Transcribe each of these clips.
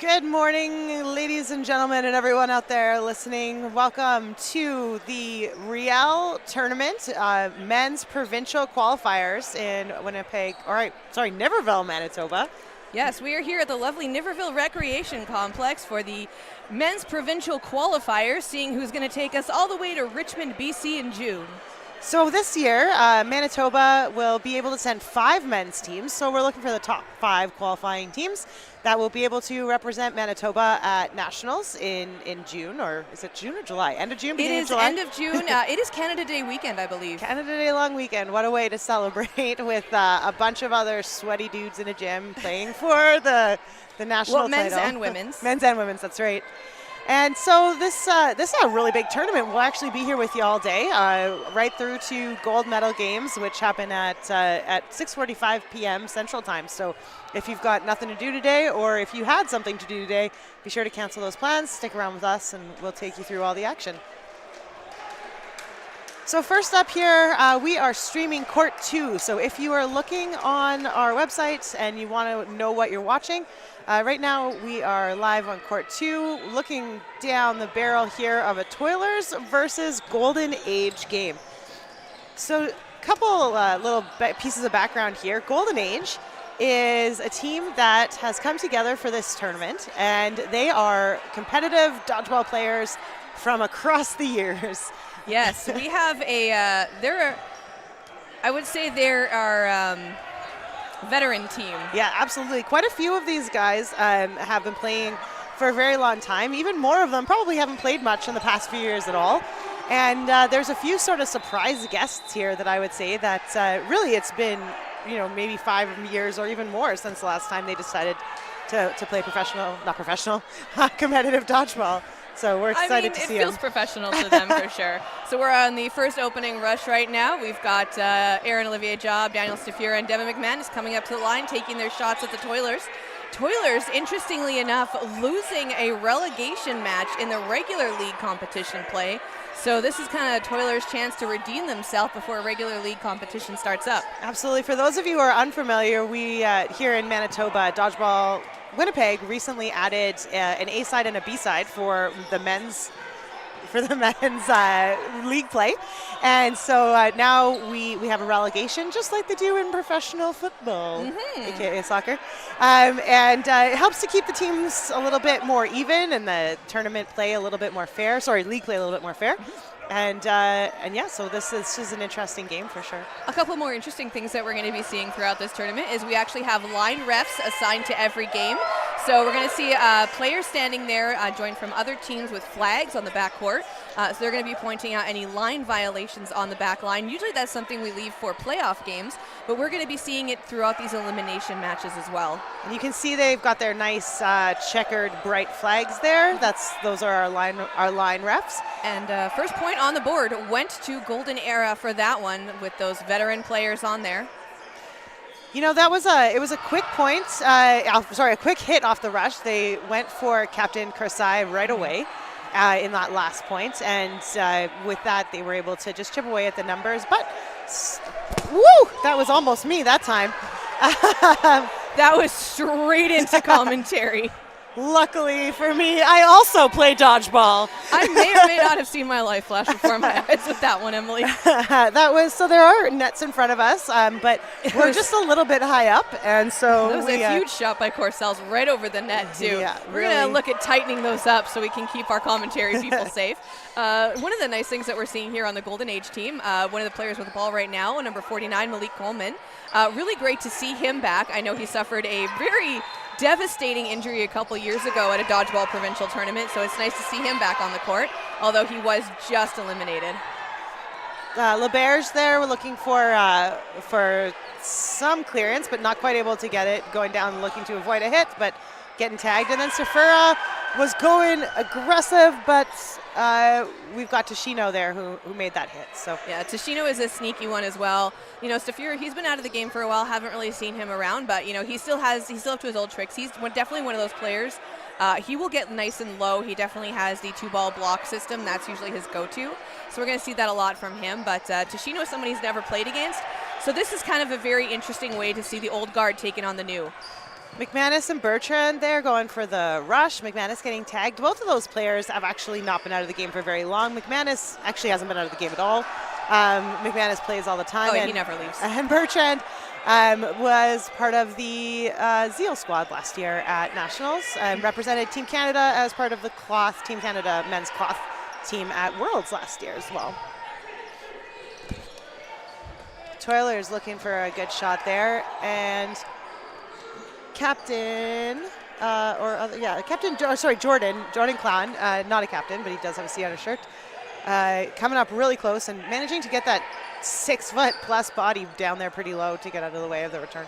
Good morning, ladies and gentlemen, and everyone out there listening. Welcome to the Riel tournament, men's provincial qualifiers in Niverville, Manitoba. Yes, we are here at the lovely Niverville Recreation Complex for the men's provincial qualifiers, seeing who's going to take us all the way to Richmond, BC in June. So this year, Manitoba will be able to send 5 men's teams. So we're looking for the top 5 qualifying teams that will be able to represent Manitoba at Nationals in June, or is it June or July? End of June, beginning of July? It is end of June. It is Canada Day weekend, I believe. Canada Day long weekend. What a way to celebrate with a bunch of other sweaty dudes in a gym playing for the national title. Men's and women's. Men's and women's, that's right. And so this is a really big tournament. We'll actually be here with you all day, right through to gold medal games, which happen at 6:45 p.m. Central Time. So if you've got nothing to do today, or if you had something to do today, be sure to cancel those plans. Stick around with us, and we'll take you through all the action. So first up here, we are streaming Court 2. So if you are looking on our website and you want to know what you're watching, right now we are live on Court 2, looking down the barrel here of a Toilers versus Golden Age game. So a couple little pieces of background here. Golden Age is a team that has come together for this tournament, and they are competitive dodgeball players from across the years. Yes, we have I would say they're our veteran team. Yeah, absolutely. Quite a few of these guys have been playing for a very long time. Even more of them probably haven't played much in the past few years at all. And there's a few sort of surprise guests here that I would say that really it's been, maybe 5 years or even more since the last time they decided to play competitive dodgeball. So we're excited to see them. It feels professional to them for sure. So we're on the first opening rush right now. We've got Aaron Olivier Job, Daniel Stafura, and Devin McManus coming up to the line, taking their shots at the Toilers. Toilers, interestingly enough, losing a relegation match in the regular league competition play. So this is kind of Toilers' chance to redeem themselves before a regular league competition starts up. Absolutely. For those of you who are unfamiliar, we here in Manitoba, Dodgeball Winnipeg recently added an A side and a B side for the men's league play, and so now we have a relegation just like they do in professional football, aka soccer, and it helps to keep the teams a little bit more even and the tournament play a little bit more fair. League play a little bit more fair. And yeah, so this is an interesting game for sure. A couple more interesting things that we're going to be seeing throughout this tournament is we actually have line refs assigned to every game. So we're going to see players standing there joined from other teams with flags on the back court. So they're going to be pointing out any line violations on the back line. Usually that's something we leave for playoff games, but we're going to be seeing it throughout these elimination matches as well. And you can see they've got their nice checkered bright flags there. Those are our line refs. And first point on the board went to Golden Era for that one with those veteran players on there. It was a quick point. A quick hit off the rush. They went for Captain Kersai right away in that last point, and with that, they were able to just chip away at the numbers. But woo! That was almost me that time. That was straight into commentary. Luckily for me, I also play dodgeball. I may or may not have seen my life flash before my eyes with that one, Emily. So there are nets in front of us, but we're just a little bit high up, and so that was a huge shot by Corcells right over the net too. Yeah, we're gonna look at tightening those up so we can keep our commentary people safe. One of the nice things that we're seeing here on the Golden Age team, one of the players with the ball right now, number 49, Malik Coleman. Really great to see him back. I know he suffered a very devastating injury a couple years ago at a Dodgeball Provincial tournament, so it's nice to see him back on the court, although he was just eliminated. LeBerge there, we're looking for some clearance, but not quite able to get it, going down looking to avoid a hit, but getting tagged. And then Stafura was going aggressive, but we've got Tashino there who made that hit. So yeah, Tashino is a sneaky one as well. Stafura, he's been out of the game for a while, haven't really seen him around, but he's still up to his old tricks. He's definitely one of those players. He will get nice and low. He definitely has the 2-ball block system. That's usually his go-to. So we're going to see that a lot from him. But Tashino is somebody he's never played against. So this is kind of a very interesting way to see the old guard taking on the new. McManus and Bertrand there going for the rush. McManus getting tagged. Both of those players have actually not been out of the game for very long. McManus actually hasn't been out of the game at all. McManus plays all the time. Oh, he never leaves. And Bertrand was part of the Zeal squad last year at Nationals and represented Team Canada as part of the Team Canada men's cloth team at Worlds last year as well. Toilers looking for a good shot there, and Jordan Clown, not a captain, but he does have a C on his shirt, coming up really close and managing to get that 6-foot plus body down there pretty low to get out of the way of the return.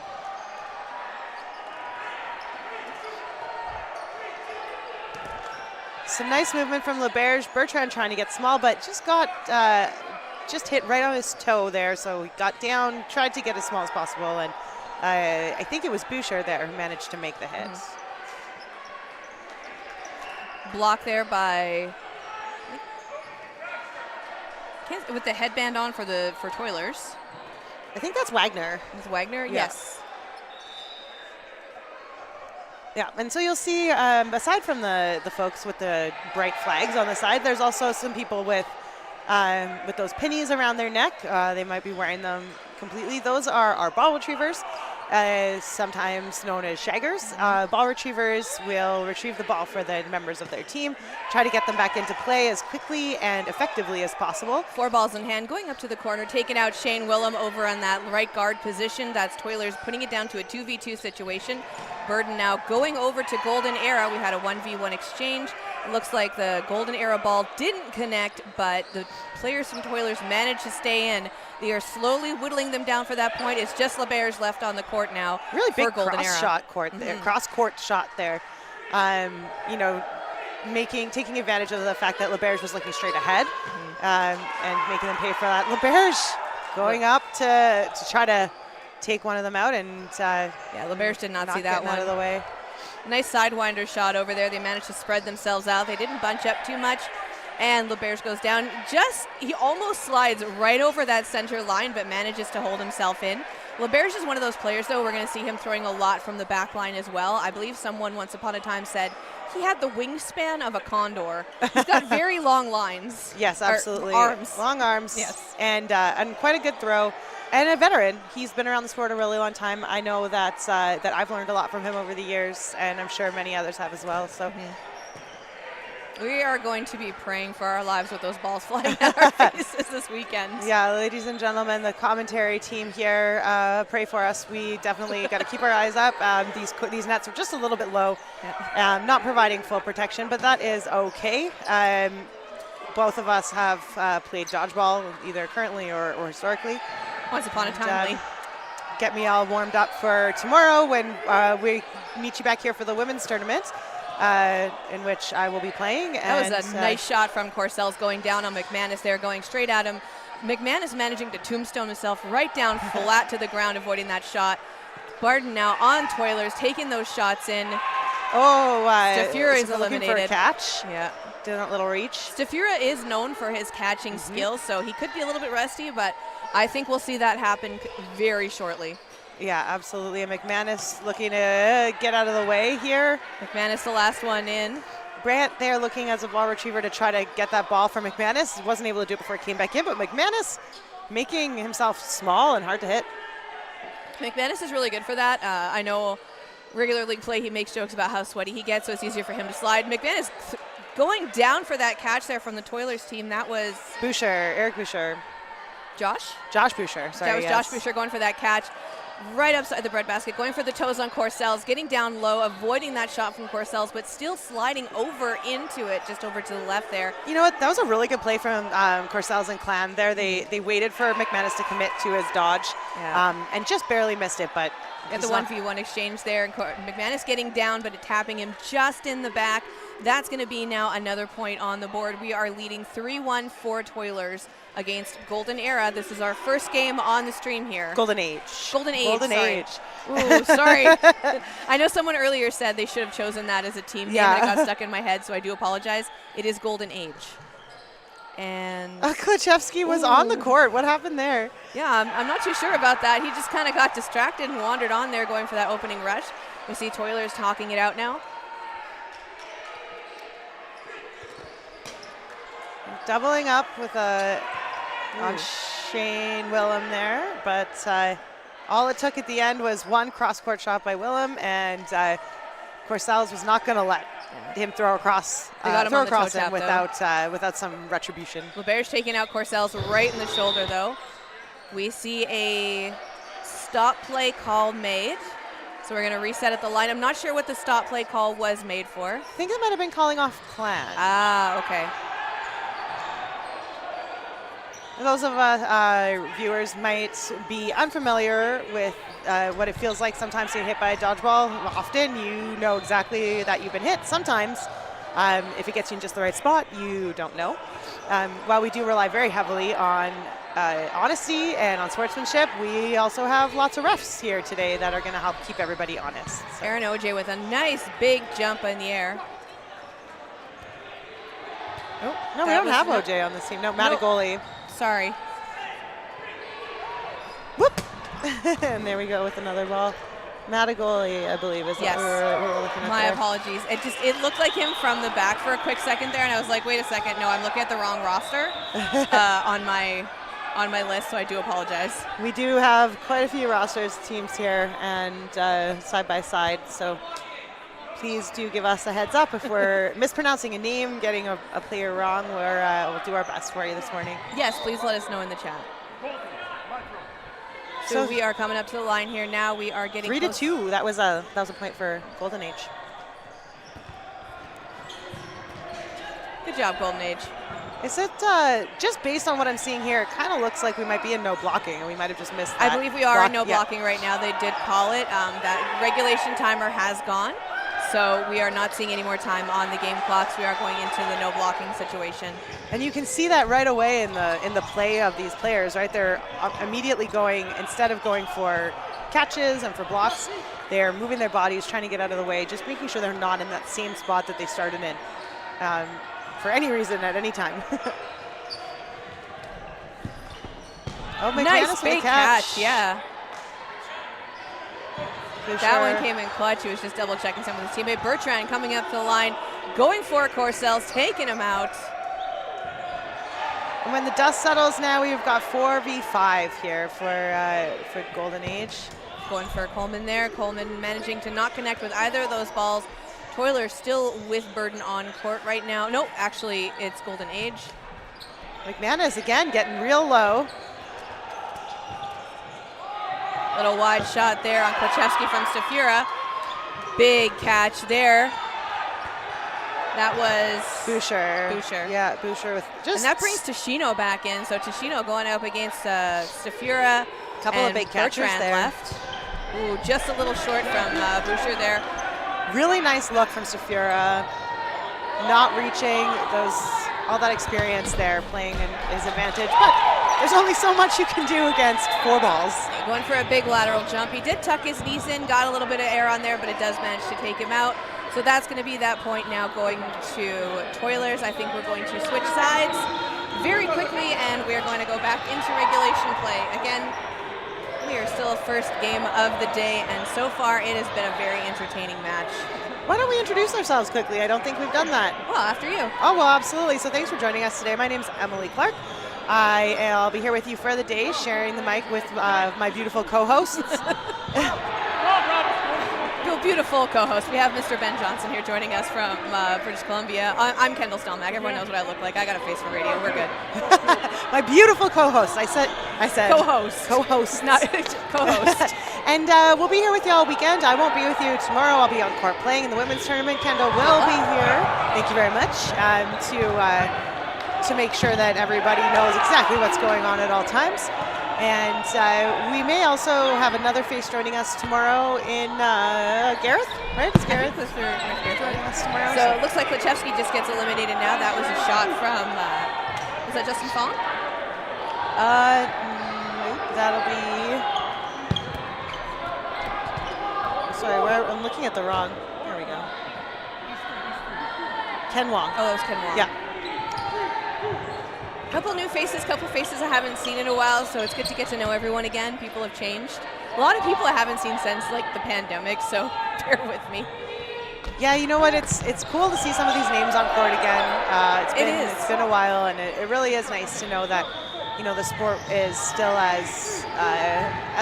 Some nice movement from LeBerge. Bertrand trying to get small, but just hit right on his toe there, so he got down, tried to get as small as possible, and I think it was Boucher there who managed to make the hit. Block there by with the headband on for Toilers. I think that's Wagner. Is Wagner? Yeah. Yes. Yeah, and so you'll see, aside from the folks with the bright flags on the side, there's also some people with those pennies around their neck. They might be wearing them completely. Those are our ball retrievers, sometimes known as shaggers. Ball retrievers will retrieve the ball for the members of their team, try to get them back into play as quickly and effectively as possible. 4 balls in hand, going up to the corner, taking out Shane Willem over on that right guard position. That's Toilers putting it down to a 2v2 situation. Burden now going over to Golden Era. We had a 1v1 exchange. It looks like the Golden Era ball didn't connect, but the players from Toilers managed to stay in. They are slowly whittling them down for that point. It's just LeBerge left on the court now. Really big for Golden Era. Shot court there, cross court shot there. Taking advantage of the fact that LeBerge was looking straight ahead and making them pay for that. LeBerge going up to try to take one of them out, and LeBerge did not see that one out of the way. Nice sidewinder shot over there. They managed to spread themselves out. They didn't bunch up too much, and LeBerge goes down. He almost slides right over that center line, but manages to hold himself in. LeBerge is one of those players, though, we're going to see him throwing a lot from the back line as well. I believe someone once upon a time said he had the wingspan of a condor. He's got very long lines. Yes, absolutely. Arms. Long arms. Yes. And quite a good throw. And a veteran. He's been around the sport a really long time. I know that I've learned a lot from him over the years, and I'm sure many others have as well. So we are going to be praying for our lives with those balls flying at our faces this weekend. Yeah, ladies and gentlemen, the commentary team here, pray for us. We definitely got to keep our eyes up. These nets are just a little bit low, not providing full protection, but that is okay. Both of us have played dodgeball, either currently or historically. Once upon a time, Lee. Get me all warmed up for tomorrow when we meet you back here for the women's tournament, in which I will be playing. That was a nice shot from Corsells going down on McManus there, going straight at him. McManus managing to tombstone himself right down flat to the ground, avoiding that shot. Barden now on Toilers, taking those shots in. Stafura is eliminated. For a catch. Yeah. Did that little reach. Stafura is known for his catching skills, so he could be a little bit rusty, but I think we'll see that happen very shortly. Yeah, absolutely. And McManus looking to get out of the way here. McManus the last one in. Brandt there looking as a ball retriever to try to get that ball from McManus. Wasn't able to do it before it came back in, but McManus making himself small and hard to hit. McManus is really good for that. I know regular league play, he makes jokes about how sweaty he gets, so it's easier for him to slide. McManus going down for that catch there from the Toilers team. That was Boucher, Eric Boucher. Josh Boucher, sorry. That was Josh Boucher going for that catch right upside the breadbasket, going for the toes on Corsells, getting down low, avoiding that shot from Corsells, but still sliding over into it, just over to the left there. You know what? That was a really good play from Corsells and Clan there. They waited for McManus to commit to his dodge and just barely missed it, but got the 1v1 exchange there. McManus getting down, but tapping him just in the back. That's going to be now another point on the board. We are leading 3-1 for Toilers against Golden Era. This is our first game on the stream here. Golden Age. Ooh, sorry. I know someone earlier said they should have chosen that as a team name, and it got stuck in my head, so I do apologize. It is Golden Age. And Klachevsky was on the court. What happened there? Yeah, I'm not too sure about that. He just kind of got distracted and wandered on there going for that opening rush. We see Toilers talking it out now. Doubling up with on Shane Willem there, but all it took at the end was one cross-court shot by Willem, and Corsells was not going to let him throw across him without some retribution. LeBear's taking out Corsells right in the shoulder, though. We see a stop play call made. So we're going to reset at the line. I'm not sure what the stop play call was made for. I think it might have been calling off Clan. Ah, okay. Those of viewers might be unfamiliar with what it feels like sometimes to get hit by a dodgeball. Often you know exactly that you've been hit. Sometimes, if it gets you in just the right spot, you don't know. While we do rely very heavily on honesty and on sportsmanship, we also have lots of refs here today that are going to help keep everybody honest. So. Aaron OJ with a nice big jump in the air. Oh, no, we don't have OJ on this team. No, Matigoli. Sorry. Whoop! And there we go with another ball. Matigoli, I believe, is what we're looking at. My apologies. It looked like him from the back for a quick second there, and I was like, wait a second, no, I'm looking at the wrong roster on my list, so I do apologize. We do have quite a few rosters teams here and side by side, so please do give us a heads up if we're mispronouncing a name, getting a player wrong. We'll do our best for you this morning. Yes, please let us know in the chat. So we are coming up to the line here now. We are getting 3-2. That was a point for Golden Age. Good job, Golden Age. Is it just based on what I'm seeing here? It kind of looks like we might be in no blocking, and we might have just missed that. I believe we are in no blocking right now. They did call it. That regulation timer has gone, so we are not seeing any more time on the game clocks. We are going into the no blocking situation. And you can see that right away in the play of these players, right? They're immediately going, instead of going for catches and for blocks, they're moving their bodies, trying to get out of the way, just making sure they're not in that same spot that they started in for any reason at any time. Nice big catch, yeah. That one came in clutch. He was just double checking some of his teammate. Bertrand coming up to the line, going for Corsells, taking him out. And when the dust settles now, we've got 4v5 here for Golden Age. Going for Coleman there. Coleman managing to not connect with either of those balls. Toilers still with Burden on court right now. Nope, actually it's Golden Age. McManus again getting real low. Little wide shot there on Klachevsky from Stafura. Big catch there. That was Boucher. Yeah, Boucher with just. And that brings Tashino back in. So Tashino going up against Stafura. Couple of big catchers there. Left. Ooh, just a little short from Boucher there. Really nice look from Stafura. Not reaching all that experience there, playing in his advantage. But there's only so much you can do against four balls. Going for a big lateral jump. He did tuck his knees in, got a little bit of air on there, but it does manage to take him out. So that's going to be that point now going to Toilers. I think we're going to switch sides very quickly, and we're going to go back into regulation play. Again, we are still first game of the day, and so far it has been a very entertaining match. Why don't we introduce ourselves quickly? I don't think we've done that. Well, after you. Oh, well, absolutely. So thanks for joining us today. My name's Emily Clark. I'll be here with you for the day, sharing the mic with my beautiful co-hosts. Beautiful co-host. We have Mr. Ben Johnson here joining us from British Columbia. I'm Kendall Stelmack. Everyone knows what I look like. I got a face for radio. We're good. My beautiful co-host. I said co-host. Co-host. Not co-host. And we'll be here with you all weekend. I won't be with you tomorrow. I'll be on court playing in the women's tournament. Kendall will be here. Thank you very much to make sure that everybody knows exactly what's going on at all times. And we may also have another face joining us tomorrow in Gareth, right? It's Gareth joining us tomorrow. So it looks like Klachevsky just gets eliminated now. That was a shot from, was that Justin Fong? That'll be, sorry, I'm looking at the wrong, there we go. Ken Wong. Oh, that was Ken Wong. Yeah. Couple new faces, couple faces I haven't seen in a while, so it's good to get to know everyone again. People have changed. A lot of people I haven't seen since like the pandemic, so bear with me. Yeah, you know what? It's cool to see some of these names on court again. It's been a while, and it really is nice to know that the sport is still as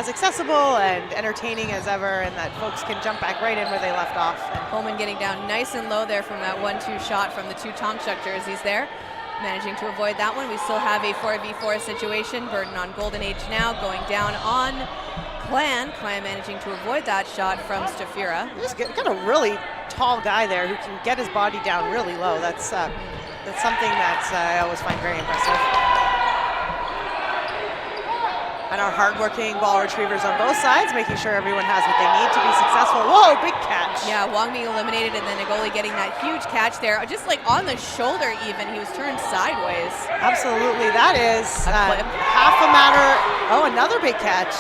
accessible and entertaining as ever, and that folks can jump back right in where they left off. And Coleman getting down nice and low there from that 1-2 shot from the two Tomchuk jerseys there. Managing to avoid that one. We still have a 4v4 situation. Burden on Golden Age now, going down on Clan. Clan managing to avoid that shot from Stafira. Just got a really tall guy there who can get his body down really low. That's something that I always find very impressive. And our hardworking ball retrievers on both sides, making sure everyone has what they need to be successful. Whoa, big catch. Yeah, Wong being eliminated, and then Agoli getting that huge catch there. Just like on the shoulder even, he was turned sideways. Absolutely, that is half a matter. Oh, another big catch.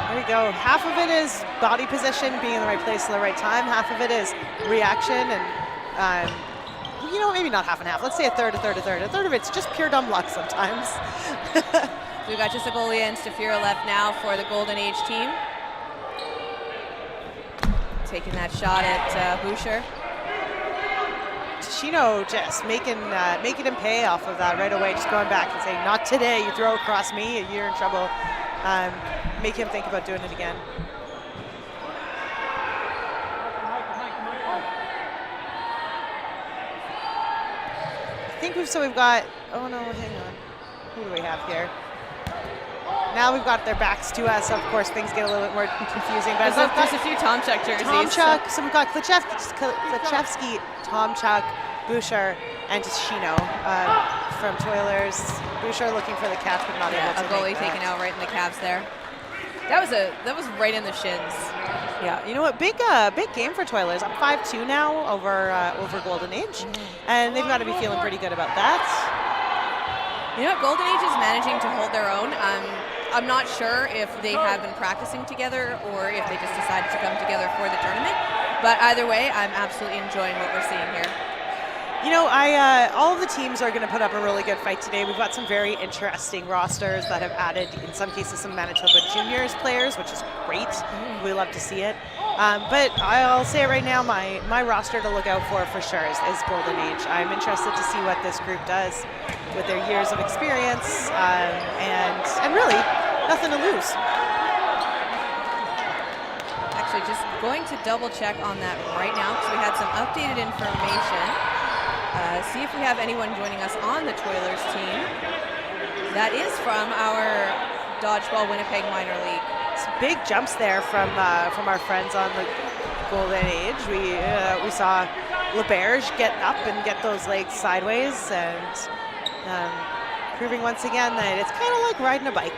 There we go. Half of it is body position, being in the right place at the right time. Half of it is reaction, and maybe not half and half. Let's say a third, a third, a third. A third of it's just pure dumb luck sometimes. We've got just Agoli and Stafira left now for the Golden Age team. Taking that shot at Boucher. Tashino just making him pay off of that right away, just going back and saying, not today, you throw across me, you're in trouble. Make him think about doing it again. I think we've got, oh no, hang on. Who do we have here? Now we've got their backs to us. Of course, things get a little bit more confusing. But there's a few Tomchuk jerseys. Tomchuk, so we've got Klichevsky, Tomchuk, Boucher, and Tashino from Toilers. Boucher looking for the catch, but not able to. Agoli taken out right in the calves there. That was right in the shins. Yeah, you know what? Big game for Toilers. Up 5-2 now over Golden Age, and they've got to be feeling pretty good about that. You know what? Golden Age is managing to hold their own. I'm not sure if they have been practicing together or if they just decided to come together for the tournament. But either way, I'm absolutely enjoying what we're seeing here. All of the teams are going to put up a really good fight today. We've got some very interesting rosters that have added, in some cases, some Manitoba Juniors players, which is great. We love to see it. But I'll say it right now, my roster to look out for sure is Golden Age. I'm interested to see what this group does with their years of experience and really nothing to lose. Actually, just going to double check on that right now because we had some updated information. See if we have anyone joining us on the Toilers team. That is from our Dodgeball Winnipeg minor league. Some big jumps there from our friends on the Golden Age. We saw LeBerge get up and get those legs sideways, and proving once again that it's kind of like riding a bike.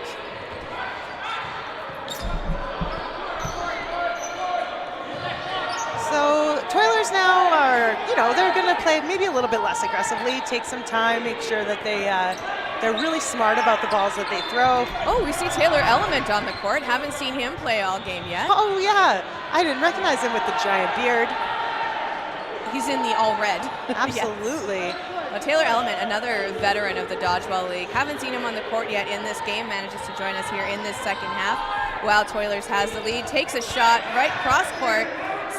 So Toilers now are, they're going to play maybe a little bit less aggressively, take some time, make sure that they're really smart about the balls that they throw. Oh, we see Taylor Element on the court. Haven't seen him play all game yet. Oh, yeah. I didn't recognize him with the giant beard. He's in the all red. Absolutely. Yeah. Well, Taylor Element, another veteran of the Dodgeball League. Haven't seen him on the court yet in this game. Manages to join us here in this second half. While Toilers has the lead. Takes a shot right cross court.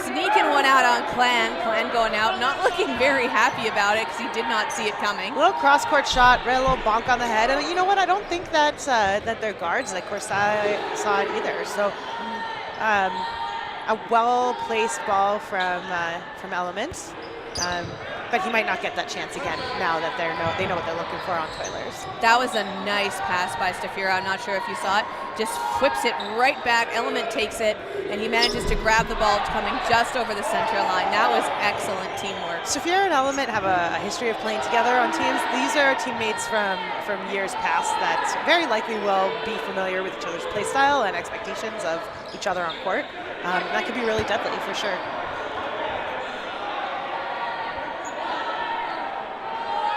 Sneaking one out on Clan. Clan going out, not looking very happy about it because he did not see it coming. Little cross-court shot, right, a little bonk on the head. And you know what? I don't think that their guards, of course, saw it either. So a well-placed ball from Element. But he might not get that chance again now that they know what they're looking for on Toilers. That was a nice pass by Stafira. I'm not sure if you saw it. Just whips it right back. Element takes it, and he manages to grab the ball coming just over the center line. That was excellent teamwork. Stafira and Element have a history of playing together on teams. These are teammates from years past that very likely will be familiar with each other's play style and expectations of each other on court. That could be really deadly for sure.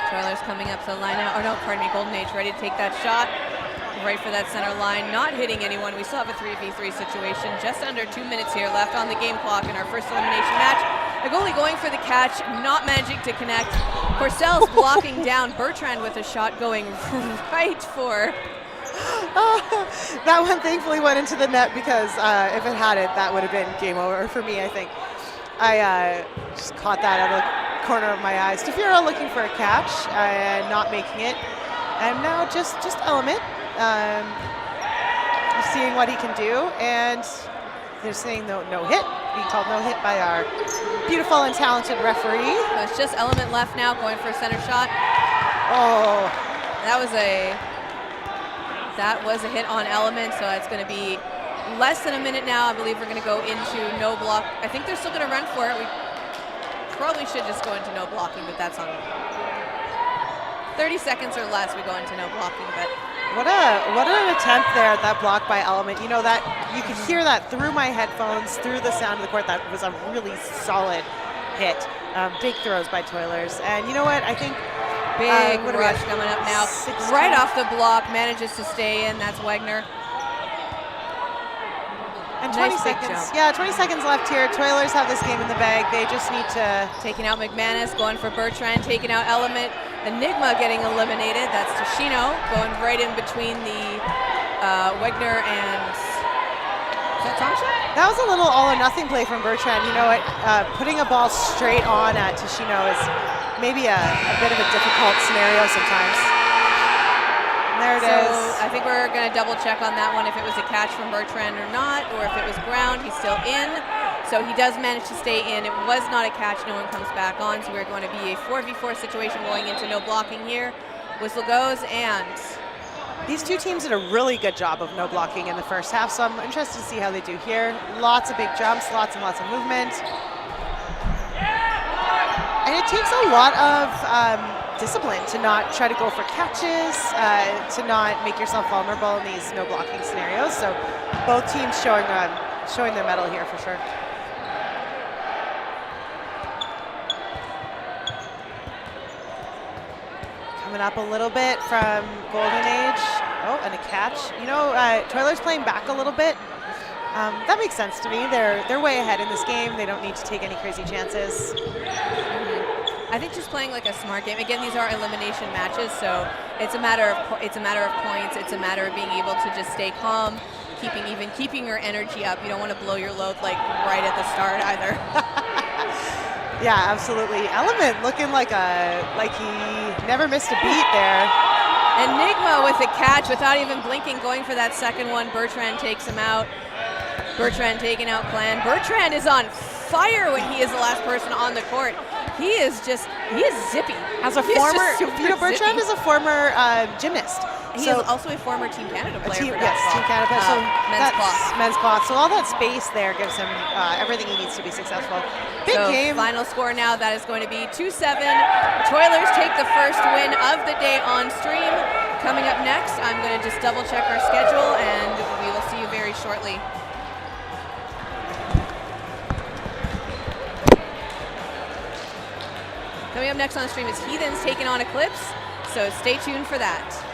Toilers coming up to the line now. Oh no, pardon me, Golden Age ready to take that shot. Right for that center line, not hitting anyone. We still have a 3v3 situation. Just under 2 minutes here left on the game clock in our first elimination match. Agoli going for the catch, not managing to connect. Porcel's blocking down Bertrand with a shot going right for That one thankfully went into the net because if it hadn't, that would have been game over for me, I think. I just caught that out of the corner of my eye. Stafira looking for a catch and not making it. And now just Element, seeing what he can do. And they're saying no hit, being called no hit by our beautiful and talented referee. So it's just Element left now, going for a center shot. Oh. That was a hit on Element, so it's going to be less than a minute now. I believe we're going to go into no block. I think they're still going to run for it. We probably should just go into no blocking, but that's on 30 seconds or less. We go into no blocking, but what an attempt there at that block by Element. You know, that you could hear that through my headphones, through the sound of the court. That was a really solid hit. Big throws by Toilers, and you know what? I think. Big rush coming up now. 16. Right off the block, manages to stay in. That's Wagner. And 20 nice seconds. Yeah, 20 seconds left here. Toilers have this game in the bag. They just need to. Taking out McManus, going for Bertrand, taking out Element. Enigma getting eliminated. That's Tashino going right in between the Wagner and. Is that Tomchuk? That was a little all or nothing play from Bertrand. You know what? Putting a ball straight on at Tashino is maybe a bit of a difficult scenario sometimes. And there it is. I think we're going to double check on that one if it was a catch from Bertrand or not, or if it was ground. He's still in. So he does manage to stay in. It was not a catch. No one comes back on. So we're going to be a 4v4 situation going into no blocking here. Whistle goes, and these two teams did a really good job of no blocking in the first half, so I'm interested to see how they do here. Lots of big jumps, lots and lots of movement. And it takes a lot of discipline to not try to go for catches, to not make yourself vulnerable in these no blocking scenarios. So both teams showing their mettle here for sure. Coming up a little bit from Golden Age. Oh, and a catch. You know, Toilers playing back a little bit. That makes sense to me. They're way ahead in this game. They don't need to take any crazy chances. I think just playing like a smart game. Again, these are elimination matches, so it's a matter of points. It's a matter of being able to just stay calm, keeping your energy up. You don't want to blow your load like right at the start either. Yeah, absolutely. Element looking like he never missed a beat there. Enigma with a catch without even blinking, going for that second one. Bertrand takes him out. Bertrand taking out Clan. Bertrand is on fire when he is the last person on the court. He is zippy. As a former, Bertrand is a former gymnast. He is also a former Team Canada player. Yes, Team Canada. So men's cloth. So all that space there gives him everything he needs to be successful. Big game. Final score now, that is going to be 2-7. Toilers take the first win of the day on stream. Coming up next, I'm going to just double check our schedule, and we will see you very shortly. Coming up next on the stream is Heathens taking on Eclipse, so stay tuned for that.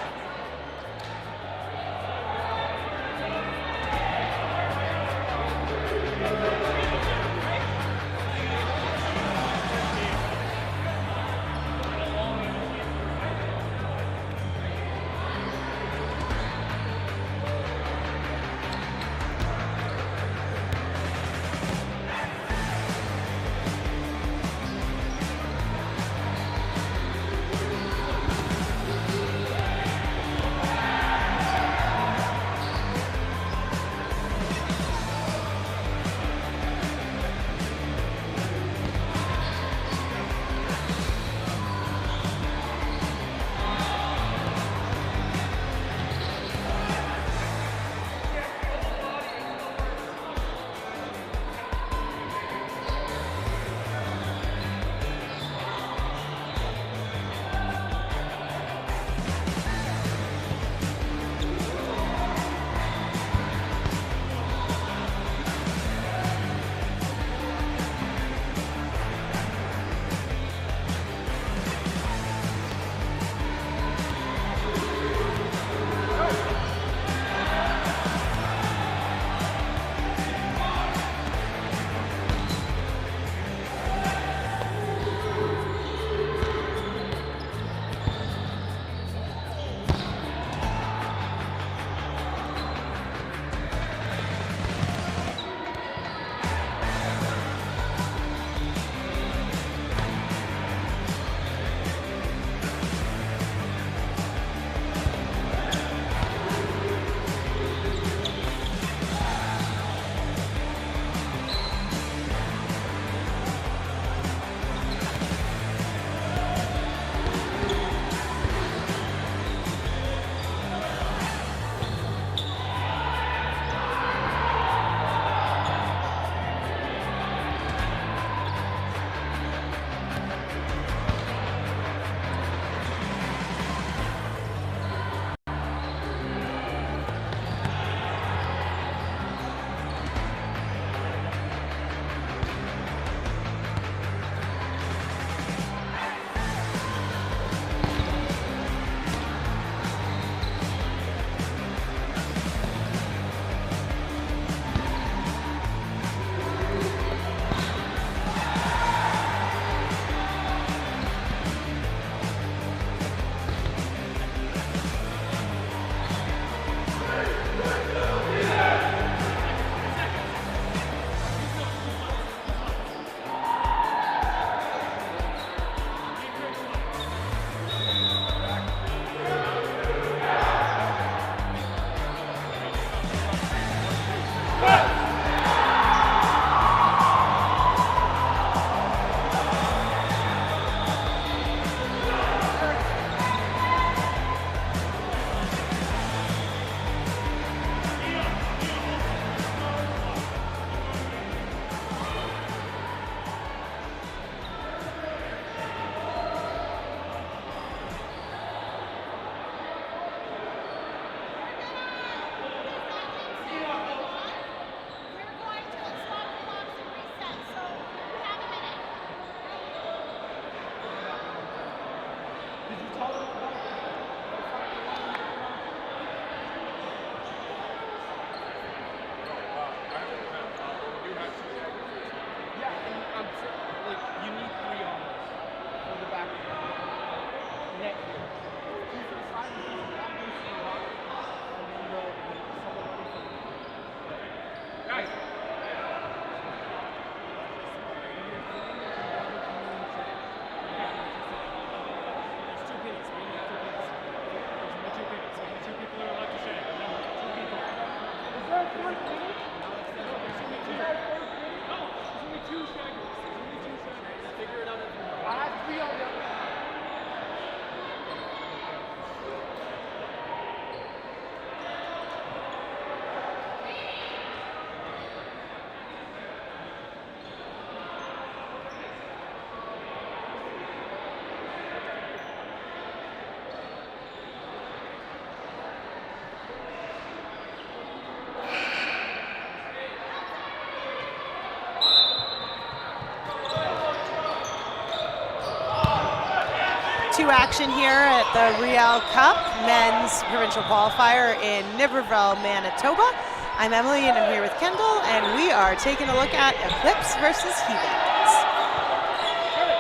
2 action here at the Riel Cup Men's Provincial Qualifier in Niverville, Manitoba. I'm Emily and I'm here with Kendall, and we are taking a look at Eclipse versus Heathens.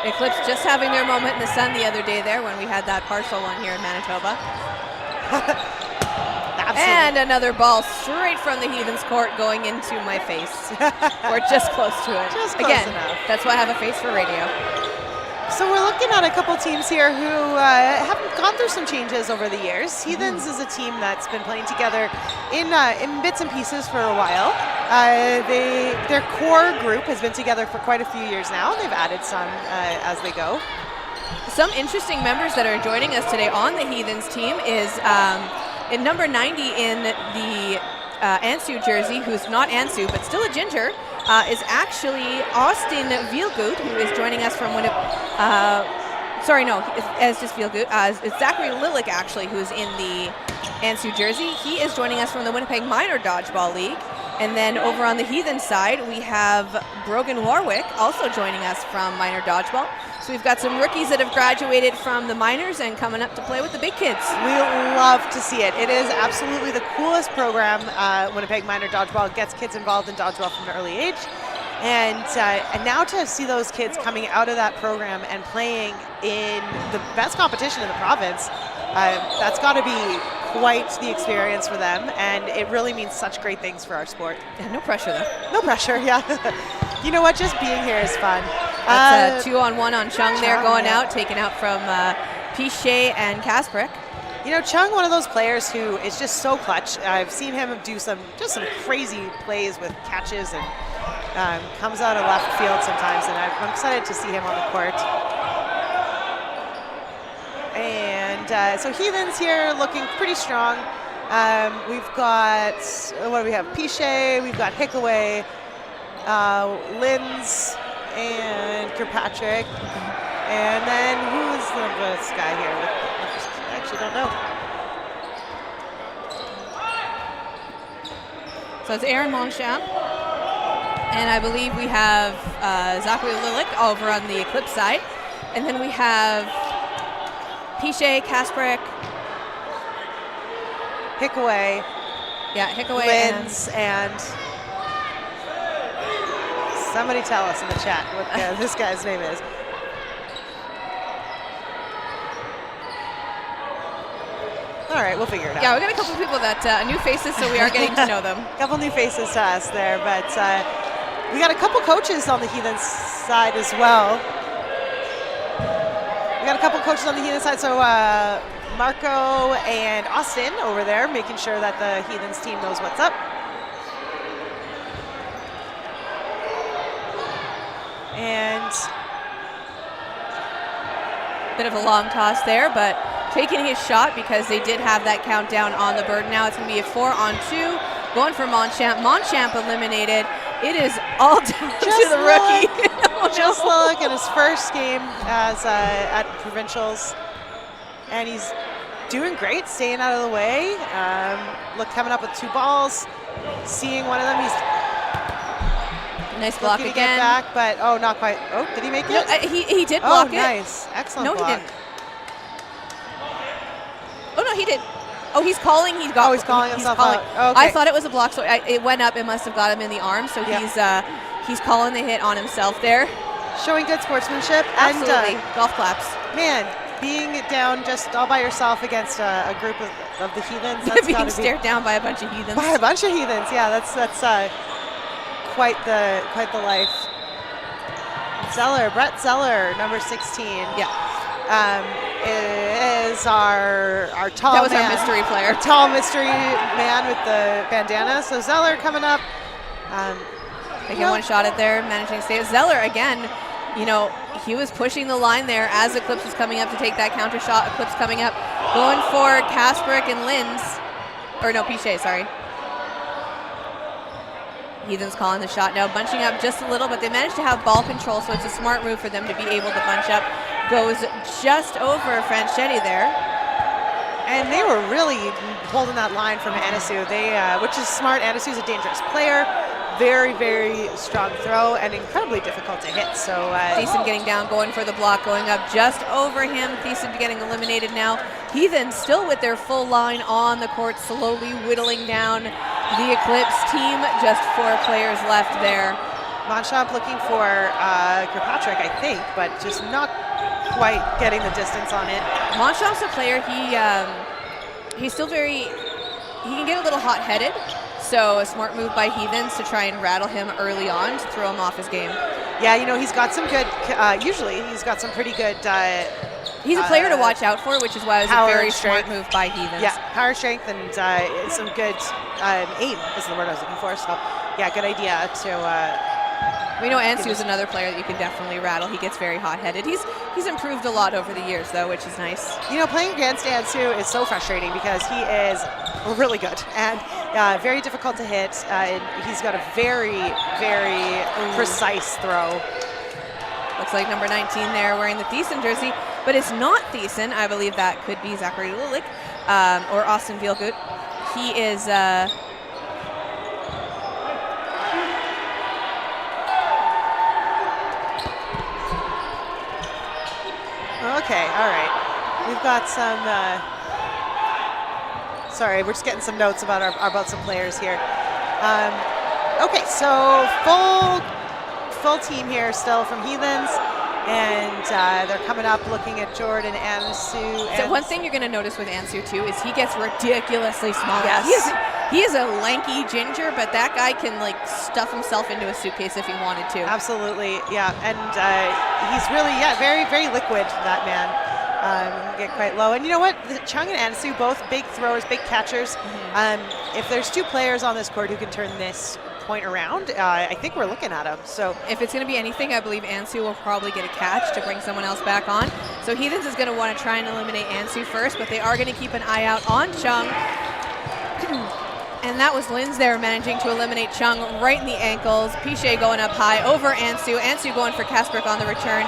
Eclipse just having their moment in the sun the other day there when we had that partial one here in Manitoba. And another ball straight from the Heathens court going into my face. Or just close to it. Just close Again, enough. That's why I have a face for radio. So we're looking at a couple teams here who have gone through some changes over the years. Heathens is a team that's been playing together in bits and pieces for a while. Their core group has been together for quite a few years now. They've added some as they go. Some interesting members that are joining us today on the Heathens team is in number 90 in the Ansu jersey, who's not Ansu, but still a ginger, is actually Austin Vielgut, who is joining us from it's just Vielgut. It's Zachary Lilick, actually, who's in the Ansu jersey. He is joining us from the Winnipeg Minor Dodgeball League. And then over on the Heathen side, we have Brogan Warwick also joining us from Minor Dodgeball. So we've got some rookies that have graduated from the minors and coming up to play with the big kids. We love to see it. It is absolutely the coolest program. Winnipeg Minor Dodgeball gets kids involved in dodgeball from an early age. And now to see those kids coming out of that program and playing in the best competition in the province, that's got to be quite the experience for them, and it really means such great things for our sport. Yeah, no pressure though. No pressure, yeah. You know what, just being here is fun. That's a 2-on-1 on Chung there going out, taken out from Pichet and Kasparek. You know, Chung, one of those players who is just so clutch. I've seen him do some crazy plays with catches and comes out of left field sometimes, and I'm excited to see him on the court. And so Heathens here looking pretty strong. We've got, what do we have? Pichet, we've got Hickaway, Linz, and Kirkpatrick. And then who's this guy here? I actually don't know. So it's Aaron Monchamp. And I believe we have Zachary Lilick over on the Eclipse side. And then we have Pichet, Kasparek, Hickaway. Yeah, Hickaway. Linz, and somebody tell us in the chat what this guy's name is. All right, we'll figure it out. Yeah, we got a couple of people that new faces, so we are getting to know them. A couple new faces to us there, but we got a couple coaches on the Heathen side as well. We got a couple coaches on the Heathen side, so Marco and Austin over there making sure that the Heathens team knows what's up. And bit of a long toss there, but taking his shot because they did have that countdown on the bird. Now it's going to be a 4-on-2, going for Monchamp. Monchamp eliminated. It is all down to the rookie. Just look at his first game as at Provincials, and he's doing great, staying out of the way. Look, coming up with 2 balls, seeing one of them. He's nice block again. again. Get back, but not quite. Oh, did he make it? No, he did block it. Nice, excellent. No, block. he didn't. Oh no, he did. Oh, he's calling. He's calling himself out. Oh, okay. I thought it was a block, so it went up. It must have got him in the arm. So he's calling the hit on himself there. Showing good sportsmanship. Absolutely. And, golf claps. Man, being down just all by yourself against a group of the Heathens. That's being stared down by a bunch of Heathens. By a bunch of Heathens, yeah. That's quite the life. Brett Zeller, number 16. Yeah. Is our tall man. That was our mystery player. Our tall mystery man with the bandana. So Zeller coming up. Taking one shot at there, managing to stay. Zeller again, he was pushing the line there as Eclipse was coming up to take that counter shot. Eclipse coming up, going for Kasparek and Linz. Or no, Pichet, sorry. Heathen's calling the shot now, bunching up just a little, but they managed to have ball control, so it's a smart move for them to be able to bunch up. Goes just over Franchetti there. And they were really holding that line from Anisu. Which is smart. Anisu's a dangerous player. very, very strong throw and incredibly difficult to hit. So Thiessen getting down, going for the block, going up just over him. Thiessen getting eliminated now. Heathen still with their full line on the court, slowly whittling down the Eclipse team. Just 4 players left there. Monshop looking for Kirkpatrick, I think, but just not quite getting the distance on it. Monshop's a player, he's still he can get a little hot-headed. So a smart move by Heathens to try and rattle him early on to throw him off his game. Yeah, you know, he's got some good, usually he's got some pretty good he's a player to watch out for, which is why it was a very smart move by Heathens. Yeah, power, strength, and some good aim is the word I was looking for. So, yeah, good idea to... we know Ansu is another player that you can definitely rattle. He gets very hot-headed. He's improved a lot over the years, though, which is nice. You know, playing against Ansu is so frustrating because he is really good and very difficult to hit. He's got a very, very precise throw. Looks like number 19 there wearing the Thiessen jersey, but it's not Thiessen. I believe that could be Zachary Lilik or Austin Vielgut. He is... Okay, all right. We've got some, sorry, we're just getting some notes about about some players here. Okay, so full team here still from Heathens, and they're coming up looking at Jordan, Ansu. So one thing you're going to notice with Ansu too is he gets ridiculously small. Yes. He is a lanky ginger, but that guy can like stuff himself into a suitcase if he wanted to. Absolutely, yeah, and he's really, very, very liquid, that man. Get quite low, and you know what? Chung and Ansu, both big throwers, big catchers. If there's 2 players on this court who can turn this point around, I think we're looking at them. So if it's going to be anything, I believe Ansu will probably get a catch to bring someone else back on. So Heathens is going to want to try and eliminate Ansu first, but they are going to keep an eye out on Chung. And that was Linz there managing to eliminate Chung right in the ankles. Piche going up high over Ansu. Ansu going for Kasperk on the return.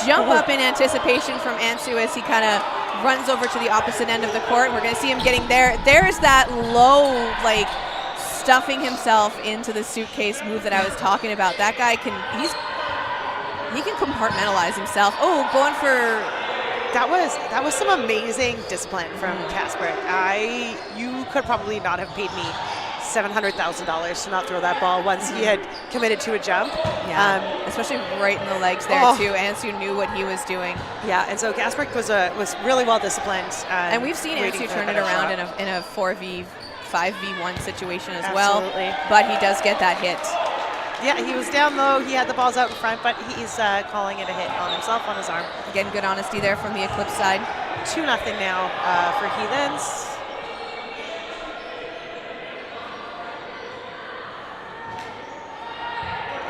Jump up in anticipation from Ansu as he kind of runs over to the opposite end of the court. We're going to see him getting there. There's that low, like, stuffing himself into the suitcase move that I was talking about. That guy he can compartmentalize himself. Oh, going for... That was some amazing discipline from Kasperk. You could probably not have paid me $700,000 to not throw that ball once he had committed to a jump. Yeah, especially right in the legs there too. Ansu knew what he was doing. Yeah, and so Kasperk was really well disciplined. And we've seen Ansu turn it around in a 5v1 situation as Absolutely. well. But he does get that hit. Yeah, he was down low. He had the balls out in front, but he's calling it a hit on himself, on his arm. Again, good honesty there from the Eclipse side. 2-0 now for Heathens.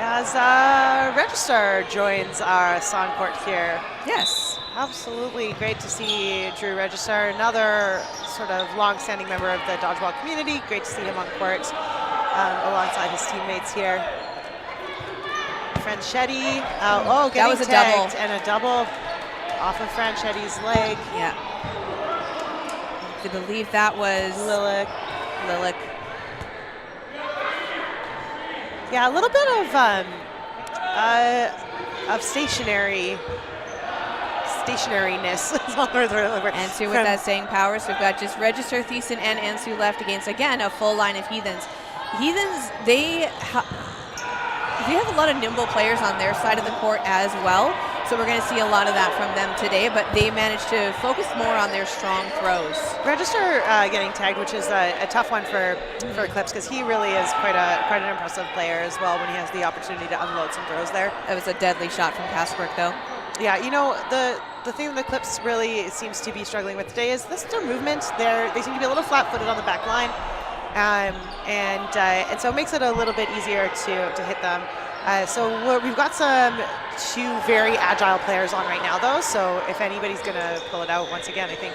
As Register joins our song court here. Yes. Absolutely great to see Drew Register, another sort of long-standing member of the dodgeball community. Great to see him on court alongside his teammates here. Franchetti, that was a double. And a double off of Franchetti's leg. Yeah. I believe that was Lilik. Yeah, a little bit of stationariness. Ansu with that staying power. So we've got just Register, Thiessen, and Ansu left against, again, a full line of Heathens. Heathens, they have a lot of nimble players on their side of the court as well. So we're going to see a lot of that from them today, but they managed to focus more on their strong throws. Register getting tagged, which is a tough one for Eclipse, because he really is quite an impressive player as well when he has the opportunity to unload some throws there. That was a deadly shot from Kasperk, though. Yeah, you know, the thing that Eclipse really seems to be struggling with today is their movement. They seem to be a little flat-footed on the back line, and so it makes it a little bit easier to hit them. So we've got two very agile players on right now, though. So if anybody's going to pull it out, once again, I think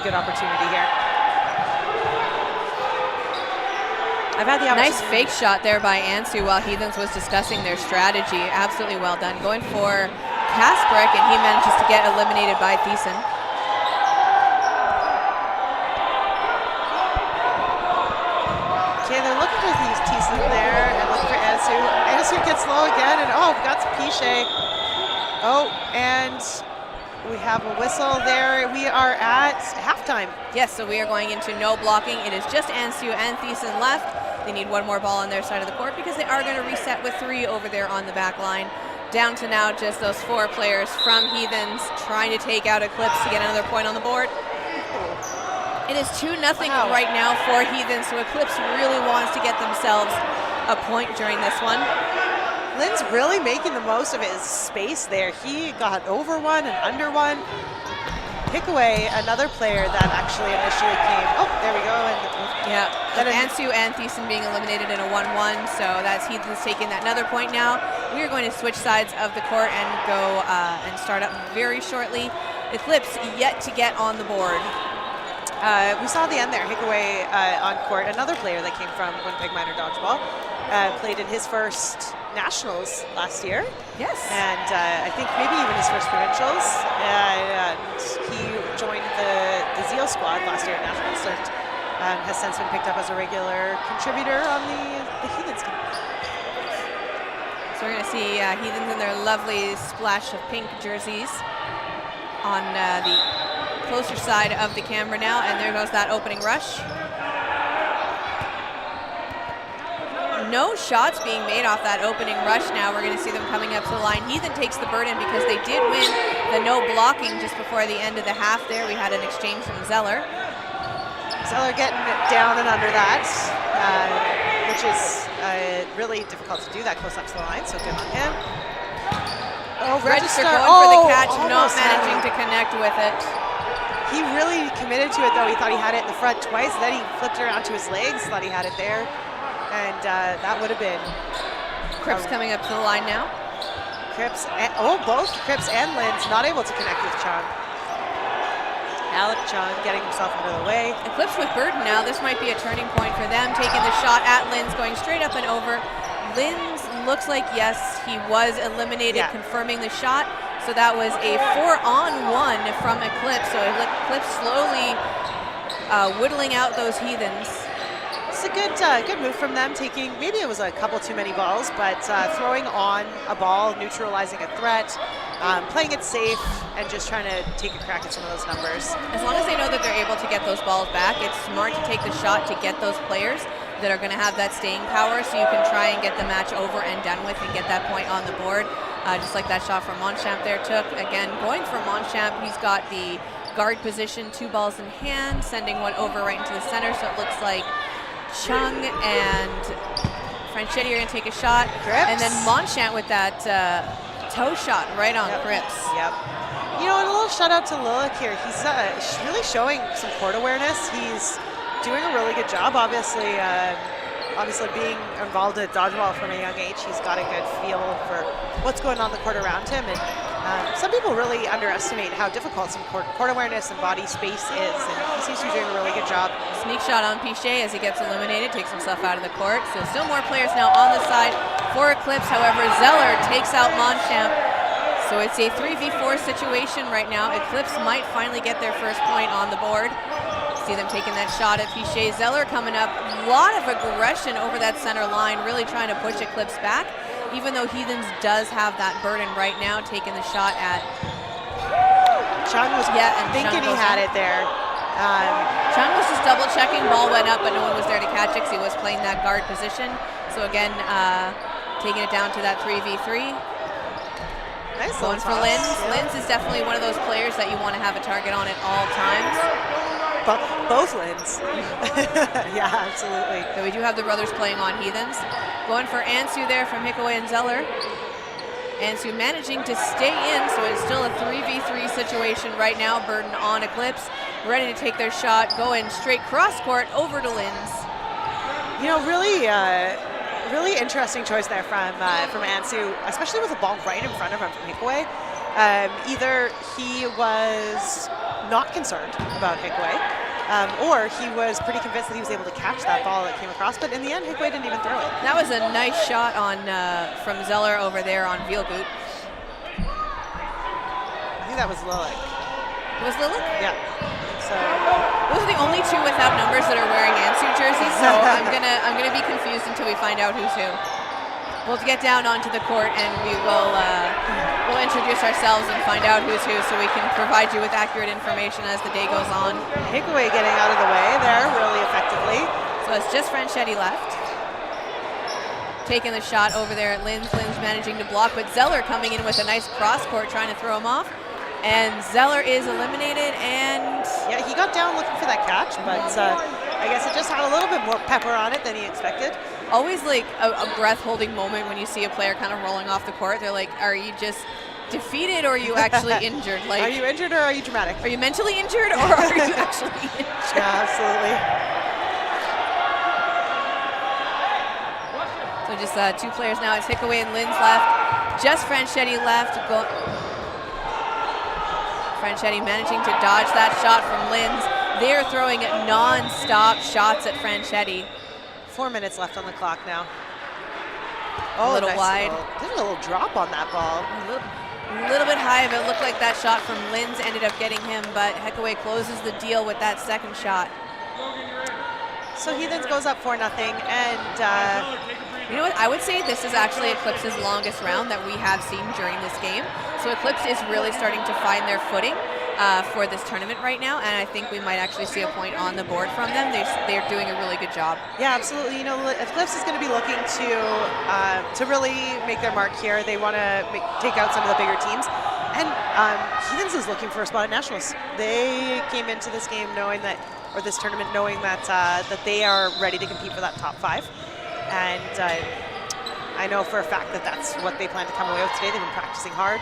good opportunity here. I've had the nice fake shot there by Ansu while Heathens was discussing their strategy. Absolutely well done. Going for Kasperk, and he manages to get eliminated by Thiessen. Okay, they're looking for Thiessen there and looking for Ansu. Ansu gets low again, and oh, that's Piche. Oh, and we have a whistle there. We are at halftime. Yes, so we are going into no blocking. It is just Ansu and Heathen left. They need one more ball on their side of the court because they are going to reset with 3 over there on the back line. Down to now just those 4 players from Heathens trying to take out Eclipse to get another point on the board. It is 2-0 right now for Heathen, so Eclipse really wants to get themselves a point during this one. Lynn's really making the most of his space there. He got over one and under one. Pick away another player that actually initially came. Oh, there we go. And yeah, Ansu and Heathen being eliminated in a 1-1, so that's Heathen's taking that another point now. We are going to switch sides of the court and go and start up very shortly. Eclipse yet to get on the board. We saw the end there, Hickaway on court, another player that came from Winnipeg Minor Dodgeball, played in his first Nationals last year. Yes. And I think maybe even his first Provincials. And he joined the Zeal squad last year at Nationals and has since been picked up as a regular contributor on the Heathens team. So we're going to see Heathens in their lovely splash of pink jerseys on the closer side of the camera now, and there goes that opening rush. No shots being made off that opening rush now. We're going to see them coming up to the line. Heathen takes the burden because they did win the no blocking just before the end of the half there. We had an exchange from Zeller. Zeller getting down and under that, which is really difficult to do that close up to the line, so good on him. Oh, Register going for the catch, not managing to connect with it. He really committed to it, though. He thought he had it in the front twice, then he flipped it around to his legs, thought he had it there. And that would have been... Cripps coming up to the line now. Cripps, both Cripps and Lynn's not able to connect with Chung. Alec Chung getting himself out of the way. Eclipse with burden now. This might be a turning point for them. Taking the shot at Lynn's, going straight up and over. Lynn's looks like, yes, he was eliminated, confirming the shot. So that was a 4-on-1 from Eclipse. So Eclipse slowly whittling out those Heathens. It's a good move from them, taking, maybe it was a couple too many balls, but throwing on a ball, neutralizing a threat, playing it safe, and just trying to take a crack at some of those numbers. As long as they know that they're able to get those balls back, it's smart to take the shot to get those players that are going to have that staying power, so you can try and get the match over and done with and get that point on the board. Just like that shot from Monchamp there took. Again, going for Monchamp, he's got the guard position, 2 balls in hand, sending one over right into the center, so it looks like Chung and Franchetti are going to take a shot. Cripps. And then Monchamp with that toe shot right on Cripps. Yep. You know, and a little shout out to Lilac here. He's really showing some court awareness. He's doing a really good job, obviously being involved in dodgeball from a young age. He's got a good feel for what's going on the court around him. And some people really underestimate how difficult some court awareness and body space is. And he seems to be doing a really good job. Sneak shot on Piche as he gets eliminated, takes himself out of the court. So still more players now on the side for Eclipse. However, Zeller takes out Monchamp. So it's a 3v4 situation right now. Eclipse might finally get their first point on the board. See them taking that shot at Piche. Zeller coming up. A lot of aggression over that center line, really trying to push Eclipse back, even though Heathens does have that burden right now, taking the shot at... Chung was thinking he had it there. Chung was just double checking, ball went up, but no one was there to catch it because he was playing that guard position. So again, taking it down to that 3v3. Nice going for Lynn's. Lynn's is definitely one of those players that you want to have a target on at all times. Both Lynn's. Yeah, absolutely. So we do have the brothers playing on Heathens. Going for Ansu there from Hickaway and Zeller. Ansu managing to stay in, so it's still a 3v3 situation right now. Burden on Eclipse, ready to take their shot, going straight cross court over to Lynn's. You know, really interesting choice there from Ansu, especially with the ball right in front of him from Hickaway. Either he was not concerned about Hickaway, or he was pretty convinced that he was able to catch that ball that came across, but in the end, Hickaway didn't even throw it. That was a nice shot on from Zeller over there on Vielgut. I think that was Lilac. It was Lilac? Yeah. So those are the only 2 without numbers that are wearing Ansu jerseys, so I'm gonna be confused until we find out who's who. We'll get down onto the court and we will we'll introduce ourselves and find out who's who so we can provide you with accurate information as the day goes on. Hickaway getting out of the way there really effectively. So it's just Franchetti left. Taking the shot over there at Linz. Linz managing to block, but Zeller coming in with a nice cross court trying to throw him off. And Zeller is eliminated and... Yeah, he got down looking for that catch, but I guess it just had a little bit more pepper on it than he expected. Always like a breath-holding moment when you see a player kind of rolling off the court. They're like, are you just defeated or are you actually injured? Like, are you injured or are you dramatic? Are you mentally injured or are you actually injured? Yeah, absolutely. So just two players now. It's Hickaway and Linz left. Just Franchetti left. Franchetti managing to dodge that shot from Linz. They're throwing non-stop shots at Franchetti. 4 minutes left on the clock now. Oh, a little wide. There's a little drop on that ball. A little bit high, but it looked like that shot from Linz ended up getting him, but Hickaway closes the deal with that second shot. So Heathens goes up 4-0, and you know what? I would say this is actually Eclipse's longest round that we have seen during this game. So Eclipse is really starting to find their footing for this tournament right now, and I think we might actually see a point on the board from them. They're doing a really good job. Yeah, absolutely. You know, Eclipse is going to be looking to really make their mark here. They want to take out some of the bigger teams, and Heathens is looking for a spot at Nationals. They came into this game knowing that, or this tournament knowing that that they are ready to compete for that top 5, and I know for a fact that that's what they plan to come away with today. They've been practicing hard.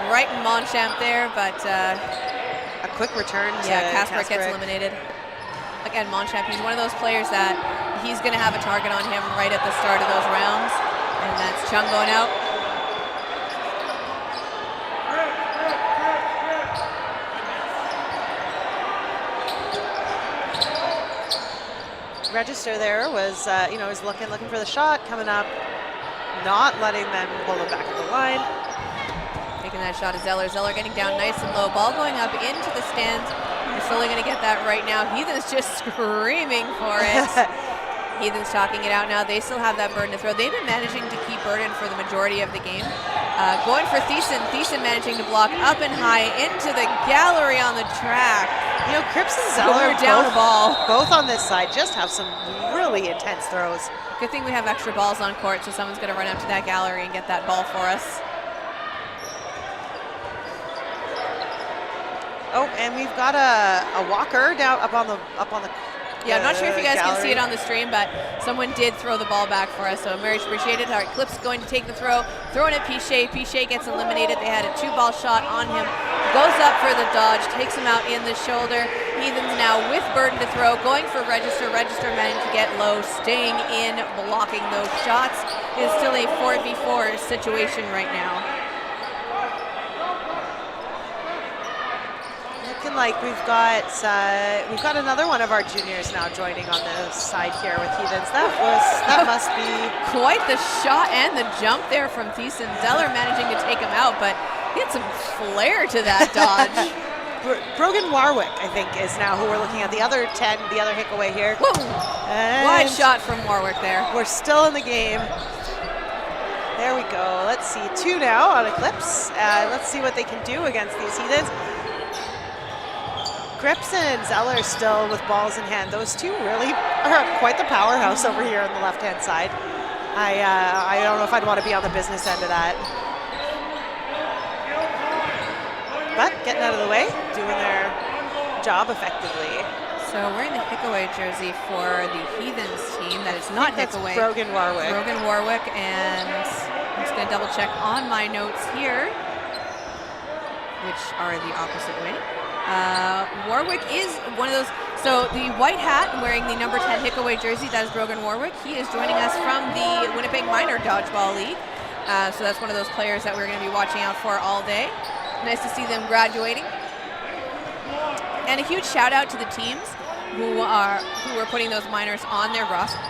Right in Monchamp there, but a quick return to Kasparek gets eliminated. Again, Monchamp, he's one of those players that he's going to have a target on him right at the start of those rounds, and that's Chung going out. Register there was, you know, was looking for the shot coming up, not letting them pull it back at the line. Taking that shot of Zeller. Zeller getting down nice and low. Ball going up into the stands. They're slowly going to get that right now. Heathen's just screaming for it. Heathen's talking it out now. They still have that burden to throw. They've been managing to keep burden for the majority of the game. Going for Thiessen. Thiessen managing to block up and high into the gallery on the track. You know, Cripps and Zeller down the ball. Both on this side just have some really intense throws. Good thing we have extra balls on court, so someone's going to run up to that gallery and get that ball for us. Oh, and we've got a walker down up on the yeah, I'm not sure if you guys gallery. can see it on the stream, but someone did throw the ball back for us, so I'm very appreciated. All right, Eclipse going to take the throw, throwing at Piché. Piché gets eliminated. They had a 2-ball shot on him. Goes up for the dodge, takes him out in the shoulder. Heathen's now with burden to throw, going for Register. Register managing to get low, staying in, blocking those shots. It's still a 4v4 situation right now. Looking like we've got another one of our juniors now joining on the side here with Heathens. That must be quite the shot and the jump there from Thiessen. Zeller managing to take him out, but he had some flair to that dodge. Brogan Warwick, I think, is now who we're looking at. The other 10, the other Hickaway here. Whoa! Wide shot from Warwick there. We're still in the game. There we go. Let's see, 2 now on Eclipse. Let's see what they can do against these Heathens. Cripps and Zeller still with balls in hand. Those two really are quite the powerhouse over here on the left-hand side. I don't know if I'd want to be on the business end of that. But getting out of the way, doing their job effectively. So wearing the Hickaway jersey for the Heathens team. That is not Hickaway. Brogan Warwick. Brogan Warwick, and I'm just going to double check on my notes here, which are the opposite way. Warwick is one of those, so the white hat wearing the number 10 Hickaway jersey, that is Brogan Warwick. He is joining us from the Winnipeg Minor Dodgeball League. So that's one of those players that we're going to be watching out for all day. Nice to see them graduating. And a huge shout out to the teams who are putting those minors on their roster,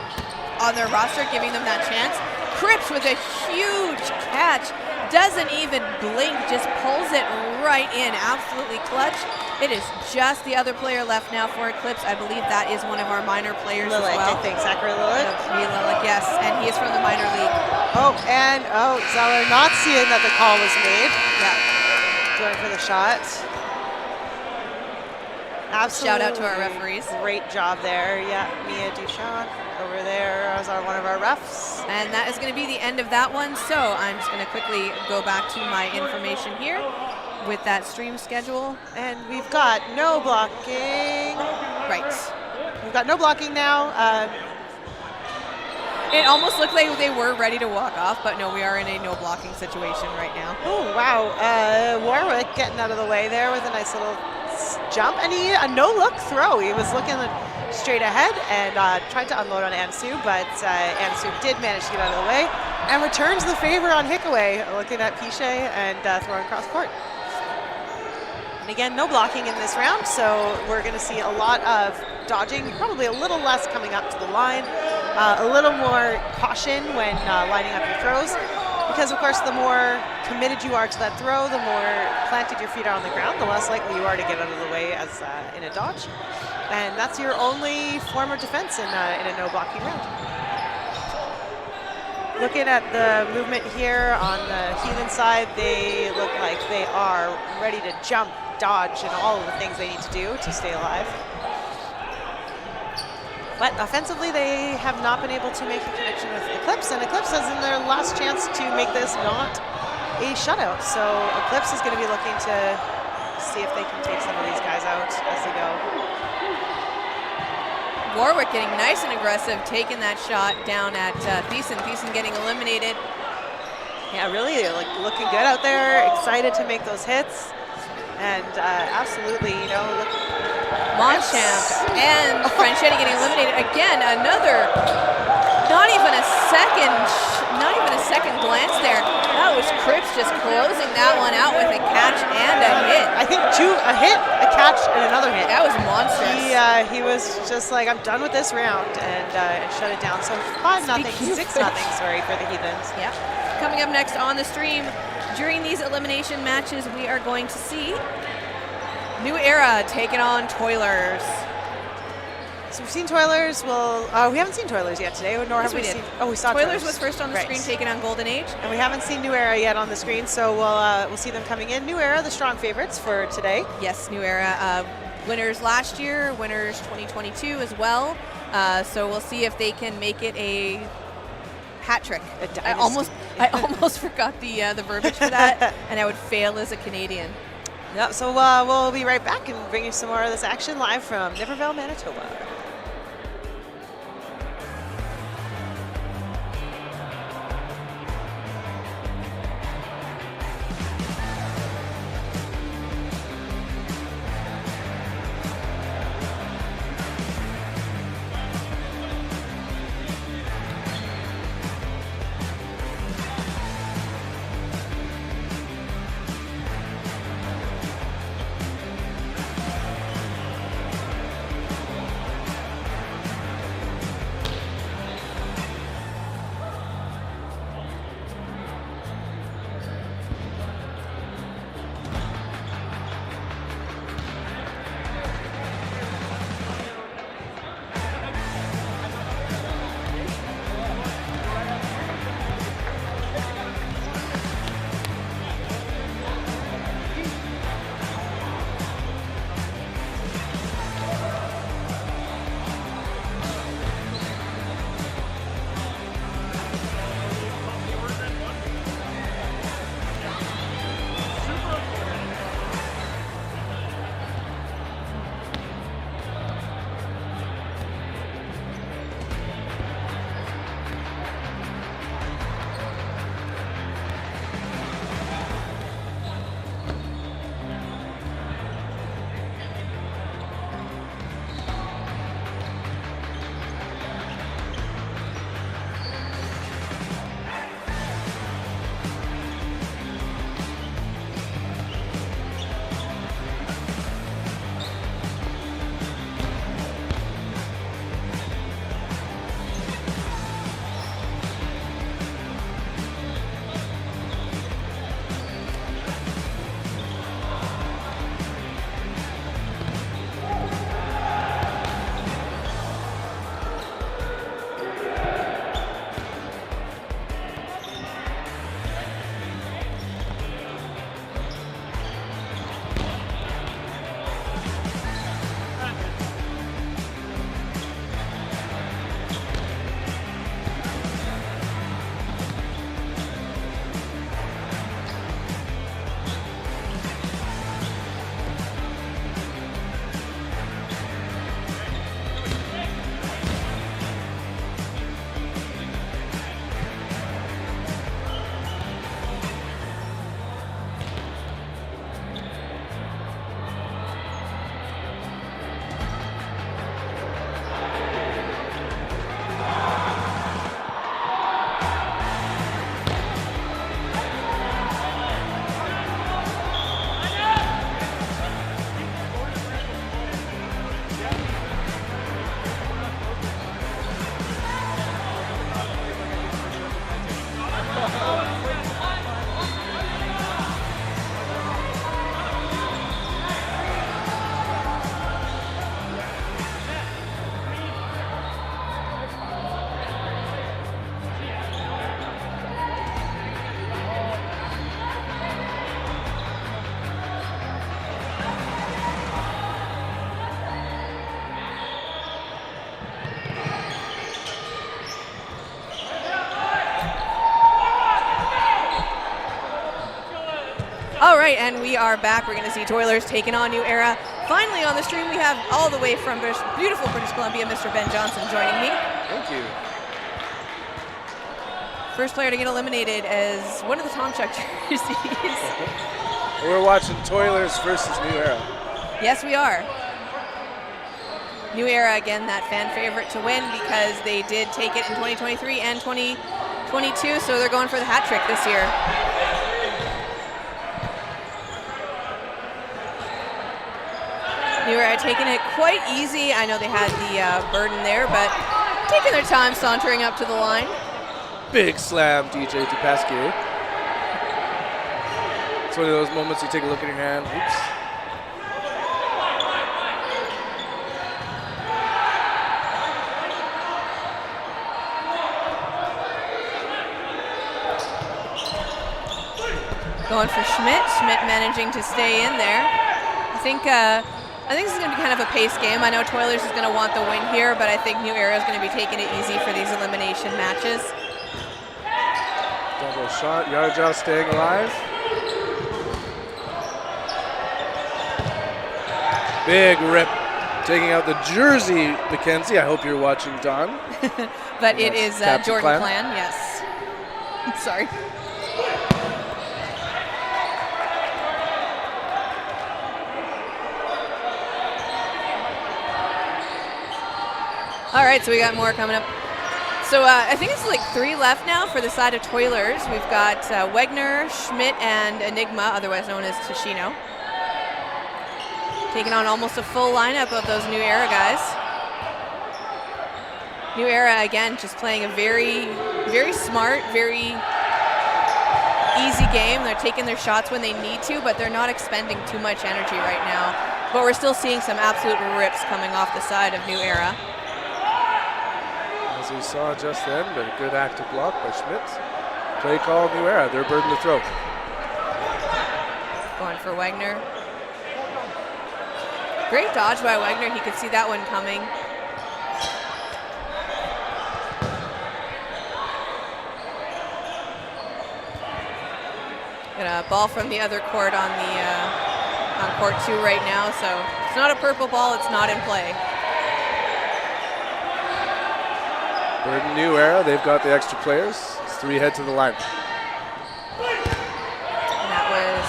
giving them that chance. Cripps with a huge catch, doesn't even blink, just pulls it right in. Absolutely clutch. It is just the other player left now for Eclipse. I believe that is one of our minor players Lilick, as well. I think, Zachary Lilick. Lilick, yes, and he is from the minor league. Zeller not seeing that the call was made. Yeah. Going for the shot. Absolutely. Shout out to our referees. Great job there. Yeah, Mia Duchamp over there as one of our refs. And that is going to be the end of that one. So I'm just going to quickly go back to my information here with that stream schedule. And we've got no blocking. Right. We've got no blocking now. It almost looked like they were ready to walk off, but no, we are in a no blocking situation right now. Oh, wow. Warwick getting out of the way there with a nice little jump, and a no-look throw. He was looking straight ahead and tried to unload on Ansu, but Ansu did manage to get out of the way and returns the favor on Hickaway, looking at Piche and throwing cross court. And again, no blocking in this round, so we're going to see a lot of dodging, probably a little less coming up to the line, a little more caution when lining up your throws, because of course the more committed you are to that throw, the more planted your feet are on the ground, the less likely you are to get out of the way as in a dodge. And that's your only form of defense in a no blocking round. Looking at the movement here on the Heathen side, they look like they are ready to jump, dodge, and all of the things they need to do to stay alive. But offensively, they have not been able to make a connection with Eclipse, and Eclipse is in their last chance to make this not a shutout. So Eclipse is going to be looking to see if they can take some of these guys out as they go. Warwick getting nice and aggressive, taking that shot down at Heathen. Heathen getting eliminated. Yeah, really looking good out there, excited to make those hits. And absolutely, look. Monchamp and Franchetti getting eliminated. Again, another, not even a second glance there. That was Cripps just closing that one out with a catch and a hit. I think a hit, a catch, and another hit. That was monstrous. He was just like, I'm done with this round, and shut it down. So 5-0, 6-0, sorry, for the Heathens. Yeah. Coming up next on the stream, during these elimination matches, we are going to see New Era taking on Toilers. So we've seen Toilers. We haven't seen Toilers yet today, nor have we seen. Oh, we saw Toilers was first on the screen, taking on Golden Age, and we haven't seen New Era yet on the screen. So we'll see them coming in. New Era, the strong favorites for today. Yes, New Era, winners last year, winners 2022 as well. So we'll see if they can make it a hat trick. I almost forgot the verbiage for that, and I would fail as a Canadian. Yeah, so we'll be right back and bring you some more of this action live from Niverville, Manitoba. All right, and we are back. We're going to see Toilers taking on New Era. Finally on the stream, we have all the way from beautiful British Columbia, Mr. Ben Johnson joining me. Thank you. First player to get eliminated as one of the Tom Chuck jerseys. We're watching Toilers versus New Era. Yes, we are. New Era, again, that fan favorite to win because they did take it in 2023 and 2022, so they're going for the hat trick this year. New Era taking it quite easy. I know they had the burden there, but taking their time sauntering up to the line. Big slam, DJ Dupasquier. It's one of those moments you take a look at your hand. Oops. Going for Schmidt. Schmidt managing to stay in there. I think this is going to be kind of a pace game. I know Toilers is going to want the win here, but I think New Era is going to be taking it easy for these elimination matches. Double shot. Yarjal staying alive. Big rip. Taking out the jersey, Mackenzie. I hope you're watching, Don. But it is Jordan Clan, yes. Sorry. All right, so we got more coming up. So I think it's like 3 left now for the side of Toilers. We've got Wegner, Schmidt, and Enigma, otherwise known as Tashino. Taking on almost a full lineup of those New Era guys. New Era, again, just playing a very, very smart, very easy game. They're taking their shots when they need to, but they're not expending too much energy right now. But we're still seeing some absolute rips coming off the side of New Era. As we saw just then, but a good active block by Schmidt. Play call, New Era, their burden to throw. Going for Wegner. Great dodge by Wegner, he could see that one coming. Got a ball from the other court on court 2 right now, so it's not a purple ball, it's not in play. Burden New Era, they've got the extra players. It's 3 head to the line. And that was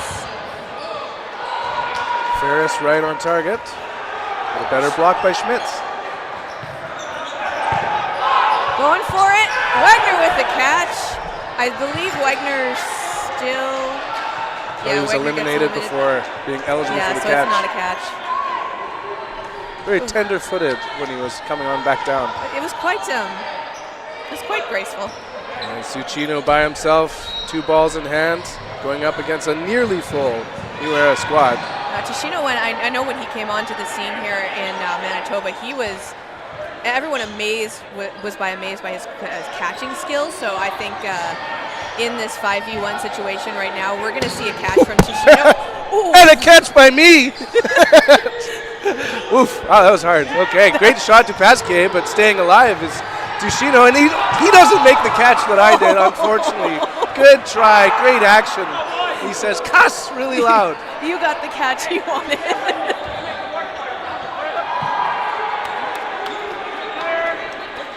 Ferris right on target. But a better block by Schmitz. going for it. Wegner with the catch. I believe Wegner still. He was eliminated before being eligible for the so catch. it's not a catch. Very tender-footed when he was coming on back down. It was quite graceful. And Suchino by himself, 2 balls in hand, going up against a nearly full New Era squad. Tashino, I know when he came onto the scene here in Manitoba, everyone was amazed by his catching skills. So I think in this 5v1 situation right now, we're going to see a catch from Tashino. And a catch by me! Oof, wow, that was hard. Okay, great shot to Pasquier, but staying alive is Tashino, and he doesn't make the catch that I did, unfortunately. Good try, great action. He says, cuss, really loud. You got the catch you wanted.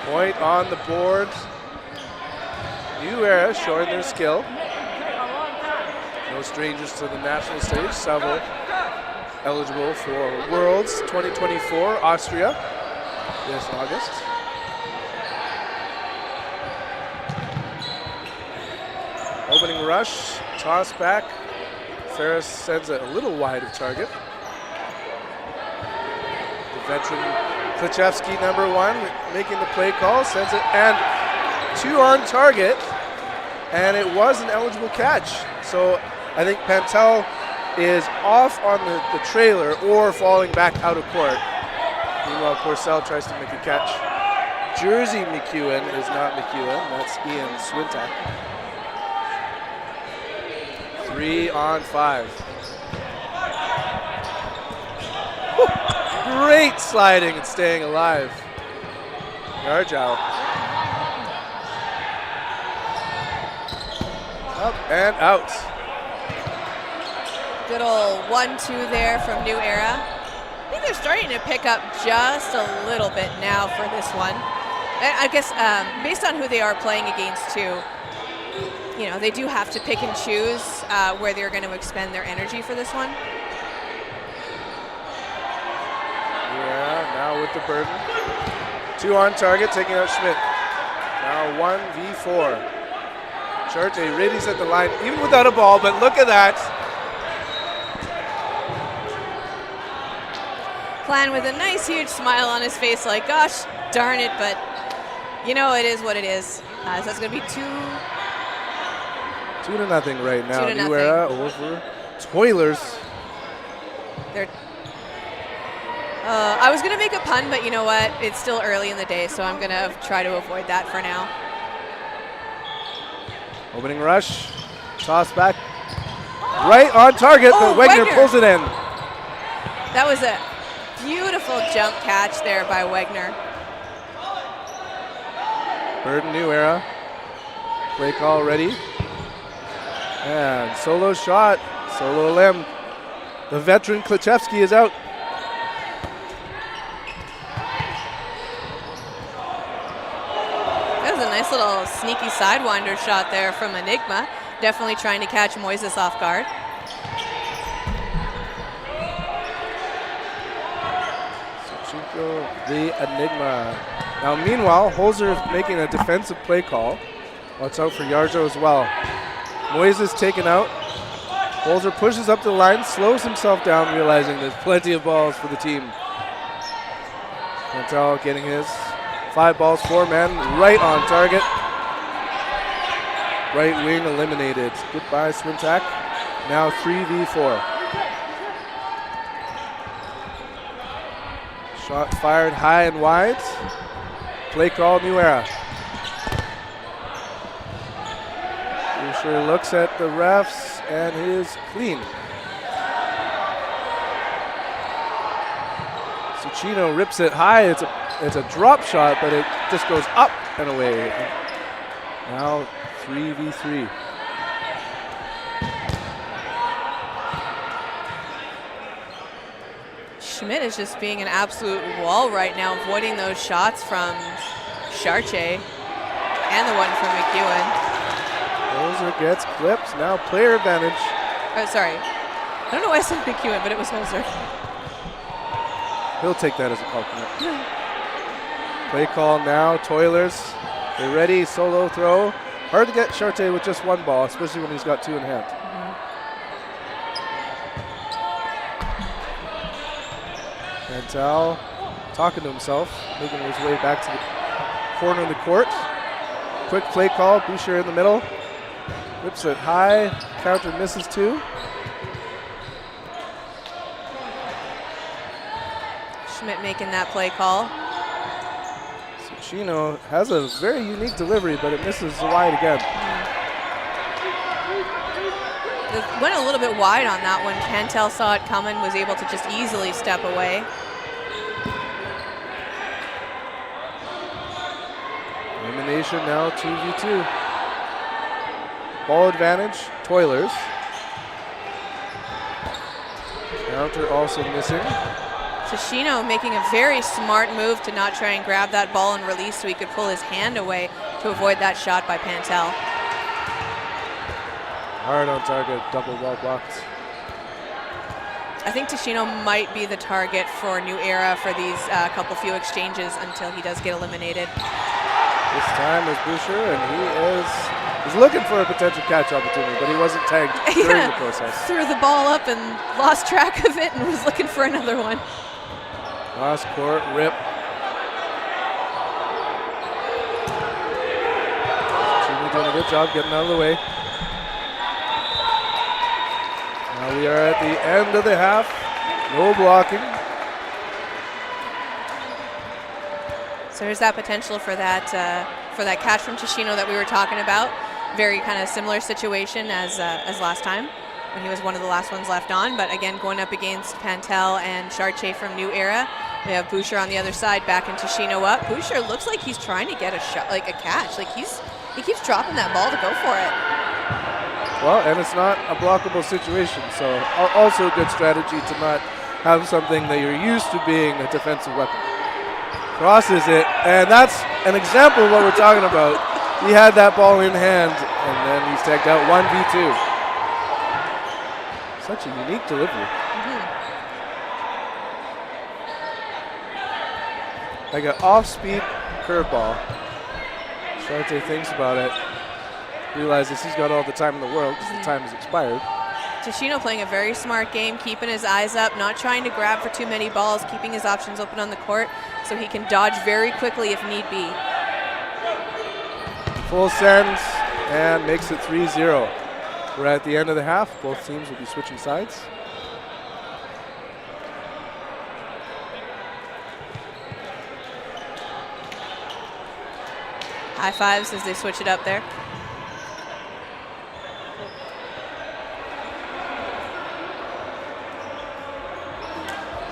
Point on the board. New Era showing their skill. No strangers to the national stage. Several eligible for Worlds 2024, Austria, this August. Opening rush, toss back. Ferris sends it a little wide of target. The veteran Klichevsky, #1, making the play call, sends it, and 2 on target, and it was an eligible catch. So I think Pantel is off on the trailer or falling back out of court. Meanwhile, Porcel tries to make a catch. Jersey McEwen is not McEwen, that's Ian Swintak. 3 on 5. Woo. Great sliding and staying alive. Yarjal. Up and out. Good old 1-2 there from New Era. I think they're starting to pick up just a little bit now for this one. I guess based on who they are playing against too, you know, they do have to pick and choose where they're going to expend their energy for this one. Yeah, now with the burden. 2 on target, taking out Schmidt. Now 1v4. Charte readies at the line, even without a ball, but look at that. Clan with a nice huge smile on his face like, gosh darn it, but you know, it is what it is. So that's going to be 2-0 right now. 2-0. New Era over Toilers. They're I was going to make a pun, but you know what? It's still early in the day, so I'm going to try to avoid that for now. Opening rush, toss back, right on target, but Wegner pulls it in. That was a beautiful jump catch there by Wegner. Burden, New Era. Play call ready. And solo shot, solo limb. The veteran Klichevsky is out. That was a nice little sneaky sidewinder shot there from Enigma. Definitely trying to catch Moises off guard. The Enigma. Now, meanwhile, Holzer is making a defensive play call. Watch out for Yarjo as well. Moises taken out. Holzer pushes up the line, slows himself down, realizing there's plenty of balls for the team. Pantel getting his. 5 balls, 4 men, right on target. Right wing eliminated. Goodbye, Swintak. Now 3v4. Shot fired high and wide. Play call, New Era. Boucher looks at the refs and is clean. Suchino rips it high. It's a drop shot, but it just goes up and away. Now 3v3. Schmidt is just being an absolute wall right now, avoiding those shots from Charche and the one from McEwen. Holzer gets clipped. Now player advantage. Oh, sorry. I don't know why I said McEwen, but it was Holzer. He'll take that as a compliment. Play call now. Toilers. They're ready. Solo throw. Hard to get Charche with just 1 ball, especially when he's got 2 in hand. Pantel talking to himself, making his way back to the corner of the court. Quick play call, Boucher in the middle. Whips it high, counter misses 2. Schmidt making that play call. Suchino has a very unique delivery, but it misses wide again. It went a little bit wide on that one. Pantel saw it coming, was able to just easily step away. Elimination now 2v2. Ball advantage, Toilers. Counter also missing. Suchino making a very smart move to not try and grab that ball and release so he could pull his hand away to avoid that shot by Pantel. Hard on target, double ball blocked. I think Suchino might be the target for New Era for these couple few exchanges until he does get eliminated. This time is Boucher, and he's looking for a potential catch opportunity, but he wasn't tagged during the process. Threw the ball up and lost track of it and was looking for another one. Cross court, rip. Jimmy doing a good job getting out of the way. Now we are at the end of the half. No blocking. So there's that potential for that catch from Suchino that we were talking about. Very kind of similar situation as last time when he was one of the last ones left on. But again, going up against Pantel and Charche from New Era. We have Boucher on the other side, back and Suchino up. Boucher looks like he's trying to get a shot, like a catch. Like he keeps dropping that ball to go for it. Well, and it's not a blockable situation, so also a good strategy to not have something that you're used to being a defensive weapon. Crosses it, and that's an example of what we're talking about. He had that ball in hand, and then he's tagged out 1v2. Such a unique delivery. Like an off-speed curveball. Sharte thinks about it, realizes he's got all the time in the world because the time has expired. Tashino playing a very smart game, keeping his eyes up, not trying to grab for too many balls, keeping his options open on the court so he can dodge very quickly if need be. Full sends and makes it 3-0. We're at the end of the half. Both teams will be switching sides. High fives as they switch it up there.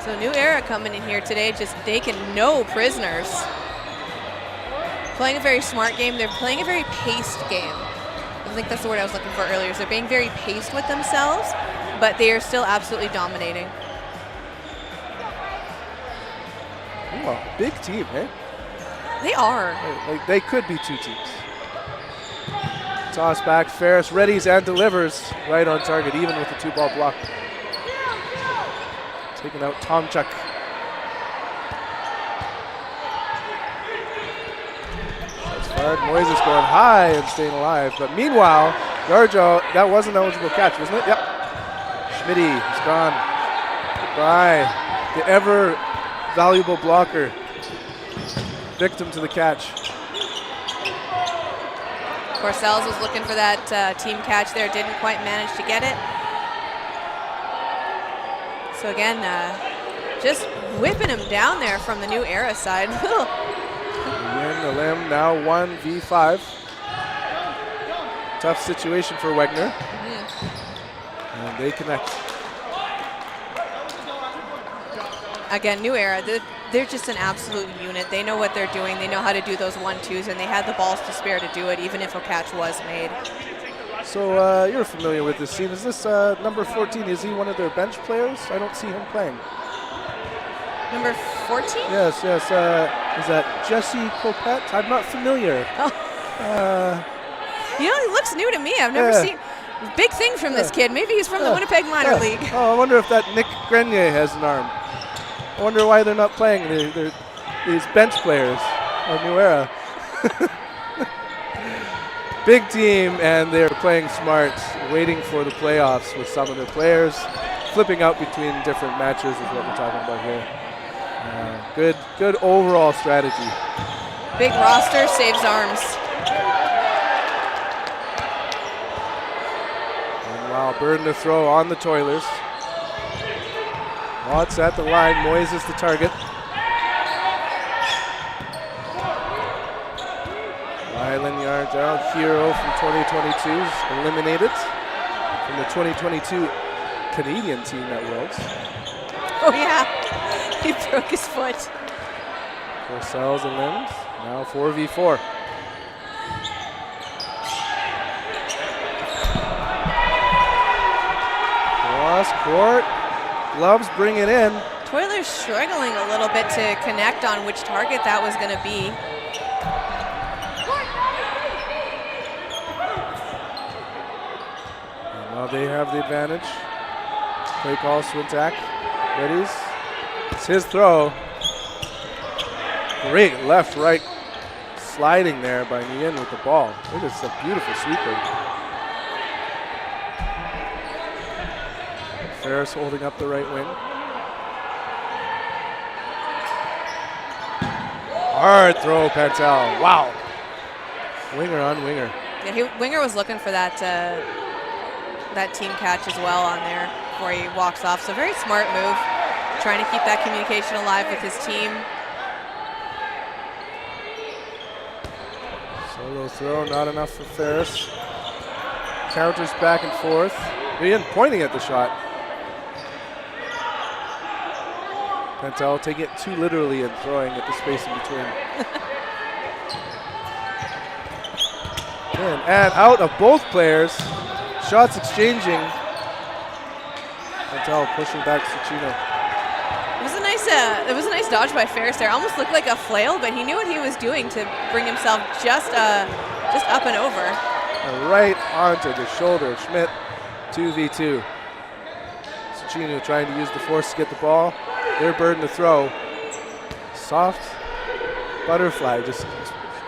So New Era coming in here today, just taking no prisoners. Playing a very smart game. They're playing a very paced game. I think that's the word I was looking for earlier. So they're being very paced with themselves, but they are still absolutely dominating. Ooh, a big team, eh? They are. Like they could be two teams. Toss back, Ferris readies and delivers right on target, even with the 2-ball block. Taking out Tomchuk. That's fired. Moises going high and staying alive. But meanwhile, Garjo, that was an eligible catch, wasn't it? Yep. Schmitty is gone. Goodbye. The ever valuable blocker. Victim to the catch. Corsells was looking for that team catch there, didn't quite manage to get it. So again, just whipping him down there from the New Era side. Again, the limb now 1v5. Tough situation for Wegner. And they connect. Again, New Era, they're just an absolute unit. They know what they're doing. They know how to do those 1-2s, and they had the balls to spare to do it, even if a catch was made. So you're familiar with this team. Is this number 14? Is he one of their bench players? I don't see him playing. Number 14? Yes. Is that Jesse Copette? I'm not familiar. Oh. He looks new to me. I've never seen big things from this kid. Maybe he's from the Winnipeg Minor League. Oh, I wonder if that Nick Grenier has an arm. I wonder why they're not playing these bench players of New Era. Big team, and they're playing smart, waiting for the playoffs with some of their players, flipping out between different matches is what we're talking about here. Good overall strategy. Big roster saves arms. Meanwhile, burden to throw on the Toilers. Watts at the line, Moises the target. Rylan Yardell, hero from 2022, is eliminated from the 2022 Canadian team at Worlds. Oh yeah, he broke his foot. Corsells and limbs, now 4v4. Cross court, gloves bring it in. Toilers struggling a little bit to connect on which target that was going to be. Now they have the advantage. Play call, Swintak, readies. It's his throw. Great left-right sliding there by Nguyen with the ball. It is a beautiful sweeper. Ferris holding up the right wing. Hard throw, Pantel. Wow. Winger on winger. Yeah, Winger was looking for that that team catch as well on there before he walks off. So very smart move, trying to keep that communication alive with his team. Solo throw, not enough for Ferris. Counters back and forth. Ian pointing at the shot. Pantel taking it too literally and throwing at the space in between. In and out of both players. shots exchanging. Pentel pushing back Suchino. It was a nice dodge by Ferris there. Almost looked like a flail, but he knew what he was doing to bring himself just up and over. Right onto the shoulder. Schmidt, 2v2. Suchino trying to use the force to get the ball. Their burden to throw. Soft butterfly. Just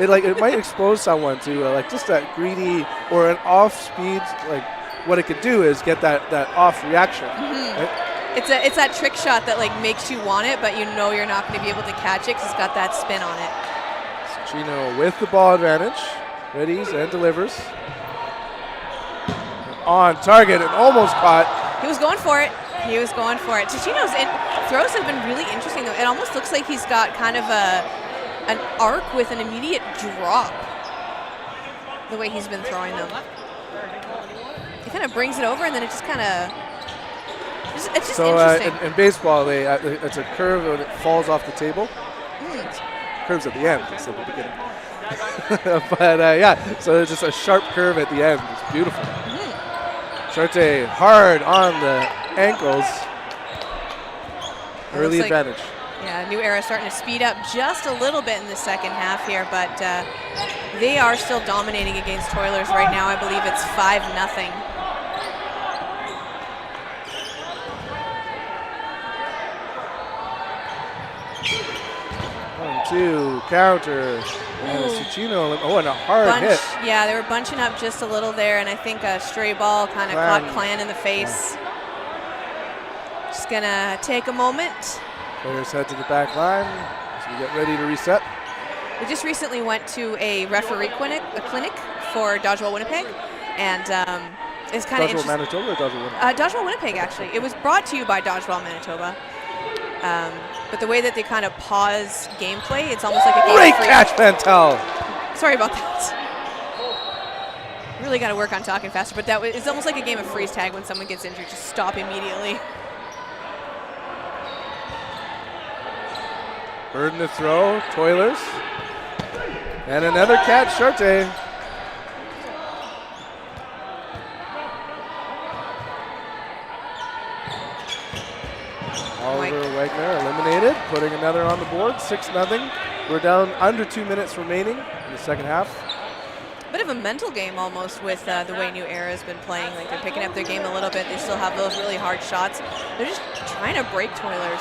it might expose someone to like just that greedy or an off speed. Like what it could do is get that off reaction. Right? It's that trick shot that like makes you want it, but you know you're not going to be able to catch it because it's got that spin on it. Suchino with the ball advantage. Readies and delivers. On target and almost caught. He was going for it. He was going for it. Ticino's throws have been really interesting, though. It almost looks like he's got kind of an arc with an immediate drop, the way he's been throwing them. He kind of brings it over, and then it just kind of... It's just interesting. In baseball, it's a curve when it falls off the table. Curves at the end instead of the beginning. But yeah, so it's just a sharp curve at the end. It's beautiful. Charte hard on the ankles. Early advantage. Yeah, New Era starting to speed up just a little bit in the second half here, but they are still dominating against Toilers right now. I believe it's 5-0. Two counter. And Suchino, and a hard hit. Yeah, they were bunching up just a little there, and I think a stray ball kind of caught Clan in the face. Just gonna take a moment. Players head to the back line as we get ready to reset. We just recently went to a referee clinic for Dodgeball Winnipeg, and it's kind of interesting. Dodgeball Manitoba or Dodgeball Winnipeg? Dodgeball Winnipeg, actually. It was brought to you by Dodgeball Manitoba. But the way that they kind of pause gameplay, it's almost like a game Great of freeze. catch, Pentel. Sorry about that. Really got to work on talking faster, but it's almost like a game of freeze tag when someone gets injured. Just stop immediately. Burden to throw, Toilers. And another catch, Charte. Oliver Wagner eliminated, putting another on the board, 6-0. We're down under 2 minutes remaining in the second half. Bit of a mental game almost with the way New Era has been playing. Like they're picking up their game a little bit. They still have those really hard shots. They're just trying to break Toilers.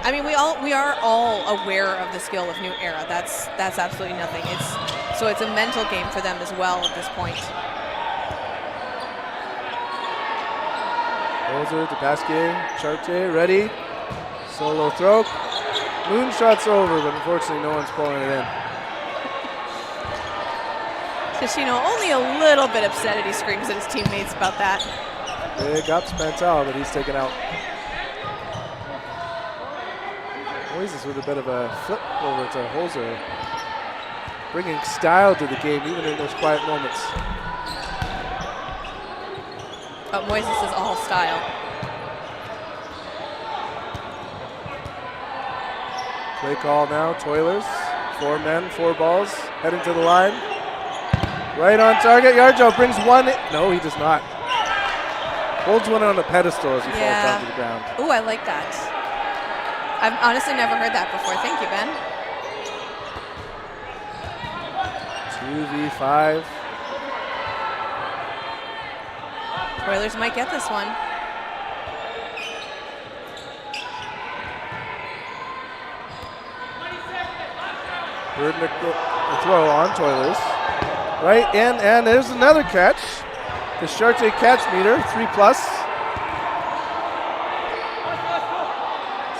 I mean, we are all aware of the skill of New Era. That's absolutely nothing. So it's a mental game for them as well at this point. Moser to Pasquier, Charte, ready. Solo throw. Moonshot's over, but unfortunately no one's pulling it in. Ticino only a little bit upset as he screams at his teammates about that. Big ups Pentel, but he's taken out. Moises with a bit of a flip over to Holzer. Bringing style to the game, even in those quiet moments. But Moises is all style. Play call now, Toilers. 4 men, 4 balls, heading to the line. Right on target, Yarjo brings one in. No, he does not. Holds one on a pedestal as he falls down to the ground. Ooh, I like that. I've honestly never heard that before. Thank you, Ben. 2v5. Oilers might get this one. Burden to throw on Toilers. Right in, and there's another catch. The Charte catch meter, 3+.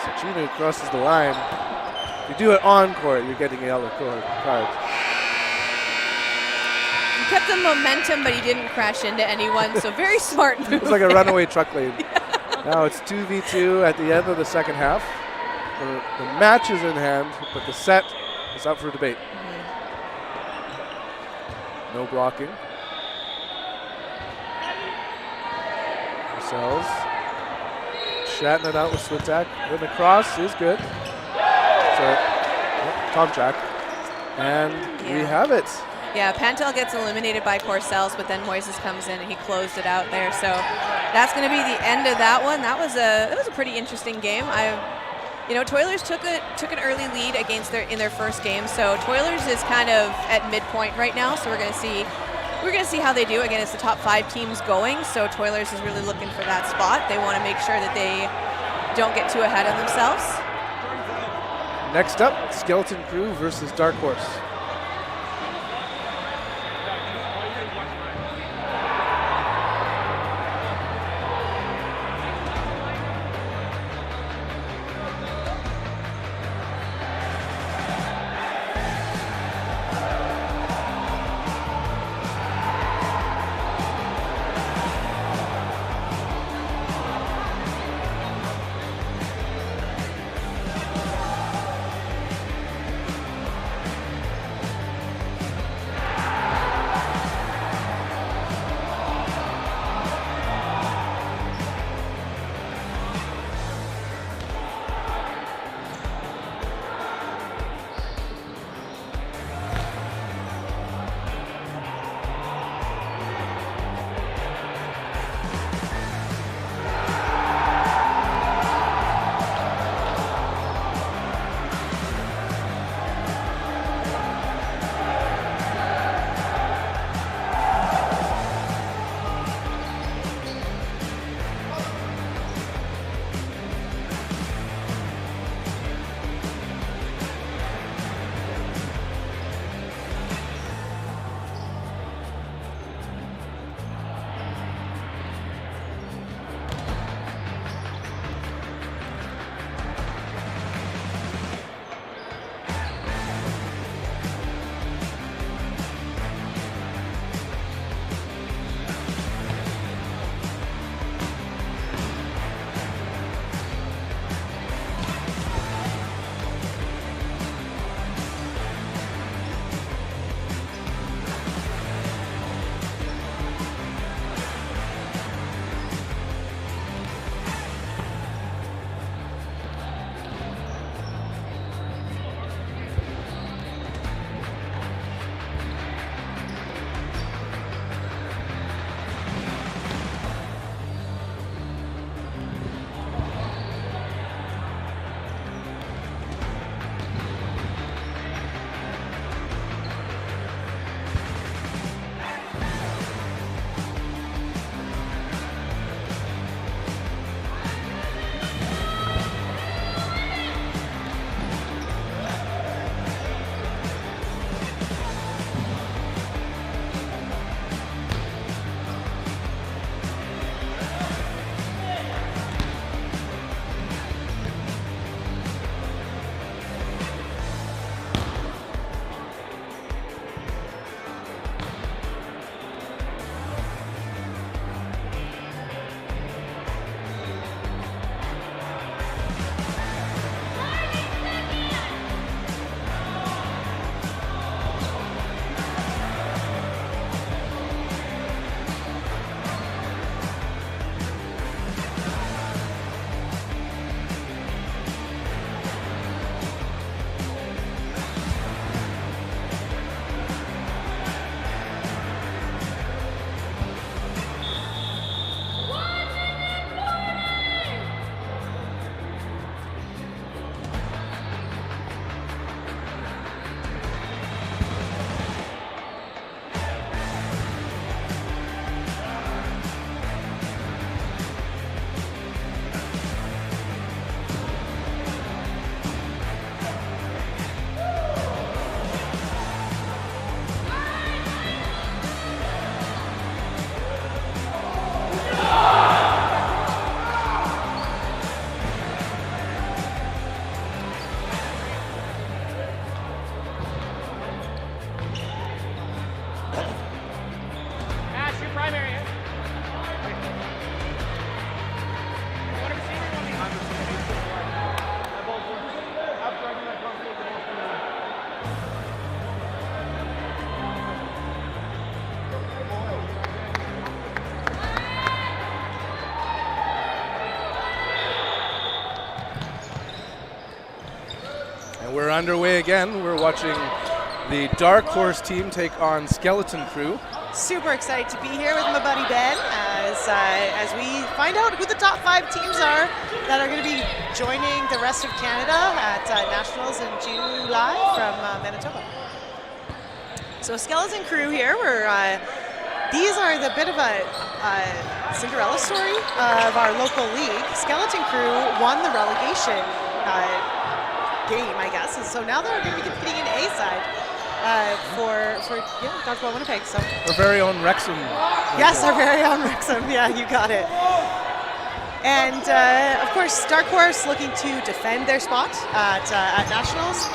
Suchino crosses the line. If you do it on court, you're getting a yellow card. He kept the momentum, but he didn't crash into anyone, so very smart move. It's like a runaway truck lane. Now it's 2v2 at the end of the second half. The match is in hand, but the set is up for debate. No blocking. Marcel's chatting it out with Switak. Then the cross is good. So, Tom Jack. And we have it. Yeah, Pantel gets eliminated by Corsells, but then Moises comes in and he closed it out there. So that's going to be the end of that one. That was a pretty interesting game. Toilers took an early lead in their first game. So Toilers is kind of at midpoint right now. So we're going to see how they do. Again, it's the top 5 teams going. So Toilers is really looking for that spot. They want to make sure that they don't get too ahead of themselves. Next up, Skeleton Crew versus Darkhorse. We're underway again. We're watching The Darkhorse team take on Skeleton Crew. Super excited to be here with my buddy Ben as we find out who the top 5 teams are that are going to be joining the rest of Canada at Nationals in July from Manitoba. So Skeleton Crew here, these are the bit of a Cinderella story of our local league. Skeleton Crew won the relegation game, I guess, and so now they're going to be competing in A side for Dodgeball Winnipeg. So Our very own Wrexham. yes, our very own Wrexham. Yeah, you got it. And of course, Darkhorse looking to defend their spot at Nationals,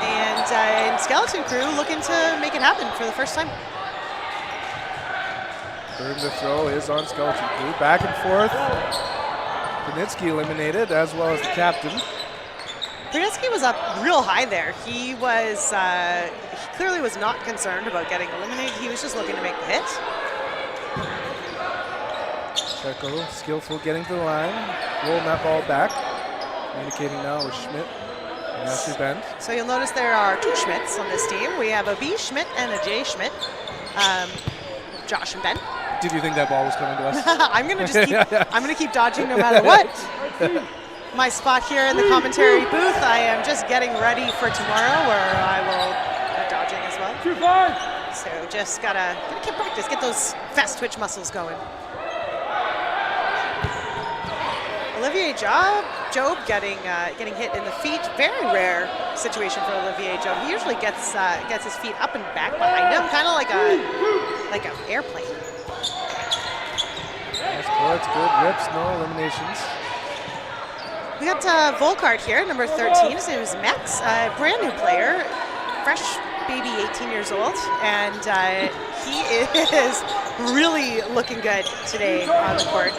and Skeleton Crew looking to make it happen for the first time. Burden to throw is on Skeleton Crew. Back and forth. Panitsky eliminated, as well as the captain. Brunetsky was up real high there. He was he clearly was not concerned about getting eliminated. He was just looking to make the hit. Checo, skillful getting to the line, rolling that ball back. Communicating now with Schmidt and Ashley Bent. So you'll notice there are 2 Schmidts on this team. We have a B Schmidt and a J Schmidt. Josh and Ben. Did you think that ball was coming to us? I'm gonna keep dodging no matter what. My spot here in the commentary booth, I am just getting ready for tomorrow where I will be dodging as well. So just gotta keep practice, get those fast twitch muscles going. Olivier Job getting hit in the feet. Very rare situation for Olivier Job. He usually gets his feet up and back behind him, kind of like an airplane. That's good. Rips, no eliminations. We got Volkart here, number 13. His name is Max, a brand new player, fresh baby, 18 years old, and he is really looking good today on the court.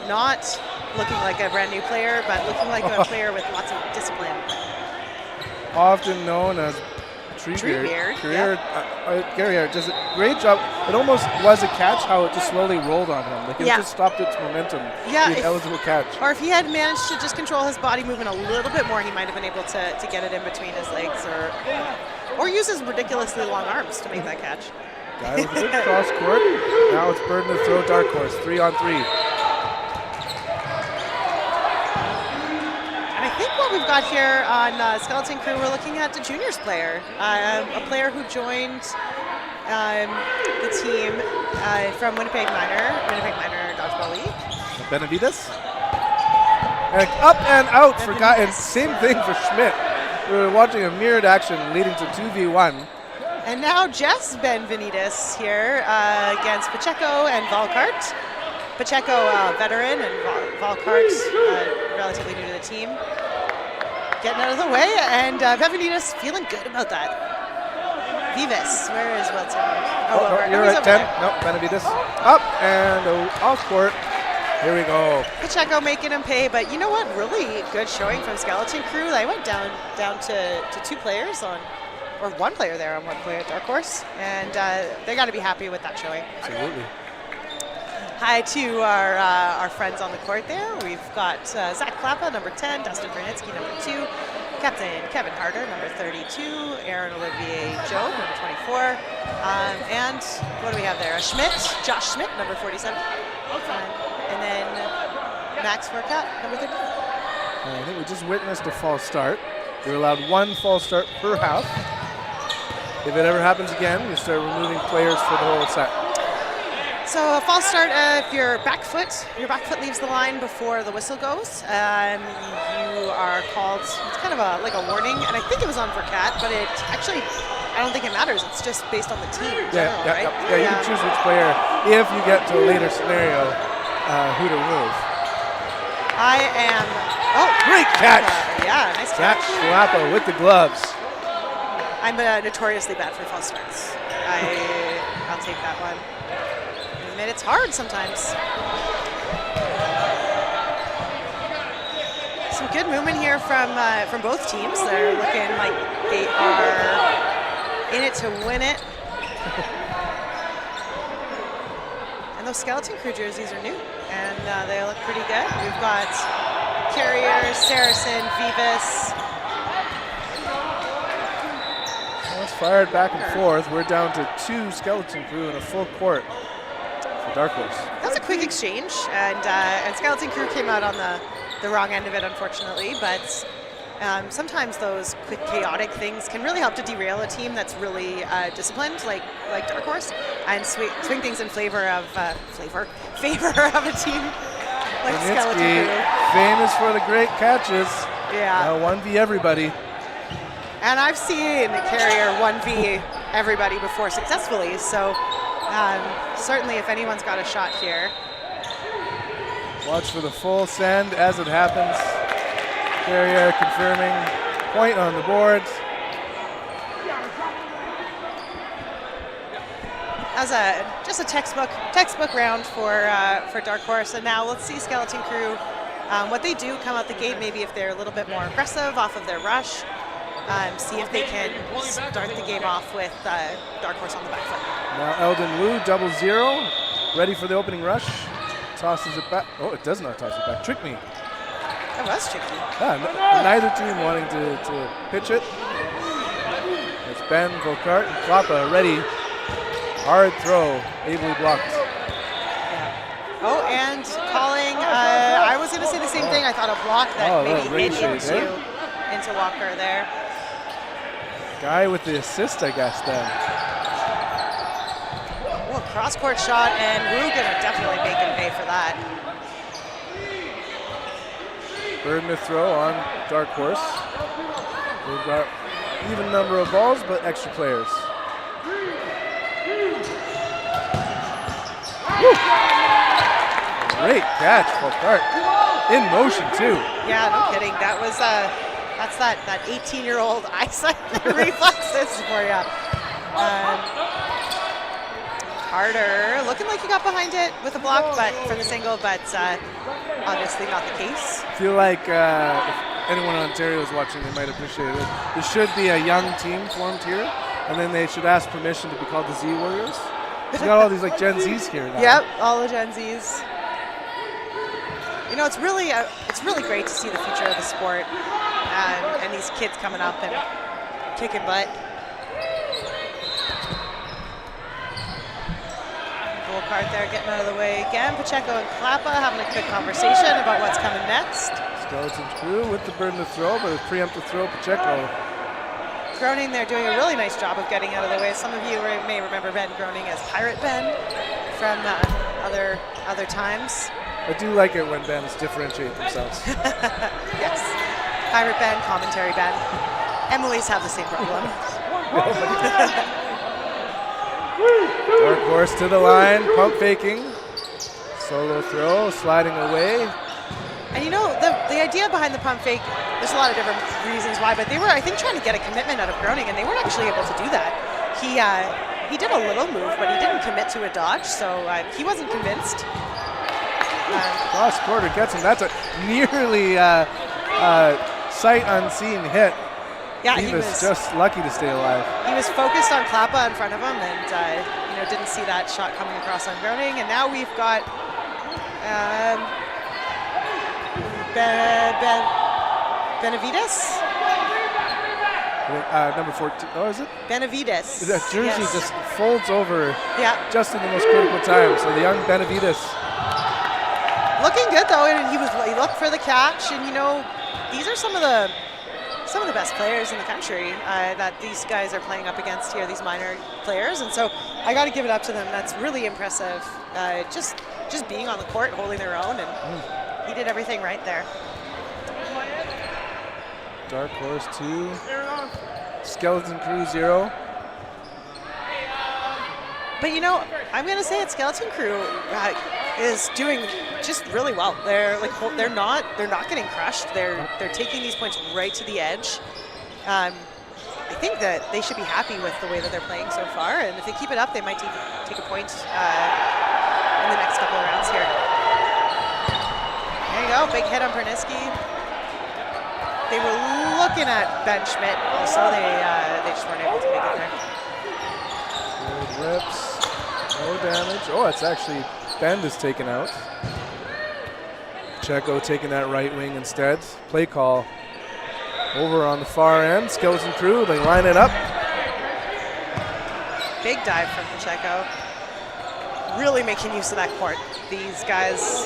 Not looking like a brand new player, but looking like a player with lots of discipline. Often known as Treebeard. Gary does a great job. It almost was a catch, how it just slowly rolled on him. Like it just stopped its momentum. Yeah, An eligible catch. Or if he had managed to just control his body movement a little bit more, he might have been able to get it in between his legs, or use his ridiculously long arms to make that catch. Guy with a good cross court. Now it's Burden to throw Darkhorse, 3-on-3. What we've got here on Skeleton Crew, we're looking at a juniors player, a player who joined the team from Winnipeg Minor Dodgeball League. Benavides. And up and out for Guy, and same thing for Schmidt. We were watching a mirrored action leading to 2v1. And now Jess Benvenides here against Pacheco and Volkart. Pacheco, veteran, and Volkart, relatively new to the team. Getting out of the way, and Benvenides feeling good about that. Vivas, where is Wilton? You're at 10. No, Benavides. Up and off court. Here we go. Pacheco making him pay, but you know what? Really good showing from Skeleton Crew. They went down to 2 players or 1 player there on 1 player at Darkhorse, and they got to be happy with that showing. Absolutely. Hi to our friends on the court there. We've got Zach Klappa, number 10, Dustin Brunetsky, number 2, Captain Kevin Harder, number 32, Aaron Olivier Job, number 24, and what do we have there? Josh Schmidt, number 47, and then Max Furcat, number 30. I think we just witnessed a false start. You're allowed 1 false start per half. If it ever happens again, you start removing players for the whole set. So a false start, if your back foot leaves the line before the whistle goes, you are called, it's kind of like a warning, and I think it was on for Cat, but it actually, I don't think it matters. It's just based on the team in general, right? Yeah, you can choose which player, if you get to a later scenario, who to remove. Great catch! Yeah, nice catch. Schlappa with the gloves. I'm notoriously bad for false starts. I'll take that one. And it's hard sometimes. Some good movement here from both teams. They're looking like they are in it to win it. And those Skeleton Crew jerseys are new, and they look pretty good. We've got Carrier, Saracen, Vivas. Well, it's fired back and forth. We're down to 2 Skeleton Crew in a full court for Darkhorse. That was a quick exchange, and Skeleton Crew came out on the wrong end of it, unfortunately. But sometimes those quick, chaotic things can really help to derail a team that's really disciplined, like Darkhorse, and swing things in favor of a team like Skeleton Crew. Famous for the great catches. Yeah. 1v everybody. And I've seen Carrier 1v everybody before successfully, so certainly if anyone's got a shot here. Watch for the full send as it happens. Carrier confirming point on the board. As just a textbook round for Darkhorse, and now let's see Skeleton Crew. What they do come out the gate, maybe if they're a little bit more aggressive off of their rush, see if they can start the game off with Darkhorse on the back foot. Now Eldon Wu, 0-0, ready for the opening rush. Tosses it back. Oh, it does not toss it back. Trick me. That was tricky. Yeah, neither team wanting to pitch it. It's Ben, Volkart, and Klappa ready. Hard throw, ably blocked. Oh, and calling, I was going to say the same thing. I thought a block that maybe hit into Walker there. Guy with the assist, I guess, then. Well, cross-court shot, and Wu going to definitely make him pay for that. Birdmouth throw on Darkhorse. They've got even number of balls, but extra players. Woo! Great catch, Volkart. In motion too. Yeah, no kidding. That was that's that 18-year-old eyesight reflexes for you. Carter looking like he got behind it with a block, but from the single, but obviously not the case. I feel like if anyone in Ontario is watching, they might appreciate it. There should be a young team formed here, and then they should ask permission to be called the Z Warriors. We got all these like Gen Zs here now. Yep, all the Gen Zs. You know, it's really great to see the future of the sport and these kids coming up and kicking butt. Goal card there, getting out of the way again. Pacheco and Klappa having a quick conversation about what's coming next. Skeleton Crew with the burden of throw, but a preemptive throw, Pacheco. Groening there doing a really nice job of getting out of the way. Some of you may remember Ben Groening as Pirate Ben from other times. I do like it when bands differentiate themselves. Yes. Pirate Ben, commentary Ben. Emily's have the same problem. Darkhorse to the line, pump faking. Solo throw, sliding away. And you know, the idea behind the pump fake, there's a lot of different reasons why, but they were, I think, trying to get a commitment out of Groening, and they weren't actually able to do that. He did a little move, but he didn't commit to a dodge, so he wasn't convinced. Cross quarter gets him. That's a nearly sight unseen hit. Yeah, he was just lucky to stay alive. He was focused on Klappa in front of him, and didn't see that shot coming across on Groening. And now we've got Benavides. Number 14. Oh, is it? Benavides. That jersey just folds over. Yeah. Just in the most critical time. So the young Benavides. Looking good though, and he looked for the catch, and these are some of the best players in the country that these guys are playing up against here, these minor players, and so I got to give it up to them. That's really impressive. Just being on the court, holding their own, and he did everything right there. Darkhorse 2, Skeleton Crew 0. But I'm going to say it. Skeleton Crew is doing just really well. They're not getting crushed. They're taking these points right to the edge. I think that they should be happy with the way that they're playing so far, and if they keep it up, they might take a point in the next couple of rounds here. There you go, big hit on Perniski. They were looking at Ben Schmidt. Also, they just weren't able to make it there. Good rips. No damage. Oh, it's actually Bend is taken out. Checo taking that right wing instead. Play call over on the far end. Skeleton Crew, they line it up. big dive from Pacheco. Really making use of that court. These guys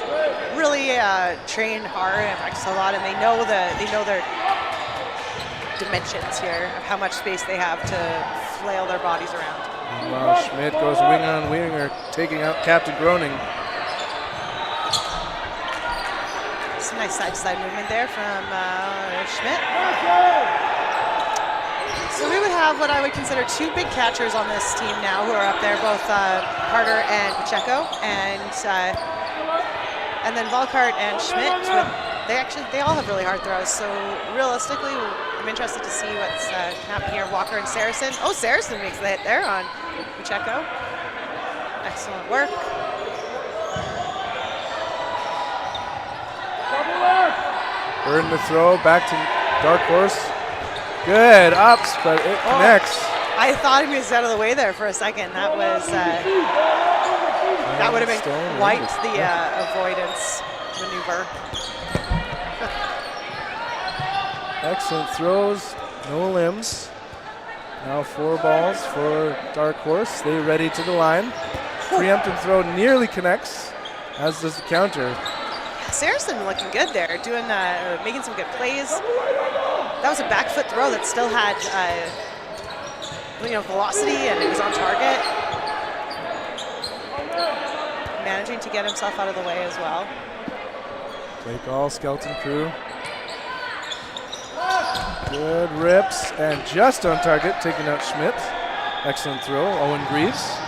really train hard and practice a lot, and they know their dimensions here of how much space they have to flail their bodies around. Meanwhile, Schmidt goes wing on winger, taking out Captain Groening. Some nice side-to-side movement there from Schmidt. So we would have what I would consider two big catchers on this team now who are up there, both Carter and Pacheco, and then Volkart and Schmidt. They all have really hard throws. So realistically, I'm interested to see what's happening here. Walker and Saracen. Oh, Saracen makes the hit there on Pacheco. Excellent work. Burn the throw back to Darkhorse. Good ups, but it connects. I thought he was out of the way there for a second. That was that would have been quite the avoidance maneuver. Excellent throws, no limbs. Now 4 balls for Darkhorse. They ready to the line. Preemptive throw nearly connects, as does the counter. Saracen looking good there, doing making some good plays. That was a back foot throw that still had velocity, and it was on target. Managing to get himself out of the way as well. Play call, Skeleton Crew. Good rips, and just on target, taking out Schmidt. Excellent throw, Owen Greaves.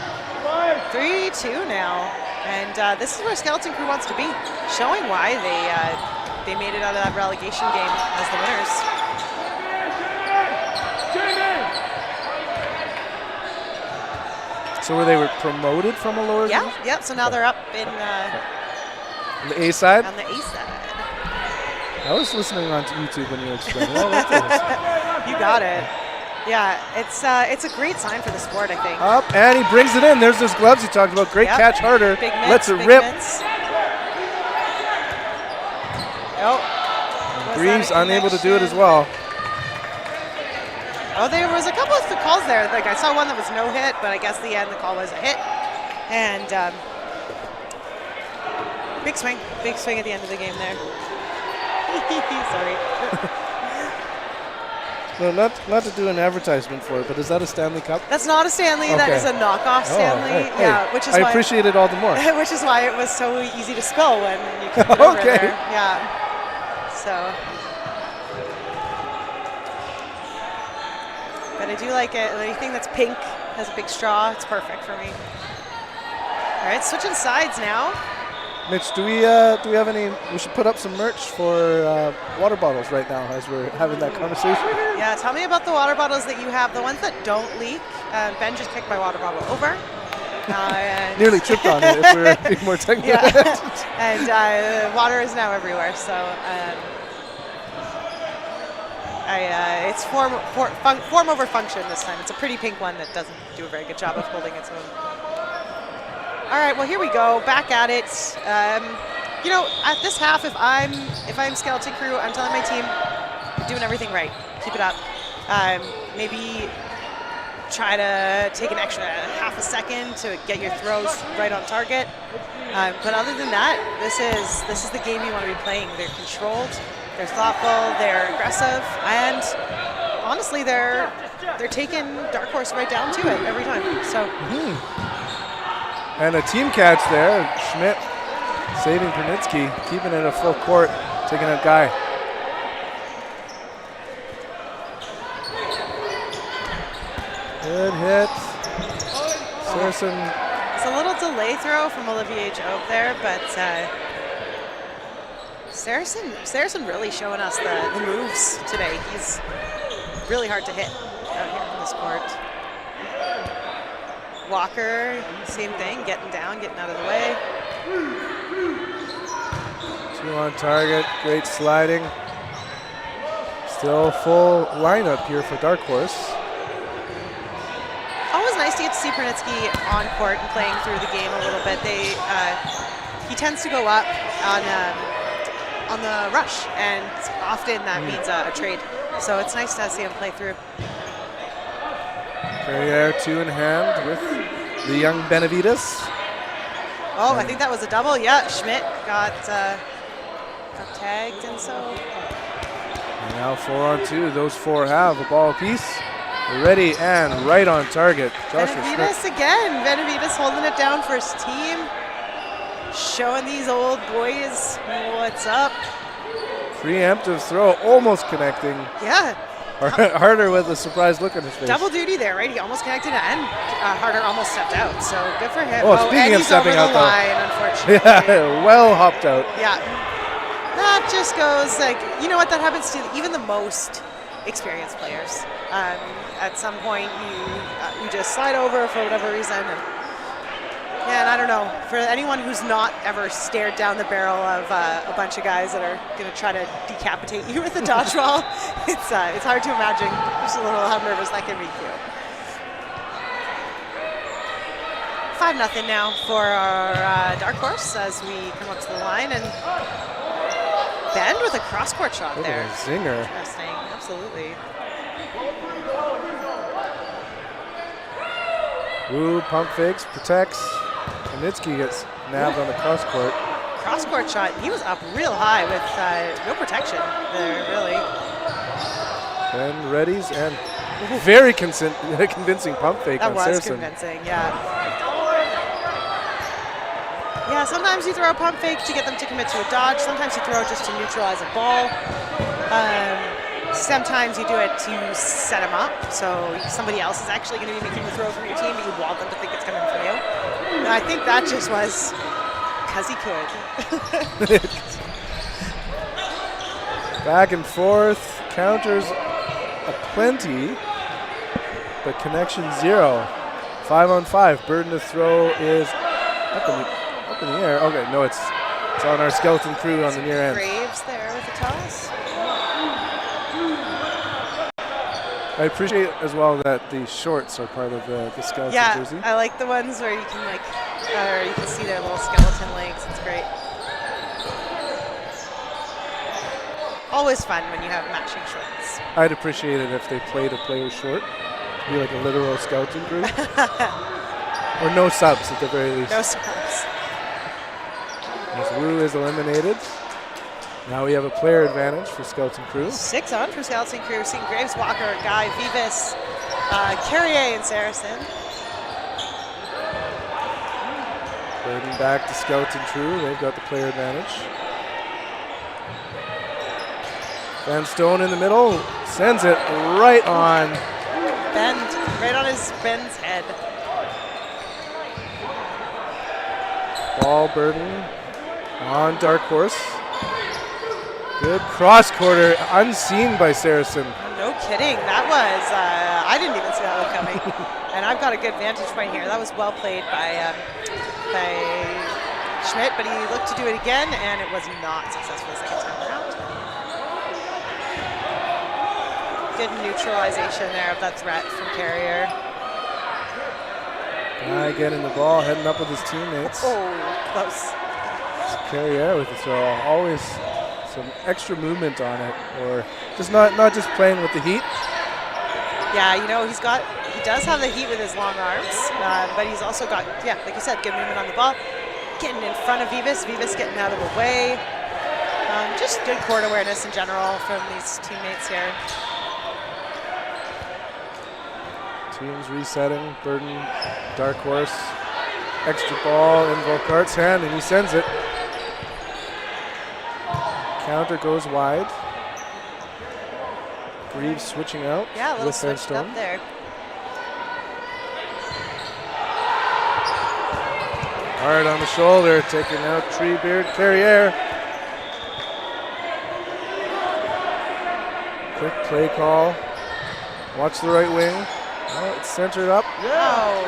3-2 now, and this is where Skeleton Crew wants to be, showing why they made it out of that relegation game as the winners. So where they were promoted from a lower division? Yep, so now they're up in on the A side? On the A side. I was listening on YouTube when you were explaining all of this. You got it. Yeah, it's a great sign for the sport, I think. Up, and he brings it in. There's those gloves he talked about. Great catch, Harder. Big mitts, lets it big rip. mitts. Oh. Greaves unable to do it as well. Oh, there was a couple of calls there. Like I saw one that was no hit, but I guess the end the call was a hit. And big swing at the end of the game there. Sorry. No, not to do an advertisement for it, but is that a Stanley Cup? That's not a Stanley. Okay. That is a knockoff Stanley. Hey, yeah, which is I why appreciate it all the more. which is why it was so easy to spill when you kicked it over Okay. there. Yeah. So. But I do like it. Anything that's pink has a big straw. It's perfect for me. All right, switching sides now. Mitch, do we have any? We should put up some merch for water bottles right now as we're having that conversation. Yeah, tell me about the water bottles that you have. The ones that don't leak. Ben just kicked my water bottle over. Nearly tripped on it if we were being more technical. Yeah. And water is now everywhere. So it's form over function this time. It's a pretty pink one that doesn't do a very good job of holding its own. All right, well, here we go, back at it. At this half, if I'm Skeleton Crew, I'm telling my team, you're doing everything right. Keep it up. Maybe try to take an extra half a second to get your throws right on target. But other than that, this is the game you want to be playing. They're controlled, they're thoughtful, they're aggressive, and honestly, they're taking Darkhorse right down to it every time. So. And a team catch there. Schmidt saving Pernitsky, keeping it a full court, taking out Guy. Good hit. Saracen. It's a little delay throw from Olivier Jobe there, but Saracen really showing us the moves today. He's really hard to hit out here on this court. Walker, same thing, getting down, getting out of the way. 2 on target, great sliding. Still full lineup here for Darkhorse. Always nice to get to see Pernitsky on court and playing through the game a little bit. He tends to go up on the rush, and often that means a trade. So it's nice to see him play through. Carriere 2 in hand with the young Benavides. Oh, I think that was a double. Yeah, Schmidt got tagged, and so. And now 4-on-2. Those four have a ball apiece. Ready and right on target. Joshua Benavides Schmidt. again. Benavides holding it down for his team. Showing these old boys what's up. Preemptive throw, almost connecting. Yeah. Harder with a surprised look on his face. Double duty there, right? He almost connected and Harder almost stepped out. So good for him. Oh, speaking and of he's stepping over out, the though. line, unfortunately. Yeah, well hopped out. Yeah. That just goes like, you know what, that happens to even the most experienced players. At some point, you just slide over for whatever reason. And I don't know, for anyone who's not ever stared down the barrel of a bunch of guys that are going to try to decapitate you with a dodgeball, it's hard to imagine just a little how nervous that can make you. 5-0 now for our Darkhorse as we come up to the line, and Bend with a cross-court shot Look there. at a zinger. Interesting, absolutely. Wu pump fakes, protects. Kamitsky gets nabbed on the cross court. Cross-court shot, he was up real high with no protection there, really. Ben readies and very convincing pump fake That on was Saracen. convincing, yeah. Yeah, sometimes you throw a pump fake to get them to commit to a dodge. Sometimes you throw it just to neutralize a ball. Sometimes you do it to set them up, so somebody else is actually going to be making the throw from your team, but you want them to think it's coming from you. And I think that just was because he could. Back and forth, counters aplenty, but connection 0. 5-on-5. Burden to throw is up in the air. Okay, no, it's on our skeleton crew on the near end. Graves there with the toss. I appreciate as well that the shorts are part of the skeleton jersey. Yeah, I like the ones where you can or you can see their little skeleton legs. It's great. Always fun when you have matching shorts. I'd appreciate it if they played a player short. Be like a literal skeleton crew. Or no subs at the very least. No subs. As Wu is eliminated. Now we have a player advantage for skeleton crew. 6 on for skeleton crew. Seeing Graves, Walker, Guy, Vivas, Carrier, and Saracen. Burden back to skeleton crew. They've got the player advantage. Van Stone in the middle. Sends it right on. Bend, right on his Ben's head. Ball Burden on Darkhorse. Good cross quarter, unseen by Saracen. No kidding. That was, I didn't even see that one coming. And I've got a good vantage point here. That was well played by Schmidt, but he looked to do it again, and it was not successful the second time around. Good neutralization there of that threat from Carrier. Guy getting the ball, heading up with his teammates. Oh, close. Carrier with the throw. Always some extra movement on it, or just not just playing with the heat. Yeah, you know, he does have the heat with his long arms, but he's also got, yeah, like you said, good movement on the ball. Getting in front of Vivas, Vivas getting out of the way. Just good court awareness in general from these teammates here. Teams resetting, Burden, Darkhorse, extra ball in Volkart's hand, and he sends it. Counter goes wide. Greaves switching out. Yeah, a little with switched Stone. up there. Hard on the shoulder, taking out Treebeard Carrier. Quick play call. Watch the right wing. Oh, it's centered up. Oh,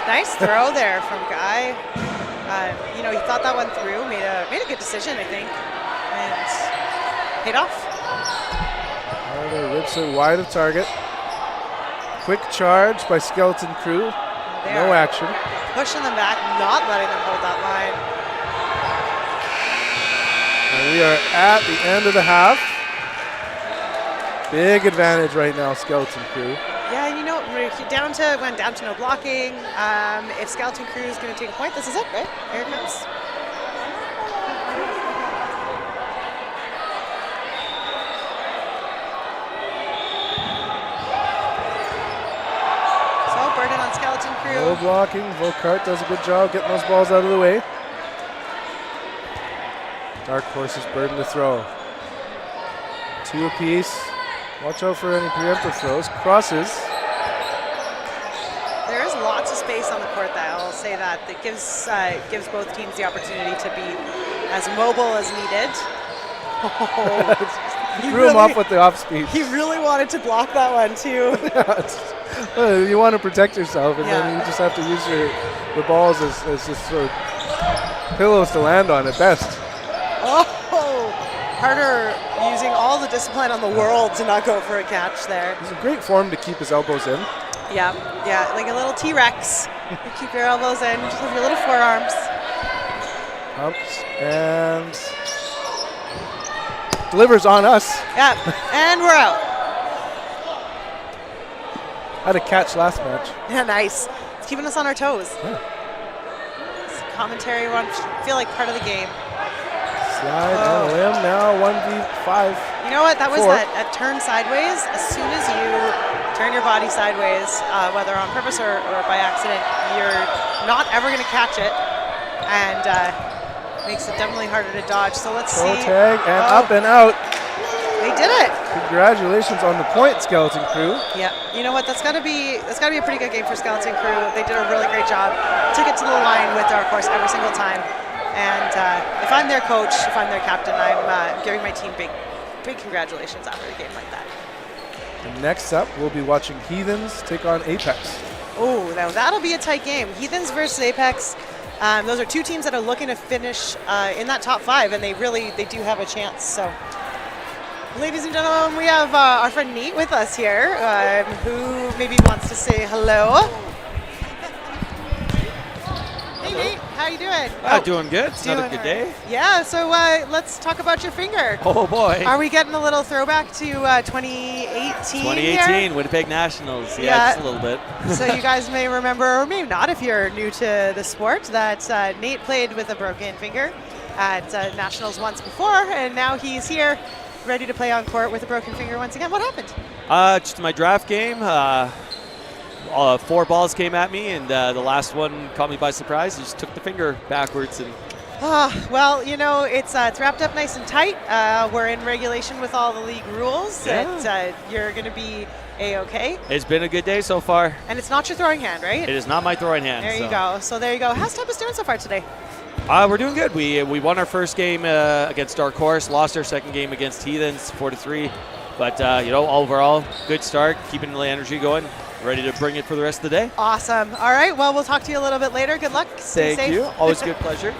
nice throw there from Guy. You know, he thought that one through, made a good decision, I think, and paid off. Harder rips it wide of target. Quick charge by Skeleton Crew. They No are action. pushing them back, not letting them hold that line. And we are at the end of the half. Big advantage right now, Skeleton Crew. Yeah, you know, we're went down to no blocking. If Skeleton Crew is going to take a point, this is it, right? Here it comes. So, burden on Skeleton Crew. No blocking. Volkart does a good job getting those balls out of the way. Darkhorse's burden to throw. 2 apiece. Watch out for any preemptive throws. Crosses. There is lots of space on the court, I'll say that. That gives both teams the opportunity to be as mobile as needed. Threw him off with the off speed. He really wanted to block that one, too. You want to protect yourself, and then you just have to use the balls as just sort of pillows to land on at best. Harder using all the discipline on the world to not go for a catch there. It's a great form to keep his elbows in. Yeah, like a little T-Rex. You keep your elbows in, just with your little forearms. Pumps and delivers on us. Yeah, and we're out. Had a catch last match. Yeah, nice. It's keeping us on our toes. Yeah. This commentary one feel like part of the game. Slide on a limb now, 1v5. You know what? That was that turn sideways. As soon as you turn your body sideways, whether on purpose or by accident, you're not ever going to catch it, and makes it definitely harder to dodge. So let's see. Tag and up and out. They did it. Congratulations on the point, Skeleton Crew. Yeah. You know what? That's got to be a pretty good game for Skeleton Crew. They did a really great job. Took it to the line with Darkhorse every single time. And if I'm their coach, if I'm their captain, I'm giving my team big congratulations after a game like that. And next up, we'll be watching Heathens take on Apex. Oh, now that'll be a tight game. Heathens versus Apex. Those are 2 teams that are looking to finish in that top 5, and they do have a chance. So, ladies and gentlemen, we have our friend Nate with us here, who maybe wants to say hello. Hey Nate, how you doing? Doing good. It's another good day. Yeah, so let's talk about your finger. Oh boy. Are we getting a little throwback to 2018? 2018 Winnipeg Nationals. Yeah, just a little bit. So you guys may remember, or maybe not if you're new to the sport, that Nate played with a broken finger at Nationals once before, and now he's here ready to play on court with a broken finger once again. What happened? Just my draft game. 4 balls came at me, and the last one caught me by surprise. Just took the finger backwards. And well, you know, it's wrapped up nice and tight. We're in regulation with all the league rules. That you're going to be A-okay. It's been a good day so far. And it's not your throwing hand, right? It is not my throwing hand. There you go. So there you go. How's Tempest doing so far today? We're doing good. We won our first game against Darkhorse, lost our second game against Heathens 4-3. But overall, good start, keeping the energy going. Ready to bring it for the rest of the day. Awesome. All right. Well, we'll talk to you a little bit later. Good luck. Stay safe. Thank you. Always a good pleasure.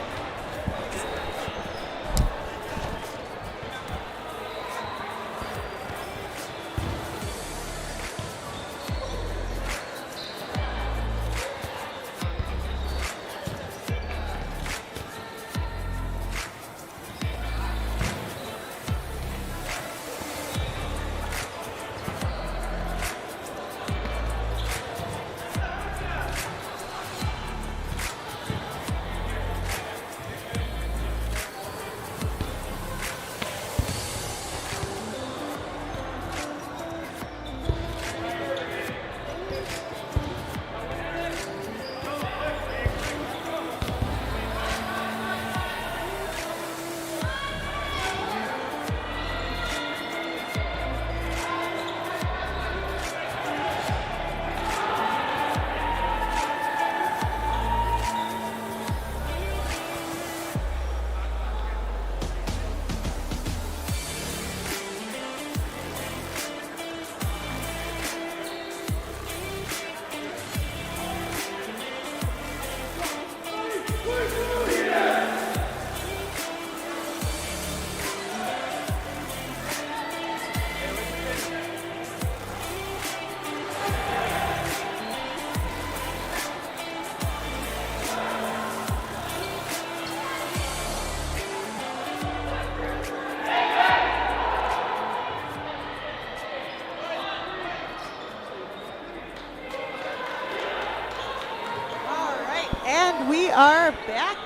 are back.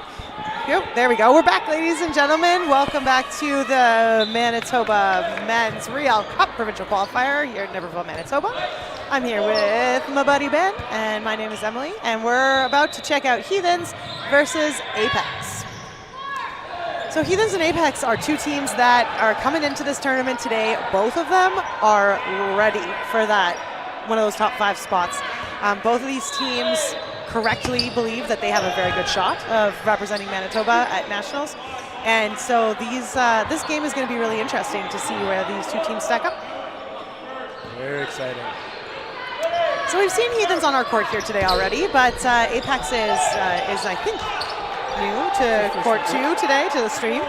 Yep, there we go. We're back, ladies and gentlemen. Welcome back to the Manitoba Men's Riel Cup Provincial Qualifier here at Niverville, Manitoba. I'm here with my buddy Ben, and my name is Emily, and we're about to check out Heathens versus Apex. So Heathens and Apex are two teams that are coming into this tournament today. Both of them are ready for that, one of those top 5 spots. Both of these teams correctly believe that they have a very good shot of representing Manitoba at Nationals. And so this game is going to be really interesting to see where these two teams stack up. Very exciting. So we've seen Heathens on our court here today already, but Apex is I think, new to Court 2 today, to the stream.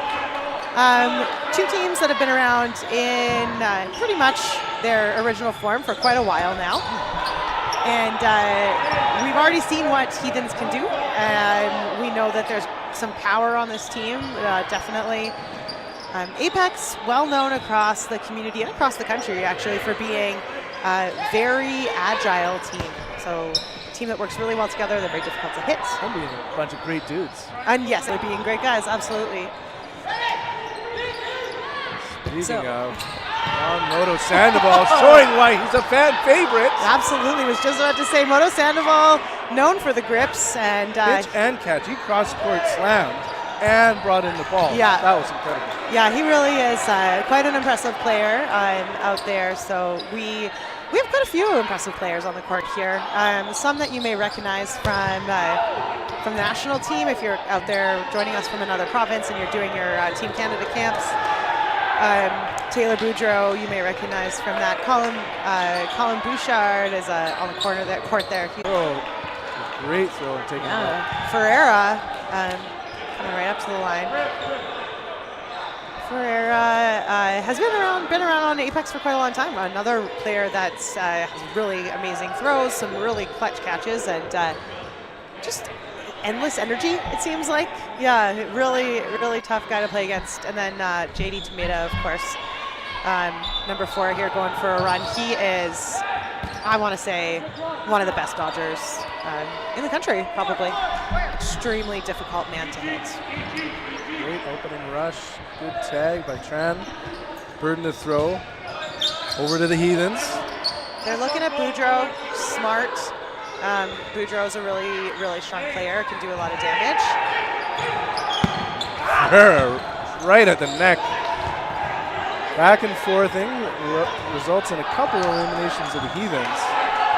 Two teams that have been around in pretty much their original form for quite a while now. And we've already seen what Heathens can do, and we know that there's some power on this team, definitely. Apex, well known across the community and across the country, actually, for being a very agile team. So a team that works really well together, they're very difficult to hit. And being a bunch of great dudes. And yes, they're being great guys, absolutely. Speaking of, Moto Sandoval showing why he's a fan favorite. Absolutely, was just about to say Moto Sandoval, known for the grips and pitch and catch. He cross-court slammed and brought in the ball. Yeah. That was incredible. Yeah, he really is quite an impressive player out there. So we have quite a few impressive players on the court here. Some that you may recognize from the national team if you're out there joining us from another province and you're doing your Team Canada camps. Taylor Boudreau, you may recognize from that. Colin Bouchard is on the corner of that court there. Great throw, taking it. Ferreira coming right up to the line. Ferreira has been around on Apex for quite a long time. Another player that has really amazing throws, some really clutch catches, and just endless energy, it seems like. Yeah, really, really tough guy to play against. And then JD Tomita, of course, number 4 here going for a run. He is, I want to say, one of the best dodgers in the country, probably. Extremely difficult man to hit. Great opening rush. Good tag by Tran. Burden to throw. Over to the Heathens. They're looking at Boudreau. Smart. Boudreau's a really, really strong player. Can do a lot of damage. Right at the neck. Back and forthing results in a couple of eliminations of the Heathens.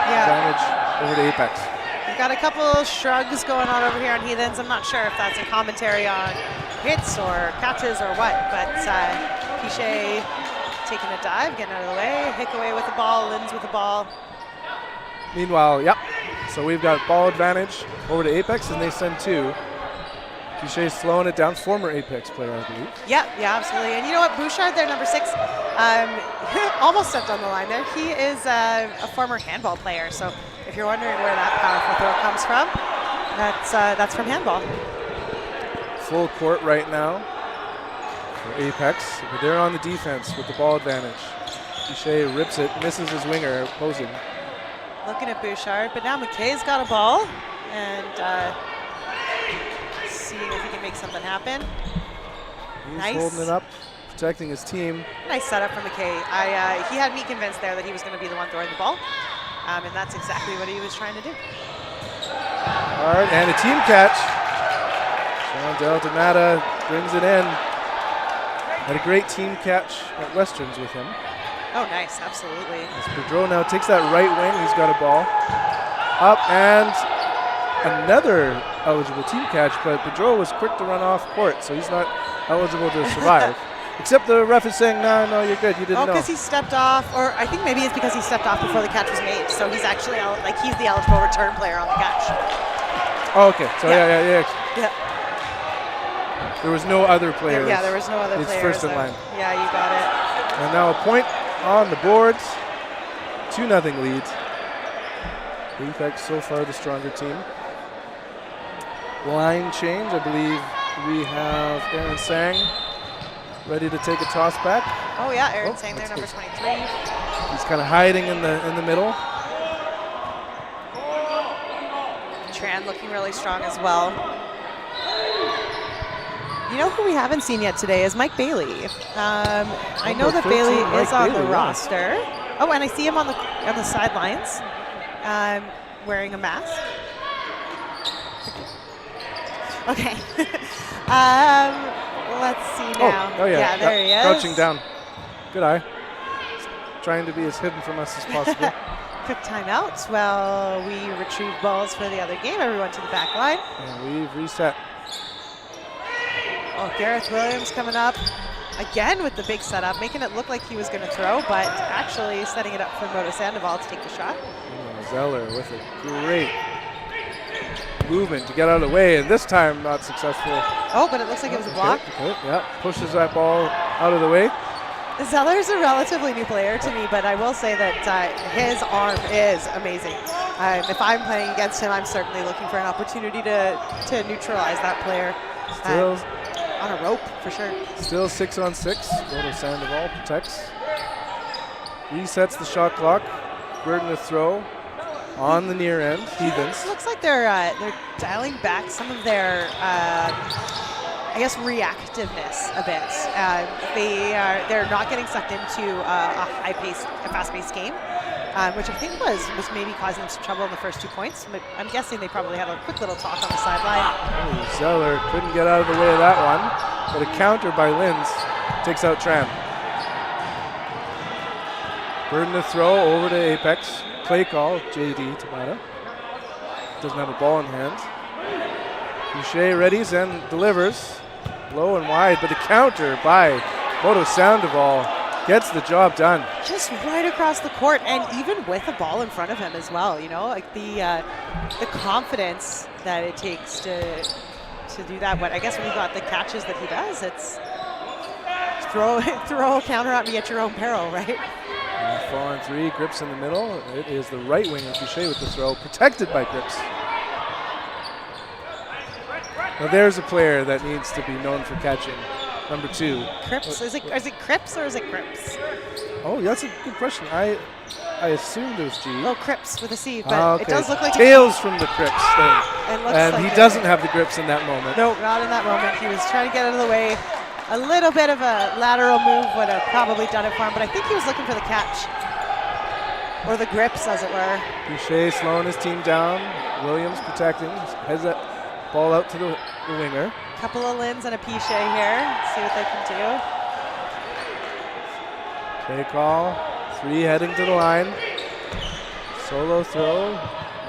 Yeah. Damage over to Apex. We've got a couple shrugs going on over here on Heathens. I'm not sure if that's a commentary on hits or catches or what, but Pichet taking a dive, getting out of the way. Hick away with the ball, Lins with the ball. Meanwhile, yep. So we've got ball advantage over to Apex, and they send 2. Pichet's slowing it down. Former Apex player, I believe. Yeah, absolutely. And you know what? Bouchard, there, number 6, almost stepped on the line there. He is a former handball player. So if you're wondering where that powerful throw comes from, that's from handball. Full court right now for Apex. But they're on the defense with the ball advantage. Pichet rips it, misses his winger opposing. Looking at Bouchard, but now McKay's got a ball, and seeing if he can make something happen. He's Nice. holding it up, protecting his team. Nice setup from McKay. He had me convinced there that he was going to be the one throwing the ball, and that's exactly what he was trying to do. Hard, and a team catch. Sean Deltonata brings it in. Had a great team catch at Westerns with him. Oh, nice, absolutely. As Pedro now takes that right wing, he's got a ball. Up, and another eligible team catch, but Pedro was quick to run off court, so he's not eligible to survive. Except the ref is saying, no, you're good, you didn't know. Oh, because he stepped off, or I think maybe it's because he stepped off before the catch was made, so he's actually, he's the eligible return player on the catch. Oh, okay, so yeah. Yeah. There was no other players. Yeah, there was no other It's players. first in there. line. Yeah, you got it. And now a point on the boards. 2-0 lead. Apex so far the stronger team. Line change, I believe we have Aaron Sang ready to take a toss back. Oh yeah, Aaron Sang there, number 23. He's kind of hiding in the middle. Tran looking really strong as well. You know who we haven't seen yet today is Mike Bailey. I know that 13, Bailey Mike is on Bailey, the yeah. roster. Oh, and I see him on the sidelines, wearing a mask. Okay. Let's see now. Oh yeah. there he is. Crouching down. Good eye. Trying to be as hidden from us as possible. Quick timeout while we retrieve balls for the other game. Everyone to the back line. And we've reset. Oh, Gareth Williams coming up again with the big setup, making it look like he was going to throw, but actually setting it up for Moto Sandoval to take the shot. Zeller with a great movement to get out of the way, and this time not successful. Oh, but it looks like it was a block. Okay, yeah, pushes that ball out of the way. Zeller's a relatively new player to me, but I will say that his arm is amazing. If I'm playing against him, I'm certainly looking for an opportunity to neutralize that player. Still On a rope, for sure. Still 6-on-6. Moto Sandoval protects. Resets the shot clock. Burden to throw on the near end. Heathens. Looks like they're dialing back some of their, I guess, reactiveness a bit. They're not getting sucked into a fast-paced game, which I think was maybe causing them some trouble in the first 2 points. But I'm guessing they probably had a quick little talk on the sideline. Oh, Zeller couldn't get out of the way of that one, but a counter by Linz takes out Tran. Burden to throw over to Apex. Play call, JD Tamada. Doesn't have a ball in hand. Boucher readies and delivers. Low and wide, but the counter by Moto Sandoval gets the job done. Just right across the court, and even with a ball in front of him as well. You know, like the confidence that it takes to do that. But I guess when you've got the catches that he does, it's throw a counter at me at your own peril, right? 4-on-3, Grips in the middle. It is the right winger, Boucher with the throw, protected by Grips. Now there's a player that needs to be known for catching. Number 2. Cripps? Is it Cripps or is it Cripps? Oh, that's a good question. I assumed it was G. Oh, Cripps with a C, but it does look like Tails from the Cripps thing. It looks And like he it. doesn't have the grips in that moment. No, not in that moment. He was trying to get out of the way. A little bit of a lateral move would have probably done it for him, but I think he was looking for the catch. Or the grips, as it were. Boucher slowing his team down. Williams protecting. Heads that ball out to the winger. Couple of Lins and a Piche here. See what they can do. Play call. 3 heading to the line. Solo throw.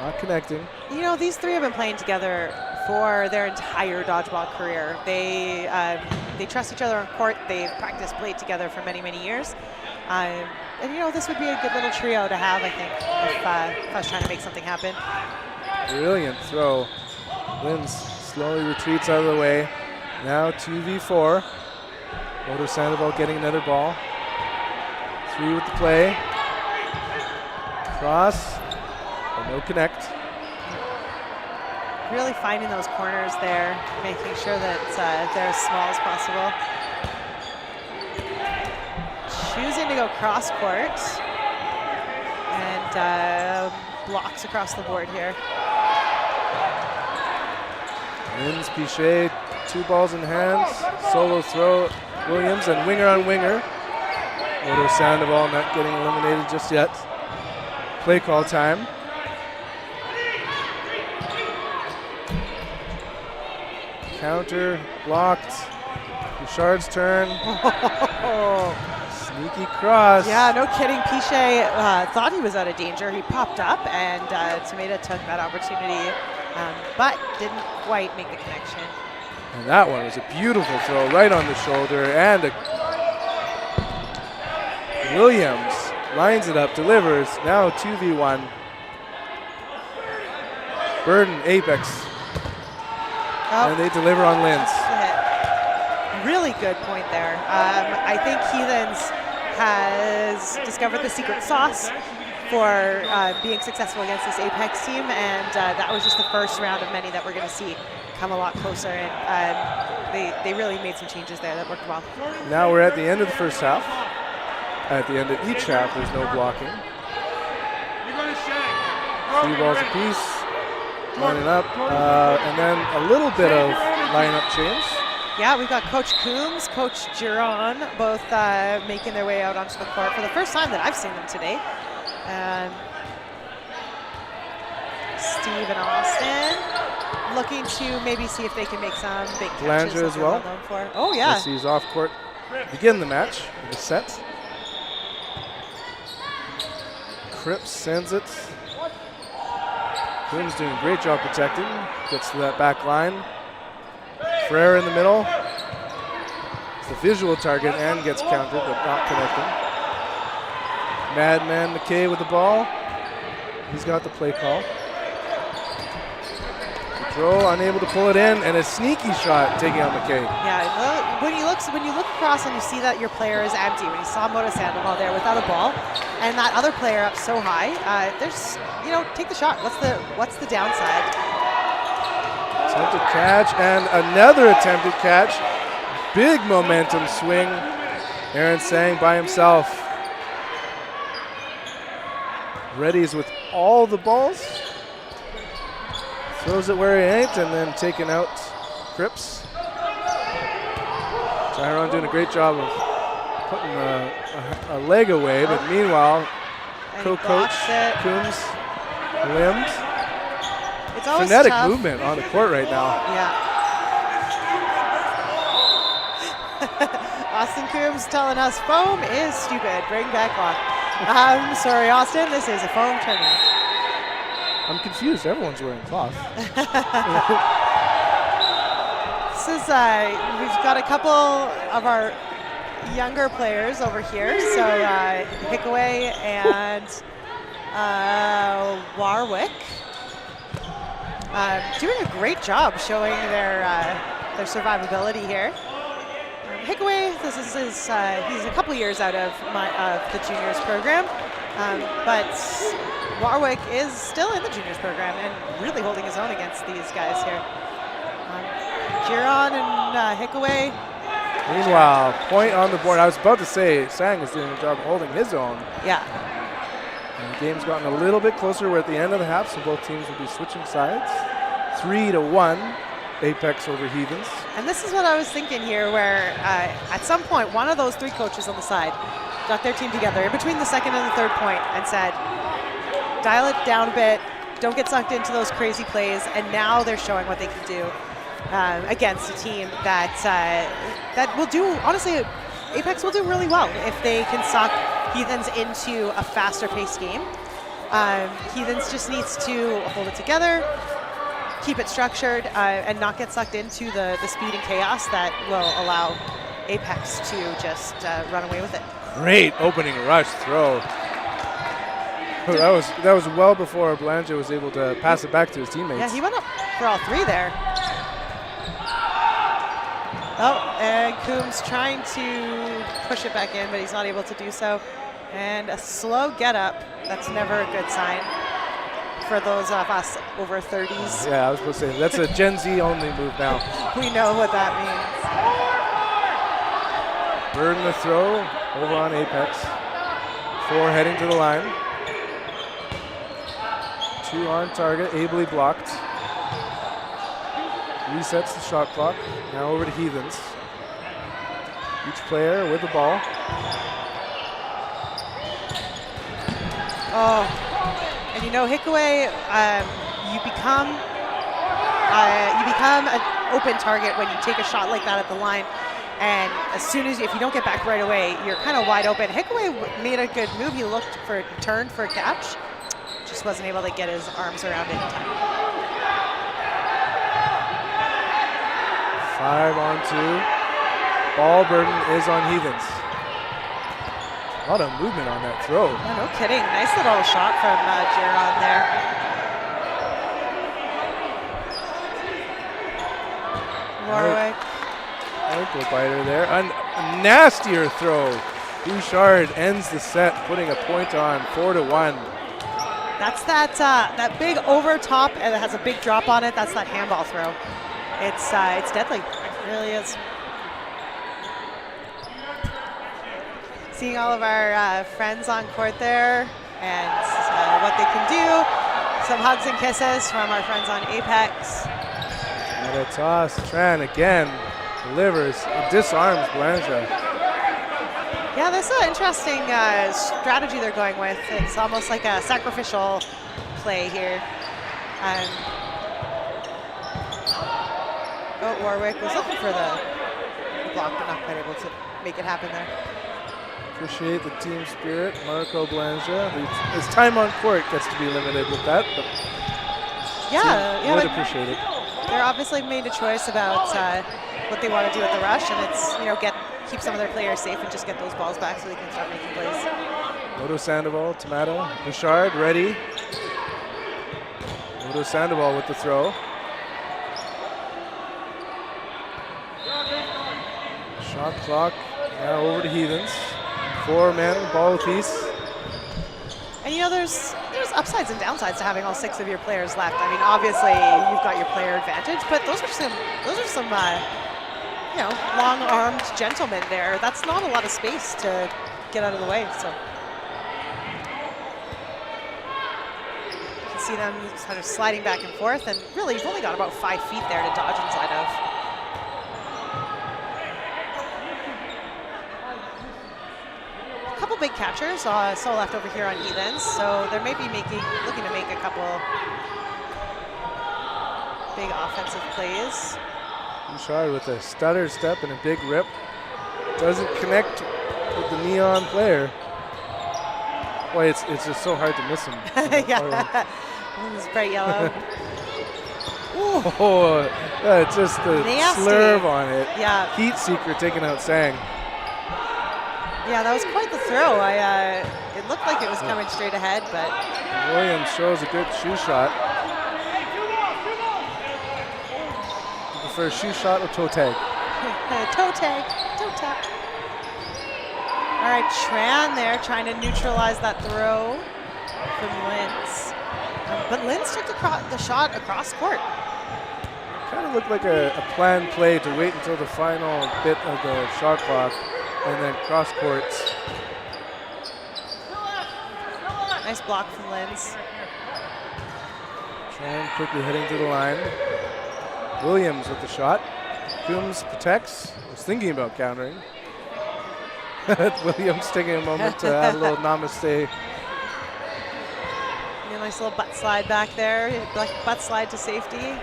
Not connecting. You know, these 3 have been playing together for their entire dodgeball career. They trust each other on court. They've played together for many, many years. And you know, this would be a good little trio to have, I think, if I was trying to make something happen. Brilliant throw. Linz slowly retreats out of the way. Now 2v4. Moto Sandoval getting another ball. 3 with the play. Cross. But no connect. Really finding those corners there, making sure that they're as small as possible. Choosing to go cross court. And blocks across the board here. Linz, Piche, 2 balls in hands. Solo throw, Williams, and winger on winger. Moto Sandoval not getting eliminated just yet. Play call time. Counter, blocked. Bouchard's turn. Sneaky cross. Yeah, no kidding. Piche thought he was out of danger. He popped up, and Tamada took that opportunity, but didn't quite make the connection. And that one was a beautiful throw right on the shoulder. And Williams lines it up, delivers. Now 2v1. Burden, Apex. Oh. And they deliver on Linz. Really good point there. I think Heathens has discovered the secret sauce for being successful against this Apex team, and that was just the first round of many that we're going to see come a lot closer, and they really made some changes there that worked well. Now we're at the end of the first half. At the end of each half, there's no blocking. 3 balls apiece. Lining up, and then a little bit of lineup change. Yeah, we've got Coach Coombs, Coach Giron, both making their way out onto the court for the first time that I've seen them today. Steve and Austin looking to maybe see if they can make some big catches. Belanger as well. Known for. Oh, yeah. As he's off court to begin the match, the set. Cripps sends it. Coombs doing a great job protecting. Gets to that back line. Frere in the middle. It's the visual target and gets countered, but not connecting. Madman McKay with the ball. He's got the play call. The throw, unable to pull it in, and a sneaky shot taking out McKay. Yeah, well, when you look across and you see that your player is empty, when you saw Moda Sandoval there without a ball, and that other player up so high, there's, take the shot. What's the downside? Attempted catch and another attempted catch. Big momentum swing. Aaron Sang by himself. Readies with all the balls. Throws it where he ain't and then taken out Cripps. Tyrone doing a great job of putting a leg away, but meanwhile, co-coach Coombs limbed. It's always frenetic tough. movement on the court right now. Yeah. Austin Coombs telling us foam is stupid. Bring back cloth. Sorry, Austin. This is a foam tournament. I'm confused. Everyone's wearing cloth. This is we've got a couple of our younger players over here. So Hickaway and Warwick. Doing a great job showing their survivability here. Hickaway, he's a couple years out of the juniors program, but Warwick is still in the juniors program and really holding his own against these guys here. Giron and Hickaway. Meanwhile, point on the board. I was about to say Sang is doing a job holding his own. Yeah. And the game's gotten a little bit closer. We're at the end of the half, so both teams will be switching sides. 3-1, Apex over Heathens. And this is what I was thinking here, where at some point, one of those three coaches on the side got their team together in between the second and the third point and said, dial it down a bit, don't get sucked into those crazy plays, and now they're showing what they can do against a team that will do, honestly, Apex will do really well if they can suck Heathens into a faster paced game. Heathens just needs to hold it together, keep it structured, and not get sucked into the speed and chaos that will allow Apex to just run away with it. Great opening rush throw. That was well before Belanger was able to pass it back to his teammates. Yeah, he went up for all three there. Oh, and Coombs trying to push it back in, but he's not able to do so. And a slow get up. That's never a good sign for those of us over 30s. Yeah, I was supposed to say, that's a Gen Z only move now. We know what that means. Burden the throw over on Apex. 4 heading to the line. 2 on target, ably blocked. Resets the shot clock. Now over to Heathens. Each player with the ball. Oh, and Hickaway, you become an open target when you take a shot like that at the line. And as soon as if you don't get back right away, you're kind of wide open. Hickaway made a good move. He looked for turned for a catch, just wasn't able to get his arms around it in time. 5 on 2. Ball burden is on Heathens. A lot of movement on that throw. Oh, no kidding. Nice little shot from Giron there. Warwick. Ankle biter there. A nastier throw. Bouchard ends the set, putting a point on 4-1. That's that big over top and it has a big drop on it. That's that handball throw. It's deadly. It really is. Seeing all of our friends on court there and what they can do. Some hugs and kisses from our friends on Apex. And a toss. Tran again delivers, disarms Blanchard. Yeah, this is an interesting strategy they're going with. It's almost like a sacrificial play here. Warwick was looking for the block, but not quite able to make it happen there. Appreciate the team spirit, Marco Blanchard. His time on court gets to be limited with that, but would appreciate it. They're obviously made a choice about what they want to do with the rush, and it's keep some of their players safe and just get those balls back so they can start making plays. Moto Sandoval, Tomato, Bouchard ready. Moto Sandoval with the throw. Shot clock now over to Heathens. 4 men, ball apiece. And there's upsides and downsides to having all 6 of your players left. I mean, obviously you've got your player advantage, but those are some long-armed gentlemen there. That's not a lot of space to get out of the way. So you can see them kind of sliding back and forth, and really you've only got about 5 feet there to dodge inside of. Big catchers still left over here on Heathens, so they may be looking to make a couple big offensive plays. Bouchard with a stutter step and a big rip. Doesn't connect with the neon player. Boy, it's just so hard to miss him. Yeah, it's bright yellow. Oh, just the nasty slurve on it. Yeah. Heat seeker taking out Sang. Yeah, that was quite the throw. It looked like it was coming straight ahead, but Williams shows a good shoe shot. You prefer shoe shot or toe tag? toe tag. All right, Tran there trying to neutralize that throw from Linz. But Linz took the shot across court. Kind of looked like a planned play to wait until the final bit of the shot clock and then cross courts. Nice block from Linz. Tran quickly heading to the line. Williams with the shot. Coombs protects. Was thinking about countering. Williams taking a moment to add a little namaste. Nice little butt slide back there. Butt slide to safety.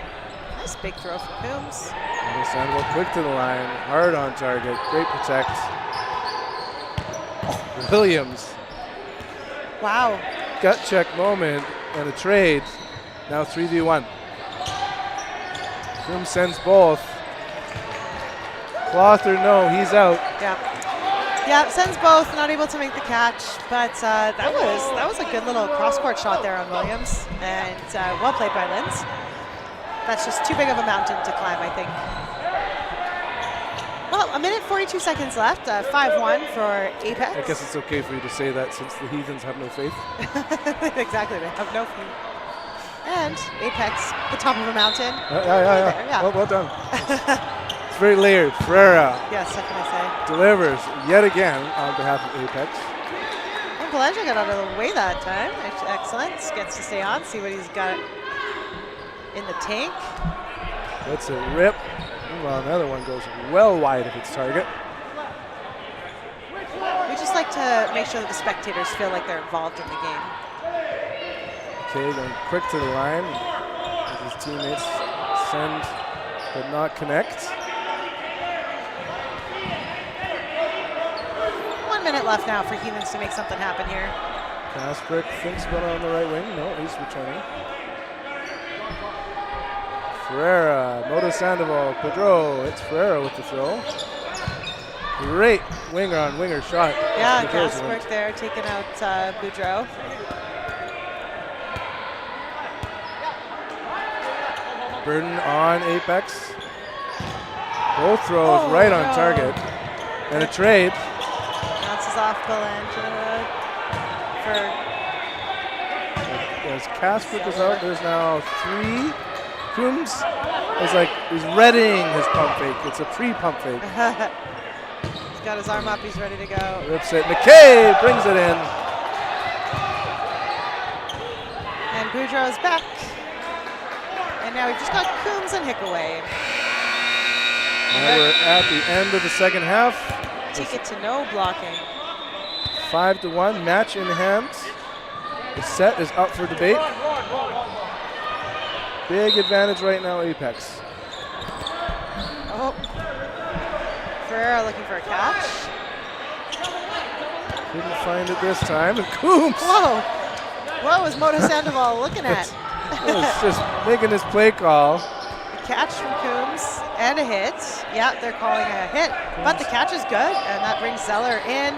Nice big throw from Coombs. Sandoval quick to the line. Hard on target. Great protect. Williams. Wow. Gut check moment and a trade. Now 3v1. Coombs sends both. Cloth or no, he's out. Yeah, sends both, not able to make the catch, but that was a good little cross-court shot there on Williams, and well played by Linz. That's just too big of a mountain to climb, I think. Well, a minute 42 seconds left, 5-1 for Apex. I guess it's okay for you to say that since the Heathens have no faith. Exactly, they have no faith. And Apex, the top of a mountain. Yeah. Well done. It's very layered. Ferreira. Yes, what can I say? Delivers yet again on behalf of Apex. And Belanger got out of the way that time. Excellent. Gets to stay on, see what he's got in the tank. That's a rip. Well, another one goes well wide of its target. We just like to make sure that the spectators feel like they're involved in the game. Okay, going quick to the line. His teammates send but not connect. 1 minute left now for Heathens to make something happen here. Kasprick thinks about it on the right wing. No, he's returning. Ferreira, Moto Sandoval, Pedro. It's Ferreira with the throw. Great winger on winger shot. Yeah, Kasprick there taking out Boudreau. Burden on Apex. Both throws right on target. And a trade. Bounces off Belanger As Kasprick is out, there's now 3. Coombs is like, he's readying his pump fake. It's a pre-pump fake. He's got his arm up, he's ready to go. Rips it. McKay brings it in. And Boudreau's back. And now we've just got Coombs and Hickaway. Now we're at the end of the second half. Ticket to no blocking. 5-1, match in hand. The set is up for debate. Big advantage right now, Apex. Oh, Ferreira looking for a catch. Couldn't find it this time. And Coombs Whoa, what was Moto Sandoval looking at? was just making his play call. A catch from Coombs and a hit. Yeah, they're calling a hit, but the catch is good, and that brings Zeller in.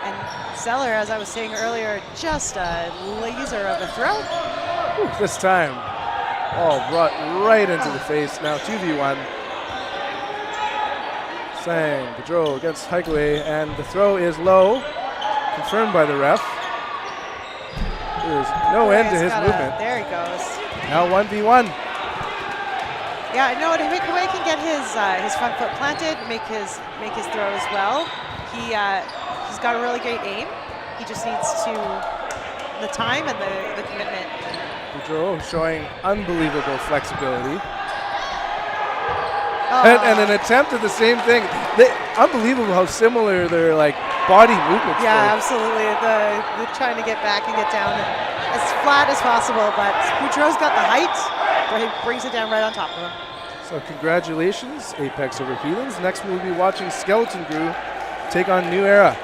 And Zeller, as I was saying earlier, just a laser of a throw. Ooh, this time, all brought right into the face. Now 2v1. Sang, Gaudreau against Highway, and the throw is low, confirmed by the ref. There's no end to his movement. There he goes. Now 1v1. Yeah, no, Hickaway can get his front foot planted, make his throw as well. He's got a really great aim. He just needs the time and the commitment. Gaudreau showing unbelievable flexibility. Oh. And an attempt at the same thing. Unbelievable how similar their body movements Yeah, were. absolutely. The trying to get back and get down as flat as possible, but Gaudreau's got the height, but he brings it down right on top of him. So congratulations, Apex over Heathens. Next we'll be watching Skeleton Crew take on New Era.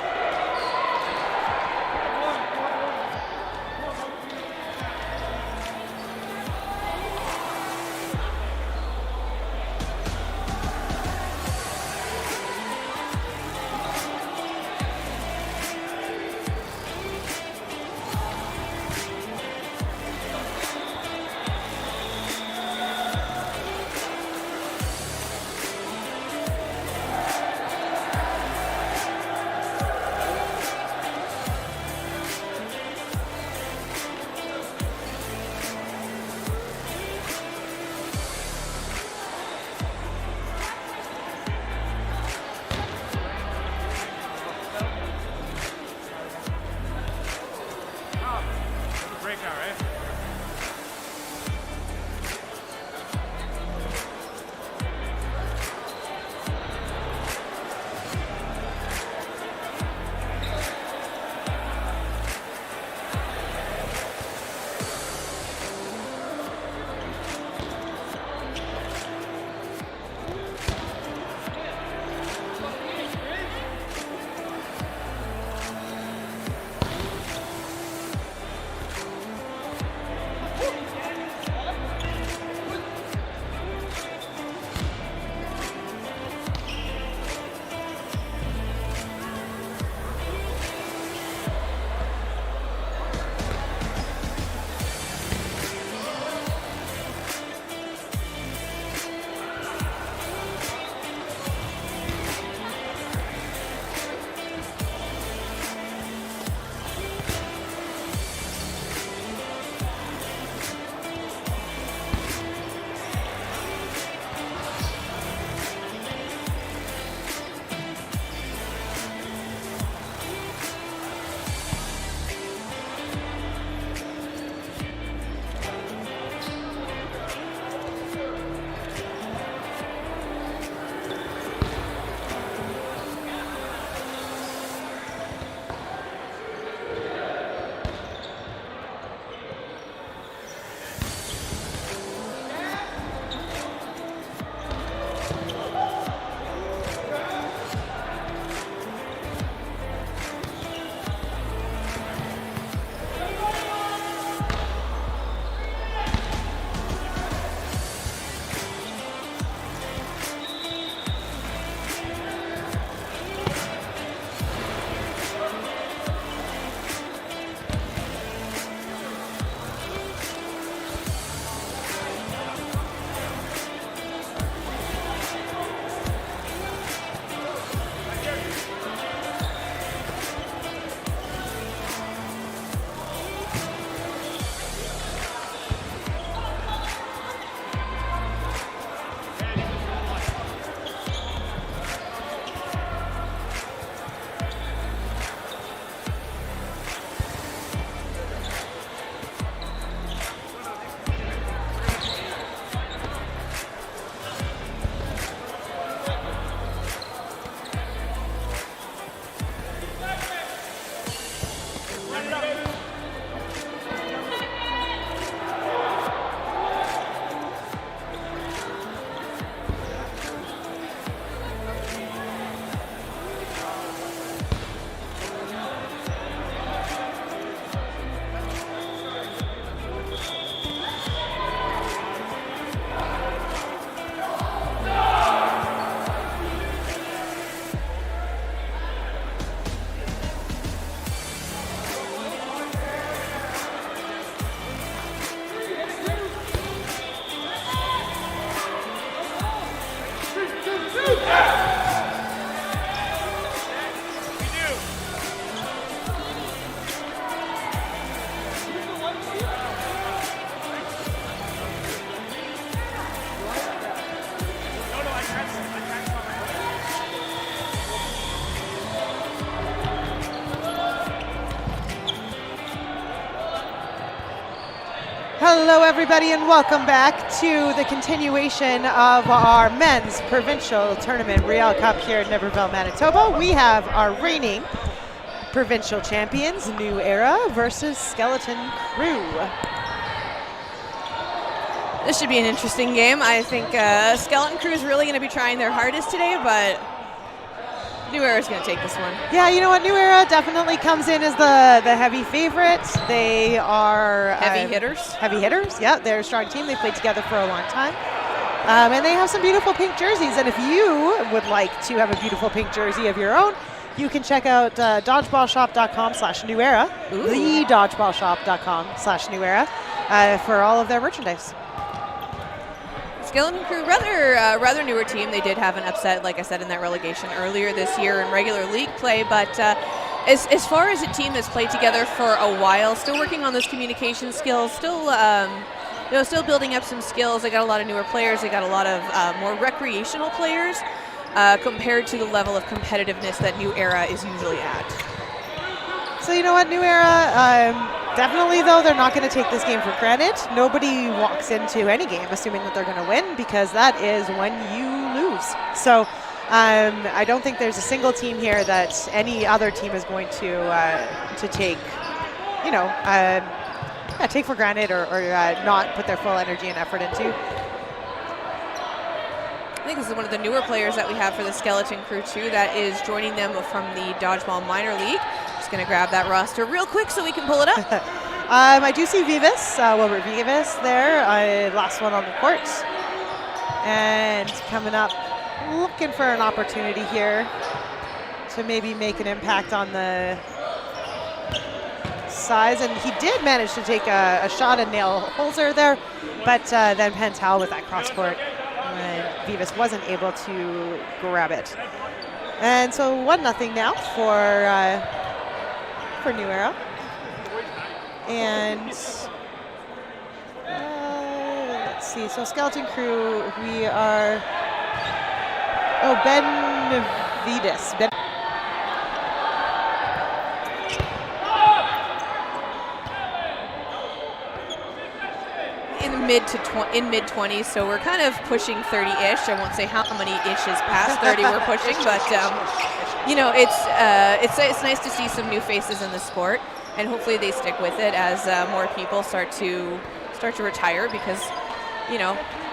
Hello, everybody, and welcome back to the continuation of our men's provincial tournament Riel Cup here in Niverville, Manitoba. We have our reigning provincial champions, New Era versus Skeleton Crew. This should be an interesting game. I think Skeleton Crew is really going to be trying their hardest today, but New Era is going to take this one. Yeah, you know what? New Era definitely comes in as the heavy favorite. They are Heavy hitters. Heavy hitters, yeah. They're a strong team. They've played together for a long time. And they have some beautiful pink jerseys. And if you would like to have a beautiful pink jersey of your own, you can check out dodgeballshop.com/newera, thedodgeballshop.com/newera for all of their merchandise. Skeleton Crew, rather newer team. They did have an upset, like I said, in that relegation earlier this year in regular league play. But as far as a team that's played together for a while, still working on those communication skills, still still building up some skills. They got a lot of newer players. They got a lot of more recreational players compared to the level of competitiveness that New Era is usually at. So you know what, New Era, definitely though, they're not going to take this game for granted. Nobody walks into any game assuming that they're going to win, because that is when you lose. So I don't think there's a single team here that any other team is going to take, take for granted or not put their full energy and effort into. I think this is one of the newer players that we have for the Skeleton Crew too, that is joining them from the Dodgeball Minor League. Just going to grab that roster real quick so we can pull it up. I do see Vivas, Wilbert Vivas there, last one on the court. And coming up, looking for an opportunity here to maybe make an impact on the size. And he did manage to take a shot and nail Holzer there, but then Pental with that cross court. And Vivas wasn't able to grab it. And so 1-0 now for New Era. And let's see, so Skeleton Crew, we are, Benavides. In mid 20s, so we're kind of pushing 30-ish. I won't say how many ishes past 30 we're pushing, but it's nice to see some new faces in the sport, and hopefully they stick with it as more people start to retire, because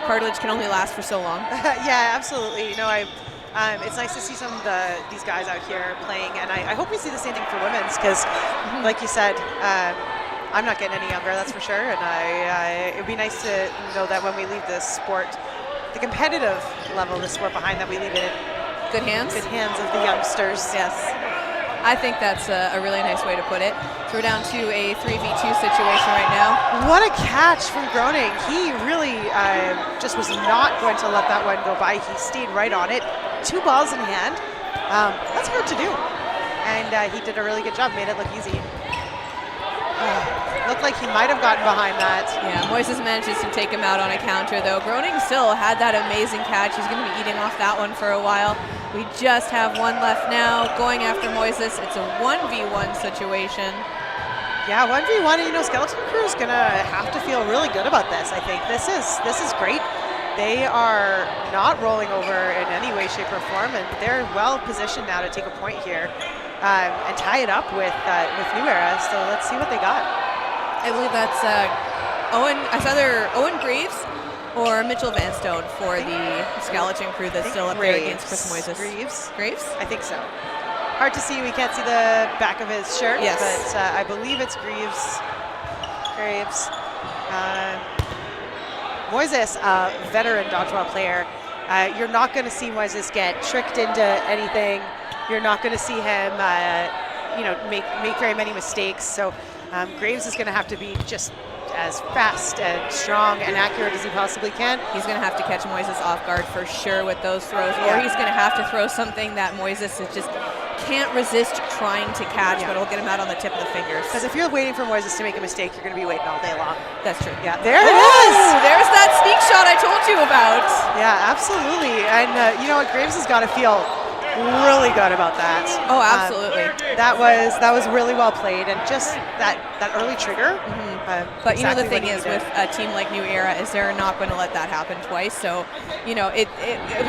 cartilage can only last for so long. Yeah, absolutely. It's nice to see some of these guys out here playing, and I hope we see the same thing for women's, because like you said, I'm not getting any younger, that's for sure, and it would be nice to know that when we leave this sport, the competitive level of the sport behind, that we leave it in good hands of the youngsters. Yes, I think that's a really nice way to put it. So we're down to a 3v2 situation right now. What a catch from Groening. He really just was not going to let that one go by. He stayed right on it. 2 balls in hand. That's hard to do, and he did a really good job, made it look easy. Looked like he might have gotten behind that. Yeah, Moises manages to take him out on a counter, though. Groening still had that amazing catch. He's going to be eating off that one for a while. We just have one left now, going after Moises. It's a 1v1 situation. Yeah, 1v1, and Skeleton Crew is going to have to feel really good about this. I think this is great. They are not rolling over in any way, shape, or form, and they're well positioned now to take a point here and tie it up with New Era. So let's see what they got. I believe that's it's either Owen Greaves or Mitchell Vanstone for the Skeleton Crew that's still up there against Chris Moises. Greaves? I think so. Hard to see. We can't see the back of his shirt. Yes. But I believe it's Graves. Moises, veteran dodgeball player. You're not going to see Moises get tricked into anything. You're not going to see him, make very many mistakes. So Graves is going to have to be just as fast and strong and accurate as he possibly can. He's going to have to catch Moises off guard for sure with those throws, or he's going to have to throw something that Moises just can't resist trying to catch, but it'll get him out on the tip of the fingers. Because if you're waiting for Moises to make a mistake, you're going to be waiting all day long. That's true. Yeah, there it is! There's that sneak shot I told you about. Yeah, absolutely. And you know what? Graves has got to feel really good about that. Oh, absolutely. That was really well played, and just that early trigger. But you know, the exactly thing what he is needed. with a team like New Era is they're not going to let that happen twice. So, you know, it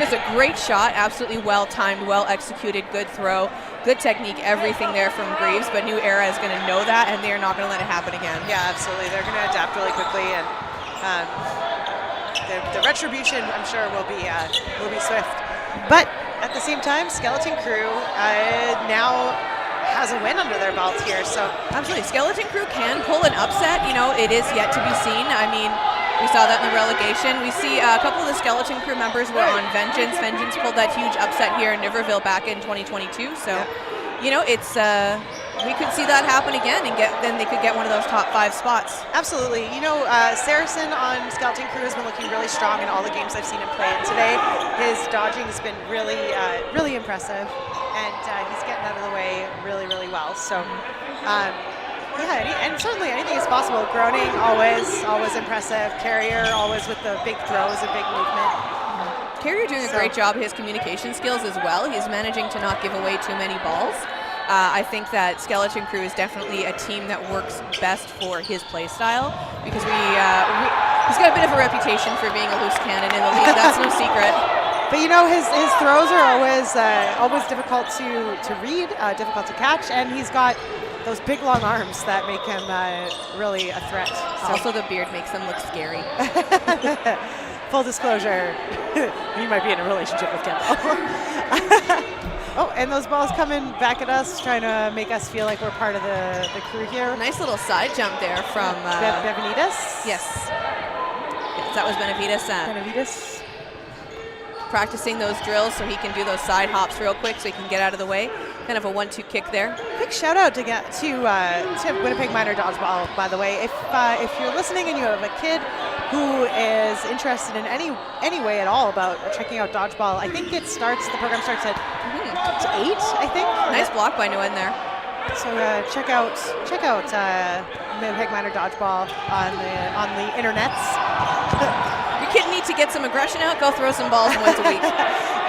was a great shot, absolutely well timed, well executed, good throw, good technique, everything there from Greaves. But New Era is going to know that, and they're not going to let it happen again. Yeah, absolutely. They're going to adapt really quickly, and the retribution, I'm sure, will be swift. But at the same time, Skeleton Crew now has a win under their belt here. So Absolutely. Skeleton Crew can pull an upset. You know, it is yet to be seen. I mean, we saw that in the relegation. We see a couple of the Skeleton Crew members were on Vengeance. Vengeance pulled that huge upset here in Niverville back in 2022. So, you know, it's we could see that happen again, and then they could get one of those top 5 spots. absolutely. You know, Saracen on Skeleton Crew has been looking really strong in all the games I've seen him play. And today, his dodging has been really, really impressive. And he's getting out of the way really, really well. So, and certainly anything is possible. Groaning, always impressive. Carrier, always with the big throws and big movement. Carrier doing a great job of his communication skills as well. He's managing to not give away too many balls. I think that Skeleton Crew is definitely a team that works best for his play style, because he's got a bit of a reputation for being a loose cannon in the league. That's no secret. But you know, his throws are always difficult to read, difficult to catch, and he's got those big long arms that make him really a threat. So. Also, the beard makes them look scary. Full disclosure, he might be in a relationship with Tempo. Oh, and those balls coming back at us, trying to make us feel like we're part of the crew here. Nice little side jump there from Benavides. Yes, that was Benavides. Benavides. Practicing those drills so he can do those side hops real quick so he can get out of the way. Kind of a 1-2 kick there. Quick shout out to Winnipeg Minor Dodgeball, by the way. If you're listening and you have a kid who is interested in any way at all about checking out dodgeball, I think the program starts at 8, I think. Nice block by Nguyen there. So check out Winnipeg Minor Dodgeball on the internets. Your kid needs to get some aggression out, go throw some balls once a week.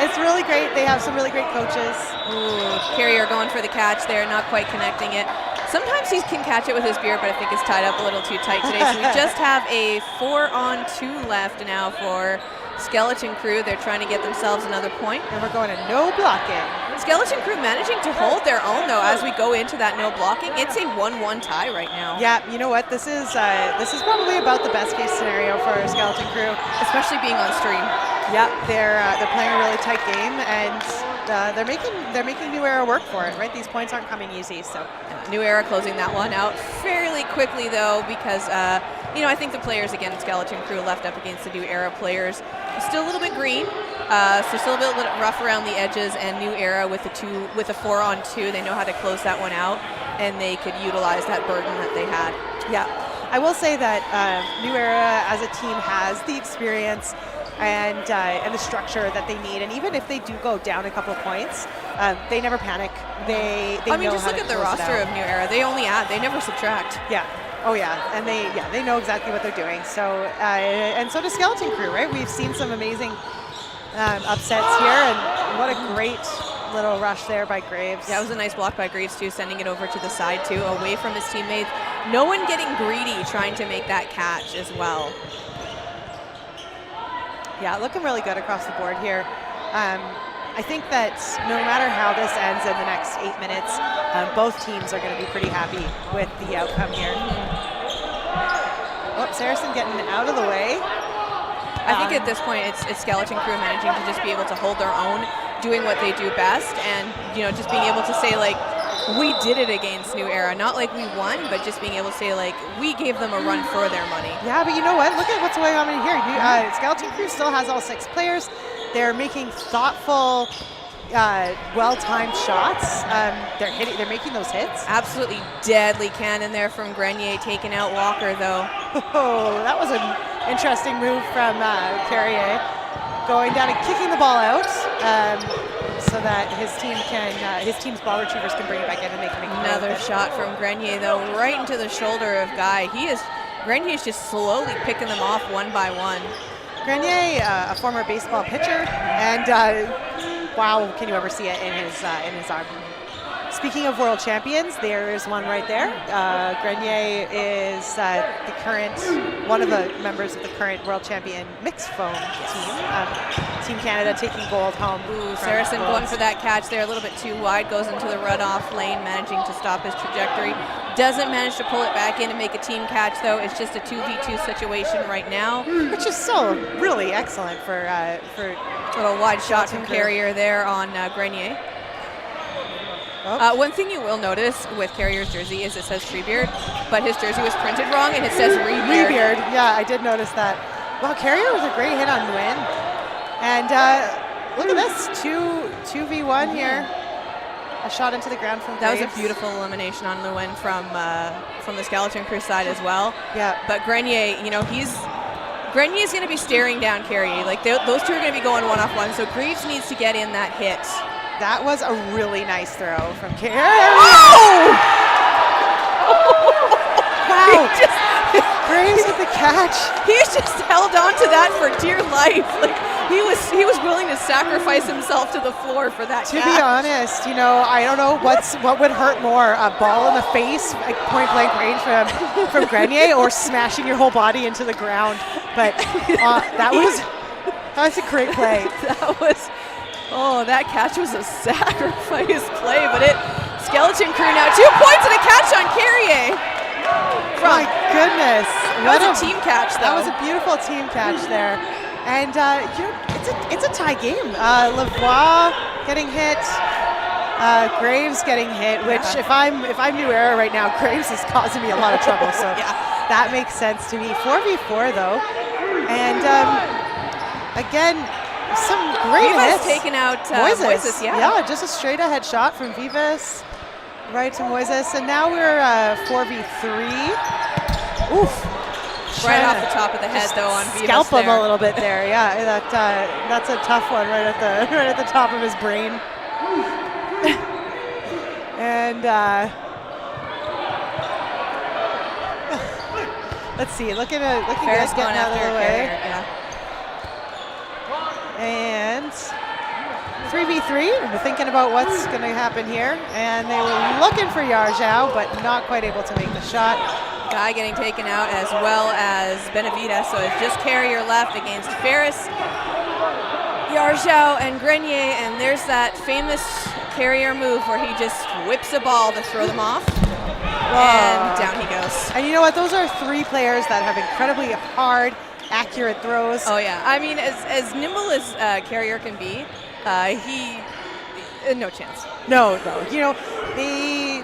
It's really great. They have some really great coaches. Ooh, Carrier going for the catch there, not quite connecting it. Sometimes he can catch it with his beard, but I think it's tied up a little too tight today. So we just have a 4-on-2 left now for Skeleton Crew. They're trying to get themselves another point. And we're going to no blocking. Skeleton Crew managing to hold their own, though, as we go into that no blocking. It's a 1-1 tie right now. Yeah, you know what? This is probably about the best case scenario for Skeleton Crew, especially being on stream. Yeah, they're playing a really tight game, and they're making New Era work for it. Right, these points aren't coming easy. So New Era closing that one out fairly quickly, though, because you know, I think the players again, Skeleton Crew left up against the New Era players, still a little bit green. So still a bit rough around the edges, and New Era with a 4-on-2, they know how to close that one out, and they could utilize that burden that they had. Yeah, I will say that New Era as a team has the experience and the structure that they need, and even if they do go down a couple of points, they never panic. They I mean, know just how look to at the close it roster out. of New Era. They only add, they never subtract. Yeah. Oh yeah, and they know exactly what they're doing. So and so does Skeleton Crew, right? We've seen some amazing upsets here, and what a great little rush there by Graves. Yeah, it was a nice block by Graves too, sending it over to the side too, away from his teammates. No one getting greedy, trying to make that catch as well. Yeah, looking really good across the board here. I think that no matter how this ends in the next 8 minutes, both teams are going to be pretty happy with the outcome here. Oh, Saracen getting out of the way. I think at this point it's Skeleton Crew managing to just be able to hold their own, doing what they do best, and you know, just being able to say like, we did it against New Era, not like we won, but just being able to say like, we gave them a run for their money. Yeah, but you know what? Look at what's going on in here. Skeleton Crew still has all 6 players. They're making thoughtful, well-timed shots. They're making those hits. Absolutely deadly cannon there from Grenier, taking out Walker though. Oh, that was an interesting move from Carrier, going down and kicking the ball out, so that his team's ball retrievers can bring it back in and they can make another shot from Grenier though, right into the shoulder of Guy. Grenier's just slowly picking them off one by one. Grenier, a former baseball pitcher, and wow, can you ever see it in his arm. Speaking of world champions, there's one right there. Grenier is the current, one of the members of the current world champion mixed foam team. Team Canada taking gold home. Ooh, Saracen going for that catch there, a little bit too wide, goes into the runoff lane, managing to stop his trajectory. Doesn't manage to pull it back in and make a team catch, though. It's just a 2v2 situation right now. Which is still really excellent for a little wide shot from Crew. Carrier there on Grenier. One thing you will notice with Carrier's jersey is it says Treebeard, but his jersey was printed wrong and it says Rebeard. Rebeard, yeah, I did notice that. Well, Carrier with a great hit on Nguyen. And look at this, 2v1 here. A shot into the ground from That Graves. was a beautiful elimination on Nguyen from the Skeleton Crew side as well. Yeah. But Grenier, you know, Grenier's going to be staring down Carrier. Like those two are going to be going one-off-one, so Graves needs to get in that hit. That was a really nice throw from Carrier. Oh! Wow! Graves with the catch. He's just held on to that for dear life. Like he was willing to sacrifice himself to the floor for that To catch. be honest, you know, I don't know what would hurt more, a ball in the face, like point blank range from Grenier, or smashing your whole body into the ground. But that was a great play. That catch was a sacrifice play, but Skeleton Crew now 2 points and a catch on Carrier. My goodness. That was a team catch, though. That was a beautiful team catch there. And, you know, it's a tie game. Lavoie getting hit, Graves getting hit, which if I'm New Era right now, Graves is causing me a lot of trouble. So that makes sense to me. 4v4, though. And, again, some great Vivas hits. taking out Moises, yeah, just a straight ahead shot from Vivas right to Moises. And now we're 4v3. Oof. Right off the top of the head, though, on Vivas. Scalp him there. a little bit there. Yeah, that's a tough one right at the top of his brain. And let's see, looking Ferris good, going getting out of after the way. Carrier, yeah. And 3v3, we're thinking about what's going to happen here. And they were looking for Yarjao, but not quite able to make the shot. Guy getting taken out, as well as Benavides, so it's just Carrier left against Ferris, Yarjao, and Grenier, and there's that famous Carrier move where he just whips a ball to throw them off, and down he goes. And you know what? Those are three players that have incredibly hard, accurate throws. Oh yeah, I mean, as nimble as Carrier can be, no chance. No. You know,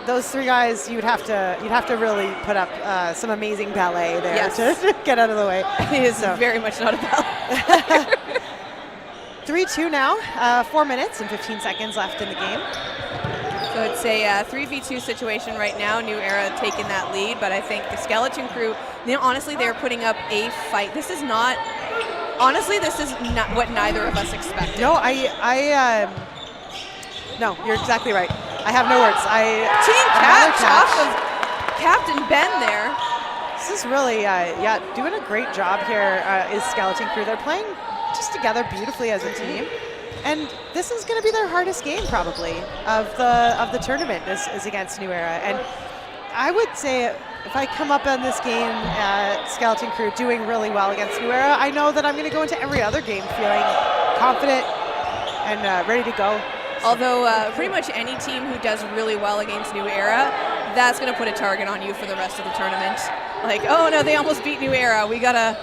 those three guys, you'd have to really put up some amazing ballet there to get out of the way. He is very much not a ballet. 3-2 now. 4 minutes and 15 seconds left in the game. So it's a 3v2 situation right now. New Era taking that lead, but I think the Skeleton Crew, honestly, they're putting up a fight. This is not what neither of us expected. No, no, you're exactly right. I have no words. Team catch off of Captain Ben there. This is really, doing a great job here is Skeleton Crew. They're playing just together beautifully as a team. And this is going to be their hardest game probably of the tournament is against New Era. And I would say if I come up on this game at Skeleton Crew doing really well against New Era, I know that I'm going to go into every other game feeling confident and ready to go. Although pretty much any team who does really well against New Era, that's going to put a target on you for the rest of the tournament. Like, oh no, they almost beat New Era. We gotta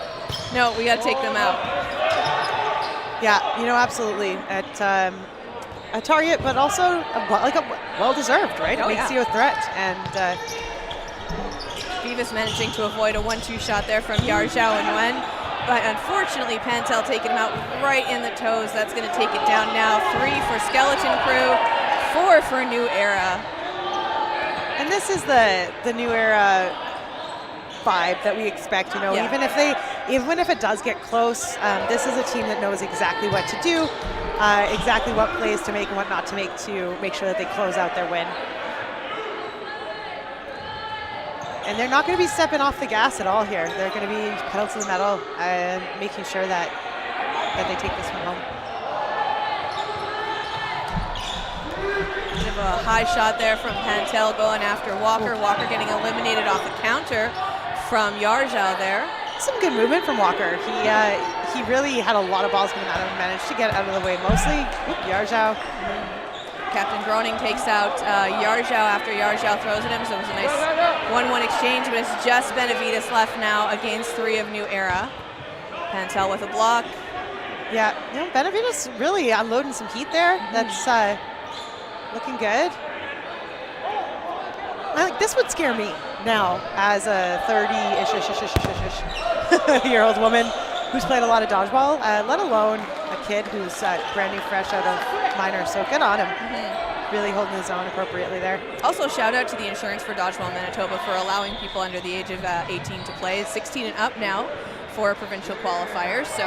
take them out. Yeah, absolutely. At a target, but also a well-deserved, right? It makes you a threat. And Vivas managing to avoid a 1-2 shot there from Yarjao and Nguyen. But unfortunately, Pantel taking him out right in the toes. That's going to take it down now. 3 for Skeleton Crew, 4 for New Era. And this is the New Era vibe that we expect. Even if it does get close, this is a team that knows exactly what to do, exactly what plays to make and what not to make sure that they close out their win. And they're not going to be stepping off the gas at all here. They're going to be pedal to the metal and making sure that they take this one home. of a high shot there from Pantel going after Walker. Walker getting eliminated off the counter from Yarjao there. Some good movement from Walker. He really had a lot of balls coming at him and managed to get out of the way mostly. Yarjao. Captain Groening takes out Yarjao after Yarjao throws at him, so it was a nice 1-1 exchange, but it's just Benavides left now against 3 of New Era. Pantel with a block. Yeah, Benavides really unloading some heat there. That's looking good. This would scare me now as a 30-ish-year-old woman who's played a lot of dodgeball, let alone a kid who's brand new, fresh out of minor. So good on him. Really holding his own appropriately there. Also, shout out to the Insurance for Dodgeball Manitoba for allowing people under the age of 18 to play. It's 16 and up now for provincial qualifiers. So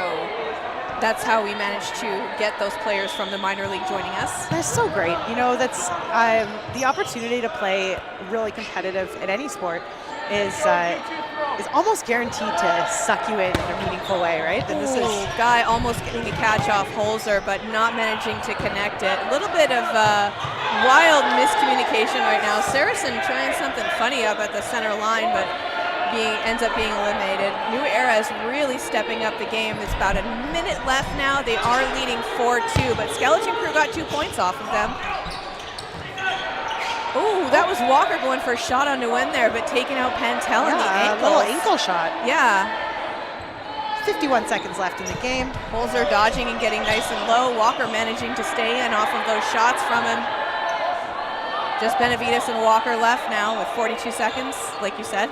that's how we managed to get those players from the minor league joining us. That's so great. That's the opportunity to play really competitive at any sport is almost guaranteed to suck you in a meaningful way, right? And this is Guy almost getting a catch off Holzer, but not managing to connect it. A little bit of wild miscommunication right now. Saracen trying something funny up at the center line, but ends up being eliminated. New Era is really stepping up the game. There's about a minute left now. They are leading 4-2, but Skeleton Crew got 2 points off of them. Ooh, that was Walker going for a shot on Nguyen there, but taking out Pantel in the ankles. A little ankle shot. Yeah. 51 seconds left in the game. Holzer dodging and getting nice and low. Walker managing to stay in off of those shots from him. Just Benavides and Walker left now with 42 seconds, like you said.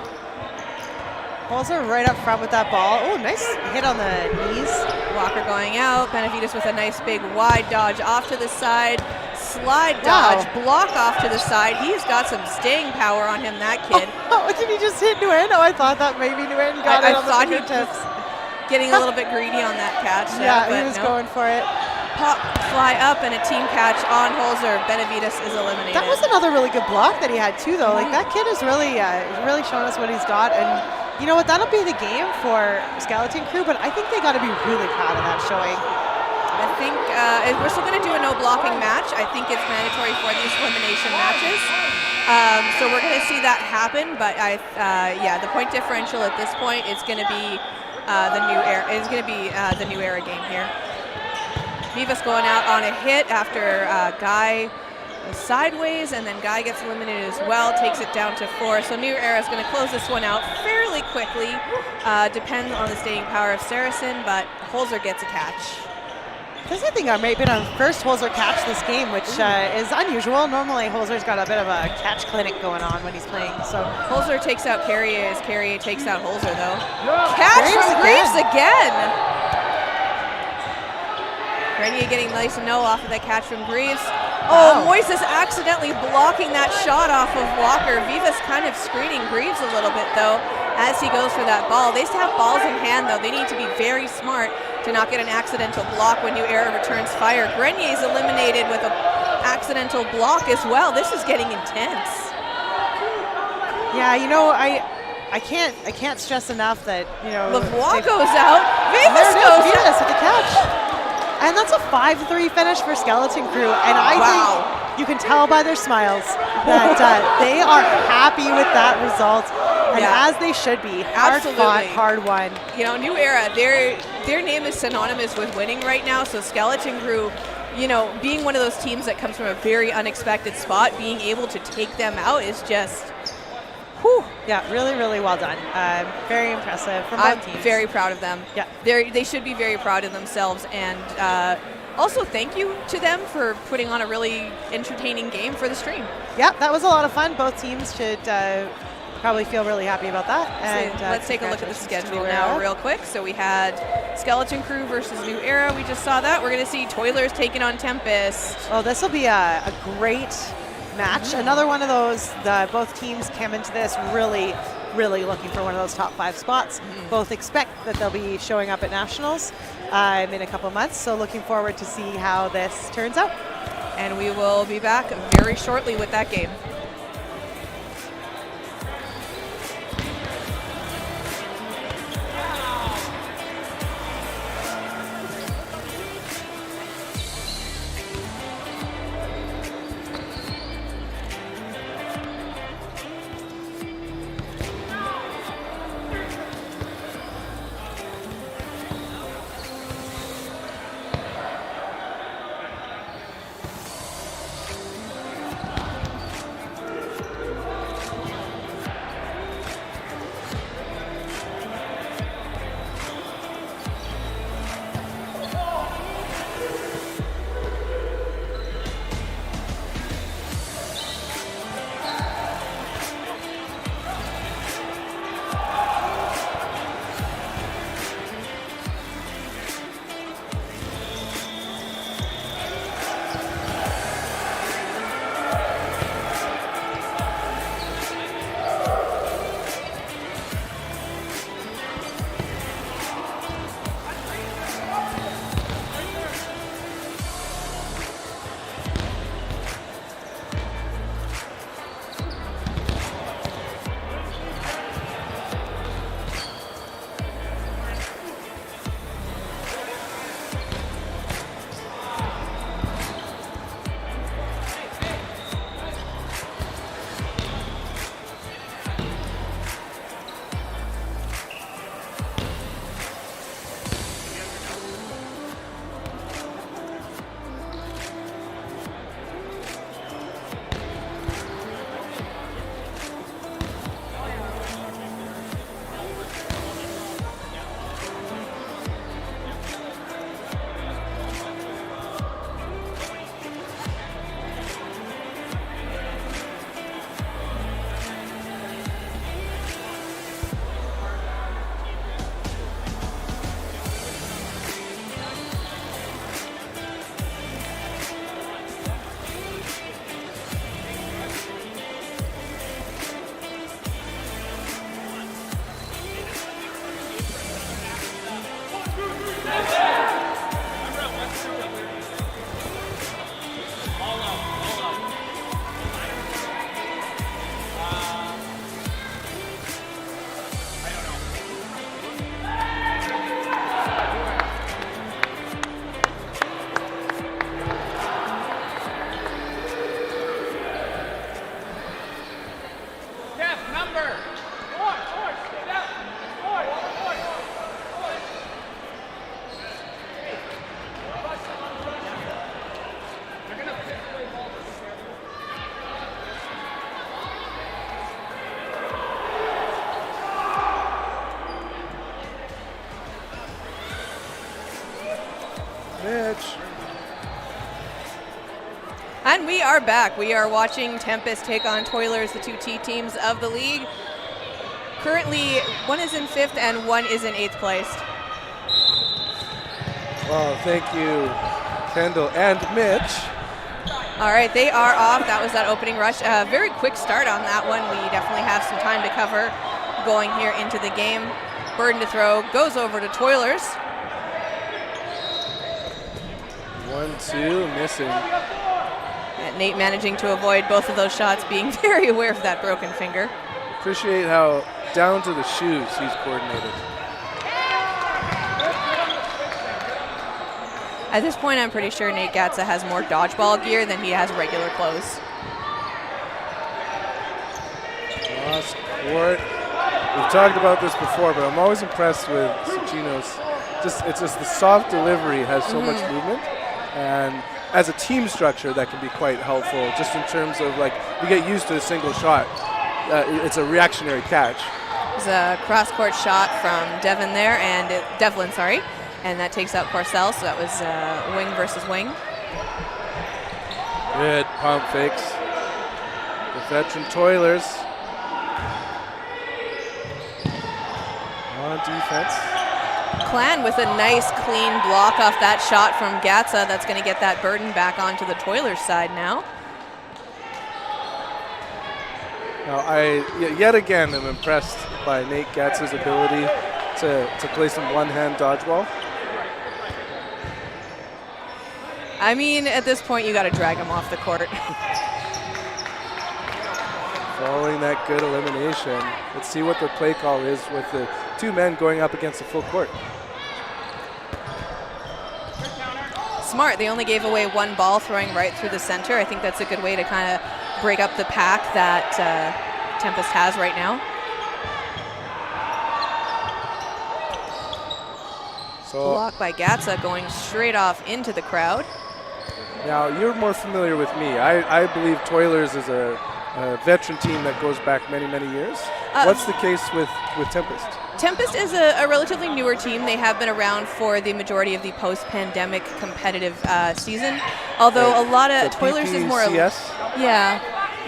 Holzer right up front with that ball. Oh, nice hit on the knees. Walker going out. Benavides with a nice big wide dodge off to the side. Slide dodge, block off to the side. He's got some staying power on him, that kid. Oh, did he just hit Nguyen? Oh, I thought that maybe Nguyen got it on the fingertips. Getting a little bit greedy on that catch. Yeah, he was going for it. Pop, fly up, and a team catch on Holzer. Benavides is eliminated. That was another really good block that he had too, though. Like that kid is really showing us what he's got, and you know what? That'll be the game for Skeleton Crew, but I think they got to be really proud of that showing. I think we're still going to do a no blocking match. I think it's mandatory for these elimination matches. So we're going to see that happen, but yeah, the point differential at this point is going to be the New Era. Is going to be the New Era game here. Vivas going out on a hit after Guy sideways, and then Guy gets eliminated as well, takes it down to 4. So New Era is going to close this one out fairly quickly. Depends on the staying power of Saracen, but Holzer gets a catch. This I think I may have been on first Holzer catch this game, which is unusual. Normally Holzer's got a bit of a catch clinic going on when he's playing. So Holzer takes out Carrier as Carrier takes out Holzer though. Catch from Greaves again. Grenier getting nice and no off of that catch from Greaves. Oh, Moises accidentally blocking that shot off of Walker. Vivas kind of screening Greaves a little bit though as he goes for that ball. They still have balls in hand though. They need to be very smart to not get an accidental block when New Era returns fire. Grenier is eliminated with an accidental block as well. This is getting intense. Yeah, you know, I can't stress enough that, you know, Lavoie goes out. Vivas goes Vivas with the catch. And that's a 5-3 finish for Skeleton Crew. And I think you can tell by their smiles that they are happy with that result. And as they should be. Hard fought, hard won. You know, New Era, their name is synonymous with winning right now. So Skeleton Crew, you know, being one of those teams that comes from a very unexpected spot, being able to take them out is just, whew. Yeah, really, really well done. Very impressive from both teams. I'm very proud of them. Yeah. They should be very proud of themselves. And also thank you to them for putting on a really entertaining game for the stream. Yeah, that was a lot of fun. Both teams should probably feel really happy about that. And let's take a look at the schedule now real quick. So we had Skeleton Crew versus New Era. We just saw that. We're going to see Toilers taking on Tempest. Oh, this will be a great match. Another one of those, both teams came into this really looking for one of those top 5 spots. Both expect that they'll be showing up at Nationals in a couple months. So looking forward to see how this turns out. And we will be back very shortly with that game. Mitch. And we are back. We are watching Tempest take on Toilers, the two T teams of the league. Currently, one is in 5th and one is in 8th place. Well, thank you, Kendall and Mitch. All right, they are off. That was that opening rush. Very quick start on that one. We definitely have some time to cover going here into the game. Burden to throw goes over to Toilers. 1-2, missing. And Nate managing to avoid both of those shots, being very aware of that broken finger. Appreciate how down to the shoes he's coordinated. At this point, I'm pretty sure Nate Gatza has more dodgeball gear than he has regular clothes. Cross court. We've talked about this before, but I'm always impressed with Cicino's. It's just the soft delivery has so much movement, and as a team structure, that can be quite helpful. Just in terms of like you get used to a single shot, it's a reactionary catch. There's a cross-court shot from Devlin, sorry, and that takes out Porcel. So that was wing versus wing. Good pump fakes. The veteran Toilers on defense. Clan with a nice clean block off that shot from Gatza. That's going to get that burden back onto the Toilers side now. Now, yet again am impressed by Nate Gatza's ability to play some one-hand dodgeball. I mean, at this point, you got to drag him off the court. Following that good elimination, let's see what the play call is with the two men going up against the full court. Smart. They only gave away one ball, throwing right through the center. I think that's a good way to kind of break up the pack that Tempest has right now. So block by Gatza going straight off into the crowd. Now, you're more familiar with me. I believe Toilers is a veteran team that goes back many, many years. What's the case with Tempest? Tempest is a relatively newer team. They have been around for the majority of the post-pandemic competitive season. Although a lot of Toilers is more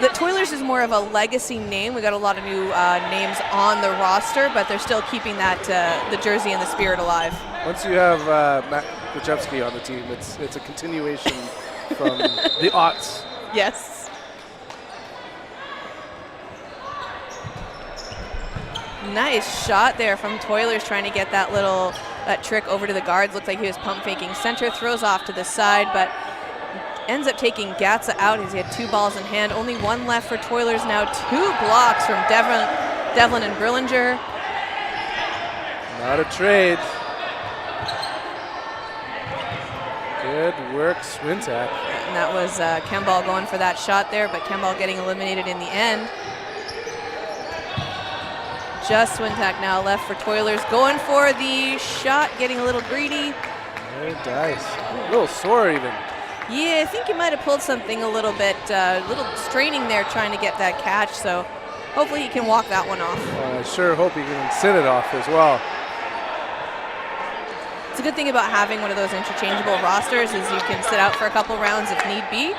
the Toilers is more of a legacy name. We got a lot of new names on the roster, but they're still keeping that the jersey and the spirit alive. Once you have Matt Kuchevsky on the team, it's a continuation from the aughts. Yes. Nice shot there from Toilers, trying to get that little trick over to the guards. Looked like he was pump faking center, throws off to the side, but ends up taking Gatza out as he had two balls in hand. Only one left for Toilers now. Two blocks from Devlin and Brillinger. Not a trade. Good work, Swintak. And that was Kemball going for that shot there, but Kemball getting eliminated in the end. Just Swintak now left for Toilers, going for the shot, getting a little greedy. Good dice. A little sore even. Yeah, I think he might have pulled something a little bit, little straining there trying to get that catch, so hopefully he can walk that one off. I sure hope he can sit it off as well. It's a good thing about having one of those interchangeable rosters is you can sit out for a couple rounds if need be.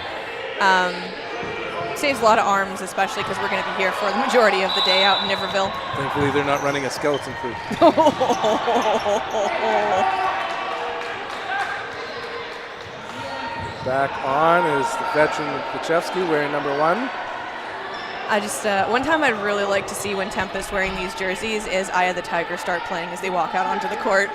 Saves a lot of arms, especially because we're going to be here for the majority of the day out in Niverville. Thankfully, they're not running a skeleton crew. Back on is the veteran Kuchevsky wearing number 1. I just, one time I'd really like to see when Tempest wearing these jerseys is Eye of the Tiger start playing as they walk out onto the court.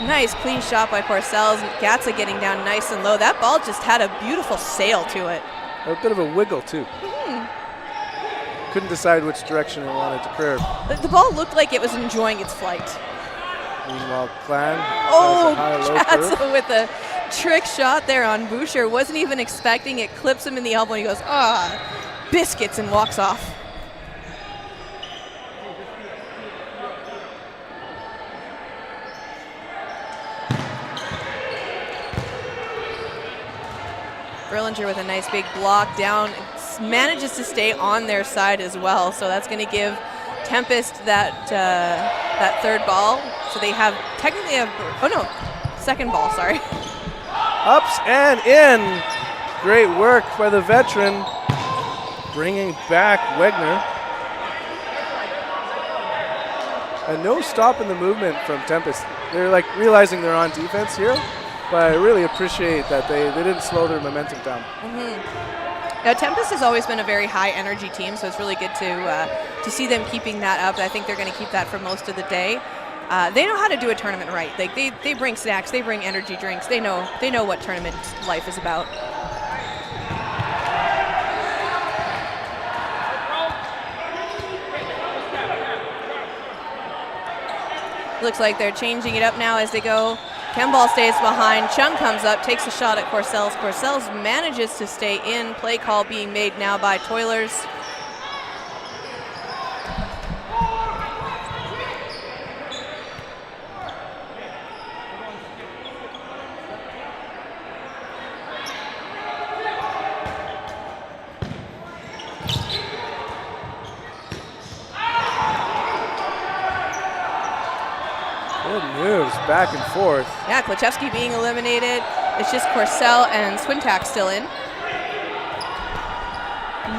Nice clean shot by Porcel. Gatza getting down nice and low. That ball just had a beautiful sail to it. A bit of a wiggle too. Couldn't decide which direction it wanted to curve. The ball looked like it was enjoying its flight. Meanwhile, Clan Oh, has a high-low Gatza curve. with trick shot there on Boucher. Wasn't even expecting it. Clips him in the elbow. And he goes, biscuits, and walks off. Brillinger with a nice big block down, manages to stay on their side as well. So that's going to give Tempest that that third ball. So they have technically second ball, sorry. Ups and in. Great work by the veteran, bringing back Wegner. And no stop in the movement from Tempest. They're like realizing they're on defense here, but I really appreciate that they didn't slow their momentum down. Now, Tempest has always been a very high energy team, so it's really good to see them keeping that up. I think they're going to keep that for most of the day. They know how to do a tournament right. Like they bring snacks, they bring energy drinks. They know what tournament life is about. Looks like they're changing it up now as they go. Kemball stays behind. Chung comes up, takes a shot at Corsells. Corsells manages to stay in. Play call being made now by Toilers. Back and forth. Yeah, Klachevsky being eliminated. It's just Corcel and Swintak still in.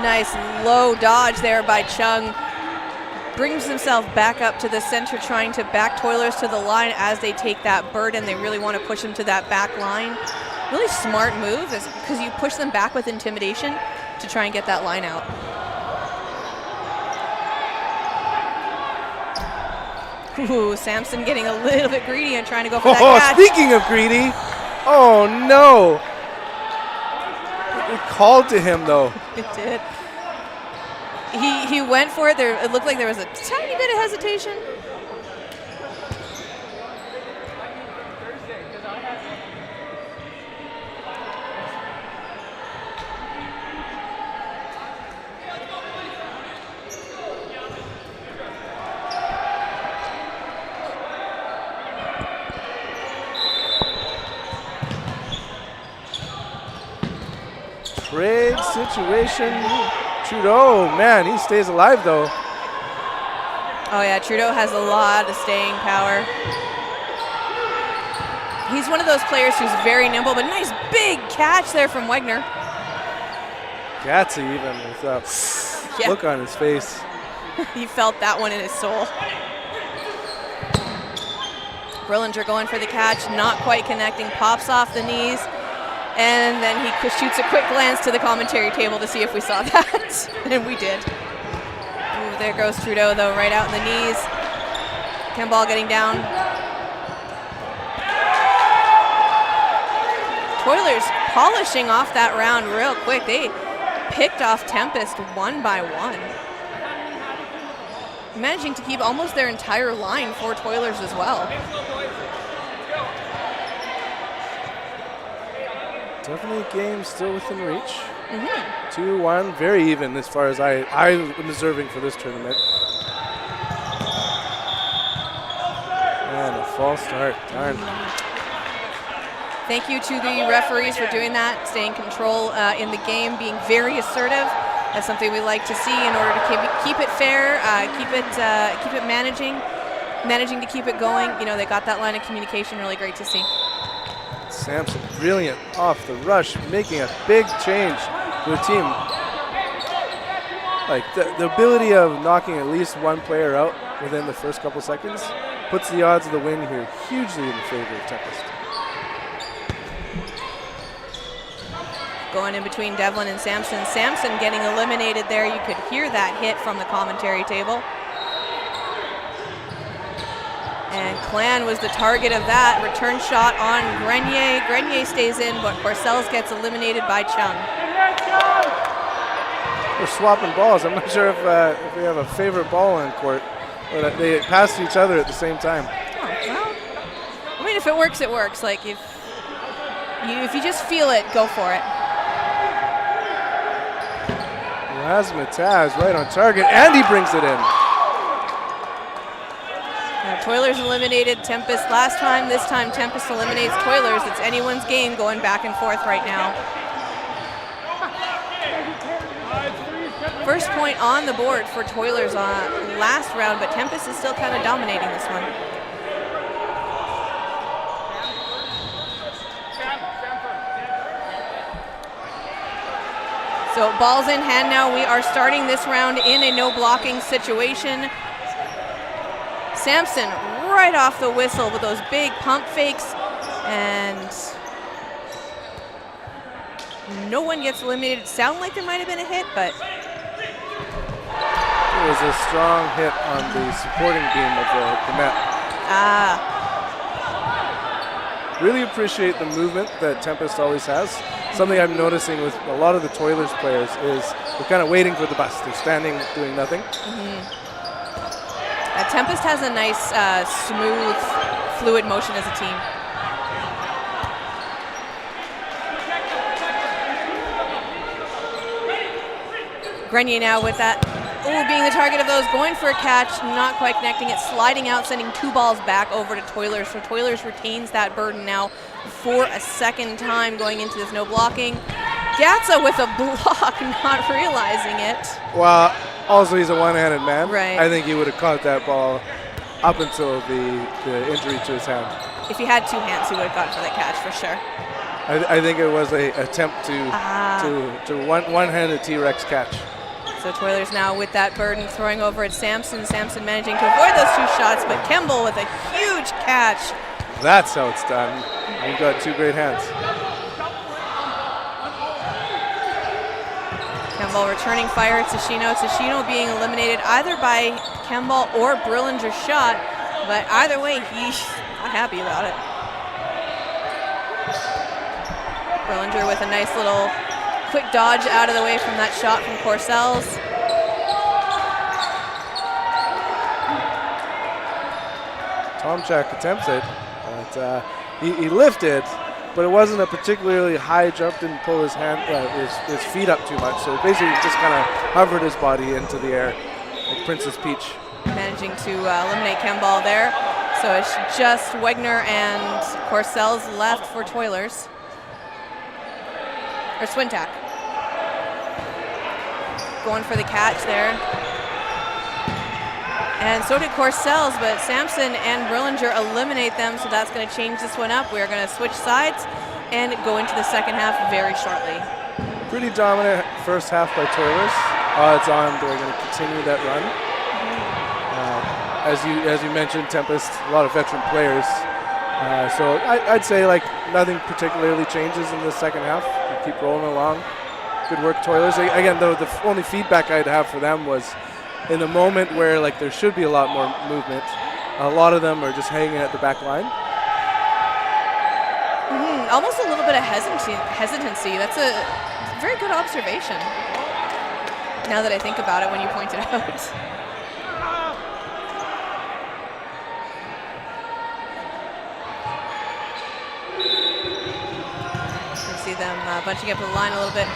Nice low dodge there by Chung. Brings himself back up to the center, trying to back Toilers to the line as they take that burden. They really want to push him to that back line. Really smart move because you push them back with intimidation to try and get that line out. Ooh, Samson getting a little bit greedy and trying to go for that catch. Speaking of greedy, oh no. It called to him though. It did. He went for it. It looked like there was a tiny bit of hesitation. Trade situation. Trudeau, man, he stays alive though. Oh yeah, Trudeau has a lot of staying power. He's one of those players who's very nimble, but nice big catch there from Wegner. Gatsy even with that look on his face. He felt that one in his soul. Brillinger going for the catch, not quite connecting, pops off the knees. And then he shoots a quick glance to the commentary table to see if we saw that. And we did. Ooh, there goes Trudeau, though, right out in the knees. Kemball getting down. Toilers polishing off that round real quick. They picked off Tempest one by one. Managing to keep almost their entire line for Toilers as well. Definitely a game still within reach. 2-1, very even as far as I am observing for this tournament. And a false start, darn. Thank you to the referees for doing that, staying control in the game, being very assertive. That's something we like to see in order to keep it fair, keep it managing to keep it going. You know, they got that line of communication, really great to see. Samson, brilliant off the rush, making a big change to the team. Like the ability of knocking at least one player out within the first couple seconds puts the odds of the win here hugely in favor of Tempest. Going in between Devlin and Samson. Samson getting eliminated there. You could hear that hit from the commentary table. And Clan was the target of that. Return shot on Grenier. Grenier stays in, but Corsells gets eliminated by Chung. We're swapping balls. I'm not sure if we have a favorite ball on court, but they pass to each other at the same time. Oh, well, I mean, if it works, it works. Like if If you just feel it, go for it. Razmataz right on target, and he brings it in. Toilers eliminated Tempest last time. This time Tempest eliminates Toilers. It's anyone's game going back and forth right now. First point on the board for Toilers on last round, but Tempest is still kind of dominating this one. So ball's in hand now. We are starting this round in a no blocking situation. Samson right off the whistle with those big pump fakes, and no one gets eliminated. It sounded like there might have been a hit, but it was a strong hit on the supporting beam of the net. Really appreciate the movement that Tempest always has. Something I'm noticing with a lot of the Toilers players is they're kind of waiting for the bus. They're standing, doing nothing. Tempest has a nice, smooth, fluid motion as a team. Grenier now with that. Being the target of those, going for a catch, not quite connecting it, sliding out, sending 2 balls back over to Toilers. So Toilers retains that burden now for a second time going into this no blocking. Gatza with a block, not realizing it. Well, also he's a one-handed man. Right. I think he would have caught that ball up until the injury to his hand. If he had 2 hands, he would have gone for that catch for sure. I think it was an attempt to one-handed T-Rex catch. So Toilers now with that burden, throwing over at Samson. Samson managing to avoid those 2 shots, but Kemble with a huge catch. That's how it's done. You've got 2 great hands. Kemble returning fire at Tashino. Tashino being eliminated either by Kemble or Brillinger's shot, but either way, he's not happy about it. Brillinger with a nice little quick dodge out of the way from that shot from Corsells. Tomchak attempts it, but he lifted, but it wasn't a particularly high jump, didn't pull his feet up too much, so basically just kind of hovered his body into the air like Princess Peach. Managing to eliminate Kemble there. So it's just Wegner and Corsells left for Toilers. Or Swintak. Going for the catch there. And so did Corsells, but Samson and Brillinger eliminate them, so that's going to change this one up. We're going to switch sides and go into the second half very shortly. Pretty dominant first half by Toilers. Odds on they're going to continue that run. As you mentioned, Tempest, a lot of veteran players. So I'd say like nothing particularly changes in the second half. We keep rolling along. Good work, Toilers. Again, though, the only feedback I'd have for them was in the moment where like there should be a lot more movement, a lot of them are just hanging at the back line. Almost a little bit of hesitancy. That's a very good observation. Now that I think about it when you point it out. See them bunching up the line a little bit.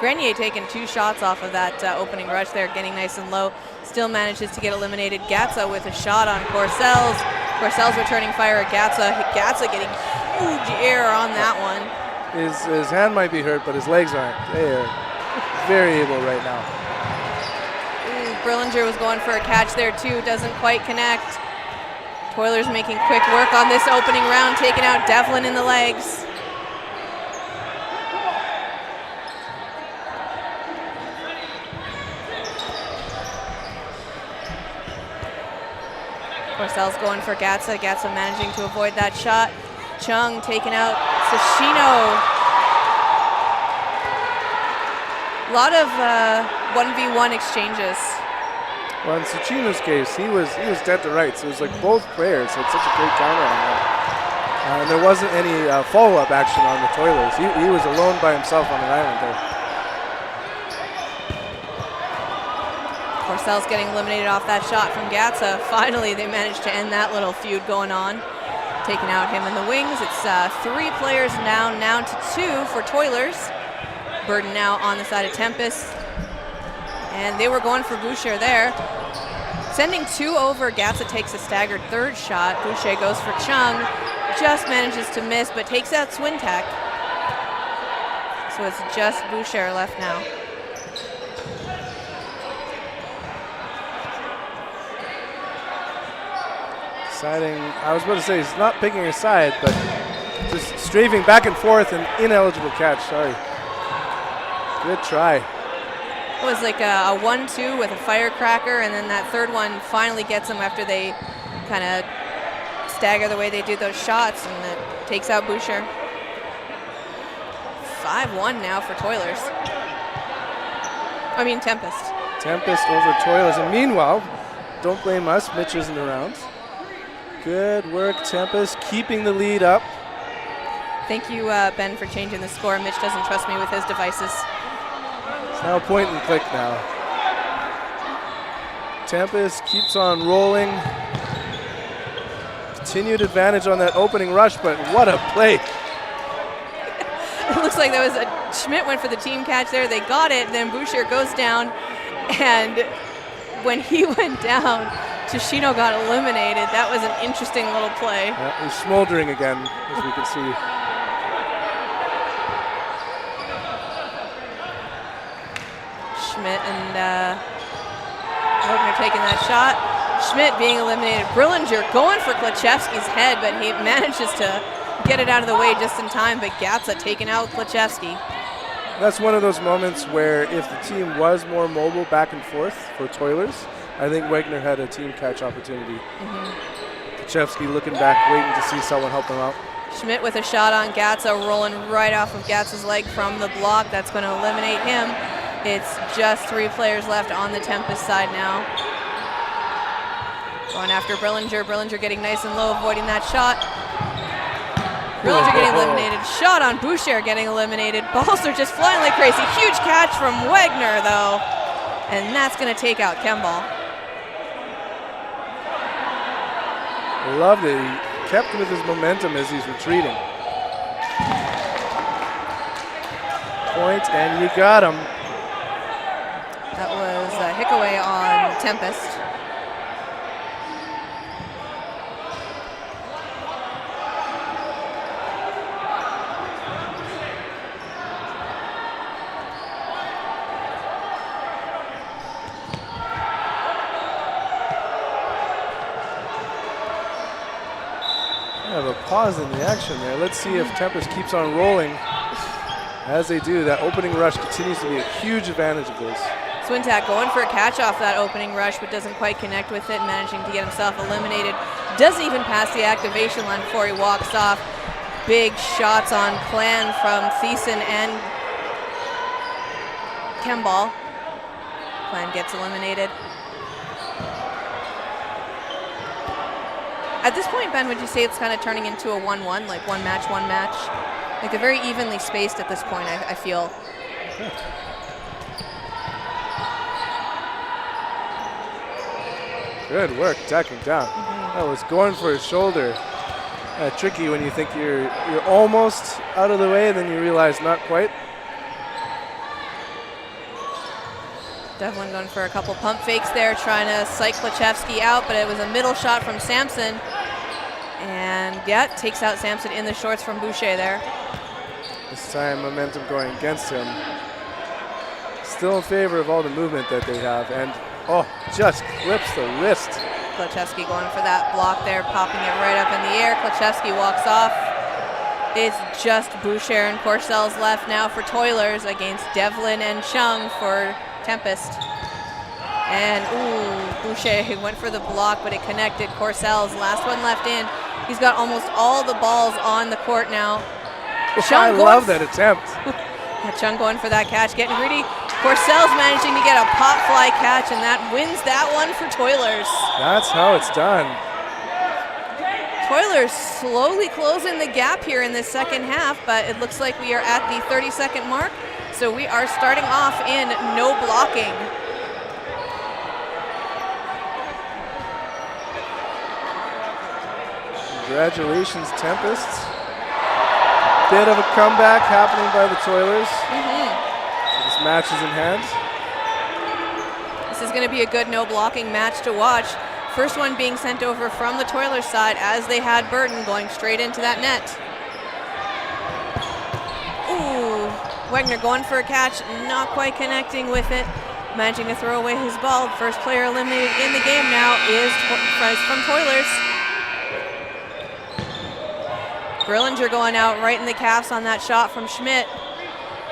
Grenier taking 2 shots off of that opening rush there, getting nice and low. Still manages to get eliminated. Gatza with a shot on Corsells. Corsells returning fire at Gatza. Gatza getting huge air on that one. His hand might be hurt, but his legs aren't. They are very able right now. Brillinger was going for a catch there too. Doesn't quite connect. Toilers making quick work on this opening round, taking out Devlin in the legs. Corsells going for Gatza. Gatza managing to avoid that shot. Chung taking out Sashino. A lot of 1v1 exchanges. Well, in Sachino's case, he was dead to rights. It was like both players had such a great counter on him. And there wasn't any follow-up action on the Toilers. He was alone by himself on an island there. Corsel's getting eliminated off that shot from Gatsa. Finally, they managed to end that little feud going on. Taking out him in the wings. It's 3 players now to 2 for Toilers. Burden now on the side of Tempest. And they were going for Boucher there. Sending 2 over, Gatsa takes a staggered 3rd shot. Boucher goes for Chung. Just manages to miss, but takes out Swintek. So it's just Boucher left now. I was about to say he's not picking a side, but just strafing back and forth, and ineligible catch. Sorry. Good try. It was like a 1-2 with a firecracker, and then that 3rd one finally gets them after they kind of stagger the way they do those shots, and it takes out Boucher. 5-1 now for Toilers. I mean Tempest. Tempest over Toilers, and meanwhile, don't blame us, Mitch isn't around. Good work, Tempest, keeping the lead up. Thank you, Ben, for changing the score. Mitch doesn't trust me with his devices. It's now point and click now. Tempest keeps on rolling. Continued advantage on that opening rush, but what a play. It looks like there was Schmidt went for the team catch there. They got it, then Boucher goes down, and when he went down, Tashino got eliminated. That was an interesting little play. Yeah, he's smoldering again, as we can see. Schmidt and Wagner taking that shot. Schmidt being eliminated. Brillinger going for Klachevsky's head, but he manages to get it out of the way just in time, but Gatsa taking out Klachevsky. That's one of those moments where if the team was more mobile back and forth for Toilers, I think Wagner had a team catch opportunity. Klachevsky looking back, waiting to see someone help him out. Schmidt with a shot on Gatsa, rolling right off of Gatsa's leg from the block. That's going to eliminate him. It's just 3 players left on the Tempest side now. Going after Brillinger. Brillinger getting nice and low, avoiding that shot. Brillinger getting eliminated. Shot on Boucher getting eliminated. Balls are just flying like crazy. Huge catch from Wagner, though. And that's going to take out Kemball. Loved it. He kept with his momentum as he's retreating. Point, and you got him. That was a Hickaway on Tempest. Have a pause in the action there. Let's see if Tempest keeps on rolling. As they do, that opening rush continues to be a huge advantage of this. Swintek going for a catch off that opening rush, but doesn't quite connect with it, managing to get himself eliminated. Doesn't even pass the activation line before he walks off. Big shots on Clan from Thiessen and Kemball. Clan gets eliminated. At this point, Ben, would you say it's kind of turning into a 1-1, like one match? Like they're very evenly spaced at this point, I feel. Good work, ducking down. That was going for his shoulder. Tricky when you think you're almost out of the way, and then you realize not quite. Devlin going for a couple pump fakes there, trying to psych Klachevsky out, but it was a middle shot from Sampson. And yeah, takes out Sampson in the shorts from Boucher there. This time momentum going against him. Still in favor of all the movement that they have, and just clips the wrist. Klachevsky going for that block there, popping it right up in the air. Klachevsky walks off. It's just Boucher and Corsel's left now for Toilers against Devlin and Chung for Tempest. And Boucher went for the block, but it connected. Corsel's last one left in. He's got almost all the balls on the court now. I love that attempt. Chung going for that catch, getting greedy. Corsel's managing to get a pop fly catch, and that wins that one for Toilers. That's how it's done. Toilers slowly closing the gap here in this second half, but it looks like we are at the 30-second mark. So we are starting off in no blocking. Congratulations, Tempest. Bit of a comeback happening by the Toilers. This match is in hand. This is going to be a good no blocking match to watch. First one being sent over from the Toilers side as they had Burton going straight into that net. Ooh, Wegner going for a catch, not quite connecting with it. Managing to throw away his ball. First player eliminated in the game now is from Toilers. Grillinger going out right in the calves on that shot from Schmidt.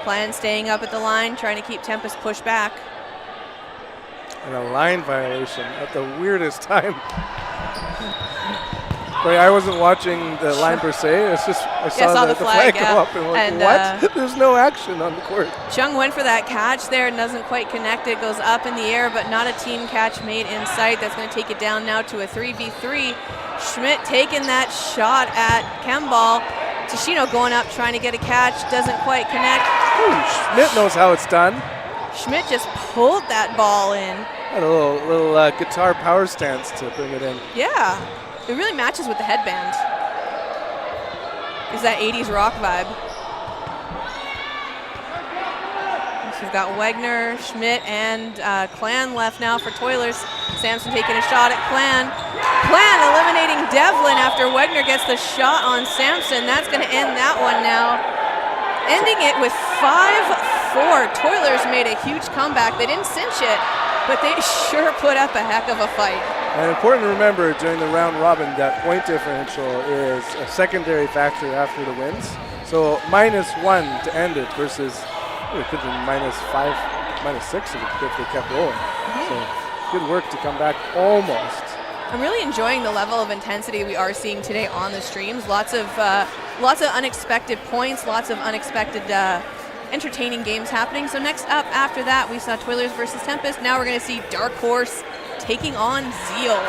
Plan staying up at the line, trying to keep Tempest pushed back. And a line violation at the weirdest time. Sorry, I wasn't watching the line per se. It's just I saw the flag go up and went, what? There's no action on the court. Chung went for that catch there and doesn't quite connect. It goes up in the air, but not a team catch made in sight. That's going to take it down now to a 3v3. Schmidt taking that shot at Kemball. Tashino going up trying to get a catch, doesn't quite connect. Ooh, Schmidt knows how it's done. Schmidt just pulled that ball in. Had a little guitar power stance to bring it in. Yeah, it really matches with the headband. Is that 80s rock vibe. So we've got Wegner, Schmidt, and Clan left now for Toilers. Samson taking a shot at Clan. Clan eliminating Devlin after Wegner gets the shot on Samson. That's going to end that one now. Ending it with 5-4. Toilers made a huge comeback. They didn't cinch it, but they sure put up a heck of a fight. And important to remember during the round robin that point differential is a secondary factor after the wins. So -1 to end it versus it could be -5, -6 if they kept rolling. So good work to come back almost. I'm really enjoying the level of intensity we are seeing today on the streams. Lots of unexpected points, lots of unexpected entertaining games happening. So next up after that, we saw Toilers versus Tempest. Now we're going to see Darkhorse taking on Zeal.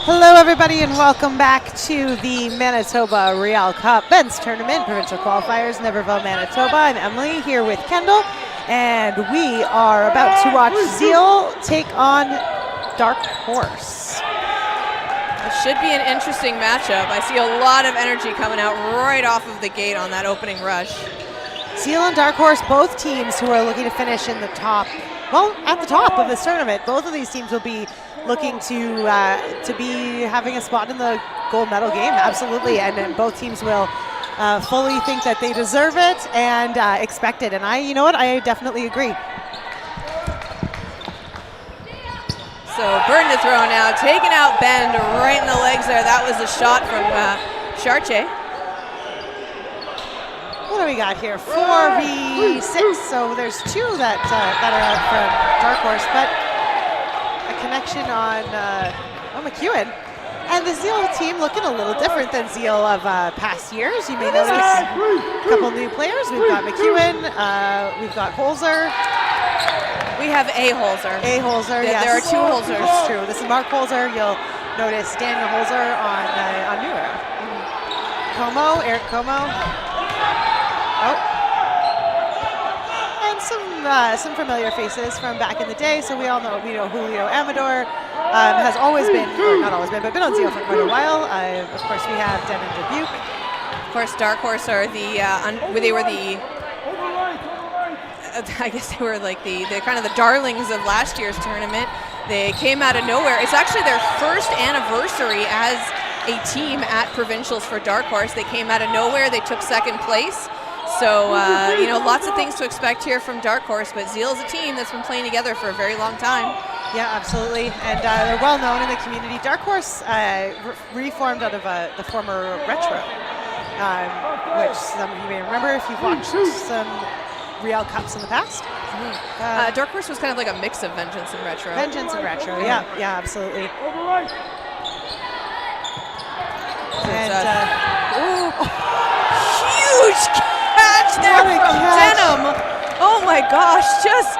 Hello, everybody, and welcome back to the Manitoba Riel Cup Men's Tournament, Provincial Qualifiers, Niverville, Manitoba. I'm Emily here with Kendall, and we are about to watch Zeal take on Darkhorse. It should be an interesting matchup. I see a lot of energy coming out right off of the gate on that opening rush. Zeal and Darkhorse, both teams who are looking to finish in the top, well, at the top of this tournament. Both of these teams will be looking to be having a spot in the gold medal game, absolutely, and both teams will fully think that they deserve it and expect it. And you know what, I definitely agree. So Burton to throw now, taking out Bend right in the legs there. That was a shot from Chartier. What do we got here? 4v6, so there's two that are out from Darkhorse, but a connection on McEwen. And the Zeal team looking a little different than Zeal of past years. You may notice a couple new players. We've got McEwen, we've got Holzer. We have a Holzer. A Holzer, yes. There are two Holzers. That's true. This is Mark Holzer. You'll notice Daniel Holzer on New Era. Como, Eric Como. Oh. And some familiar faces from back in the day. So we know Julio Amador has always been, or not always been, but been on Zeal for quite a while. Of course, we have Den and Dubuque. Of course, Darkhorse are I guess they were like the kind of the darlings of last year's tournament. They came out of nowhere. It's actually their first anniversary as a team at Provincials for Darkhorse. They came out of nowhere. They took second place. So, lots of things to expect here from Darkhorse, but Zeal is a team that's been playing together for a very long time. Yeah, absolutely, and they're well known in the community. Darkhorse reformed out of the former Retro, which some of you may remember if you've watched some Riel Cups in the past. Darkhorse was kind of like a mix of Vengeance and Retro. Vengeance and Retro, yeah, absolutely. And huge catch there from Denim. Oh my gosh, just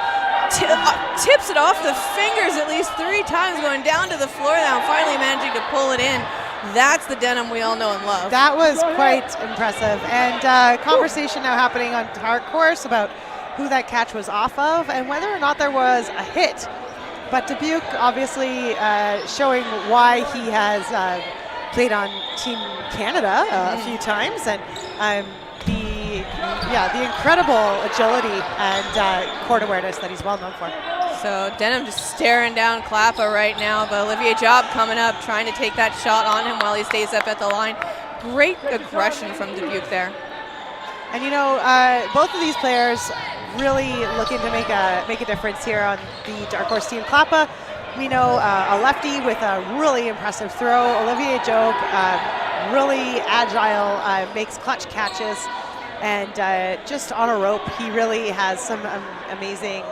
tips it off the fingers at least 3 times, going down to the floor now, and finally managing to pull it in. That's the Denim we all know and love. That was quite impressive. And conversation now happening on Darkhorse about who that catch was off of and whether or not there was a hit. But Dubuque obviously showing why he has played on Team Canada a few times, and the incredible agility and court awareness that he's well known for. So Denham just staring down Klappa right now, but Olivier Job coming up, trying to take that shot on him while he stays up at the line. Great aggression from Dubuque there. And both of these players really looking to make a difference here on the Darkhorse team. Klappa, we know a lefty with a really impressive throw. Olivier Job, really agile, makes clutch catches, and just on a rope, he really has some amazing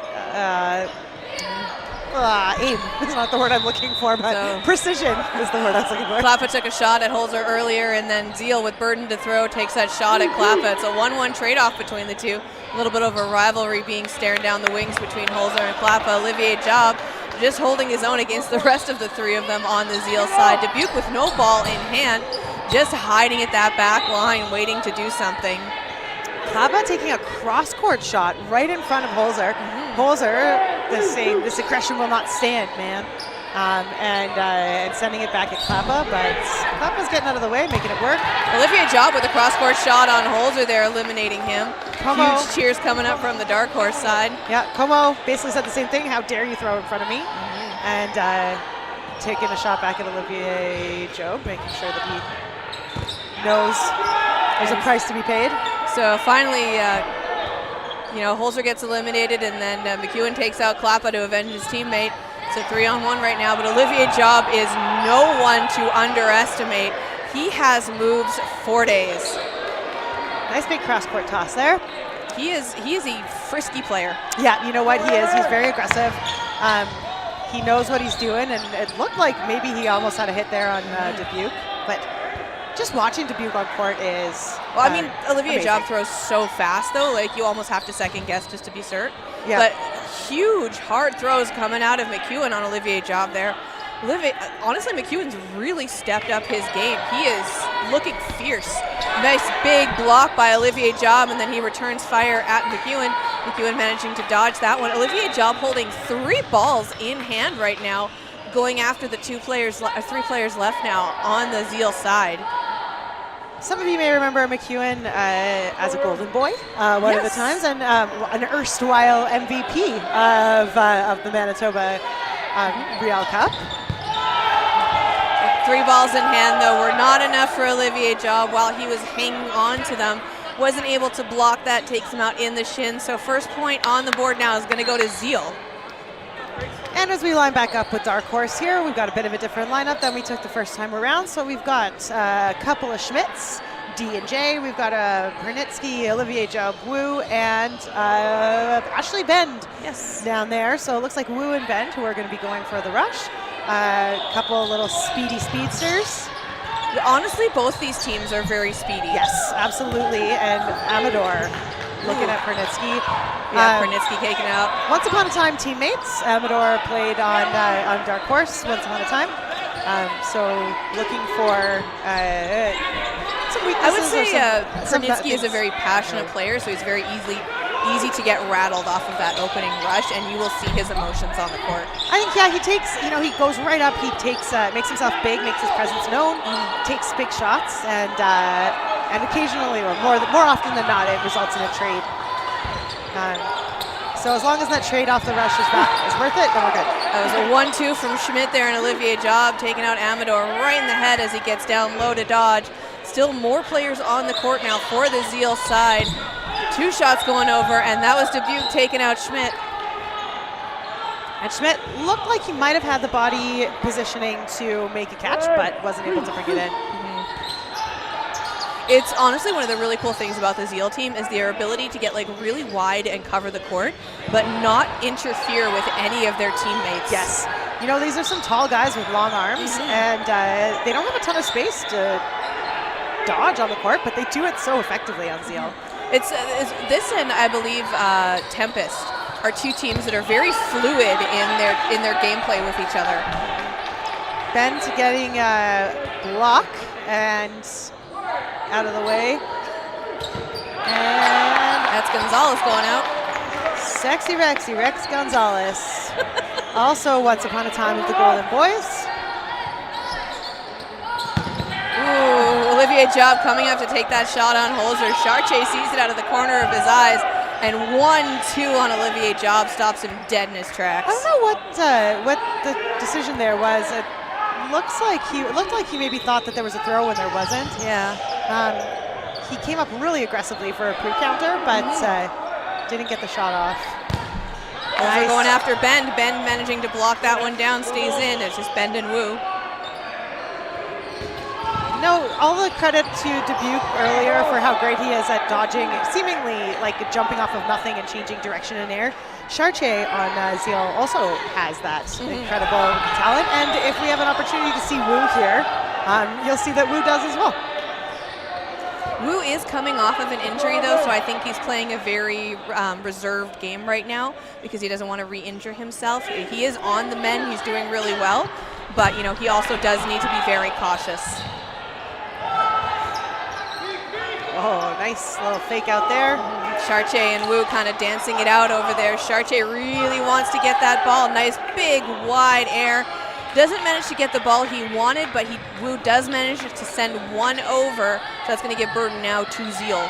aim is not the word I'm looking for, but precision is the word I was looking for. Klappa took a shot at Holzer earlier, and then Zeal with Burden to throw takes that shot at Klappa. It's a 1-1 trade-off between the two. A little bit of a rivalry being staring down the wings between Holzer and Klappa. Olivier Job just holding his own against the rest of the 3 of them on the Zeal side. Dubuque with no ball in hand, just hiding at that back line, waiting to do something. Klappa taking a cross-court shot right in front of Holzer. Holzer, this aggression will not stand, man. And sending it back at Klappa, but Klappa's getting out of the way, making it work. Olivier Job with a cross-court shot on Holzer there, eliminating him. Como. Huge cheers coming up from the Darkhorse side. Yeah, Como basically said the same thing. How dare you throw in front of me? And taking a shot back at Olivier Job, making sure that he knows there's a price to be paid. So finally, Holzer gets eliminated, and then McEwen takes out Klappa to avenge his teammate. It's a 3-on-1 right now, but Olivier Job is no one to underestimate. He has moves for days. Nice big cross-court toss there. He is a frisky player. Yeah, you know what he is. He's very aggressive. He knows what he's doing, and it looked like maybe he almost had a hit there on Dubuque, but just watching Dubuque on court is Olivier amazing. Job throws so fast, though, like you almost have to second guess just to be certain. Yeah. But huge, hard throws coming out of McEwen on Olivier Job there. Honestly, McEwen's really stepped up his game. He is looking fierce. Nice big block by Olivier Job, and then he returns fire at McEwen. McEwen managing to dodge that one. Olivier Job holding 3 balls in hand right now, going after the 3 players left now on the Zeal side. Some of you may remember McEwen as a golden boy one of the times, and an erstwhile MVP of the Manitoba Riel Cup. 3 balls in hand, though, were not enough for Olivier Job while he was hanging on to them. Wasn't able to block that, takes him out in the shin. So first point on the board now is going to go to Zeal. And as we line back up with Darkhorse here, we've got a bit of a different lineup than we took the first time around. So we've got a couple of Schmitz, D and J. We've got a Pernitsky, Olivier Job, Wu, and Ashley Bend down there. So it looks like Wu and Bend who are going to be going for the rush. A couple of little speedy speedsters. Honestly, both these teams are very speedy. Yes, absolutely. And Amador looking at Pernitsky. Yeah, Pernitsky taken out. Once upon a time teammates. Amador played on Darkhorse once upon a time. So looking for some weaknesses. I would say Pernitsky is a very passionate player, so he's very easy to get rattled off of that opening rush, and you will see his emotions on the court. I think, he takes, he goes right up, he takes, makes himself big, makes his presence known, takes big shots, and occasionally, or more often than not, it results in a trade. So as long as that trade off the rush is worth it, then we're good. That was a 1-2 from Schmidt there, and Olivier Job taking out Amador right in the head as he gets down low to dodge. Still more players on the court now for the Zeal side. 2 shots going over, and that was Dubuque taking out Schmidt. And Schmidt looked like he might have had the body positioning to make a catch, but wasn't able to bring it in. It's honestly one of the really cool things about the Zeal team is their ability to get really wide and cover the court, but not interfere with any of their teammates. Yes. These are some tall guys with long arms, and they don't have a ton of space to dodge on the court, but they do it so effectively on Zeal. It's this and I believe Tempest are 2 teams that are very fluid in their gameplay with each other. Ben's getting a block and out of the way. And that's Gonzalez going out. Sexy Rexy, Rex Gonzalez. Also once upon a time with the Golden Boys. Ooh, Olivier Job coming up to take that shot on Holzer. Chartier sees it out of the corner of his eyes, and 1-2 on Olivier Job stops him dead in his tracks. I don't know what the decision there was. It looked like he maybe thought that there was a throw when there wasn't. Yeah. He came up really aggressively for a pre-counter, but didn't get the shot off. Nice. Going after Bend. Bend managing to block that one down, stays in. It's just Bend and Wu. All the credit to Dubuque earlier for how great he is at dodging, seemingly like jumping off of nothing and changing direction in air. Chartier on Zeal also has that incredible talent, and if we have an opportunity to see Wu here, you'll see that Wu does as well. Wu is coming off of an injury, though, so I think he's playing a very reserved game right now because he doesn't want to re-injure himself. He is on the mend. He's doing really well, but he also does need to be very cautious. Oh, nice little fake out there. Chartier and Wu kind of dancing it out over there. Chartier really wants to get that ball. Nice big wide air. Doesn't manage to get the ball he wanted, but Wu does manage to send one over. So that's going to give burden now to Zeal.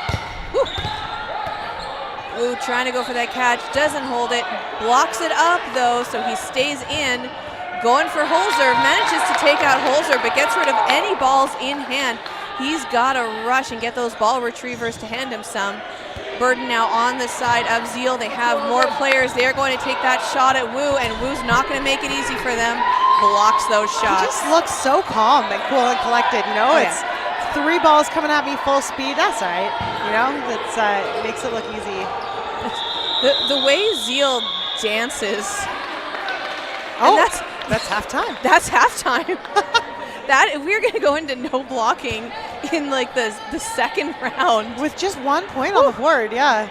Woo. Wu trying to go for that catch. Doesn't hold it. Blocks it up, though, so he stays in. Going for Holzer. Manages to take out Holzer, but gets rid of any balls in hand. He's got to rush and get those ball retrievers to hand him some. Burden now on the side of Zeal. They have more players. They're going to take that shot at Wu, and Wu's not going to make it easy for them. Blocks those shots. He just looks so calm and cool and collected. It's 3 balls coming at me full speed. That's all right. It makes it look easy. The way Zeal dances. Oh, that's halftime. That's halftime. We're going to go into no blocking in the second round. With just 1 point on the board, yeah.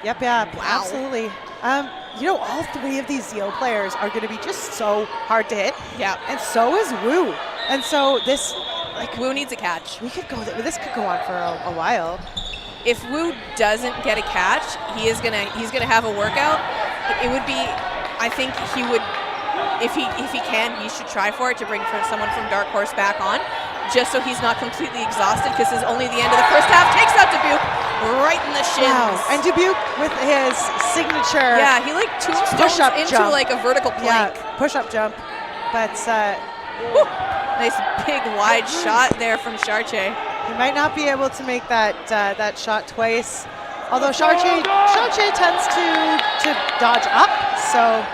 Yep, Wow. absolutely. you know, all three of these Zeal players are going to be just so hard to hit. Yeah. And so is Wu. And so this, like, Wu needs a catch. this could go on for a while. If Wu doesn't get a catch, he's gonna have a workout. It would be, I think he would, if he can, he should try for it to bring someone from Darkhorse back on, just so he's not completely exhausted, because it's only the end of the first half. Takes out Dubuque right in the shins. Wow. And Dubuque with his signature. Yeah, he like tombstones push-up into jump. like a vertical plank. Yeah, push-up jump. But Nice big wide shot there from Chartier. he might not be able to make that shot twice. Although Chartier tends to dodge up, so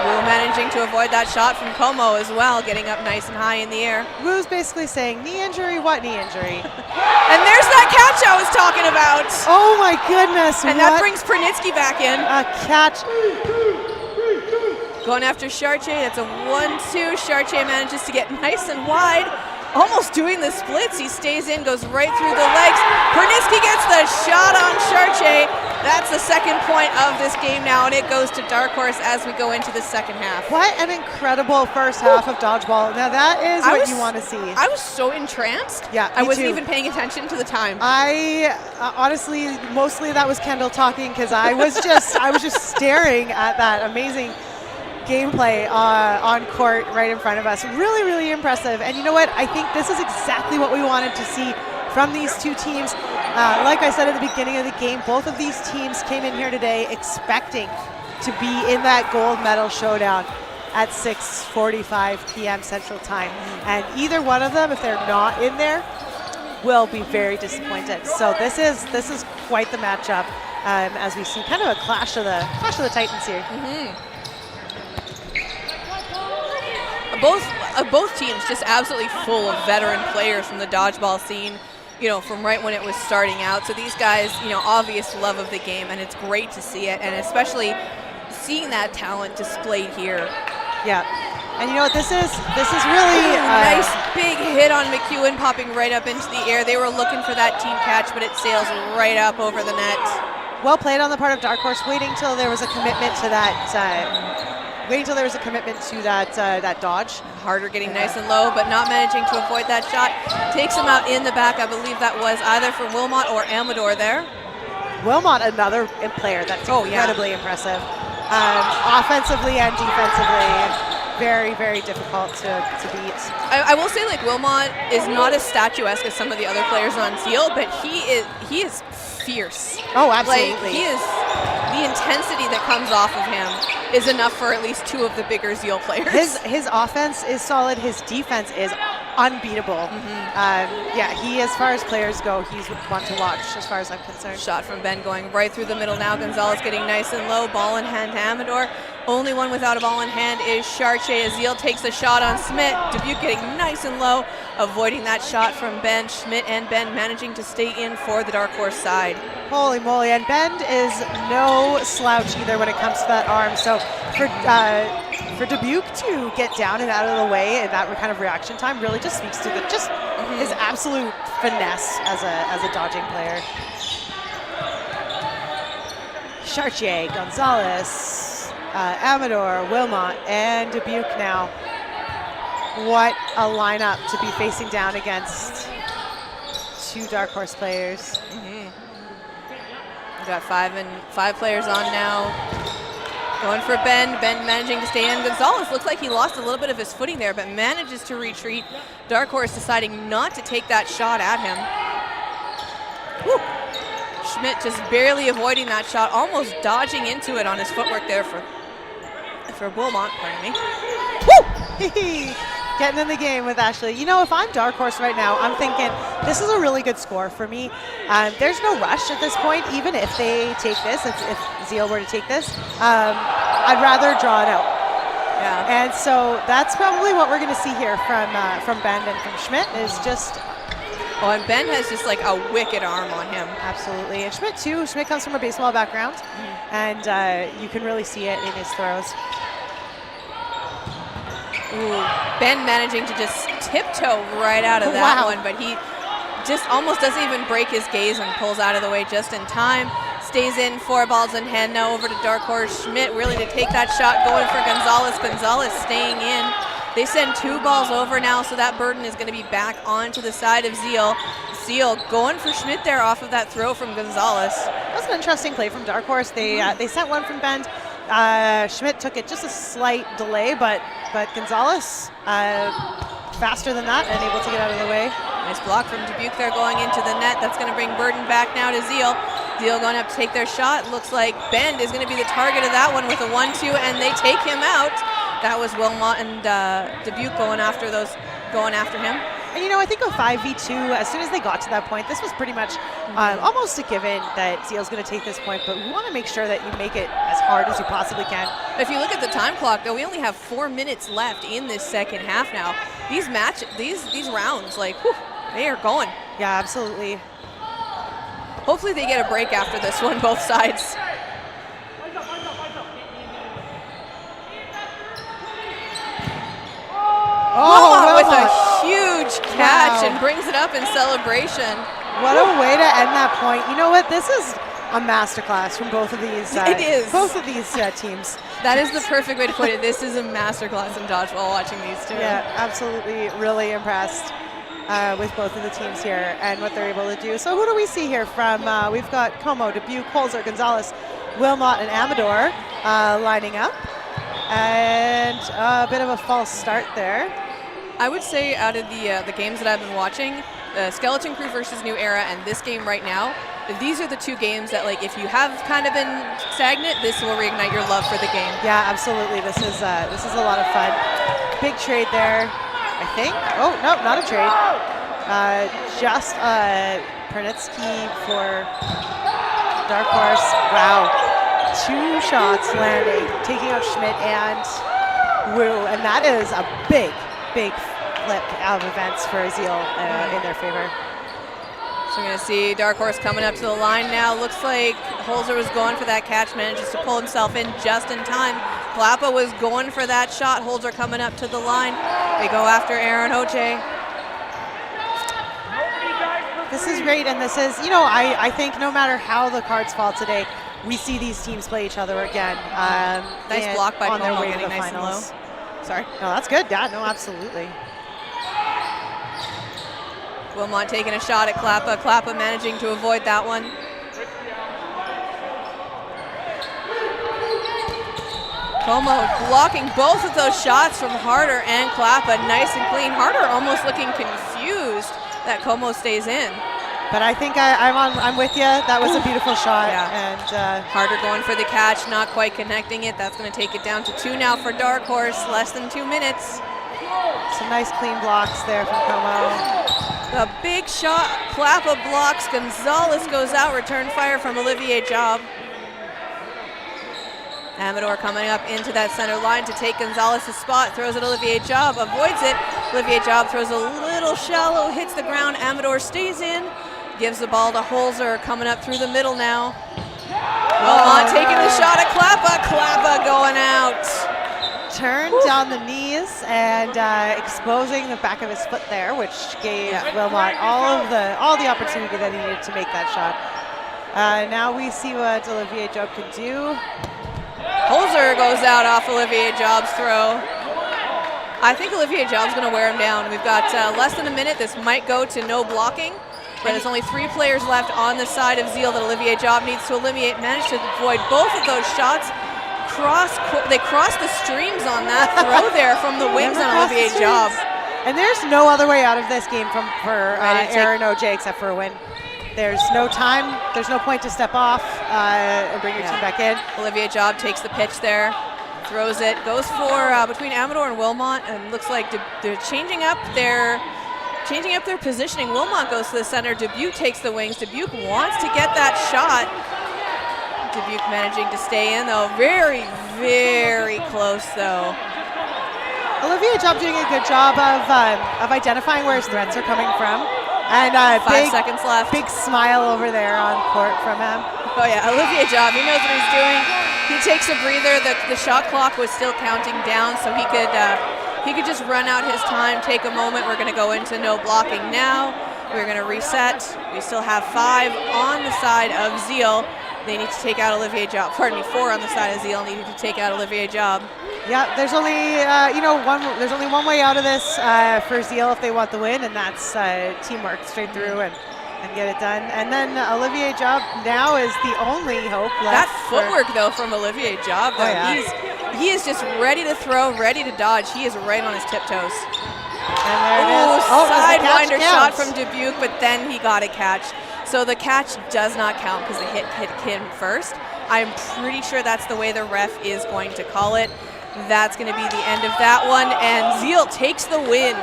Wu managing to avoid that shot from Como as well, getting up nice and high in the air. Wu's basically saying, knee injury, what knee injury? And there's that catch I was talking about. Oh my goodness, And that brings Pernitsky back in. a catch. Going after Chartier, that's a 1-2. Chartier manages to get nice and wide. Almost doing the splits. He stays in, goes right through the legs. Pernitsky gets the shot on Chartier. That's the second point of this game now, and it goes to Darkhorse as we go into the second half. What an incredible first half of dodgeball. Now that is what you want to see. I was so entranced. Yeah, I me wasn't too. even paying attention to the time. I honestly, mostly that was Kendall talking, because I was just staring at that amazing gameplay on court right in front of us. Really, really impressive. And you know what? I think this is exactly what we wanted to see from these two teams. Like I said at the beginning of the game, both of these teams came in here today expecting to be in that gold medal showdown at 6:45 p.m. Central Time. And either one of them, if they're not in there, will be very disappointed. So this is quite the matchup as we see kind of a clash of the Titans here. Both teams just absolutely full of veteran players from the dodgeball scene, you know, from right when it was starting out. So these guys, you know, obvious love of the game, and it's great to see it, and especially seeing that talent displayed here. Yeah, and you know what, this is really nice big hit on McEwen, popping right up into the air. They were looking for that team catch, but it sails right up over the net. well played on the part of Darkhorse, waiting till there was a commitment to that. That dodge. Harder getting nice and low, but not managing to avoid that shot. Takes him out in the back. I believe that was either from Wilmot or Amador there. Wilmot, another player that's incredibly impressive. Offensively and defensively, very, very difficult to beat. I will say, like, Wilmot is not as statuesque as some of the other players on Zeal, but he is fierce. Oh, absolutely. Like, the intensity that comes off of him is enough for at least two of the bigger Zeal players. His offense is solid. His defense is unbeatable. Yeah, he, as far as players go, he's one to watch as far as I'm concerned. Shot from Ben going right through the middle now. Gonzalez getting nice and low. Ball in hand to Amador. Only one without a ball in hand is Chartier. Zeal takes the shot on Schmidt. Dubuque getting nice and low, avoiding that shot from Ben. Schmidt and Ben managing to stay in for the Darkhorse side. Holy moly, and Ben is no slouch either when it comes to that arm. So for Dubuque to get down and out of the way and that kind of reaction time really just speaks to his absolute finesse as a dodging player. Chartier, Gonzalez, Amador, Wilmot, and Dubuque now. What a lineup to be facing down against two Darkhorse players. We've got five players on now. Going for Ben. Ben managing to stay in. Gonzalez looks like he lost a little bit of his footing there, but manages to retreat. Darkhorse deciding not to take that shot at him. Woo. Schmidt just barely avoiding that shot, almost dodging into it on his footwork there for Wilmot, pardon me. Woo! Getting in the game with Ashley. You know, if I'm Darkhorse right now, I'm thinking this is a really good score for me. There's no rush at this point, even if they take this, if Zeal were to take this. I'd rather draw it out. Yeah. And so that's probably what we're going to see here from Ben and from Schmidt is just... Oh, and Ben has just like a wicked arm on him. Absolutely. And Schmidt too. Schmidt comes from a baseball background, and you can really see it in his throws. Ooh, Ben managing to just tiptoe right out of that one, but he just almost doesn't even break his gaze and pulls out of the way just in time. stays in, 4 balls in hand. Now over to Darkhorse. Schmidt really to take that shot, going for Gonzalez. Gonzalez staying in. They send 2 balls over now, so that burden is going to be back onto the side of Zeal. Zeal going for Schmidt there off of that throw from Gonzalez. That was an interesting play from Darkhorse. They sent one from Bend. Schmidt took it just a slight delay, but Gonzalez faster than that and able to get out of the way. Nice block from Dubuque there going into the net. That's going to bring burden back now to Zeal. Zeal going to have to take their shot. Looks like Bend is going to be the target of that one with a 1-2, and they take him out. That was Wilmot and Dubuque going after him. And I think with 5v2, as soon as they got to that point, this was pretty much almost a given that Zeal's going to take this point, but we want to make sure that you make it as hard as you possibly can. If you look at the time clock, though, we only have 4 minutes left in this second half now. These rounds, like, whew, they are going. Yeah, absolutely. Hopefully they get a break after this one, both sides. Oh, with a huge catch and brings it up in celebration. What a way to end that point. You know what? This is a masterclass from both of these. It is. Both of these teams. That is the perfect way to put it. This is a masterclass in dodgeball watching these two. Yeah, absolutely. Really impressed with both of the teams here and what they're able to do. So who do we see here from? We've got Como, Dubuque, Holzer, Gonzalez, Wilmot, and Amador lining up. And a bit of a false start there. I would say out of the games that I've been watching, Skeleton Crew versus New Era and this game right now, these are the 2 games that, like, if you have kind of been stagnant, this will reignite your love for the game. Yeah, absolutely. This is a lot of fun. Big trade there, I think. Oh no, not a trade. Just Pernitsky for Darkhorse. Wow, 2 shots landing, taking out Schmidt and Wu, and that is a big flip of events for Zeal in their favor. So we're going to see Darkhorse coming up to the line now. Looks like Holzer was going for that catch, manages to pull himself in just in time. Klappa was going for that shot. Holzer coming up to the line. They go after Aaron Oche. This is great, and this is, I think no matter how the cards fall today, we see these teams play each other again. Nice block by on their Como, way to getting the nice and finals. low. Sorry. No, that's good. Yeah, no, absolutely. Wilmot taking a shot at Klappa. Klappa managing to avoid that one. Como blocking both of those shots from Harder and Klappa, nice and clean. Harder almost looking confused that Como stays in. But I think I'm with you. That was a beautiful shot. Yeah. And Harder going for the catch, not quite connecting it. That's going to take it down to 2 now for Darkhorse. Less than 2 minutes. some nice clean blocks there from Como. A big shot, Klappa blocks, Gonzalez goes out, return fire from Olivier Job. Amador coming up into that center line to take Gonzalez's spot, throws it Olivier Job, avoids it. Olivier Job throws a little shallow, hits the ground, Amador stays in, gives the ball to Holzer, coming up through the middle now. Wilmot taking the shot at Klappa, Klappa going out. Turned down the knees and exposing the back of his foot there, which gave Wilmot all the opportunity that he needed to make that shot. Now we see what Olivier Job can do. Holzer goes out off Olivier Job's throw. I think Olivier Job's going to wear him down. We've got less than a minute. This might go to no blocking, but there's only 3 players left on the side of Zeal that Olivier Job needs to eliminate. Managed to avoid both of those shots. They crossed the streams on that throw there from the wings on Olivier Job. And there's no other way out of this game for Aaron OJ except for a win. There's no time, there's no point to step off and bring your team back in. Olivier Job takes the pitch there, throws it, goes for between Amador and Wilmot, and looks like they're changing up their positioning. Wilmot goes to the center, Dubuque takes the wings. Dubuque wants to get that shot. Dubuque managing to stay in though, very, very close though. Olivier Job doing a good job of identifying where his threats are coming from. And 5 seconds left. Big smile over there on court from him. Oh yeah, Olivier Job, he knows what he's doing. He takes a breather. The shot clock was still counting down, so he could just run out his time, take a moment. We're gonna go into no blocking now. We're gonna reset. We still have 5 on the side of Zeal. they need to take out Olivier Job. Pardon me, 4 on the side of Zeal needed to take out Olivier Job. Yeah, there's only there's only one way out of this for Zeal if they want the win, and that's teamwork straight through and get it done. And then Olivier Job now is the only hope left. That footwork though from Olivier Job, though, he is just ready to throw, ready to dodge. He is right on his tiptoes. And there it is. Sidewinder shot from Dubuque, but then he got a catch. So the catch does not count because the hit him first. I'm pretty sure that's the way the ref is going to call it. That's going to be the end of that one, and Zeal takes the win.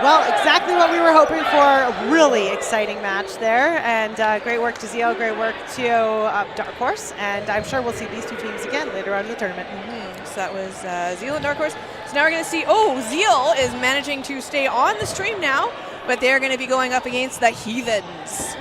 Well, exactly what we were hoping for. A really exciting match there, and great work to Zeal, great work to Darkhorse, and I'm sure we'll see these two teams again later on in the tournament. So that was Zeal and Darkhorse. So now we're going to see, Zeal is managing to stay on the stream now, but they're going to be going up against the Heathens.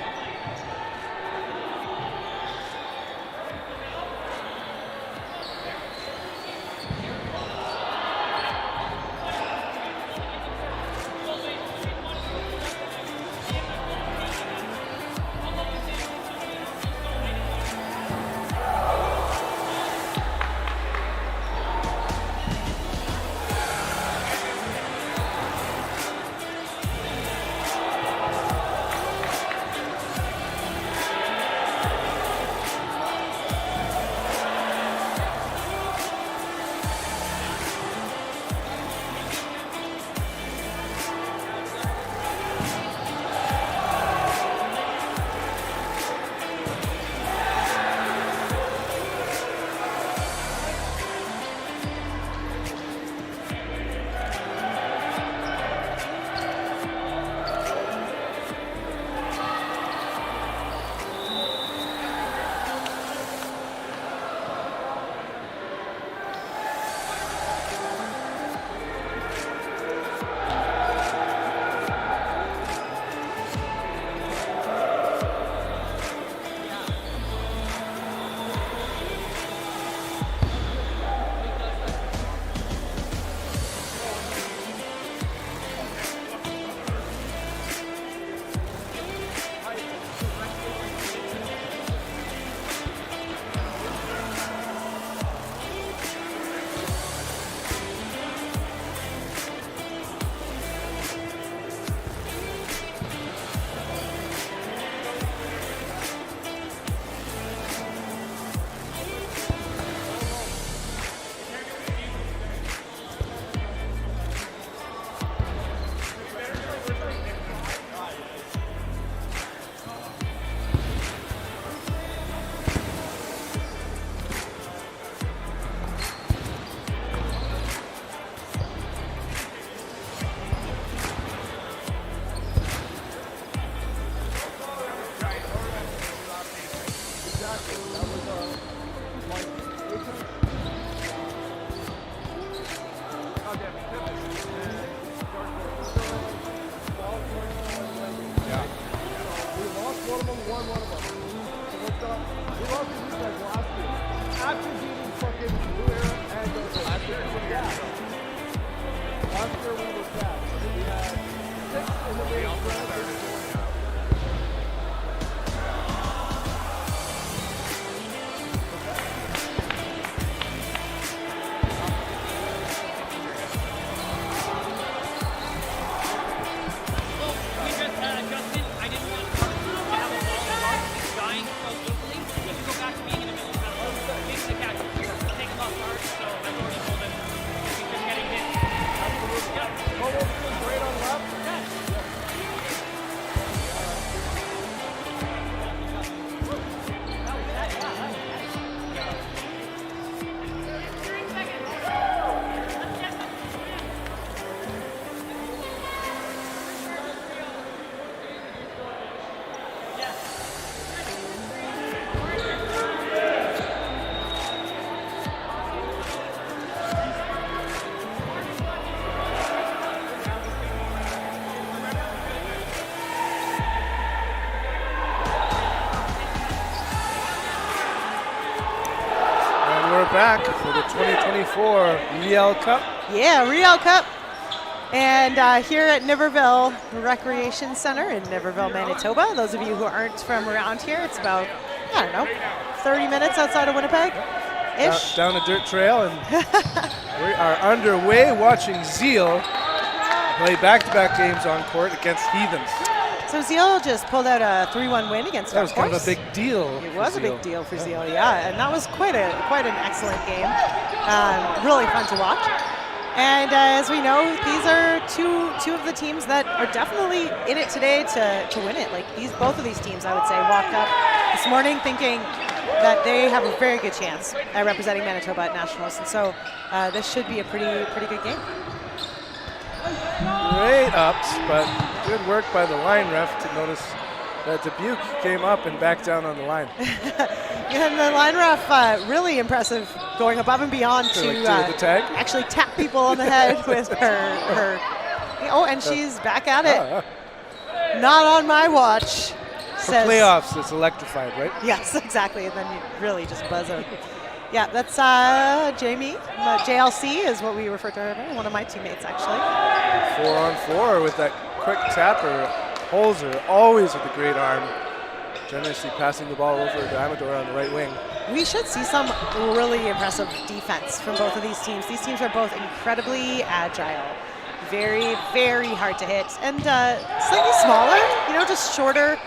Back for the 2024 Riel Cup. Yeah, Riel Cup. And here at Niverville Recreation Center in Niverville, Manitoba. Those of you who aren't from around here, it's about I don't know, 30 minutes outside of Winnipeg-ish. Down a dirt trail, and we are underway watching Zeal play back-to-back games on court against Heathens. So Zeal just pulled out a 3-1 win against That was kind of Darkhorse. a big deal. It was a big deal for Zeal, yeah, and that was quite an excellent game. Really fun to watch. And as we know, these are two of the teams that are definitely in it today to win it. Like both of these teams, I would say, walked up this morning thinking that they have a very good chance at representing Manitoba at nationals, and so this should be a pretty good game. Great ups, but good work by the line ref to notice that Dubuque came up and backed down on the line. And the line ref, really impressive, going above and beyond to the tag? actually tap people on the head with her. Oh, and she's back at it. Not on my watch. For playoffs, it's electrified, right? Yes, exactly, and then you really just buzz out. Yeah, that's Jamie. JLC is what we refer to her, one of my teammates, actually. 4-on-4 with that quick tapper. Holzer, always with a great arm, generously passing the ball over to Amador on the right wing. We should see some really impressive defense from both of these teams. These teams are both incredibly agile, very, very hard to hit, and slightly smaller, just shorter,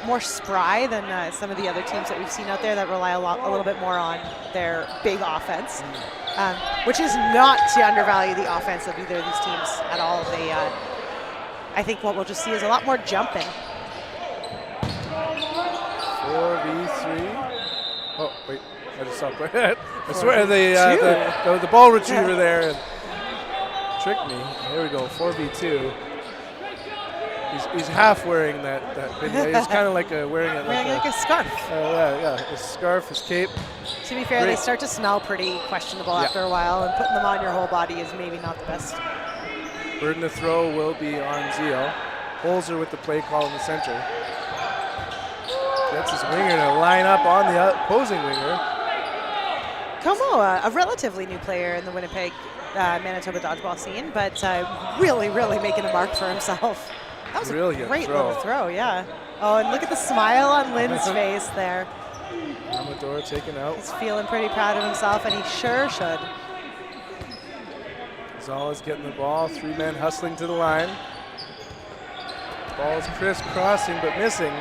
more spry than some of the other teams that we've seen out there that rely a little bit more on their big offense, which is not to undervalue the offense of either of these teams at all. I think what we'll just see is a lot more jumping. 4v3. Oh, wait, I just saw it. I swear the ball retriever there tricked me. There we go, 4v2. He's half wearing that vignette. He's kind of like wearing it like a scarf. Yeah, his scarf, his cape. To be fair, they start to smell pretty questionable after a while, and putting them on your whole body is maybe not the best. Burden of throw will be on Zeal. Holzer with the play call in the center. Gets his winger to line up on the opposing winger. Como, a relatively new player in the Winnipeg, Manitoba dodgeball scene, but really, really making a mark for himself. That was Brilliant a great throw. little throw, yeah. Oh, and look at the smile on Lynn's face there. Amador taken out. He's feeling pretty proud of himself, and he sure should. Zeal is getting the ball. 3 men hustling to the line. Ball's crisscrossing but missing.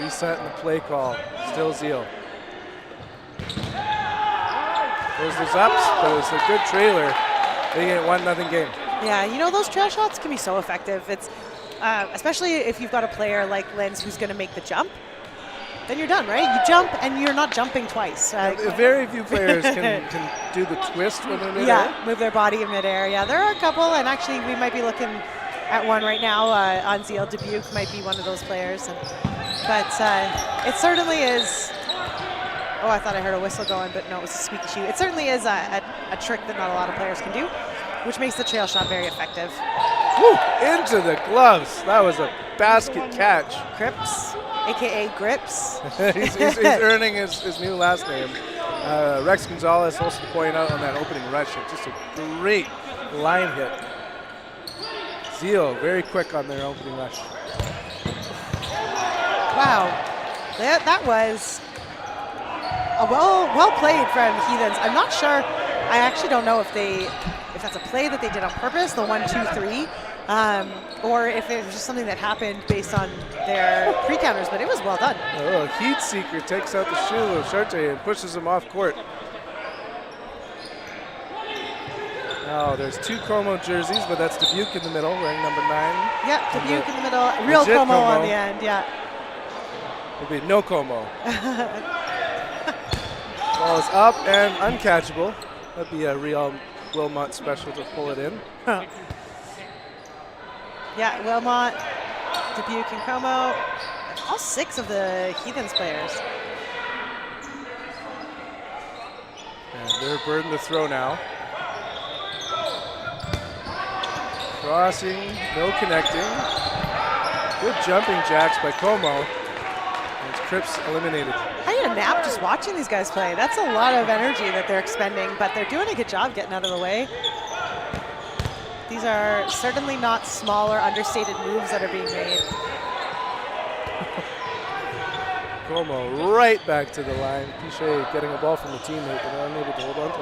Reset in the play call. Still Zeal. There's those ups, but it was a good trailer. They get 1-0 game. Yeah, those trail shots can be so effective. It's especially if you've got a player like Lynn's who's going to make the jump. Then you're done, right? You jump and you're not jumping twice. Very few players can do the twist when they're midair. Yeah, move their body in midair. Yeah, there are a couple, and actually we might be looking at one right now on Zeal. Dubuque might be one of those players. But it certainly is. Oh, I thought I heard a whistle going, but no, it was a squeaky shoe. It certainly is a trick that not a lot of players can do, which makes the trail shot very effective. Woo, into the gloves. That was a basket catch. Grips, a.k.a. Grips. he's earning his new last name. Rex Gonzalez also to point out on that opening rush. Just a great line hit. Zeal very quick on their opening rush. Wow, that was a well played from Heathens. I'm not sure. I actually don't know if that's a play that they did on purpose, the 1-2-3, or if it was just something that happened based on their pre-counters, but it was well done. Oh, Heat Seeker takes out the shoe of Charte and pushes him off court. Oh, there's 2 Como jerseys, but that's Dubuque in the middle, wearing number 9. Yeah, Dubuque in the middle, real Como on the end, yeah. It'll be no Como. Ball is up and uncatchable. That'd be a Riel Wilmot special to pull it in. Yeah, Wilmot, Dubuque, and Como. All 6 of the Heathens players. And they're burden to throw now. Crossing, no connecting. Good jumping jacks by Como. And Cripps eliminated. I need a nap just watching these guys play. That's a lot of energy that they're expending, but they're doing a good job getting out of the way. These are certainly not small or understated moves that are being made. Como right back to the line. Pichet getting a ball from the teammate, but unable to hold on to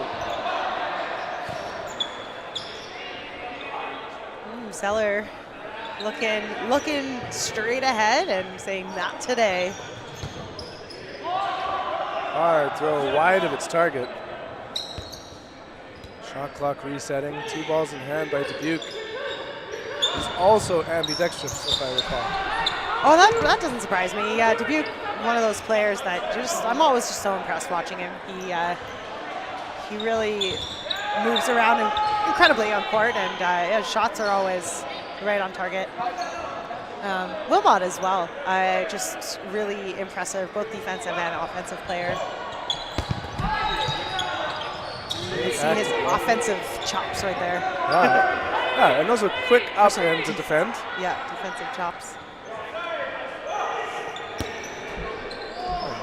it. Zeller looking straight ahead and saying, not today. Hard throw wide of its target. Shot clock resetting. 2 balls in hand by Dubuque. He's also ambidextrous, if I recall. Oh, that doesn't surprise me. Yeah, Dubuque, one of those players that I'm always just so impressed watching him. He really moves around incredibly on court, and his shots are always right on target. Wilmot as well, just really impressive, both defensive and offensive player. You see his offensive chops right there. And also quick uphand to defend. Yeah, defensive chops.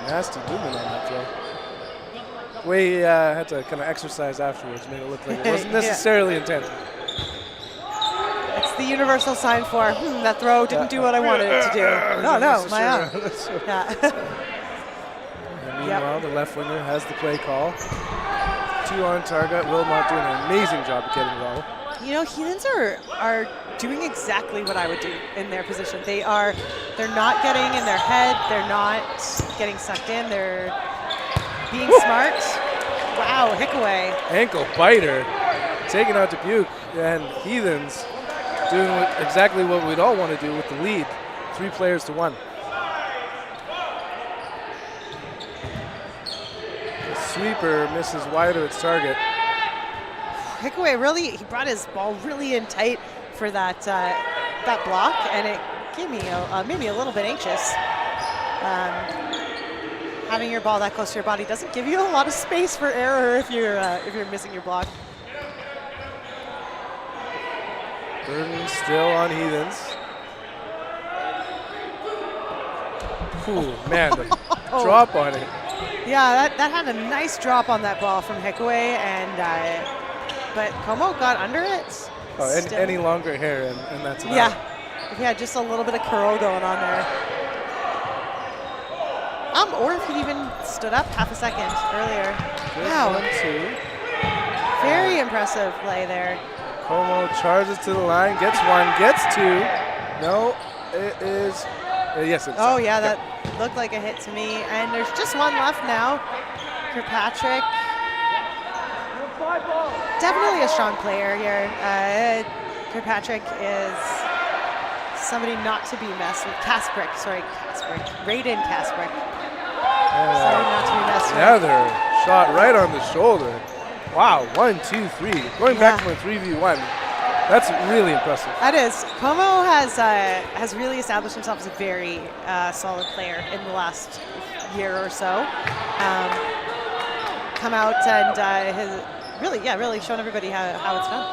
Nasty movement on that throw. The way he had to kind of exercise afterwards made it look like it wasn't necessarily intended. It's the universal sign for, that throw didn't do what I wanted it to do. No, my arm. And meanwhile, the left winger has the play call. 2 on target. Wilmot doing an amazing job of getting the ball. You know, Heathens are doing exactly what I would do in their position. They're not getting in their head. They're not getting sucked in. They're being smart. Wow, Hickaway. Ankle biter. Taking out Dubuque. And Heathens doing exactly what we'd all want to do with the lead. 3 players to 1. The sweeper misses wide of its target. Hickaway he brought his ball really in tight for that block, and it made me a little bit anxious. Having your ball that close to your body doesn't give you a lot of space for error if you're missing your block. Burden still on Heathens. Ooh, man, the drop on it. Yeah, that had a nice drop on that ball from Hickaway, and but Como got under it. Any longer hair, and that's enough. Yeah, if he had just a little bit of curl going on there. Or if he even stood up half a second earlier. Good Wow. 1-2. Very impressive play there. Como charges to the line, gets 1, gets 2. No, it is. Yes, it's. Oh, yeah, that looked like a hit to me. And there's just 1 left now. Kirkpatrick. Definitely a strong player here. Kirkpatrick is somebody not to be messed with. Kasprick. Raiden Kasprick. Somebody not to be messed with. Another shot right on the shoulder. Wow, 1, 2, 3. Going back from a 3v1. That's really impressive. That is. Como has really established himself as a very solid player in the last year or so. Come out and has really shown everybody how it's done.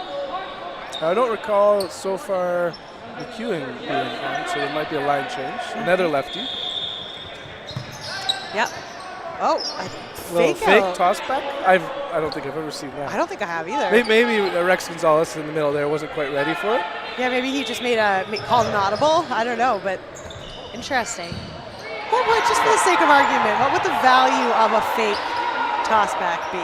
I don't recall so far McEwen being on, so there might be a line change. Another lefty. Yep. Oh, Fake toss back? I don't think I've ever seen that. I don't think I have either. Maybe Rex Gonzalez in the middle there wasn't quite ready for it. Yeah, maybe he just called an audible. I don't know, but interesting. What would, just for the sake of argument, what would the value of a fake toss back be?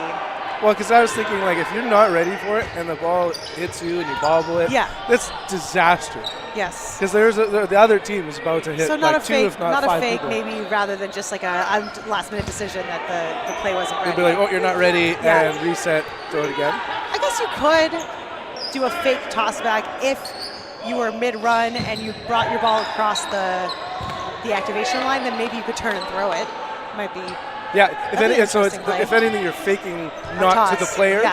Well, because I was thinking, like, if you're not ready for it and the ball hits you and you bobble it, that's disaster. Yes. Because the other team is about to hit so not like a fake, 2 if not 5 a fake, people. maybe rather than just like a last-minute decision that the play wasn't ready. You'd be like, oh, you're not ready, and reset, throw it again. I guess you could do a fake toss back if you were mid-run and you brought your ball across the activation line, then maybe you could turn and throw it. Might be. Yeah, if anything, you're faking not to the player,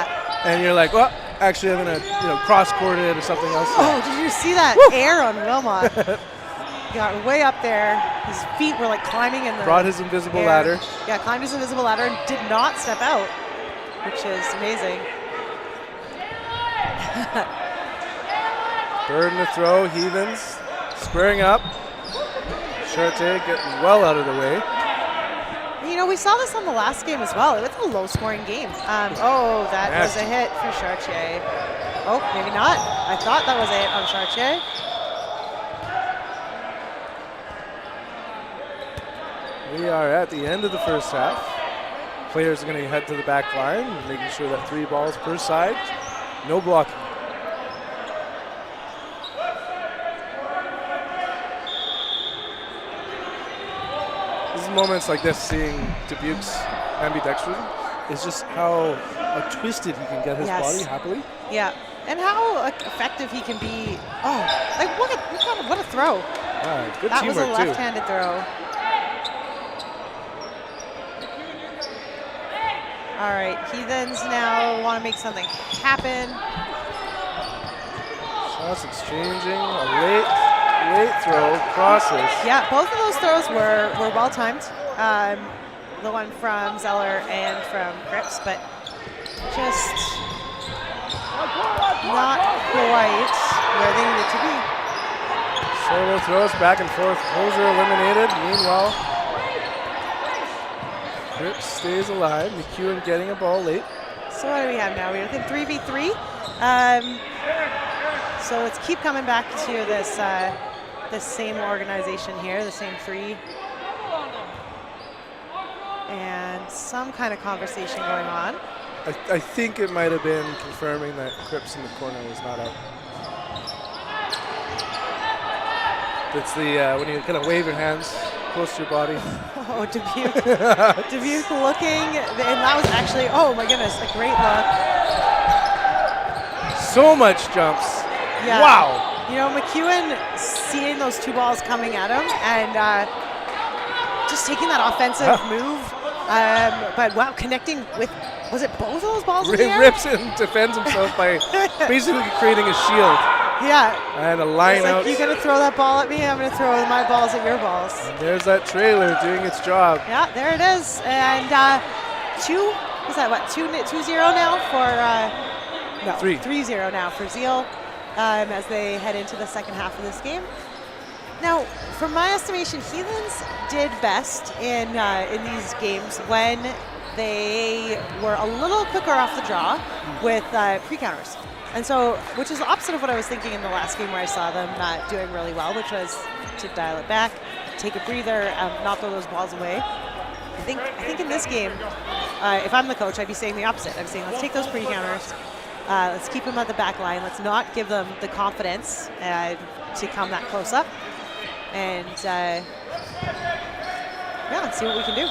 and you're like, well, actually, I'm gonna cross-court it or something else. Oh, did you see that air on Wilmot? He got way up there. His feet were like climbing in the Brought his invisible ladder. Yeah, climbed his invisible ladder and did not step out, which is amazing. Bird in the throw, Heathens squaring up. Charte getting well out of the way. We saw this on the last game as well. It was a low-scoring game. That was a hit for Chartier. Oh, maybe not. I thought that was a hit on Chartier. We are at the end of the first half. Players are going to head to the back line, making sure that 3 balls per side. No blocking. This is moments like this, seeing Dubuque's ambidextrous, is just how twisted he can get his body happily. Yeah, and how effective he can be. Oh, like what a throw. Good that was a teamwork too. left-handed throw. All right, Heathens now want to make something happen. Shots exchanging, a late throw, crosses. Yeah, both of those throws were well timed. The one from Zeller and from Cripps, but just not quite where they needed to be. Solo throws back and forth. Hoser eliminated. Meanwhile, Cripps stays alive. McEwen getting a ball late. So what do we have now? We're within 3v3. So let's keep coming back to this same organization here, the same 3. And some kind of conversation going on. I think it might have been confirming that Cripps in the corner was not out. It's the when you kind of wave your hands close to your body. Oh, Dubuque. Dubuque looking, and that was actually, oh my goodness, a great look. So much jumps. Yeah. Wow. You know, McEwen seeing those 2 balls coming at him and just taking that offensive move. But wow, connecting with, was it both of those balls in the air? Rips and defends himself by basically creating a shield. Yeah. And a line out. You're going to throw that ball at me, I'm going to throw my balls at your balls. And there's that trailer doing its job. Yeah, there it is. And 2-0 now for, no, 3-0 now for Zeal as they head into the second half of this game. Now, from my estimation, Heathens did best in these games when they were a little quicker off the draw with pre-counters. And so, which is the opposite of what I was thinking in the last game where I saw them not doing really well, which was to dial it back, take a breather, not throw those balls away. I think in this game, if I'm the coach, I'd be saying the opposite. I'm saying let's take those pre-counters, let's keep them at the back line, let's not give them the confidence to come that close up. And yeah, let's see what we can do.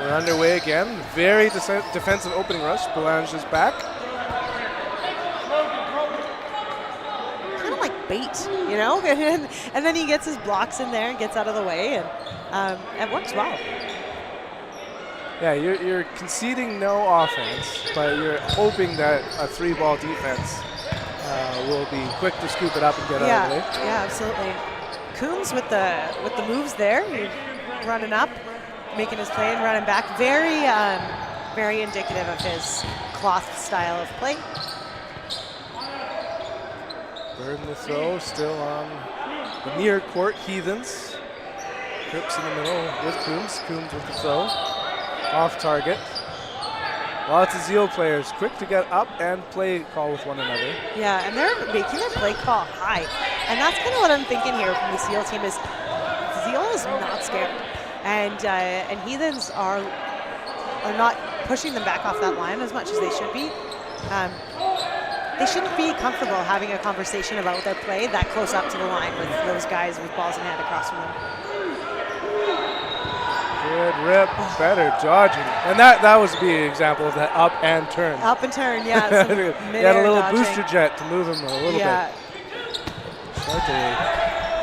We're underway again. Very defensive opening rush. Boulange is back. Kind of like bait, you know? And then he gets his blocks in there and gets out of the way, and it works well. Yeah, you're conceding no offense, but you're hoping that a 3-ball defense will be quick to scoop it up and get out of the way. Yeah, absolutely. Coombs with the moves there, running up, making his play and running back. Very indicative of his cloth style of play. Burden the throw, still on the near court Heathens. Cripps in the middle with Coombs. Coombs with the throw. Off target. Lots of Zeal players quick to get up and play call with one another. Yeah, and they're making their play call high. And that's kind of what I'm thinking here from the Zeal team is Zeal is not scared. And Heathens are not pushing them back off that line as much as they should be. They shouldn't be comfortable having a conversation about their play that close up to the line with those guys with balls in hand across from them. Good rip, better dodging. And that was the example of that up and turn. Up and turn, yeah. He had a little dodging. booster jet to move him a little bit.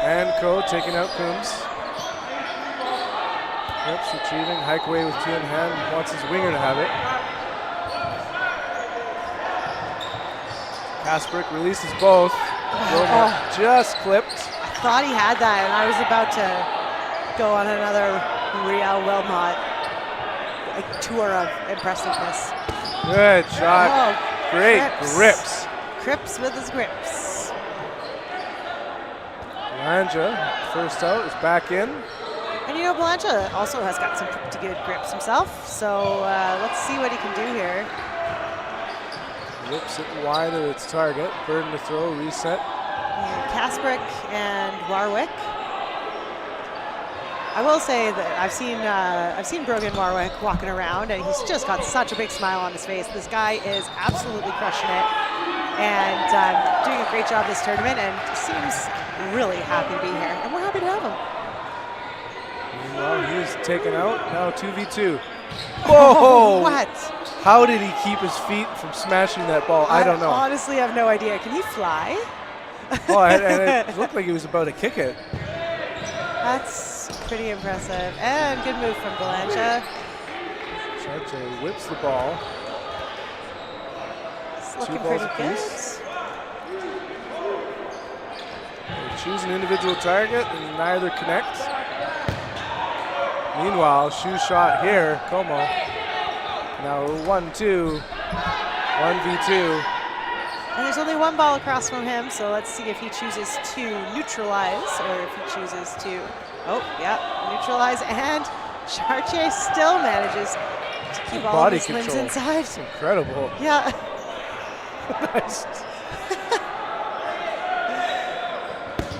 And Co taking out Coombs. Cripps retrieving, hike away with 2 in hand, wants his winger to have it. Kasprick releases both. Just clipped. I thought he had that, and I was about to go on another Riel Wilmot tour of impressiveness. Good shot. Oh, Great Cripps. grips. Cripps with his grips. Lanja, first out, is back in. And you know, Blancha also has got some pretty good grips himself, so let's see what he can do here. Whips it wide of its target. Burden to throw, reset. And Kasprick and Warwick. I will say that I've seen Brogan Warwick walking around, and he's just got such a big smile on his face. This guy is absolutely crushing it and doing a great job this tournament, and seems really happy to be here. And we're happy to have him. Well, he was taken out. Now 2v2. Whoa! What? How did he keep his feet from smashing that ball? I don't know. Honestly, I have no idea. Can he fly? Oh, and it looked like he was about to kick it. That's pretty impressive. And good move from Belancha. Charche whips the ball. It's looking 2 balls pretty good. apiece. They choose an individual target and neither connect. Meanwhile, shoe shot here, Como. Now 1-2, 1v2. And there's only one ball across from him, so let's see if he chooses to neutralize or if he chooses to, neutralize. And Chartier still manages to keep all of his limbs inside. It's incredible. Yeah. Nice.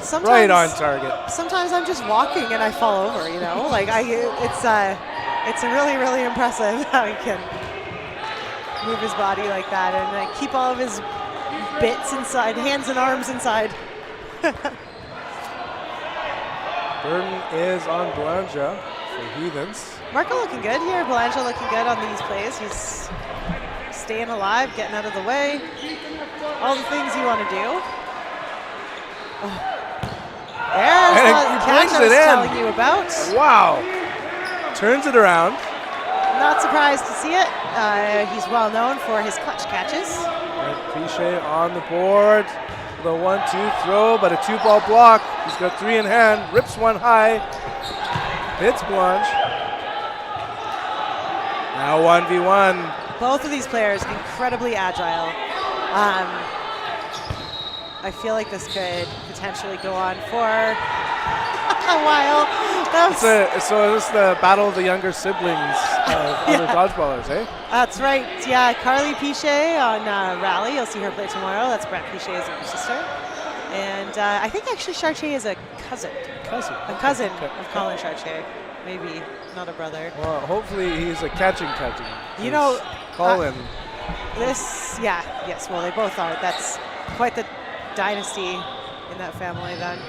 Sometimes, right on target. Sometimes I'm just walking and I fall over, you know? Like it's really, really impressive how he can move his body like that and keep all of his bits inside, hands and arms inside. Burden is on Belancha for Heathens. Marco looking good here. Belancha looking good on these plays. He's staying alive, getting out of the way. All the things you want to do. Oh. There's the catch I was telling you about. Wow. Turns it around. Not surprised to see it. He's well known for his clutch catches. Pichet on the board. The 1-2 throw, but a 2-ball block. He's got 3 in hand. Rips one high. Hits Blanche. Now 1v1. Both of these players incredibly agile. I feel like this could potentially go on for a while. So is this the battle of the younger siblings of other dodgeballers, eh? That's right. Yeah, Carly Pichet on Rally. You'll see her play tomorrow. That's Brett Pichet's older sister. And I think actually Chartier is a cousin. A cousin of Colin Chartier. Maybe, not a brother. Well, hopefully he's a catching. You know, Colin. Yes, well, they both are. That's quite the dynasty in that family then.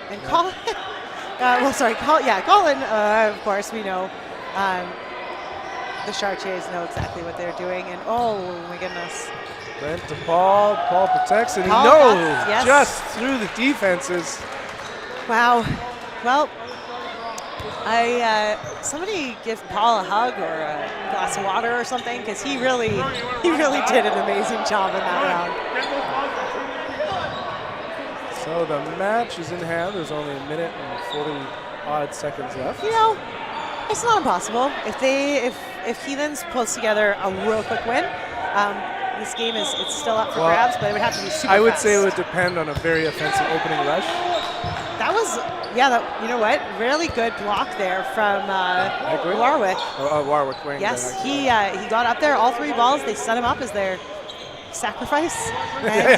And Colin, Colin, of course, we know the Chartiers know exactly what they're doing. And oh my goodness. Brent to Paul. Paul protects, and Paul he knows yes. just through the defenses. Wow. Well, somebody give Paul a hug or a glass of water or something, because he really did an amazing job in that round. So the match is in hand. There's only a minute and 40-odd seconds left. You know, it's not impossible. If Heathens pulls together a real quick win, this game it's still up for grabs, but it would have to be super I would fast. say it would depend on a very offensive opening rush. That was, you know what? Really good block there from Warwick. Warwick winning. Yes, he got up there. All 3 balls, they set him up as their sacrifice, and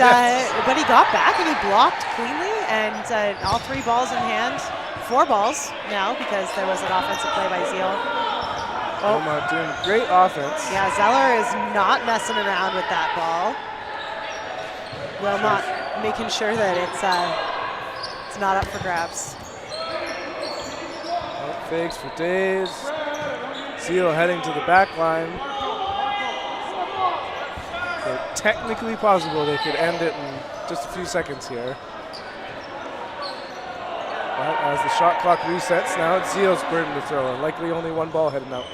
but he got back and he blocked cleanly, and all 3 balls in hand, 4 balls now because there was an offensive play by Zeal. Doing great offense. Yeah, Zeller is not messing around with that ball. Wilmot making sure that it's not up for grabs. Fakes for days. Zeal heading to the back line. So technically possible they could end it in just a few seconds here. But as the shot clock resets now, it's Zeal's burden to throw, and likely only 1 ball heading out.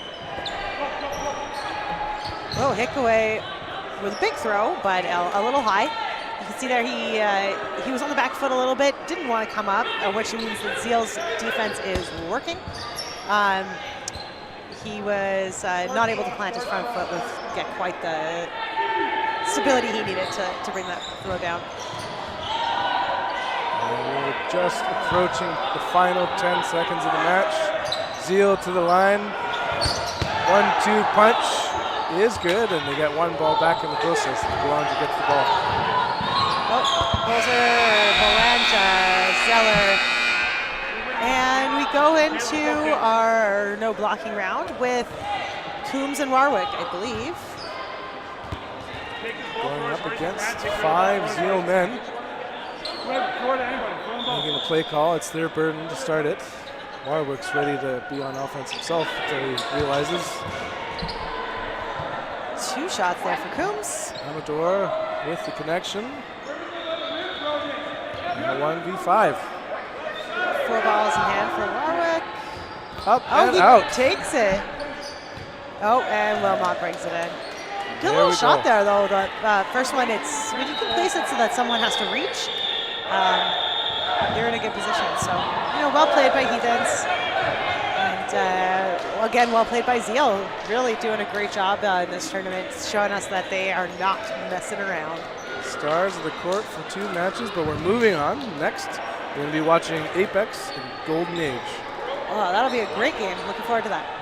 Oh, Hickaway with a big throw, but a little high. You can see there he was on the back foot a little bit, didn't want to come up, which means that Zeal's defense is working. He was not able to plant his front foot get quite the stability he needed to bring that throw down. And we're just approaching the final 10 seconds of the match. Zeal to the line. 1-2 punch is good, and they get 1 ball back in the process. Belancha gets the ball. Poser, Belancha, Zeller. And we go into our no blocking round with Coombs and Warwick, I believe. Going up against 5 Zeal men. Making the play call, it's their burden to start it. Warwick's ready to be on offense himself until he realizes. 2 shots there for Coombs. Amador with the connection. And a 1v5. 4 balls in hand for Warwick. Up Oh, and he out. takes it. Oh, and Wilmot brings it in. Good There little we shot go. there, though. The first one, it's when you can place it so that someone has to reach. They're in a good position. So, well played by Heathens. And again, well played by Zeal. Really doing a great job in this tournament, showing us that they are not messing around. Stars of the court for 2 matches, but we're moving on. Next, we're going to be watching Apex and Golden Age. Oh, that'll be a great game. Looking forward to that.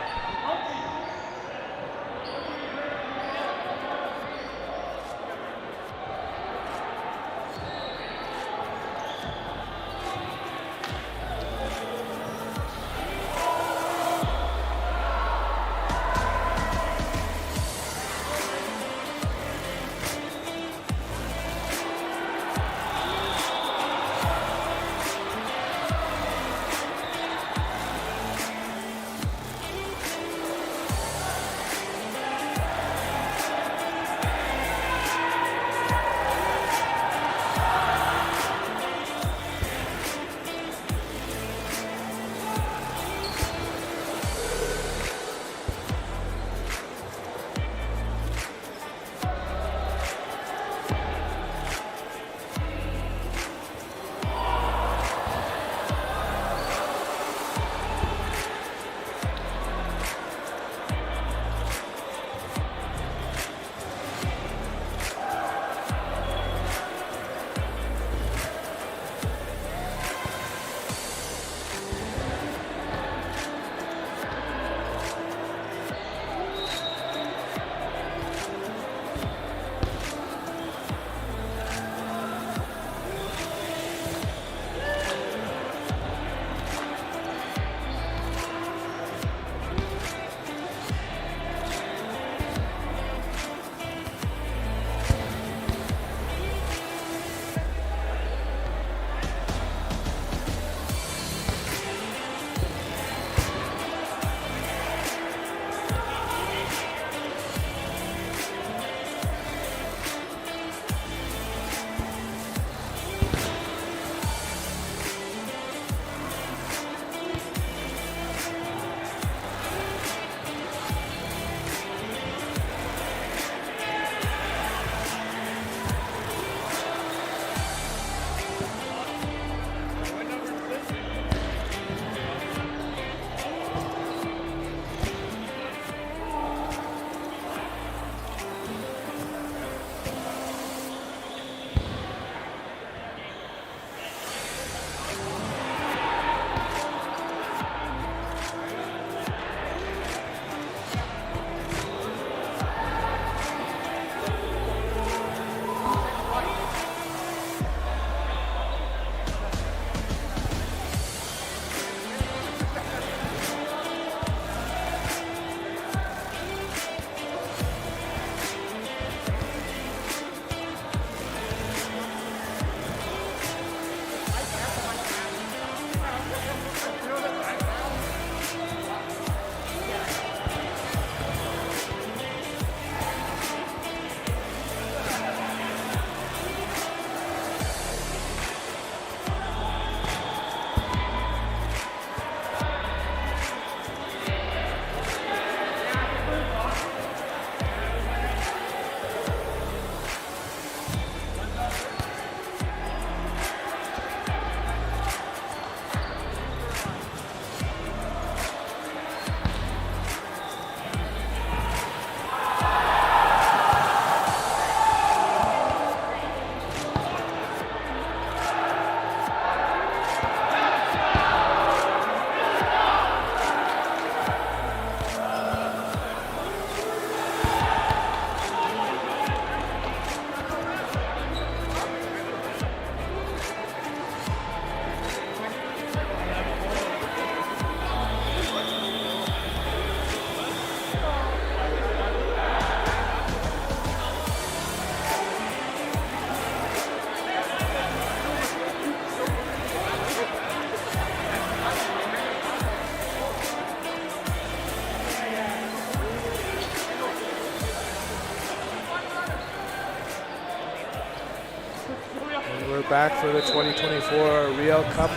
We're back for the 2024 Riel Cup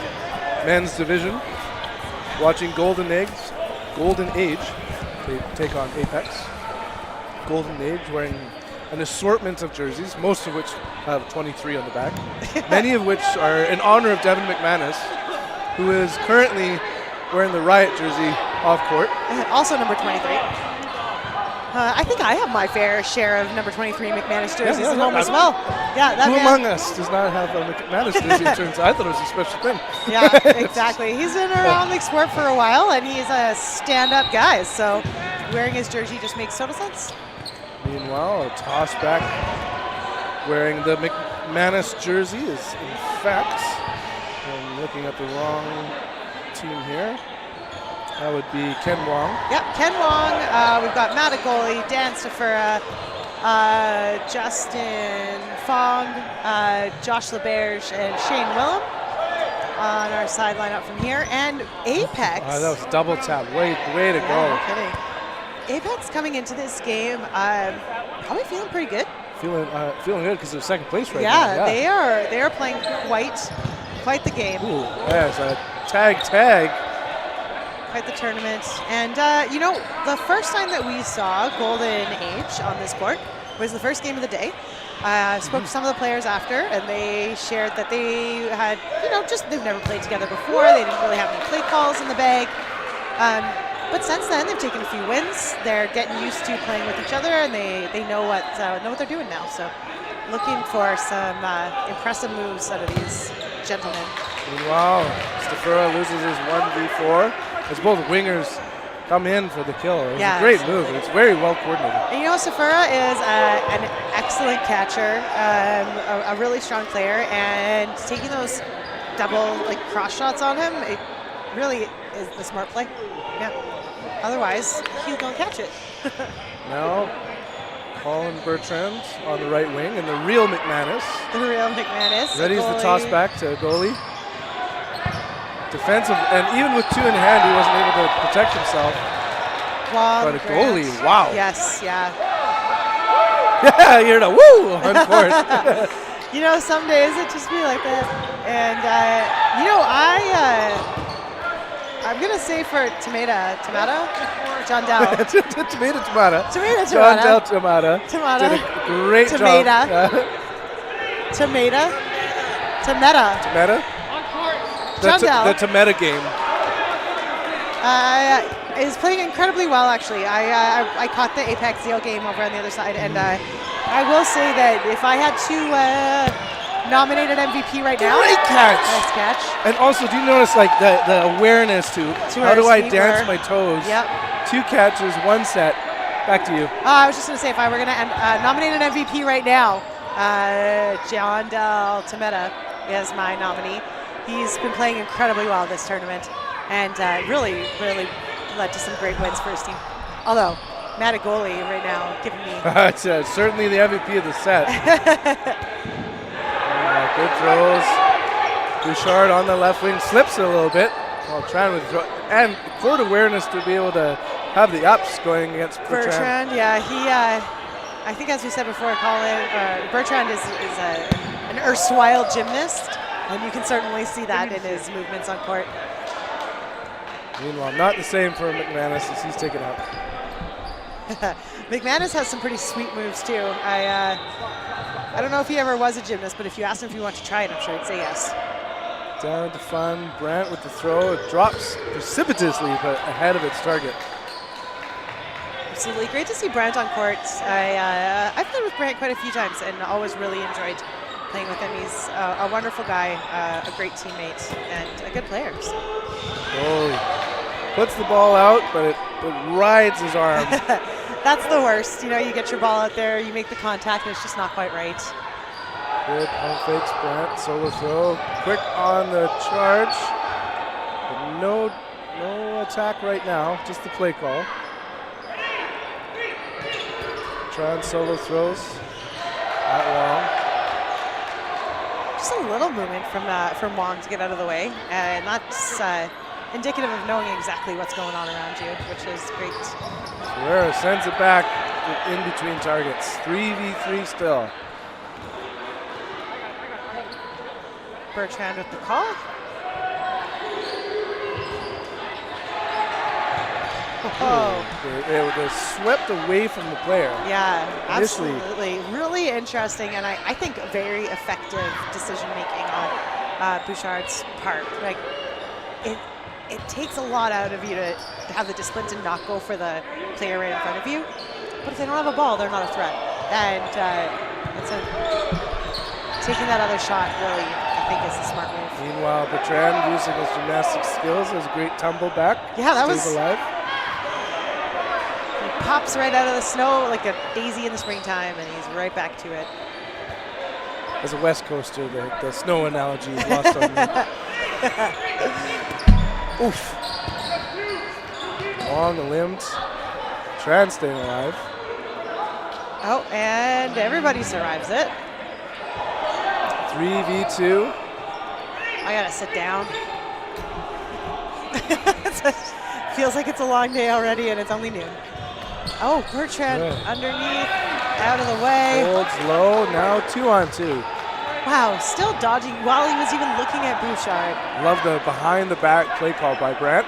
Men's Division. Watching Golden Age take on Apex. Golden Age wearing an assortment of jerseys, most of which have 23 on the back. Many of which are in honor of Devin McManus, who is currently wearing the Riot jersey off court. Also number 23. I think I have my fair share of number 23 McManus jerseys at home as well. Yeah, that Who man. among us does not have a McManus jersey? It turns out. I thought it was a special thing. Yeah, exactly. He's been around the sport for a while, and he's a stand-up guy. So wearing his jersey just makes total sense. Meanwhile, a toss back wearing the McManus jersey is in fact, I'm looking at the wrong team here. That would be Ken Wong. Yep, Ken Wong. We've got Matt Agoli, Dan Stafura, Justin Fong, Josh LeBerge, and Shane Willem on our sideline up from here. And Apex. That was a double tap. Way to No go. kidding. Apex coming into this game, probably feeling pretty good. Feeling good because they're second place right now. Yeah, they are playing quite the game. Ooh, there's a tag. Quite the tournament. And, the first time that we saw Golden Age on this court was the first game of the day. Spoke to some of the players after, and they shared that they had, they've never played together before. They didn't really have any play calls in the bag. But since then, they've taken a few wins. They're getting used to playing with each other, and they know what they're doing now. So looking for some impressive moves out of these gentlemen. Meanwhile, Stafura loses his 1v4 as both wingers come in for the kill. It was a great move. It's very well coordinated. And Stafura is an excellent catcher, a really strong player, and taking those double cross shots on him, it really is the smart play. Yeah. Otherwise, he'll go catch it. Now, Colin Bertrand on the right wing, and the real McManus. The real McManus. Ready's the toss back to goalie. Defensive, and even with two in hand, he wasn't able to protect himself. But a goalie, wow. Yes, yeah. Yeah, you're the woo on court. Some days it just be like that. And, I'm going to say for Tomato, John Dow. Tomato. John Del Tomato. Did a great job. Tomato. John Dow. The Tomato game. Is playing incredibly well, actually. I caught the Apex Zeal game over on the other side, and I will say that if I had to nominate an MVP right now. Great catch. Nice catch. And also, do you notice the awareness to how do I dance my toes? Yep. 2 catches, 1 set. Back to you. I was just going to say, if I were going to nominate an MVP right now, John Del Tomato is my nominee. He's been playing incredibly well this tournament, and really led to some great wins for his team. Although, Matt Agoli right now giving me... It's certainly the MVP of the set. Good throws. Bouchard on the left wing slips it a little bit while trying to throw. And court awareness to be able to have the ups going against Bertrand. Yeah, he, I think as we said before, Bertrand is an erstwhile gymnast, and you can certainly see that in his movements on court. Meanwhile, not the same for McManus as he's taken out. McManus has some pretty sweet moves too. I don't know if he ever was a gymnast, but if you asked him if he wanted to try it, I'm sure he'd say yes. Down to fun. Brandt with the throw. It drops precipitously, but ahead of its target. Absolutely. Great to see Brandt on court. I've played with Brandt quite a few times and always really enjoyed playing with him. He's a wonderful guy, a great teammate, and a good player. So. Oh, puts the ball out, but it rides his arm. That's the worst. You get your ball out there, you make the contact, and it's just not quite right. Good pump fakes, Brandt, solo throw. Quick on the charge. But no attack right now, just the play call. Trying solo throws. Not long. Just a little movement from Wong to get out of the way, and that's indicative of knowing exactly what's going on around you, which is great. Guerrero sends it back in between targets. 3v3 still. Bertrand with the call. Oh. They swept away from the player. Yeah, Initially. absolutely. Really interesting, and I think very effective decision making on Bouchard's part. Like, it takes a lot out of you to have the discipline to not go for the player right in front of you. But if they don't have a ball, they're not a threat. And taking that other shot really, I think, is the smart move. Meanwhile, Bertrand using his gymnastic skills, has a great tumble back. Yeah, that stays was alive. He pops right out of the snow like a daisy in the springtime, and he's right back to it. As a West Coaster, the snow analogy is lost on me. Oof. Long the limbs. Bertrand staying alive. Oh, and everybody survives it. 3v2. I gotta sit down. Feels like it's a long day already, and it's only noon. Oh, Bertrand underneath, out of the way. Holds low, now 2-on-2. Wow, still dodging while he was even looking at Bouchard. Love the behind the back play call by Brandt.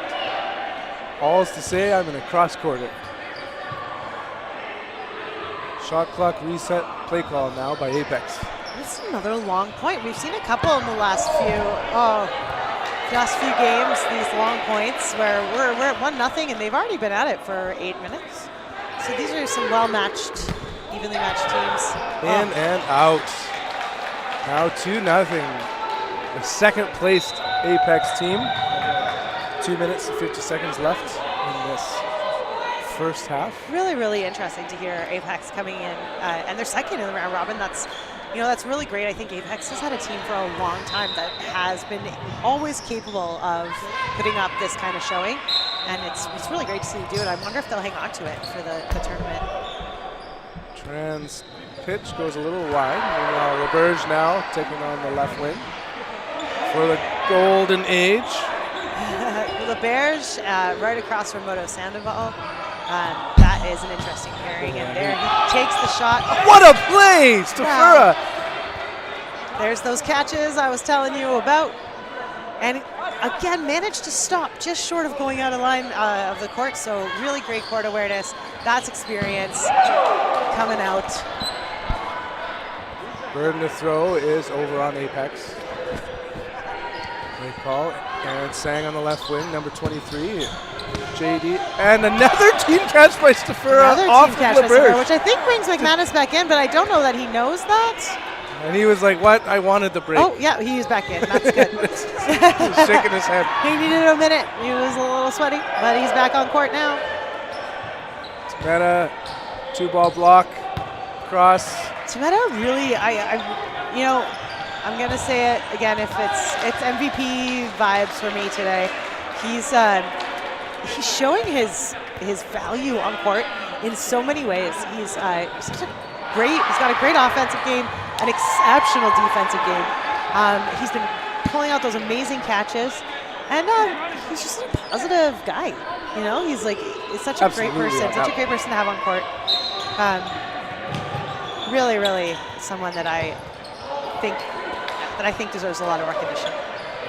All is to say, I'm in a cross court it. Shot clock reset play call now by Apex. This is another long point. We've seen a couple in the last few games, these long points where we're at 1-0 and they've already been at it for 8 minutes. So these are some well-matched, evenly matched teams. In and out. Now 2-0. The second placed Apex team. 2 minutes and 50 seconds left in this first half. Really, really interesting to hear Apex coming in, and they're second in the round robin. That's really great. I think Apex has had a team for a long time that has been always capable of putting up this kind of showing, and it's really great to see them do it. I wonder if they'll hang on to it for the tournament. Trans pitch goes a little wide. Meanwhile, LeBurge now taking on the left wing for the golden age. LeBerge right across from Moto Sandoval. That is an interesting pairing, and there he takes the shot. What a play, Stafura! Wow. There's those catches I was telling you about, and again managed to stop just short of going out of line of the court. So really great court awareness. That's experience coming out. Burden to throw is over on Apex. Great call. Aaron Sang on the left wing, number 23. JD, and another team catch by Stafura off team catch by LeBurge. Stafura, which I think brings McManus back in, but I don't know that he knows that. And he was like, what? I wanted the break. Oh, yeah, he's back in. That's good. He's shaking his head. He needed a minute. He was a little sweaty, but he's back on court now. Meta, 2-ball block, cross. Tameta really, I'm gonna say it again. If it's MVP vibes for me today. He's showing his value on court in so many ways. He's got a great offensive game, an exceptional defensive game. He's been pulling out those amazing catches, and he's just a positive guy. He's such a great person, such a great person to have on court. Really, really someone that I think deserves a lot of recognition.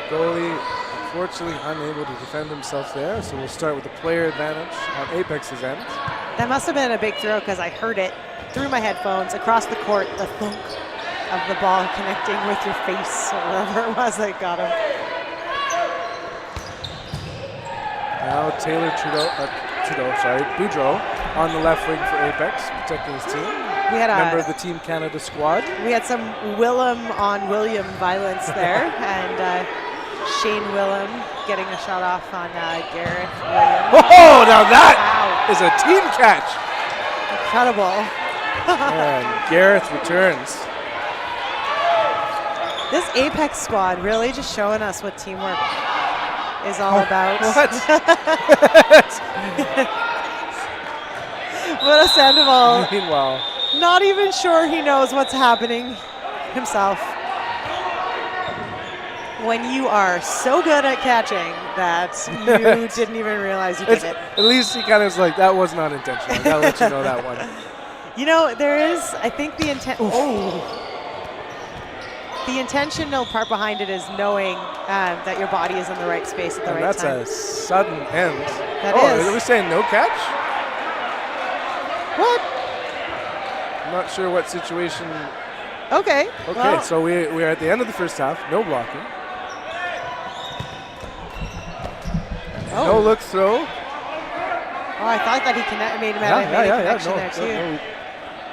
Goalie, unfortunately, unable to defend himself there, so we'll start with the player advantage on Apex's end. That must have been a big throw because I heard it through my headphones across the court, the thunk of the ball connecting with your face or whatever it was that got him. Now Taylor Boudreau on the left wing for Apex, protecting his team. We had member of the Team Canada squad. We had some Willem on William violence there, and Shane Willem getting a shot off on Gareth William. Oh, now that is a team catch. Incredible. And Gareth returns. This Apex squad really just showing us what teamwork is all about. What? What a Sandoval. Meanwhile, not even sure he knows what's happening himself. When you are so good at catching that you didn't even realize you did it. At least he kind of was like, that was not intentional. I gotta let you know that one. There is, I think the intent. Oh. The intentional part behind it is knowing that your body is in the right space at the And right that's time. a sudden end. That Are we is. saying no catch? What? I'm not sure what situation. Okay. Okay, well, so we're at the end of the first half. No blocking. No look throw. Oh, I thought that he made a connection there too. No.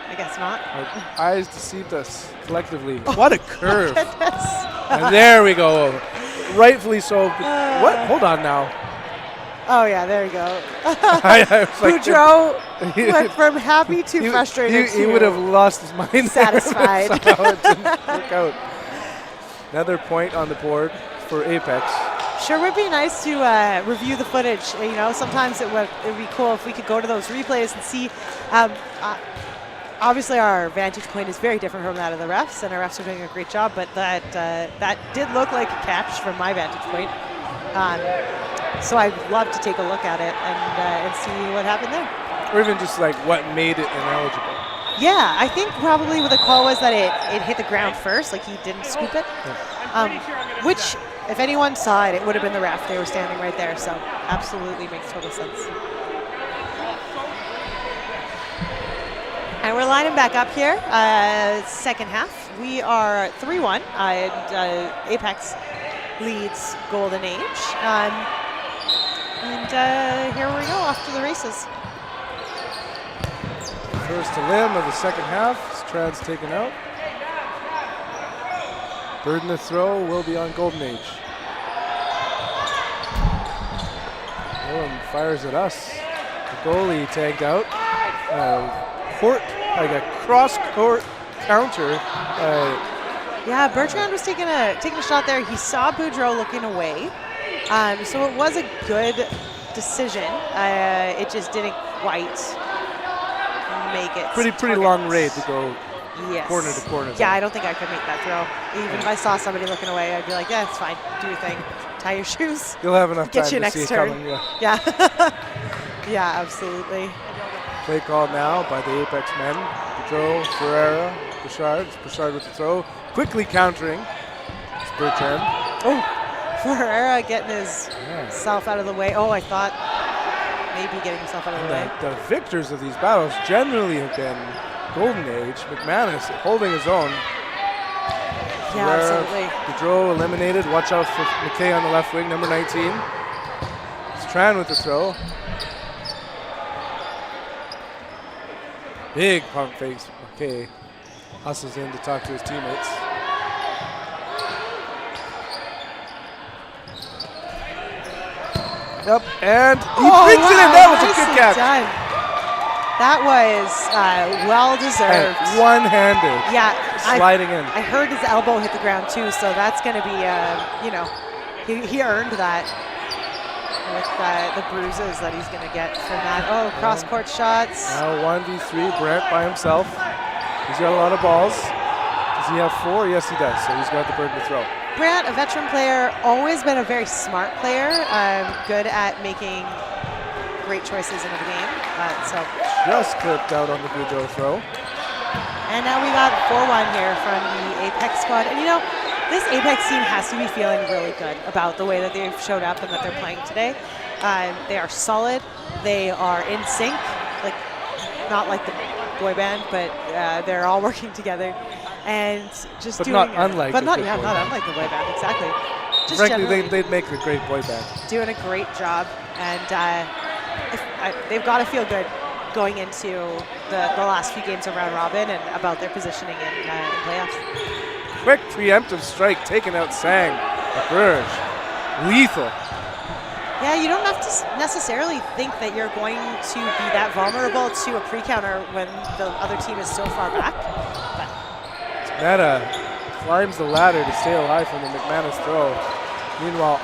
I guess not. Our eyes deceived us collectively. What a curve. Goodness. And there we go. Rightfully so. What? Hold on now. Oh yeah, there you go. I was like, Boudreaux went from happy to frustrated. He would have lost his mind there. Satisfied. Somehow it didn't work out. Another point on the board for Apex. Sure would be nice to review the footage. You know, sometimes it would be cool if we could go to those replays and see. Obviously, our vantage point is very different from that of the refs, and our refs are doing a great job. But that did look like a catch from my vantage point. So I'd love to take a look at it and see what happened there. Or even just like what made it ineligible. Yeah, I think probably what the call was that it hit the ground first, like he didn't scoop it. Which, if anyone saw it, it would have been the ref. They were standing right there, so absolutely makes total sense. And we're lining back up here. Second half, we are 3-1. Apex leads Golden Age. And here we go, off to the races. First to limb of the second half. Strad's taken out. Burden of throw will be on Golden Age. Owen fires at us. The goalie tagged out. Like a cross-court counter. Yeah, Bertrand was taking a shot there. He saw Boudreaux looking away. So it was a good decision. It just didn't quite make it. Pretty long raid to go corner to corner. Yeah, I don't think I could make that throw. Even if I saw somebody looking away, I'd be like, yeah, it's fine. Do your thing. Tie your shoes. You'll have enough Get time you to next see turn. it coming. Yeah. Yeah, absolutely. Play called now by the Apex men. Boudreaux, Ferreira, Bouchard. It's Bouchard with the throw. Quickly countering. It's Bertrand. Oh, Ferreira getting himself out of the way. Oh, I thought maybe getting himself out of the way. The victors of these battles generally have been Golden Age. McManus holding his own. Yeah, absolutely. Boudreaux eliminated. Watch out for McKay on the left wing, number 19. It's Tran with the throw. Big pump fakes. McKay hustles in to talk to his teammates. Yep, and he brings it in. That was a good catch. Done. That was well deserved. And one-handed. Yeah, sliding in. I heard his elbow hit the ground too, so that's going to be, he earned that with the bruises that he's going to get from that. Oh, cross-court shots. Now 1v3, Brent by himself. He's got a lot of balls. Does he have 4? Yes, he does. So he's got the burden to throw. Brant, a veteran player, always been a very smart player, good at making great choices in the game. So just clipped out on the Boudreaux throw. And now we got 4-1 here from the Apex squad. And this Apex team has to be feeling really good about the way that they've showed up and that they're playing today. They are solid. They are in sync, not like the boy band, but they're all working together. And just but doing not unlike not the unlike the boy band, exactly. Just frankly, they'd make a great boy band. Doing a great job, and they've got to feel good going into the last few games of round robin and about their positioning in playoffs. Quick preemptive strike, taking out Sang. Burge, lethal. Yeah, you don't have to necessarily think that you're going to be that vulnerable to a pre-counter when the other team is so far back. Meta climbs the ladder to stay alive from the McManus throw. Meanwhile,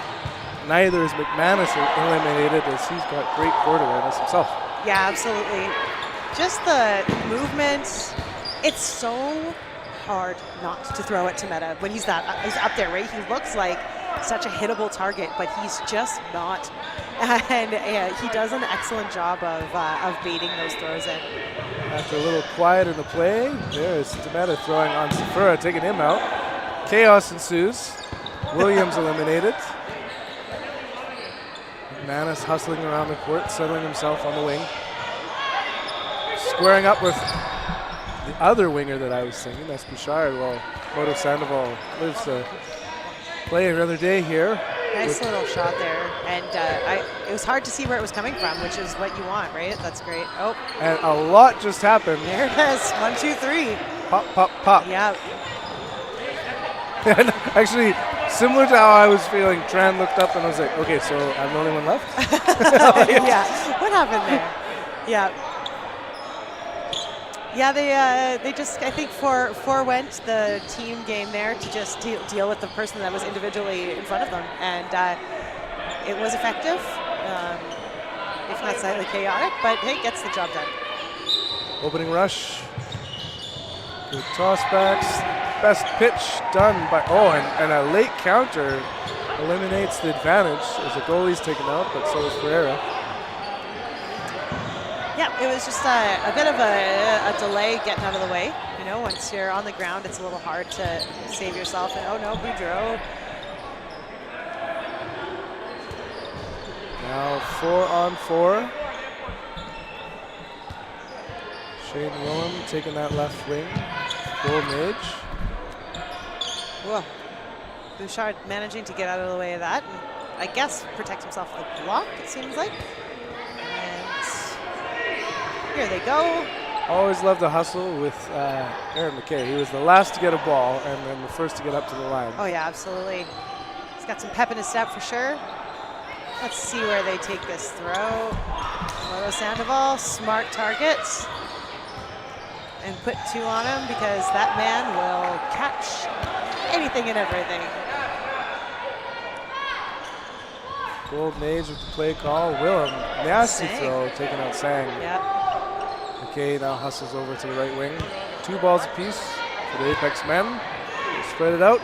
neither is McManus eliminated as he's got great court awareness himself. Yeah, absolutely. Just the movement. It's so hard not to throw it to Meta when he's up there, right? He looks like such a hittable target, but he's just not. And he does an excellent job of baiting those throws in. After a little quiet in the play, there's Meta throwing on Safura, taking him out. Chaos ensues. Williams eliminated. McManus hustling around the court, settling himself on the wing. Squaring up with the other winger that I was thinking, that's Bouchard. Well, Moto Sandoval lives to play another day here. Nice little shot there. And it was hard to see where it was coming from, which is what you want, right? That's great. Oh, And a lot just happened. there it is. 1, 2, 3. Pop, pop, pop. Yeah. And actually, similar to how I was feeling, Tran looked up and I was like, okay, so I'm the only one left? Yeah. What happened there? Yeah. Yeah, they just, I think, forewent the team game there to just deal with the person that was individually in front of them. And it was effective, if not slightly chaotic, but hey, gets the job done. Opening rush. Good tossbacks. Best pitch done by, and a late counter eliminates the advantage as the goalie's taken out, but so is Ferreira. Yeah, it was just a bit of a delay getting out of the way. You know, once you're on the ground, it's a little hard to save yourself. And oh no, Boudreau. Now 4-on-4. Shane Willem taking that left wing. Golden Age. Whoa. Bouchard managing to get out of the way of that, and I guess protect himself with the block, it seems like. And here they go. Always love the hustle with Aaron McKay. He was the last to get a ball and then the first to get up to the line. Oh yeah, absolutely. He's got some pep in his step for sure. Let's see where they take this throw. Moto Sandoval, smart target. And put 2 on him because that man will catch anything and everything. Golden Age with the play call. Willem, nasty Sang. throw, taking out Sang. Yep. McKay now hustles over to the right wing. 2 balls apiece for the Apex men. They spread it out.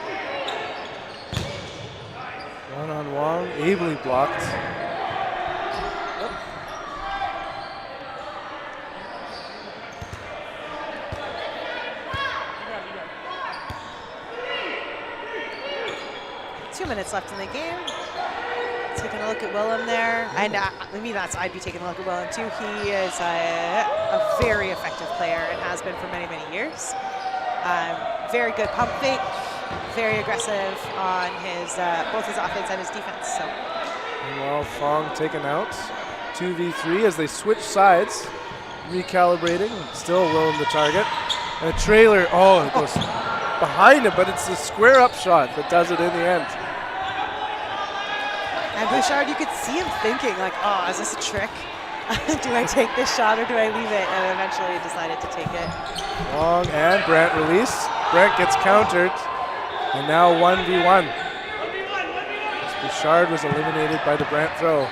One on Wong, ably blocked. Nope. 2 minutes left in the game. Taking a look at Willem there. And I'd be taking a look at Willem too. He is a very effective player and has been for many, many years. Very good pump fake, very aggressive on his both his offense and his defense. So. Meanwhile, Fong taken out. 2v3 as they switch sides. Recalibrating, still Willem the target. And a trailer, it goes behind it, but it's the square up shot that does it in the end. And Bouchard, you could see him thinking like, oh, is this a trick? Do I take this shot or do I leave it? And eventually he decided to take it. Long and Brandt release. Brandt gets countered. And now 1v1. Bouchard was eliminated by the Brandt throw.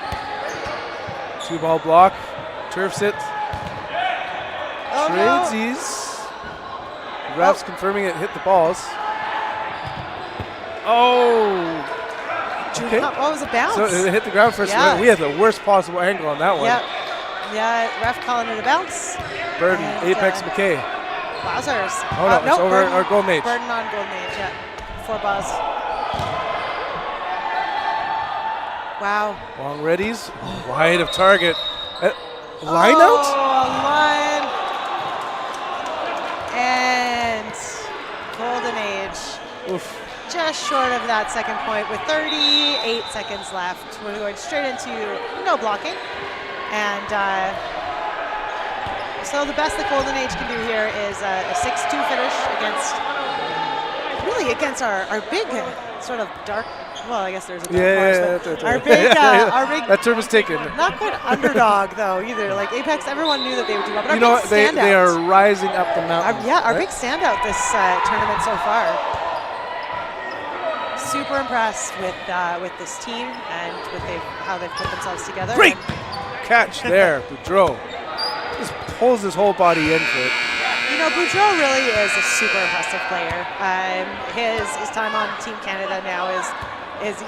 2-ball block. Turfs it. Oh, no. Tradesies. Refs confirming it hit the balls. Oh. Okay. What was a bounce? So it hit the ground first. Yeah. We had the worst possible angle on that one. Yep. Yeah, ref calling it a bounce. Burden, And, Apex McKay. Wowzers. Oh no, it's over Burden, our Golden Age. Burden on Golden Age, yeah. 4 balls. Wow. Long readies, wide of target. Line out? Oh, a line. And Golden Age. Oof. Just short of that second point with 38 seconds left. We're going straight into no blocking. And so the best that Golden Age can do here is a 6-2 finish against our big sort of dark, well, I guess there's a dark horse, but our big, that term is taken. Not quite underdog though either. Like Apex, everyone knew that they would do well, but You know our what? big standout. They are rising up the mountain. Our right? big standout this tournament so far. Super impressed with this team and with how they've put themselves together. Great catch there, Boudreau. Just pulls his whole body in for it. You know, Boudreau really is a super impressive player. His time on Team Canada now is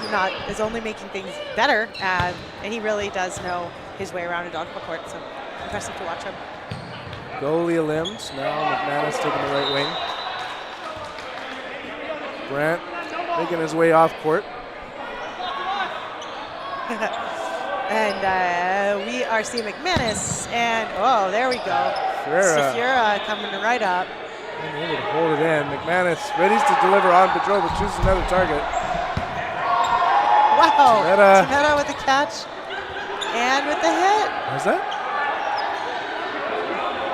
only making things better, and he really does know his way around a dodgeball court. So impressive to watch him. Goalie limbs. Now McManus taking the right wing. Brant making his way off court. And we are seeing McManus, and oh, there we go. Safira coming right up. Able to hold it in. McManus ready to deliver on Bedreau, but chooses another target. Wow, Temeta with the catch and with the hit. Was that?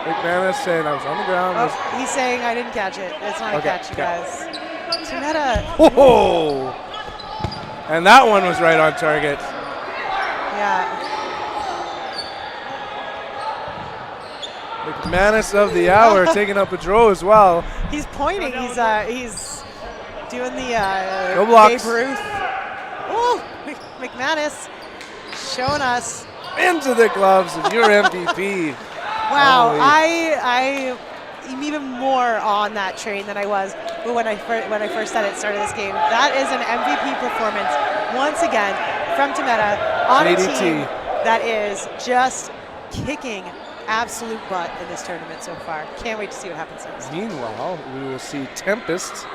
McManus saying I was on the ground. Oh, he's saying I didn't catch it. It's not a catch, you guys. Temeta. Whoa! And that one was right on target. Yeah. McManus of the hour taking up a draw as well. He's pointing. He's doing the No blocks. Babe Ruth. Ooh, McManus showing us. Into the gloves of your MVP. Wow, Holy. I am even more on that train than I was when I first said it started this game. That is an MVP performance once again from Temeta on a team that is just kicking absolute butt in this tournament so far. Can't wait to see what happens next. Meanwhile, we will see Tempest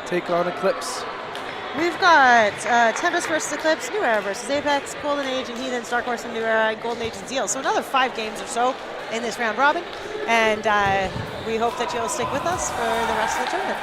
take on Eclipse. We've got Tempest versus Eclipse, New Era versus Apex, Golden Age and Heathen, Darkhorse and New Era, and Golden Age and Zeal. So another 5 games or so in this round robin, and we hope that you'll stick with us for the rest of the tournament.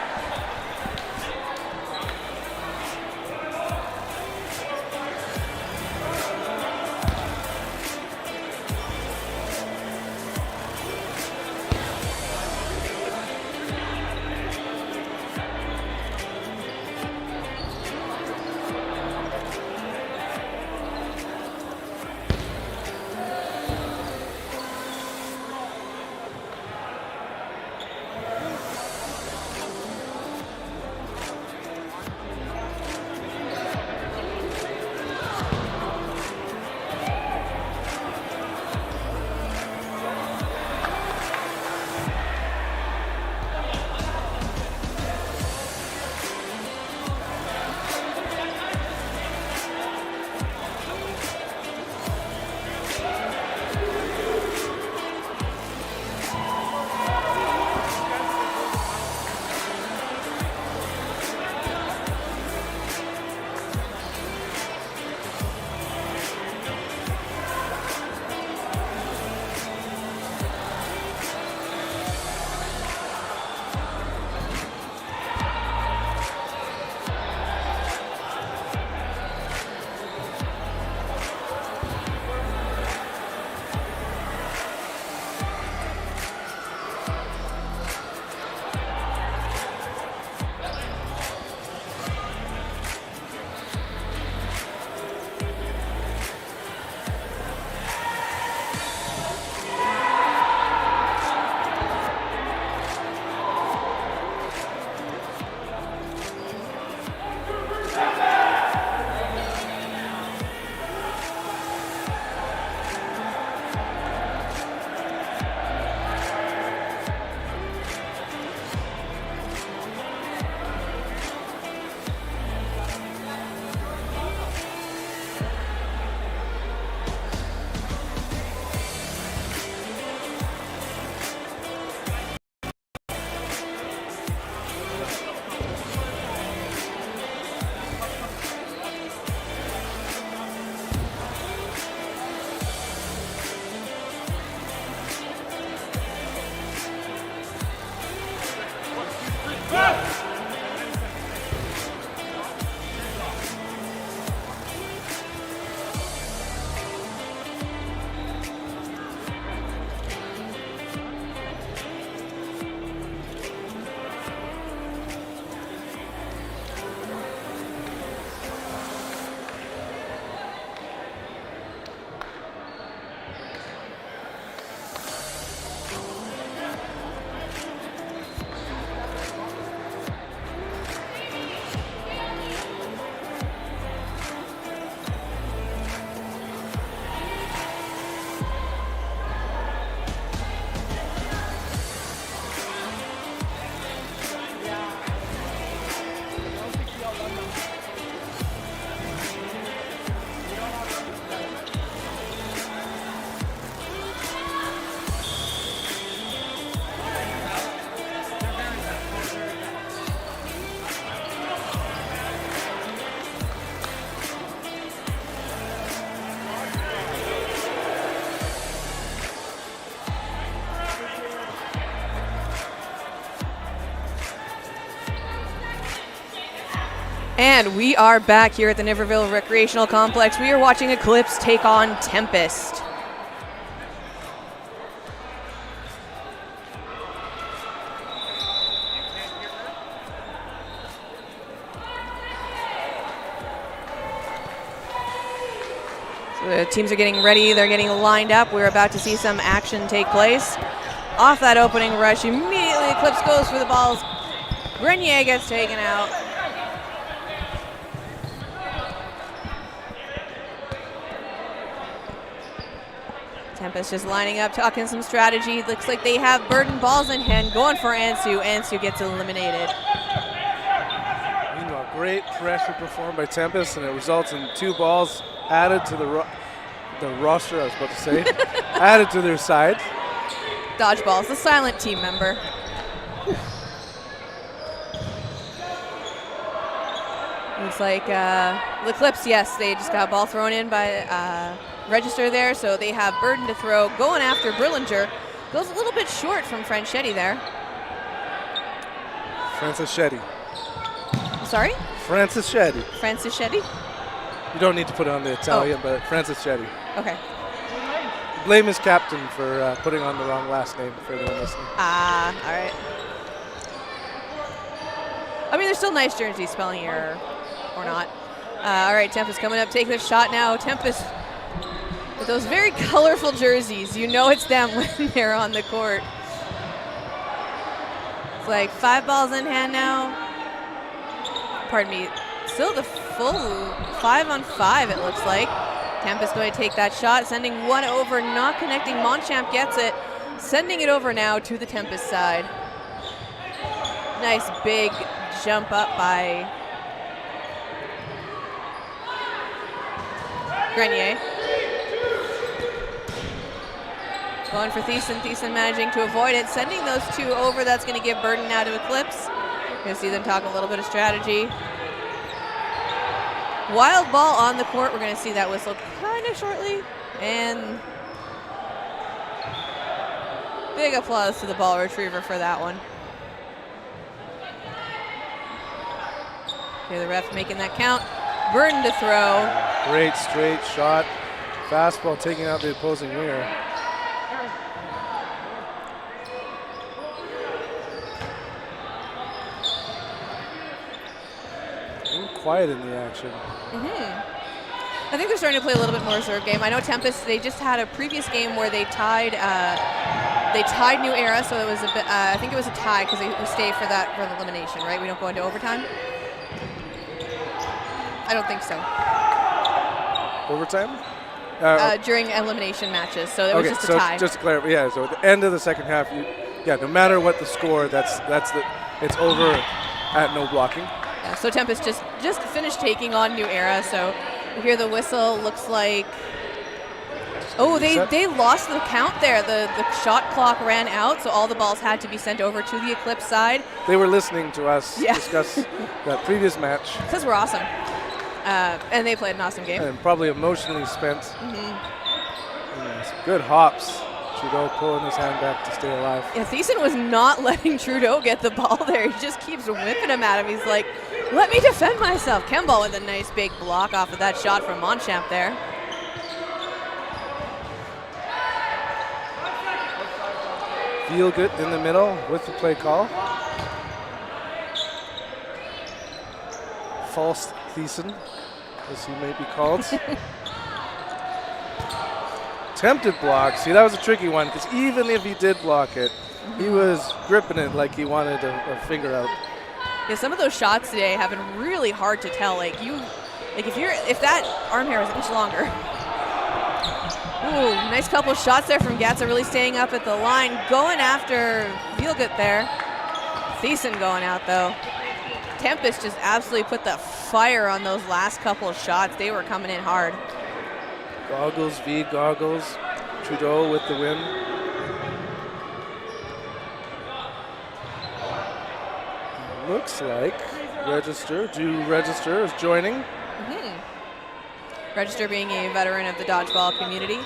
And we are back here at the Niverville Recreational Complex. We are watching Eclipse take on Tempest. So the teams are getting ready. They're getting lined up. We're about to see some action take place. Off that opening rush, immediately Eclipse goes for the balls. Grenier gets taken out. Tempest just lining up, talking some strategy. Looks like they have Burden balls in hand, going for Ansu. Ansu gets eliminated. Meanwhile, great pressure performed by Tempest, and it results in 2 balls added to the roster, I was about to say, added to their side. Dodgeball's the silent team member. Looks like the Eclipse, yes, they just got a ball thrown in by Register there, so they have Burden to throw. Going after Brillinger. Goes a little bit short from Franchetti there. Francis Shetty. Sorry? Francis Shetty. Francis Shetty? You don't need to put on the Italian, but Francis Shetty. Okay. Blame his captain for putting on the wrong last name for anyone listening. Ah, all right. I mean, they're still nice jerseys, spelling error or not. All right, Tempest coming up, taking the shot now. Tempest with those very colorful jerseys. You know it's them when they're on the court. It's like 5 balls in hand now. Pardon me. Still the full 5-on-5, it looks like. Tempest going to take that shot, sending one over, not connecting. Monchamp gets it, sending it over now to the Tempest side. Nice big jump up by Grenier. Going for Thiessen. Thiessen managing to avoid it, sending those 2 over. That's going to give Burden now to Eclipse. You're going to see them talk a little bit of strategy. Wild ball on the court. We're going to see that whistle kind of shortly. And big applause to the ball retriever for that one. Here the ref making that count. Burden to throw. Great straight shot. Fastball taking out the opposing winger. Quiet in the action. I think they're starting to play a little bit more reserve game. I know Tempest, they just had a previous game where they tied New Era, so it was a bit, I think it was a tie because they stay for the elimination, right? We don't go into overtime? I don't think so. Overtime? During elimination matches, so it was just a tie. Just to clarify, yeah, so at the end of the second half, no matter what the score, it's over at no blocking. Yeah, so Tempest just finished taking on New Era, so we hear the whistle. Looks like, they lost the count there. The shot clock ran out, so all the balls had to be sent over to the Eclipse side. They were listening to us discuss that previous match. Because we're awesome. And they played an awesome game. And probably emotionally spent. Yes, good hops. Trudeau pulling his hand back to stay alive. Yeah, Thiessen was not letting Trudeau get the ball there. He just keeps whipping him at him. He's like, let me defend myself. Kemball with a nice big block off of that shot from Monchamp there. Feel good in the middle with the play call. False Thiessen, as he may be called. Attempted block. See, that was a tricky one because even if he did block it, he was gripping it like he wanted a finger out. Yeah, some of those shots today have been really hard to tell. If that arm hair was an inch longer. Ooh, nice couple shots there from Gatza, really staying up at the line, going after Vielgut there. Thiessen going out though. Tempest just absolutely put the fire on those last couple of shots. They were coming in hard. Goggles v. Goggles. Trudeau with the win. Looks like Register is joining. Register being a veteran of the dodgeball community.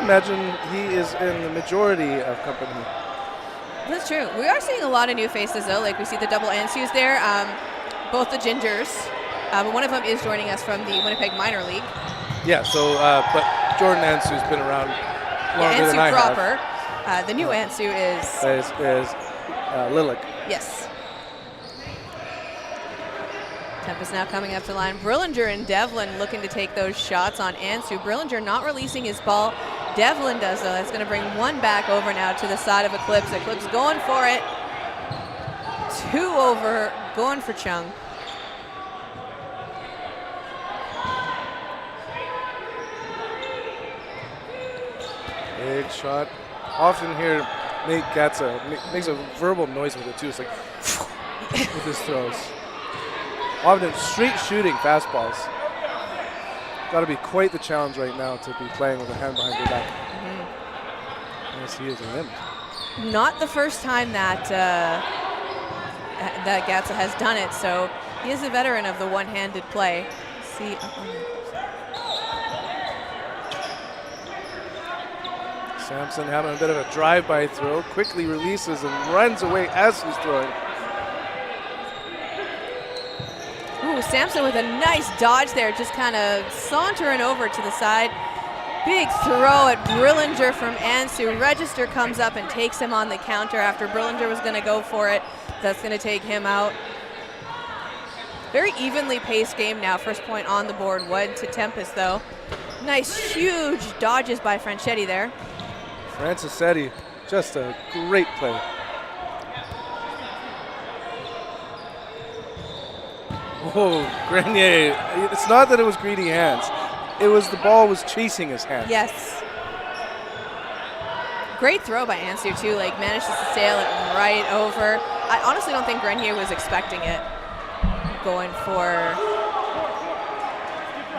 Imagine he is in the majority of company. That's true. We are seeing a lot of new faces, though. Like, we see the double Ansus there, both the Gingers. But one of them is joining us from the Winnipeg Minor League. Yeah, so, but Jordan Ansu's been around longer than I proper. have. The new Ansu is Lilac. Yes. Tempest now coming up to the line. Brillinger and Devlin looking to take those shots on Ansu. Brillinger not releasing his ball. Devlin does, though. That's going to bring one back over now to the side of Eclipse. Eclipse going for it. 2 over, going for Chung. Big shot. Often here, Nate makes a verbal noise with it, too. It's like with his throws. Often straight shooting fastballs. Got to be quite the challenge right now to be playing with a hand behind your back. Yes, he is a limp. Not the first time that that Gatsa has done it, so he is a veteran of the one-handed play. See, Samson having a bit of a drive-by throw, quickly releases and runs away as he's throwing. Ooh, Samson with a nice dodge there, just kind of sauntering over to the side. Big throw at Brillinger from Ansu. Register comes up and takes him on the counter after Brillinger was going to go for it. That's going to take him out. Very evenly paced game now. First point on the board, 1 to Tempest, though. Nice, huge dodges by Franchetti there. Francisetti, just a great play. Oh, Grenier. It's not that it was greedy hands. It was the ball was chasing his hands. Yes. Great throw by Ansu, too. Like, manages to sail it right over. I honestly don't think Grenier was expecting it. Going for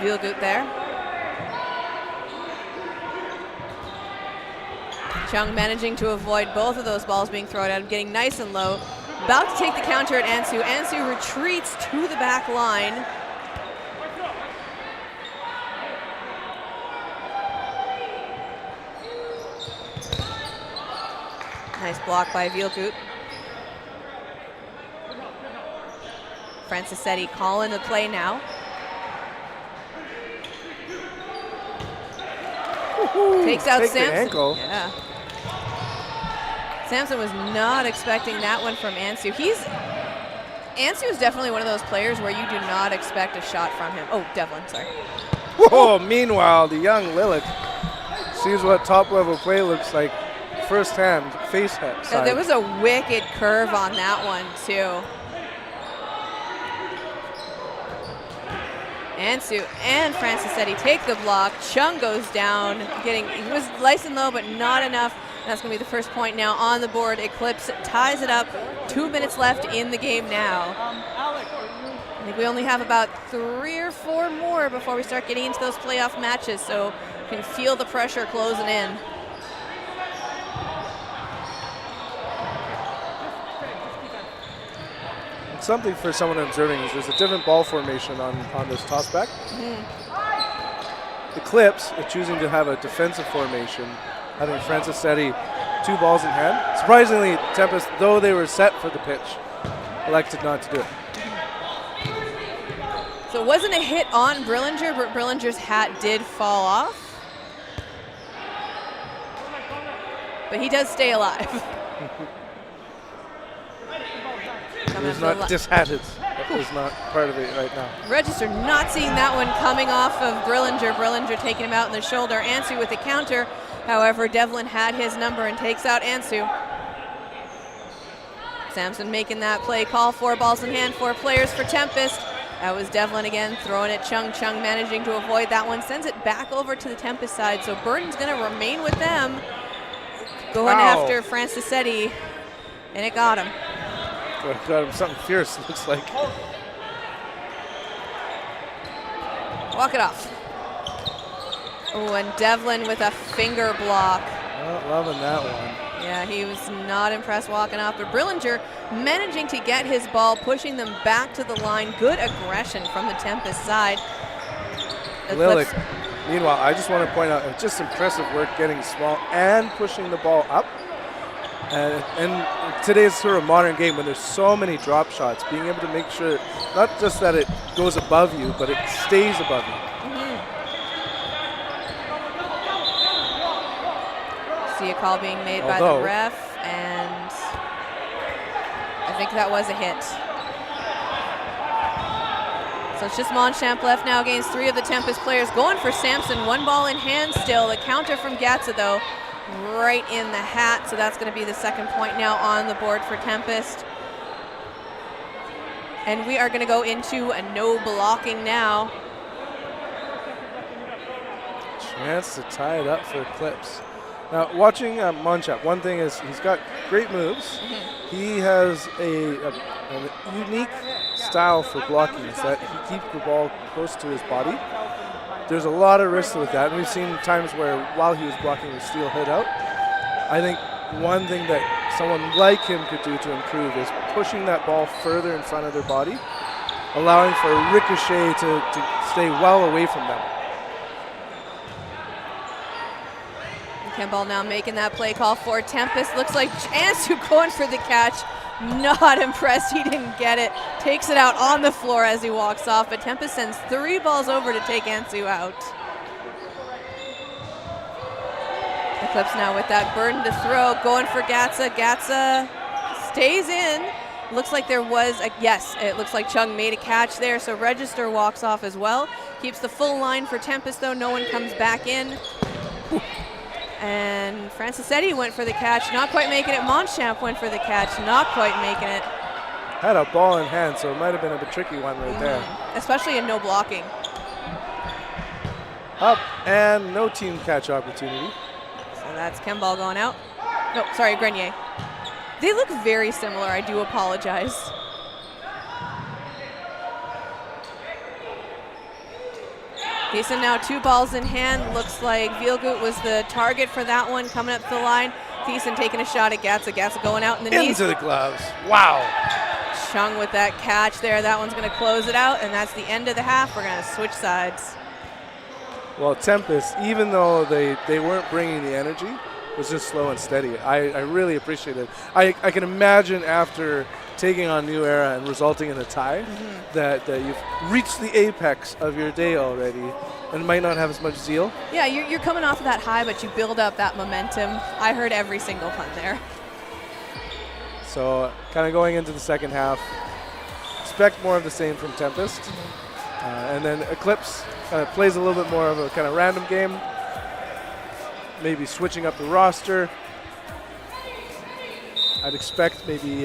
Vielgut there. Chung managing to avoid both of those balls being thrown at him, getting nice and low. About to take the counter at Ansu. Ansu retreats to the back line. Nice block by Vielgut. Francisetti calling the play now. Takes out Samson. Ankle. Yeah. Samson was not expecting that one from Ansu. Ansu is definitely one of those players where you do not expect a shot from him. Oh, Devlin, sorry. Whoa, meanwhile, the young Lilac sees what top-level play looks like firsthand, face side. There was a wicked curve on that one, too. Ansu and Francisetti take the block. Chung goes down, he was nice and low, but not enough. That's going to be the first point now on the board. Eclipse ties it up. 2 minutes left in the game now. I think we only have about 3 or 4 more before we start getting into those playoff matches, so you can feel the pressure closing in. Something for someone observing is there's a different ball formation on this tossback. Eclipse is choosing to have a defensive formation, having Francisetti 2 balls in hand. Surprisingly, Tempest, though they were set for the pitch, elected not to do it. So it wasn't a hit on Brillinger, but Brillinger's hat did fall off. But he does stay alive. He's not dishatted. That was not part of it right now. Register not seeing that one coming off of Brillinger. Brillinger taking him out in the shoulder. Ansu with the counter. However, Devlin had his number and takes out Ansu. Samson making that play call. 4 balls in hand, 4 players for Tempest. That was Devlin again, throwing it Chung. Chung managing to avoid that one. Sends it back over to the Tempest side. So Burton's going to remain with them. Going after Francisetti. And it got him. Got him something fierce, looks like. Walk it off. Oh, and Devlin with a finger block. Not loving that one. Yeah, he was not impressed walking off. But Brillinger managing to get his ball, pushing them back to the line. Good aggression from the Tempest side. Lilac, meanwhile, I just want to point out, just impressive work getting small and pushing the ball up. And today's sort of modern game when there's so many drop shots, being able to make sure not just that it goes above you, but it stays above you. See a call being made by the ref, and I think that was a hit. So it's just Monchamp left now against 3 of the Tempest players. Going for Samson, 1 ball in hand still. The counter from Gatsa though, right in the hat. So that's going to be the 2nd point now on the board for Tempest. And we are going to go into a no blocking now. Chance to tie it up for Eclipse. Now, watching Monchamp, one thing is he's got great moves. He has a unique style for blocking. Is that he keeps the ball close to his body. There's a lot of risk with that, and we've seen times where while he was blocking with steel hit out. I think one thing that someone like him could do to improve is pushing that ball further in front of their body, allowing for a ricochet to stay well away from them. Kemball now making that play call for Tempest. Looks like Ansu going for the catch. Not impressed, he didn't get it. Takes it out on the floor as he walks off, but Tempest sends 3 balls over to take Ansu out. Eclipse now with that burden to throw, going for Gatsa. Gatsa stays in. Looks like there was a, yes, it looks like Chung made a catch there, so Register walks off as well. Keeps the full line for Tempest though, no one comes back in. And Francisetti went for the catch, not quite making it. Monchamp went for the catch, not quite making it. Had a ball in hand, so it might have been a bit tricky one right there. Especially in no blocking. Up and no team catch opportunity. So that's Kemball going out. No, sorry, Grenier. They look very similar, I do apologize. Thiessen now 2 balls in hand. Looks like Vielgut was the target for that one coming up the line. Thiessen taking a shot at Gatsa. Gatsa going out in the knees. Into the gloves. Wow. Chung with that catch there. That one's going to close it out, and that's the end of the half. We're going to switch sides. Well, Tempest, even though they weren't bringing the energy, was just slow and steady. I really appreciate it. I can imagine after taking on New Era and resulting in a tie, that you've reached the apex of your day already and might not have as much zeal. Yeah, you're coming off of that high, but you build up that momentum. I heard every single pun there. So kind of going into the 2nd half, expect more of the same from Tempest. And then Eclipse kind of plays a little bit more of a kind of random game, maybe switching up the roster. I'd expect maybe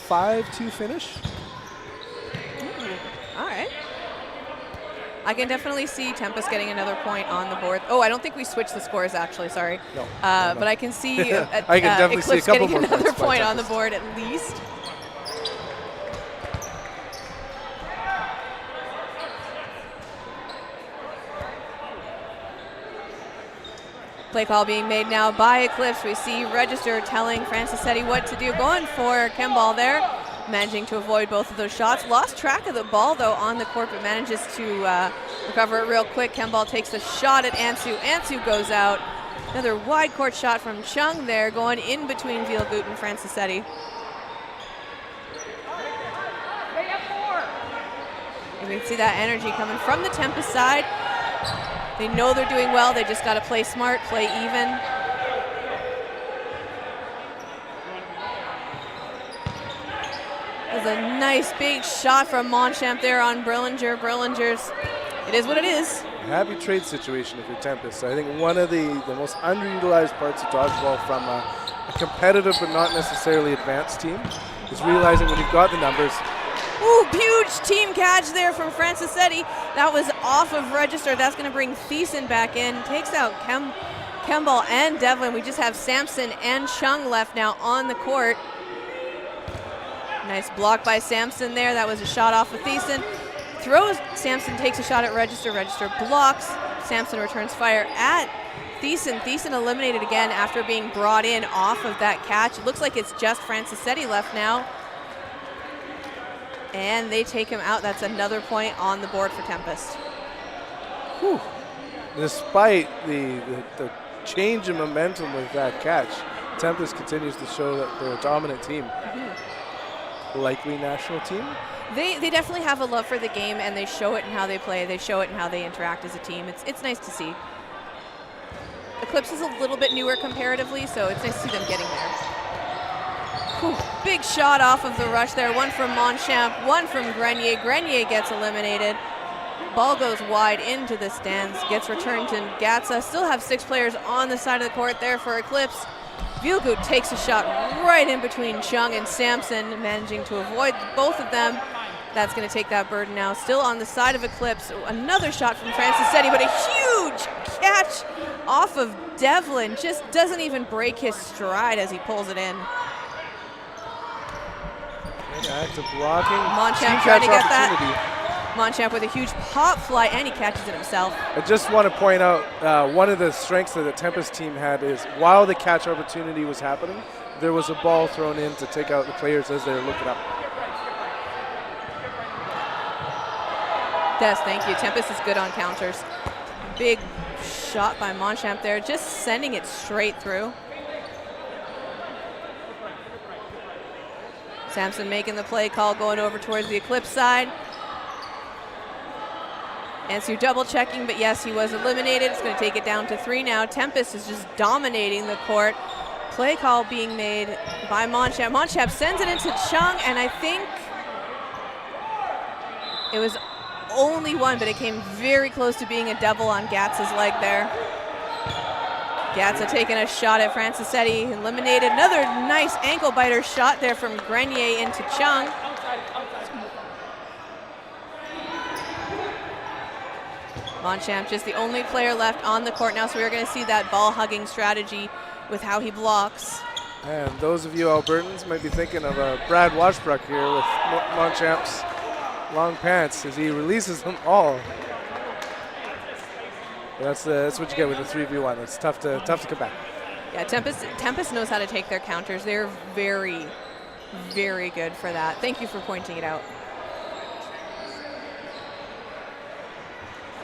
5-2 finish. All right. I can definitely see Tempest getting another point on the board. Oh, I don't think we switched the scores actually, sorry. No. But I can see I can definitely Eclipse see a couple getting more another points by point on the Tempest. board at least. Play call being made now by Eclipse. We see Register telling Francisetti what to do. Going for Kemball there. Managing to avoid both of those shots. Lost track of the ball though on the court, but manages to recover it real quick. Kemball takes the shot at Ansu. Ansu goes out. Another wide court shot from Chung there, going in between Vielgut and Francisetti. You can see that energy coming from the Tempest side. They know they're doing well. They just got to play smart, play even. There's a nice big shot from Monchamp there on Brillinger. Brillinger's, it is what it is. Happy trade situation if you're Tempest. I think one of the most underutilized parts of dodgeball from a competitive but not necessarily advanced team is realizing when you've got the numbers. Ooh, huge team catch there from Francisetti. That was off of Register. That's going to bring Thiessen back in. Takes out Kemball and Devlin. We just have Samson and Chung left now on the court. Nice block by Samson there. That was a shot off of Thiessen. Throws, Samson takes a shot at Register. Register blocks. Samson returns fire at Thiessen. Thiessen eliminated again after being brought in off of that catch. It looks like it's just Francisetti left now. And they take him out. That's another point on the board for Tempest. Whew. Despite the change in momentum with that catch, Tempest continues to show that they're a dominant team. Likely national team. They definitely have a love for the game, and they show it in how they play. They show it in how they interact as a team. It's nice to see. Eclipse is a little bit newer comparatively, so it's nice to see them getting there. Whew, big shot off of the rush there. One from Monchamp, one from Grenier. Grenier gets eliminated. Ball goes wide into the stands, gets returned to Gatsa. Still have 6 players on the side of the court there for Eclipse. Vilgut takes a shot right in between Chung and Samson, managing to avoid both of them. That's going to take that burden now. Still on the side of Eclipse. Another shot from Francisetti, but a huge catch off of Devlin. Just doesn't even break his stride as he pulls it in. Back to blocking. Monchamp trying to get that. Monchamp with a huge pop fly, and he catches it himself. I just want to point out one of the strengths that the Tempest team had is while the catch opportunity was happening, there was a ball thrown in to take out the players as they were looking up. Des, thank you. Tempest is good on counters. Big shot by Monchamp there, just sending it straight through. Samson making the play call, going over towards the Eclipse side. Ansu double checking, but yes, he was eliminated. It's going to take it down to 3 now. Tempest is just dominating the court. Play call being made by Monchamp. Monchamp sends it into Chung, and I think it was only one, but it came very close to being a double on Gatsa's leg there. Gatsa taking a shot at Francisetti, eliminated. Another nice ankle biter shot there from Grenier into Chung. Monchamp just the only player left on the court now, so we're going to see that ball hugging strategy with how he blocks. And those of you Albertans might be thinking of Brad Washbrook here with Monchamp's long pants as he releases them all. That's what you get with the 3v1. It's tough to come back. Yeah, Tempest knows how to take their counters. They're very, very good for that. Thank you for pointing it out.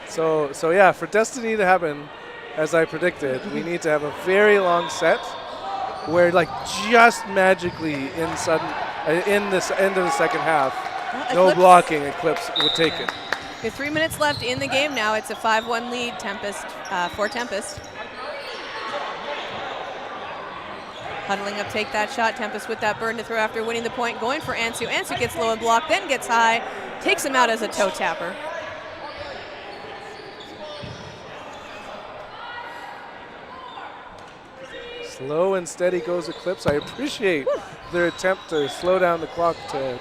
So yeah, for Destiny to happen, as I predicted, we need to have a very long set where like just magically in this end of the second half, no blocking, Eclipse would take it. With 3 minutes left in the game now, it's a 5-1 lead for Tempest. Huddling up, take that shot. Tempest with that burden to throw after winning the point, going for Ansu. Ansu gets low and blocked, then gets high, takes him out as a toe tapper. Slow and steady goes Eclipse. I appreciate their attempt to slow down the clock to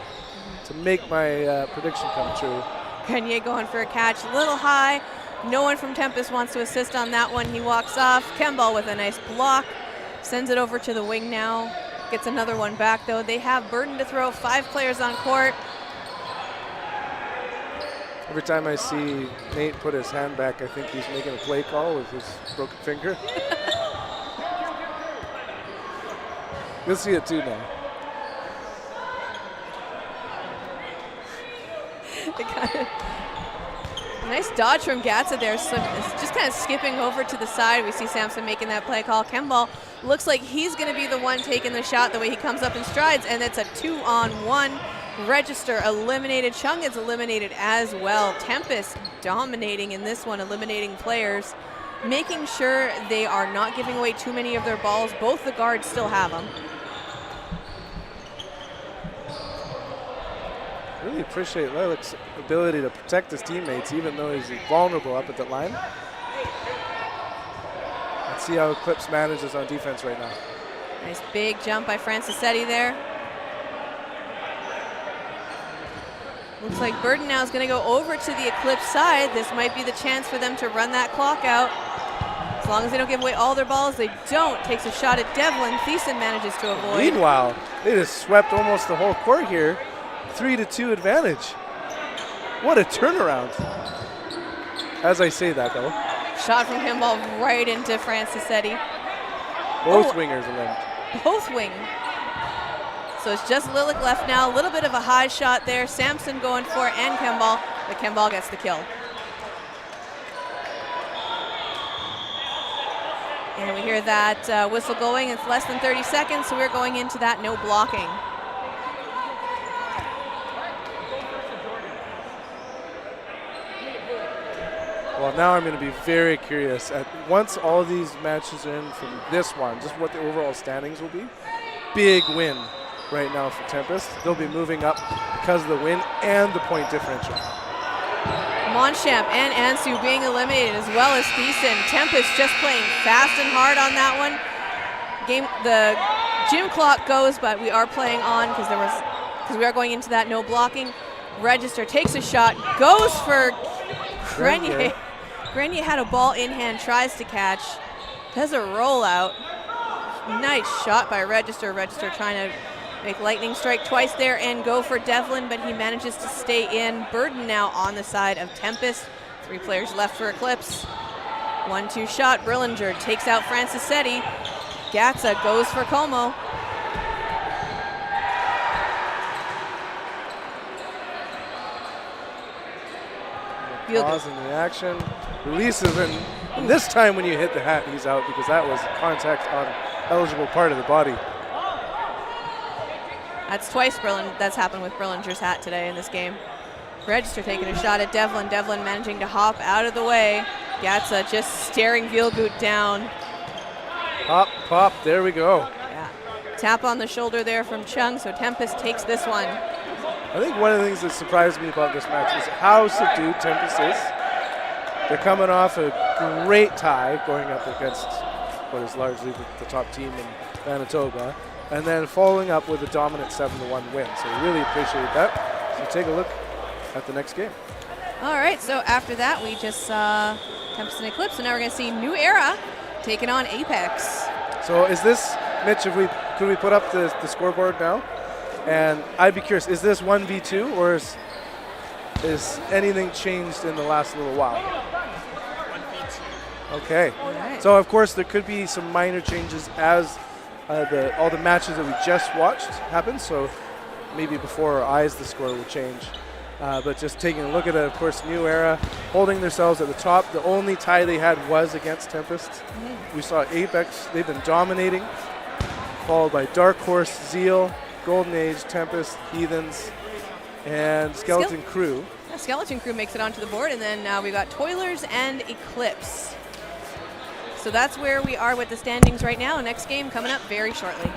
make my prediction come true. Grenier going for a catch, a little high. No one from Tempest wants to assist on that one. He walks off. Kemball with a nice block. Sends it over to the wing now. Gets another one back though. They have burden to throw, 5 players on court. Every time I see Nate put his hand back, I think he's making a play call with his broken finger. You'll see it too now. Nice dodge from Gatsa there. So it's just kind of skipping over to the side. We see Samson making that play call. Kemball looks like he's going to be the one taking the shot the way he comes up in strides, and it's a 2-on-1 register. Eliminated. Chung is eliminated as well. Tempest dominating in this one, eliminating players, making sure they are not giving away too many of their balls. Both the guards still have them. Really appreciate Lilaic's ability to protect his teammates even though he's vulnerable up at the line. Let's see how Eclipse manages on defense right now. Nice big jump by Francisetti there. Looks like Burden now is going to go over to the Eclipse side. This might be the chance for them to run that clock out. As long as they don't give away all their balls, they don't. Takes a shot at Devlin. Thiessen manages to avoid. Meanwhile, they just swept almost the whole court here. 3-2 advantage. What a turnaround. As I say that though. Shot from Kemball right into Francisetti. Both wingers are linked. Both wing. So it's just Lilac left now. A little bit of a high shot there. Samson going for it and Kemball, but Kemball gets the kill. And we hear that whistle going. It's less than 30 seconds, so we're going into that no blocking. Well, now I'm going to be very curious. Once all of these matches are in from this one, just what the overall standings will be. Big win right now for Tempest. They'll be moving up because of the win and the point differential. Monchamp and Ansu being eliminated, as well as Thiessen. Tempest just playing fast and hard on that one. The gym clock goes, but we are playing on because we are going into that no blocking. Register takes a shot, goes for Grenier. Grenier had a ball in hand, tries to catch, does a rollout. Nice shot by Register. Register trying to make lightning strike twice there and go for Devlin, but he manages to stay in. Burden now on the side of Tempest. 3 players left for Eclipse. 1-2 shot. Brillinger takes out Francisetti. Gatza goes for Como. Pausing the action, releases, and this time when you hit the hat, he's out because that was contact on eligible part of the body. That's twice that's happened with Brillinger's hat today in this game. Register taking a shot at Devlin. Devlin managing to hop out of the way. Gatza just staring Vielgut down. Pop, pop, there we go. Yeah. Tap on the shoulder there from Chung, so Tempest takes this one. I think one of the things that surprised me about this match is how subdued Tempest is. They're coming off a great tie going up against what is largely the top team in Manitoba, and then following up with a dominant 7-1 win. So we really appreciate that. So take a look at the next game. All right, so after that, we just saw Tempest and Eclipse, and now we're going to see New Era taking on Apex. So is this, Mitch, could we put up the scoreboard now? And I'd be curious, is this 1v2 or is anything changed in the last little while? 1v2. Okay. Right. So of course there could be some minor changes as all the matches that we just watched happen. So maybe before our eyes the score will change. But just taking a look at it, of course, New Era holding themselves at the top. The only tie they had was against Tempest. Mm-hmm. We saw Apex, they've been dominating, followed by Darkhorse, Zeal, Golden Age, Tempest, Heathens, and Skeleton Crew. Yeah, Skeleton Crew makes it onto the board, and then we've got Toilers and Eclipse. So that's where we are with the standings right now. Next game coming up very shortly.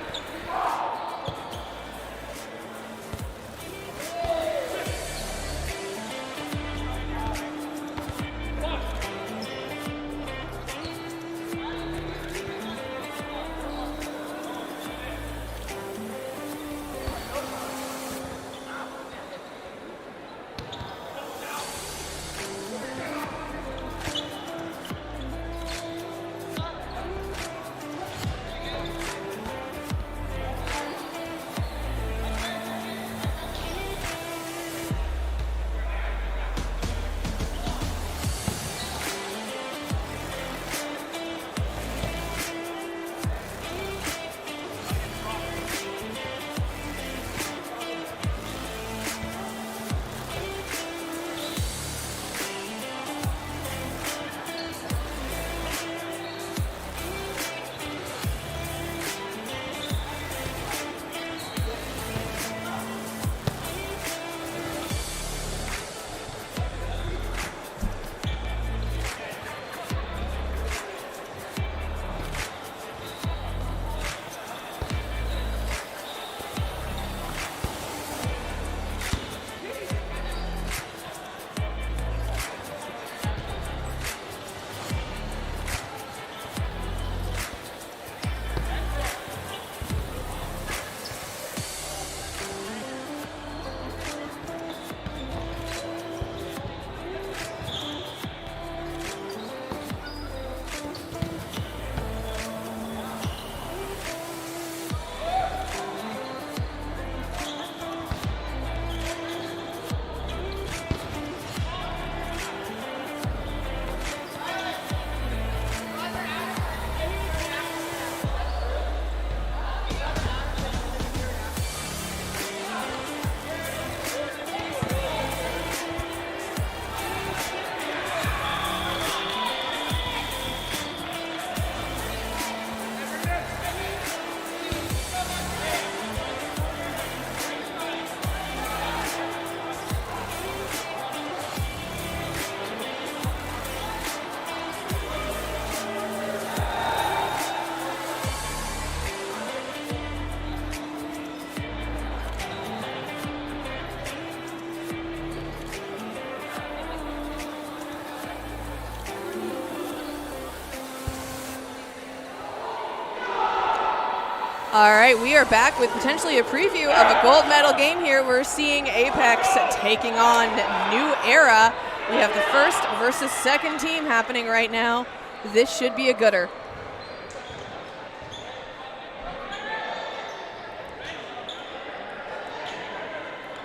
All right, we are back with potentially a preview of a gold medal game here. We're seeing Apex taking on New Era. We have the first versus second team happening right now. This should be a gooder.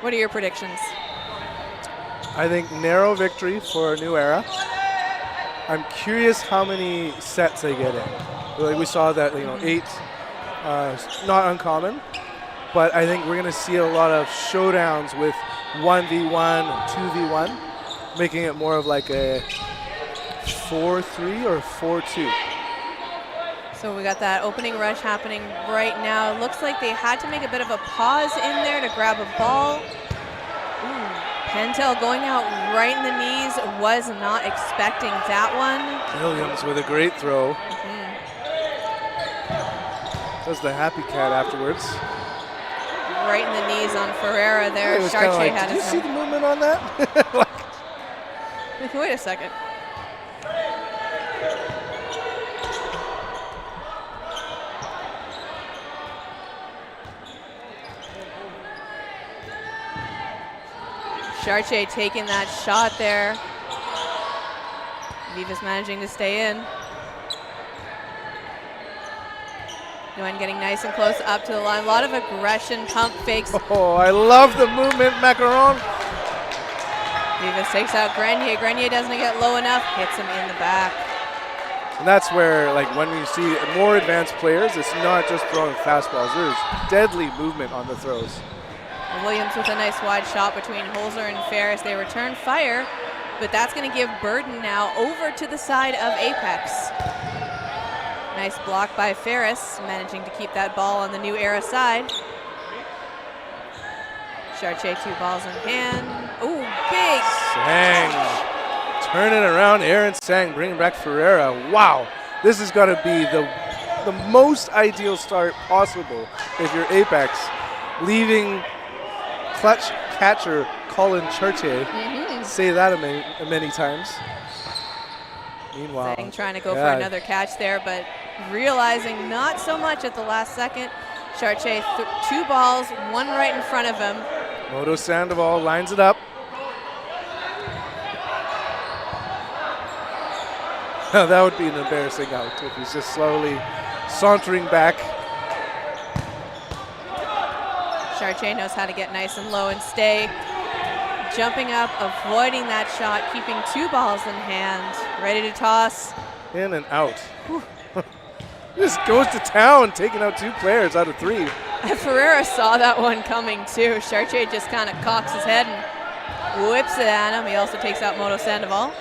What are your predictions? I think narrow victory for New Era. I'm curious how many sets they get in. Like we saw that, 8, not uncommon, but I think we're going to see a lot of showdowns with 1v1 and 2v1, making it more of like a 4-3 or 4-2. So we got that opening rush happening right now. It looks like they had to make a bit of a pause in there to grab a ball. Pentel going out right in the knees, was not expecting that one. Williams with a great throw. Does the happy cat afterwards. Right in the knees on Ferreira there. Chartier had did you see the movement on that? Wait a second. Chartier taking that shot there. Viva's managing to stay in. Nguyen getting nice and close up to the line. A lot of aggression, pump fakes. Oh, I love the movement, Macaron. Vivas takes out Grenier. Grenier doesn't get low enough, hits him in the back. And that's where, when we see more advanced players, it's not just throwing fastballs. There's deadly movement on the throws. Williams with a nice wide shot between Holzer and Ferris. They return fire, but that's going to give Burden now over to the side of Apex. Nice block by Ferris, managing to keep that ball on the New Era side. Chartier 2 balls in hand. Ooh, big. Sang. Turn it around, Aaron Sang, bringing back Ferreira. Wow, this has got to be the most ideal start possible if you're Apex, leaving clutch catcher Colin Chartier. Say that many times. Meanwhile, Sang trying to go for another catch there, but realizing not so much at the last second. Chartier 2 balls, one right in front of him. Moto Sandoval lines it up. That would be an embarrassing out if he's just slowly sauntering back. Chartier knows how to get nice and low and stay. Jumping up, avoiding that shot, keeping 2 balls in hand, ready to toss. In and out. Just goes to town, taking out 2 players out of 3. Ferreira saw that one coming too. Chartier just kind of cocks his head and whips it at him. He also takes out Moto Sandoval.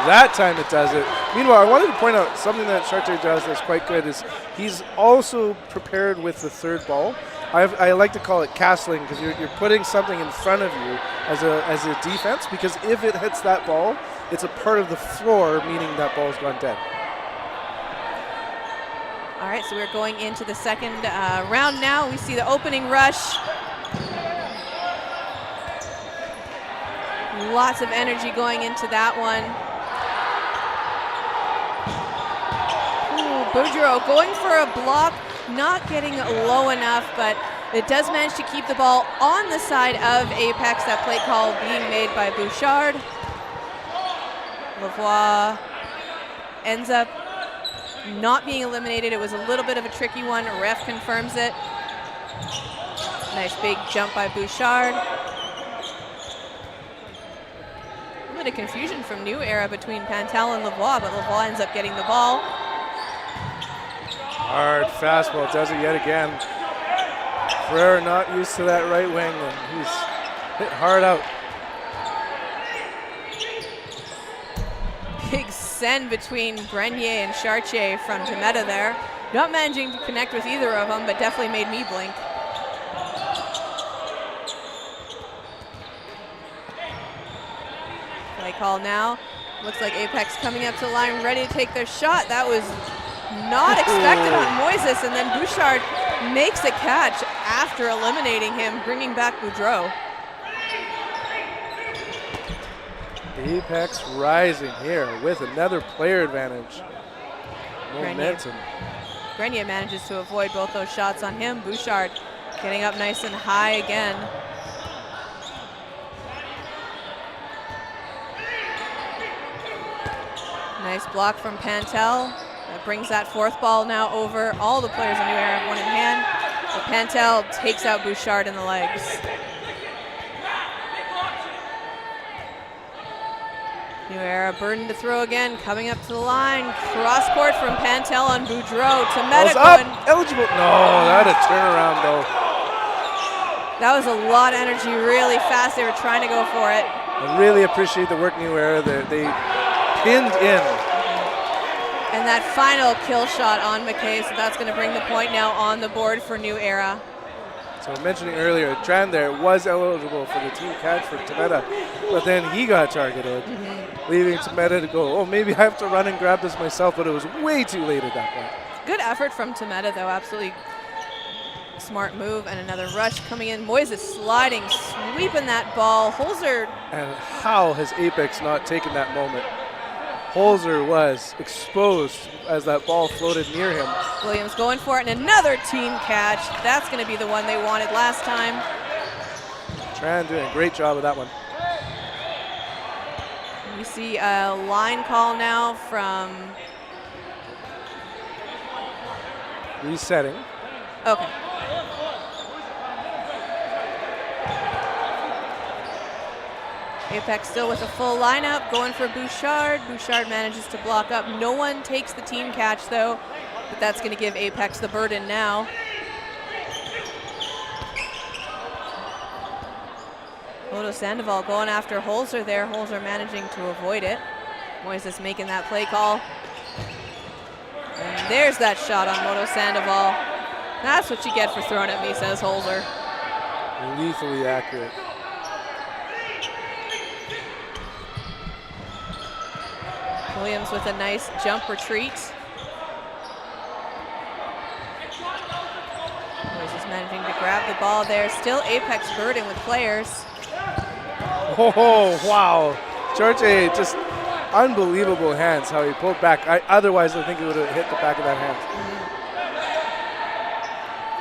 That time it does it. Meanwhile, I wanted to point out something that Chartier does that's quite good is he's also prepared with the 3rd ball. I like to call it castling because you're putting something in front of you as a defense, because if it hits that ball, it's a part of the floor, meaning that ball's gone dead. All right, so we're going into the second round now. We see the opening rush. Lots of energy going into that one. Ooh, Boudreau going for a block, not getting low enough, but it does manage to keep the ball on the side of Apex. That play call being made by Bouchard. Lavoie ends up not being eliminated. It was a little bit of a tricky one. Ref confirms it. Nice big jump by Bouchard. A bit of confusion from New Era between Pantel and Lavoie, but Lavoie ends up getting the ball. Hard fastball, does it yet again. Ferreira not used to that right wing, and he's hit hard out. Big send between Grenier and Chartier from Jametta there. Not managing to connect with either of them, but definitely made me blink. Play call now. Looks like Apex coming up to the line, ready to take their shot. That was not expected on Moises, and then Bouchard makes the catch after eliminating him, bringing back Boudreau. Apex rising here with another player advantage. Momentum. Grenier manages to avoid both those shots on him. Bouchard getting up nice and high again. Nice block from Pantel. That brings that fourth ball now over. All the players in New Era have one in hand. But Pantel takes out Bouchard in the legs. New Era burden to throw again, coming up to the line. Cross court from Pantel on Boudreau. Temeta going. Eligible. No, that a turnaround though. That was a lot of energy, really fast. They were trying to go for it. I really appreciate the work New Era. They pinned in. And that final kill shot on McKay, so that's going to bring the point now on the board for New Era. So mentioning earlier, Tran there was eligible for the team catch for Temeta, but then he got targeted, leaving Temeta to go, oh, maybe I have to run and grab this myself, but it was way too late at that point. Good effort from Temeta, though. Absolutely smart move, and another rush coming in. Moises sliding, sweeping that ball. Holzer. And how has Apex not taken that moment? Holzer was exposed as that ball floated near him. Williams going for it, and another team catch. That's going to be the one they wanted last time. Tran doing a great job of that one. We see a line call now from... Resetting. Okay. Apex still with a full lineup, going for Bouchard. Bouchard manages to block up. No one takes the team catch, though, but that's going to give Apex the burden now. Odo Sandoval going after Holzer there. Holzer managing to avoid it. Moises making that play call. And there's that shot on Moto Sandoval. That's what you get for throwing at me, says Holzer. Lethally accurate. Williams with a nice jump retreat. Moises managing to grab the ball there. Still Apex burden with players. Oh, wow. Charche, just unbelievable hands how he pulled back. Otherwise, I think it would have hit the back of that hand.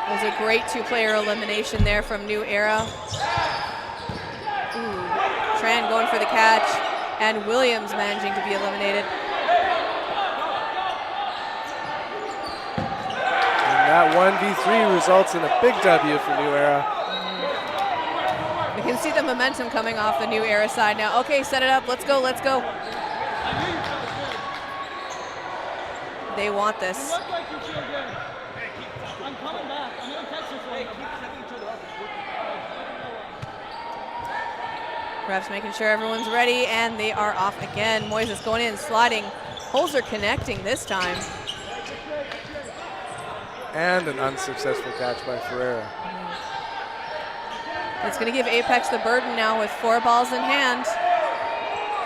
It was a great two-player elimination there from New Era. Ooh. Tran going for the catch, and Williams managing to be eliminated. And that 1v3 results in a big W for New Era. You can see the momentum coming off the New Era side now. Okay, set it up. Let's go, let's go. They want this. Refs making sure everyone's ready, and they are off again. Moises going in, sliding. Holzer connecting this time. And an unsuccessful catch by Ferreira. It's going to give Apex the burden now with 4 balls in hand.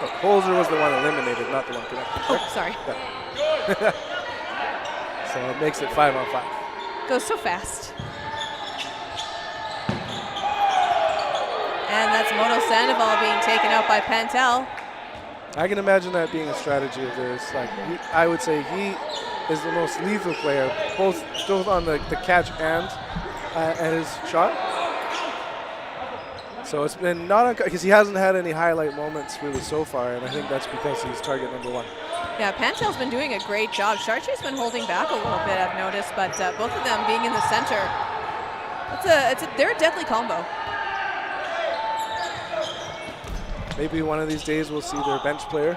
But Holzer was the one eliminated, not the one connected. Oh, sorry. Yeah. So it makes it 5-on-5. Goes so fast. And that's Moto Sandoval being taken out by Pantel. I can imagine that being a strategy of theirs. Like, I would say he is the most lethal player, both on the catch and his shot. So it's been not because he hasn't had any highlight moments really so far, and I think that's because he's target number 1. Yeah, Pantel's been doing a great job. Chartier's been holding back a little bit, I've noticed, but both of them being in the center, they're a deadly combo. Maybe one of these days we'll see their bench player.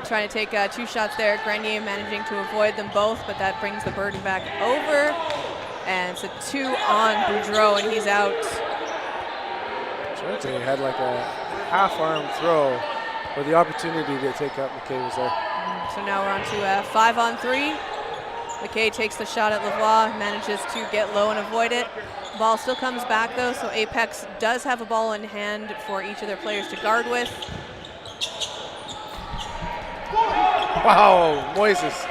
Trying to take 2 shots there. Grenier managing to avoid them both, but that brings the burden back over. And it's a 2 on Boudreau, and he's out. Chartier had like a half-arm throw, but the opportunity to take out McKay was there. So now we're on to 5-on-3. McKay takes the shot at Lavoie, manages to get low and avoid it. Ball still comes back though, so Apex does have a ball in hand for each of their players to guard with. Wow, Moises,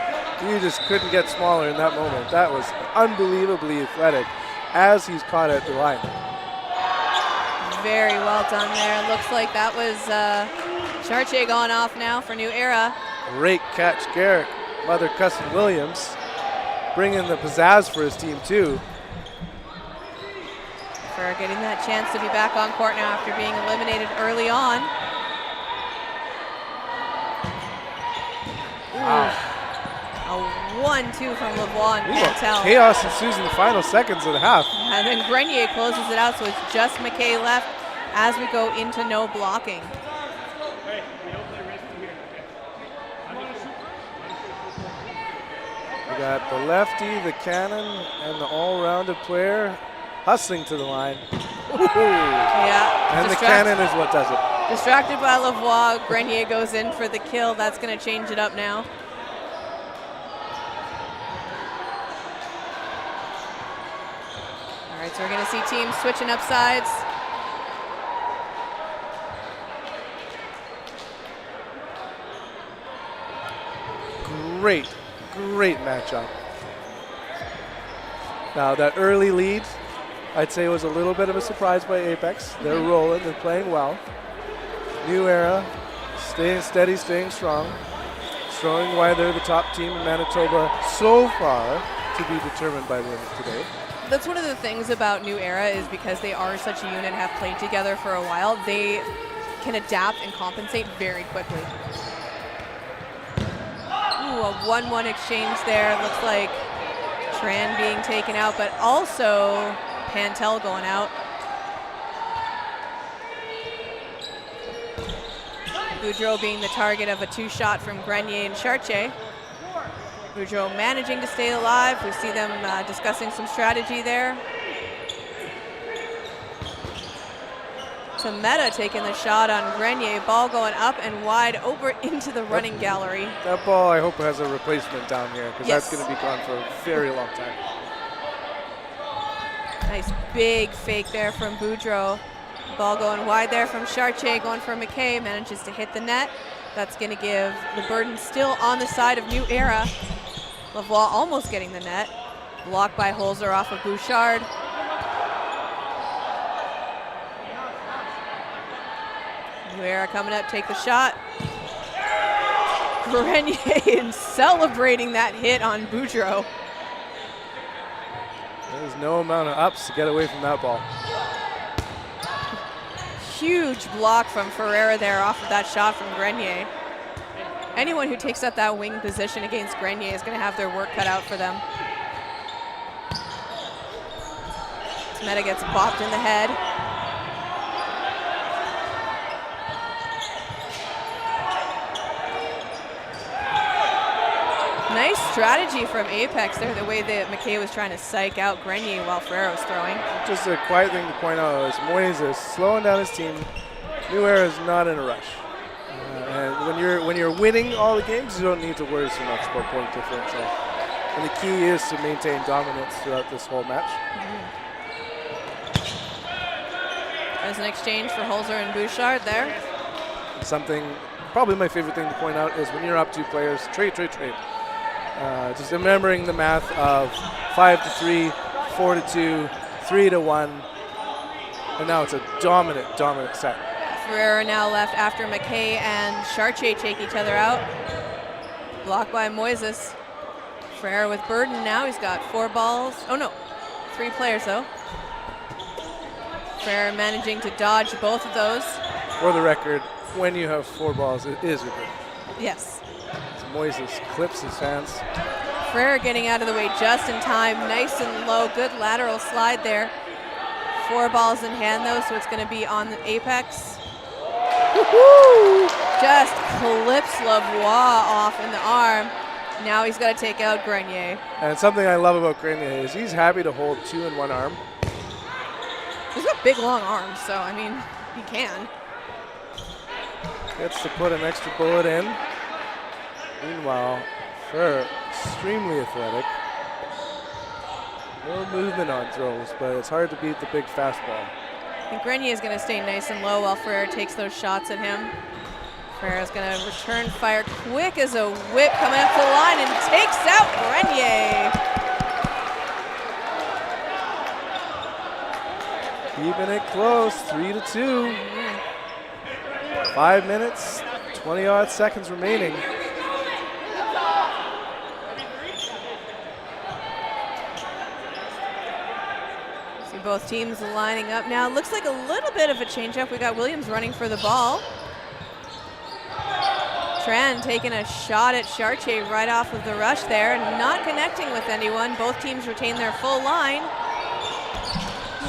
you just couldn't get smaller in that moment. That was unbelievably athletic as he's caught at the line. Very well done there. Looks like that was Chartier going off now for New Era. Great catch, Garrett. mother, Custon Williams, bringing the pizzazz for his team too. For getting that chance to be back on court now after being eliminated early on. Wow. A 1-2 from Lavoie and Pantel. Chaos ensues in the final seconds of the half. And then Grenier closes it out, so it's just McKay left as we go into no blocking. We got the lefty, the cannon, and the all-rounded player hustling to the line. Yeah. And the cannon is what does it. Distracted by Lavoie, Grenier goes in for the kill. That's going to change it up now. All right, so we're going to see teams switching up sides. Great, great matchup. Now that early lead, I'd say was a little bit of a surprise by Apex. They're rolling, they're playing well. New Era, staying steady, staying strong, showing why they're the top team in Manitoba so far, to be determined by the end of today. That's one of the things about New Era is because they are such a unit, have played together for a while, they can adapt and compensate very quickly. Ooh, a 1-1 exchange there. Looks like Tran being taken out, but also Pantel going out. Boudreau being the target of a 2-shot from Grenier and Chartier. Boudreau managing to stay alive. We see them discussing some strategy there. Meta taking the shot on Grenier. Ball going up and wide over into the running gallery. That ball, I hope, has a replacement down here, because Yes. that's going to be gone for a very long time. Nice big fake there from Boudreau. Ball going wide there from Chartier, going for McKay, manages to hit the net. That's going to give the burden still on the side of New Era. Lavoie almost getting the net. Blocked by Holzer off of Bouchard. New Era coming up, take the shot. Grenier celebrating that hit on Boudreau. There's no amount of ups to get away from that ball. Huge block from Ferreira there off of that shot from Grenier. Anyone who takes up that wing position against Grenier is going to have their work cut out for them. Meta gets bopped in the head. Nice strategy from Apex there, the way that McKay was trying to psych out Grenier while Ferreira was throwing. Just a quiet thing to point out is Moyes is slowing down his team. New Era is not in a rush. And when you're winning all the games, you don't need to worry so much about point differential. And the key is to maintain dominance throughout this whole match. There's an exchange for Holzer and Bouchard there. Something, probably my favorite thing to point out is when you're up 2 players, trade. Just remembering the math of 5-3, 4-2, 3-1, and now it's a dominant set. Ferreira now left after McKay and Chartier take each other out. Blocked by Moises. Ferreira with burden now. He's got 4 balls. Oh no, 3 players though. Ferreira managing to dodge both of those. For the record, when you have 4 balls, it is a good. Yes. So Moises clips his hands. Ferreira getting out of the way just in time. Nice and low. Good lateral slide there. 4 balls in hand though, so it's going to be on the Apex. Just clips Lavoie off in the arm. Now he's got to take out Grenier. And something I love about Grenier is he's happy to hold 2 in 1 arm. He's got big, long arms, so, I mean, he can. Gets to put an extra bullet in. Meanwhile, Ferreira, extremely athletic. No movement on throws, but it's hard to beat the big fastball. I think Grenier is going to stay nice and low while Ferreira takes those shots at him. Ferreira's going to return fire quick as a whip coming up to the line and takes out Grenier. Keeping it close, 3-2. 5 minutes, 20-odd seconds remaining. See both teams lining up now. Looks like a little bit of a change-up. We got Williams running for the ball. Tran taking a shot at Chartier right off of the rush there, not connecting with anyone. Both teams retain their full line.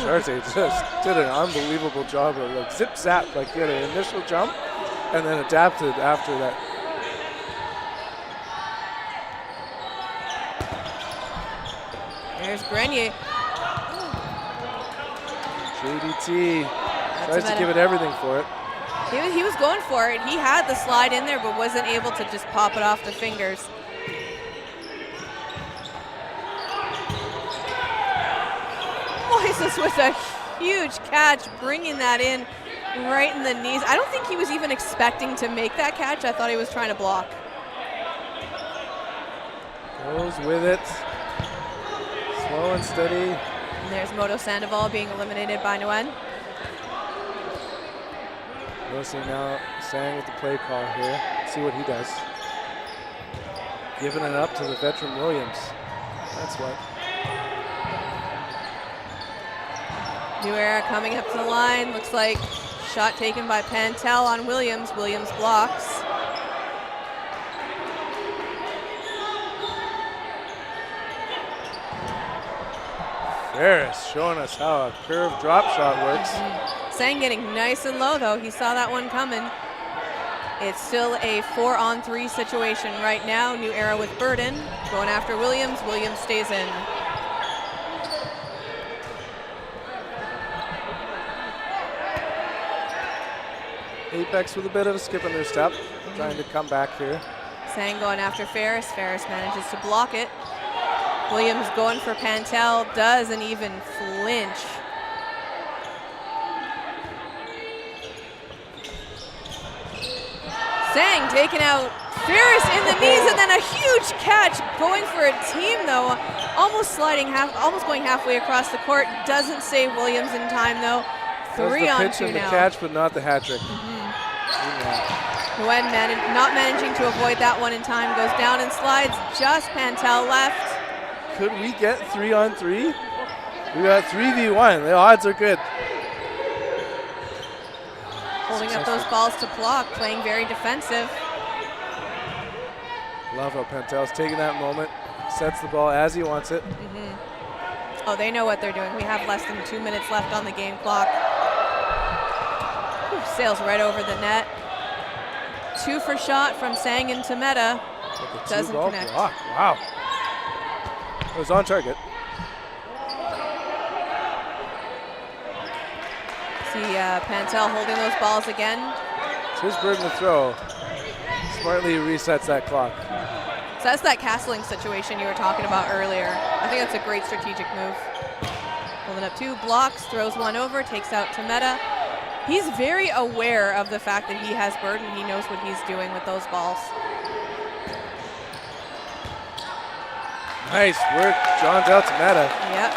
Chartier just did an unbelievable job of like zip zap, like he had an initial jump and then adapted after that. There's Grenier. JDT tries to give it everything for it. He was going for it. He had the slide in there, but wasn't able to just pop it off the fingers. Moises with a huge catch, bringing that in right in the knees. I don't think he was even expecting to make that catch. I thought he was trying to block. Goes with it. Slow and steady. And there's Moto Sandoval being eliminated by Nguyen. We'll see now Sang with the play call here. See what he does. Giving it up to the veteran Williams. That's what. New Era coming up to the line. Looks like shot taken by Pantel on Williams. Williams blocks. Ferris showing us how a curved drop shot works. Sang getting nice and low though. He saw that one coming. It's still a 4-on-3 situation right now. New Era with Burden going after Williams. Williams stays in. Apex with a bit of a skip in their step, trying to come back here. Sang going after Ferris. Ferris manages to block it. Williams going for Pantel, doesn't even flinch. Sang taking out Ferris in the knees, and then a huge catch going for a team though. Almost going halfway across the court. Doesn't save Williams in time though. 3 on 2 now. The pitch and the catch, but not the hat trick. Nguyen not managing to avoid that one in time. Goes down and slides. Just Pantel left. Could we get 3-on-3? We got 3v1. The odds are good. Holding up those balls to block, playing very defensive. Love how Pantel's taking that moment, sets the ball as he wants it. Oh, they know what they're doing. We have less than 2 minutes left on the game clock. Whew, sails right over the net. 2 for shot from Sang and Tameta. Doesn't connect. Block. Wow. It was on target. See Pantel holding those balls again. It's his burden to throw. Smartly resets that clock. So that's that castling situation you were talking about earlier. I think that's a great strategic move. Holding up 2, blocks, throws one over, takes out Tameta. He's very aware of the fact that he has burden. He knows what he's doing with those balls. Nice work, John Del Tameta. Yep.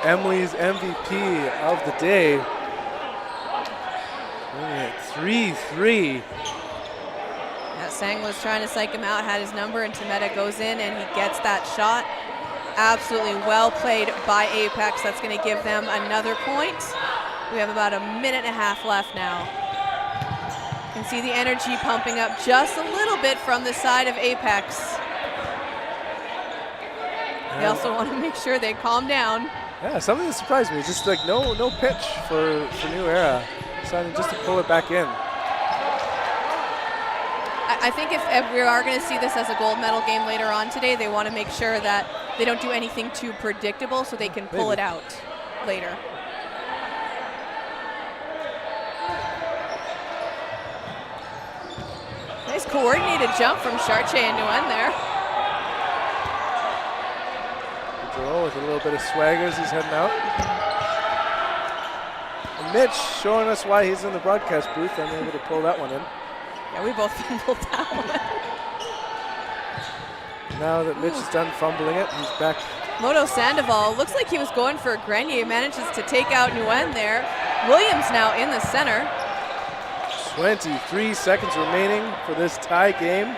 Emily's MVP of the day. Bringing it 3-3. Yeah, Sang was trying to psych him out, had his number, and Tameta goes in and he gets that shot. Absolutely well played by Apex. That's going to give them another point. We have about a minute and a half left now. You can see the energy pumping up just a little bit from the side of Apex. They also want to make sure they calm down. Yeah, something that surprised me, just like no pitch for New Era. Deciding just to pull it back in. I think if we are going to see this as a gold medal game later on today, they want to make sure that they don't do anything too predictable so they can pull it out later. Nice coordinated jump from Chartier and Nguyen there. With a little bit of swagger as he's heading out. And Mitch showing us why he's in the broadcast booth, unable to pull that one in. Yeah, we both fumbled that one. Now that Mitch is done fumbling it, he's back. Moto Sandoval looks like he was going for Grenier, manages to take out Nguyen there. Williams now in the center. 23 seconds remaining for this tie game.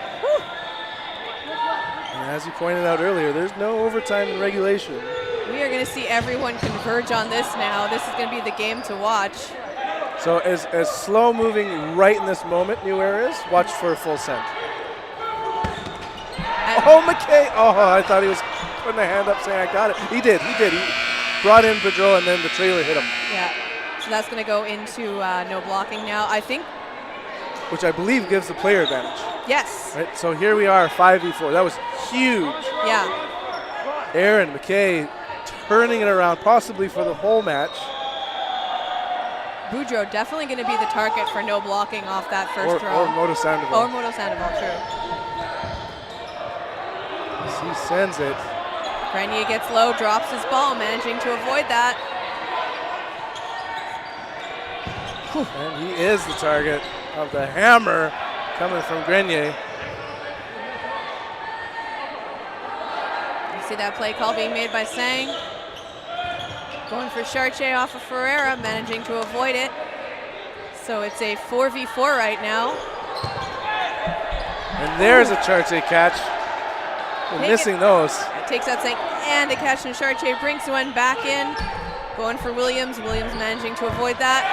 And as you pointed out earlier, there's no overtime in regulation. We are going to see everyone converge on this now. This is going to be the game to watch. So as slow moving right in this moment, New Era is, watch for a full send. Oh, McKay. Oh, I thought he was putting a hand up saying I got it. He did. He brought in Pedro and then the trailer hit him. Yeah. So that's going to go into no blocking now. I think. Which I believe gives the player advantage. Yes. Right. So here we are, 5v4. That was huge. Yeah. Aaron McKay turning it around, possibly for the whole match. Boudreaux definitely going to be the target for no blocking off that first throw. Or Moto Sandoval. Or Moto Sandoval, true. He sends it. Grenier gets low, drops his ball, managing to avoid that. And he is the target of the hammer coming from Grenier. You see that play call being made by Sang. Going for Chartier off of Ferreira, managing to avoid it. So it's a 4v4 right now. And there's a Chartier catch. We're missing those. Takes out Sang and a catch from Chartier, brings one back in. Going for Williams. Williams managing to avoid that.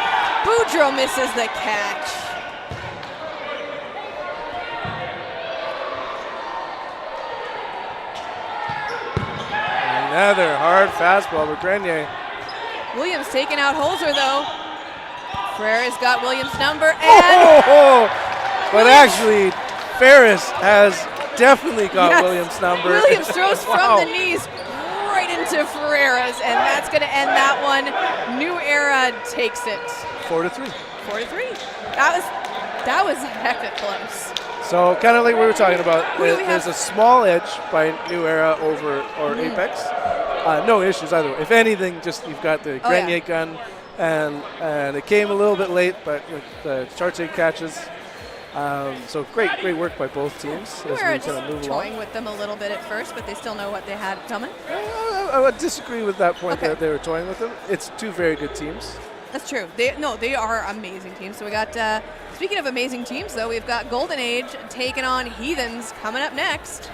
Boudreaux misses the catch. Another hard fastball with Grenier. Williams taking out Holzer though. Ferreira's got Williams' number and but actually Ferris has definitely got Yes. Williams' number. Williams throws Wow. from the knees right into Ferreira's, and that's going to end that one. New Era takes it. 4-3. 4-3. That was hecka close. So kind of like we were talking about, Who do we there's have? a small edge by New Era over Apex. No issues either way. If anything, just you've got the Oh, yeah. Grenier gun, and it came a little bit late, but the Chartier catches. So great work by both teams We as were we just kind of move toying along. with them a little bit at first, but they still know what they had coming. I would disagree with that point Okay. that they were toying with them. It's two very good teams. That's true. They are amazing teams. So we got, speaking of amazing teams, though, we've got Golden Age taking on Heathens coming up next.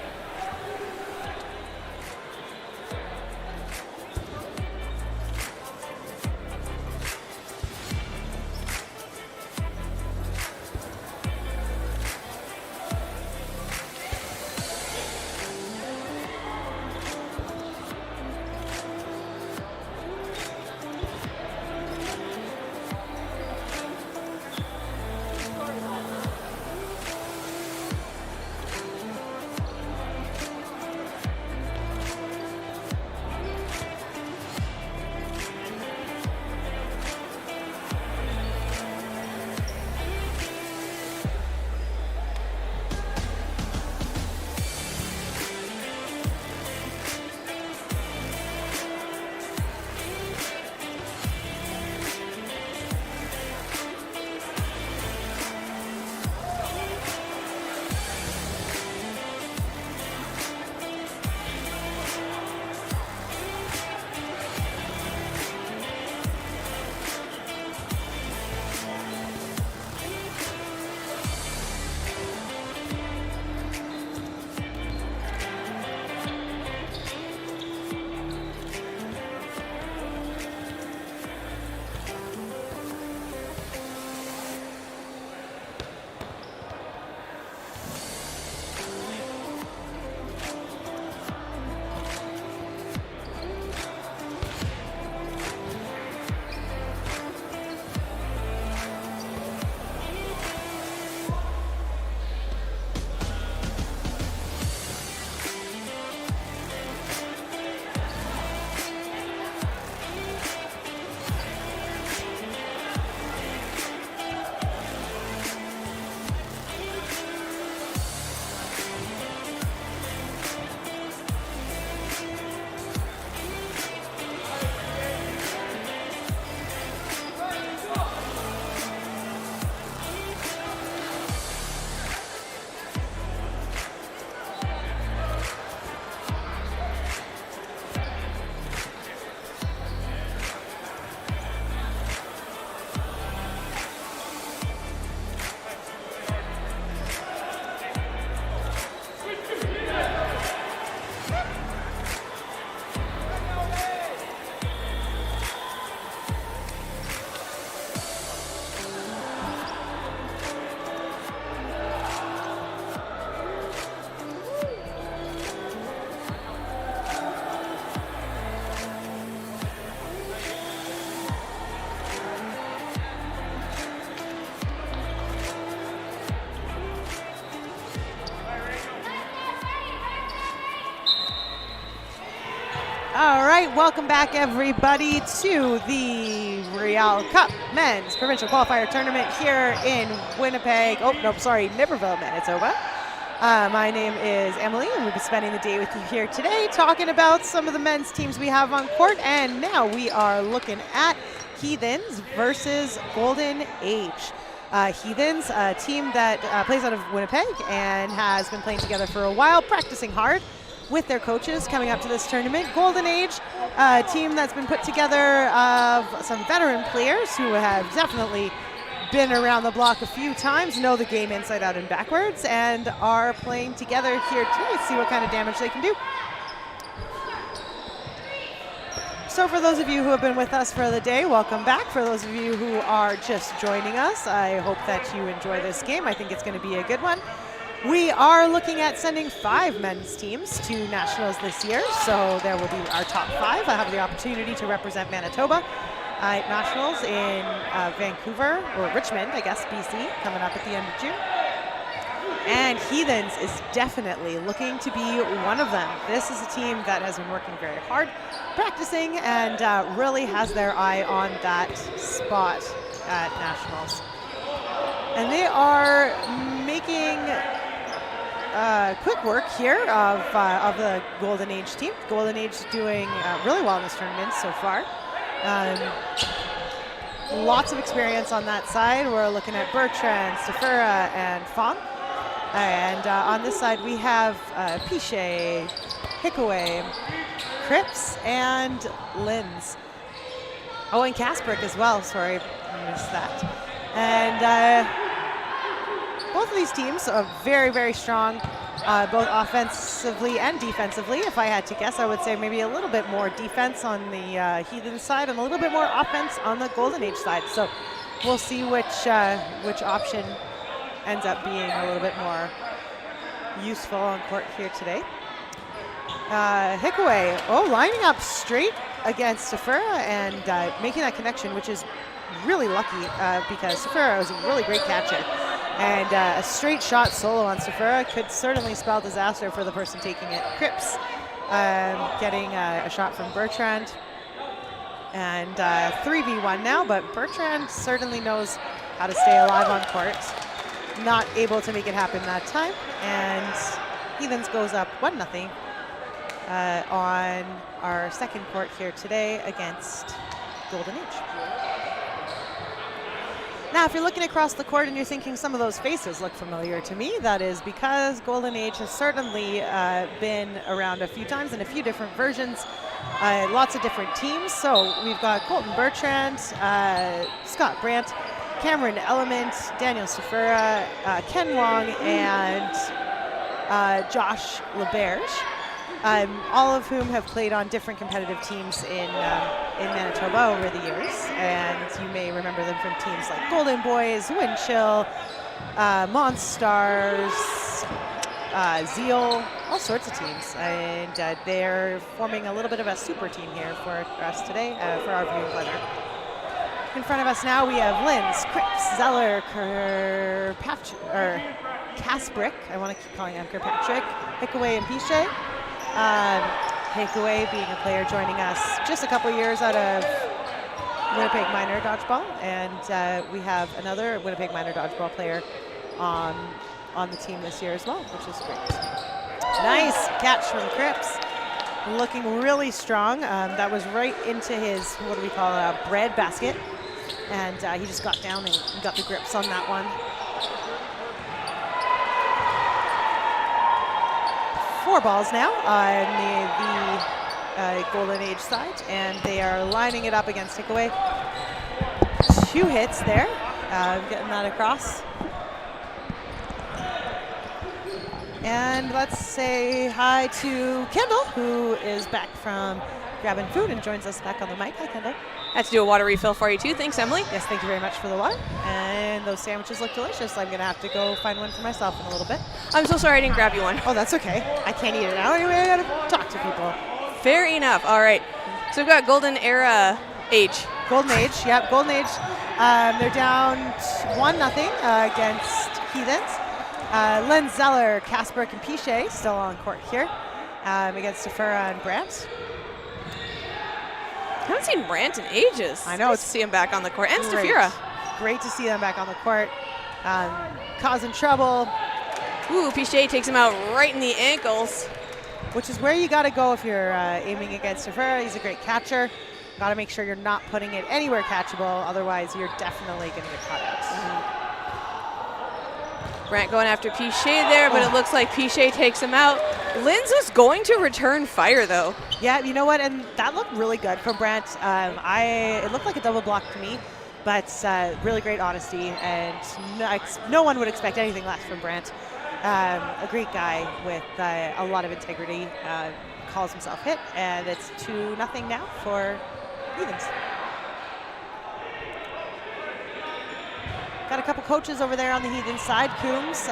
right, welcome back everybody to the Riel Cup Men's Provincial Qualifier Tournament here in Winnipeg. Oh, nope, sorry, Niverville, Manitoba. My name is Emily, and we'll be spending the day with you here today talking about some of the men's teams we have on court. And now we are looking at Heathens versus Golden Age. Heathens, a team that plays out of Winnipeg and has been playing together for a while, practicing hard with their coaches coming up to this tournament. Golden Age, a team that's been put together of some veteran players who have definitely been around the block a few times, know the game inside out and backwards, and are playing together here today to see what kind of damage they can do. So for those of you who have been with us for the day, welcome back. For those of you who are just joining us, I hope that you enjoy this game. I think it's going to be a good one. We are looking at sending 5 men's teams to nationals this year, so there will be our top 5. I have the opportunity to represent Manitoba at nationals in Vancouver, or Richmond, I guess, BC, coming up at the end of June. And Heathens is definitely looking to be one of them. This is a team that has been working very hard, practicing, and really has their eye on that spot at nationals. And they are making quick work here of the Golden Age team. Golden Age is doing really well in this tournament so far. Lots of experience on that side. We're looking at Bertrand, Stafura, and Fong. And on this side we have Piche, Hickaway, Cripps, and Linz. Oh, and Kasprick as well. Sorry, I missed that. And both of these teams are very, very strong, both offensively and defensively. If I had to guess, I would say maybe a little bit more defense on the Heathen side and a little bit more offense on the Golden Age side. So we'll see which option ends up being a little bit more useful on court here today. Hickaway, lining up straight against Stafura and making that connection, which is really lucky because Stafura was a really great catcher. And a straight shot solo on Stafura could certainly spell disaster for the person taking it. Cripps getting a shot from Bertrand. And 3v1 now, but Bertrand certainly knows how to stay alive on court. Not able to make it happen that time. And Heathens goes up 1-0 on our second court here today against Golden Age. Now, if you're looking across the court and you're thinking some of those faces look familiar to me, that is because Golden Age has certainly been around a few times in a few different versions, lots of different teams. So we've got Colton Bertrand, Scott Brandt, Cameron Element, Daniel Stafura, Ken Wong, and Josh LeBerge, all of whom have played on different competitive teams in Manitoba over the years. And you may remember them from teams like Golden Boys, Windchill, Monstars, Zeal, all sorts of teams. And they're forming a little bit of a super team here for us today, for our viewing pleasure. In front of us now we have Linz, Cripps, Zeller, Kasprick, I want to keep calling him Kirkpatrick, Hickaway, and Piche. Hickaway being a player joining us just a couple years out of Winnipeg Minor Dodgeball, and we have another Winnipeg Minor Dodgeball player on the team this year as well, which is great. Nice catch from Cripps. Looking really strong. That was right into his, what do we call it, a bread basket. And he just got down and got the grips on that one. 4 balls now on the Golden Age side, and they are lining it up against Hickaway. 2 hits there, getting that across. And let's say hi to Kendall, who is back from grabbing food and joins us back on the mic. Hi, Kendall. I had to do a water refill for you too. Thanks, Emily. Yes, thank you very much for the water. And those sandwiches look delicious. I'm going to have to go find one for myself in a little bit. I'm so sorry I didn't grab you one. Oh, that's okay. I can't eat it now anyway. I got to talk to people. Fair enough. All right. So we've got Golden Era Age. Golden Age, yep, Golden Age. They're down 1-0 against Heathens. Len Zeller, Kasprick, and Piche still on court here against Stafura and Brandt. Haven't seen Brant in ages. I know. Nice to see him back on the court. And Great. Stafira. Great to see them back on the court. Causing trouble. Ooh, Pichet takes him out right in the ankles. Which is where you got to go if you're aiming against Stafira. He's a great catcher. Got to make sure you're not putting it anywhere catchable. Otherwise, you're definitely going to get caught out. Brant going after Pichet there, but it looks like Pichet takes him out. Linz was going to return fire, though. Yeah, you know what? And that looked really good from Brant. It looked like a double block to me, but really great honesty, and no one would expect anything less from Brant. A great guy with a lot of integrity. Calls himself hit, and it's 2-0 now for Heathens. Got a couple coaches over there on the Heathen side. Coombs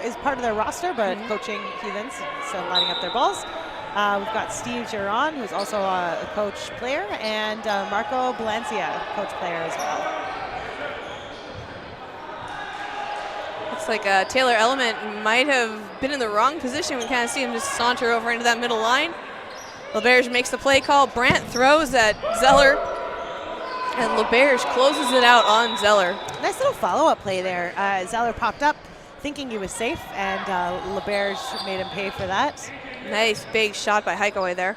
is part of their roster, but coaching Heathens, so lining up their balls. We've got Steve Giron, who's also a coach player, and Marco Balancia, coach player as well. Looks like Taylor Element might have been in the wrong position. We kind of see him just saunter over into that middle line. LeBerge makes the play call. Brant throws at Zeller, and LeBerge closes it out on Zeller. Nice little follow-up play there. Zeller popped up thinking he was safe, and LeBerge made him pay for that. Nice big shot by Heikaway there.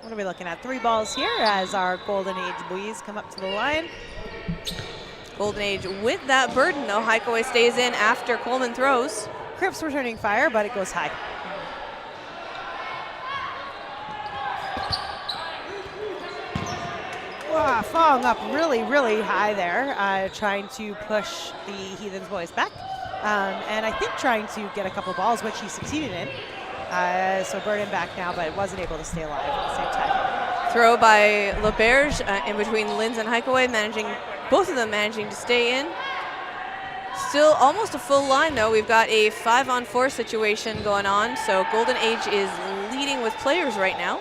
What are we looking at? 3 balls here as our Golden Age boys come up to the line. Golden Age with that burden, though. Heikaway stays in after Coleman throws. Cripps returning fire, but it goes high. Wow, falling up really, really high there, trying to push the Heathens boys back. And I think trying to get a couple balls, which he succeeded in. So burden back now, but it wasn't able to stay alive at the same time. Throw by LeBerge in between Linz and Heikaway, both of them managing to stay in. Still almost a full line, though. We've got a 5-on-4 situation going on, so Golden Age is leading with players right now.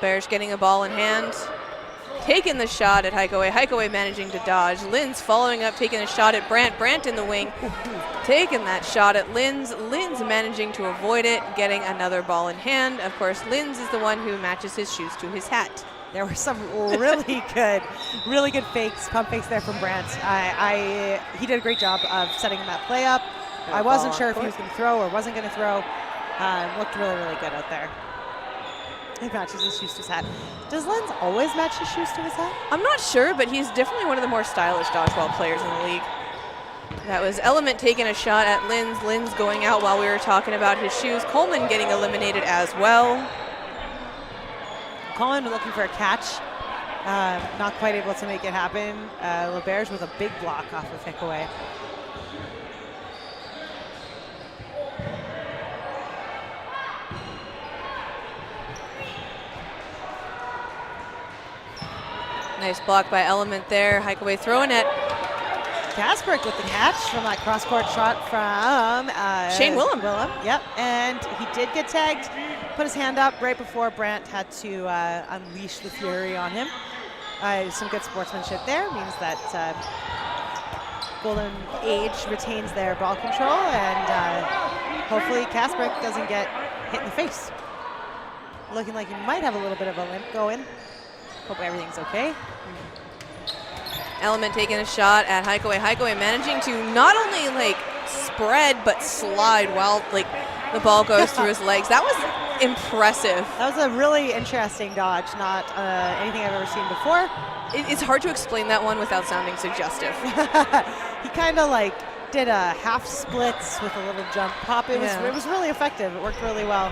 Bears getting a ball in hand, taking the shot at Heikaway. Heikaway managing to dodge. Linz following up, taking a shot at Brant. Brant in the wing, taking that shot at Linz. Linz managing to avoid it, getting another ball in hand. Of course, Linz is the one who matches his shoes to his hat. There were some really good fakes, pump fakes there from Brant. He did a great job of setting that play up. I wasn't sure if he was going to throw or wasn't going to throw. Looked really, really good out there. He matches his shoes to his hat. Does Linz always match his shoes to his hat? I'm not sure, but he's definitely one of the more stylish dodgeball players in the league. That was Element taking a shot at Linz. Linz going out while we were talking about his shoes. Coleman getting eliminated as well. Coleman looking for a catch. Not quite able to make it happen. LeBerge with a big block off of Heikaway. Nice block by Element there. Heikaway throwing it. Kasprick with the catch from that cross-court shot from Shane Willem. Yep, and he did get tagged. Put his hand up right before Brant had to unleash the fury on him. Some good sportsmanship there. Means that Golden Age retains their ball control, and hopefully Kasprick doesn't get hit in the face. Looking like he might have a little bit of a limp going. Hope everything's okay. Element taking a shot at Heikaway. Heikaway managing to not only spread but slide while the ball goes through his legs. That was impressive. That was a really interesting dodge. Not anything I've ever seen before. It's hard to explain that one without sounding suggestive. He kind of did a half splits with a little jump pop. It was really effective. It worked really well.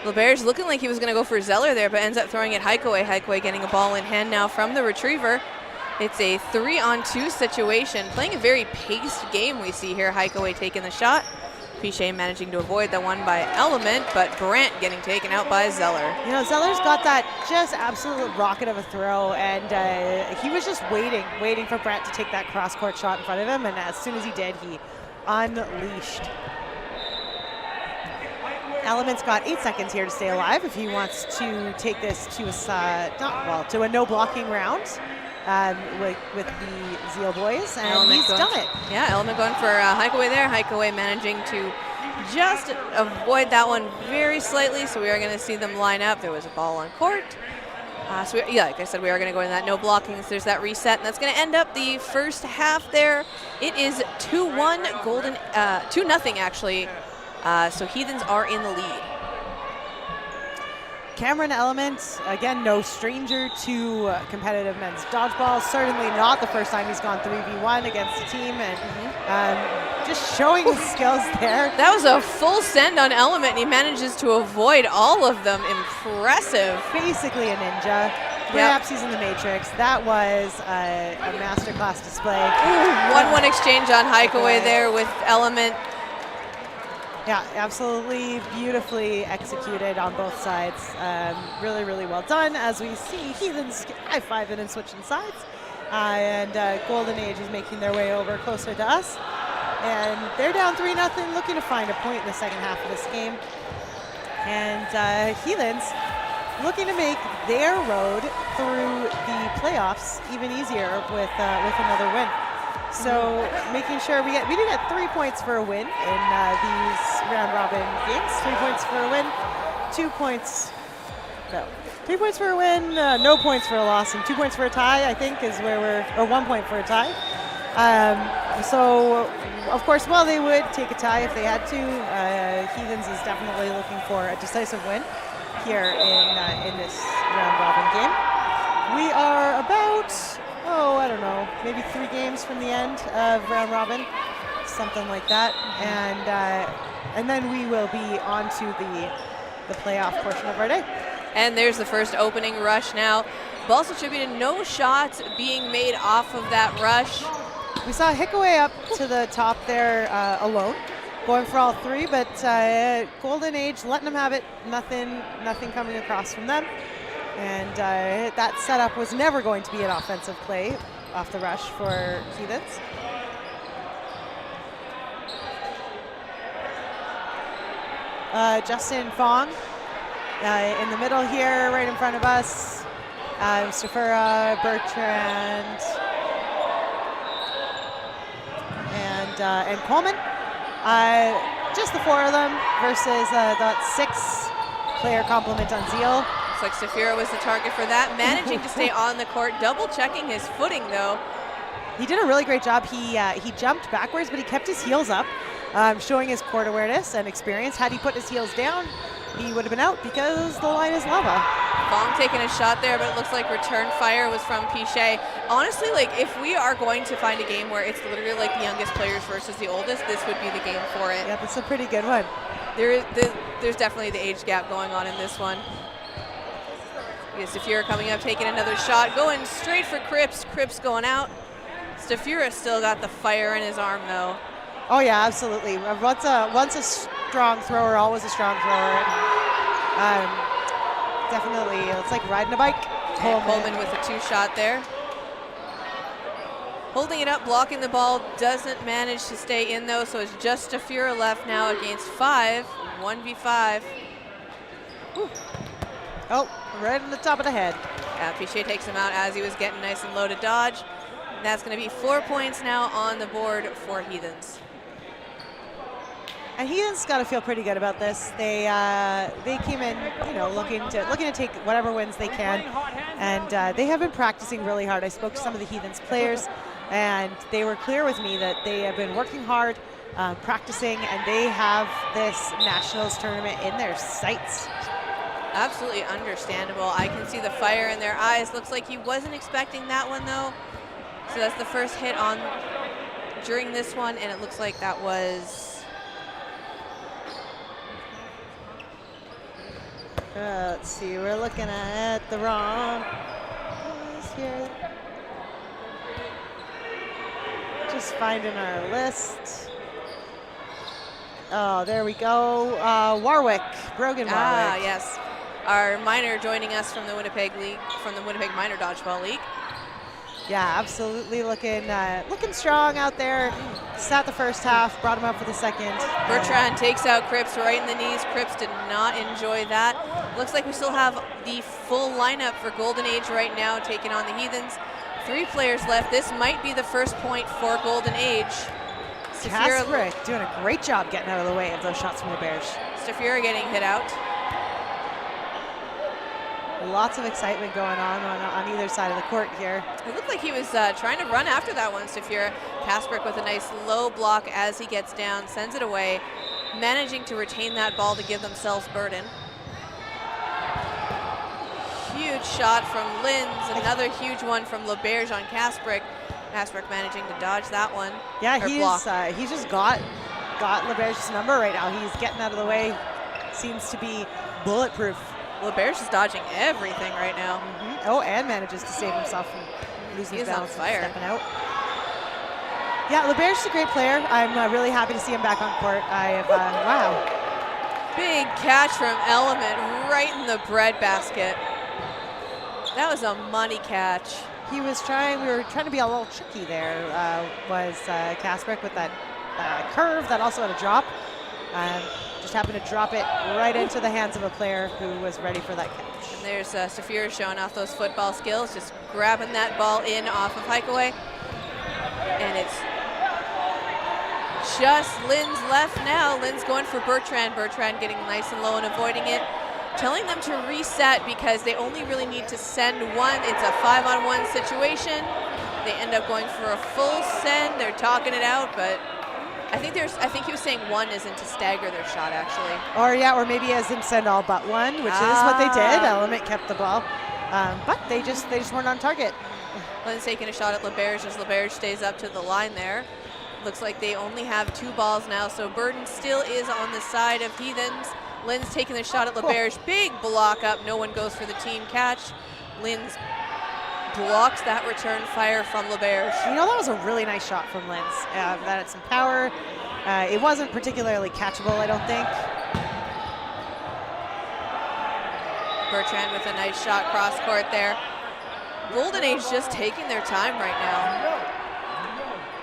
LeBerge looking like he was going to go for Zeller there, but ends up throwing at Heikaway. Heikaway getting a ball in hand now from the retriever. It's a 3-on-2 situation. Playing a very paced game we see here. Heikaway taking the shot. Pichet managing to avoid the one by Element, but Brant getting taken out by Zeller. You know, Zeller's got that just absolute rocket of a throw, and he was just waiting for Brant to take that cross-court shot in front of him, and as soon as he did, he unleashed. Element's got 8 seconds here to stay alive if he wants to take this to a no blocking round. with the Zeal boys, and Element he's done it. Yeah, Element going for Hikeaway there. Hikeaway managing to just avoid that one very slightly, so we are going to see them line up. There was a ball on court. Like I said, we are going to go into that no blocking. So there's that reset, and that's going to end up the first half there. It is 2-1 Golden, 2-0 actually. So Heathens are in the lead. Cameron Element, again, no stranger to competitive men's dodgeball. Certainly not the first time he's gone 3v1 against a team, and just showing his skills there. That was a full send on Element, and he manages to avoid all of them. Impressive. Basically a ninja. Perhaps he's in the Matrix. That was a masterclass display. 1-1 exchange on Hikeaway there with Element. Yeah, absolutely beautifully executed on both sides. Really, really well done. As we see Heathens high-fiving and switching sides. And Golden Age is making their way over closer to us. And they're down 3-0, looking to find a point in the second half of this game. And Heathens looking to make their road through the playoffs even easier with another win. So making sure we do get 3 points for a win in these round robin games. 3 points for a win, 2 points, no. 3 points for a win, no points for a loss, and 2 points for a tie, I think, is where or 1 point for a tie. So, of course, while they would take a tie if they had to, Heathens is definitely looking for a decisive win here in this round robin game. We are about, I don't know, maybe 3 games from the end of round robin, something like that, and then we will be on to the playoff portion of our day. And there's the first opening rush now. Balls distributed, no shots being made off of that rush. We saw Hikeaway up to the top there alone, going for all 3, but Golden Age letting them have it. Nothing coming across from them. And that setup was never going to be an offensive play off the rush for Heathens. Justin Fong in the middle here, right in front of us. Stafura, Bertrand, and Coleman. Just the 4 of them versus that 6-player complement on Zeal. Looks like Stafura was the target for that, managing to stay on the court, double checking his footing though. He did a really great job. He jumped backwards, but he kept his heels up, showing his court awareness and experience. Had he put his heels down, he would have been out because the line is lava. Fong taking a shot there, but it looks like return fire was from Pichet. Honestly, like if we are going to find a game where it's literally like the youngest players versus the oldest, this would be the game for it. Yeah, that's a pretty good one. There's definitely the age gap going on in this one. Stafura coming up, taking another shot, going straight for Cripps. Cripps going out. Stafura still got the fire in his arm though. Oh yeah, absolutely. Once a strong thrower, always a strong thrower. Definitely, it's like riding a bike. Coleman with a 2-shot there. Holding it up, blocking the ball, doesn't manage to stay in though, so it's just Stafura left now against 5, 1v5. Whew. Oh, right on the top of the head. Yeah, Pichet takes him out as he was getting nice and low to dodge. And that's going to be 4 points now on the board for Heathens. And Heathen's got to feel pretty good about this. They came in, looking to take whatever wins they can, and they have been practicing really hard. I spoke to some of the Heathens players, and they were clear with me that they have been working hard, practicing, and they have this Nationals tournament in their sights. Absolutely understandable. I can see the fire in their eyes. Looks like he wasn't expecting that one though. So that's the first hit on during this one, and it looks like that was let's see, we're looking at the wrong here. Just finding our list. Oh, there we go. Warwick, Brogan Warwick. Ah, yes. Our minor joining us from the Winnipeg League, from the Winnipeg Minor Dodgeball League. Yeah, absolutely looking strong out there. Sat the first half, brought him up for the second. Bertrand takes out Cripps right in the knees. Cripps did not enjoy that. Looks like we still have the full lineup for Golden Age right now, taking on the Heathens. 3 players left. This might be the first point for Golden Age. Kasparek doing a great job getting out of the way of those shots from the Bears. Stafura getting hit out. Lots of excitement going on either side of the court here. It looked like he was trying to run after that one, Stafura. Kasparek with a nice low block as he gets down, sends it away, managing to retain that ball to give themselves burden. Huge shot from Linz, another huge one from LeBerge on Kasparek. Kasparek managing to dodge that one. Yeah, he's just got LeBerge's number right now. He's getting out of the way, seems to be bulletproof. LeBerge is dodging everything right now. Oh, and manages to save himself from losing his balance and stepping out. Yeah, LeBerge's a great player. I'm really happy to see him back on court. Wow. Big catch from Element right in the bread basket. That was a money catch. We were trying to be a little tricky there, was Kasparek with that curve that also had a drop. Just happened to drop it right into the hands of a player who was ready for that catch. And there's Stafura showing off those football skills, just grabbing that ball in off of Hikeaway. And it's just Linz left now. Linz going for Bertrand. Bertrand getting nice and low and avoiding it. Telling them to reset because they only really need to send one. It's a 5-on-1 situation. They end up going for a full send. They're talking it out, but I think he was saying one isn't to stagger their shot, actually. Or maybe as in send all but one, which is what they did. Element kept the ball, but they just weren't on target. Lynn's taking a shot at LeBerge as LeBerge stays up to the line there. Looks like they only have 2 balls now, so Burden still is on the side of Heathens. Lynn's taking the shot at LeBerge. Big block up. No one goes for the team catch. Lynn's blocks that return fire from LeBerge. You know, that was a really nice shot from Linz. That had some power. It wasn't particularly catchable, I don't think. Bertrand with a nice shot cross court there. Golden Age just taking their time right now.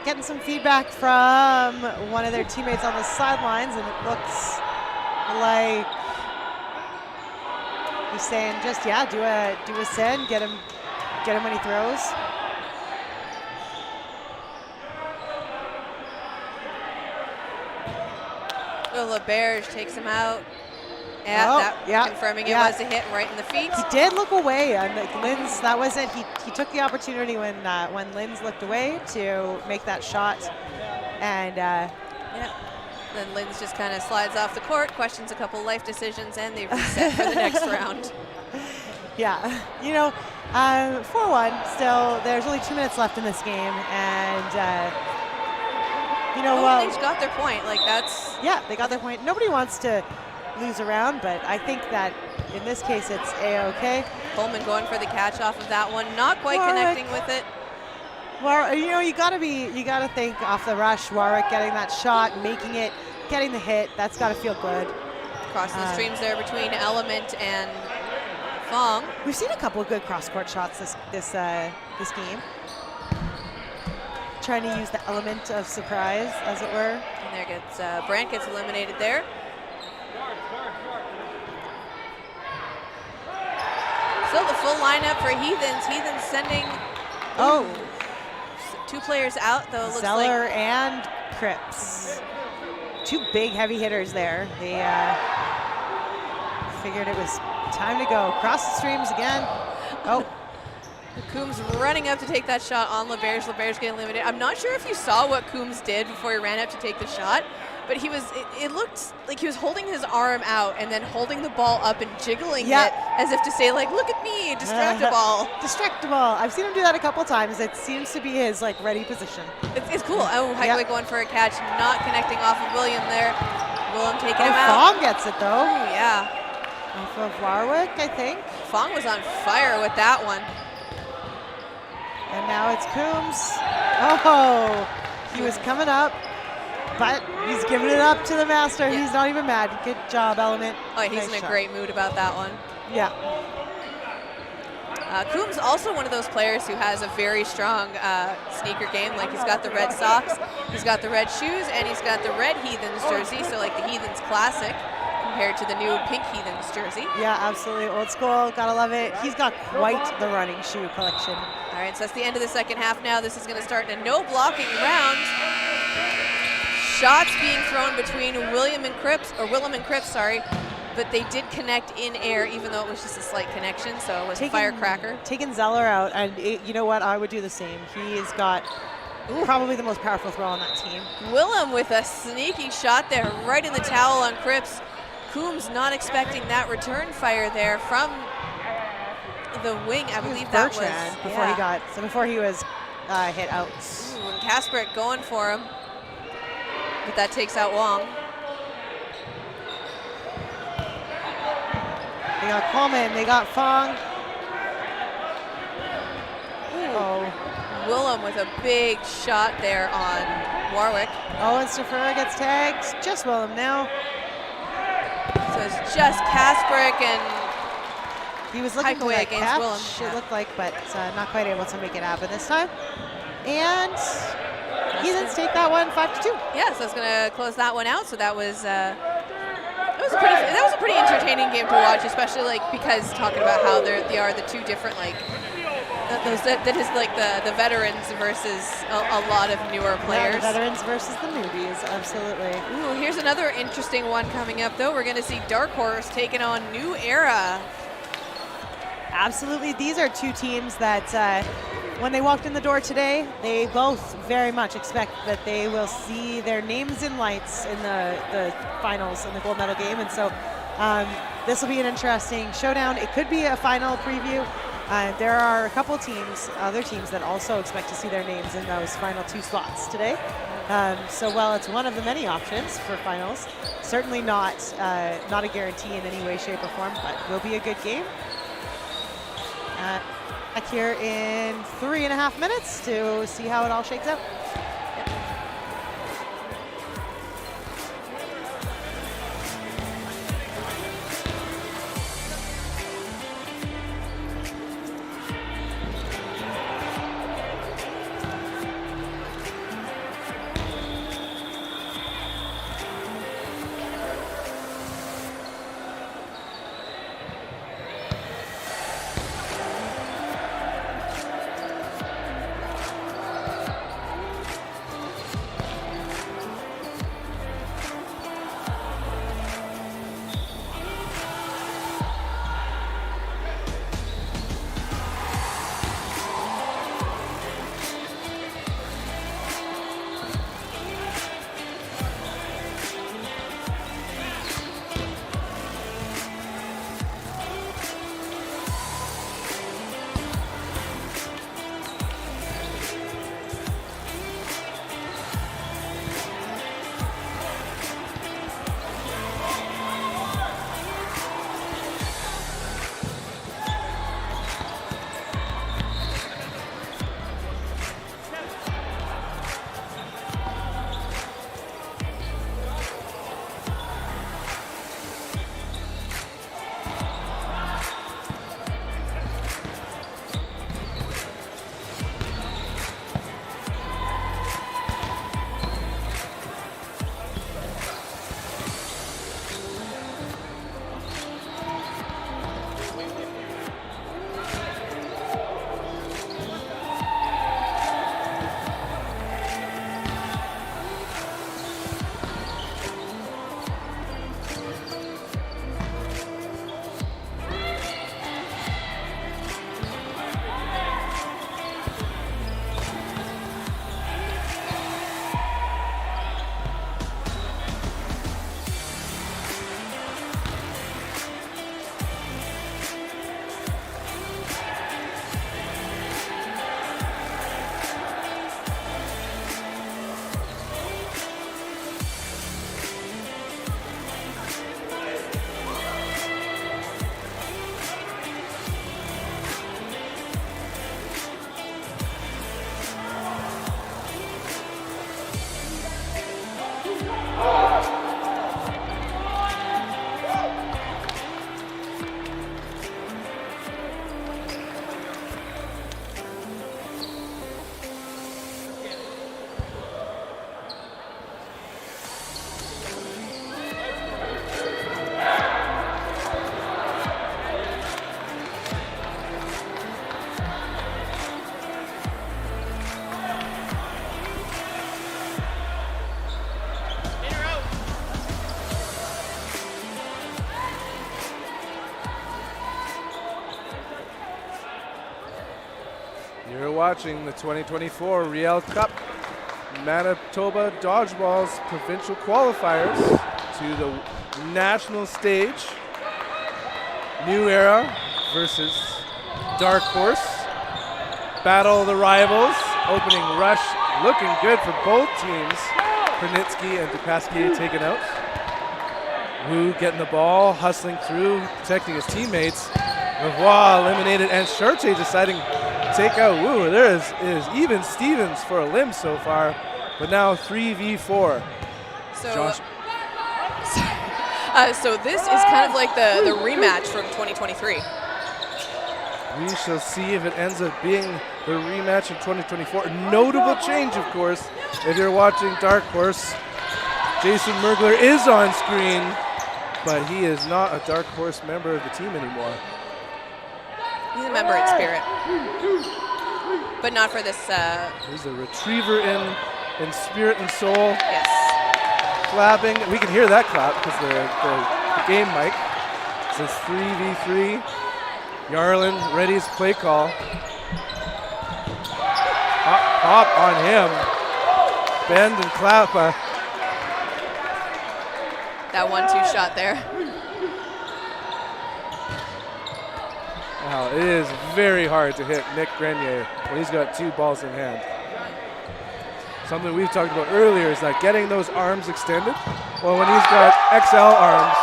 Getting some feedback from one of their teammates on the sidelines, and it looks like he's saying just, do a send, get him when he throws. So LeBerge takes him out. Confirming it was a hit right in the feet. He did look away. Linz, that was it. He took the opportunity when Linz looked away to make that shot. And then Linz just kind of slides off the court, questions a couple life decisions, and they reset for the next round. Yeah, 4-1 still. There's only 2 minutes left in this game, and Golden Age got their point. They got their point. Nobody wants to lose a round, but I think that in this case it's A-okay. Coleman going for the catch off of that one, not quite connecting with it. Well, you gotta think off the rush. Warwick getting that shot, making it, getting the hit. That's gotta feel good. Crossing the streams there between Element and Fong. We've seen a couple of good cross-court shots this game. Trying to use the element of surprise, as it were. And Brandt gets eliminated there. Still the full lineup for Heathens. Heathens sending 2 players out, though. Looks Zeller like and Cripps. 2 big heavy hitters there. They figured it was time to go. Cross the streams again. Coombs running up to take that shot on LeBerge. LeBerge getting limited. I'm not sure if you saw what Coombs did before he ran up to take the shot, but it looked like he was holding his arm out and then holding the ball up and jiggling it as if to say, look at me, distractable. Distractable. I've seen him do that a couple times. It seems to be his ready position. It's cool. Hikeaway going for a catch, not connecting off of William there. William taking him out. Fong gets it though. Oh, yeah. Off of Warwick, I think. Fong was on fire with that one. And now it's Coombs. Oh, he was coming up, but he's giving it up to the master. Yeah. He's not even mad. Good job, Element. Oh, he's in a great mood about that one. Yeah. Coombs also one of those players who has a very strong sneaker game. He's got the red socks, he's got the red shoes, and he's got the red Heathens jersey, so the Heathens classic. compared to the new pink Heathens jersey. Yeah, absolutely. Old school. Gotta love it. He's got quite the running shoe collection. All right, so that's the end of the second half now. This is going to start in a no blocking round. Shots being thrown between Willem and Cripps, sorry. But they did connect in air, even though it was just a slight connection, so it was a firecracker. Taking Zeller out, and you know what? I would do the same. He has got probably the most powerful throw on that team. Willem with a sneaky shot there, right in the towel on Cripps. Coombs not expecting that return fire there from the wing. I believe that was before he was hit out. Ooh, and Kasperick going for him, but that takes out Wong. They got Coleman, they got Fong. Willem with a big shot there on Warwick. Oh, and Stafura gets tagged. Just Willem now. So it's just Kasperick and he was looking for that against Willem. It looked like, but not quite able to make it happen this time. And Heathens take that one 5-2. Yeah, so it's going to close that one out. So that was a pretty entertaining game to watch, especially because talking about how they are the two different that is like the veterans versus a lot of newer players. Yeah, the veterans versus the newbies, absolutely. Ooh, here's another interesting one coming up though. We're going to see Darkhorse taking on New Era. Absolutely, these are two teams that when they walked in the door today, they both very much expect that they will see their names in lights in the finals in the gold medal game. And so this will be an interesting showdown. It could be a final preview. There are a couple teams, other teams that also expect to see their names in those final two spots today. So while it's one of the many options for finals, certainly not a guarantee in any way, shape, or form, but will be a good game. Back here in 3.5 minutes to see how it all shakes out. watching the 2024 Riel Cup Manitoba Dodgeball's provincial qualifiers to the national stage. New Era versus Darkhorse. Battle of the rivals. Opening rush looking good for both teams. Pernitsky and Dupasquier taken out. Wu getting the ball, hustling through, protecting his teammates. Lavoie eliminated, and Chartier deciding to take out Wu. There is even Stevens for a limb so far, but now 3v4. So, so this is kind of like the rematch from 2023. We shall see if it ends up being the rematch in 2024. A notable change, of course, if you're watching Darkhorse. Jason Mergler is on screen, but he is not a Darkhorse member of the team anymore. He's a member in spirit, but not for this. He's a retriever in spirit and soul. Yes. Clapping. We can hear that clap because the game mic. It says 3v3. Yarlin ready his play call. Hop on him. Bend and clap. That 1-2 shot there. Wow, it is very hard to hit Nick Grenier when he's got 2 balls in hand. Something we've talked about earlier is that getting those arms extended. Well, when he's got XL arms,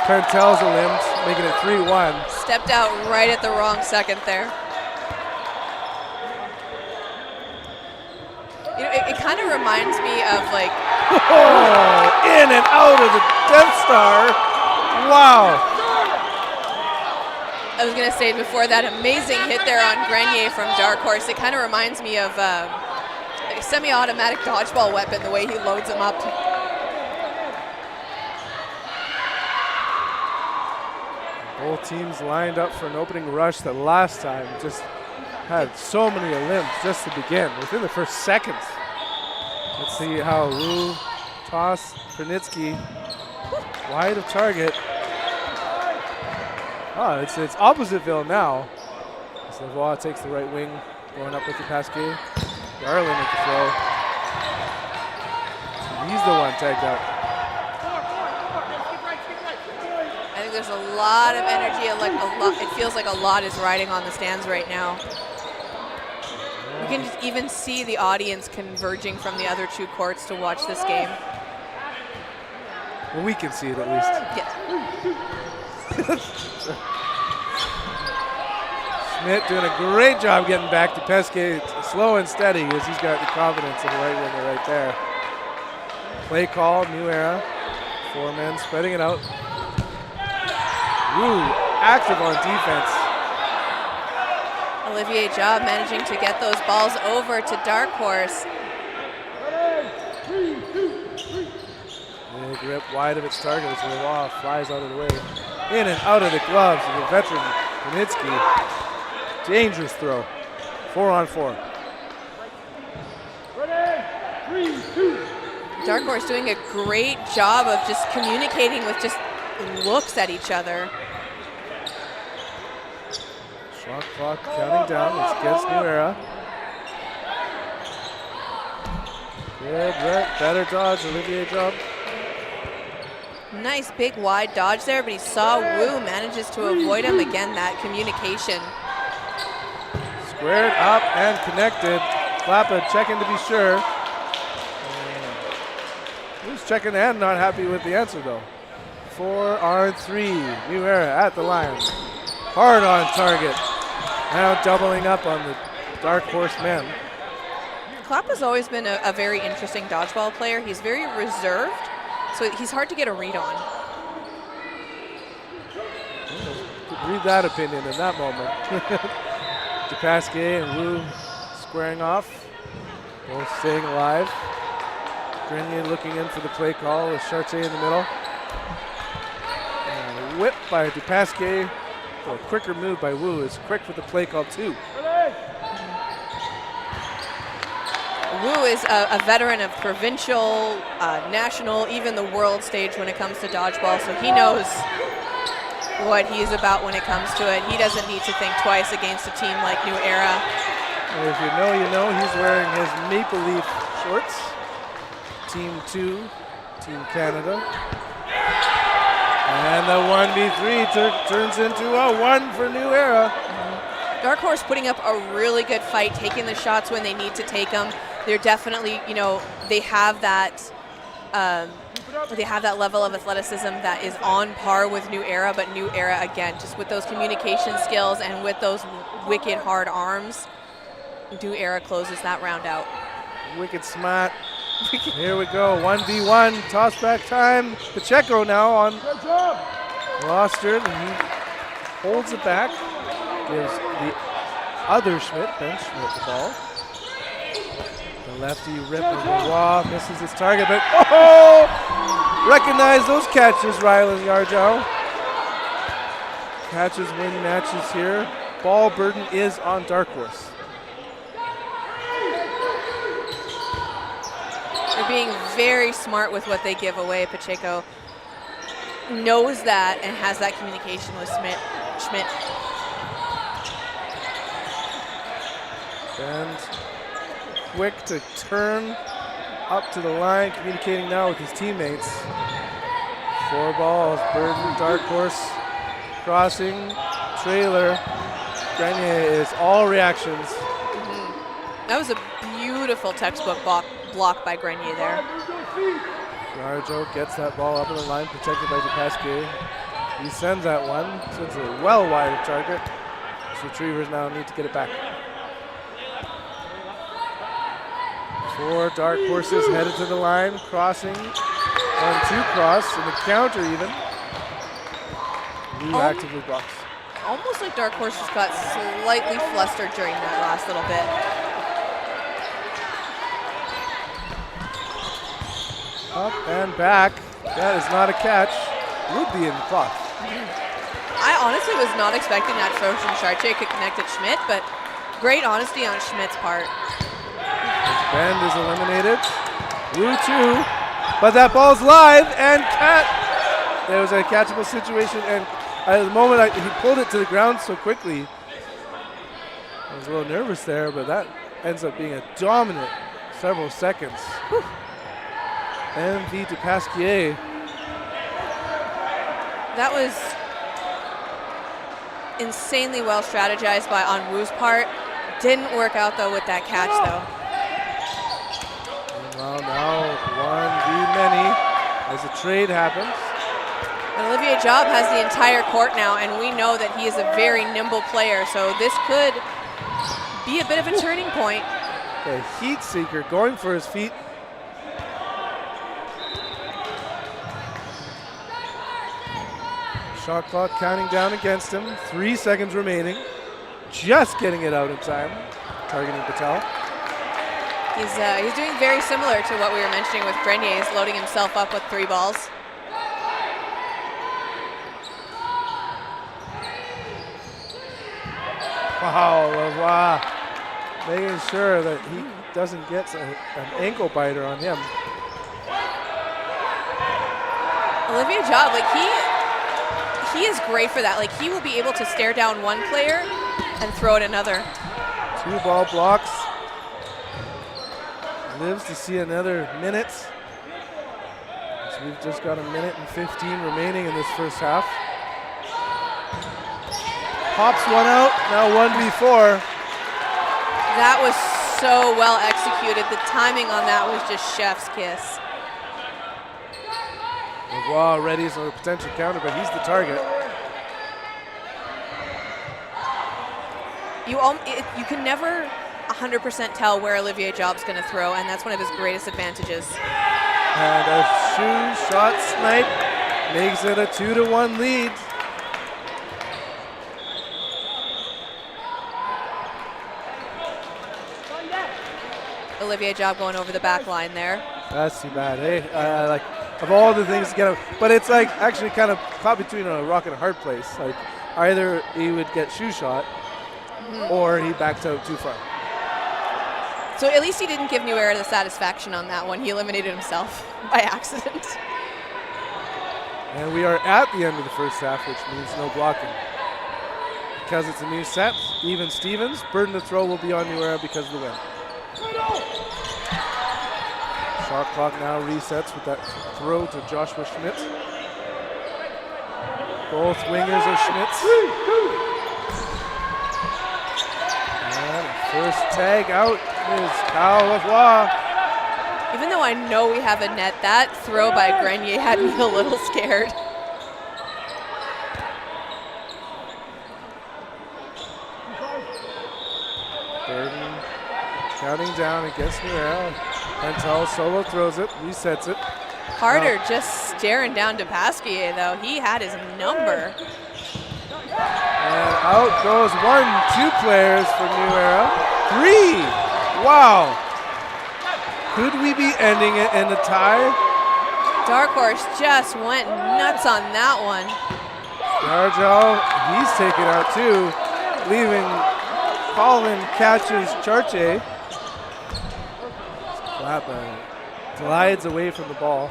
Pentel's a limb, making it 3-1. Stepped out right at the wrong second there. You know, it kind of reminds me of like. Oh, in and out of the Death Star. Wow. I was going to say before that amazing hit there on Grenier from Darkhorse, it kind of reminds me of a semi-automatic dodgeball weapon, the way he loads them up. Both teams lined up for an opening rush that last time just had so many limbs just to begin within the first seconds. Let's see how Wu toss Pernitsky wide of target. Oh, it's Oppositeville now. So Lavoie takes the right wing, going up with the Pasquier. Garland with the throw. He's the one tagged out. I think there's a lot of energy. It feels like a lot is riding on the stands right now. You can just even see the audience converging from the other 2 courts to watch this game. Well, we can see it at least. Yes. Schmidt doing a great job getting back to Pesquet, slow and steady as he's got the confidence of the right winger right there. Play call, New Era. 4 men spreading it out. Woo, active on defense. Olivier Job managing to get those balls over to Darkhorse. Big rip wide of its target as Lavoie flies out of the way. In and out of the gloves of the veteran Pernitsky. Dangerous throw. 4-on-4. Darkhorse doing a great job of just communicating with just looks at each other. Shot clock counting down. It's against New Era. Good, better dodge, Olivier Job. Nice big wide dodge there, but he saw Wu, manages to avoid him. Again, that communication. Squared up and connected. Klappa checking to be sure. Who's checking and not happy with the answer though. 4-on-3. New Era at the line. Hard on target. Now doubling up on the Darkhorse men. Klappa's always been a very interesting dodgeball player. He's very reserved, so he's hard to get a read on. Could read that opinion in that moment. Dupasquier and Wu squaring off. Both staying alive. Grenier looking in for the play call with Chartier in the middle. And a whip by Dupasquier. A quicker move by Wu is quick for the play call too. Wu is a veteran of provincial, national, even the world stage when it comes to dodgeball, so he knows what he's about when it comes to it. He doesn't need to think twice against a team like New Era. And if you know, you know. He's wearing his Maple Leaf shorts. Team 2, Team Canada. And the 1v3 turns into a 1 for New Era. Darkhorse putting up a really good fight, taking the shots when they need to take them. They're definitely, you know, they have that level of athleticism that is on par with New Era, but New Era, again, just with those communication skills and with those wicked hard arms, New Era closes that round out. Wicked smart. Here we go, 1v1, toss back time. Pacheco now on rostered, and he holds it back. Gives the other Schmidt, Ben Schmidt, the ball. The lefty rip of the wall, misses his target, but oh! Recognize those catches, Riel and Yarjow. Catches win matches here. Ball burden is on Darkhorse. They're being very smart with what they give away. Pacheco knows that and has that communication with Schmidt. And quick to turn up to the line, communicating now with his teammates. 4 balls, burden, Darkhorse, crossing, trailer. Grenier is all reactions. That was a beautiful textbook block by Grenier there. Garjo gets that ball up in the line, protected by DePasquier. He sends that one, sends it well wide of target. His retrievers now need to get it back. 4 Darkhorses headed to the line, crossing, 1-2 cross, and the counter even. Blue actively blocks. Almost like Darkhorse just got slightly flustered during that last little bit. Up and back. That is not a catch. Would be in clock. I honestly was not expecting that throw from Chartier could connect at Schmidt, but great honesty on Schmidt's part. Bend is eliminated. Blue 2. But that ball's live and there was a catchable situation, and at the moment he pulled it to the ground so quickly. I was a little nervous there, but that ends up being a dominant several seconds. Whew. MV to Pasquier. That was insanely well strategized by Onwu's part. Didn't work out though with that catch though. Well, now 1v many as the trade happens. And Olivier Job has the entire court now, and we know that he is a very nimble player, so this could be a bit of a turning point. The heat seeker going for his feet. Shot clock counting down against him. 3 seconds remaining. Just getting it out in time. Targeting Patel. He's doing very similar to what we were mentioning with Grenier. He's loading himself up with 3 balls. Wow, Lavoie making sure that he doesn't get an ankle biter on him. Olivier Job, like he is great for that. Like he will be able to stare down one player and throw at another. 2 ball blocks. Lives to see another minute. So we've just got 1 minute and 15 remaining in this first half. Pops one out, now 1v4. That was so well executed. The timing on that was just chef's kiss. Lavoie ready for a potential counter, but he's the target. You can never 100% tell where Olivier Job's going to throw, and that's one of his greatest advantages. And a shoe shot snipe makes it a 2-1 lead. Olivier Job going over the back line there. That's too bad, hey? Like, of all the things to get him, but it's like actually kind of caught between a rock and a hard place. Like either he would get shoe shot or he backed out too far. So at least he didn't give New Era the satisfaction on that one. He eliminated himself by accident. And we are at the end of the first half, which means no blocking. because it's a new set. Even Stevens. Burden to throw will be on New Era because of the win. Shot clock now resets with that throw to Joshua Schmidt. Both wingers are Schmidt's. And first tag out is Kyle Lavoie. Even though I know we have a net, that throw by Grenier had me a little scared. Burden counting down against New Era. Pentel solo throws it, resets it. Harder just staring down to Pasquier, though. He had his number. And out goes 1, 2 players for New Era. 3! Wow! Could we be ending it in a tie? Darkhorse just went nuts on that one. Dargel, he's taken out too, leaving Colin catches Charche. Klappa glides away from the ball.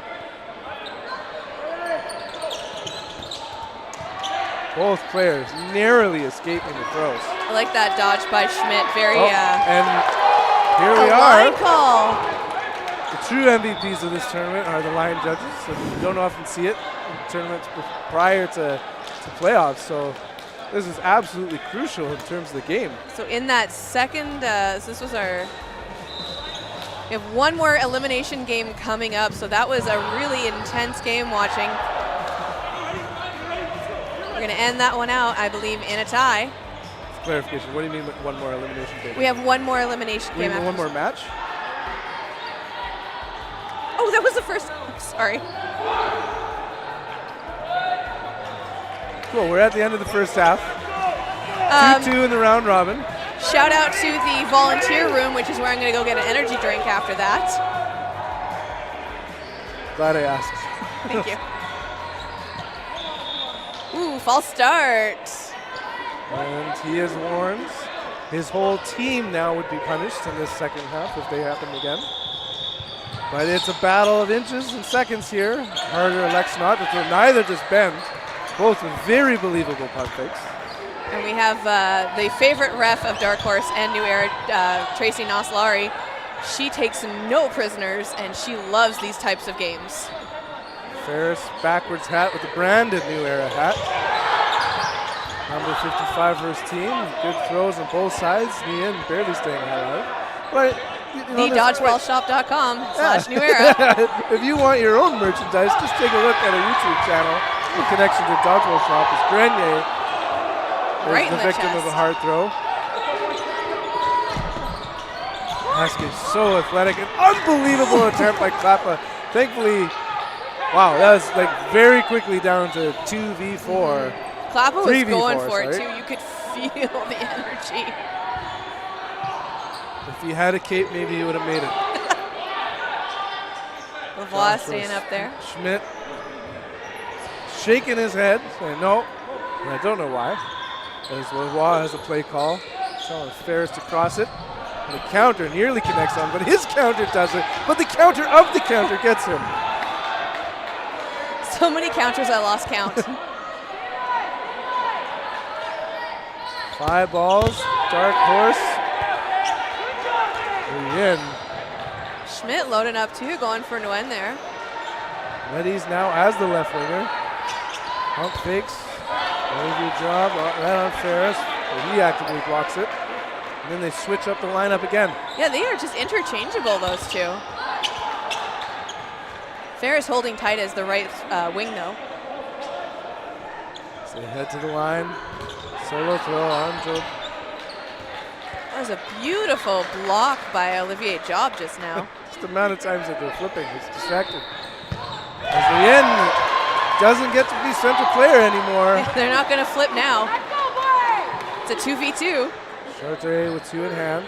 Both players narrowly escaping the throws. I like that dodge by Schmidt. Very, and here we a are. line call. The true MVPs of this tournament are the line judges. And you don't often see it in tournaments prior to playoffs. So this is absolutely crucial in terms of the game. So in that second, so this was our, we have one more elimination game coming up. So that was a really intense game watching. We're going to end that one out, I believe, in a tie. Clarification, what do you mean with one more elimination game? We have one more elimination game. One more match? Oh, that was the first. Sorry. Cool, we're at the end of the first half. 2-2 in the round robin. Shout out to the volunteer room, which is where I'm going to go get an energy drink after that. Glad I asked. Thank you. Ooh, false start. And he is warned. His whole team now would be punished in this second half if they happen again. But it's a battle of inches and seconds here. Harder elects not to throw. Neither just bend. Both with very believable punt fakes. And we have the favorite ref of Darkhorse and New Era, Tracy Noslari. She takes no prisoners, and she loves these types of games. Ferris backwards hat with the branded New Era hat. Number 55 for his team. Good throws on both sides. Knee in, barely staying alive. But TheDodgeballShop.com/New Era. If you want your own merchandise, just take a look at our YouTube channel. In connection to Dodgeball Shop is Grenier. Right the in the victim chest. of a hard throw. Haskins so athletic. An unbelievable attempt by Klappa. Thankfully, wow, that was like very quickly down to 2v4. Klappa was 3v4, going for it sorry. too. You could feel the energy. If he had a cape, maybe he would have made it. Lavoie staying up there. Schmidt shaking his head, saying no. And I don't know why. As Lavoie has a play call, telling Ferris to cross it. And the counter nearly connects on, but his counter doesn't. But the counter of the counter gets him. So many counters, I lost count. 5 balls, Darkhorse. In. Schmidt loading up too, going for Nguyen there. Letty's now as the left winger. Pump fakes. Very good job. Right on Ferris. But he actively blocks it. And then they switch up the lineup again. Yeah, they are just interchangeable, those two. Ferris holding tight as the right wing, though. So they head to the line. Solo throw on Joe. That was a beautiful block by Olivier Job just now. Just the amount of times that they're flipping, it's distracting. As Rien doesn't get to be center player anymore. They're not going to flip now. It's a 2v2. Chartre with 2 in hand.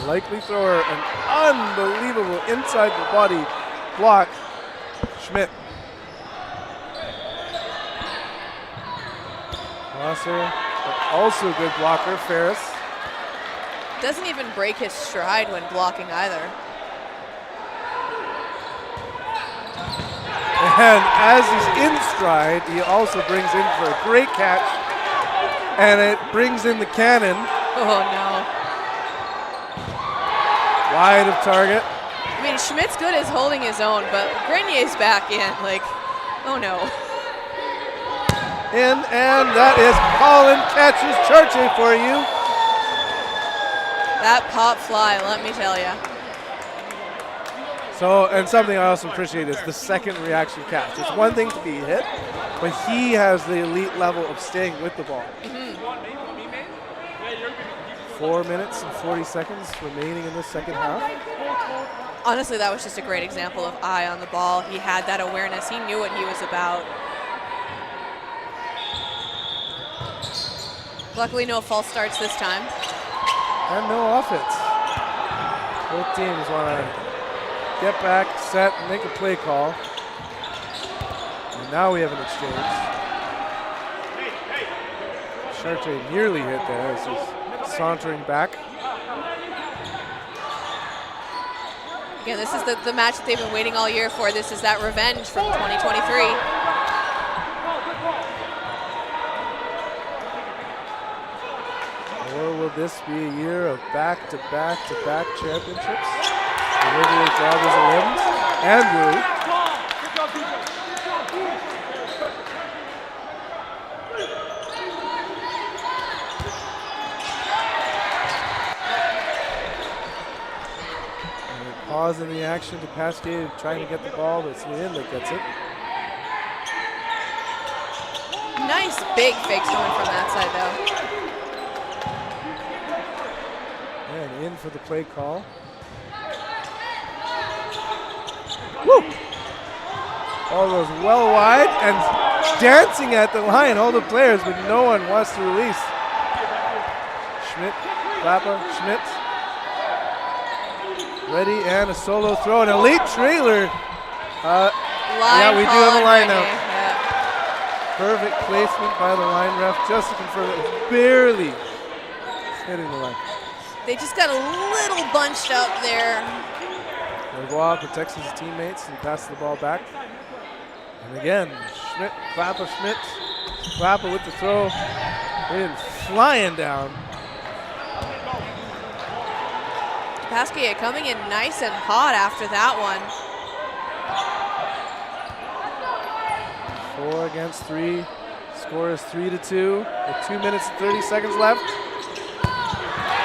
Likely thrower, an unbelievable inside the body block. Schmidt. Crosser, but also good blocker, Ferris. Doesn't even break his stride when blocking either. And as he's in stride, he also brings in for a great catch. and it brings in the cannon. Oh, no. Wide of target. I mean, Schmidt's good as holding his own, but Grenier's back in. Like, oh, no. In, and that is Colin catches Charche for you. That pop fly, let me tell you. So, and something I also appreciate is the second reaction catch. It's one thing to be hit, but he has the elite level of staying with the ball. 4 minutes and 40 seconds remaining in the second half. Honestly, that was just a great example of eye on the ball. He had that awareness. He knew what he was about. Luckily, no false starts this time. And no offense. Both teams want to get back, set, and make a play call. And now we have an exchange. Charche nearly hit there as he's sauntering back. Again, this is the match that they've been waiting all year for. This is that revenge from 2023. Or will this be a year of back-to-back-to-back championships? Olivier's job is 11th and blue. Pause in the action to Pasquier trying to get the ball, but it's Riel that gets it. Nice big fakes coming from that side, though. And in for the play call. Woo! Ball goes well wide and dancing at the line, all the players, but no one wants to release. Schmidt, Klappa, Schmidt. Ready, and a solo throw, an elite trailer. Yeah, we do have a line out. Yeah. Perfect placement by the line ref, just to confirm it was barely hitting the line. They just got a little bunched up there. Leroy protects his teammates and passes the ball back. And again, Schmidt, Klappa, Schmidt. Klappa with the throw. In flying down. Pasquier coming in nice and hot after that one. 4 against 3. Score is 3-2 with 2 minutes and 30 seconds left.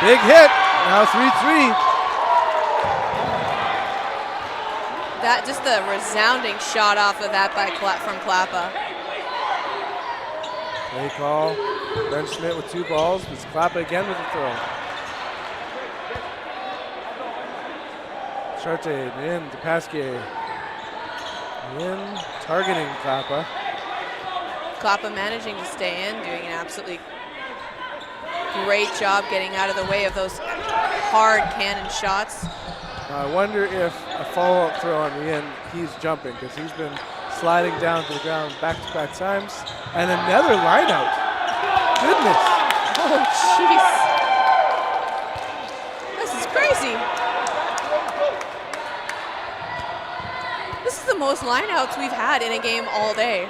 Big hit. Now 3-3. That just the resounding shot off of that from Klappa. Play call. Ben Schmidt with 2 balls. It's Klappa again with the throw. Charche in to Pasquier. In, targeting Klappa. Klappa managing to stay in, doing an absolutely great job getting out of the way of those hard cannon shots. Now I wonder if a follow-up throw on Riel, he's jumping because he's been sliding down to the ground back-to-back times. And another line out. Goodness. Oh, jeez. This is crazy. This is the most lineouts we've had in a game all day.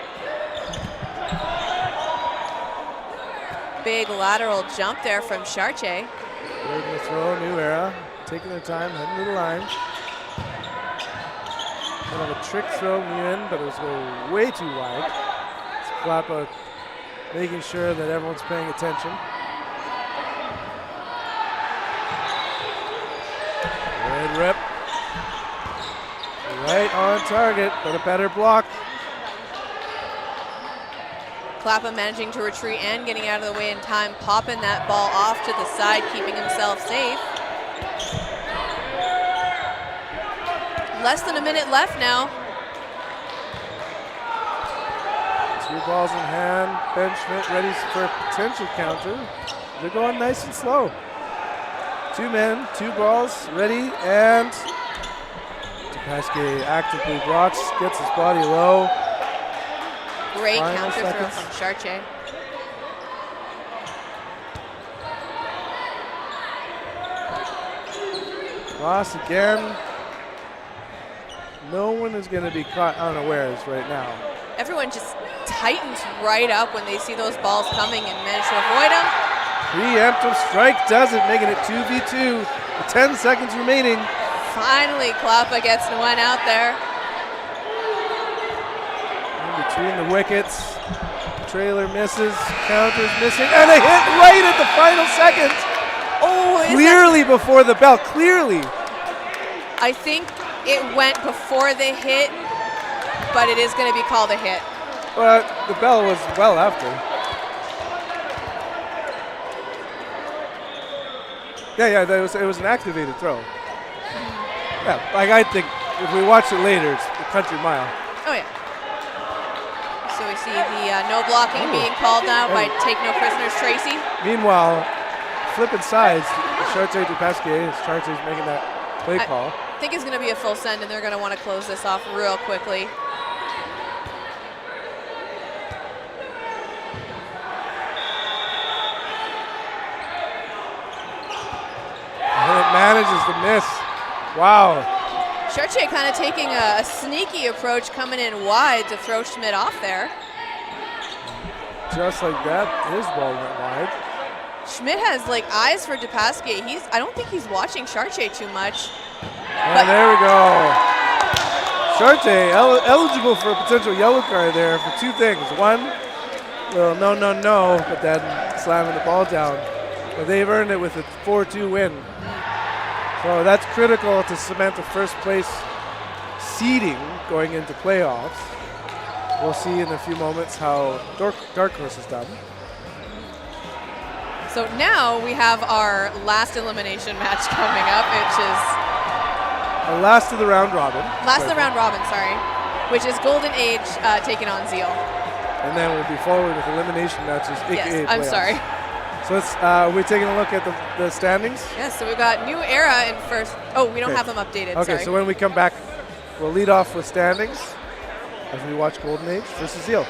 Big lateral jump there from Charche. Taking the throw, new era. Taking their time, heading to the line. Kind of a trick throw in, but it was going way too wide. It's Klappa making sure that everyone's paying attention. Good rip. Right on target, but a better block. Klappa managing to retreat and getting out of the way in time, popping that ball off to the side, keeping himself safe. Less than a minute left now. 2 balls in hand. Ben Schmidt ready for a potential counter. They're going nice and slow. 2 men, 2 balls, ready, and Pasquier actively blocks, gets his body low. Great Final counter throw seconds. from Charche. Cross again. No one is going to be caught unawares right now. Everyone just tightens right up when they see those balls coming and manage to avoid them. Preemptive strike does it, making it 2v2 with 10 seconds remaining. Finally, Klappa gets one out there. In between the wickets, trailer misses, counters missing, and a hit right at the final second. Oh, Clearly before the bell, clearly. I think it went before the hit, but it is going to be called a hit. Well, the bell was well after. Yeah, it was an activated throw. Yeah, like I think if we watch it later, it's the country mile. Oh, yeah. So we see the no blocking being called now by Take No Prisoners Tracy. Meanwhile, flipping sides, Chartier to Pasquier, Chartier's making that play call. I think it's going to be a full send, and they're going to want to close this off real quickly. And it manages to miss. Wow. Chartier kind of taking a sneaky approach, coming in wide to throw Schmidt off there. Just like that, his ball went wide. Schmidt has like eyes for DePasquier. I don't think he's watching Chartier too much. And there we go. Chartier eligible for a potential yellow card there for two things. One, well, no, but then slamming the ball down. But they've earned it with a 4-2 win. So that's critical to cement the first place seeding going into playoffs. We'll see in a few moments how Darkhorse is done. So now we have our last elimination match coming up, which is Our last of the round robin. Which is Golden Age taking on Zeal. And then we'll be followed with elimination matches. Yes, I'm playoffs. sorry. So we're taking a look at the standings. Yes, so we've got New Era in first. Oh, we don't Okay. have them updated. Okay, sorry. so when we come back, we'll lead off with standings as we watch Golden Age versus Zeal.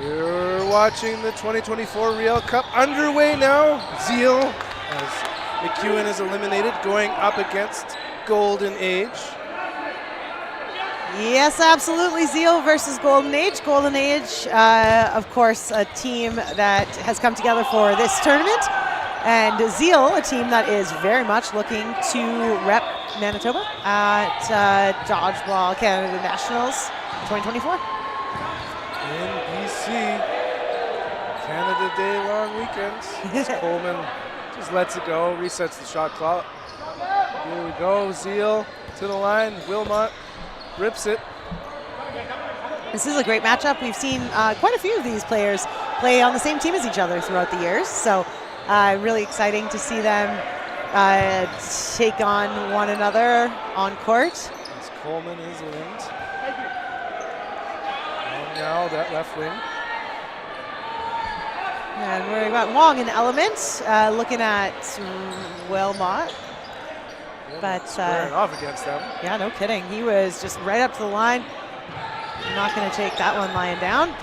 You're watching the 2024 Riel Cup underway now. Zeal, as McEwen is eliminated, going up against Golden Age. Yes, absolutely. Zeal versus Golden Age. Golden Age, of course, a team that has come together for this tournament. And Zeal, a team that is very much looking to rep Manitoba at Dodgeball Canada Nationals 2024. In BC, Canada Day long weekends. As Coleman just lets it go, resets the shot clock. Here we go, Zeal to the line. Wilmot rips it. This is a great matchup. We've seen quite a few of these players play on the same team as each other throughout the years. So really exciting to see them take on one another on court. As Coleman is limbed. And now that left wing. And we've got Wong in element, looking at Wilmot. But squaring off against them. yeah, no kidding. He was just right up to the line. Not going to take that one lying down.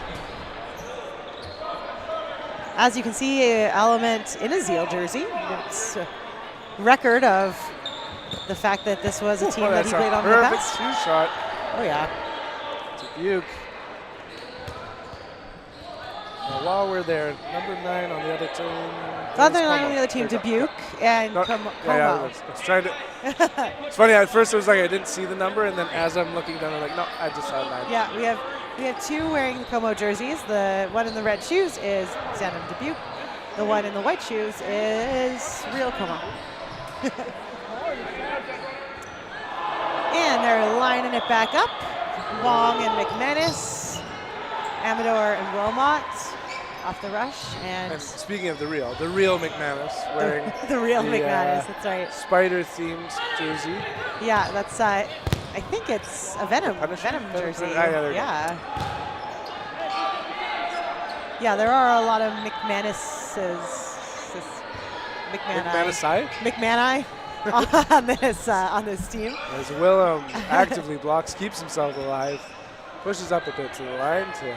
As you can see, Element in a Zeal jersey. It's a record of the fact that this was a team that he played on in the past. Perfect two-shot. Oh yeah. Dubuque. Now, while we're there, number 9 on the other team. Other line on the other team, Dubuque and Como. I was trying to. It's funny. At first, it was like I didn't see the number, and then as I'm looking down, I'm like, no, I just saw 9. Yeah, we have two wearing the Como jerseys. The one in the red shoes is Xanum Dubuque. The one in the white shoes is Riel Como. And they're lining it back up. Wong and McManus, Amador and Wilmot off the rush. And speaking of the Riel McManus wearing the Riel McManus, that's right. Spider-themed jersey. Yeah, that's I think it's a Venom jersey. Yeah. Yeah, there are a lot of McManuses. McMani on this team. As Willem actively blocks, keeps himself alive, pushes up a bit to the line to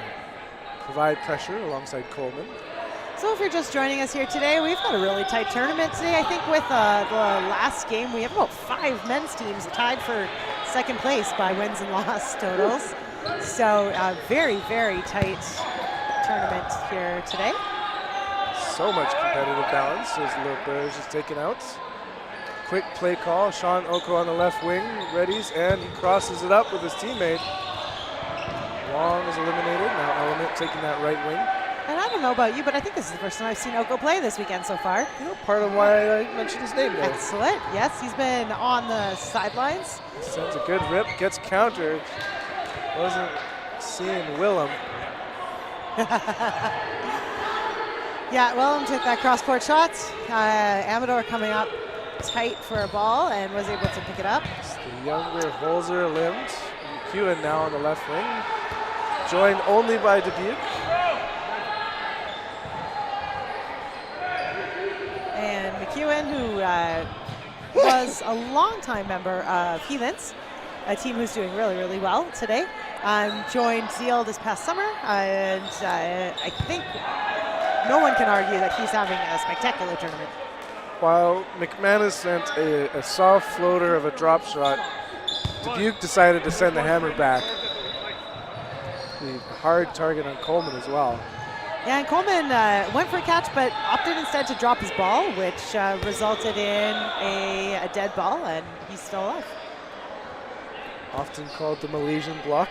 provide pressure alongside Coleman. So if you're just joining us here today, we've got a really tight tournament today. I think with the last game, we have about 5 men's teams tied for second place by wins and loss totals. So very, very tight tournament here today. So much competitive balance as Lopez is taken out. Quick play call, Sean Oko on the left wing, readies, and he crosses it up with his teammate. Wong is eliminated, now Element taking that right wing. And I don't know about you, but I think this is the first time I've seen Oko play this weekend so far. You know, part of why I mentioned his name there. Excellent, yes, he's been on the sidelines. Sends a good rip, gets countered. Wasn't seeing Willem. Yeah, Willem took that cross-court shot. Amador coming up tight for a ball and was able to pick it up. It's the younger Holzer limbed. McEwen now on the left wing, joined only by Dubuque. And McEwen, who was a longtime member of Heathens, a team who's doing really, really well today, joined Zeal this past summer, and I think no one can argue that he's having a spectacular tournament. While McManus sent a soft floater of a drop shot, Dubuque decided to send the hammer back. The hard target on Coleman as well. Yeah, and Coleman went for a catch, but opted instead to drop his ball, which resulted in a dead ball, and he's still alive. Often called the Malaysian block.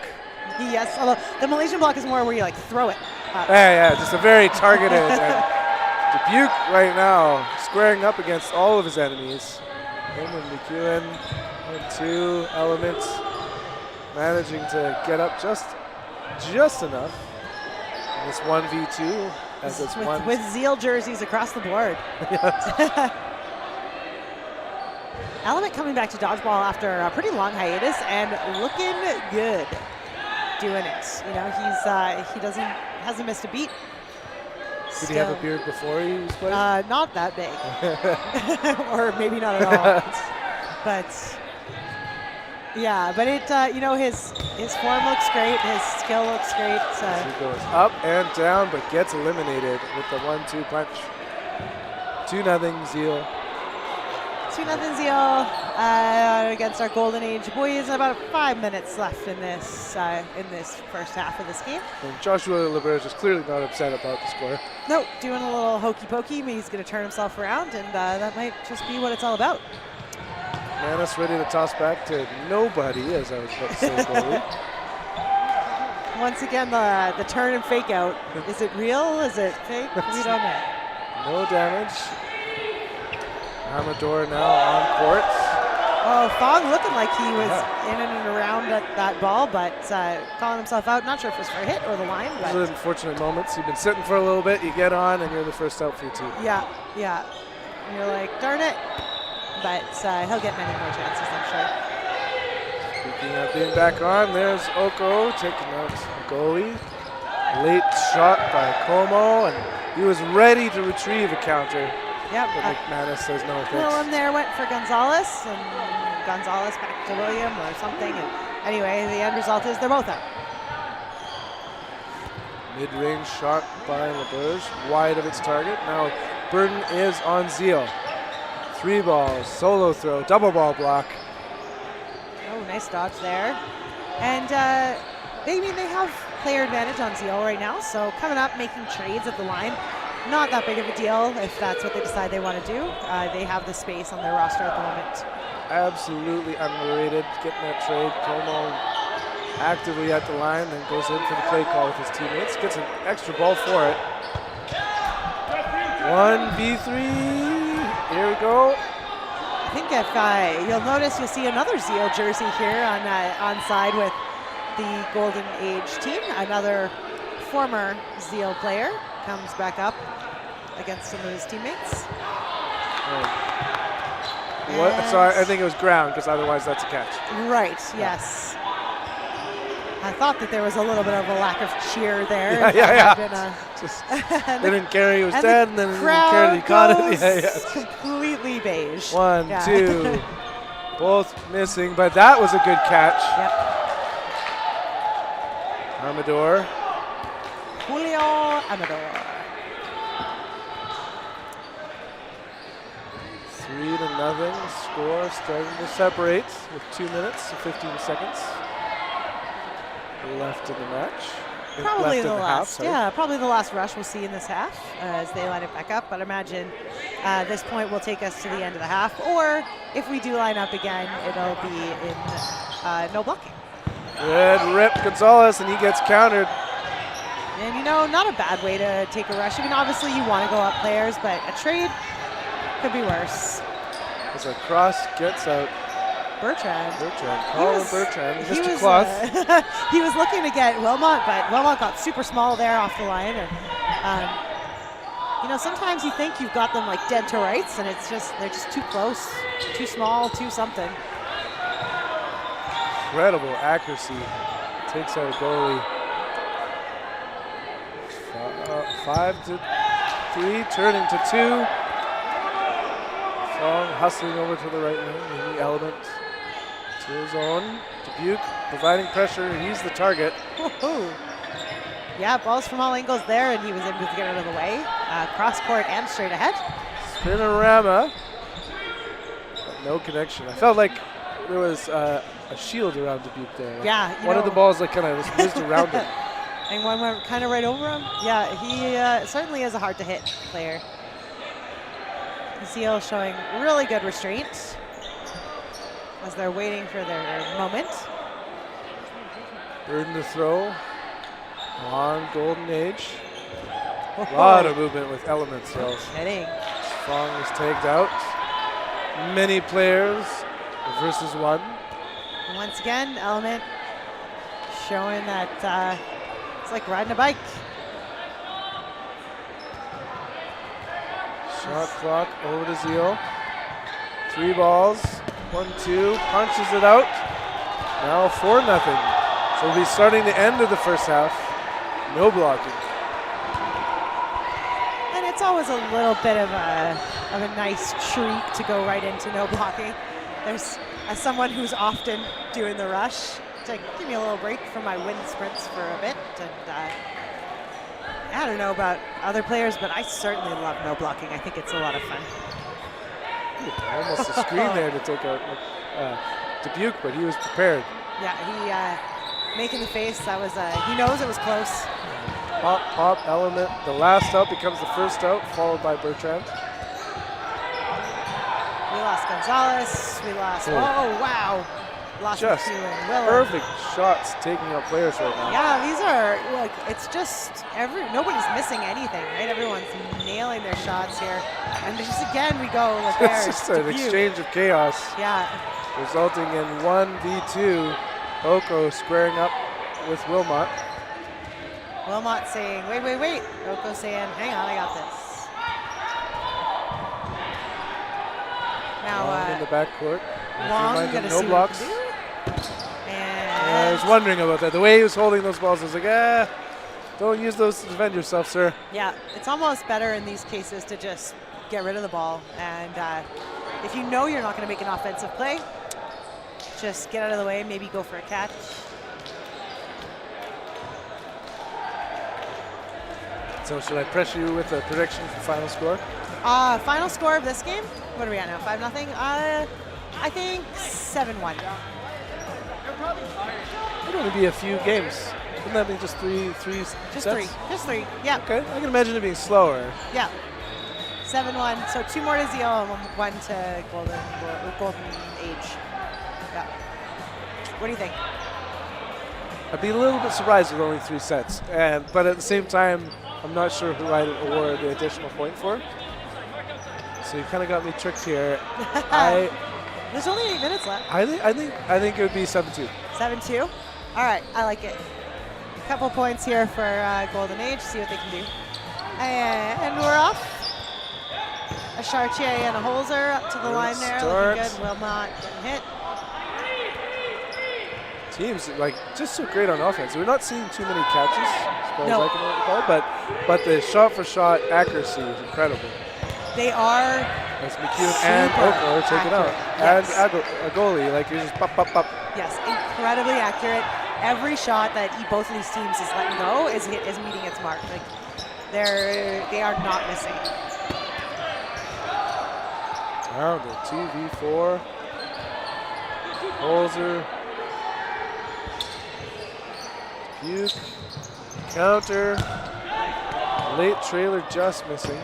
Yes, although the Malaysian block is more where you like throw it. Yeah, just a very targeted. And Dubuque right now squaring up against all of his enemies. Him and McEwen, 1-2 Elements, managing to get up just enough. And this 1v2 as it's with Zeal jerseys across the board. Element coming back to dodgeball after a pretty long hiatus and looking good doing it. You know, hasn't missed a beat. Did he have a beard before he was playing? Not that big. Or maybe not at all. But yeah, but it you know, his form looks great, his skill looks great. He goes up and down, but gets eliminated with the 1-2 punch. 2-0 Zeal. 2-0 Zeal against our Golden Age boys. About 5 minutes left in this first half of this game. And Joshua LeBerge is clearly not upset about the score. Nope, doing a little hokey pokey. He's going to turn himself around, and that might just be what it's all about. Manus ready to toss back to nobody, as I was about to say, goalie. Once again, the turn and fake out. Is it real? Is it fake? We don't know. No damage. Amador now on court. Oh, Fong looking like he was in and around that ball, but calling himself out. Not sure if it was for a hit or the line. But those are unfortunate moments. You've been sitting for a little bit, you get on, and you're the first out for your team. Yeah. And you're like, darn it. But he'll get many more chances, I'm sure. Speaking of being back on, there's Oko taking out the goalie. Late shot by Como, and he was ready to retrieve a counter. Yep. But McManus says no thanks. Willem there went for Gonzalez, and Gonzalez back to William or something. And anyway, the end result is they're both out. Mid-range shot by LeBerge, wide of its target. Now burden is on Zeal. 3 balls, solo throw, double ball block. Oh, nice dodge there. And they have player advantage on Zeal right now, so coming up, making trades at the line, not that big of a deal if that's what they decide they want to do. They have the space on their roster at the moment. Absolutely underrated, getting that trade. Como actively at the line, then goes in for the play call with his teammates. Gets an extra ball for it. 1v3. Here we go. I think if you'll notice, you'll see another Zeal jersey here on side with the Golden Age team. Another former Zeal player comes back up against some of his teammates. Sorry, I think it was ground, because otherwise that's a catch. Right, yes. I thought that there was a little bit of a lack of cheer there. Yeah. They didn't care he was dead, and then they didn't care that he caught it. Completely beige. 1, 2, both missing, but that was a good catch. Yep. Amador. Julio Amador. 3-0 score, starting to separate with 2 minutes and 15 seconds left in the match. Probably left the in last, half, probably the last rush we'll see in this half as they line it back up. But imagine this point will take us to the end of the half, or if we do line up again, it'll be in no blocking. Good rip, Gonzalez, and he gets countered. And you know, not a bad way to take a rush. I mean, obviously you want to go up players, but a trade could be worse. As a cross gets out. Bertrand. Colin Bertrand, Mr. Cloth. He was looking to get Wilmot, but Wilmot got super small there off the line. And you know, sometimes you think you've got them like dead to rights, and it's just they're just too close, too small, too something. Incredible accuracy. Takes out a goalie. 5-3, turning to 2. Fong hustling over to the right wing. The Element to his own. Dubuque providing pressure. He's the target. Woo-hoo. Yeah, balls from all angles there, and he was able to get out of the way. Cross court and straight ahead. Spinorama. But no connection. I felt like there was a shield around Dubuque there. Like yeah. one of the balls like kind of whizzed around him. And one went kind of right over him. Yeah, he certainly is a hard to hit player. Zeal showing really good restraint as they're waiting for their moment. Burden to throw on Golden Age. A lot of movement with Elements. So Kidding. Fong is tagged out. Many players versus 1. And once again, Element showing that it's like riding a bike. Shot clock over to Zeal. 3 balls. 1-2, punches it out. Now 4-0. So we'll be starting the end of the first half. No blocking. And it's always a little bit of a nice treat to go right into no blocking. There's, as someone who's often doing the rush, to give me a little break from my wind sprints for a bit. And I don't know about other players, but I certainly love no blocking. I think it's a lot of fun. Ooh, almost a screen there to take out Dubuque, but he was prepared. Yeah, he making the face. That was he knows it was close. Pop element. The last out becomes the first out, followed by Bertrand. We lost Gonzalez. We lost. Oh wow! Lost Just McEwen. Willem. perfect shots taking out players right now. Yeah, these are like it's just nobody's missing anything, right? Everyone's nailing their shots here, and just again we go like It's just an exchange of chaos, Yeah, resulting in 1v2. Oko squaring up with Wilmot. Wilmot saying, wait. Oko saying, hang on, I got this. Now, Long in the backcourt. Long Remind him, gonna no see blocks. what he can do. I And was wondering about that. The way he was holding those balls, I was like, don't use those to defend yourself, sir. yeah, it's almost better in these cases to just get rid of the ball. And if you know you're not going to make an offensive play, just get out of the way, maybe go for a catch. So should I pressure you with a prediction for final score? Final score of this game? What are we at now? 5-0? I think 7-1. It'll only be a few games. Wouldn't that be just three Just sets? three. Yeah. Okay, I can imagine it being slower. Yeah. 7-1. So 2 more to Zeal and 1 to Golden Age. Yeah. What do you think? I'd be a little bit surprised with only 3 sets, but at the same time, I'm not sure who I'd award the additional point for. So you kind of got me tricked here. There's only 8 minutes left. I think it would be 7-2. 7-2. All right, I like it. A couple points here for Golden Age. See what they can do. And we're off. A Chartier and a Holzer up to the line there. Looking good. Wilmot getting hit. Teams like just so great on offense. We're not seeing too many catches, as far as I can recall, but the shot-for-shot accuracy is incredible. They are As McEwen and Oko are taken out. Yes. And a goalie, like you're just pop. Yes, incredibly accurate. Every shot that both of these teams is letting go is meeting its mark. Like they are not missing. Now the 2v4. Holzer. Dubuque. Counter. Late trailer just missing.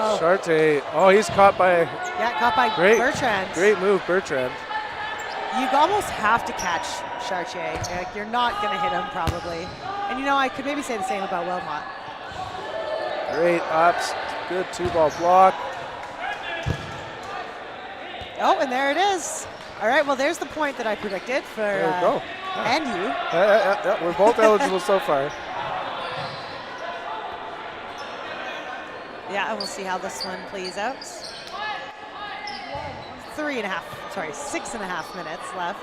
Oh. Charte. Oh, he's caught by. Yeah, caught by Bertrand. Great move, Bertrand. You almost have to catch Chartier. Like, you're not going to hit him probably. And I could maybe say the same about Wilmot. Great ups. Good 2-ball block. Oh, and there it is. All right, well, there's the point that I predicted for There we go. and you. Yeah, we're both eligible so far. Yeah, and we'll see how this one plays out. 6.5 minutes left.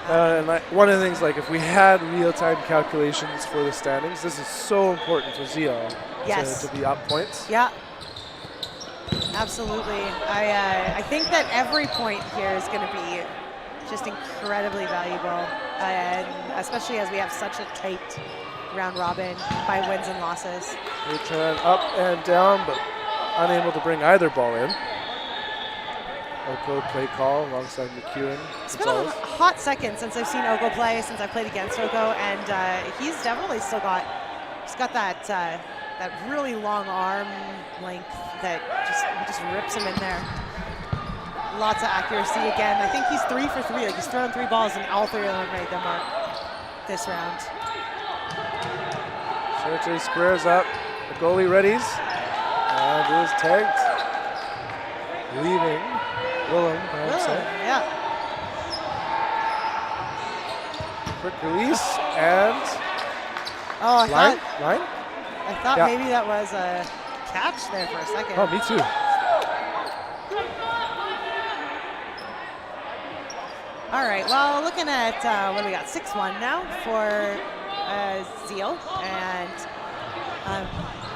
And one of the things, like if we had real-time calculations for the standings, this is so important for Zeal to be up points. Yeah, absolutely. I think that every point here is going to be just incredibly valuable, and especially as we have such a tight round robin by wins and losses. They turn up and down, but unable to bring either ball in. Oko play call alongside McEwen. It's been a hot second since I've seen Oko play, since I played against Oko, and he's definitely still got that really long arm length that just rips him in there. Lots of accuracy again. I think he's 3 for 3. Like he's thrown 3 balls and all 3 of them made their mark this round. Charte squares up. The goalie readies. And is tagged. Leaving. Willem, yeah. Quick release and line. I thought maybe that was a catch there for a second. Oh, me too. All right, well, looking at what do we got? 6-1 now for Zeal, and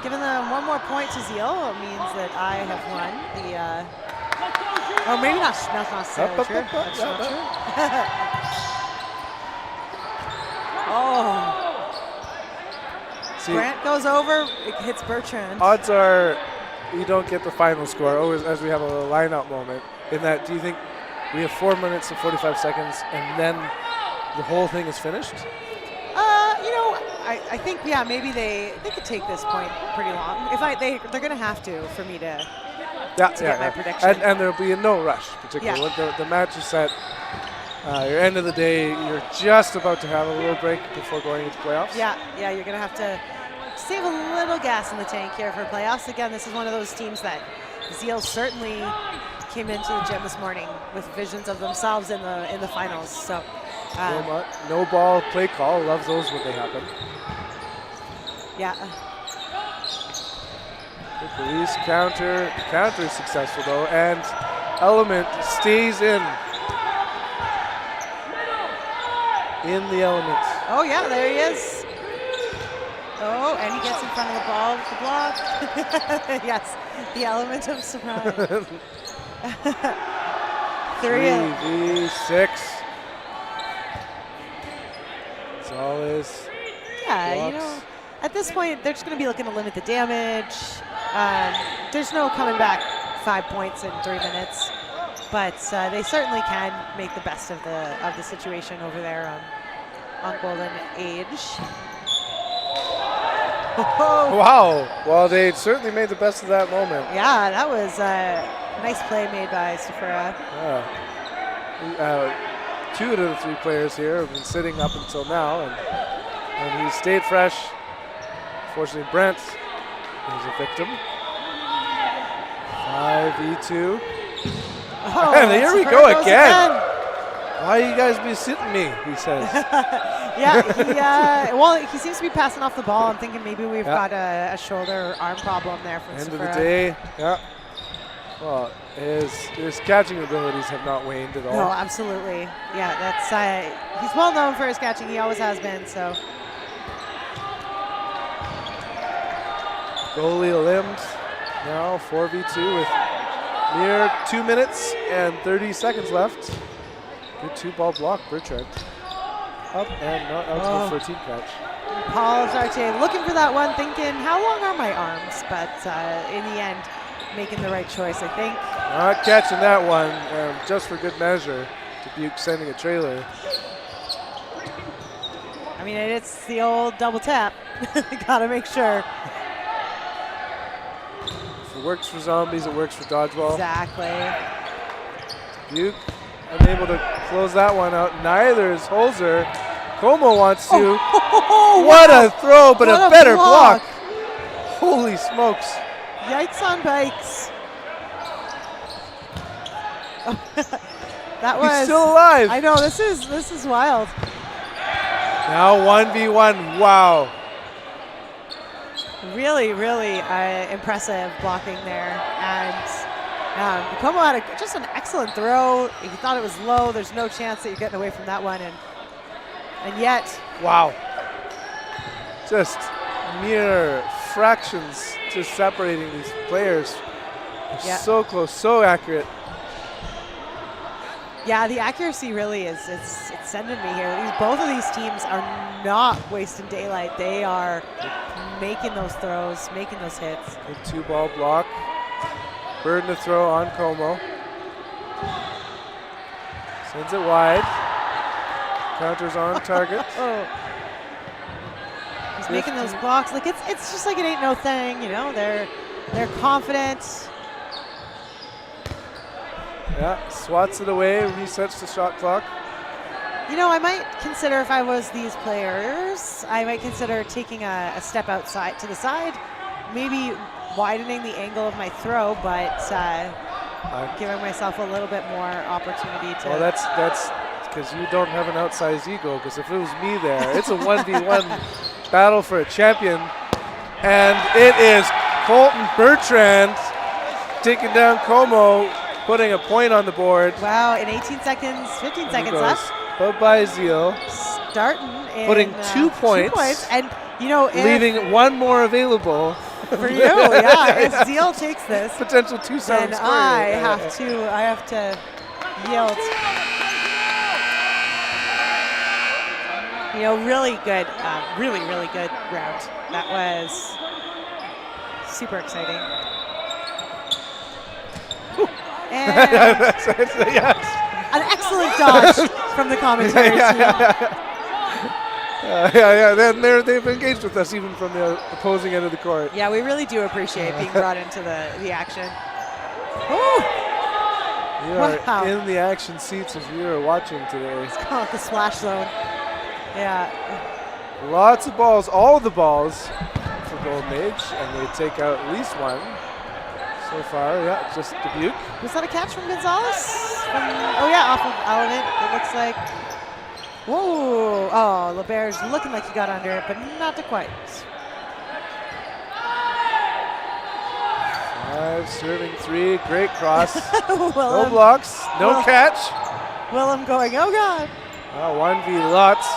giving them one more point to Zeal means that I have won the. Oh, maybe not. That's not necessarily true. That's not true. Oh. See, Grant goes over. It hits Bertrand. odds are we don't get the final score. Always as we have a little line-out moment. In that, do you think we have 4 minutes and 45 seconds, and then the whole thing is finished? I think maybe they could take this point pretty long. If they're gonna have to for me to get my prediction. And there'll be no rush, particularly. The match is set. Your end of the day, you're just about to have a little break before going into playoffs. Yeah, you're gonna have to save a little gas in the tank here for playoffs. Again, this is one of those teams that Zeal certainly came into the gym this morning with visions of themselves in the finals. So no ball play call. Love those when they happen. Yeah. The police counter is successful though, and Element stays in the Element. Oh yeah, there he is. Oh, and he gets in front of the ball with the block. Yes, the element of surprise. 3v6. That's all is. Yeah, blocks. at this point, they're just going to be looking to limit the damage. There's no coming back 5 points in 3 minutes, but they certainly can make the best of the situation over there on Golden Age. Wow. Well, they certainly made the best of that moment. Yeah, that was a nice play made by Stafura. Yeah. 2 out of the 3 players here have been sitting up until now, and he stayed fresh. Unfortunately, Brent is a victim. 5v2. Oh, and here we go again. Why you guys be sitting me, he says. He seems to be passing off the ball. I'm thinking maybe we've got a shoulder or arm problem there from End Stafura. of the day, yeah. Well, his catching abilities have not waned at all. No, absolutely. Yeah, that's he's well known for his catching. He always has been. So goalie limbed now 4v2 with mere 2 minutes and 30 seconds left. Good 2-ball block, Bertrand. Up and not out to the 14 catch. Paul Chartier looking for that one, thinking, how long are my arms? But in the end, making the right choice, I think. Not catching that one, just for good measure. Dubuque sending a trailer. I mean, it's the old double tap. Gotta make sure. If it works for zombies, it works for dodgeball. Exactly. Dubuque unable to close that one out. Neither is Holzer. Como wants to. What a throw, but a better block. Holy smokes. Yikes on bikes. That was. He's still alive. I know, this is wild. Now 1v1. Wow. Really, really impressive blocking there. And Como had just an excellent throw. He thought it was low. There's no chance that you're getting away from that one. And yet. Wow. Just mere fractions just separating these players. They're so close, so accurate. Yeah, the accuracy really is, it's sending me here. Both of these teams are not wasting daylight. They are making those throws, making those hits. Good 2-ball block. Burden to throw on Como. Sends it wide. Counters on target. He's making those blocks. Like it's just like it ain't no thing, you know. They're confident. Yeah, swats it away, resets the shot clock. You know, I might consider, if I was these players, I might consider taking a step outside to the side, maybe widening the angle of my throw, but giving myself a little bit more opportunity to. Well, that's because you don't have an outsized ego, because if it was me there, it's a 1v1 battle for a champion, and it is Colton Bertrand taking down Como putting a point on the board. Wow, in 18 seconds, 15 seconds left. But by Zeal. Starting in, Putting 2 points. 2 points. And, you know, if, Leaving one more available. for you, yeah. If Zeal takes this, Potential 2-7 then score. I have to yield. You know, really good, really good round. That was super exciting. And Yes. an excellent dodge from the commentary team. Then they've engaged with us even from the opposing end of the court. Yeah, we really do appreciate being brought into the action. Ooh, You are in the action seats as we are watching today. let's call it the splash zone. Yeah. Lots of balls, all the balls for Golden Age, and they take out at least one so far. Yeah, just Dubuque. Was that a catch from Gonzalez? Oh yeah, off of Element. It looks like. Whoa! Oh, LeBear's looking like he got under it, but not to quite. 5, serving 3, great cross. No Willem, blocks, no catch. Willem going, oh God. 1v lots.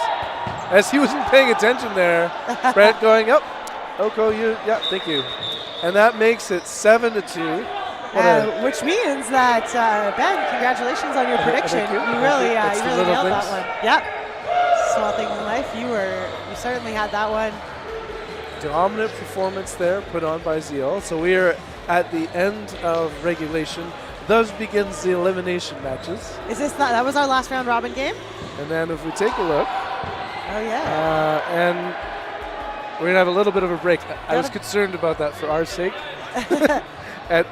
As he wasn't paying attention there, Brent going, yep, Oko, yeah, thank you. And that makes it 7-2. Which means that, Ben, congratulations on your prediction. Thank you. You really That's the little nailed that things. one. Yep. Small things in life. You certainly had that one. Dominant performance there put on by Zeal. So we are at the end of regulation. Thus begins the elimination matches. Is this that was our last round robin game? And then if we take a look, Oh yeah. and we're gonna have a little bit of a break. I was concerned about that for our sake. At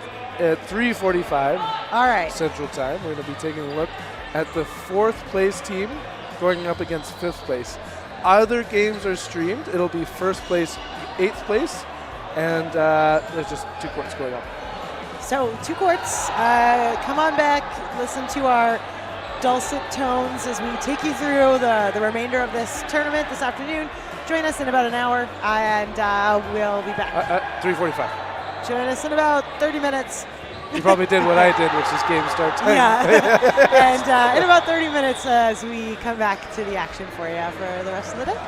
3:45 All right. Central Time, we're gonna be taking a look at the 4th place team going up against 5th place. Other games are streamed. It'll be 1st place, 8th place, and there's just 2 courts going on. So 2 courts. Come on back. Listen to our dulcet tones as we take you through the remainder of this tournament this afternoon. Join us in about an hour, and we'll be back. At 3:45. Join us in about 30 minutes. You probably did what I did, which is game start time. Yeah. And in about 30 minutes as we come back to the action for you for the rest of the day.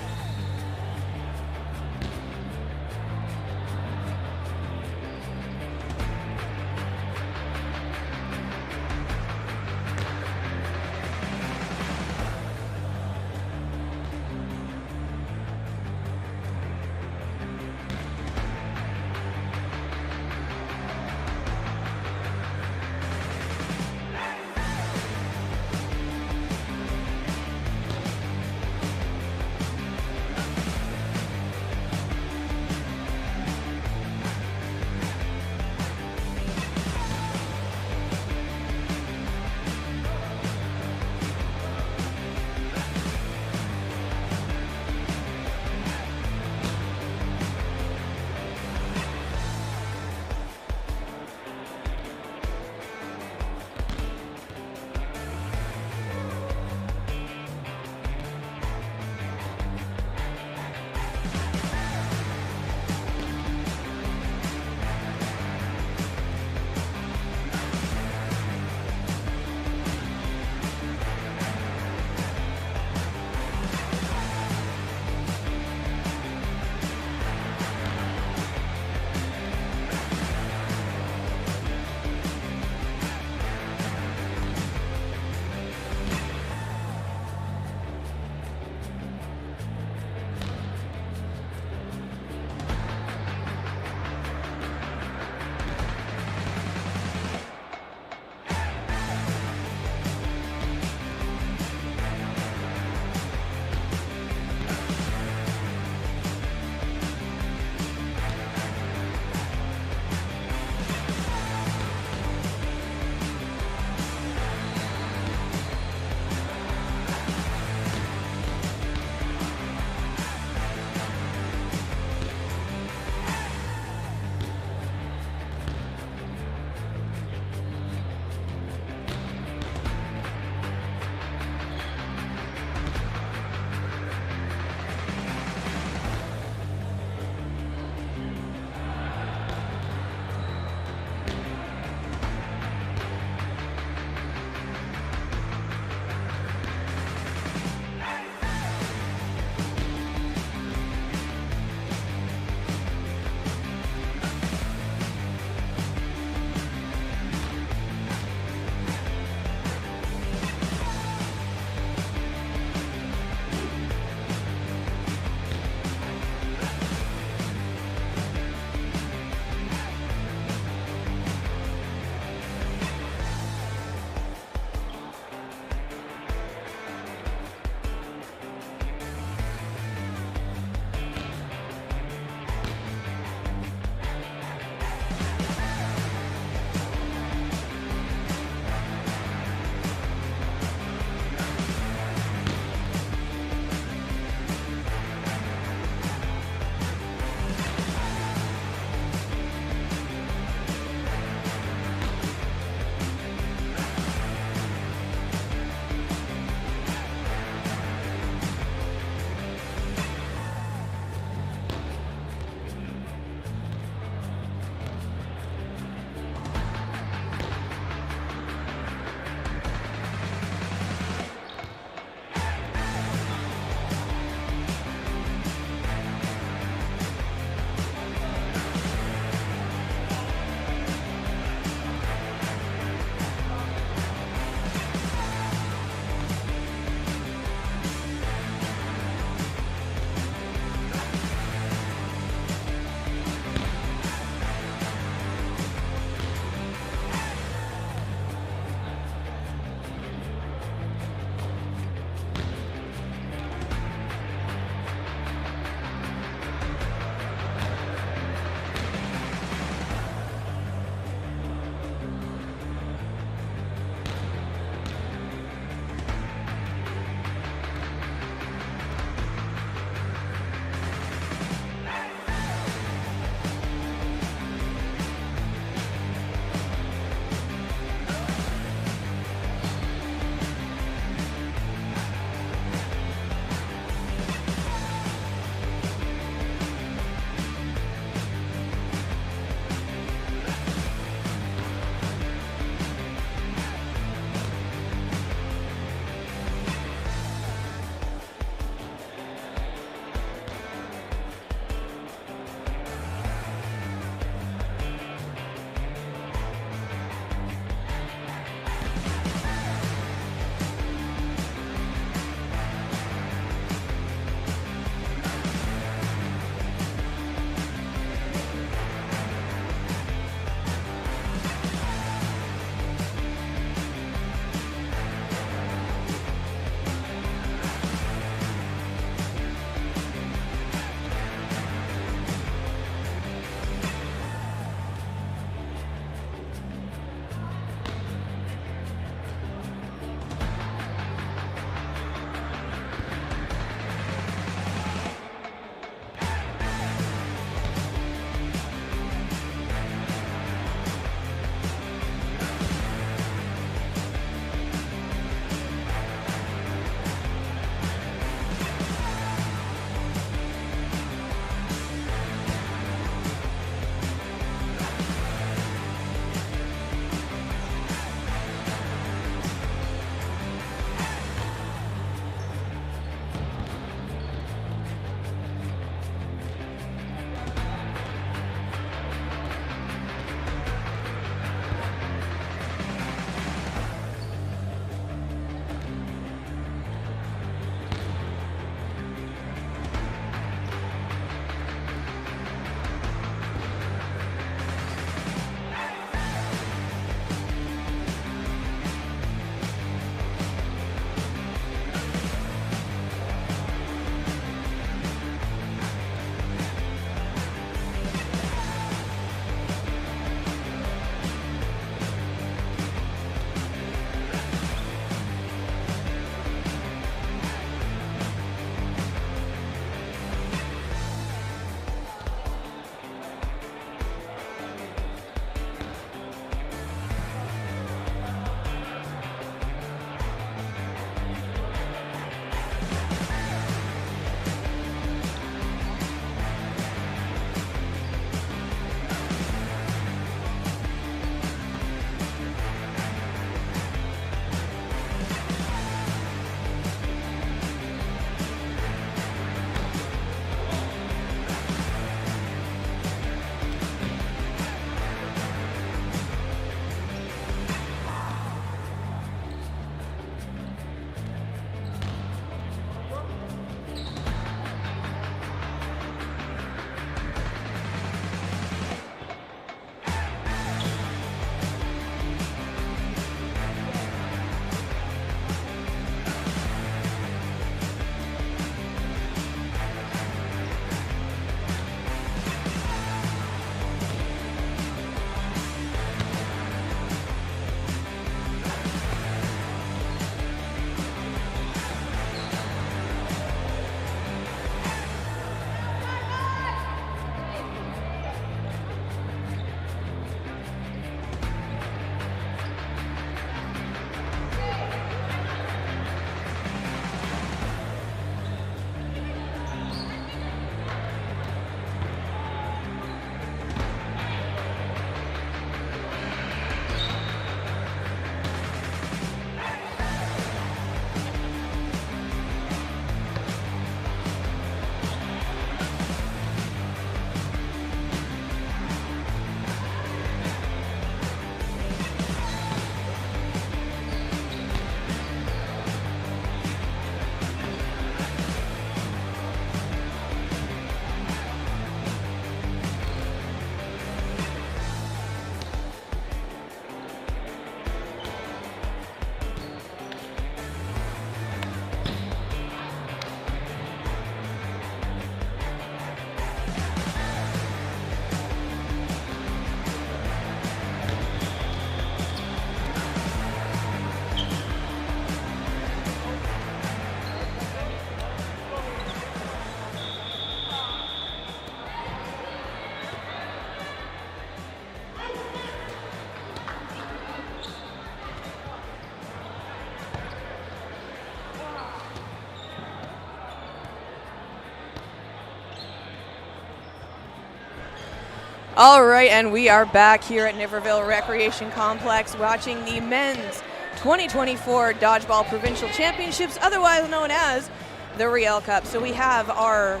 All right, and we are back here at Niverville Recreation Complex watching the men's 2024 Dodgeball Provincial Championships, otherwise known as the Riel Cup. So we have our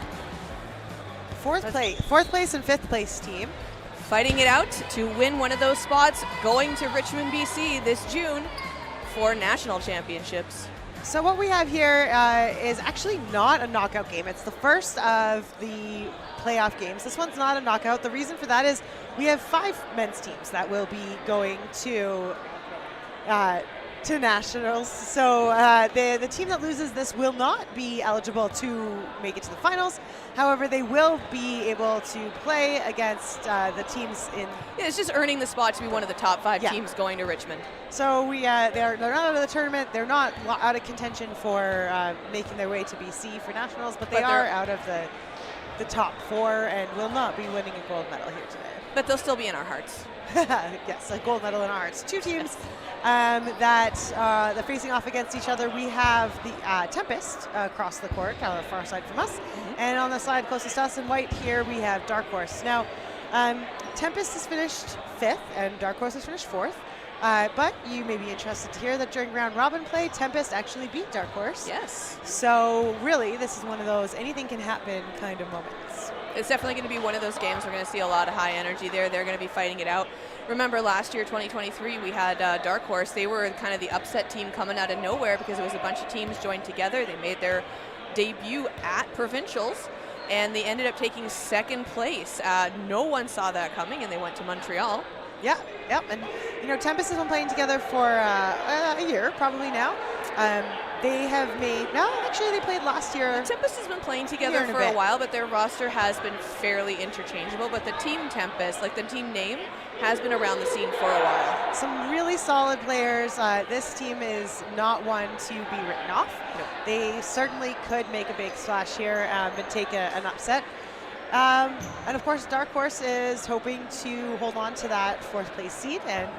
Fourth place and fifth place team fighting it out to win one of those spots, going to Richmond, BC this June for national championships. So what we have here is actually not a knockout game. It's the first of the playoff games. This one's not a knockout. The reason for that is we have 5 men's teams that will be going to nationals. So the team that loses this will not be eligible to make it to the finals. However, they will be able to play against the teams in. Yeah, it's just earning the spot to be one of the top 5 teams going to Richmond. So they're not out of the tournament. They're not out of contention for making their way to BC for nationals, but they are out of the top 4 and will not be winning a gold medal here today. But they'll still be in our hearts. Yes, a gold medal in our hearts. 2 teams that they're facing off against each other. We have the Tempest across the court, on the far side from us. And on the side closest to us in white here, we have Darkhorse. Now, Tempest has finished 5th and Darkhorse has finished 4th. But you may be interested to hear that during round robin play, Tempest actually beat Darkhorse. Yes. So really, this is one of those anything can happen kind of moments. It's definitely going to be one of those games. We're going to see a lot of high energy there. They're going to be fighting it out. Remember last year, 2023, we had Darkhorse. They were kind of the upset team coming out of nowhere because it was a bunch of teams joined together. They made their debut at Provincials, and they ended up taking 2nd place. No one saw that coming, and they went to Montreal. Yeah, yep, and Tempest has been playing together for a year, probably now. They have made, actually they played last year. Tempest has been playing together for a while, but their roster has been fairly interchangeable. But the team Tempest, like the team name, has been around the scene for a while. Some really solid players. This team is not one to be written off. Nope. They certainly could make a big splash here and take an upset. And of course, Darkhorse is hoping to hold on to that 4th place seed and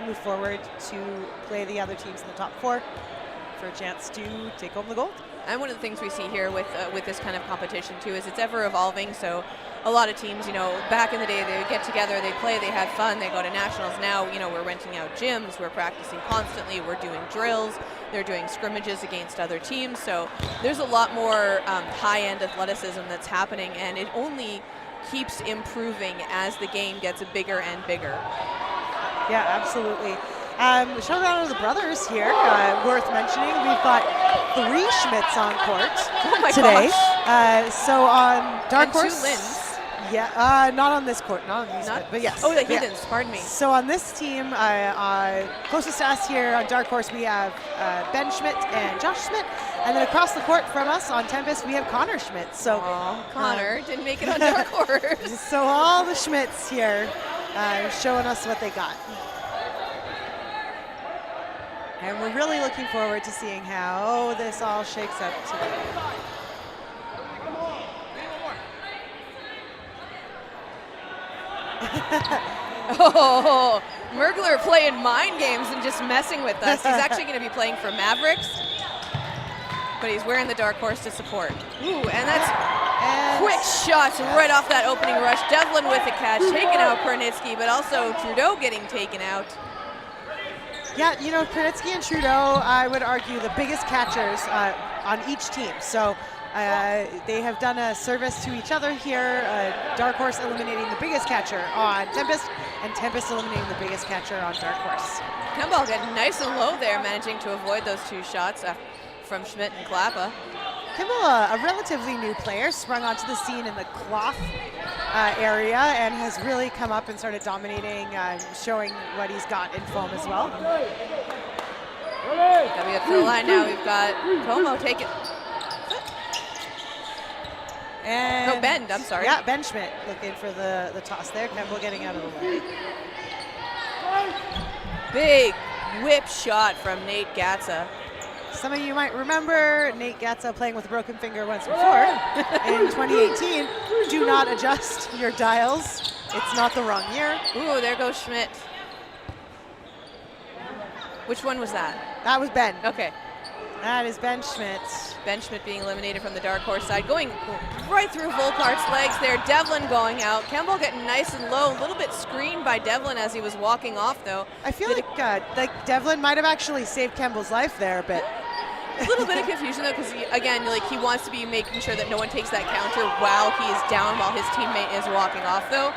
move forward to play the other teams in the top 4 for a chance to take home the gold. And one of the things we see here with this kind of competition too is it's ever evolving. So a lot of teams, back in the day, they would get together, they play, they had fun, they go to nationals. Now, we're renting out gyms, we're practicing constantly, we're doing drills, they're doing scrimmages against other teams. So there's a lot more high-end athleticism that's happening, and it only keeps improving as the game gets bigger and bigger. Yeah, absolutely. Shout out to the brothers here. Worth mentioning, we've got 3 Schmidts on court today. So on Darkhorse, and 2 Lins. Yeah, not on this court, not on these, but yes. Oh, the Heathens, pardon me. So on this team, closest to us here on Darkhorse, we have Ben Schmidt and Josh Schmidt, and then across the court from us on Tempest, we have Connor Schmidt. So Connor didn't make it on Darkhorse. So all the Schmidts here showing us what they got. And we're really looking forward to seeing how this all shakes up today. Oh, Mergler playing mind games and just messing with us. He's actually going to be playing for Mavericks, but he's wearing the Darkhorse to support. Ooh, and that's quick shots right off that opening rush. Devlin with a catch, taking out Pernitsky, but also Trudeau getting taken out. Yeah, Pernitsky and Trudeau, I would argue, the biggest catchers on each team. So they have done a service to each other here. Darkhorse eliminating the biggest catcher on Tempest, and Tempest eliminating the biggest catcher on Darkhorse. Kemball getting nice and low there, managing to avoid those 2 shots from Schmidt and Klappa. Kimball, a relatively new player, sprung onto the scene in the cloth area and has really come up and started dominating, showing what he's got in foam as well. Coming up to the line now, we've got Como take it. And Bend, I'm sorry. Yeah, Ben Schmidt looking for the toss there. Kimball getting out of the way. Big whip shot from Nate Gatza. Some of you might remember Nate Gatza playing with a broken finger once before in 2018. Do not adjust your dials. It's not the wrong year. Ooh, there goes Schmidt. Which one was that? That was Ben. Okay. That is Ben Schmidt. Ben Schmidt being eliminated from the Darkhorse side, going right through Volkart's legs there. Devlin going out. Kemble getting nice and low, a little bit screened by Devlin as he was walking off though. I feel like Devlin might have actually saved Kemble's life there a bit. A little bit of confusion though, because again, like he wants to be making sure that no one takes that counter while he is down, while his teammate is walking off though.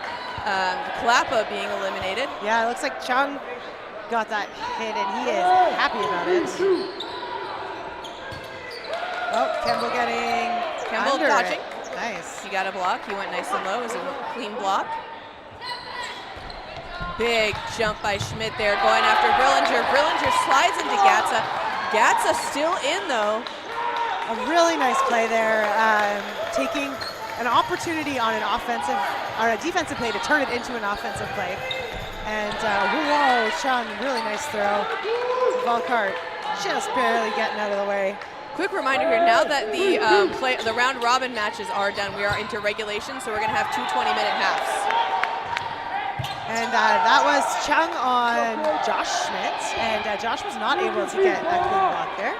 Klappa being eliminated. Yeah, it looks like Chung got that hit and he is happy about it. Oh, Kemble getting under dodging. It. Nice. He got a block. He went nice and low. It was a clean block. Big jump by Schmidt there, going after Brillinger. Brillinger slides into Gatza. Gatza still in though. A really nice play there, taking an opportunity on a defensive play to turn it into an offensive play. And whoa, Chung, really nice throw. Volkart just barely getting out of the way. Quick reminder here, now that the round robin matches are done, we are into regulation, so we're gonna have 2 20-minute halves. And that was Chung on Josh Schmidt, and Josh was not able to get a clean block there.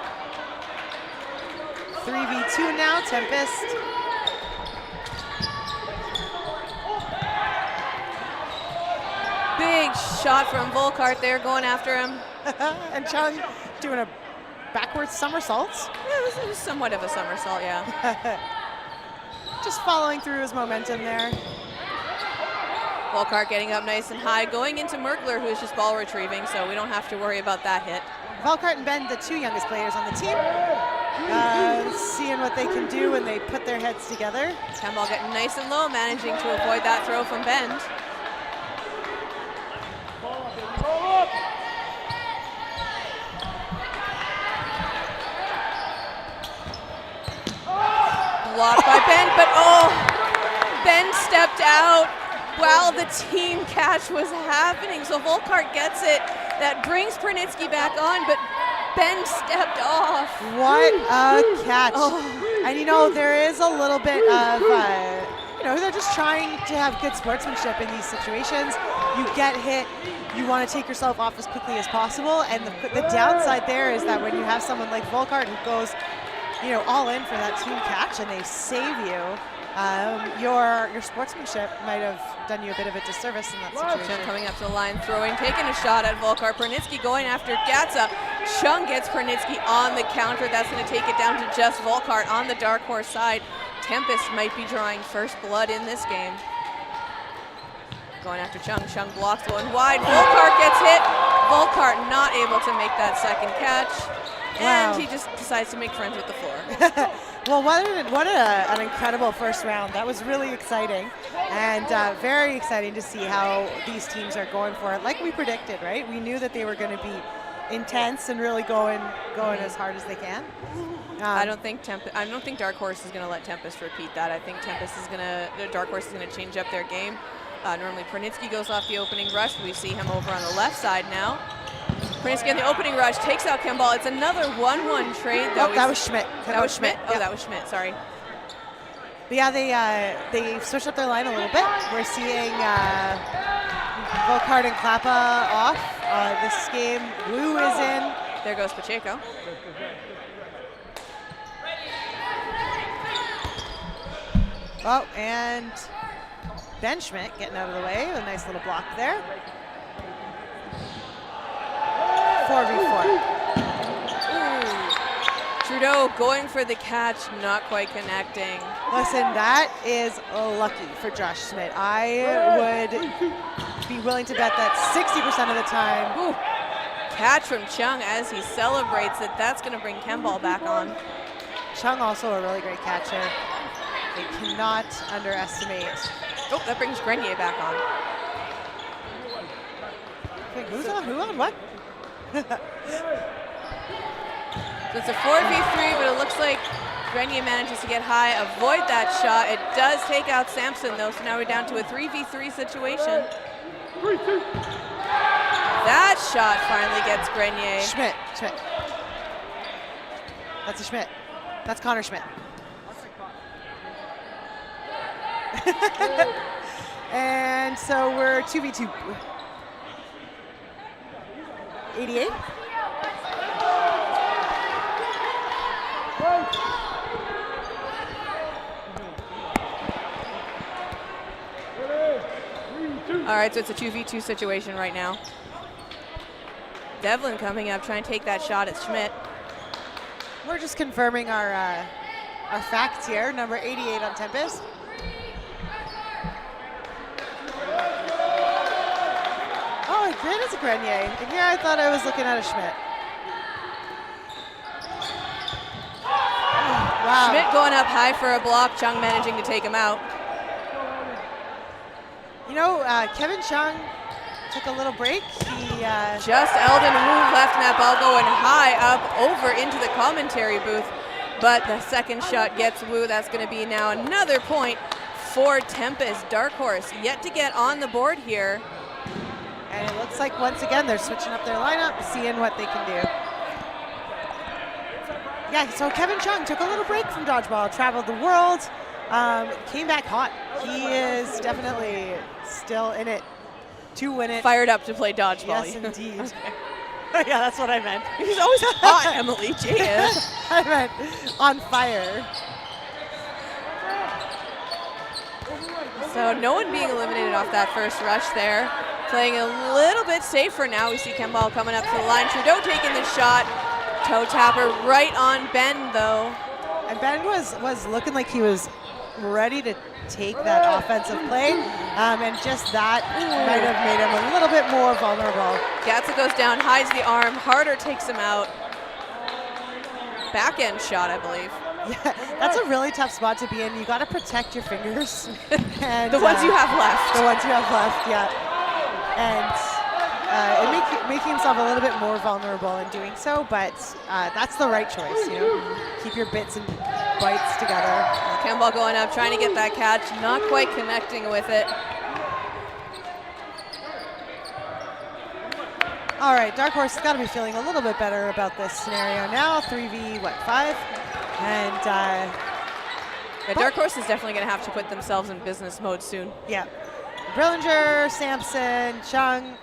3v2 now, Tempest. Big shot from Volkart there, going after him. And Chung doing a backwards somersault. Yeah, this is somewhat of a somersault, yeah. Just following through his momentum there. Volkart getting up nice and high, going into Merkler, who is just ball retrieving, so we don't have to worry about that hit. Volkart and Ben, the 2 youngest players on the team, seeing what they can do when they put their heads together. Kemble getting nice and low, managing to avoid that throw from Bend. Blocked by Ben, but Ben stepped out while the team catch was happening. So Volkart gets it. That brings Pernitsky back on, but Ben stepped off. What a catch. And there is a little bit of, they're just trying to have good sportsmanship in these situations. You get hit, you want to take yourself off as quickly as possible. And the downside there is that when you have someone like Volkart who goes all in for that team catch and they save you, your sportsmanship might have done you a bit of a disservice in that situation. Chung coming up to the line, throwing, taking a shot at Volkart. Pernitsky going after Gatza. Chung gets Pernitsky on the counter. That's going to take it down to just Volkart on the Darkhorse side. Tempest might be drawing first blood in this game. Going after Chung. Chung blocks one wide. Volkart gets hit. Volkart not able to make that second catch. And he just decides to make friends with the floor. Well, what an incredible first round. That was really exciting, and very exciting to see how these teams are going for it. Like we predicted, right? We knew that they were going to be intense and really going as hard as they can. I don't think Darkhorse is going to let Tempest repeat that. I think Darkhorse is going to change up their game. Normally Pernitsky goes off the opening rush. We see him over on the left side now. Pernitsky in the opening rush takes out Kemble. It's another 1-1 trade. That was Schmidt. That was Schmidt. Oh, that was Schmidt. Sorry. But yeah, they switched up their line a little bit. We're seeing Volkart and Klappa off. This game, Wu is in. There goes Pacheco. Oh, and Ben Schmidt getting out of the way. A nice little block there. 4v4. Trudeau going for the catch, not quite connecting. Listen, that is lucky for Josh Schmidt. I would be willing to bet that 60% of the time. Catch from Chung as he celebrates it. That's going to bring Kemble back on. Chung also a really great catcher. They cannot underestimate. Oh, that brings Grenier back on. Okay, who on what? So it's a 4v3, but it looks like Grenier manages to get high, avoid that shot. It does take out Sampson, though, so now we're down to a 3v3 situation. That shot finally gets Grenier. Schmidt. That's a Schmidt. That's Connor Schmidt. And so we're 2v2. 88. All right, so it's a 2v2 situation right now. Devlin coming up, trying to take that shot at Schmidt. We're just confirming our facts here. Number 88 on Tempest. Oh, it is a Grenier. And here I thought I was looking at a Schmidt. Oh, wow. Schmidt going up high for a block. Chung managing to take him out. You know, Kevin Chung took a little break. He just Eldon Wu left and that ball going high up over into the commentary booth. But the second shot gets Wu. That's going to be now another point for Tempest. Darkhorse yet to get on the board here. And it looks like once again they're switching up their lineup, seeing what they can do. Yeah, so Kevin Chung took a little break from dodgeball, traveled the world, came back hot. He is definitely still in it to win it. Fired up to play dodgeball. Yes, indeed. Okay. Yeah, that's what I meant. He's always hot, Emily. Jeez. I meant on fire. So no one being eliminated off that first rush there. Playing a little bit safer now. We see Kemball coming up to the line. Trudeau taking the shot. Toe tapper right on Ben though. And Ben was looking like he was ready to take that offensive play, and just that might have made him a little bit more vulnerable. Gatsa goes down, hides the arm. Harder takes him out. Backhand shot, I believe. Yeah, that's a really tough spot to be in. You got to protect your fingers. And, the ones you have left. The ones you have left, yeah. And making himself a little bit more vulnerable in doing so, but that's the right choice, you know. Keep your bits and bites together. Kemball going up, trying to get that catch, not quite connecting with it. All right, Darkhorse has got to be feeling a little bit better about this scenario now. 3v5? And yeah, Darkhorse is definitely going to have to put themselves in business mode soon. Yeah. Brillinger, Sampson, Chung,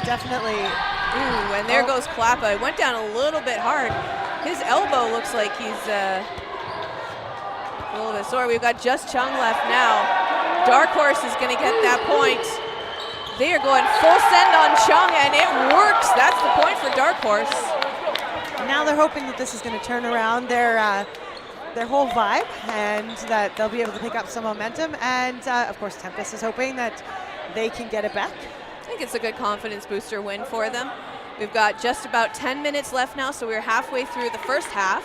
definitely. Ooh, and there goes Klappa. It went down a little bit hard. His elbow looks like he's a little bit sore. We've got just Chung left now. Darkhorse is going to get that point. They are going full send on Chung, and it works. That's the point for Darkhorse. Now they're hoping that this is going to turn around their whole vibe and that they'll be able to pick up some momentum. And of course, Tempest is hoping that they can get it back. I think it's a good confidence booster win for them. We've got just about 10 minutes left now, so we're halfway through the first half.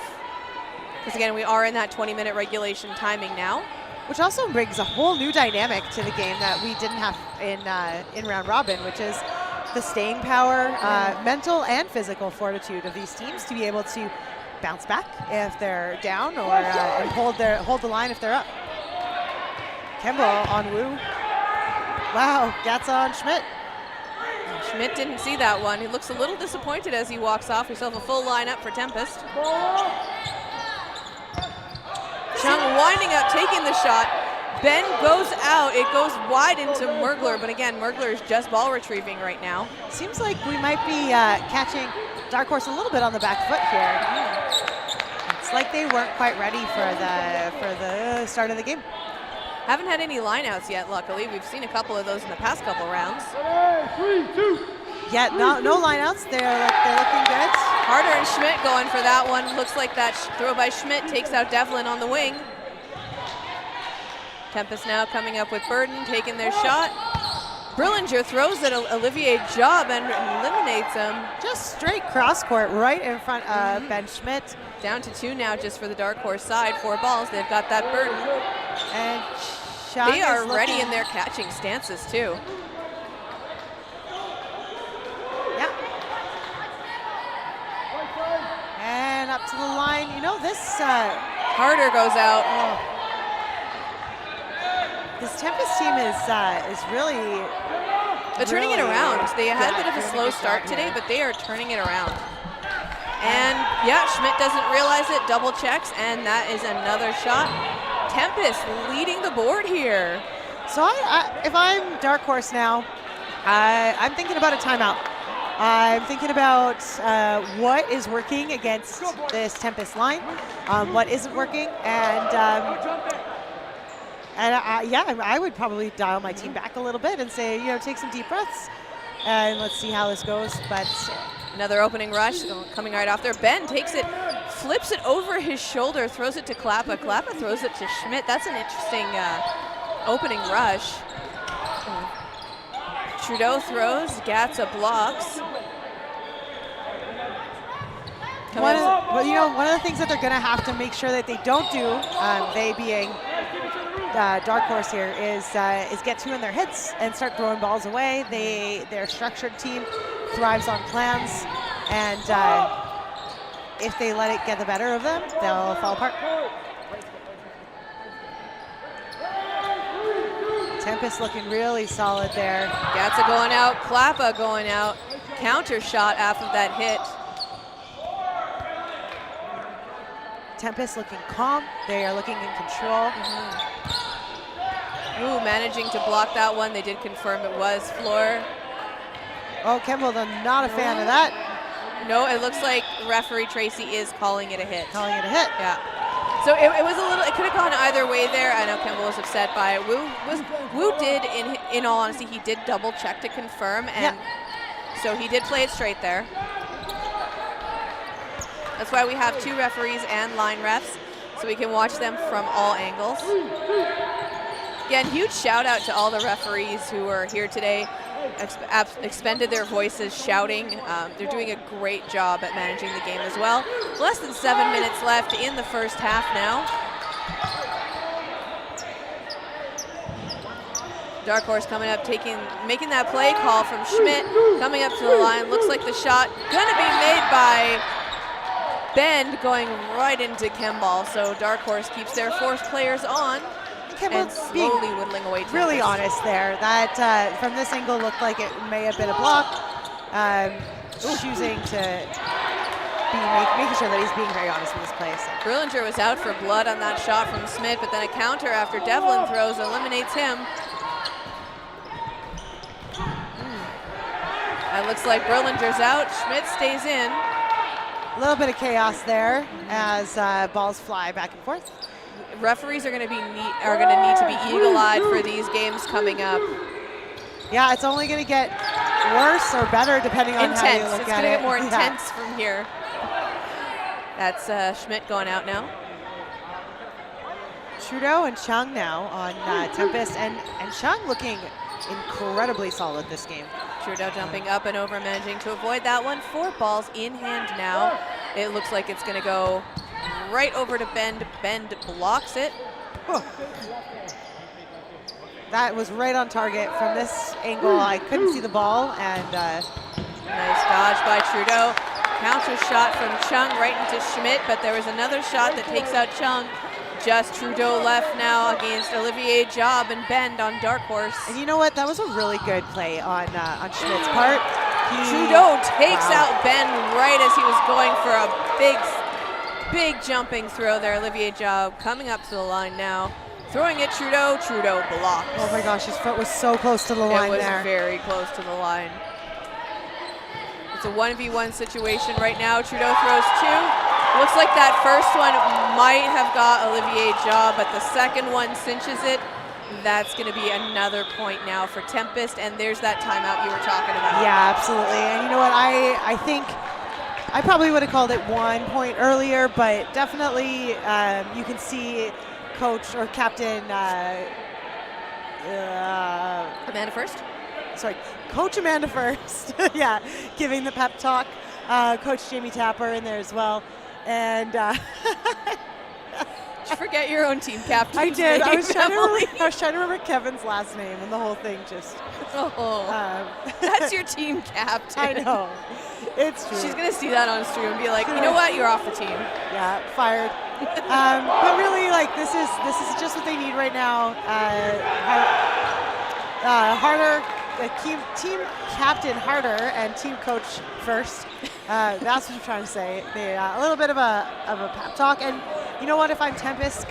Because again, we are in that 20-minute regulation timing now. Which also brings a whole new dynamic to the game that we didn't have in round robin, which is the staying power, mental and physical fortitude of these teams to be able to bounce back if they're down or and hold the line if they're up. Kemball on Wu. Wow, Gatsa on Schmidt. Schmidt didn't see that one. He looks a little disappointed as he walks off. We still have a full lineup for Tempest. Chung winding up, taking the shot. Ben goes out. It goes wide into Mergler, but again, Mergler is just ball retrieving right now. Seems like we might be catching Darkhorse a little bit on the back foot here. It's like they weren't quite ready for the start of the game. Haven't had any lineouts yet, luckily. We've seen a couple of those in the past couple rounds. 3, 2. Yeah, no lineouts. They're looking good. Harder and Schmidt going for that one. Looks like that throw by Schmidt takes out Devlin on the wing. Tempest now coming up with Burden, taking their shot. Brillinger throws at Olivier Job and eliminates him. Just straight cross court right in front of Ben Schmidt. Down to 2 now just for the Darkhorse side. 4 balls. They've got that Burden. And Chung they are ready in their catching stances too. Yeah. And up to the line. You know, this Harder goes out. This Tempest team is really. They're turning it around. They had a bit of a slow start today, but they are turning it around. And yeah, Schmidt doesn't realize it, double checks, and that is another shot. Tempest leading the board here. So if I'm Darkhorse now, I'm thinking about a timeout. I'm thinking about what is working against this Tempest line, what isn't working, and And yeah, I would probably dial my team back a little bit and say, take some deep breaths and let's see how this goes. But another opening rush coming right off there. Ben takes it, flips it over his shoulder, throws it to Klappa. Klappa throws it to Schmidt. That's an interesting opening rush. Trudeau throws, Gatza blocks. One of the things that they're going to have to make sure that they don't do, they being Darkhorse here, is get too in their heads and start throwing balls away. Their structured team thrives on plans, and if they let it get the better of them, they'll fall apart. Tempest looking really solid there. Gatza going out, Klappa going out. Counter shot after that hit. Tempest looking calm. They are looking in control. Ooh, managing to block that one. They did confirm it was floor. Oh, Kemble, not a fan of that. No, it looks like referee Tracy is calling it a hit. Calling it a hit. Yeah. So it was a little, it could have gone either way there. I know Kemble was upset by it. Wu did, in all honesty, he did double check to confirm, and so he did play it straight there. That's why we have 2 referees and line refs, so we can watch them from all angles. Again, huge shout out to all the referees who are here today, expended their voices shouting. They're doing a great job at managing the game as well. Less than 7 minutes left in the first half now. Darkhorse coming up, making that play call from Schmidt, coming up to the line. Looks like the shot gonna be made by Bend, going right into Kemball. So Darkhorse keeps their 4 players on and slowly whittling away. Really honest there. That from this angle looked like it may have been a block. Choosing to making sure that he's being very honest with his play. So. Brillinger was out for blood on that shot from Smith, but then a counter after Devlin throws eliminates him. It looks like Brillinger's out. Schmidt stays in. A little bit of chaos there as balls fly back and forth. Referees are going to need to be eagle-eyed for these games coming up. Yeah, it's only going to get worse or better depending on how you look at it. It's going to get more intense from here. That's Schmidt going out now. Trudeau and Chung now on Tempest, and Chung looking incredibly solid this game. Trudeau jumping up and over, managing to avoid that one. 4 balls in hand now. It looks like it's going to go right over to Bend. Bend blocks it. Oh. That was right on target. From this angle, I couldn't see the ball, and nice dodge by Trudeau. Counter shot from Chung right into Schmidt, but there was another shot that takes out Chung. Just Trudeau left now against Olivier Job and Bend on Darkhorse. And you know what? That was a really good play on Schmidt's part. Trudeau takes out Bend right as he was going for a big jumping throw there. Olivier Job coming up to the line now. Throwing it Trudeau blocks. Oh my gosh, his foot was so close to the line there. It was very close to the line. It's a 1v1 situation right now. Trudeau throws 2. Looks like that first one might have got Olivier Job, but the second one cinches it. That's going to be another point now for Tempest, and there's that timeout you were talking about. Yeah, absolutely. And you know what? I think I probably would have called it 1 point earlier, but definitely you can see Coach or Captain Amanda First? Sorry, Coach Amanda First. Yeah, giving the pep talk. Coach Jamie Tapper in there as well. And did you forget your own team captain? I did. I was trying to remember Kevin's last name, and the whole thing just. That's your team captain. I know. It's true. She's gonna see that on stream and be like, you know what? You're off the team. Yeah, fired. But really, like this is just what they need right now. Harder, team captain Harder, and team coach First. That's what I'm trying to say. A little bit of a pep talk, and you know what? If I'm Tempest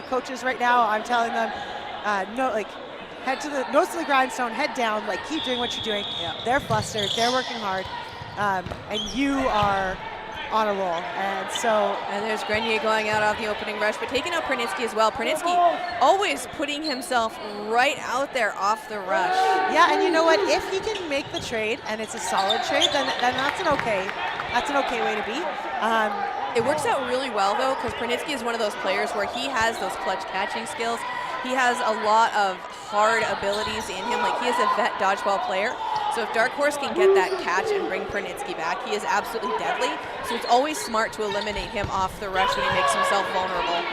coaches right now, I'm telling them, head to the nose to the grindstone, head down, keep doing what you're doing. Yeah. They're flustered, they're working hard, and you are on a roll. And so And there's Grenier going out off the opening rush, but taking out Pernitsky as well. Pernitsky always putting himself right out there off the rush. yeah, and you know what? If he can make the trade and it's a solid trade, then that's an okay way to be. It works out really well though, because Pernitsky is one of those players where he has those clutch catching skills. He has a lot of hard abilities in him. Like, he is a vet dodgeball player. So if Darkhorse can get that catch and bring Pernitsky back, he is absolutely deadly. So it's always smart to eliminate him off the rush when he makes himself vulnerable.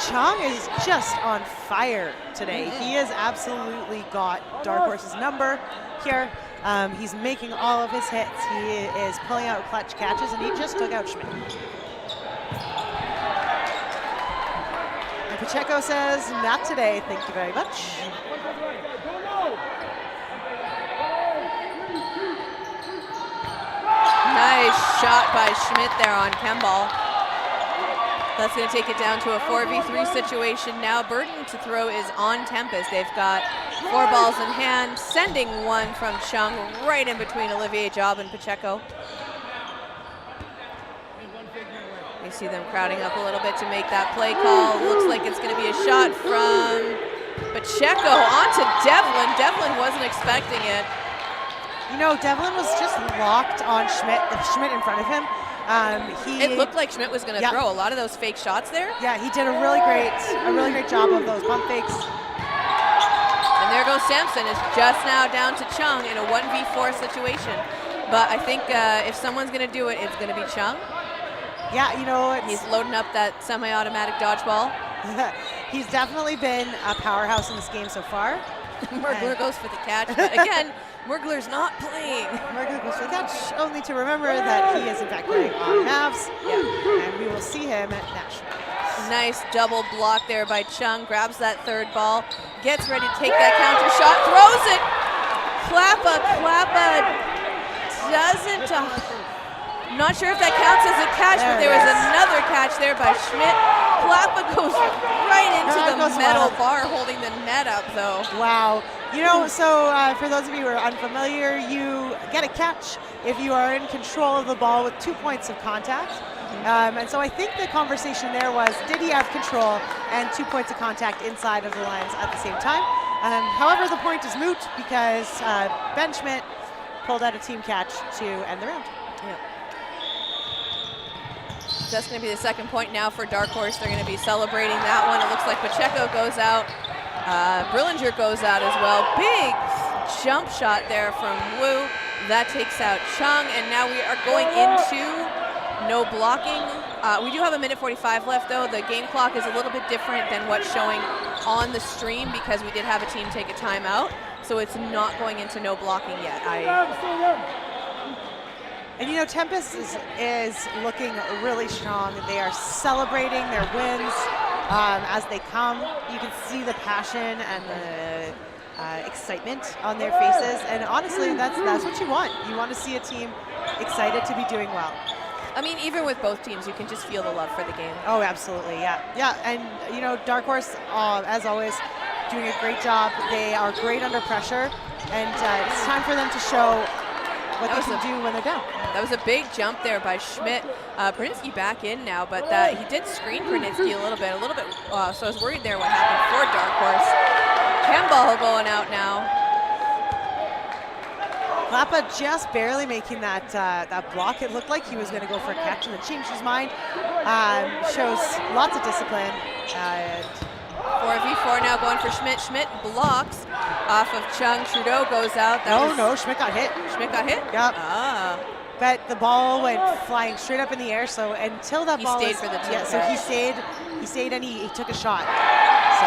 Chung is just on fire today. He has absolutely got Darkhorse's number here. He's making all of his hits. He is pulling out clutch catches, and he just took out Schmidt. And Pacheco says, not today, thank you very much. Nice shot by Schmidt there on Kemball. That's going to take it down to a 4v3 situation now. Burden to throw is on Tempest. They've got 4 balls in hand, sending one from Chung right in between Olivier Job and Pacheco. We see them crowding up a little bit to make that play call. Looks like it's going to be a shot from Pacheco onto Devlin. Devlin wasn't expecting it. You know, Devlin was just locked on Schmidt in front of him. It looked like Schmidt was going to throw a lot of those fake shots there. Yeah, he did a really great job of those pump fakes. And there goes Samson. Is just now down to Chung in a 1v4 situation. But I think if someone's going to do it, it's going to be Chung. Yeah, you know, he's loading up that semi-automatic dodgeball. He's definitely been a powerhouse in this game so far. Murgler goes for the catch, but again, Murgler's not playing. Murgler goes for the catch, only to remember that he is in fact playing on Mavs. Yeah. And we will see him at National. Nice double block there by Chung. Grabs that third ball, gets ready to take that counter shot, throws it. Klappa doesn't. Not sure if that counts as a catch, but there was another catch there by Schmidt. Klappa goes right into the metal bar, holding the net up, though. Wow. You know, so for those of you who are unfamiliar, you get a catch if you are in control of the ball with 2 points of contact. And so I think the conversation there was, did he have control and 2 points of contact inside of the lines at the same time? However, the point is moot because Ben Schmidt pulled out a team catch to end the round. Yep. That's going to be the second point now for Darkhorse. They're going to be celebrating that one. It looks like Pacheco goes out. Brillinger goes out as well. Big jump shot there from Wu. That takes out Chung, and now we are going into no blocking. We do have a minute 45 left, though. The game clock is a little bit different than what's showing on the stream because we did have a team take a timeout, so it's not going into no blocking yet. And you know, Tempest is looking really strong. They are celebrating their wins as they come. You can see the passion and the excitement on their faces. And honestly, that's what you want. You want to see a team excited to be doing well. I mean, even with both teams, you can just feel the love for the game. Oh, absolutely, yeah. Yeah, and you know, Darkhorse, as always, doing a great job. They are great under pressure, and it's time for them to show what they can do when they're down. That was a big jump there by Schmidt. Pernitsky back in now, but he did screen Pernitsky a little bit. So I was worried there what happened for Darkhorse. Kemball going out now. Klappa just barely making that block. It looked like he was going to go for a catch and then changed his mind. Shows lots of discipline. 4v4 now going for Schmidt. Schmidt blocks off of Chung. Trudeau goes out. No, Schmidt got hit. Schmidt got hit? Yep. But the ball went flying straight up in the air, so until that ball stayed for the team. So he stayed and he took a shot. So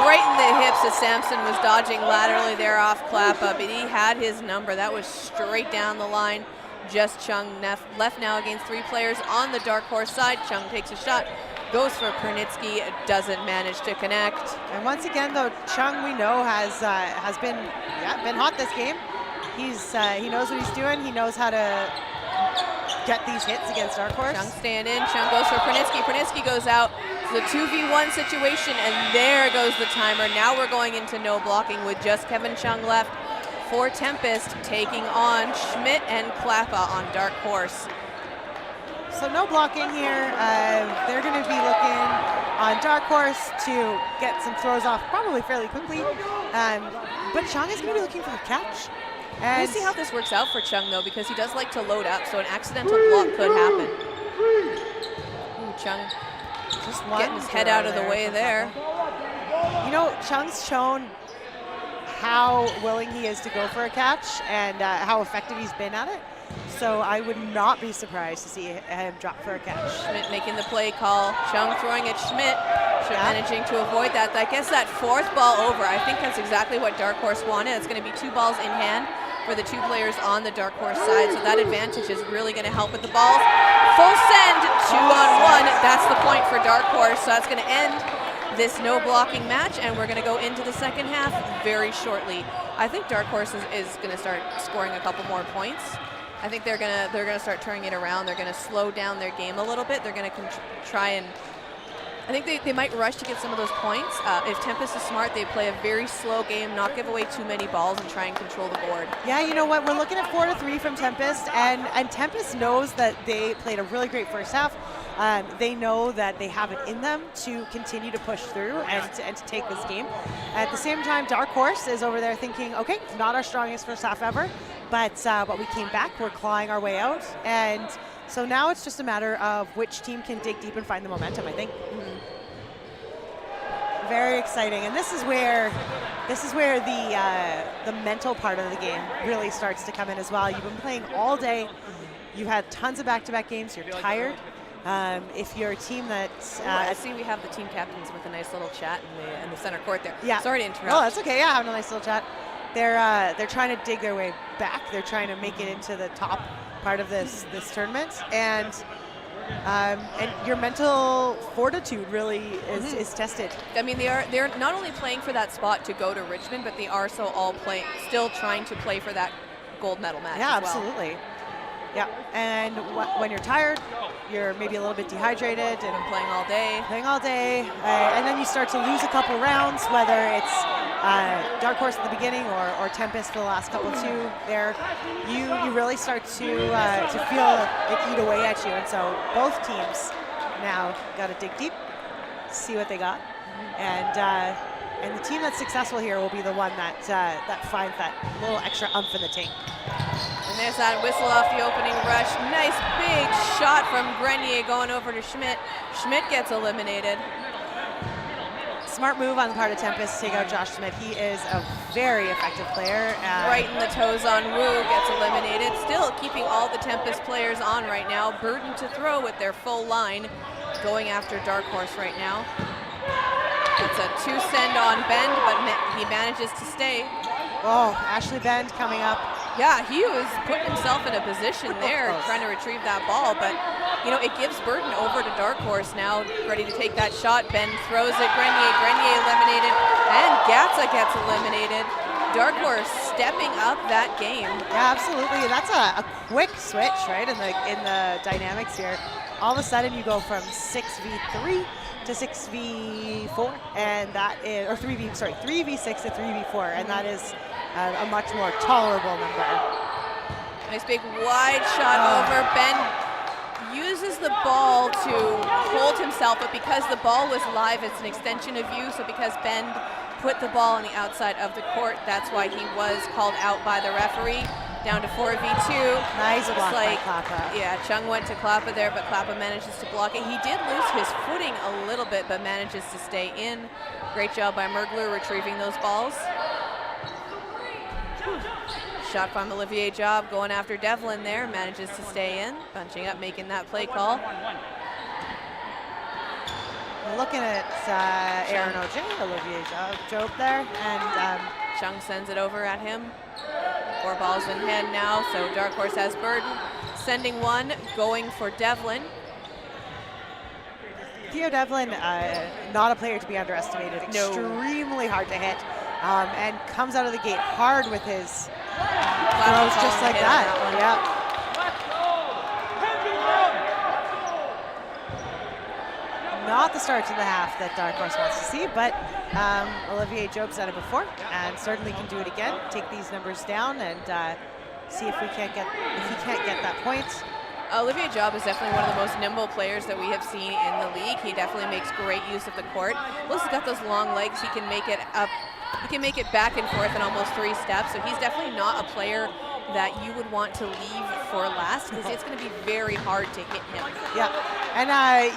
right in the hips as Samson was dodging laterally there off Klappa, but he had his number. That was straight down the line. Just Chung left now against 3 players on the Darkhorse side. Chung takes a shot. Goes for Pernitsky, doesn't manage to connect. And once again, though, Chung we know has been hot this game. He knows what he's doing. He knows how to get these hits against Darkhorse. Chung staying in. Chung goes for Pernitsky. Pernitsky goes out. It's a 2v1 situation, and there goes the timer. Now we're going into no blocking with just Kevin Chung left for Tempest, taking on Schmidt and Klappa on Darkhorse. So no blocking here. They're going to be looking on Darkhorse to get some throws off probably fairly quickly. But Chung is going to be looking for a catch. And We'll see how this works out for Chung, though, because he does like to load up, so an accidental block could happen. Ooh, Chung just getting his head out of the way there. You know, Chung's shown how willing he is to go for a catch and how effective he's been at it. So I would not be surprised to see him drop for a catch. Schmidt making the play call. Chung throwing at Schmidt. Schmidt managing to avoid that. I guess that fourth ball over, I think that's exactly what Darkhorse wanted. It's going to be 2 balls in hand for the 2 players on the Darkhorse side. So that advantage is really going to help with the balls. Full send, 2-on-1. That's the point for Darkhorse. So that's going to end this no blocking match, and we're going to go into the second half very shortly. I think Darkhorse is going to start scoring a couple more points. I think they're gonna start turning it around. They're gonna slow down their game a little bit. They're gonna try and, I think they might rush to get some of those points. If Tempest is smart, they play a very slow game, not give away too many balls, and try and control the board. Yeah, you know what? We're looking at 4-3 from Tempest, and Tempest knows that they played a really great first half. They know that they have it in them to continue to push through and to take this game. At the same time, Darkhorse is over there thinking, okay, not our strongest first half ever, but we came back, we're clawing our way out, and so now it's just a matter of which team can dig deep and find the momentum, I think. Very exciting, and this is where the mental part of the game really starts to come in as well. You've been playing all day, you've had tons of back-to-back games, you're tired. If you're a team that I see we have the team captains with a nice little chat in the center court there. Yeah. Sorry to interrupt. Oh, that's okay. Yeah, having a nice little chat. They're trying to dig their way back. They're trying to make it into the top part of this tournament, and your mental fortitude really is tested. I mean, they're not only playing for that spot to go to Richmond, but they are still trying to play for that gold medal match. Yeah, as well. absolutely. Yeah, and when you're tired, you're maybe a little bit dehydrated and Playing all day. And then you start to lose a couple rounds, whether it's Darkhorse at the beginning or Tempest for the last couple too. There, you really start to feel it eat away at you, and so both teams now got to dig deep, see what they got, and the team that's successful here will be the one that finds that little extra umph in the tank. And there's that whistle off the opening rush. Nice big shot from Grenier going over to Schmidt. Schmidt gets eliminated. Smart move on the part of Tempest to take out Josh Schmidt. He is a very effective player. Right in the toes on Wu, gets eliminated. Still keeping all the Tempest players on right now. Burden to throw with their full line going after Darkhorse right now. It's a 2-send on Bend, but he manages to stay. Oh, Ashley Bend coming up. Yeah, he was putting himself in a position there trying to retrieve that ball, but it gives Burden over to Darkhorse now, ready to take that shot. Ben throws it, Grenier eliminated, and Gatza gets eliminated. Darkhorse stepping up that game. Yeah, absolutely. That's a quick switch, right, in the dynamics here. All of a sudden you go from 6v3 to 6v4, and that is, or 3v6 to 3v4, and that is a much more tolerable number. Nice big wide shot over. Ben uses the ball to hold himself, but because the ball was live, it's an extension of you, so because Ben put the ball on the outside of the court, that's why he was called out by the referee. Down to 4v2. Nice block by Klappa. Yeah, Chung went to Klappa there, but Klappa manages to block it. He did lose his footing a little bit, but manages to stay in. Great job by Mergler retrieving those balls. Shot from Olivier Job going after Devlin there, manages to stay in. Bunching up, making that play call. We're looking at Aaron O'J, Olivier Job there, and Chung sends it over at him. 4 balls in hand now, so Darkhorse has Burden. Sending one, going for Devlin. Theo Devlin, not a player to be underestimated. No. Extremely hard to hit, and comes out of the gate hard with his throws just like that. Yeah. Not the start to the half that Darkhorse wants to see, but Olivier Job's done it before, and certainly can do it again. Take these numbers down and see if he can't get that point. Olivier Job is definitely one of the most nimble players that we have seen in the league. He definitely makes great use of the court. Plus, he's got those long legs. He can make it up. He can make it back and forth in almost 3 steps. So he's definitely not a player that you would want to leave for last because it's going to be very hard to hit him. Yeah, and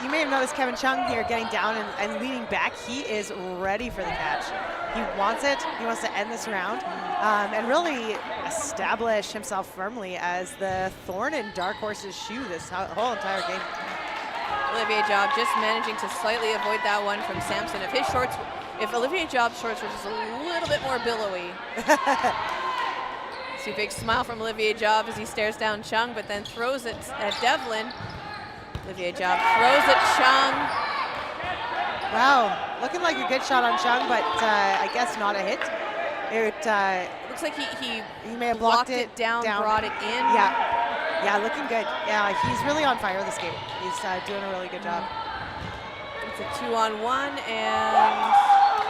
you may have noticed Kevin Chung here getting down and leaning back. He is ready for the catch. He wants it. He wants to end this round and really establish himself firmly as the thorn in Darkhorse's shoe this whole entire game. Olivier Job just managing to slightly avoid that one from Samson. If Olivier Job's shorts were just a little bit more billowy. See a big smile from Olivier Job as he stares down Chung, but then throws it at Devlin. Olivier Job throws at Chung. Wow, looking like a good shot on Chung, but I guess not a hit. It looks like he may have blocked it down, brought it in. Yeah, looking good. Yeah, he's really on fire this game. He's doing a really good job. It's a 2-on-1, and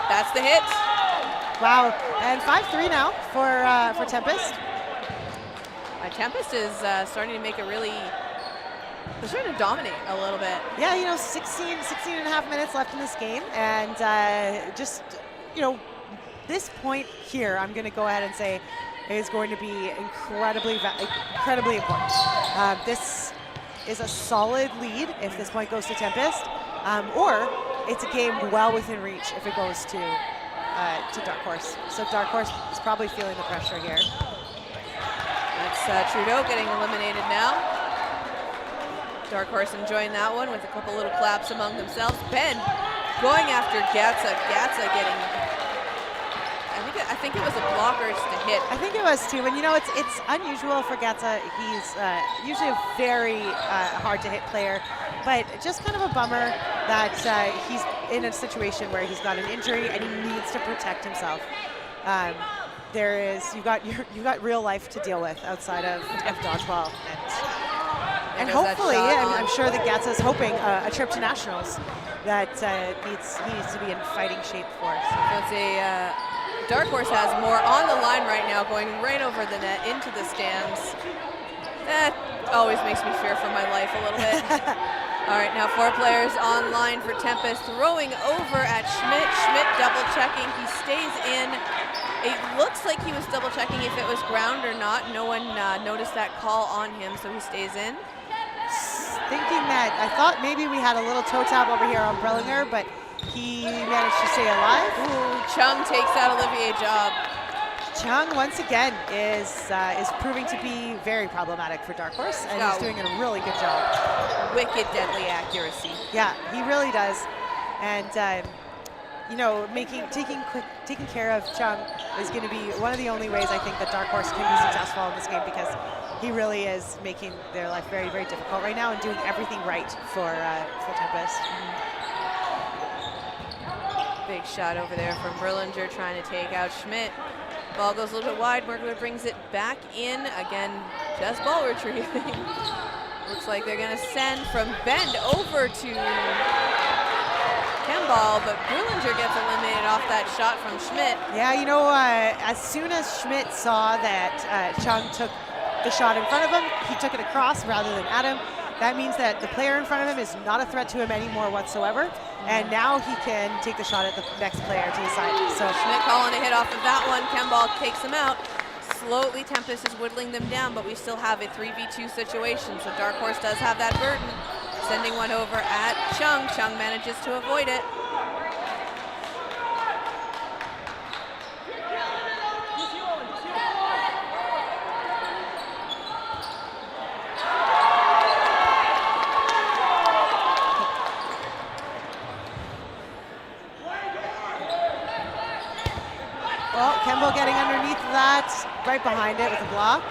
that's the hit. Wow, and 5-3 now for Tempest. Tempest is starting to make a really, they're starting to dominate a little bit. Yeah, 16 and a half minutes left in this game, and this point here, I'm going to go ahead and say is going to be incredibly important. This is a solid lead if this point goes to Tempest, or it's a game well within reach if it goes to Darkhorse. So Darkhorse is probably feeling the pressure here. That's Trudeau getting eliminated now. Darkhorse enjoying that one with a couple little claps among themselves. Ben going after Gatsa. Gatsa getting, I think it was a blockers to hit. I think it was too, and it's unusual for Gatsa. He's usually a very hard to hit player, but just kind of a bummer that he's in a situation where he's got an injury and he needs to protect himself. You've got real life to deal with outside of dodgeball, and hopefully, I'm sure that Gatsa's hoping a trip to nationals that he needs to be in fighting shape for. So it's a Darkhorse has more on the line right now, going right over the net into the stands. That always makes me fear for my life a little bit. All right, now 4 players online for Tempest, throwing over at Schmidt. Schmidt double checking, he stays in. It looks like he was double checking if it was ground or not. No one noticed that call on him, so he stays in. Thinking that, I thought maybe we had a little toe tap over here on Brellinger, but he managed to stay alive. Ooh, Chung takes out Olivier Job. Chung, once again, is proving to be very problematic for Darkhorse, and he's doing a really good job. Wicked deadly accuracy. Yeah, he really does. And, taking care of Chung is going to be one of the only ways I think that Darkhorse can be successful in this game, because he really is making their life very, very difficult right now and doing everything right for Tempest. Big shot over there from Brillinger trying to take out Schmidt. Ball goes a little bit wide. Merkler brings it back in. Again, just ball retrieving. Looks like they're going to send from Bend over to Kemball, but Brillinger gets eliminated off that shot from Schmidt. Yeah, as soon as Schmidt saw that Chung took the shot in front of him, he took it across rather than at him. That means that the player in front of him is not a threat to him anymore whatsoever, and now he can take the shot at the next player to the side. So Schmidt calling a hit off of that one. Kemball takes him out. Slowly, Tempest is whittling them down, but we still have a 3v2 situation, so Darkhorse does have that burden. Sending one over at Chung. Chung manages to avoid it. Well, Kemball getting underneath that, right behind it with a block.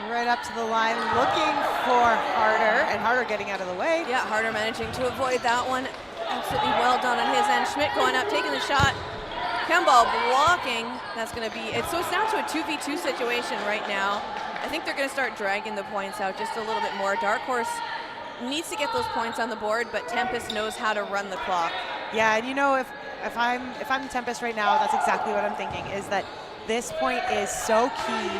Right up to the line, looking for Harder, and Harder getting out of the way. Yeah, Harder managing to avoid that one. Absolutely well done on his end. Schmidt going up, taking the shot. Kemball blocking. That's going to be it. So it's down to a 2v2 situation right now. I think they're going to start dragging the points out just a little bit more. Darkhorse needs to get those points on the board, but Tempest knows how to run the clock. Yeah, and if I'm Tempest right now, that's exactly what I'm thinking, is that this point is so key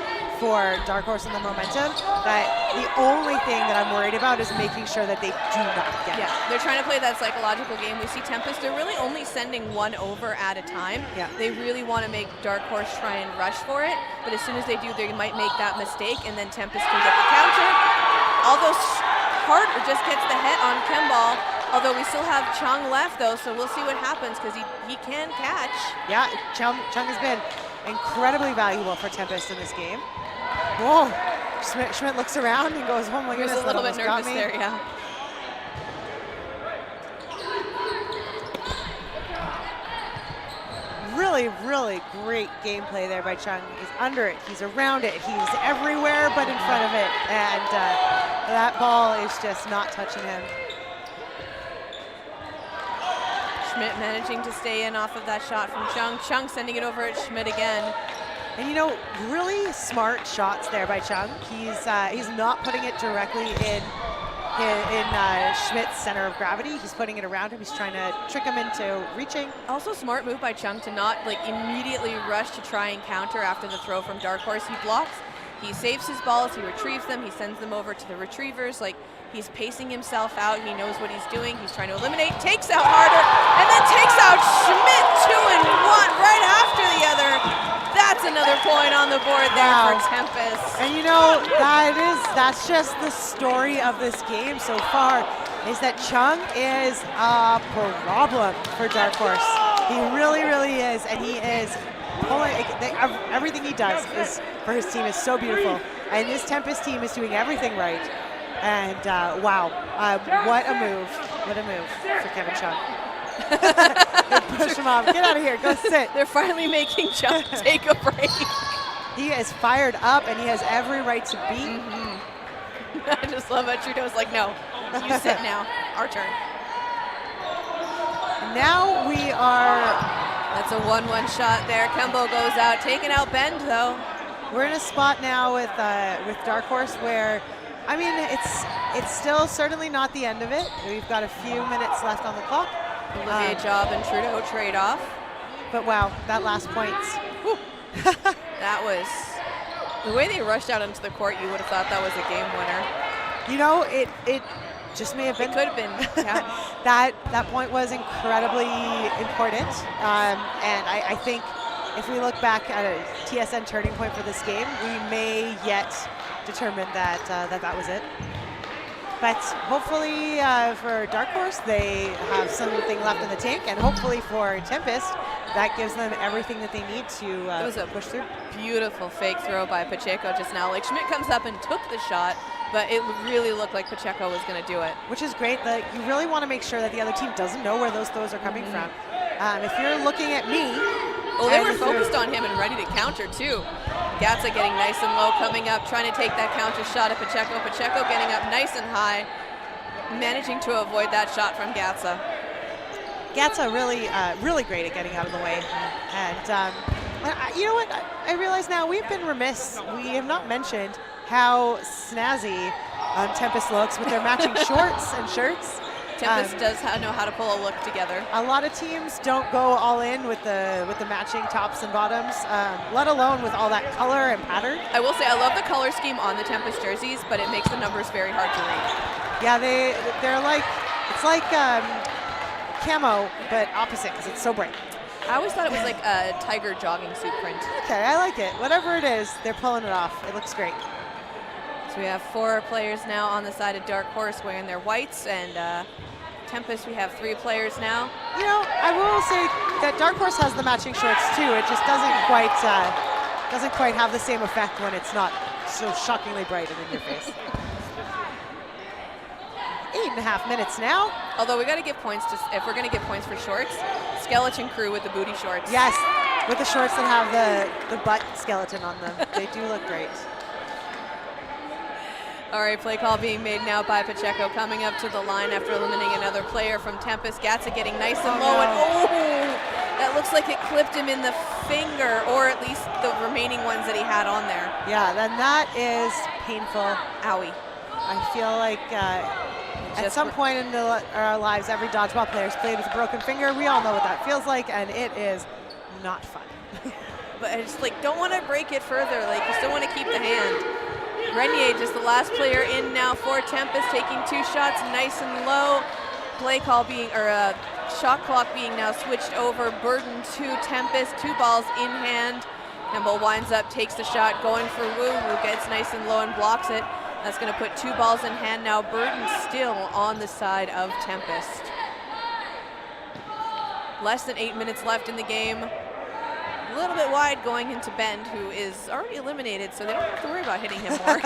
for Darkhorse and the momentum that the only thing that I'm worried about is making sure that they do not get it. Yeah, they're trying to play that psychological game. We see Tempest, they're really only sending one over at a time. Yeah. They really want to make Darkhorse try and rush for it, but as soon as they do, they might make that mistake, and then Tempest can get the counter. Although Harder just gets the hit on Kimball, although we still have Chung left, though, so we'll see what happens, because he can catch. Yeah, Chung has been incredibly valuable for Tempest in this game. Whoa, Schmidt looks around and goes, oh my He was goodness, a little that bit almost got nervous me. there, yeah. Really, really great gameplay there by Chung. He's under it, he's around it, he's everywhere but in front of it, and that ball is just not touching him. Schmidt managing to stay in off of that shot from Chung. Chung sending it over at Schmidt again. And you know, really smart shots there by Chung. He's not putting it directly in Schmidt's center of gravity. He's putting it around him. He's trying to trick him into reaching. Also smart move by Chung to not immediately rush to try and counter after the throw from Darkhorse. He blocks, he saves his balls, he retrieves them, he sends them over to the retrievers. He's pacing himself out. He knows what he's doing. He's trying to eliminate, takes out Harder, and then takes out Schmidt 2 and 1 right after the other. That's another point on the board there for Tempest. And you know, that's just the story of this game so far, is that Chung is a problem for Darkhorse. He really, really is, and he is pulling, everything he does is for his team is so beautiful. And this Tempest team is doing everything right. And wow, what a move for Kevin Chung. Push him off, get out of here, go sit. They're finally making Chung take a break. He is fired up and he has every right to be. I just love how Trudeau's like, no, you sit now, our turn. Now we are... That's a 1-1 shot there. Kembo goes out, taking out Bend though. We're in a spot now with Darkhorse where, I mean, it's still certainly not the end of it. We've got a few minutes left on the clock. Olivier Job and Trudeau trade off. But wow, that last point. That was, the way they rushed out into the court, you would have thought that was a game winner. You know, it just may have been. It could have been, yeah. that point was incredibly important. And I think if we look back at a TSN turning point for this game, we may yet determine that that was it. But hopefully for Darkhorse, they have something left in the tank, and hopefully for Tempest, that gives them everything that they need to it was a push through. Beautiful fake throw by Pacheco just now. Schmidt comes up and took the shot, but it really looked like Pacheco was going to do it. Which is great. That you really want to make sure that the other team doesn't know where those throws are coming from. If you're looking at me, well, they were focused on him and ready to counter too. Gatza getting nice and low, coming up, trying to take that counter shot at Pacheco. Pacheco getting up nice and high, managing to avoid that shot from Gatza. Gatza really great at getting out of the way. And you know what? I realize now we've been remiss. We have not mentioned how snazzy Tempest looks with their matching shorts and shirts. Tempest does know how to pull a look together. A lot of teams don't go all in with the matching tops and bottoms, let alone with all that color and pattern. I will say I love the color scheme on the Tempest jerseys, but it makes the numbers very hard to read. Yeah, they're like, it's like camo, but opposite because it's so bright. I always thought it was like a tiger jogging suit print. Okay, I like it. Whatever it is, they're pulling it off. It looks great. So we have 4 players now on the side of Darkhorse wearing their whites, and Tempest, we have 3 players now. You know, I will say that Darkhorse has the matching shorts too. It just doesn't quite have the same effect when it's not so shockingly bright and in your face. 8.5 minutes now. Although we got to give points to, if we're going to give points for shorts, Skeleton Crew with the booty shorts. Yes, with the shorts that have the butt skeleton on them. They do look great. All right, play call being made now by Pacheco, coming up to the line after eliminating another player from Tempest. Gatza getting nice and low, and that looks like it clipped him in the finger, or at least the remaining ones that he had on there. Yeah, then that is painful. Owie. I feel like at some point in our lives, every dodgeball player has played with a broken finger. We all know what that feels like, and it is not fun. But I just like don't want to break it further. Like you still want to keep the hand. Grenier, just the last player in now for Tempest, taking 2 shots, nice and low. Play call being, or shot clock being now switched over. Burden to Tempest, 2 balls in hand. Campbell winds up, takes the shot, going for Wu, who gets nice and low and blocks it. That's going to put 2 balls in hand now. Burden still on the side of Tempest. Less than 8 minutes left in the game. A little bit wide going into Bend, who is already eliminated, so they don't have to worry about hitting him more.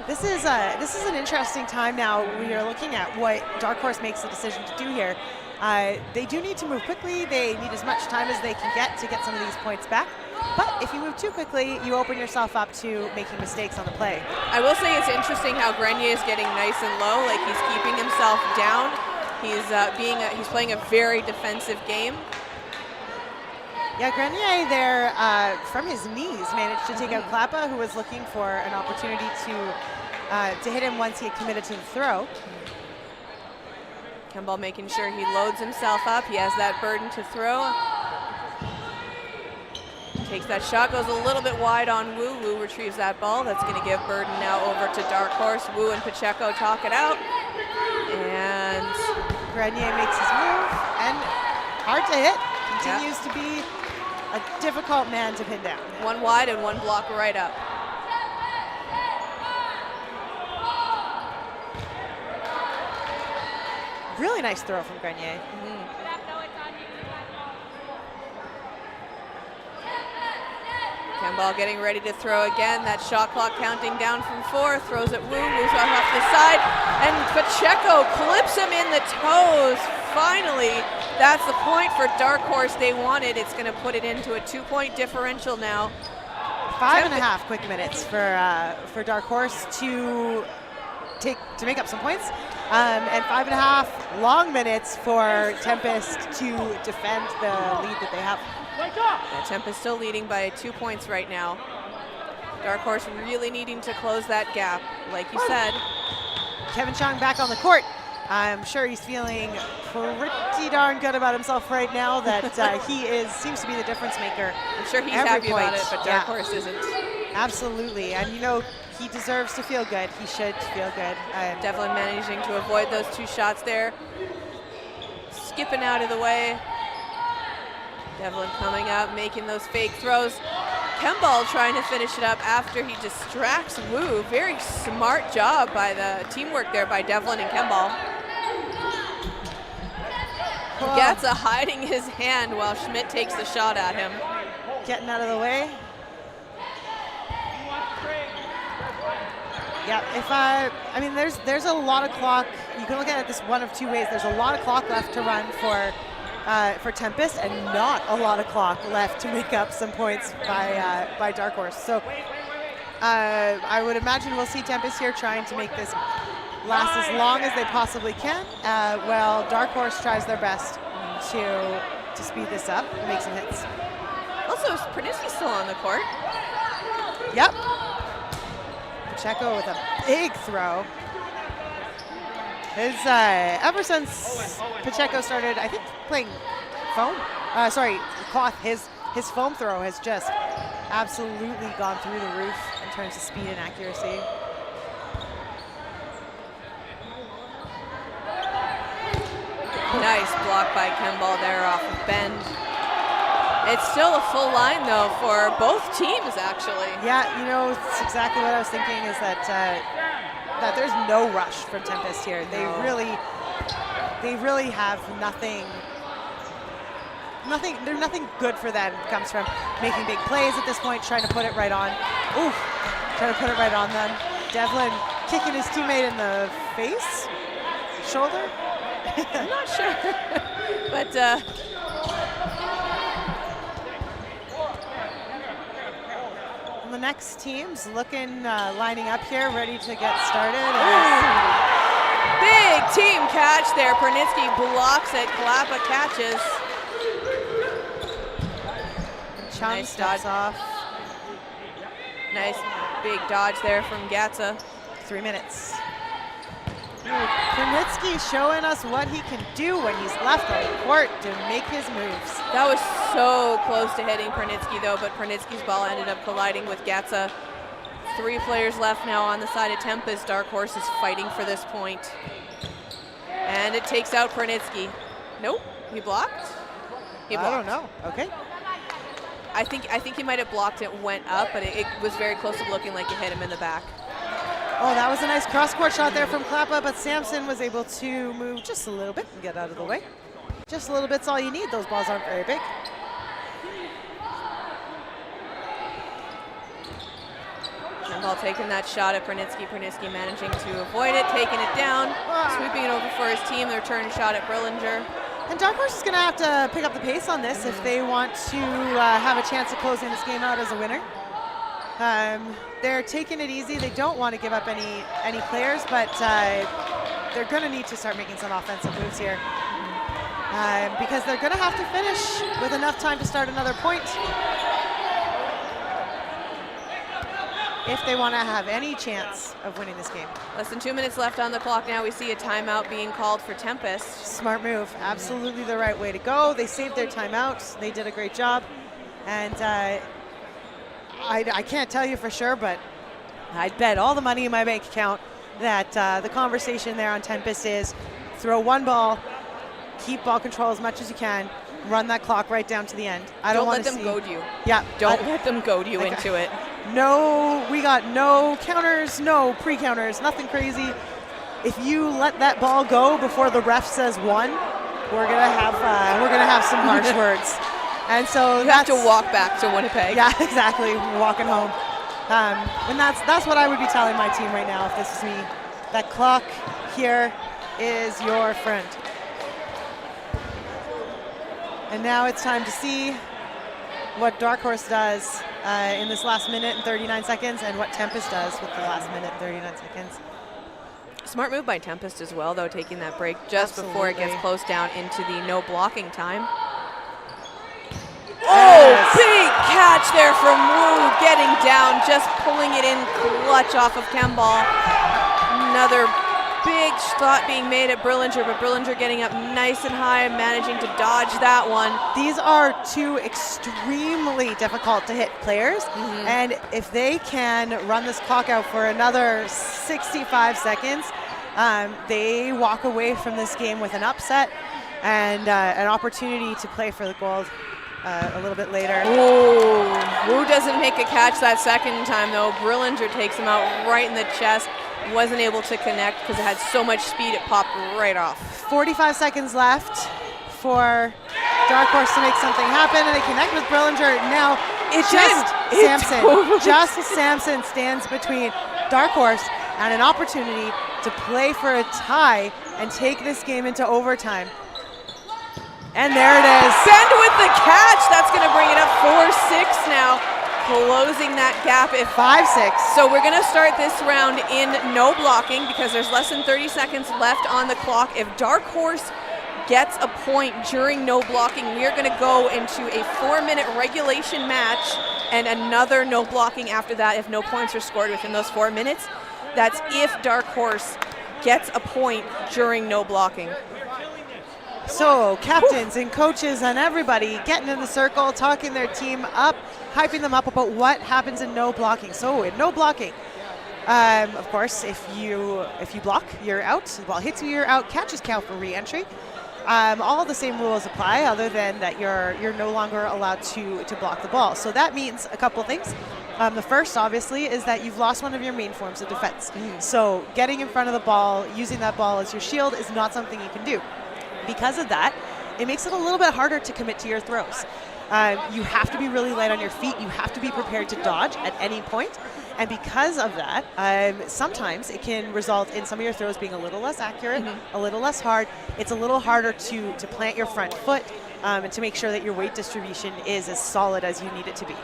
This is an interesting time now. We are looking at what Darkhorse makes the decision to do here. They do need to move quickly. They need as much time as they can get to get some of these points back. But if you move too quickly, you open yourself up to making mistakes on the play. I will say it's interesting how Grenier is getting nice and low, like he's keeping himself down. He's playing a very defensive game. Yeah, Grenier there from his knees managed to take out Klappa, who was looking for an opportunity to hit him once he had committed to the throw. Campbell making sure he loads himself up. He has that Burden to throw. Takes that shot, goes a little bit wide on Wu. Wu retrieves that ball. That's going to give Burden now over to Darkhorse. Wu and Pacheco talk it out. And Grenier makes his move, and hard to hit. Continues to be a difficult man to pin down. 1 wide and 1 block right up. Really nice throw from Grenier. Campbell getting ready to throw again. That shot clock counting down from 4. Throws it Wu, moves off the side, and Pacheco clips him in the toes. Finally, that's the point for Darkhorse they wanted. It's going to put it into a 2-point differential now. 5.5 quick minutes for Darkhorse to make up some points, and 5.5 long minutes for Tempest to defend the lead that they have. Yeah, Tempest still leading by 2 points right now. Darkhorse really needing to close that gap, like you said. Kevin Chung back on the court. I'm sure he's feeling pretty darn good about himself right now that seems to be the difference maker. I'm sure he's every happy point. about it, but Darkhorse isn't. Absolutely, and you know, he deserves to feel good. He should feel good. Devlin managing to avoid those 2 shots there. Skipping out of the way. Devlin coming up, making those fake throws. Kemball trying to finish it up after he distracts Wu. Very smart job by the teamwork there by Devlin and Kemball. Gatza hiding his hand while Schmidt takes the shot at him. Getting out of the way. Yeah, I mean, there's a lot of clock. You can look at it this one of 2 ways. There's a lot of clock left to run for Tempest, and not a lot of clock left to make up some points by Darkhorse. So I would imagine we'll see Tempest here trying to make this last as long as they possibly can, while Darkhorse tries their best to speed this up and make some hits. Also, is Prudnicki still on the court? Yep. Pacheco with a big throw. His ever since Pacheco started, I think, playing foam, cloth, his foam throw has just absolutely gone through the roof in terms of speed and accuracy. Nice block by Kemball there off of Bend. It's still a full line, though, for both teams, actually. Yeah, you know, it's exactly what I was thinking is that that there's no rush from Tempest here. They really have nothing. There's nothing good for them. It comes from making big plays at this point, trying to put it right on. Ooh, trying to put it right on them. Devlin kicking his teammate in the face, shoulder. I'm not sure, but the next team's looking, lining up here, ready to get started. Big team catch there. Prudnicki blocks it. Klappa catches. Chung Nice steps dodge. off. Nice big dodge there from Gatza. 3 minutes. Kernitsky showing us what he can do when he's left on the court to make his moves. That was so close to hitting Pernitsky, though, but Pernitsky's ball ended up colliding with Gatsa. 3 players left now on the side of Tempest. Darkhorse is fighting for this point. And it takes out Pernitsky. Nope, he blocked. He blocked. I don't know. Okay. I think he might have blocked it, went up, but it was very close to looking like it hit him in the back. Oh, that was a nice cross-court shot there from Klappa, but Samson was able to move just a little bit and get out of the way. Just a little bit's all you need. Those balls aren't very big. Ball taking that shot at Pernitsky. Pernitsky managing to avoid it, taking it down, sweeping it over for his team. Their turn shot at Brillinger. And Darkhorse is going to have to pick up the pace on this if they want to have a chance of closing this game out as a winner. They're taking it easy. They don't want to give up any players, but they're going to need to start making some offensive moves here because they're going to have to finish with enough time to start another point if they want to have any chance of winning this game. Less than 2 minutes left on the clock now. We see a timeout being called for Tempest. Smart move. Absolutely the right way to go. They saved their timeouts. They did a great job. And I can't tell you for sure, but I'd bet all the money in my bank account that the conversation there on Tempest is throw one ball, keep ball control as much as you can, run that clock right down to the end. I don't want let them goad you. Yeah. Don't let them goad you into it. No, we got no counters, no pre-counters, nothing crazy. If you let that ball go before the ref says one, we're gonna have some harsh words. And so you have to walk back to Winnipeg. Yeah, exactly. We're walking home. And that's what I would be telling my team right now if this is me. That clock here is your friend. And now it's time to see what Darkhorse does in this last minute and 39 seconds and what Tempest does with the last minute and 39 seconds. Smart move by Tempest as well, though, taking that break just before it gets close down into the no blocking time. Oh, big catch there from Wu, getting down, just pulling it in clutch off of Kemball. Another big shot being made at Brillinger, but Brillinger getting up nice and high and managing to dodge that one. These are two extremely difficult to hit players, and if they can run this clock out for another 65 seconds, they walk away from this game with an upset and an opportunity to play for the gold a little bit later. Ooh, Wu doesn't make a catch that second time, though. Brillinger takes him out right in the chest. Wasn't able to connect because it had so much speed it popped right off. 45 seconds left for Darkhorse to make something happen, and they connect with Brillinger. Now just Samson stands between Darkhorse and an opportunity to play for a tie and take this game into overtime. And there it is. Bend with the catch. That's going to bring it up 4-6 now. Closing that gap at 5-6. So we're going to start this round in no blocking because there's less than 30 seconds left on the clock. If Darkhorse gets a point during no blocking, we are going to go into a 4-minute regulation match and another no blocking after that if no points are scored within those 4 minutes. That's if Darkhorse gets a point during no blocking. So captains and coaches and everybody getting in the circle, talking their team up, hyping them up about what happens in no blocking. So in no blocking, of course, if you block, you're out. The ball hits you, you're out. Catches count for re-entry. All the same rules apply, other than that you're no longer allowed to block the ball. So that means a couple things. The first, obviously, is that you've lost one of your main forms of defense. So getting in front of the ball, using that ball as your shield, is not something you can do. Because of that, it makes it a little bit harder to commit to your throws. You have to be really light on your feet. You have to be prepared to dodge at any point. And because of that, sometimes it can result in some of your throws being a little less accurate, a little less hard. It's a little harder to plant your front foot and to make sure that your weight distribution is as solid as you need it to be.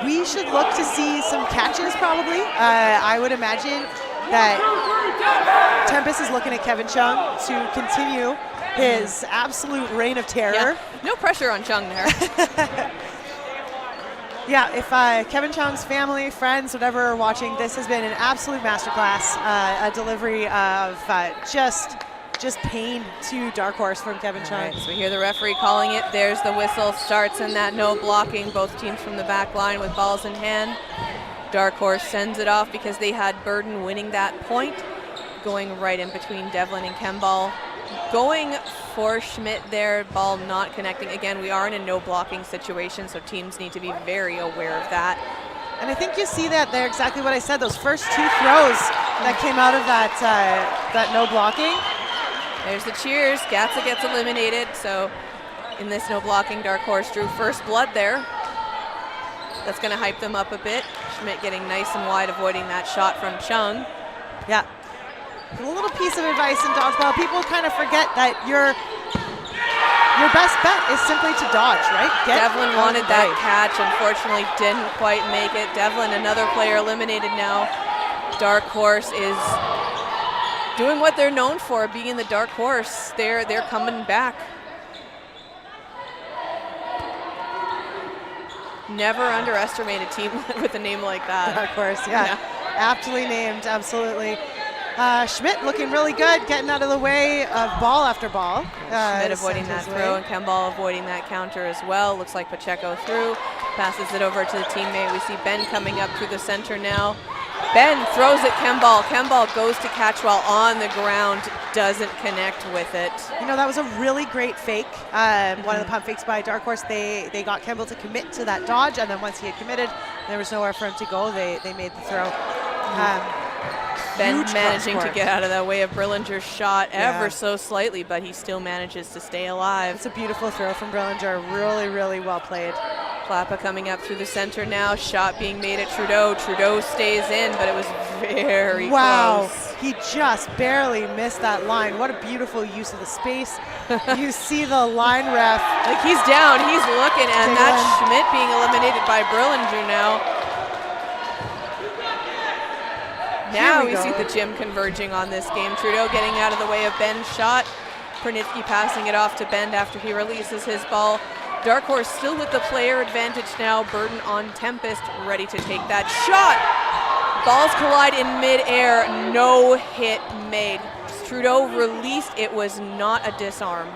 We should look to see some catches probably. I would imagine that Tempest is looking at Kevin Chung to continue his absolute reign of terror. Yeah. No pressure on Chung there. Yeah, if Kevin Chung's family, friends, whatever are watching, this has been an absolute masterclass, a delivery of just pain to Darkhorse from Kevin Chung. Right, so we hear the referee calling it. There's the whistle, starts in that no blocking, both teams from the back line with balls in hand. Darkhorse sends it off because they had Burden winning that point, going right in between Devlin and Kemball. Going for Schmidt there, ball not connecting. Again, we are in a no blocking situation, so teams need to be very aware of that. And I think you see that there, exactly what I said, those first 2 throws that came out of that no blocking. There's the cheers. Gatza gets eliminated, so in this no blocking, Darkhorse drew first blood there. That's going to hype them up a bit. Schmidt getting nice and wide, avoiding that shot from Chung. Yeah. A little piece of advice in dodgeball, people kind of forget that your best bet is simply to dodge, right? Devlin wanted that catch, unfortunately didn't quite make it. Devlin, another player eliminated now. Darkhorse is doing what they're known for, being the dark horse. They're coming back. Never underestimate a team with a name like that. Darkhorse, yeah. Aptly named, absolutely. Schmidt looking really good, getting out of the way of ball after ball. Schmidt avoiding that throw, and Kemball avoiding that counter as well. Looks like Pacheco through, passes it over to the teammate. We see Ben coming up through the center now. Ben throws at Kemball. Kemball goes to catch while on the ground, doesn't connect with it. You know, that was a really great fake. One of the pump fakes by Darkhorse. They got Kemball to commit to that dodge, and then once he had committed, there was nowhere for him to go. They made the throw. Ben managing to get out of the way of Brillinger's shot ever so slightly, but he still manages to stay alive. It's a beautiful throw from Brillinger. Really, really well played. Klappa coming up through the center now. Shot being made at Trudeau. Trudeau stays in, but it was very close. He just barely missed that line. What a beautiful use of the space. You see the line ref. Like, he's down, he's looking, and that's Schmidt being eliminated by Brillinger now. Now we see the gym converging on this game. Trudeau getting out of the way of Ben's shot. Pernitsky passing it off to Ben after he releases his ball. Darkhorse still with the player advantage now. Burden on Tempest, ready to take that shot. Balls collide in midair, no hit made. Trudeau released, it was not a disarm.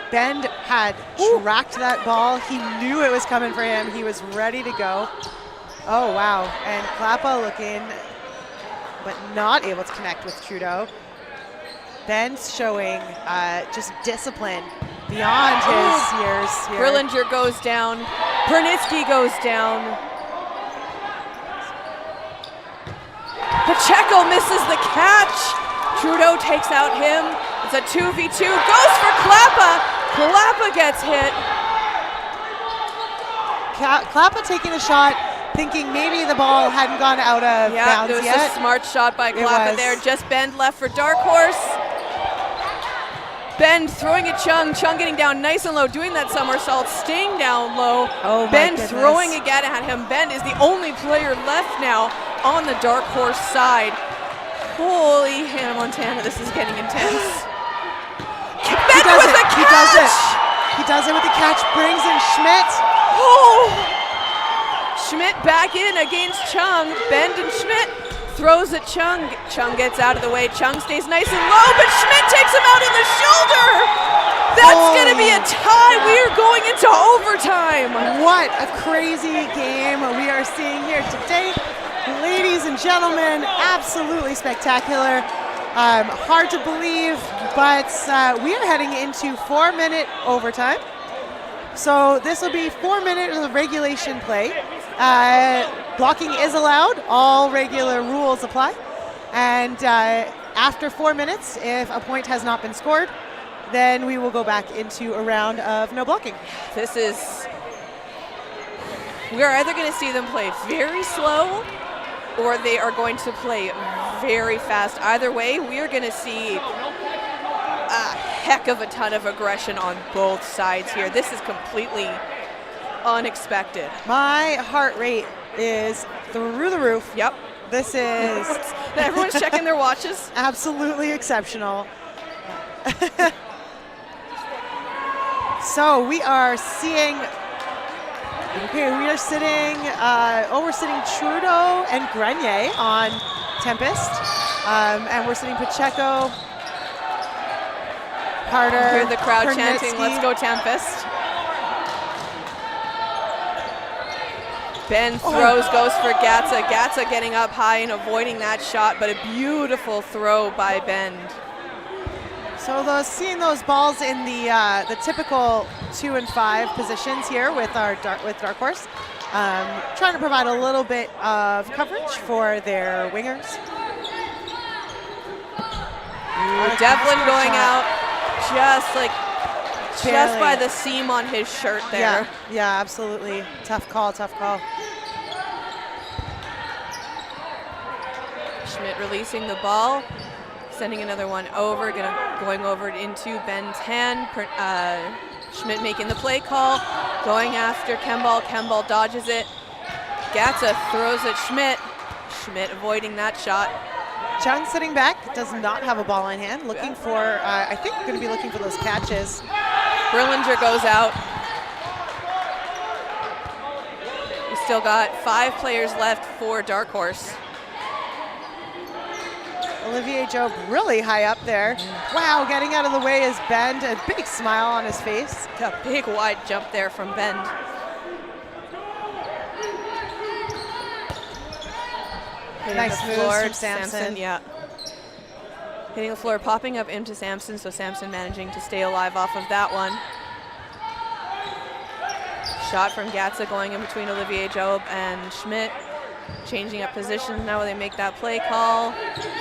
Ben had tracked that ball. He knew it was coming for him. He was ready to go. Oh, wow. And Klappa looking, but not able to connect with Trudeau. Ben's showing just discipline beyond his years here. Brillinger goes down. Pernitsky goes down. Pacheco misses the catch. Trudeau takes out him. It's a 2v2. Goes for Klappa. Klappa gets hit. Klappa taking the shot, thinking maybe the ball hadn't gone out of bounds yet. yet. A smart shot by Klappa there. Just Bend left for Darkhorse. Ben throwing at Chung. Chung getting down nice and low, doing that somersault, staying down low. Oh, Ben throwing again at him. Ben is the only player left now on the Darkhorse side. Holy Hannah Montana, this is getting intense. Ben with the catch! He does it. He does it with the catch. Brings in Schmidt. Oh! Schmidt back in against Chung. Bend and Schmidt throws at Chung. Chung gets out of the way. Chung stays nice and low, but Schmidt takes him out in the shoulder. That's going to be a tie. We are going into overtime. What a crazy game we are seeing here today. Ladies and gentlemen, absolutely spectacular. Hard to believe, but we are heading into 4-minute overtime. So this will be 4 minutes of regulation play. Blocking is allowed. All regular rules apply. And after 4 minutes, if a point has not been scored, then we will go back into a round of no blocking. We're either going to see them play very slow or they are going to play very fast. Either way, we are going to see a heck of a ton of aggression on both sides here. This is completely unexpected. My heart rate is through the roof. Yep. This is... Everyone's checking their watches. Absolutely exceptional. So we are seeing Okay, we are sitting, we're sitting Trudeau and Grenier on Tempest. And we're sitting Pacheco, Carter, Hear the crowd chanting, Pernitsky. let's go Tempest. Ben throws, goes for Gatza. Gatza getting up high and avoiding that shot, but a beautiful throw by Bend. So seeing those balls in the typical 2 and 5 positions here with our Darkhorse, trying to provide a little bit of coverage for their wingers. Devlin going out just Barely. by the seam on his shirt there. Yeah, absolutely. Tough call. Schmidt releasing the ball, sending another one over, going over into Ben's hand. Schmidt making the play call, going after Kemball. Kemball dodges it. Gatza throws at Schmidt. Schmidt avoiding that shot. Chung sitting back, does not have a ball in hand, looking for, I think going to be looking for those catches. Brillinger goes out. We still got 5 players left for Darkhorse. Olivier Job really high up there. Wow, getting out of the way is Bend, a big smile on his face. A big wide jump there from Bend. Nice moves from Samson. Yeah. Hitting the floor, popping up into Samson, so Samson managing to stay alive off of that one. Shot from Gatza going in between Olivier Job and Schmidt. Changing up positions now they make that play call.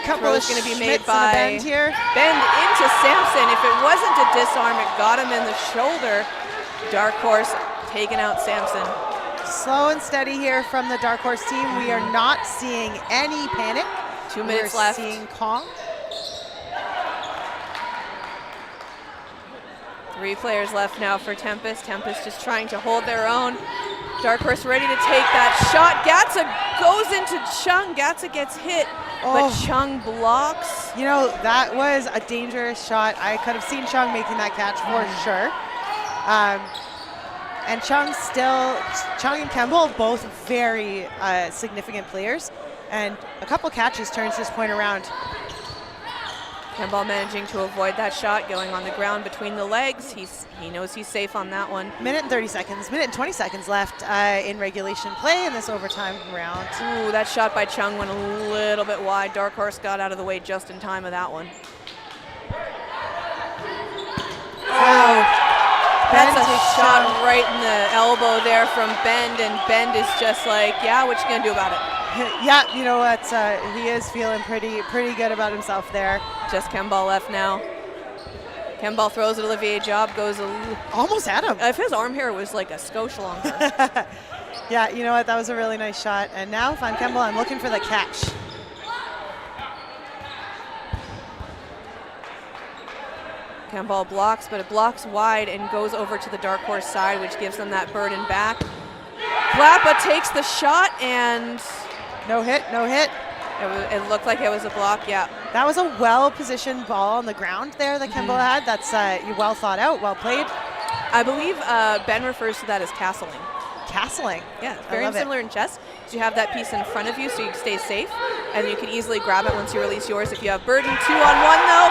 Couple of going to be made Schmitz by and a Bend here. Bend into Samson. If it wasn't a disarm, it got him in the shoulder. Darkhorse taking out Samson. Slow and steady here from the Darkhorse team. We are not seeing any panic. 2 minutes We're left. seeing calm. 3 players left now for Tempest. Tempest just trying to hold their own. Darkhorse ready to take that shot. Gatza goes into Chung. Gatza gets hit, but Chung blocks. You know, that was a dangerous shot. I could have seen Chung making that catch for sure. And Chung and Kemball, both very significant players. And a couple catches turns this point around. Kemball managing to avoid that shot, going on the ground between the legs. He knows he's safe on that one. Minute and 20 seconds left in regulation play in this overtime round. Ooh, that shot by Chung went a little bit wide. Darkhorse got out of the way just in time of that one. That's a shot right in the elbow there from Bend, and Bend is just like, yeah, what you gonna do about it? Yeah, you know what? He is feeling pretty good about himself there. Just Kemball left now. Kemball throws at Olivier Job, goes almost had him. If his arm hair was like a skosh longer. Yeah, you know what? That was a really nice shot. And now if I'm Kemball, I'm looking for the catch. Kemball blocks, but it blocks wide and goes over to the Darkhorse side, which gives them that burden back. Klappa takes the shot and... No hit. It looked like it was a block, yeah. That was a well-positioned ball on the ground there that Kemball had. That's well thought out, well played. I believe Ben refers to that as castling. Castling? Yeah, it's very similar in chess. So you have that piece in front of you so you stay safe, and you can easily grab it once you release yours. If you have burden 2-on-1 though,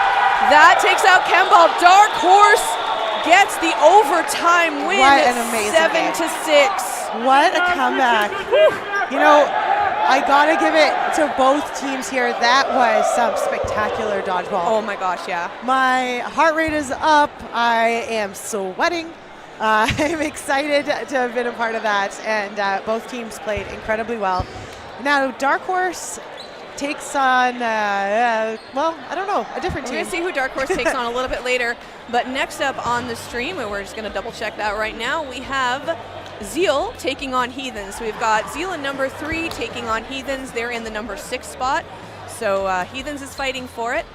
that takes out Kemball. Darkhorse gets the overtime win. What an amazing 7-6. What a comeback. You know, I gotta give it to both teams here. That was some spectacular dodgeball. Oh my gosh, yeah. My heart rate is up. I am sweating. I'm excited to have been a part of that, and both teams played incredibly well. Now, Darkhorse takes on, well, I don't know, a different team. We're going to see who Darkhorse takes on a little bit later, but next up on the stream, and we're just going to double check that right now, we have Zeal taking on Heathens. So we've got Zeal in number 3 taking on Heathens. They're in the number 6 spot, so Heathens is fighting for it.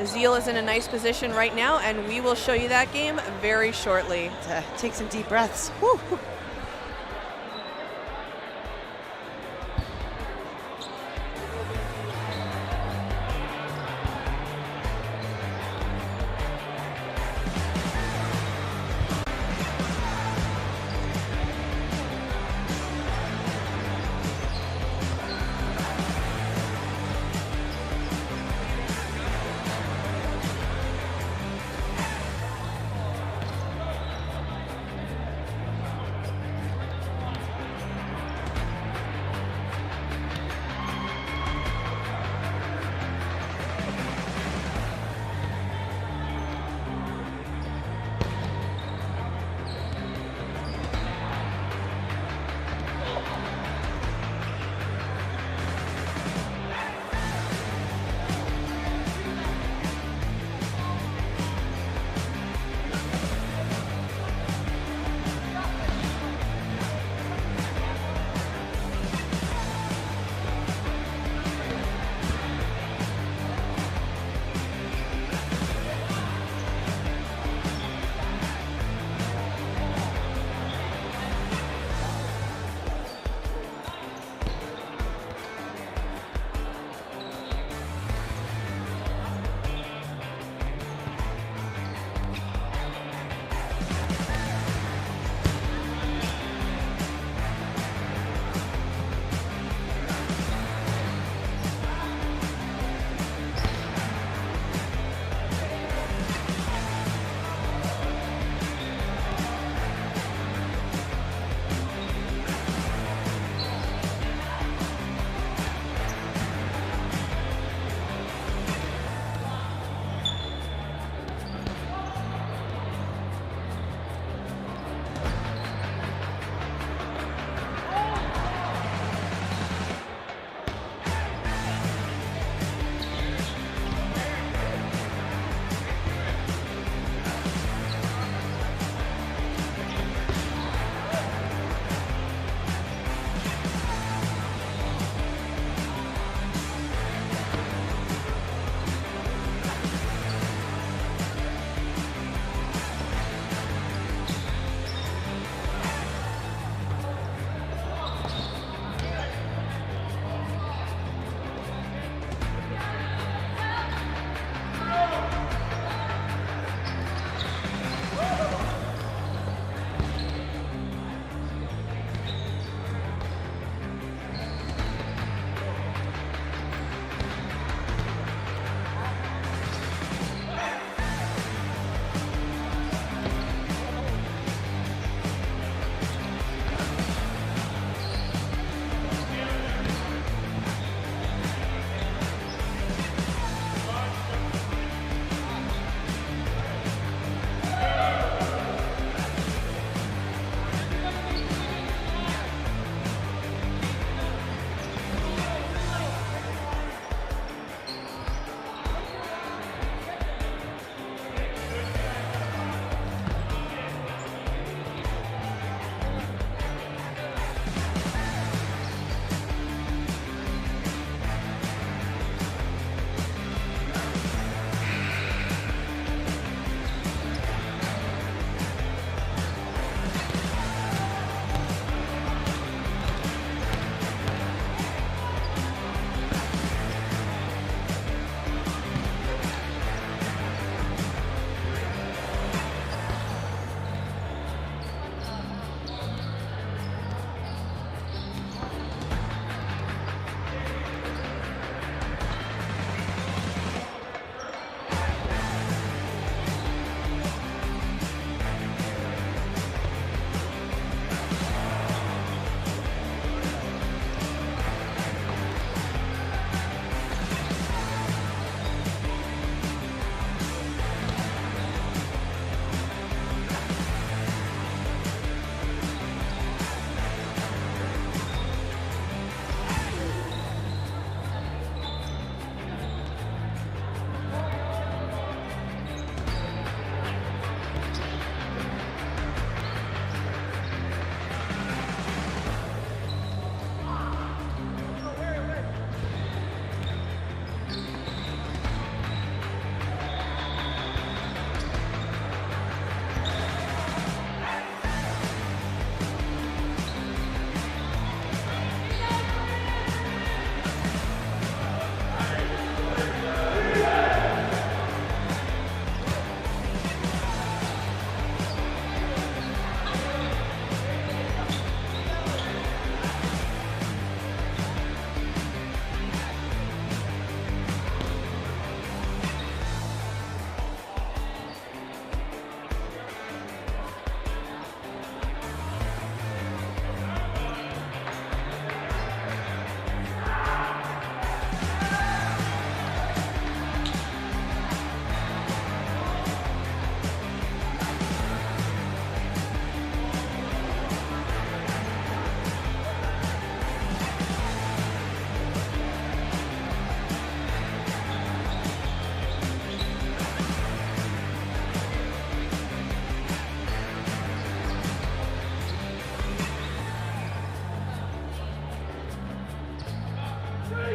Zeal is in a nice position right now, and we will show you that game very shortly. Take some deep breaths. Woo.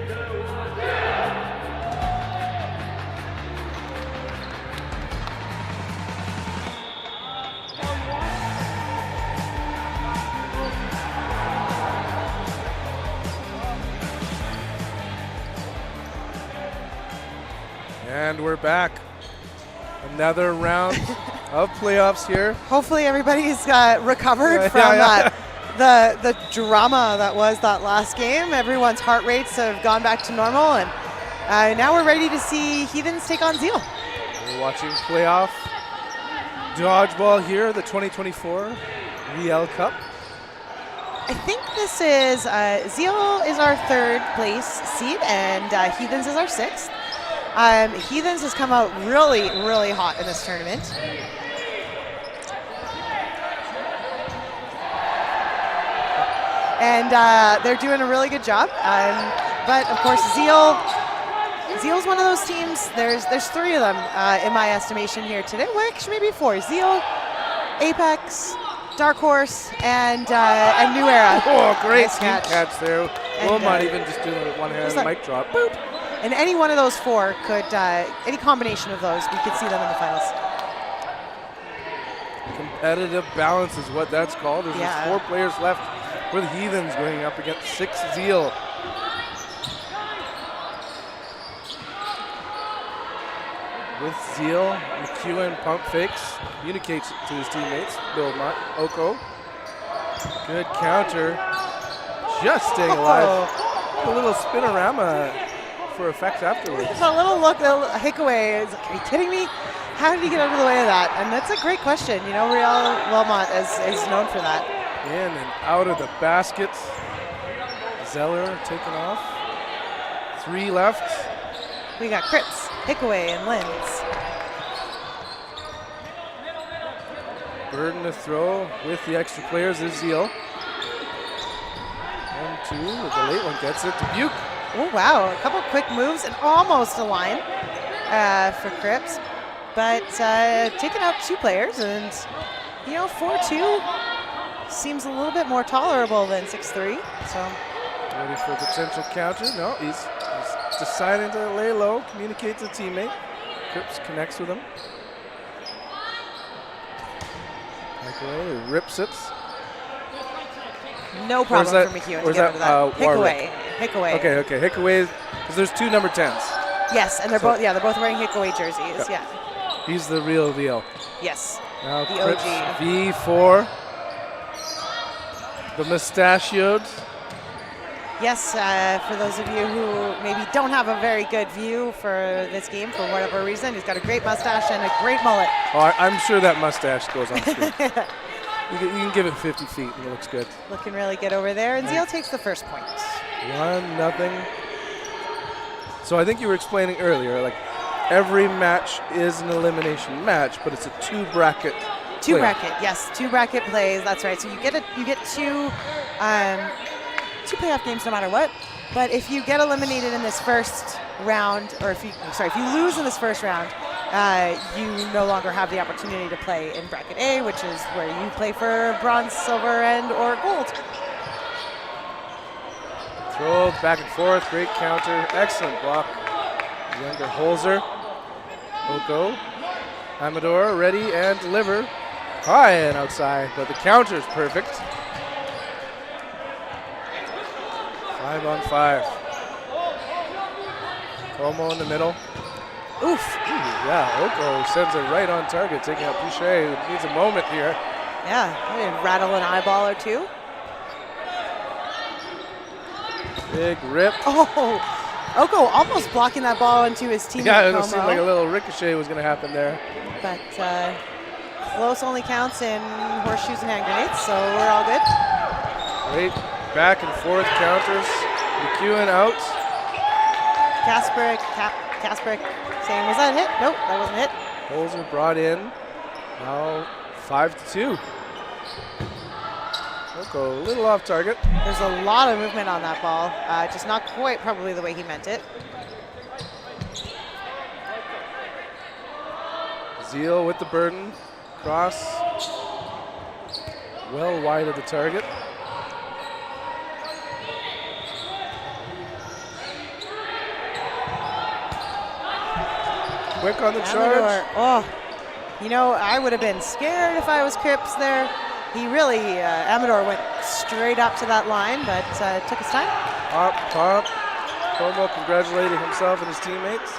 And we're back. Another round of playoffs here. Hopefully everybody's recovered Yeah, from yeah. the drama that was that last game. Everyone's heart rates have gone back to normal, and now we're ready to see Heathens take on Zeal. We're watching playoff dodgeball here, the 2024 Riel Cup. I think this is Zeal is our 3rd place seed, and Heathens is our 6th. Heathens has come out really, really hot in this tournament. And they're doing a really good job. But of course, Zeal's one of those teams. There's 3 of them in my estimation here today. Well, actually, maybe 4. Zeal, Apex, Darkhorse, and New Era. Oh, great Nice team catch there. And, Wilmot even just doing a one-hand like- mic drop. Boop. And any one of those 4 could, any combination of those, we could see them in the finals. Competitive balance is what that's called. There's just 4 players left for the Heathens going up against 6 Zeal. With Zeal, McEwen pump fakes, communicates it to his teammates. Wilmot, Oko. Good counter. Just staying alive. A little spinorama for effect afterwards. Just a little look, a hickaway. Are you kidding me? How did he get out of the way of that? And that's a great question. You know, Riel Wilmot is known for that. In and out of the basket. Zeller taken off. 3 left. We got Cripps, Hickaway, and Linz. Burden to throw with the extra players is Zeal. 1-2, the late one gets it to Buke. Oh, wow. A couple quick moves and almost a line for Cripps. But taking out 2 players, and, you know, 4-2 seems a little bit more tolerable than 6-3. So Ready for a potential counter. No, he's deciding to lay low, communicate to teammate. Cripps connects with him. Hickaway rips it. no problem that- for McEwen to where's get that, out of that. Warwick? Hickaway. Okay. Hickaway, because there's 2 number 10s. Yes, and they're So- both wearing Hickaway jerseys. Yeah. He's the real deal. Yes. Now The Cripps, OG. V4. The mustachioed. Yes, for those of you who maybe don't have a very good view for this game for whatever reason, he's got a great mustache and a great mullet. Oh, I'm sure that mustache goes on screen. You can give it 50 feet and it looks good. Looking really good over there, and Zeal takes the first point. 1-0. So I think you were explaining earlier, like every match is an elimination match, but it's a 2-bracket. Two playoff. bracket, yes, 2 bracket plays. That's right. So you get 2 playoff games no matter what. But if you get eliminated in this first round, or if you lose in this first round, you no longer have the opportunity to play in bracket A, which is where you play for bronze, silver, and or gold. Throw back and forth, great counter, excellent block. Younger Holzer, Oko, Amador ready and deliver. High and outside, but the counter is perfect. 5-on-5. Como in the middle. Oof. Ooh, yeah, Oko sends it right on target, taking out Boucher, who needs a moment here. Yeah, maybe rattle an eyeball or 2. Big rip. Oh, Oko almost blocking that ball into his teammate. Yeah, it Como. seemed like a little ricochet was going to happen there. But close only counts in horseshoes and hand grenades, so we're all good. Great back and forth counters. McEwen out. Kasperick saying, was that a hit? Nope, that wasn't a hit. Holzer brought in. Now 5-2. Oko a little off target. There's a lot of movement on that ball, just not quite probably the way he meant it. Zeal with the burden. Cross. Well wide of the target. quick on the Amador. charge. Oh, you know, I would have been scared if I was Cripps there. He really, Amador went straight up to that line, but took his time. Pop. Como congratulating himself and his teammates.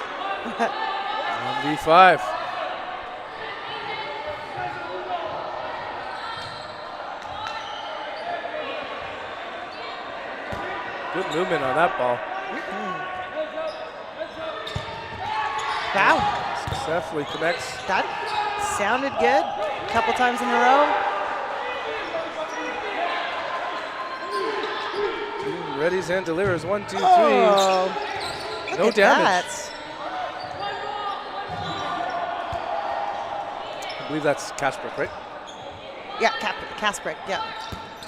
1v5. Good movement on that ball. Wow, Successfully connects. that sounded good. A couple times in a row. Readies and delivers. 1, 2, 3. Oh, look No at damage. that. I believe that's Casper, right? Yeah, Kasprick, yeah.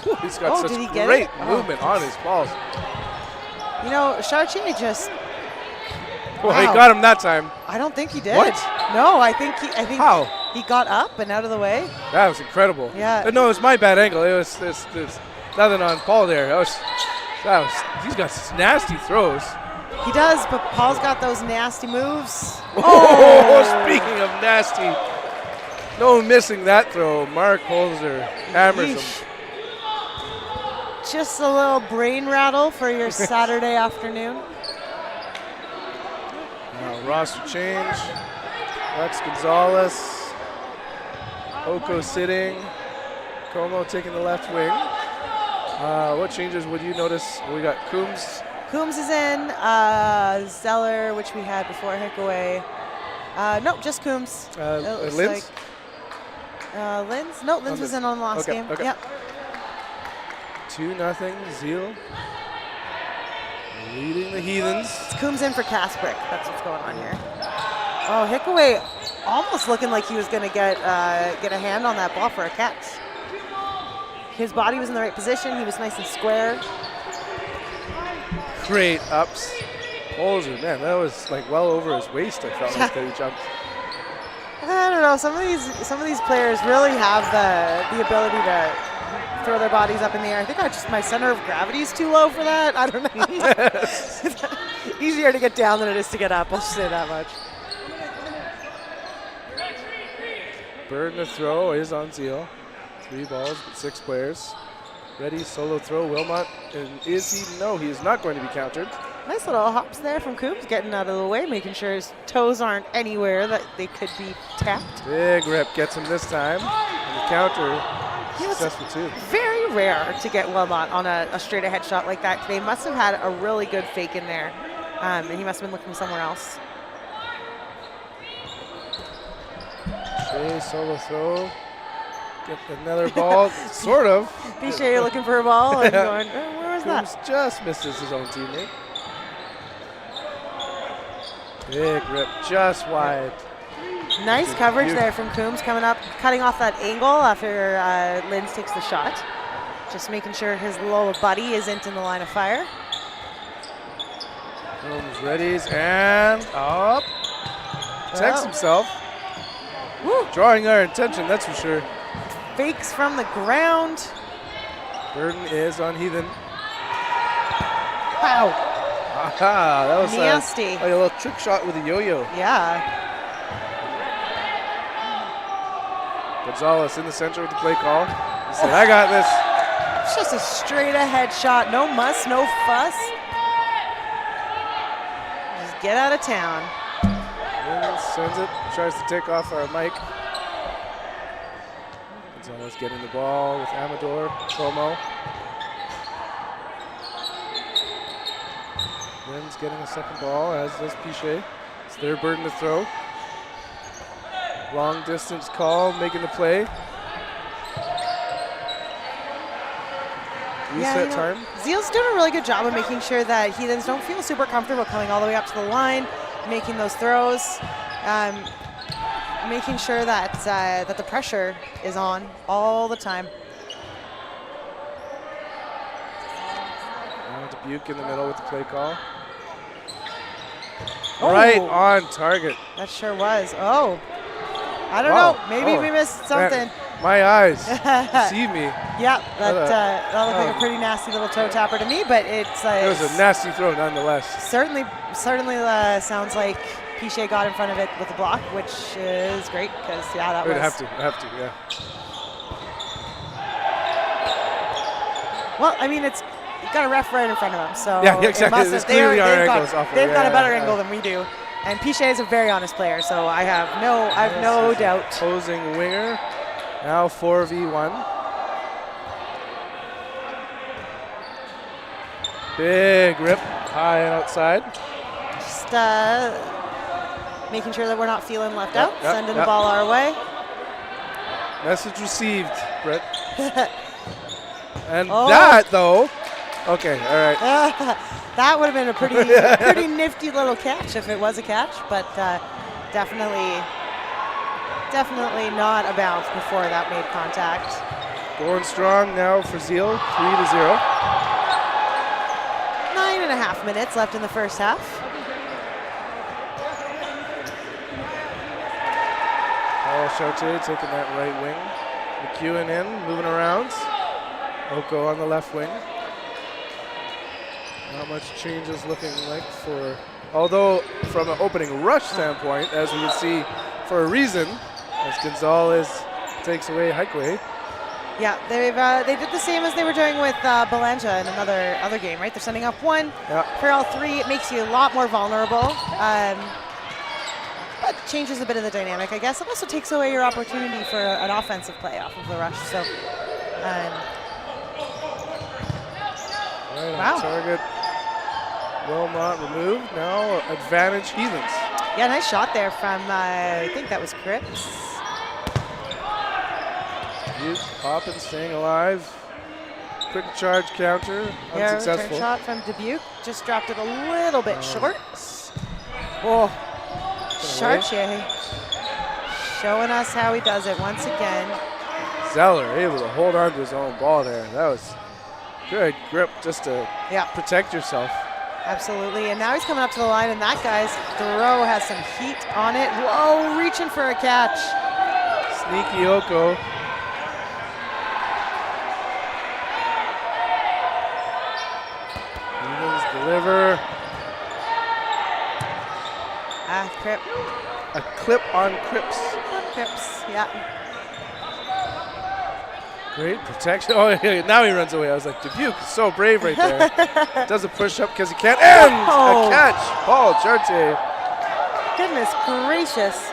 Whew, he's got Oh, did he such get great it? Oh. movement on his balls. You know, Chartier just, Well, he Wow. got him that time. I don't think he did. What? No, I think How? he got up and out of the way. That was incredible. Yeah. No, it was my bad angle. It was nothing on Paul there. He's got nasty throws. He does, but Paul's got those nasty moves. Oh, speaking of nasty, no missing that throw. Mark Holzer hammers him. Yeesh. Just a little brain rattle for your Saturday afternoon. Now roster change. Lex Gonzalez. Oko sitting. Como taking the left wing. What changes would you notice? We got Coombs. Coombs is in. Zeller, which we had before Hickaway. Nope, just Coombs. It looks Linz? like, Linz? No, Linz was in on the last game. Okay. Yep. 2-0 Zeal. Leading the Heathens. It's Coombs in for Kasprick. That's what's going on here. Oh, Hickaway almost looking like he was going to get a hand on that ball for a catch. His body was in the right position. He was nice and square. Great ups. Holzer, man, that was like well over his waist. I felt like that he jumped. I don't know. Some of these players really have the ability to throw their bodies up in the air. I think my center of gravity is too low for that. I don't know. Easier to get down than it is to get up. I'll just say that much. Burden of throw is on Zeal. 3 balls, but 6 players. Ready, solo throw, Wilmot. And is he? No, he is not going to be countered. Nice little hops there from Coombs, getting out of the way, making sure his toes aren't anywhere that they could be tapped. Big rip gets him this time. And the counter, successful too. Very rare to get Wilmot on a straight ahead shot like that. They must have had a really good fake in there, and he must have been looking somewhere else. Shea, solo throw. Get another ball, sort of. Bichet looking for a ball and going, where was Coombs that? just misses his own teammate. Big rip, just wide. Nice coverage there from Coombs, coming up, cutting off that angle after Linz takes the shot. Just making sure his little buddy isn't in the line of fire. Coombs readies and up. Protects Oh. himself. Woo. Drawing our attention, that's for sure. Fakes from the ground. Burden is on Heathen. Wow. Aha, that was Nasty. like a little trick shot with a yo-yo. Yeah. Gonzalez in the center of the play call. He said, I got this. It's just a straight ahead shot. No muss, no fuss. Just get out of town. And sends it, tries to take off our mic. Gonzalez getting the ball with Amador, Como. Lynn's getting a second ball, as does Pichet. It's their burden to throw. Long distance call, making the play. Reset time. Zeal's doing a really good job of making sure that Heathens don't feel super comfortable coming all the way up to the line, making those throws, making sure that that the pressure is on all the time. Now Dubuque in the middle with the play call. Oh. Right on target. That sure was. Oh, I don't Wow. know. Maybe we missed something. Man, my eyes deceive me. Yeah, that looked like a pretty nasty little toe tapper to me, but it's It was a nasty throw nonetheless. certainly sounds like Pichet got in front of it with a block, which is great because, yeah, that We'd was... have to, yeah. Well, I mean, it's you got a ref right in front of him, so Yeah, exactly. It There's clearly our angles off of it. they've got Yeah, a better yeah, angle than we do. And Pichet is a very honest player, so I have no doubt. Opposing winger, now 4v1. Big rip, high and outside. Just making sure that we're not feeling left out, Yep, sending yep. the ball our way. Message received, Brett. And Oh. that, though, okay, all right. That would have been a pretty nifty little catch if it was a catch, but definitely not a bounce before that made contact. Going strong now for Zeal, 3-0. 9.5 minutes left in the first half. Paul Chartier taking that right wing. McEwen in, moving around. Oko on the left wing. Not much changes looking like for, although from an opening rush standpoint, as we can see for a reason, as Gonzalez takes away Hikeway. Yeah, they did the same as they were doing with Belanja in other game, right? They're sending up one for all three. It makes you a lot more vulnerable, but changes a bit of the dynamic, I guess. It also takes away your opportunity for an offensive play off of the rush. So, Right wow. on target. Wilmot removed. Now advantage Heathens. Yeah, nice shot there from, I think that was Cripps. Duke popping, staying alive. Quick charge counter, Yeah, unsuccessful. return shot from Dubuque. Just dropped it a little bit short. Oh, Chartier showing us how he does it once again. Zeller able to hold on to his own ball there. That was good grip just to protect yourself. Absolutely, and now he's coming up to the line, and that guy's throw has some heat on it. Whoa, reaching for a catch. Sneaky Oko. Heathens deliver. Crip. A clip on Cripps. Cripps, yeah. Great protection. Oh, yeah, now he runs away. I was like, Dubuque is so brave right there. Does a push up because he can't. And a catch. Paul Chartier. Goodness gracious.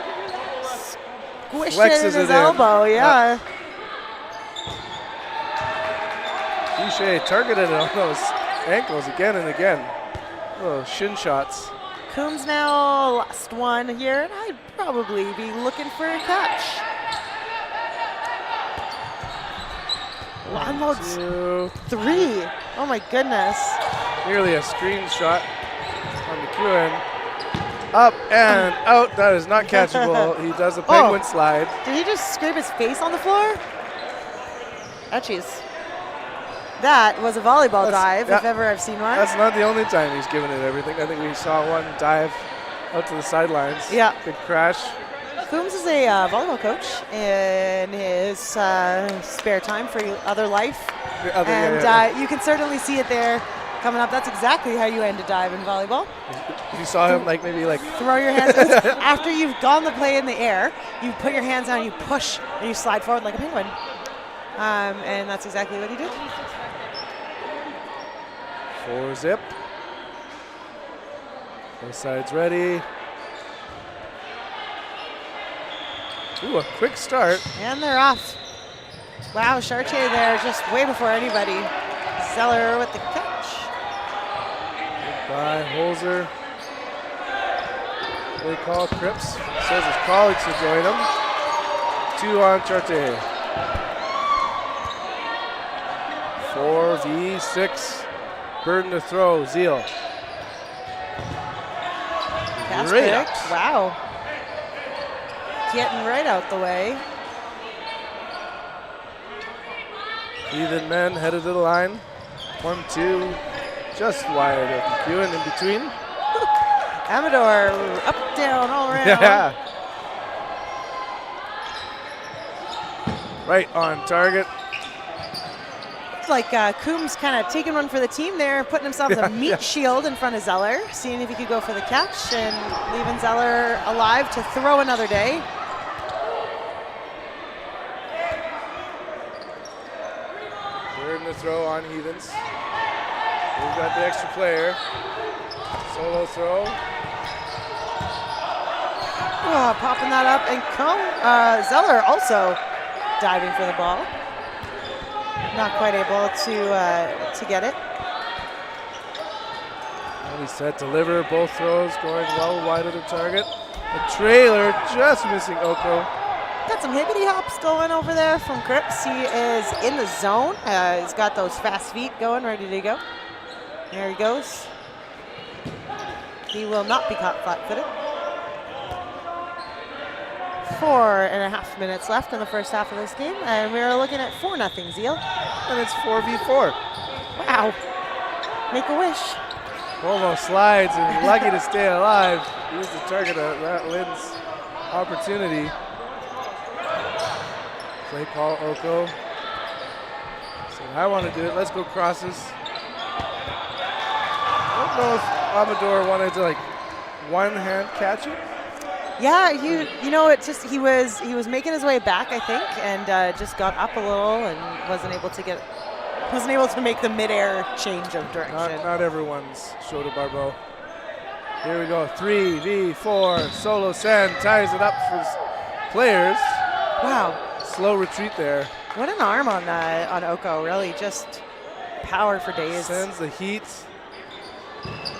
Squished Flexes it in his it in. elbow, yeah. Pichet targeted it on those ankles again and again. Little shin shots. Coombs now last one here, and I'd probably be looking for a catch. Almost 2. 3. Oh my goodness. Nearly a screenshot on McEwen. Up and out. That is not catchable. He does a penguin slide. Did he just scrape his face on the floor? Ouchies. That was a volleyball dive, if ever I've seen one. That's not the only time he's given it everything. I think we saw one dive out to the sidelines. Yeah. Good crash. Coombs is a volleyball coach in his spare time for other life. You can certainly see it there coming up. That's exactly how you end a dive in volleyball. You saw him maybe throw your hands. After you've gone the play in the air, you put your hands down, you push, and you slide forward like a penguin. And that's exactly what he did. 4-zip. Both sides ready. Ooh, a quick start. And they're off. Wow, Chartier there just way before anybody. Zeller with the catch. Goodbye, Holzer. They call Cripps. Says his colleagues to join him. 2 on Chartier. 4v6. Burden to throw, Zeal. Great ups. Wow. Getting right out the way. Heathen men headed to the line. 1-2, just wide of McEwen in between. Amador up, down, all around. Yeah. Right on target. looked like Coombs kind of taking one for the team there, putting himself a meat shield in front of Zeller, seeing if he could go for the catch and leaving Zeller alive to throw another day. Burden to throw on Heathens. We've got the extra player. Solo throw. Oh, popping that up and Zeller also diving for the ball. Not quite able to get it. And he's set deliver. Both throws going well wide of the target. The trailer just missing Oko. Got some hippity hops going over there from Cripps. He is in the zone. He's got those fast feet going, ready to go. There he goes. He will not be caught flat-footed. 4.5 minutes left in the first half of this game, and we're looking at 4-0 Zeal. And it's 4v4. Wow. Make a wish. Volvo slides and lucky to stay alive. He's the target of that Lynn's opportunity. Play call, Oko. So I want to do it. Let's go crosses. I don't know if Amador wanted to one hand catch it. Yeah, you know, it just he was making his way back, I think, and just got up a little and wasn't able to make the midair change of direction. Not everyone's show to Barbeau. Here we go. 3v4. Solo send ties it up for players. Wow. Slow retreat there. What an arm on Oko, really just power for days. Sends the heat.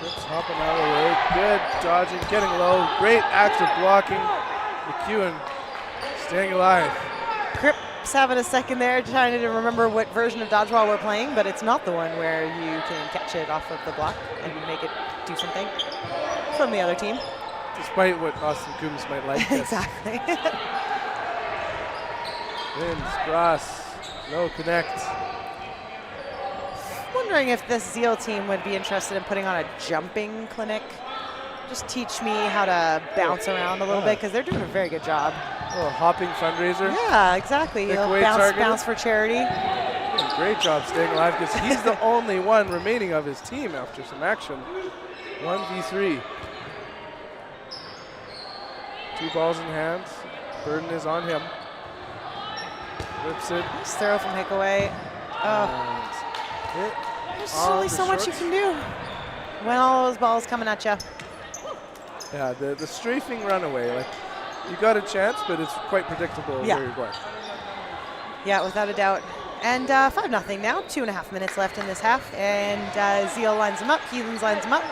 It's hopping out of the way. Good dodging, getting low. Great active blocking. McEwen staying alive. Cripps having a second there, trying to remember what version of dodgeball we're playing, but it's not the one where you can catch it off of the block and make it do something from the other team. Despite what Austin Coombs might like. Exactly. Wins, cross, no connect. Wondering if this Zeal team would be interested in putting on a jumping clinic. Just teach me how to bounce around a little bit, because they're doing a very good job. A little hopping fundraiser. Yeah, exactly. Bounce for charity. Great job staying alive, because he's the only one remaining of his team after some action. 1v3. 2 balls in hand. Burden is on him. Rips it. Nice throw from Hickaway. There's only so much you can do when all those balls coming at you. Yeah, the strafing runaway, you got a chance, but it's quite predictable where you're going. Yeah, without a doubt. And 5-0 now, 2.5 minutes left in this half, and Zeal lines him up, Heathens lines him up.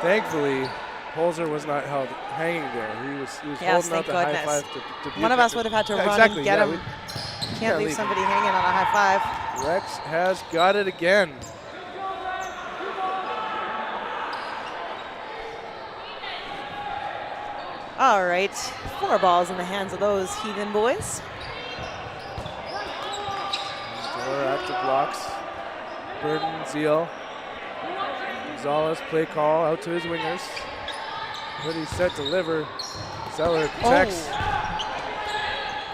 Thankfully, Holzer was not held hanging there. He was holding out the high five to one of us would have had to run and get him. Can't leave somebody hanging on a high five. Rex has got it again. All right, 4 balls in the hands of those Heathen boys. Door active blocks. Burden, Zeal. Gonzalez play call out to his wingers. Hoodie set deliver. Zeller protects.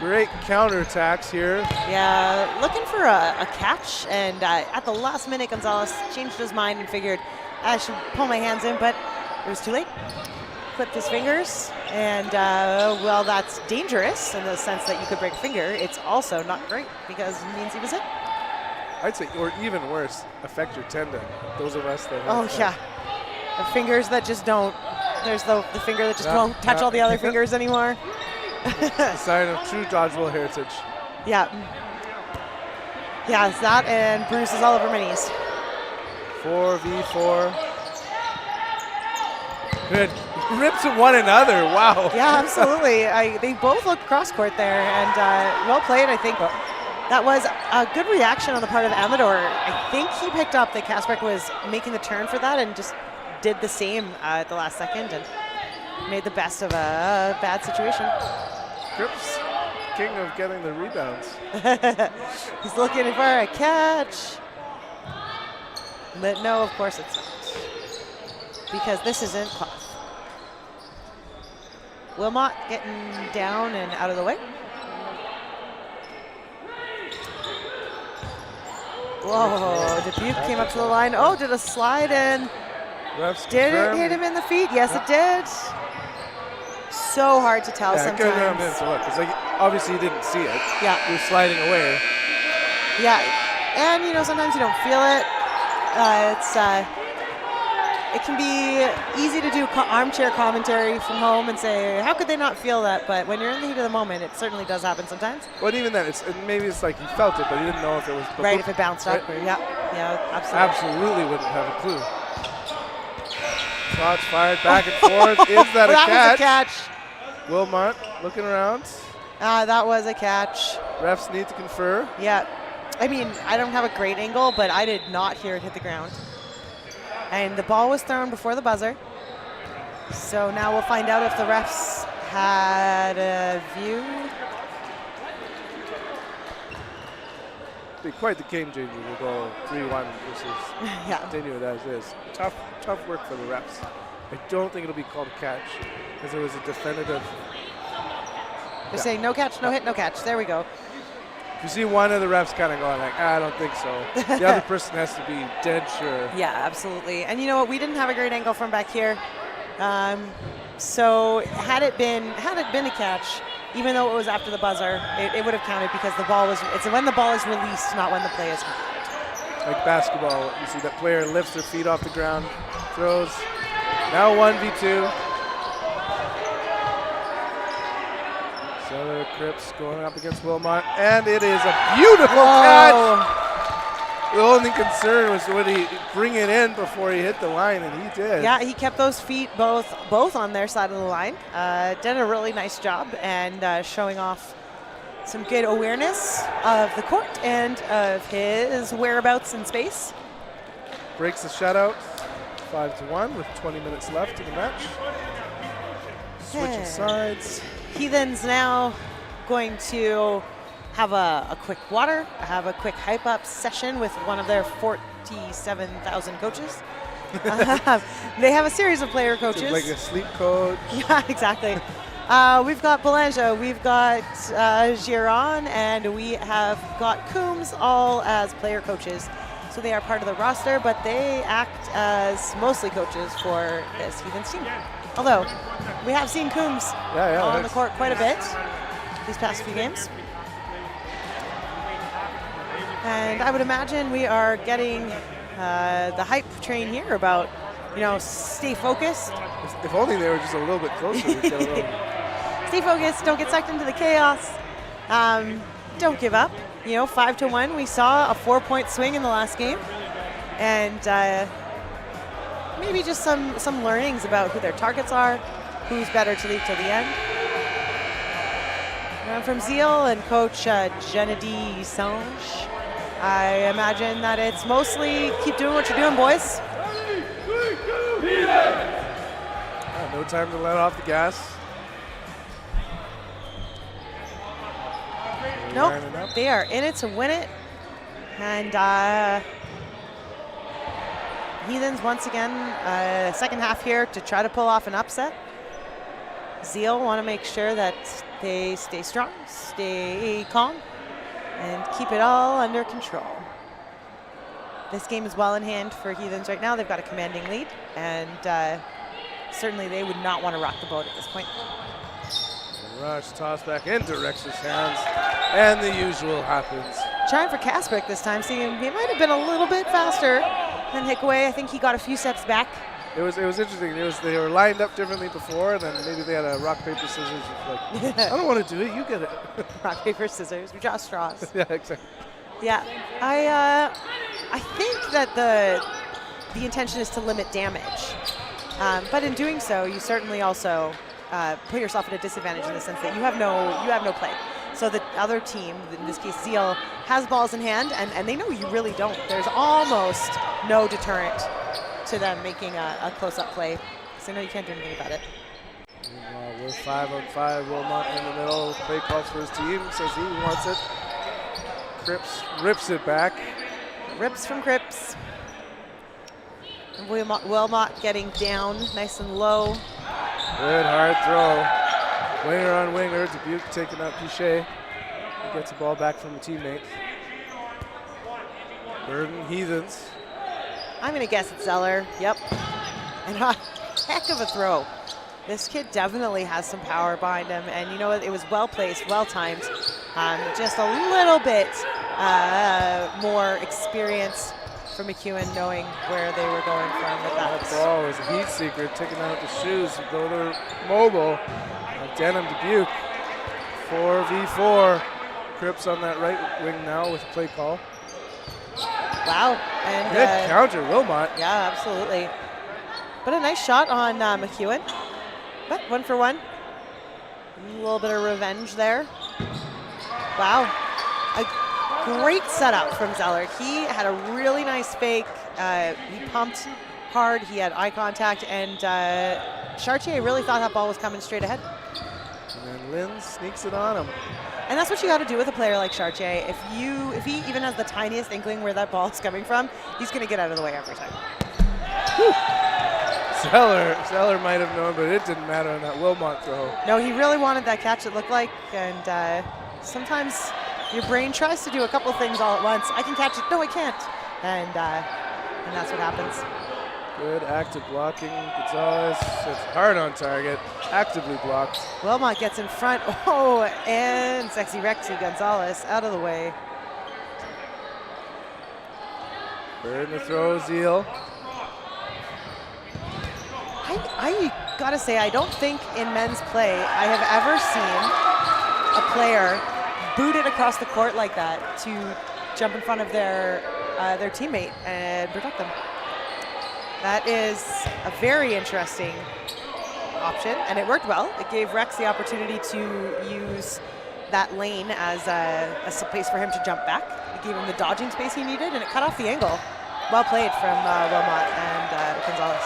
Great counterattacks here. Yeah, looking for a catch, and at the last minute, Gonzalez changed his mind and figured I should pull my hands in, but it was too late. Clipped his fingers, and well, that's dangerous in the sense that you could break a finger. It's also not great because it means he was hit. I'd say, or even worse, affect your tendon. Those of us that have the fingers that just don't. There's the finger that just won't touch all the other fingers anymore. A sign of true dodgeball heritage. Yeah. Yeah, it's that and bruises all over my knees. 4v4. Good. Rips at one another. Wow. Yeah, absolutely. They both look cross court there, and well played, I think. That was a good reaction on the part of Amador. I think he picked up that Kasparek was making the turn for that and just did the same at the last second and made the best of a bad situation. Cripps, king of getting the rebounds. He's looking for a catch. But no, of course it's not. Because this isn't cloth. Wilmot getting down and out of the way. Whoa, Dubuque came up to the line. Oh, did a slide and Refs did it confirm. hit him in the feet? Yes, it did. So hard to tell Yeah, it could have hit him in sometimes. to look. Because like, obviously he didn't see it. Yeah, He was sliding away. yeah. And, you know, sometimes you don't feel it. It can be easy to do armchair commentary from home and say, how could they not feel that? But when you're in the heat of the moment, it certainly does happen sometimes. But even then, maybe it's like he felt it, but he didn't know if it was. Right, if it bounced up. Right. Or, yeah, absolutely. Absolutely wouldn't have a clue. Shots fired back and forth. Is that a That catch? was a catch. Wilmot looking around. That was a catch. Refs need to confer. Yeah. I mean, I don't have a great angle, but I did not hear it hit the ground. And the ball was thrown before the buzzer. So now we'll find out if the refs had a view. Be quite the game changer to go 3-1 versus Yeah. continue it as is. Tough work for the refs. I don't think it'll be called a catch because there was a definitive. They're saying no catch, no hit, no catch. There we go. If you see one of the refs kind of going like, I don't think so, the other person has to be dead sure. Yeah, absolutely. And you know what? We didn't have a great angle from back here. So had it been a catch, even though it was after the buzzer, it would have counted because the ball was. It's when the ball is released, not when the play is complete. Like basketball, you see that player lifts their feet off the ground, throws. Now 1v2. So Eclipse going up against Wilmot, and it is a beautiful catch. The only concern was would he bring it in before he hit the line, and he did. Yeah, he kept those feet both on their side of the line. Did a really nice job and showing off some good awareness of the court and of his whereabouts in space. Breaks the shutout, 5-1 with 20 minutes left in the match. Switching sides. Heathen's now going to have a quick water, have a quick hype up session with one of their 47,000 coaches. They have a series of player coaches. Like a sleep coach. Yeah, exactly. We've got Belanger, we've got Giron, and we have got Coombs all as player coaches. So they are part of the roster, but they act as mostly coaches for this Heathen's team. Although, we have seen Coombs on the court quite a bit these past few games. And I would imagine we are getting the hype train here about, stay focused. If only they were just a little bit closer. We'd get a little. Stay focused, don't get sucked into the chaos. Don't give up. 5-1, we saw a 4-point swing in the last game. And maybe just some learnings about who their targets are, who's better to lead till the end. From Zeal and Coach Gennady Sange, I imagine that it's mostly keep doing what you're doing, boys. No time to let off the gas. Nope, they are in it to win it. And Heathens once again, second half here to try to pull off an upset. Zeal want to make sure that they stay strong, stay calm, and keep it all under control. This game is well in hand for Heathens right now. They've got a commanding lead, and certainly they would not want to rock the boat at this point. Rush, toss back into Rex's hands, and the usual happens. Trying for Kasprick this time, seeing he might have been a little bit faster than Hickaway. I think he got a few steps back. It was interesting. They were lined up differently before, and then maybe they had a rock, paper, scissors. Like, I don't want to do it. You get it. Rock, paper, scissors. We draw straws. Yeah, exactly. Yeah, I think that the intention is to limit damage, but in doing so, you certainly also put yourself at a disadvantage in the sense that you have no play. So the other team, in this case Zeal, has balls in hand, and they know you really don't. There's almost no deterrent to them making a close-up play. So no, you can't do anything about it. We're 5-on-5. Wilmot in the middle. Play calls for his team. Says he wants it. Cripps rips it back. Rips from Cripps. Wilmot getting down nice and low. Good hard throw. Winger on winger. Dubuque taking out Pichet. He gets the ball back from the teammate. Burden Heathens. I'm going to guess it's Zeller. Yep. And a heck of a throw. This kid definitely has some power behind him. And you know what? It was well placed, well timed. Just a little bit more experience from McEwen knowing where they were going from with that. That ball was a heat seeker, taking out the shoes, though they're mobile. Denham Dubuque, 4v4. Cripps on that right wing now with a play call. Wow. And good counter, Wilmot. Yeah, absolutely. But a nice shot on McEwen. But 1 for 1. A little bit of revenge there. Wow. A great setup from Zeller. He had a really nice fake. He pumped hard. He had eye contact. And Chartier really thought that ball was coming straight ahead. And then Lynn sneaks it on him. And that's what you got to do with a player like Chartier. If he even has the tiniest inkling where that ball is coming from, he's going to get out of the way every time. Whew. Zeller might have known, but it didn't matter on that Wilmot throw. No, he really wanted that catch, it looked like. And sometimes your brain tries to do a couple things all at once. I can catch it. No, I can't. And that's what happens. Good active blocking. Gonzalez sits hard on target. Actively blocked. Wilmot gets in front. Oh, and Sexy Rexy Gonzalez out of the way. Burden to throw, Zeal. I gotta say, I don't think in men's play I have ever seen a player boot it across the court like that to jump in front of their teammate and protect them. That is a very interesting option, and it worked well. It gave Rex the opportunity to use that lane as a place for him to jump back. It gave him the dodging space he needed, and it cut off the angle. Well played from Wilmot and Gonzalez.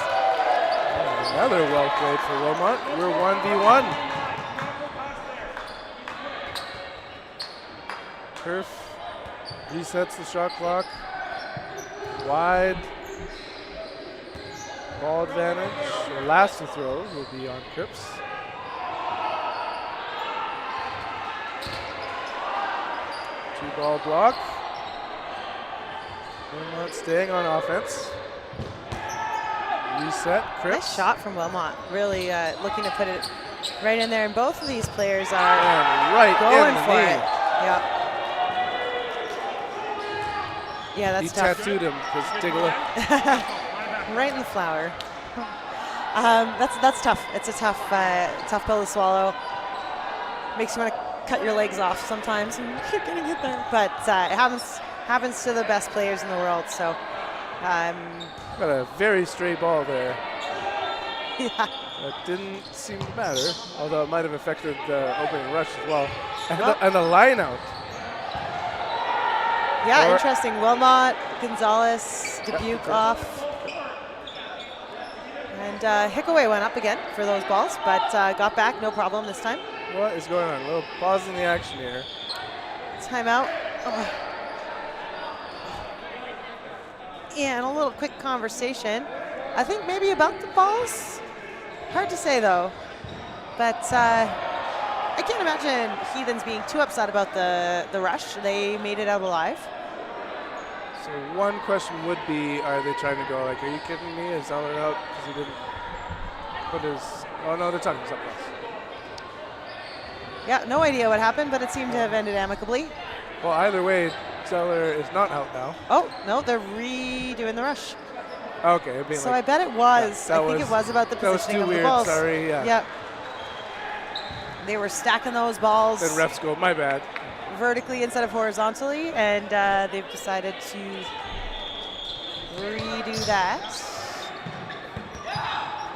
Another well played for Wilmot. We're 1v1. Turf resets the shot clock. Wide. Ball advantage. The last to throw will be on Cripps. Two-ball block. Wilmot staying on offense. Reset, Cripps. Nice shot from Wilmot. Really looking to put it right in there. And both of these players are right going in for the it. Yeah. Yeah, that's he tough. tattooed him because take a look. Right in the flower. That's tough. It's a tough pill to swallow. Makes you want to cut your legs off sometimes and keep getting hit there. But it happens to the best players in the world. So. Got a very stray ball there. Yeah. That didn't seem to matter, although it might have affected the opening rush as well. And the line out. Yeah, interesting. Wilmot, Gonzalez, Dubuque off. And Hickaway went up again for those balls, but got back, no problem this time. What is going on? A little pause in the action here. Timeout. Oh. Yeah, and a little quick conversation. I think maybe about the balls. Hard to say though. But I can't imagine Heathens being too upset about the rush. They made it out alive. So one question would be, are they trying to go like, are you kidding me? Is Zeller out because he didn't put his, oh no, they're talking something else. Yeah, no idea what happened, but it seemed to have ended amicably. Well, either way, Zeller is not out now. Oh, no, they're redoing the rush. Okay. So I bet it was. Yeah, I think it was about the positioning of the balls. That was too weird, sorry, yeah. Yep. They were stacking those balls. Then refs go, my bad. Vertically instead of horizontally, and they've decided to redo that.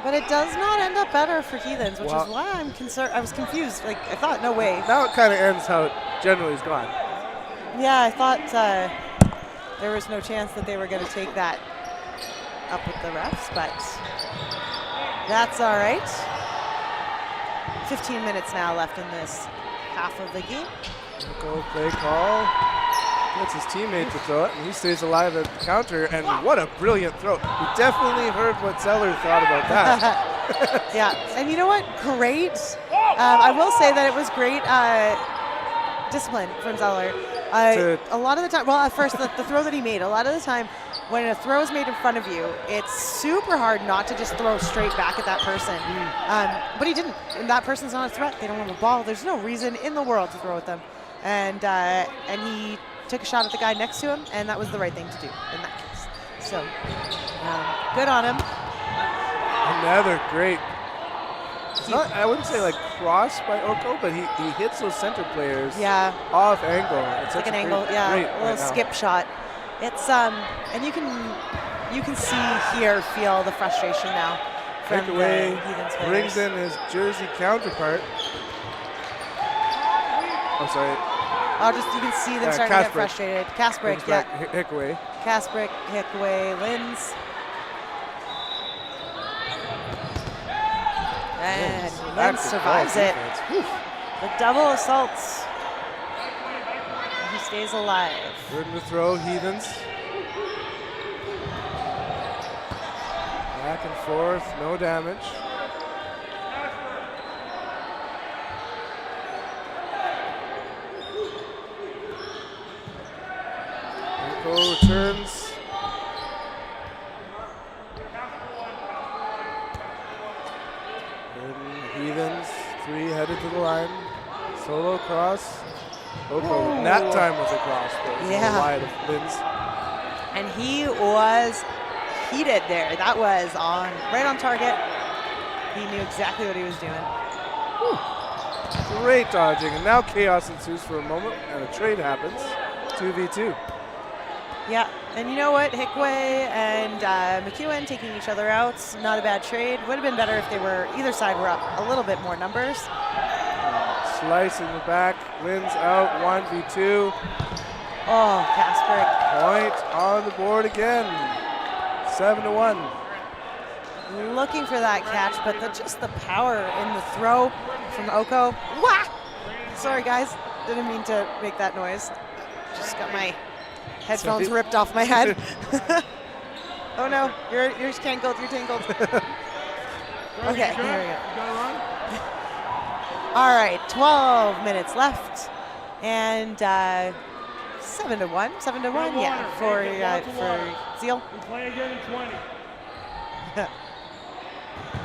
But it does not end up better for Heathens, which is why I'm concerned. I was confused. Like, I thought, no way. Now it kind of ends how it generally is gone. Yeah, I thought there was no chance that they were going to take that up with the refs, but that's all right. 15 minutes now left in this half of the game. Go play call. Gets his teammate to throw it, and he stays alive at the counter, and what a brilliant throw. We definitely heard what Zeller thought about that. Yeah, and you know what? Great. I will say that it was great discipline from Zeller. A lot of the time, well, at first, the throw that he made, a lot of the time, when a throw is made in front of you, it's super hard not to just throw straight back at that person. But he didn't. And that person's not a threat. They don't have a ball. There's no reason in the world to throw at them. And he took a shot at the guy next to him, and that was the right thing to do in that case. So, good on him. Another great. Not, I wouldn't say like cross by Oko, but he hits those center players off angle. It's like an great, angle, a little skip shot. It's and you can see, hear, feel the frustration now from the Heathen's players. Brings in his Jersey counterpart. Oh, sorry. You can see them starting to get frustrated. Kasprick, Hickaway. Kasprick, Hickaway, Linz. And Linz survives it. The double assaults. He stays alive. Third to throw, Heathens. Back and forth, no damage. Nico returns. Heathens, 3 headed to the line. Solo cross. Oko, that time was a cross, but wide of Linz. And he was heated there. That was right on target. He knew exactly what he was doing. Great dodging, and now chaos ensues for a moment, and a trade happens. 2v2. Yeah, and you know what? Hickaway and McEwen taking each other out, not a bad trade. Would have been better if either side were up a little bit more numbers. Slice in the back, Linz out, 1v2. Oh, Kasprick. Point on the board again, 7-1. Looking for that catch, but just the power in the throw from Oko. Wah! Sorry, guys. Didn't mean to make that noise. Just got my headphones ripped off my head. Oh no, you're tangled, you're tangled. Okay, here we go. All right, 12 minutes left, and 7-1, yeah, for Zeal. We play again in 20.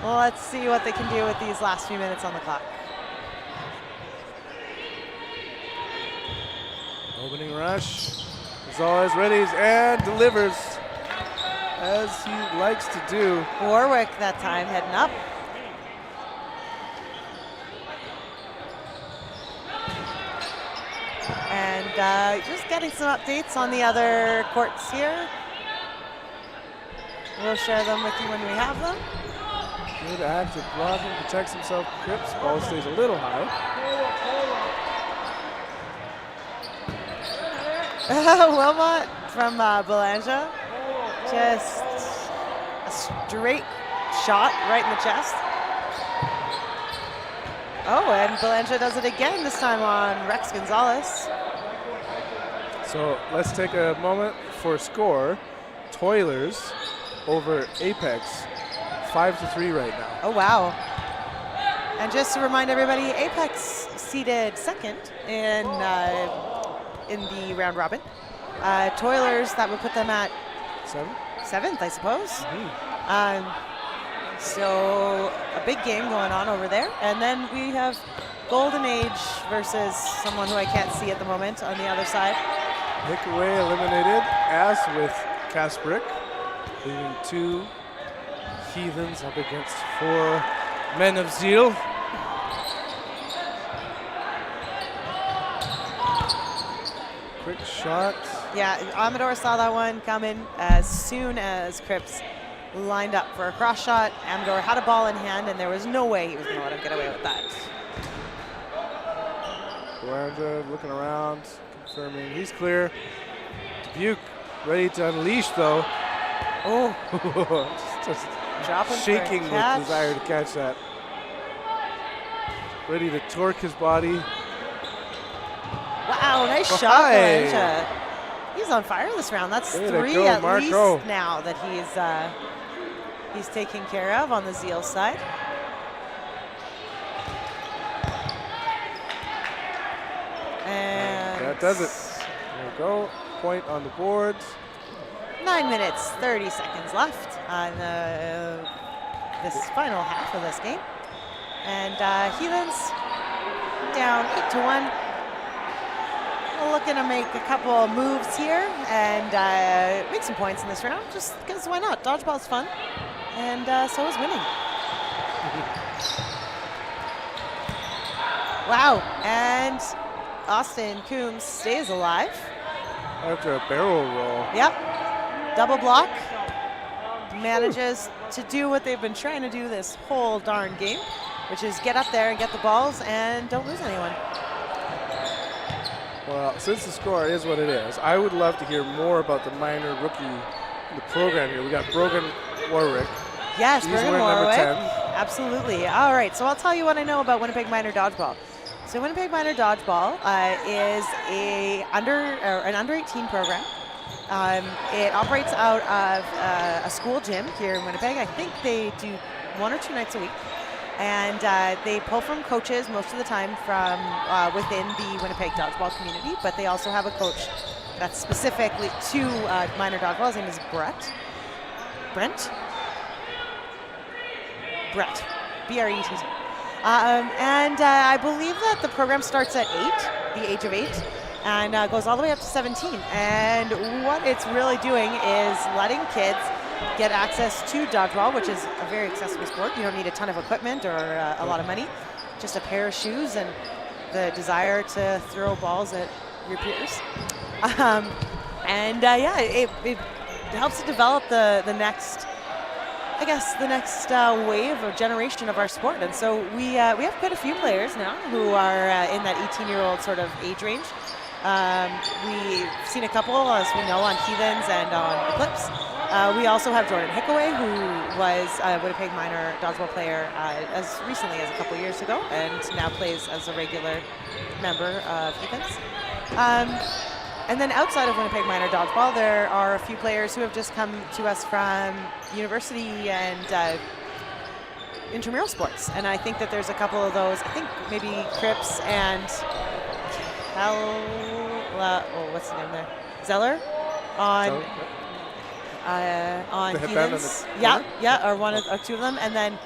Well, let's see what they can do with these last few minutes on the clock. Opening rush. Zeal readies and delivers as he likes to do. Warwick that time heading up. And just getting some updates on the other courts here. We'll share them with you when we have them. Good active blocking, protects himself. Eclipse, ball stays a little high. Wilmot from Belanger. Just a straight shot right in the chest. Oh, and Belanger does it again, this time on Rex Gonzalez. So let's take a moment for score. Toilers over Apex, 5-3 right now. Oh, wow. And just to remind everybody, Apex seeded second in the round robin. Toilers, that would put them at seventh, I suppose. So a big game going on over there. And then we have Golden Age versus someone who I can't see at the moment on the other side. Hickaway eliminated, as with Kasprick, leaving 2 Heathens up against 4 men of Zeal. Quick shot. Yeah, Amador saw that one coming as soon as Cripps lined up for a cross shot. Amador had a ball in hand, and there was no way he was going to let him get away with that. Belanger looking around, confirming he's clear. Dubuque ready to unleash, though. Oh, just dropping shaking with desire to catch that. Ready to torque his body. Wow, nice shot, Belanger. He's on fire this round. That's 3 at least now that he's taken care of on the Zeal side. And that does it. we go. Point on the boards. 9 minutes, 30 seconds left on this final half of this game. And Heathens down 8-1. Looking to make a couple moves here and make some points in this round, just because why not? Dodgeball's fun, and so is winning. Wow, and Austin Coombs stays alive. After a barrel roll. Yep, double block. Manages to do what they've been trying to do this whole darn game, which is get up there and get the balls and don't lose anyone. Well, since the score is what it is, I would love to hear more about the minor rookie in the program here. We got Brogan Warwick. Yes, He's Brogan wearing number Warwick. 10. Absolutely. All right, so I'll tell you what I know about Winnipeg Minor Dodgeball. So Winnipeg Minor Dodgeball is an under 18 program. It operates out of a school gym here in Winnipeg. I think they do 1 or 2 nights a week. And they pull from coaches most of the time from within the Winnipeg dodgeball community, but they also have a coach that's specifically to minor dodgeball. His name is Brett, B-R-E-T-T. And I believe that the program starts at 8, the age of 8, and goes all the way up to 17. And what it's really doing is letting kids get access to dodgeball, which is a very accessible sport. You don't need a ton of equipment or a lot of money, just a pair of shoes and the desire to throw balls at your peers. It helps to develop the next, I guess, the next wave or generation of our sport. And so we have quite a few players now who are in that 18-year-old sort of age range. We've seen a couple, as we know, on Heathens and on Eclipse. We also have Jordan Hickaway, who was a Winnipeg Minor dodgeball player as recently as a couple years ago, and now plays as a regular member of Heathens. And then outside of Winnipeg Minor dodgeball, there are a few players who have just come to us from university and intramural sports, and I think that there's a couple of those. I think maybe Cripps and what's the name there? Zeller on Heathens. Or 2 of them, and then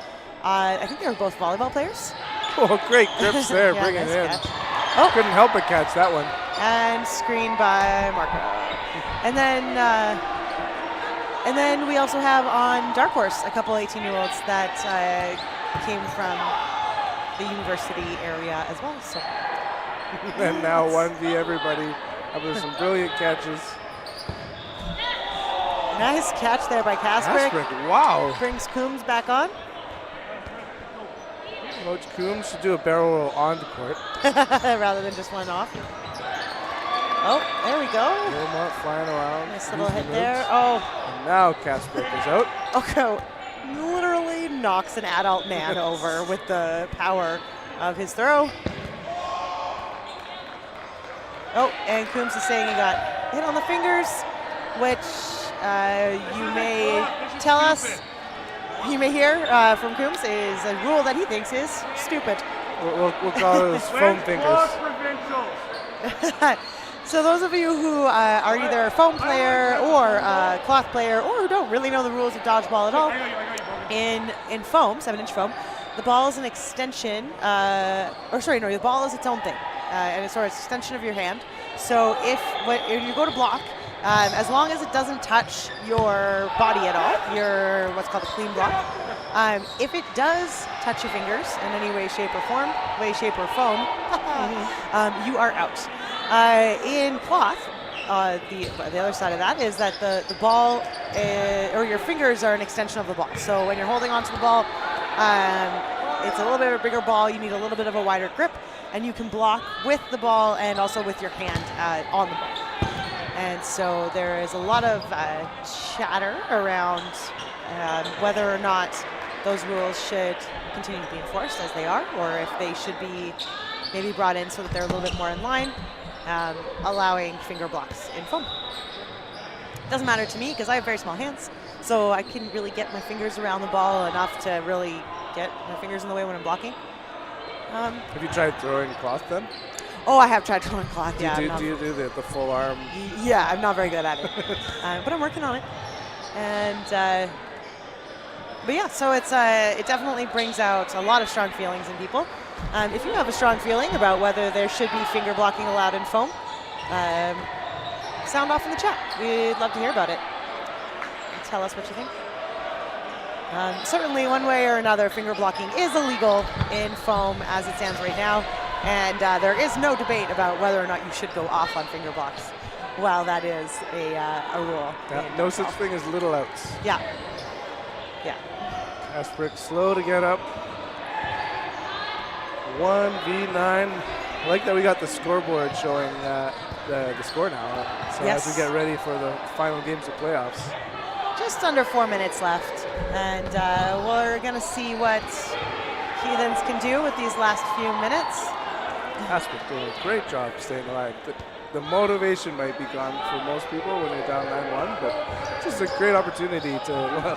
I think they were both volleyball players. Oh, great grips there, yeah, bringing nice it in. catch. Oh, Couldn't help but catch that one. and screened by Marco. And then we also have on Darkhorse a couple 18-year-olds that came from the university area as well. So. And now 1v everybody. After some brilliant catches. Nice catch there by Kasprick. Wow. Brings Coombs back on. Coach Coombs should do a barrel roll on the court. Rather than just one off. Oh, there we go. Wilmot flying around. Nice little hit there. Oh. And now Kasprick is out. Okay. Literally knocks an adult man over with the power of his throw. Oh, and Coombs is saying he got hit on the fingers, which you may tell us, you may hear from Coombs is a rule that he thinks is stupid. We'll call it his foam fingers. So those of you who are either a foam player or a cloth player or who don't really know the rules of dodgeball at all, in foam, 7-inch foam, the ball is an extension, the ball is its own thing. And it's sort of an extension of your hand. So if you go to block, as long as it doesn't touch your body at all, your what's called a clean block, if it does touch your fingers in any way, shape, or foam, you are out. In cloth, the other side of that is that the ball or your fingers are an extension of the ball. So when you're holding onto the ball, it's a little bit of a bigger ball. You need a little bit of a wider grip, and you can block with the ball and also with your hand on the ball. And so there is a lot of chatter around whether or not those rules should continue to be enforced as they are, or if they should be maybe brought in so that they're a little bit more in line, allowing finger blocks in foam. Doesn't matter to me because I have very small hands, so I can really get my fingers around the ball enough to really get my fingers in the way when I'm blocking. Have you tried throwing cloth then? Oh, I have tried to unclock. Do, Yeah, you do you do the full arm? yeah, I'm not very good at it, but I'm working on it. And but yeah, so it definitely brings out a lot of strong feelings in people. If you have a strong feeling about whether there should be finger blocking allowed in foam, sound off in the chat. We'd love to hear about it. Tell us what you think. Certainly, one way or another, finger blocking is illegal in foam as it stands right now. And there is no debate about whether or not you should go off on finger blocks. Well, that is a rule. Yeah, no such thing as little outs. Yeah. Yeah. Asprick slow to get up. 1v9. I like that we got the scoreboard showing the score now. So Yes. as we get ready for the final games of playoffs. Just under 4 minutes left. And we're going to see what Heathens can do with these last few minutes. Asprick doing a great job staying alive. The motivation might be gone for most people when you're down 9-1, but it's just a great opportunity to, well,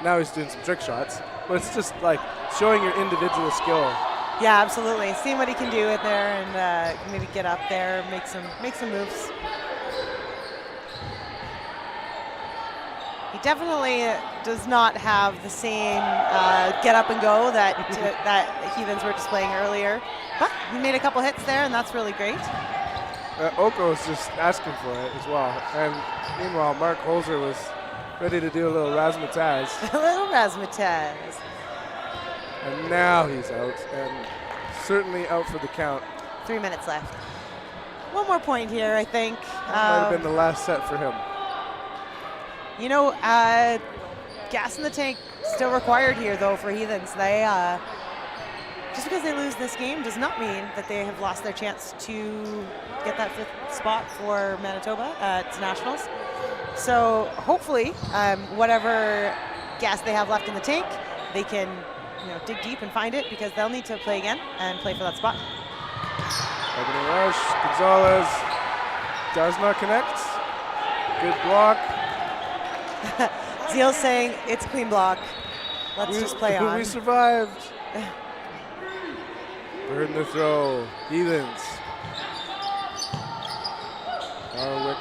now he's doing some trick shots, but it's just like showing your individual skill. Yeah, absolutely. Seeing what he can do in there and maybe get up there, make some moves. He definitely does not have the same get up and go that Heathens were displaying earlier, but he made a couple hits there, and that's really great. Oko's just asking for it as well. And meanwhile, Mark Holzer was ready to do a little razzmatazz. A little razzmatazz. And now he's out, and certainly out for the count. 3 minutes left. One more point here, I think. Might have been the last set for him. You know, gas in the tank still required here, though, for Heathens. They just because they lose this game does not mean that they have lost their chance to get that 5th spot for Manitoba at Nationals. So hopefully, whatever gas they have left in the tank, they can, dig deep and find it, because they'll need to play again and play for that spot. Opening rush, Gonzalez does not connect. Good block. Zeal saying it's clean block. Let's just play on. We survived. Burn the throw. Heathens. Warwick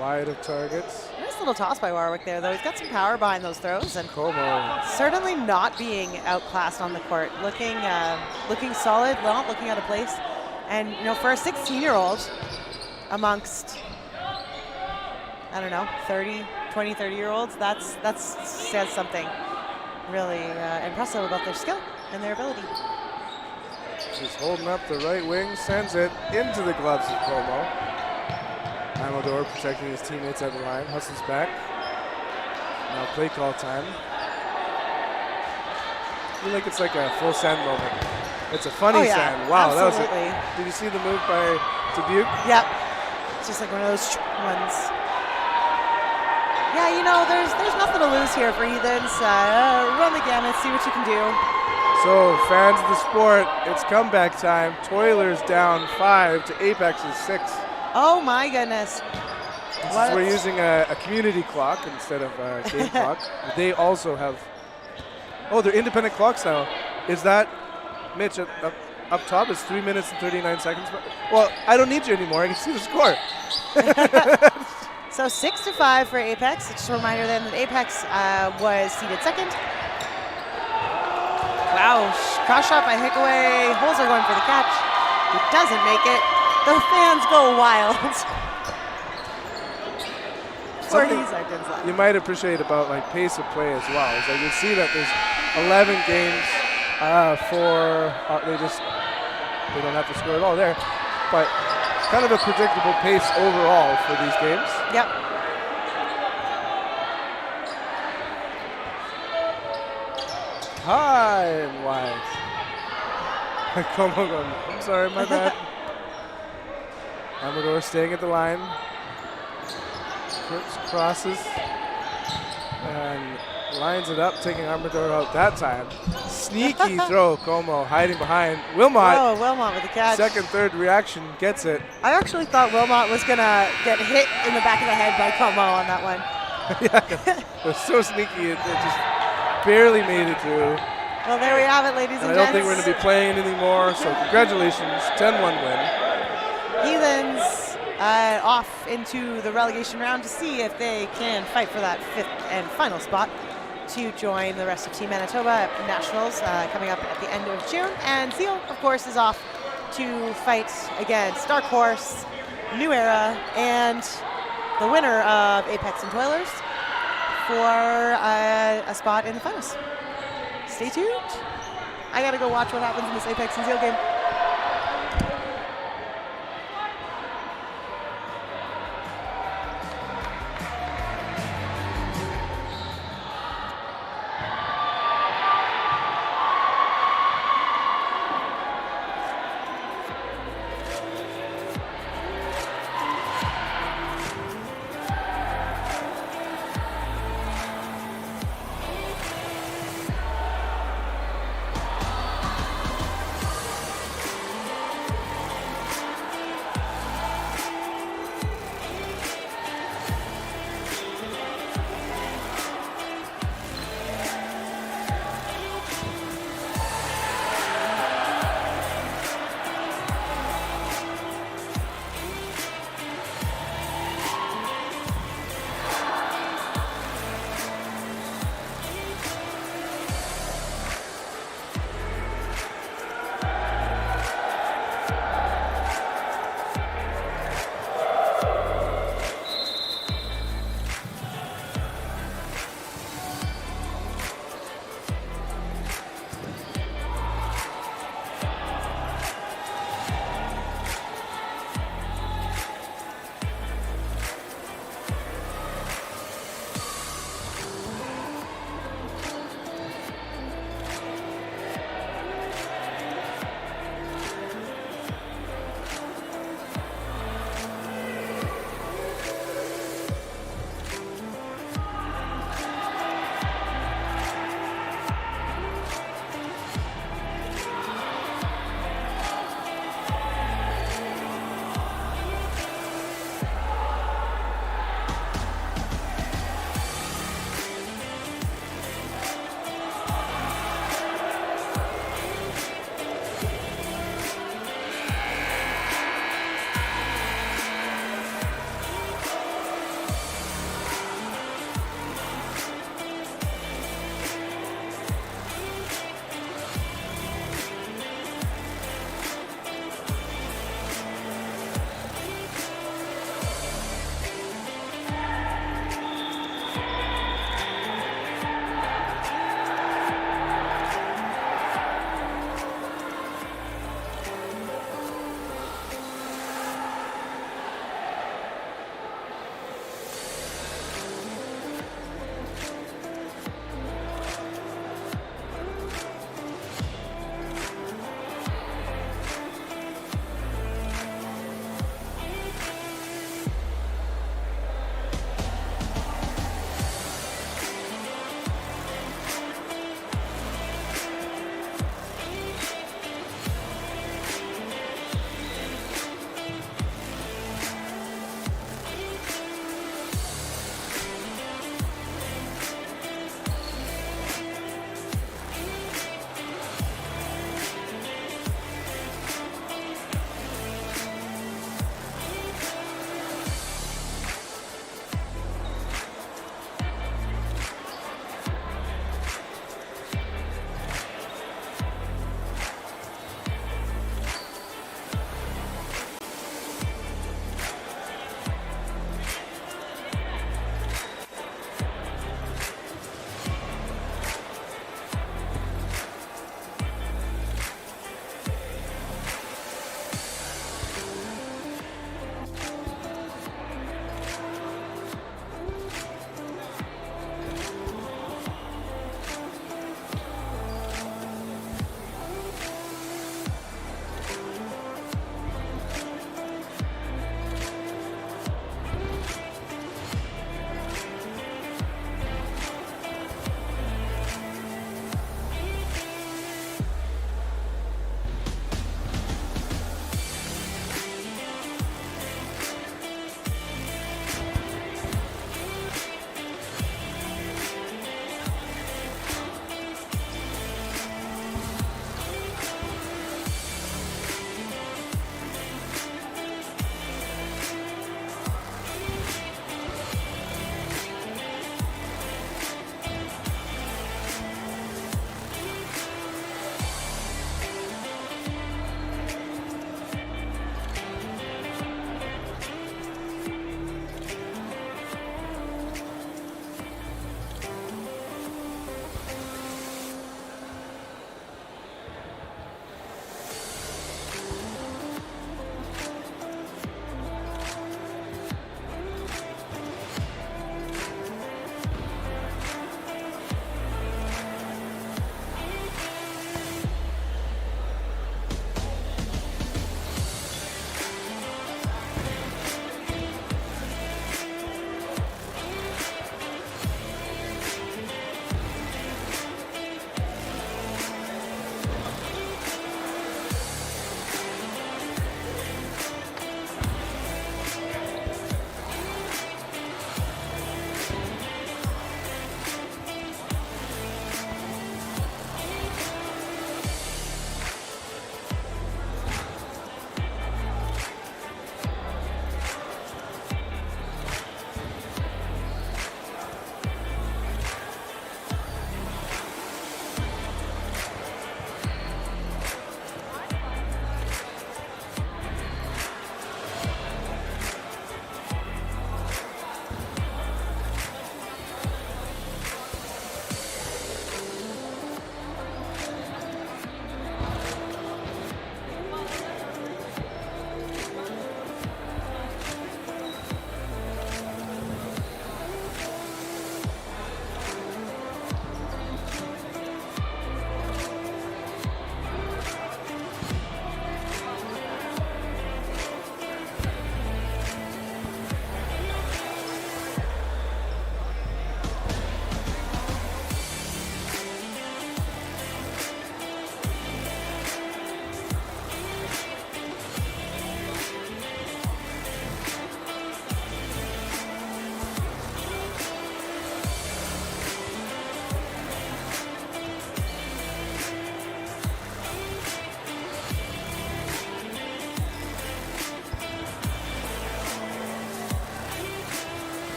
wide of targets. Nice little toss by Warwick there, though. He's got some power behind those throws, and Como. certainly not being outclassed on the court. Looking solid, not looking out of place. And for a 16-year-old amongst, I don't know, 30-year-olds, that says something really impressive about their skill and their ability. Just holding up the right wing, sends it into the gloves of Como. Amador protecting his teammates at the line, hustles back. Now play call time. I feel like it's like a full send moment. It's a funny send. Wow, absolutely. That was it. Did you see the move by Dubuque? Yep. It's just like one of those ones. Yeah, there's nothing to lose here for Heathens. Run the gamut, see what you can do. So, fans of the sport, it's comeback time. Toilers down 5 to Apex's 6. Oh my goodness. We're using a community clock instead of a game clock. They also have, they're independent clocks now. Is that, Mitch, up top is 3 minutes and 39 seconds? Well, I don't need you anymore. I can see the score. So 6-5 for Apex. Just a reminder then that Apex was seeded second. Wow, cross shot by Hickaway. Holzer going for the catch. He doesn't make it. The fans go wild. 40 seconds left. You might appreciate about pace of play as well. Is that you see that there's 11 games they don't have to score at all there, but kind of a predictable pace overall for these games. Yep. High and wide. Como going, I'm sorry, my bad. Amador staying at the line. Crosses and lines it up, taking Amador out that time. Sneaky throw, Como hiding behind. Wilmot. Oh, Wilmot with the catch. Second, third reaction gets it. I actually thought Wilmot was going to get hit in the back of the head by Como on that one. Yeah, it was so sneaky. It just barely made it through. Well, there we have it, ladies And and I don't think gents. we're going to be playing anything more, so congratulations, 10-1 win. Heathens off into the relegation round to see if they can fight for that 5th and final spot to join the rest of Team Manitoba at Nationals coming up at the end of June. And Zeal, of course, is off to fight against Darkhorse, New Era, and the winner of Apex and Toilers for a spot in the finals. Stay tuned. I gotta go watch what happens in this Apex and Zeal game.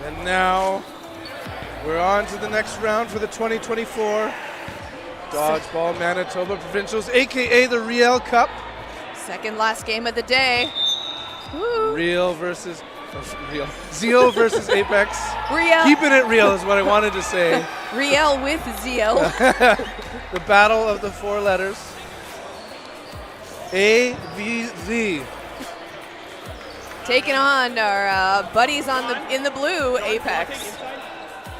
And now we're on to the next round for the 2024 Dodgeball Manitoba Provincials, aka the Riel Cup. Second last game of the day. Woo. Zeal versus Apex. Riel. Keeping it real is what I wanted to say. Riel with Zeal. The battle of the 4 letters. A-V-Z. Taking on our buddies in the blue, Apex.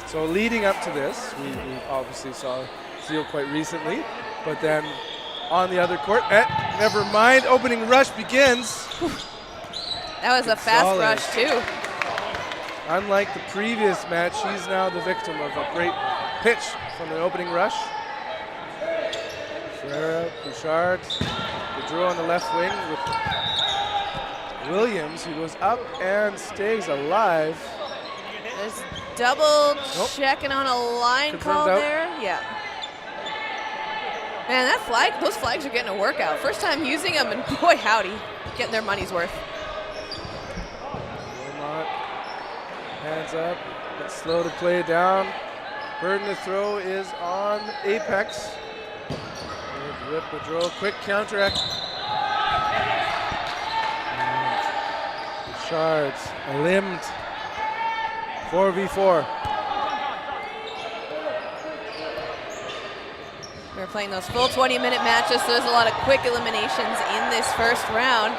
So leading up to this, we obviously saw Zeal quite recently, but then on the other court, never mind, opening rush begins. That was a fast rush too. Unlike the previous match, she's now the victim of a great pitch from the opening rush. Ferreira, Bouchard, Gaudreau on the left wing with Williams, who goes up and stays alive. There's double checking on a line Confirmed call out. there. Yeah. Man, those flags are getting a workout. First time using them, and boy howdy, getting their money's worth. Wilmot, hands up, but slow to play down. Burden to throw is on Apex. Good rip the draw, quick counteract. Shards, limbed. 4v4. We're playing those full 20-minute matches, so there's a lot of quick eliminations in this first round.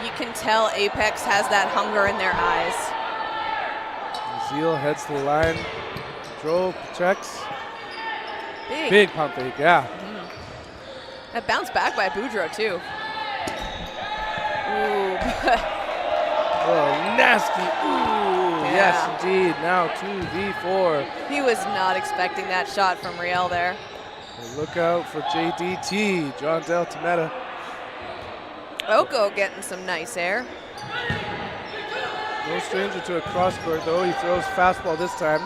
You can tell Apex has that hunger in their eyes. Zeal heads to the line. Drove, checks. Big pump fake, yeah. That bounced back by Boudreaux too. Ooh. Oh, nasty. Ooh, Yeah. yes, indeed. Now 2v4. He was not expecting that shot from Riel there. Look out for JDT, John Del Tometa. Oko getting some nice air. No stranger to a cross court, though. He throws fastball this time.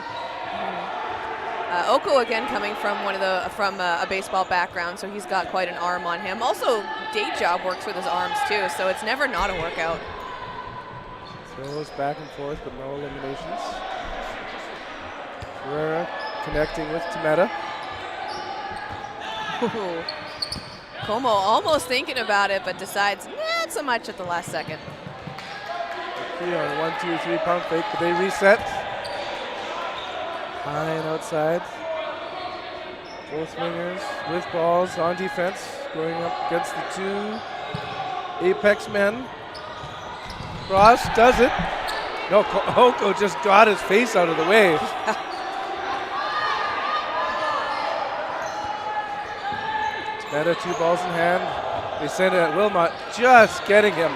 Oko again coming from a baseball background, so he's got quite an arm on him. Also, day job works with his arms too, so it's never not a workout. Throws back and forth, but no eliminations. Ferreira connecting with Tometa. Ooh. Como almost thinking about it, but decides not so much at the last second. On 1, 2, 3 pump fake, but they reset. High and outside. Both wingers with balls on defense, going up against the 2 Apex men. Cross does it. No, Oko just got his face out of the way. Meta 2 balls in hand. They send it at Wilmot, just getting him.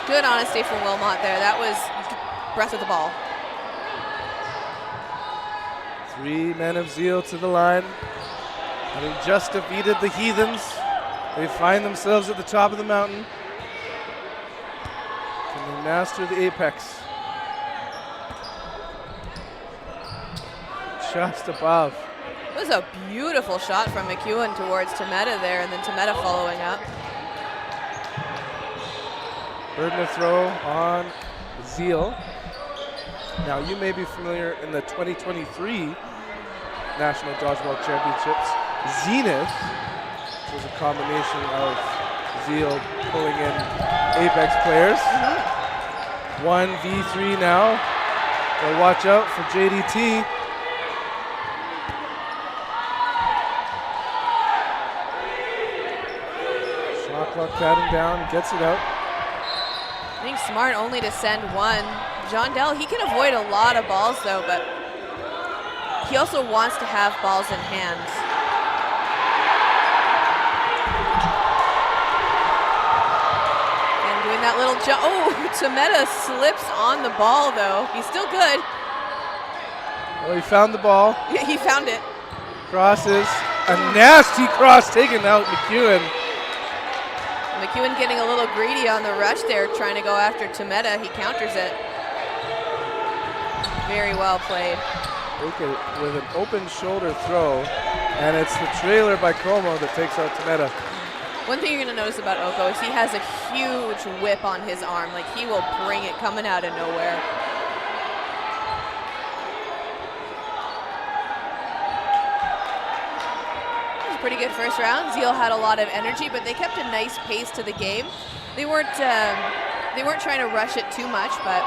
Good honesty from Wilmot there. That was breath of the ball. 3 men of Zeal to the line. Having just defeated the Heathens, they find themselves at the top of the mountain. Can they master the Apex? Just above. It was a beautiful shot from McEwen towards Tometa there, and then Tometa following up. Burden of throw on Zeal. Now, you may be familiar in the 2023 National Dodgeball Championships. Zenith, which was a combination of Zeal pulling in Apex players. 1v3 now. So watch out for JDT. Shot clock counting down, gets it out. I think smart only to send one. John Dell, he can avoid a lot of balls though, but he also wants to have balls in hand. And doing that little jump. Oh, Tometa slips on the ball though. He's still good. Well, he found the ball. Yeah, he found it. Crosses. A nasty cross taken out McEwen. McEwen getting a little greedy on the rush there, trying to go after Tometa. He counters it. Very well played. Okay, with an open shoulder throw, and it's the trailer by Como that takes out Tometa. One thing you're going to notice about Oko is he has a huge whip on his arm. Like, he will bring it coming out of nowhere. pretty good first round. Zeal had a lot of energy, but they kept a nice pace to the game. They weren't trying to rush it too much, but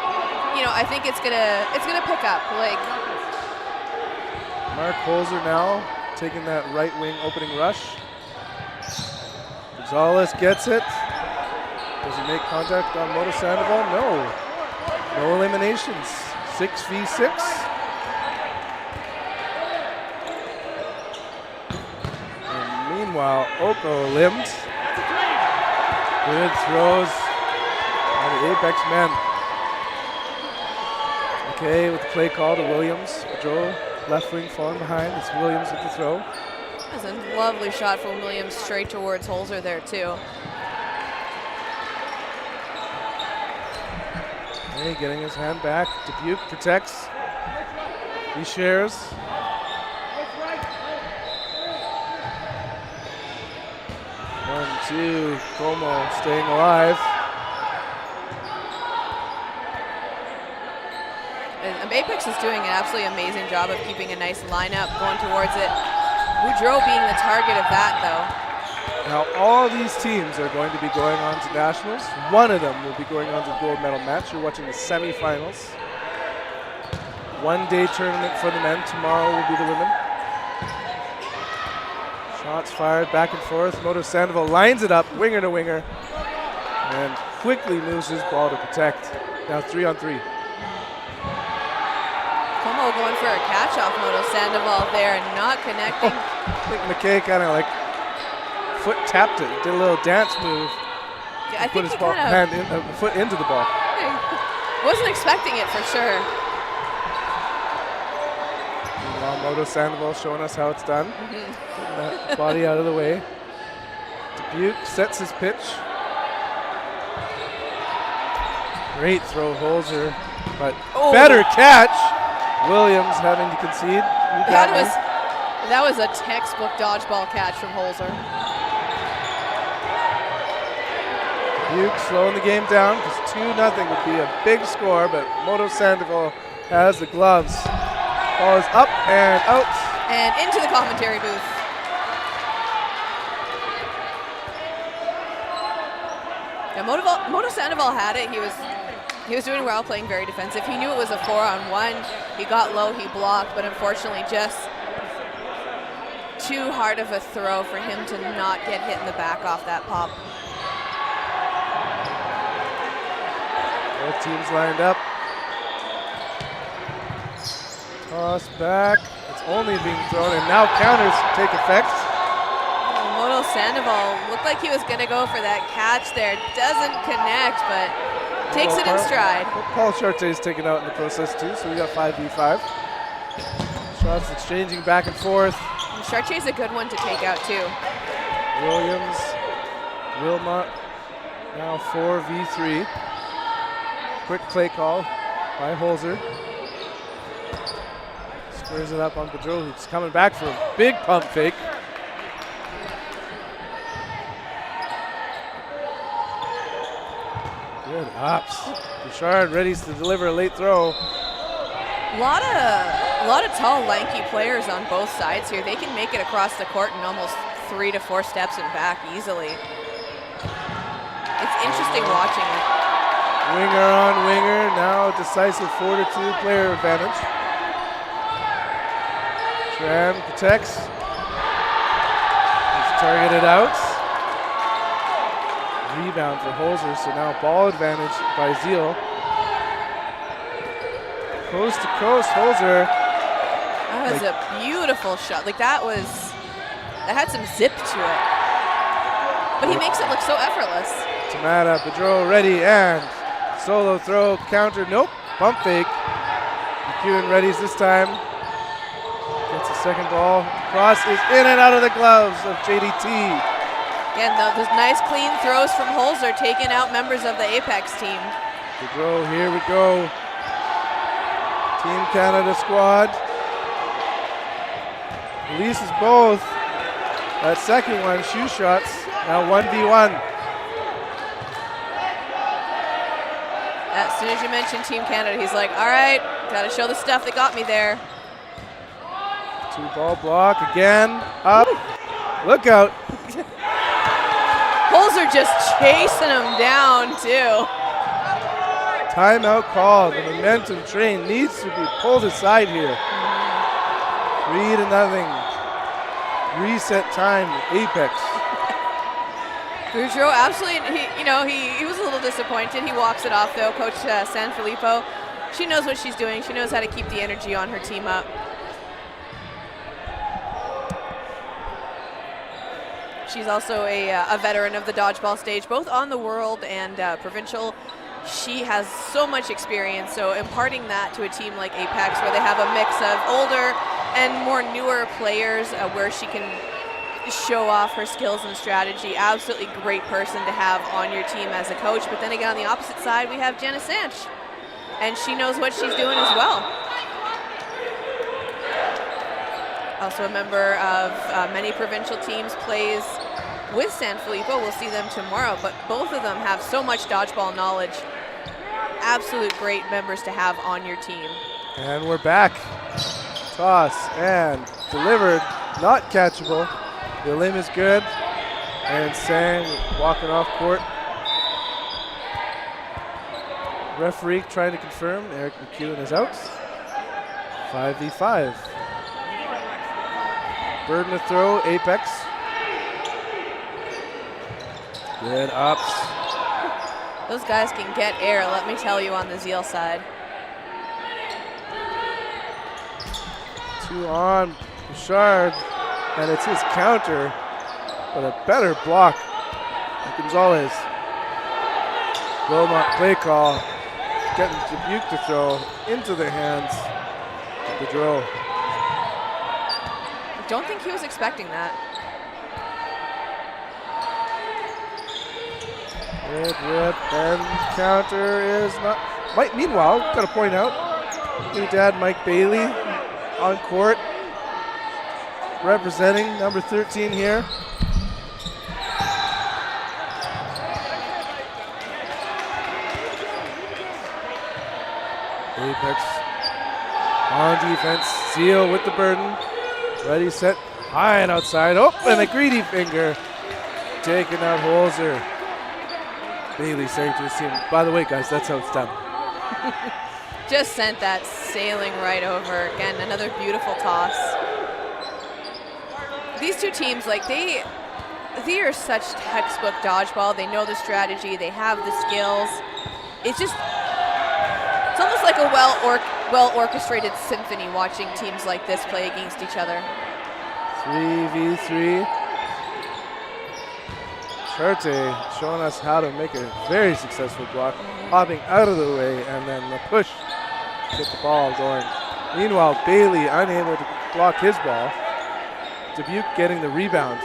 you know, I think it's gonna pick up. Like Mark Holzer now taking that right wing opening rush. Gonzalez gets it. Does he make contact on Moto Sandoval? No. No eliminations. 6v6. And meanwhile, Oko limbed. Good throws on the Apex men. Okay, with the play call to Williams. Joe, left wing falling behind. It's Williams with the throw. That's a lovely shot from Williams straight towards Holzer there too. Okay, getting his hand back. Dubuque protects. He shares. 1-2, Como staying alive. And Apex is doing an absolutely amazing job of keeping a nice lineup going towards it. Boudreau being the target of that though. Now all these teams are going to be going on to nationals. One of them will be going on to the gold medal match. You're watching the semifinals. One-day tournament for the men. Tomorrow will be the women. Shots fired back and forth. Moto Sandoval lines it up, winger to winger, and quickly moves his ball to protect. Now 3-on-3. Como going for a catch off Moto Sandoval there and not connecting. I think McKay kind of like foot tapped it, did a little dance move. Yeah, I put think his he ball, kind foot into the ball. wasn't expecting it for sure. Meanwhile, Moto Sandoval showing us how it's done. Getting that body out of the way. Dubuque sets his pitch. Great throw, Holzer, but better catch. Williams having to concede. That was a textbook dodgeball catch from Holzer. Dubuque slowing the game down because 2-0 would be a big score, but Moto Sandoval has the gloves. Ball is up and out. And into the commentary booth. Yeah, Moto Sandoval had it. He was doing well, playing very defensive. He knew it was a 4-on-1. He got low, he blocked, but unfortunately just too hard of a throw for him to not get hit in the back off that pop. Both teams lined up. Toss back. It's only being thrown, and now counters take effect. Moto Sandoval looked like he was going to go for that catch there. Doesn't connect, but takes it in stride. Paul Chartier is taken out in the process too, so we got 5v5. Shots exchanging back and forth. And Chartier's a good one to take out too. Williams, Wilmot, now 4v3. Quick play call by Holzer. Squares it up on Pedro, who's coming back for a big pump fake. Good ups. Bouchard ready to deliver a late throw. A lot of tall, lanky players on both sides here. They can make it across the court in almost 3 to 4 steps and back easily. It's interesting watching it. Winger on winger, now decisive 4-2 player advantage. Tran protects. He's targeted out. Rebound for Holzer, so now ball advantage by Zeal. Coast to coast, Holzer. That was a beautiful shot. Like that had some zip to it. But he makes it look so effortless. Tamata, Pedro ready, and solo throw, counter, nope, pump fake. McEwen readies this time. Gets a second ball. Cross is in and out of the gloves of JDT. Again, those nice clean throws from Holzer taking out members of the Apex team. Pedro, here we go. Team Canada squad. Releases both. That second one, shoe shots. Now 1v1. As soon as you mentioned Team Canada, he's like, all right, gotta show the stuff that got me there. 2-ball block again, up. Look out. Holzer just chasing him down, too. Timeout call. The momentum train needs to be pulled aside here. 3-0. Reset time, Apex. Boudreau absolutely, he was a little disappointed. He walks it off, though. Coach Sanfilippo, she knows what she's doing. She knows how to keep the energy on her team up. She's also a veteran of the dodgeball stage, both on the world and provincial. She has so much experience, so imparting that to a team like Apex, where they have a mix of older and more newer players, where she can show off her skills and strategy. Absolutely great person to have on your team as a coach. But then again, on the opposite side, we have Jenna Sanch, and she knows what she's doing as well. Also a member of many provincial teams, plays with Sanfilippo. We'll see them tomorrow, but both of them have so much dodgeball knowledge. Absolute great members to have on your team. And we're back. Toss and delivered, not catchable. The limb is good, and Sang walking off court. Referee trying to confirm Eric McEwen is out. 5v5. Burden to throw, Apex. Good ups. Those guys can get air, let me tell you, on the Zeal side. 2 on Bouchard, and it's his counter, but a better block by Gonzalez. Wilmot play call, getting Dubuque to throw into the hands of Boudreau. I don't think he was expecting that. Good rip, and counter is not. Meanwhile, got to point out, new dad Mike Bailey on court, representing number 13 here. Apex on defense. Zeal with the burden. Ready, set, high and outside. Oh, and a greedy finger. Taking out Holzer. Bailey saying to his team, by the way, guys, that's how it's done. Just sent that sailing right over. Again, another beautiful toss. These two teams, like they are such textbook dodgeball. They know the strategy. They have the skills. It's almost like a well orchestrated symphony watching teams like this play against each other. 3v3. Charte showing us how to make a very successful block, hopping out of the way, and then the push to get the ball going. Meanwhile, Bailey unable to block his ball. Dubuque getting the rebound.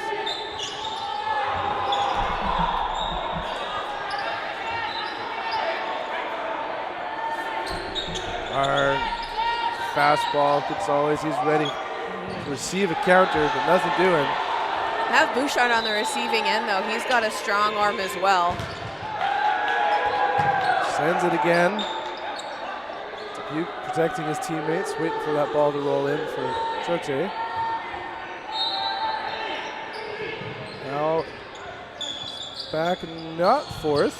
Our fastball, Gonzalez, he's ready to receive a counter, but nothing doing. Have Bouchard on the receiving end, though. He's got a strong arm as well. Sends it again. Dubuque protecting his teammates, waiting for that ball to roll in for Choche. Now back and not forth.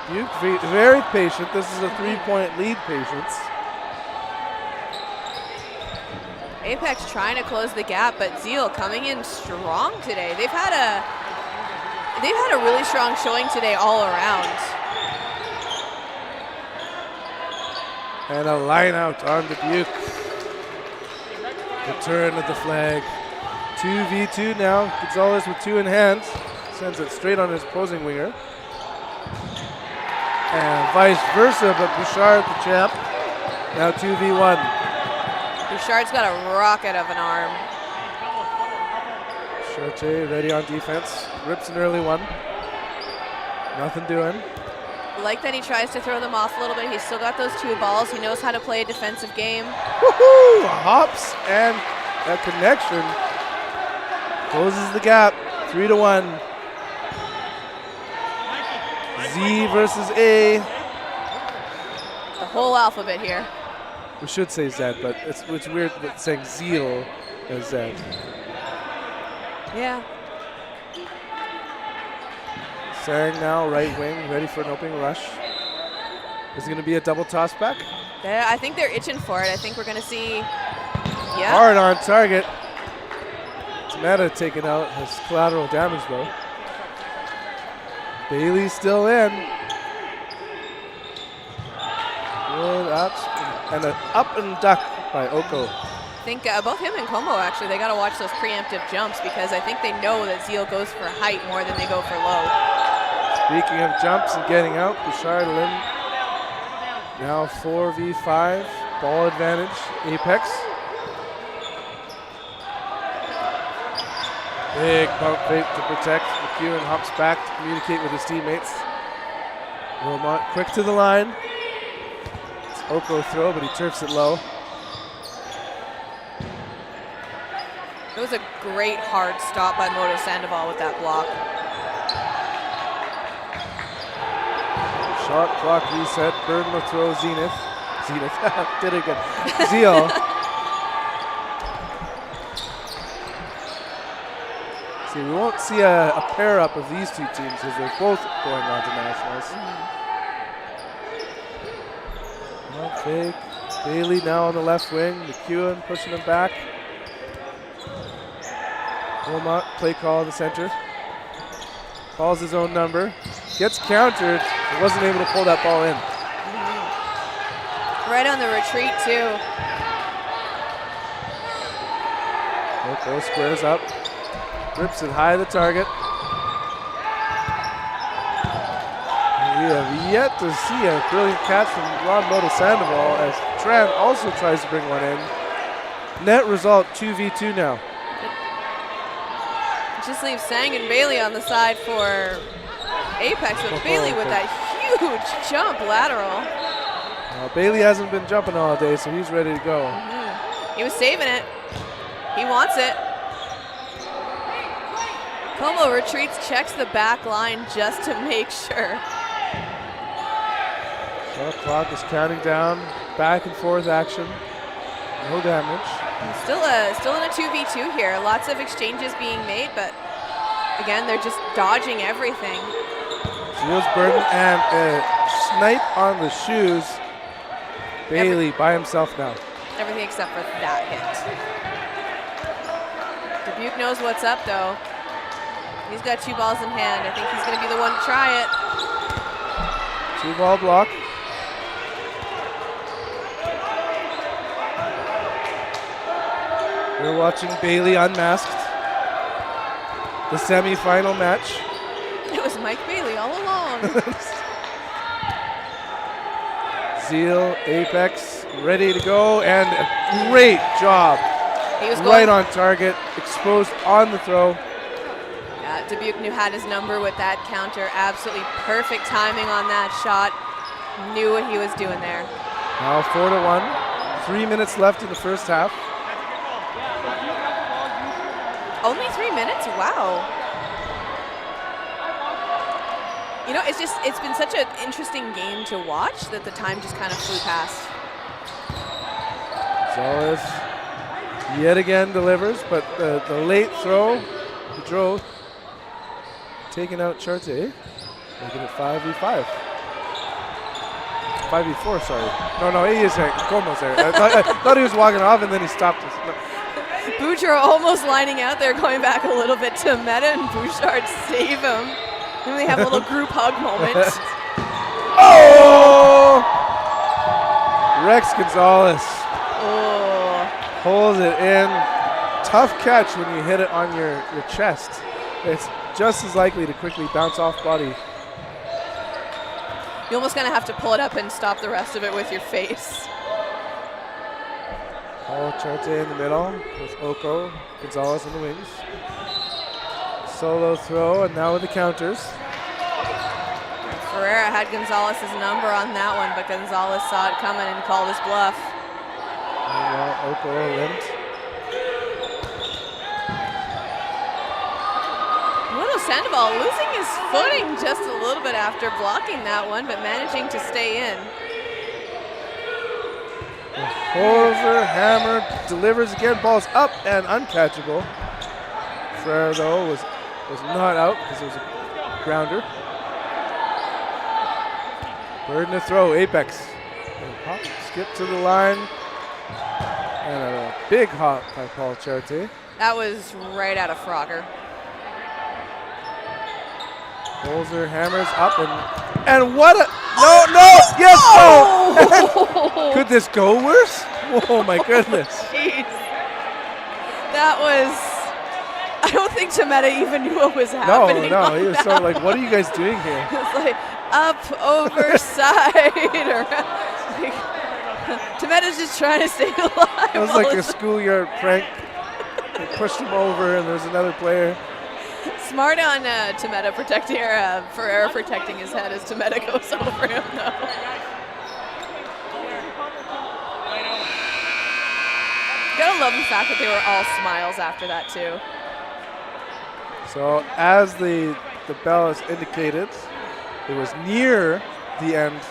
Dubuque very patient. This is a 3-point lead, patience. Apex trying to close the gap, but Zeal coming in strong today. They've had a really strong showing today all around. And a line out on Dubuque. The turn of the flag. 2v2 now. Gonzalez with 2 in hand. Sends it straight on his opposing winger. And vice versa, but Bouchard, the champ, now 2v1. Bouchard's got a rocket of an arm. Charte ready on defense. Rips an early one. Nothing doing. Like that he tries to throw them off a little bit. He's still got those 2 balls. He knows how to play a defensive game. Woohoo! Hops and a connection. Closes the gap. 3-1. Z versus A. The whole alphabet here. We should say Z, but it's weird that saying Zeal as Z. Yeah. Sang now, right wing, ready for an opening rush. Is it going to be a double toss back? I think they're itching for it. I think we're going to see, yeah. Hard on target. Meta taken out, has collateral damage though. Bailey's still in. Good ups and an up and duck by Oko. I think both him and Como, actually, they got to watch those preemptive jumps because I think they know that Zeal goes for height more than they go for low. Speaking of jumps and getting out, Bouchard Lim now 4v5, ball advantage, Apex. Big pump fake to protect. McEwen hops back to communicate with his teammates. Wilmot quick to the line. It's Oko throw, but he turfs it low. It was a great hard stop by Moto Sandoval with that block. Shot clock reset. Burden will throw Zenith. Did it again. Zeal. See, we won't see a pair up of these two teams because they're both going on to nationals. Pump fake. Bailey now on the left wing. McEwen pushing him back. Wilmot, play call in the center. Calls his own number. Gets countered. He wasn't able to pull that ball in. Right on the retreat, too. Oko squares up. Rips it high to the target. We have yet to see a brilliant catch from Ron Moto Sandoval as Tran also tries to bring one in. Net result 2v2 now. Just leaves Sang and Bailey on the side for Apex, but Bailey with that huge jump lateral. Bailey hasn't been jumping all day, so he's ready to go. He was saving it. He wants it. Como retreats, checks the back line just to make sure. Shot clock is counting down. Back and forth action. No damage. Still in a 2v2 here. Lots of exchanges being made, but again, they're just dodging everything. Zeal's burden and a snipe on the shoes. Bailey by himself now. Everything except for that hit. Dubuque knows what's up, though. He's got 2 balls in hand. I think he's going to be the one to try it. 2-ball block. We're watching Bailey unmasked. The semi-final match. It was Mike Bailey all along. Zeal, Apex, ready to go, and a great job. He was right on target, exposed on the throw. Dubuque had his number with that counter. Absolutely perfect timing on that shot. Knew what he was doing there. Now 4-1. 3 minutes left in the first half. Only 3 minutes? Wow. You know, it's been such an interesting game to watch that the time just kind of flew past. Gonzalez yet again delivers, but the late throw, Pedro taking out Charte, making it 5v5. 5v4, sorry. No, he is there. Como's there. I thought he was walking off and then he stopped. Bouchard almost lining out there, going back a little bit to Meta, and Bouchard save him. And they have a little group hug moment. Oh! Rex Gonzalez. Oh. Holds it in. Tough catch when you hit it on your chest. It's just as likely to quickly bounce off body. You're almost going to have to pull it up and stop the rest of it with your face. Paul Charte in the middle with Oko, Gonzalez in the wings. Solo throw, and now with the counters. Ferreira had Gonzalez's number on that one, but Gonzalez saw it coming and called his bluff. Meanwhile, Oko limped. Sandoval losing his footing just a little bit after blocking that one, but managing to stay in. Hover, hammer, delivers again, ball's up and uncatchable. Frere, though, was not out because it was a grounder. Burden to throw, Apex. And hop, skip to the line. And a big hop by Paul Charte. That was right out of Frogger. Holzer hammers up and what a yes, no! Could this go worse? Oh my goodness. Jeez. That was, I don't think Temeta even knew what was happening. No, he was sort of like, what are you guys doing here? It's like up, over, side, around. Temeta's just trying to stay alive. It was like a schoolyard prank. They pushed him over and there's another player. Smart on Temeta protecting, Ferreira protecting his head as Temeta goes over him, though. Gotta love the fact that they were all smiles after that, too. So as the bell has indicated, it was near the end.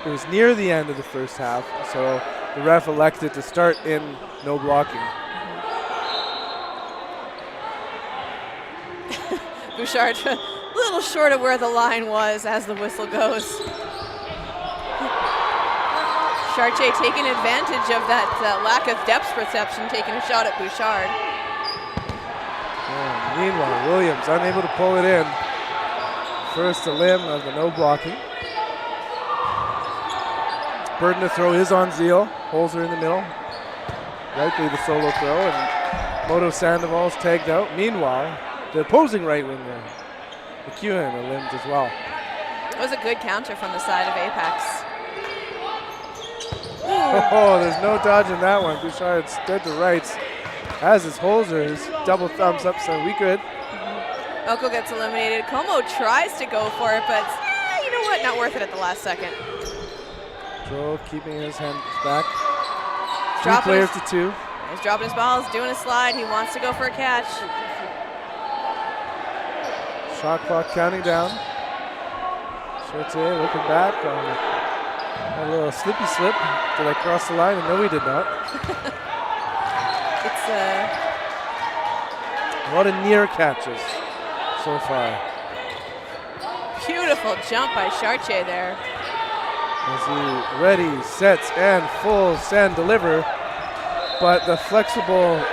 It was near the end of the first half. So the ref elected to start in no blocking. Bouchard a little short of where the line was as the whistle goes. Chartier taking advantage of that lack of depth perception, taking a shot at Bouchard. Meanwhile, Williams unable to pull it in. First to limb of the no blocking. Burden to throw is on Zeal. Holzer in the middle. Likely the solo throw, and Moto Sandoval's tagged out. Meanwhile, the opposing right winger, McEwen, are limbed as well. It was a good counter from the side of Apex. Oh, there's no dodging that one. Bouchard stood to rights, as is Holzer's double thumbs up, so we good. Oko gets eliminated. Como tries to go for it, but you know what? Not worth it at the last second. Joe keeping his hands back. Dropping 3 players to 2. He's dropping his balls, doing a slide. He wants to go for a catch. Shot clock counting down. Chartier looking back on a little slippy slip. Did I cross the line? And no, we did not. It's a lot of near catches so far. Beautiful jump by Chartier there. As he ready, sets, and full send deliver. But the flexible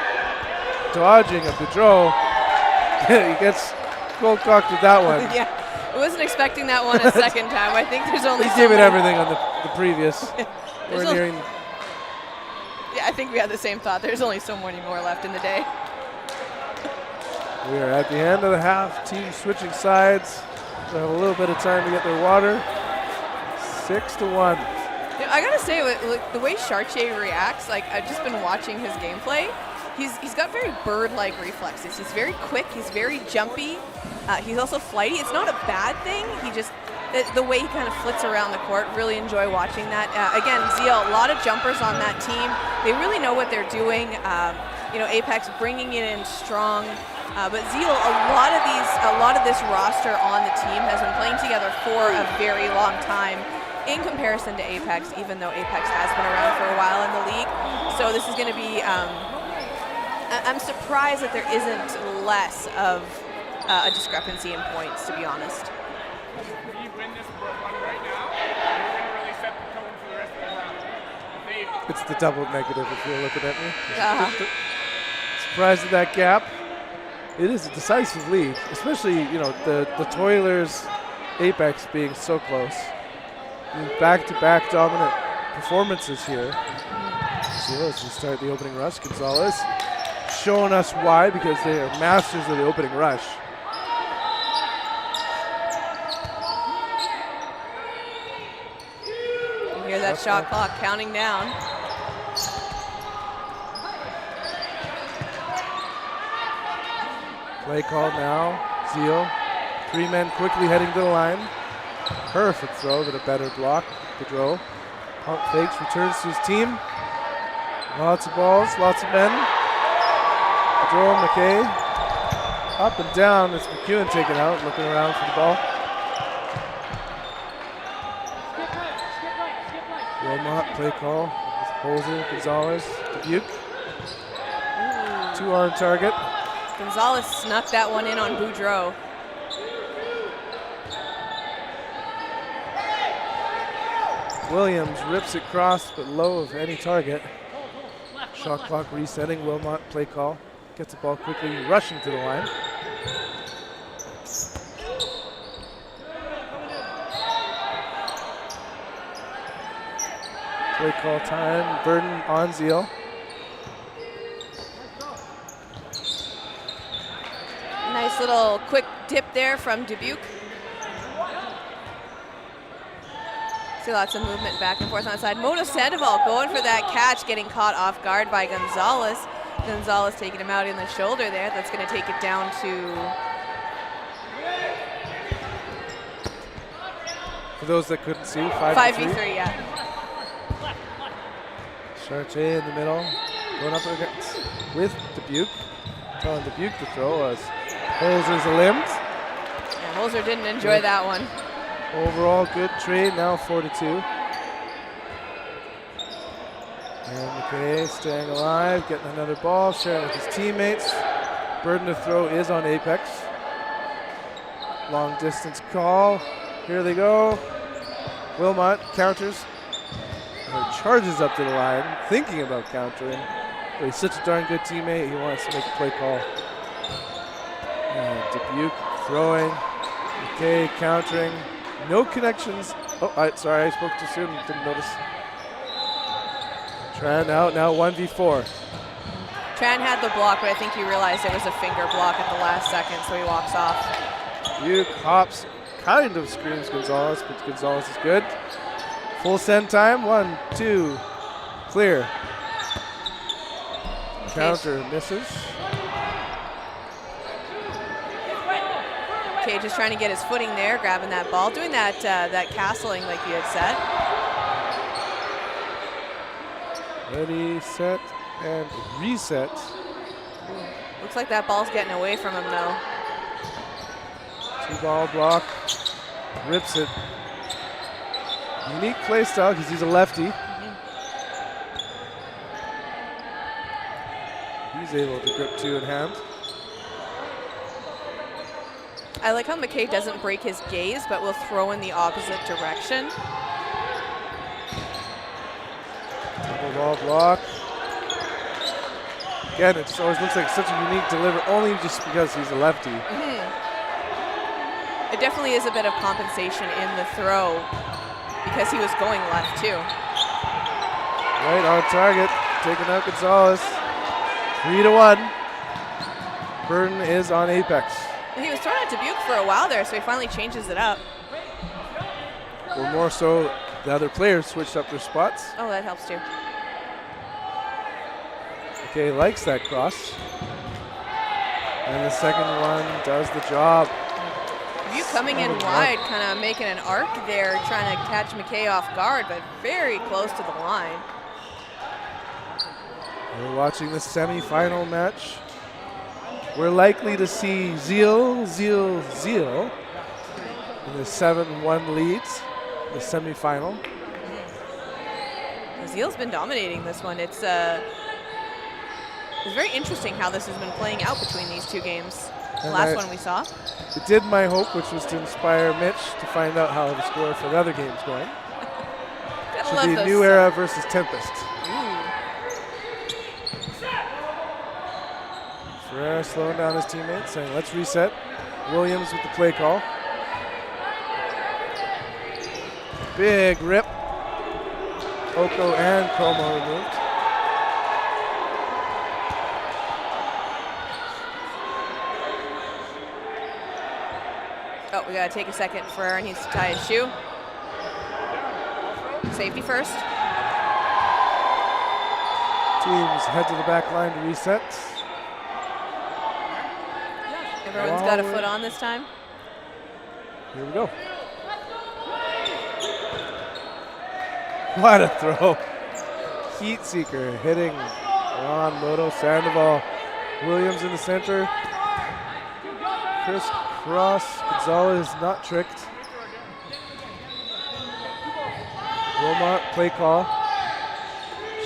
dodging of Boudreau, he gets cold cocked with that one. Yeah, I wasn't expecting that one a second time. I think there's only he gave it everything on the previous. We're nearing. Yeah, I think we had the same thought. There's only so many more left in the day. We are at the end of the half. Team switching sides. They have a little bit of time to get their water. 6-1. Yeah, I gotta say, the way Chartier reacts, like I've just been watching his gameplay. He's got very bird-like reflexes. He's very quick. He's very jumpy. He's also flighty. It's not a bad thing. He just the way he kind of flits around the court. Really enjoy watching that. Again, Zeal, a lot of jumpers on that team. They really know what they're doing. Apex bringing it in strong. But Zeal, a lot of this roster on the team has been playing together for a very long time in comparison to Apex, even though Apex has been around for a while in the league. So this is going to be, I'm surprised that there isn't less of a discrepancy in points, to be honest. If you win this one right now, you're going to really set the tone for the rest of the round. It's the double negative if you're looking at me. Uh-huh. Surprised at that gap. It is a decisive lead, especially the Toilers, Apex being so close. Back-to-back dominant performances here. So as we start the opening rush, Gonzalez showing us why, because they are masters of the opening rush. You hear that shot clock counting down. Play called now. Zeal. 3 men quickly heading to the line. Perfect throw, but a better block. Boudreau pump fakes, returns to his team. Lots of balls, lots of men. Boudreau, McKay. Up and down. It's McEwen taken out, looking around for the ball. Wilmot, play call. Holzer, Gonzalez, Dubuque. 2 on target. Gonzalez snuck that one in on Boudreau. Williams rips it cross, but low of any target. Shot clock resetting. Wilmot play call. Gets the ball quickly, rushing to the line. Play call time. Burden on Zeal. Nice little quick dip there from Dubuque. See lots of movement back and forth on the side. Moto Sandoval going for that catch, getting caught off guard by Gonzalez. Gonzalez taking him out in the shoulder there. That's going to take it down to... For those that couldn't see, 5v3, yeah. Chartier in the middle, going up against with Dubuque. Telling Dubuque to throw as Holzer's a limbed. Yeah, Holzer didn't enjoy that one. Overall, good trade, now 4-2. And McKay staying alive, getting another ball, sharing with his teammates. Burden to throw is on Apex. Long distance call. Here they go. Wilmot counters. Or charges up to the line, thinking about countering. But he's such a darn good teammate, he wants to make a play call. And Dubuque throwing. McKay countering. No connections. Oh, sorry, I spoke too soon, didn't notice. Tran out, now 1v4. Tran had the block, but I think he realized it was a finger block at the last second, so he walks off. Dubuque hops, kind of screams Gonzalez, but Gonzalez is good. Full send time, 1, 2, clear. Counter misses. Okay, just trying to get his footing there, grabbing that ball, doing that that castling like you had said. Ready, set, and reset. Looks like that ball's getting away from him though. 2-ball block, rips it. Unique play style because he's a lefty. He's able to grip two in hand. I like how McKay doesn't break his gaze, but will throw in the opposite direction. Double ball block. Again, it just always looks like such a unique delivery, only just because he's a lefty. It definitely is a bit of compensation in the throw because he was going left too. Right on target, taking out Gonzalez. 3-1. Burden is on Apex. He was throwing at Dubuque for a while there, so he finally changes it up. Or more so, the other players switched up their spots. Oh, that helps too. Okay, likes that cross. And the second one does the job. Dubuque coming in wide, kind of making an arc there, trying to catch McKay off guard, but very close to the line. We're watching the semi-final match. We're likely to see Zeal in the 7-1 leads, the semi-final. Zeal's been dominating this one. It's very interesting how this has been playing out between these two games. The last one we saw. It did my hope, which was to inspire Mitch to find out how the score for the other game's going. Should be New Era versus Tempest. Ferreira slowing down his teammates, saying, let's reset. Williams with the play call. Big rip. Oko and Como removed. Oh, we got to take a second. Ferreira needs to tie his shoe. Safety first. Teams head to the back line to reset. Everyone's got a foot on this time. Here we go. What a throw. Heat seeker hitting Ron Moto Sandoval. Williams in the center. Crisscross. Gonzalez not tricked. Wilmot play call.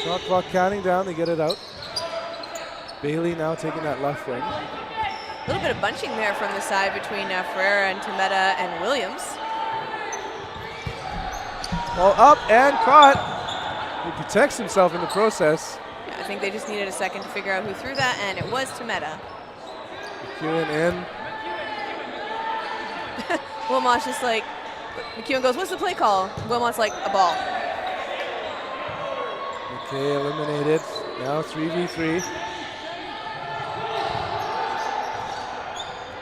Shot clock counting down. They get it out. Bailey now taking that left wing. A little bit of bunching there from the side between Ferreira and Temeta and Williams. Ball up and caught. He protects himself in the process. Yeah, I think they just needed a second to figure out who threw that, and it was Temeta. McEwen in. Wilmot's just like, McEwen goes, what's the play call? Wilmot's like, a ball. Okay, eliminated. Now 3v3.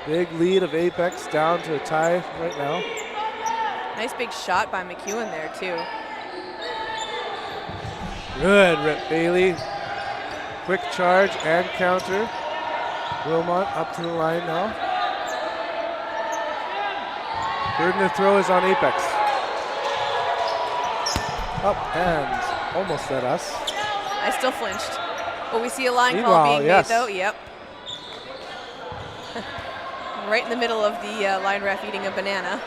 Big lead of Apex down to a tie right now. Nice big shot by McEwen there, too. Good rip, Bailey. Quick charge and counter. Wilmot up to the line now. Burden of throw is on Apex. Up and almost at us. I still flinched. But we see a line Meanwhile, call being yes. made, though. Yep. Right in the middle of the line ref eating a banana.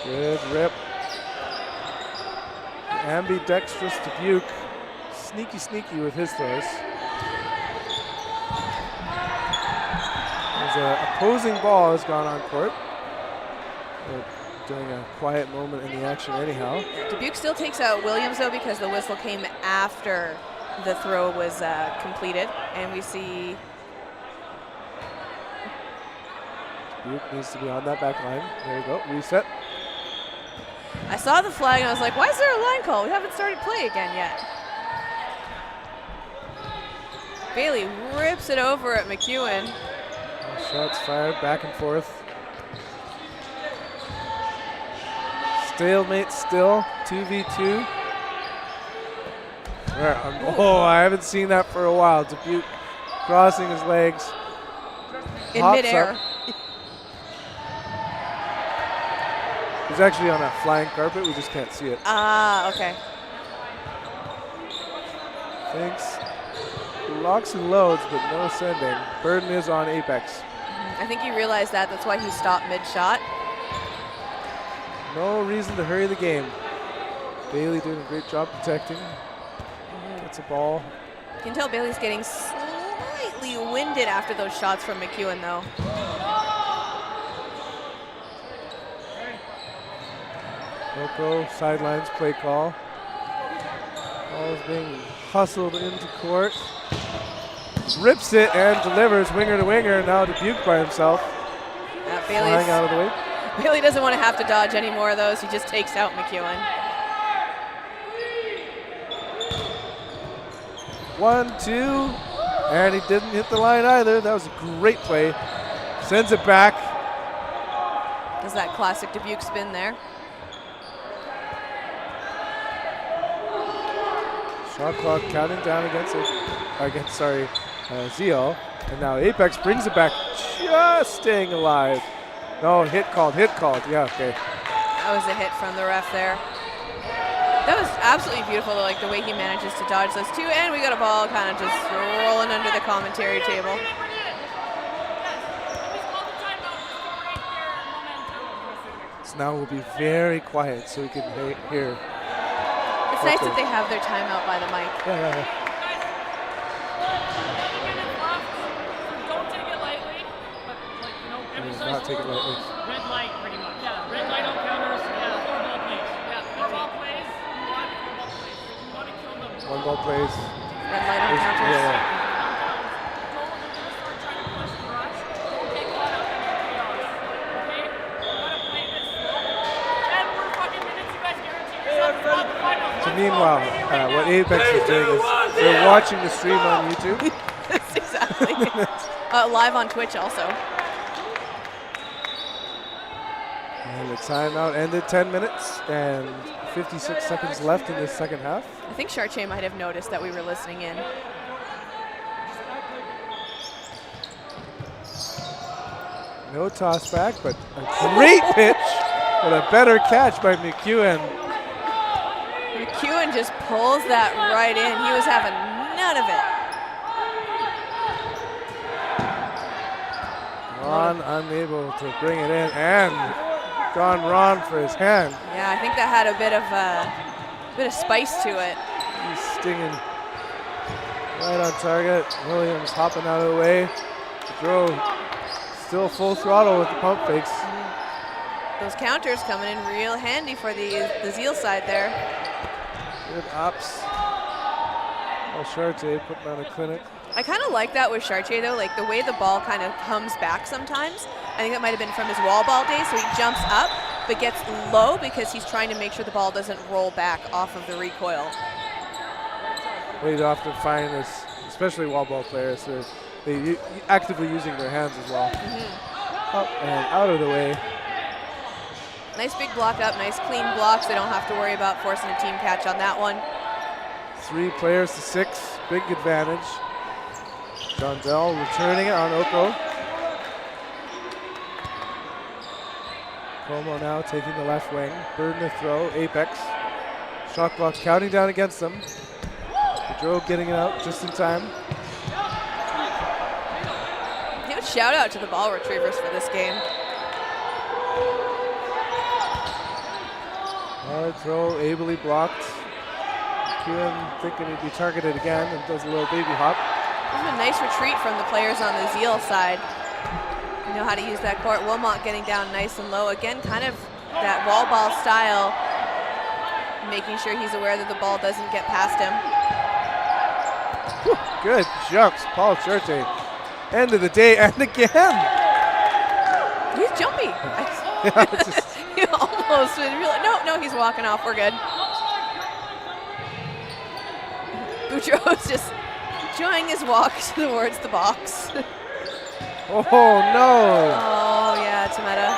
Good rip. Ambidextrous Dubuque. Sneaky with his throws. As an opposing ball has gone on court. They're doing a quiet moment in the action anyhow. Dubuque still takes out Williams, though, because the whistle came after the throw was completed. And we see Dubuque needs to be on that back line. There you go, reset. I saw the flag and I was like, why is there a line call? We haven't started play again yet. Bailey rips it over at McEwen. Shots fired back and forth. Stalemate still, 2v2. Oh, I haven't seen that for a while. Dubuque crossing his legs. In hops midair. up. He's actually on a flying carpet, we just can't see it. Ah, okay. Thanks. Locks and loads, but no sending. Burden is on Apex. I think he realized that. That's why he stopped mid-shot. No reason to hurry the game. Bailey doing a great job protecting. Gets a ball. You can tell Bailey's getting slightly winded after those shots from McEwen, though. Loco sidelines play call. Ball is being hustled into court. Rips it and delivers winger to winger. Now Dubuque by himself. Flying out of the way. Bailey doesn't want to have to dodge any more of those. He just takes out McEwen. 1-2, and he didn't hit the line either. That was a great play. Sends it back. Does that classic Dubuque spin there? Shot clock counting down against Zeal, and now Apex brings it back, just staying alive. No, hit called, yeah, okay. That was a hit from the ref there. That was absolutely beautiful, like the way he manages to dodge those two, and we got a ball kind of just rolling under the commentary table. So now we'll be very quiet so we can hear. It's nice that they have their timeout by the mic. Yeah. Don't take it lightly, but like, you know, every Not take it lightly. red light pretty much. Yeah, red light on counters. Yeah, 4 ball plays. Yeah, 4 ball plays. You want 4 ball plays. You want to kill them. 1 ball plays. Red light on counters. Yeah. So meanwhile, what Apex is doing is they're watching the stream on YouTube. That's exactly. Live on Twitch also. And the timeout ended, 10 minutes and 56 seconds left in the second half. I think Chartier might have noticed that we were listening in. No toss back, but a great pitch, but a better catch by McEwen. McEwen just pulls that right in. He was having none of it. Ron unable to bring it in, and gone Ron for his hand. Yeah, I think that had a bit of spice to it. He's stinging Right on target. Williams hopping out of the way. Throw still full throttle with the pump fakes. Those counters coming in real handy for the Zeal side there. Good ops. Oh, Chartier putting on a clinic. I kind of like that with Chartier though, like the way the ball kind of comes back sometimes. I think that might have been from his wall ball days, so he jumps up but gets low because he's trying to make sure the ball doesn't roll back off of the recoil. We'd often find this, especially wall ball players, they actively using their hands as well. Up and out of the way. Nice big block up, nice clean blocks. They don't have to worry about forcing a team catch on that one. 3 players to 6, big advantage. John Dell returning it on Oko. Como now taking the left wing. Burden to throw, Apex. Shot clock counting down against them. Pedro getting it out just in time. Give a shout out to the ball retrievers for this game. Hard throw, ably blocked. McEwen thinking he'd be targeted again and does a little baby hop. This is a nice retreat from the players on the Zeal side. You know how to use that court. Wilmot getting down nice and low. Again, kind of that wall ball style, making sure he's aware that the ball doesn't get past him. Whew, good jumps, Paul Cherte. End of the day, and again. He's jumpy. He almost was really, no, he's walking off. We're good. Boudreau's just enjoying his walk towards the box. Oh, no. Oh, yeah, Tometa.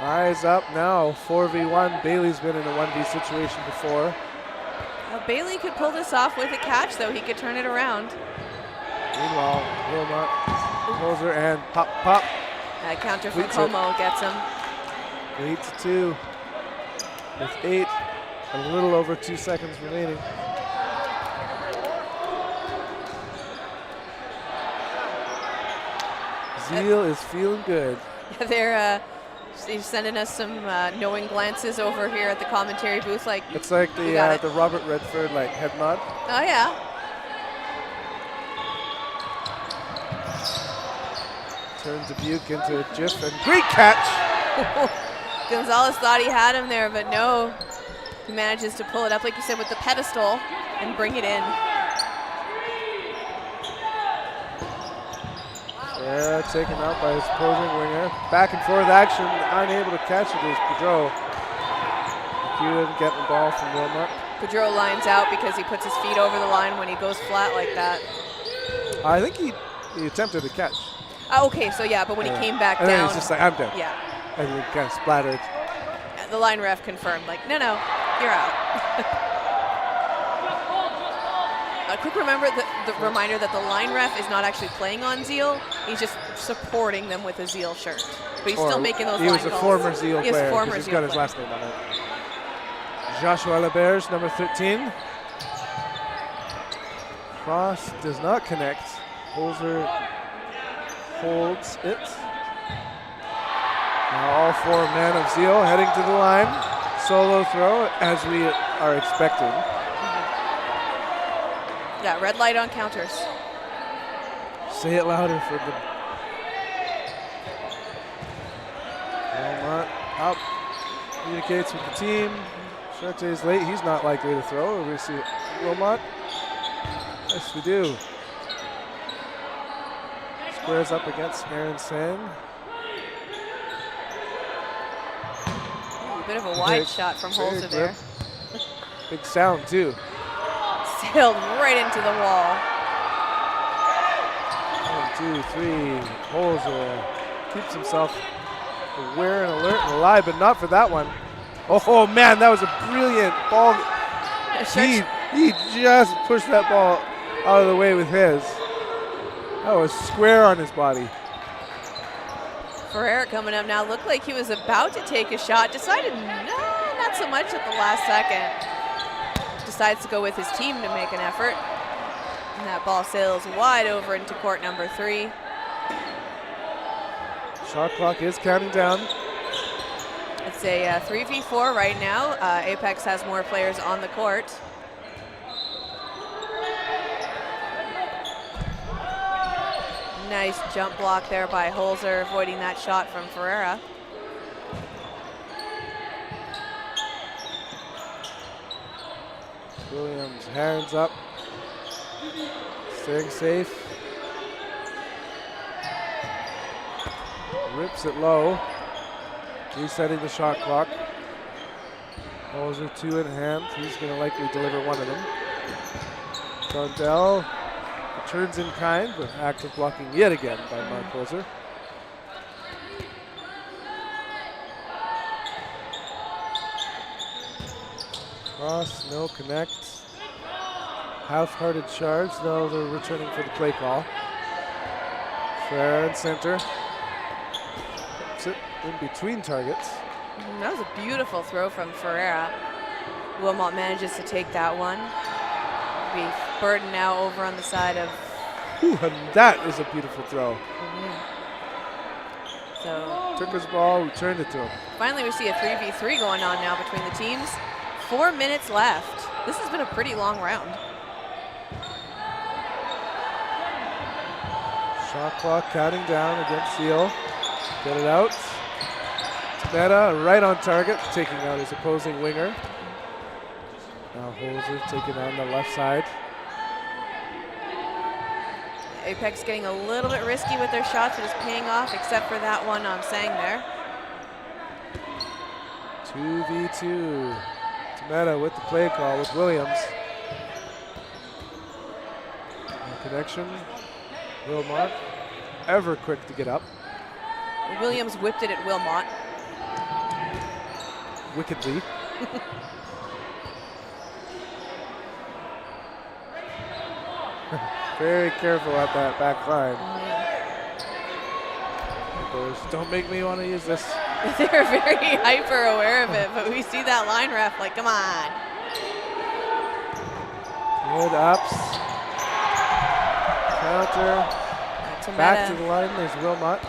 Eyes up now, 4v1. Bailey's been in a 1v situation before. Bailey could pull this off with a catch, though. He could turn it around. Meanwhile, Wilmot, closer, and pop. That counter from Leads Como gets him. 8-2 with 8 and a little over 2 seconds remaining. Zeal is feeling good. They're sending us some knowing glances over here at the commentary booth. Like It's like the Robert Redford head nod. Oh yeah. Turns Dubuque into a GIF and great catch. Gonzalez thought he had him there, but no. He manages to pull it up, like you said, with the pedestal and bring it in. Yeah, taken out by his opposing winger. Back and forth action, unable to catch it is Pedro. McEwen getting the ball from Wilmot. Pedro lines out because he puts his feet over the line when he goes flat like that. I think he attempted to catch. Okay, so yeah, but when he came back and down. then he's just like, I'm down. Yeah. And he kind of splattered. The line ref confirmed, like, no, you're out. A quick reminder that the line ref is not actually playing on Zeal. He's just supporting them with a Zeal shirt. But he's still making those line calls. He was a former Zeal player because he's got his last name on it. Joshua Leberge, number 13. Cross does not connect. Holzer holds it. Now all 4 men of Zeal heading to the line. Solo throw as we are expecting. Yeah, red light on counters. Say it louder for them. Wilmot up. Communicates with the team. Chartier's late. He's not likely to throw. We see Wilmot. Yes, we do. Squares up against Aaron Sang. A bit of a wide shot from Holzer there. Big sound, too. Sailed right into the wall. 1, 2, 3. Holzer keeps himself aware and alert and alive, but not for that one. Oh man, that was a brilliant ball. He just pushed that ball out of the way with his. That was square on his body. Ferrer coming up now. Looked like he was about to take a shot. Decided no, not so much at the last second. Decides to go with his team to make an effort. And that ball sails wide over into court number 3. Shot clock is counting down. It's a 3v4 right now. Apex has more players on the court. Nice jump block there by Holzer, avoiding that shot from Ferreira. Williams, hands up. Staying safe. Rips it low. Resetting the shot clock. Holzer 2 in hand. He's going to likely deliver one of them. Gardell returns in kind, but active blocking yet again by Mark Holzer. Cross, no connect. Half-hearted charge. No, they're returning for the play call. Fair and center. Sit in between targets. That was a beautiful throw from Ferreira. Wilmot manages to take that one. Burton now over on the side of. Ooh, and that is a beautiful throw. So Took his ball, returned it to him. finally we see a 3v3 going on now between the teams. 4 minutes left. This has been a pretty long round. Shot clock counting down against Zeal. Get it out. Meta right on target, taking out his opposing winger. Now Holzer taking on the left side. Apex getting a little bit risky with their shots, but it's paying off, except for that one on Sang there. 2v2. Meta with the play call with Williams. No connection. Wilmot, ever quick to get up. Williams whipped it at Wilmot. Wickedly. Very careful at that back line. Don't make me want to use this. They're very hyper aware of it, but we see that line ref like, come on. Good ups. Counter. Back to the line, there's Wilmot.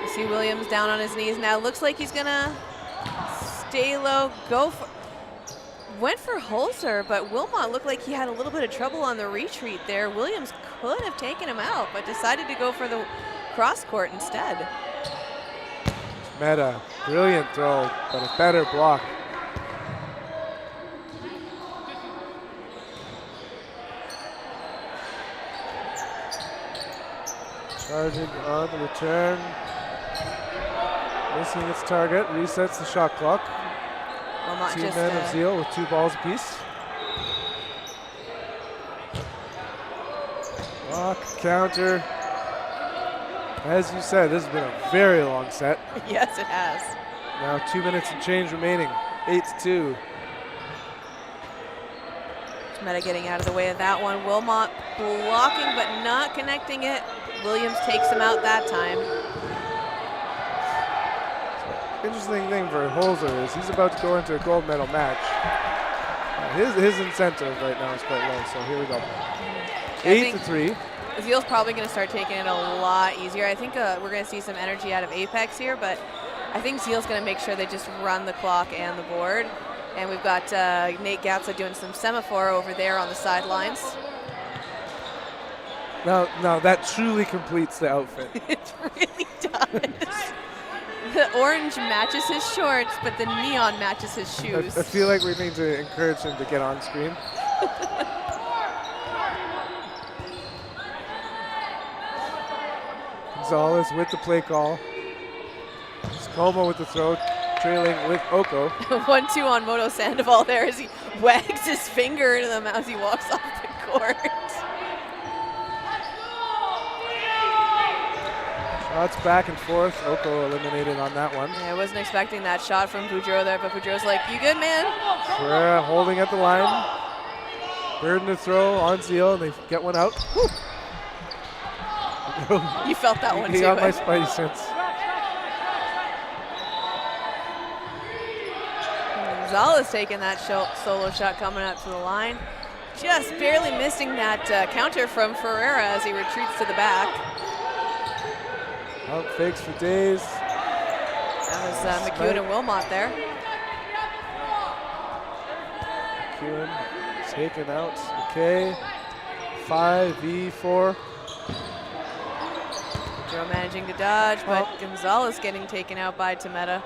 You see Williams down on his knees now. Looks like he's gonna stay low, go for, went for Holzer, but Wilmot looked like he had a little bit of trouble on the retreat there. Williams could have taken him out, but decided to go for the cross court instead. Meta, brilliant throw, but a better block. Charging on the return. Missing its target, resets the shot clock. Wilmot Two just, men of Zeal with 2 balls apiece. Block, counter. As you said, this has been a very long set. yes, it has. Now 2 minutes and change remaining. 8-2. Meta getting out of the way of that one. Wilmot blocking but not connecting it. Williams takes him out that time. Interesting thing for Holzer is he's about to go into a gold medal match. His incentive right now is quite low, so here we go. 8-3. Zeal's probably going to start taking it a lot easier. I think we're going to see some energy out of Apex here, but I think Zeal's going to make sure they just run the clock and the board. And we've got Nate Gatza doing some semaphore over there on the sidelines. Now that truly completes the outfit. It really does. The orange matches his shorts, but the neon matches his shoes. I feel like we need to encourage him to get on screen. Gonzalez with the play call. Como with the throw, trailing with Oko. 1-2 on Moto Sandoval there as he wags his finger into them as he walks off the court. Shots back and forth. Oko eliminated on that one. Yeah, I wasn't expecting that shot from Boudreau there, but Boudreau's like, you good, man? Ferreira holding at the line. Burden to throw on Zeal, and they get one out. You felt that one He too. got my spidey sense. Gonzalez taking that solo shot coming up to the line. Just barely missing that counter from Ferreira as he retreats to the back. Pump fakes for days. That was McEwen and Wilmot there. McEwen taken out. McKay. 5v4. Joe managing to dodge, but Gonzalez getting taken out by Tameta.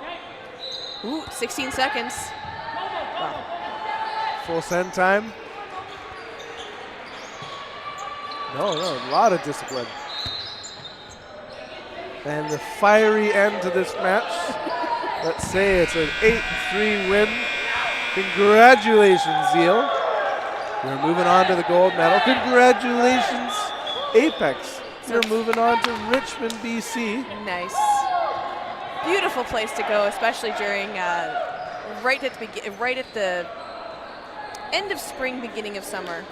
Ooh, 16 seconds. Wow. Full send time. No, a lot of discipline. And the fiery end to this match. Let's say it's an 8-3 win. Congratulations, Zeal. You're moving on to the gold medal. Congratulations, Apex. You're moving on to Richmond, BC. Nice. Beautiful place to go, especially during right at the end of spring, beginning of summer.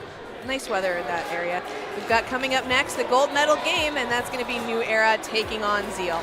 Nice weather in that area. We've got coming up next the gold medal game, and that's going to be New Era taking on Zeal.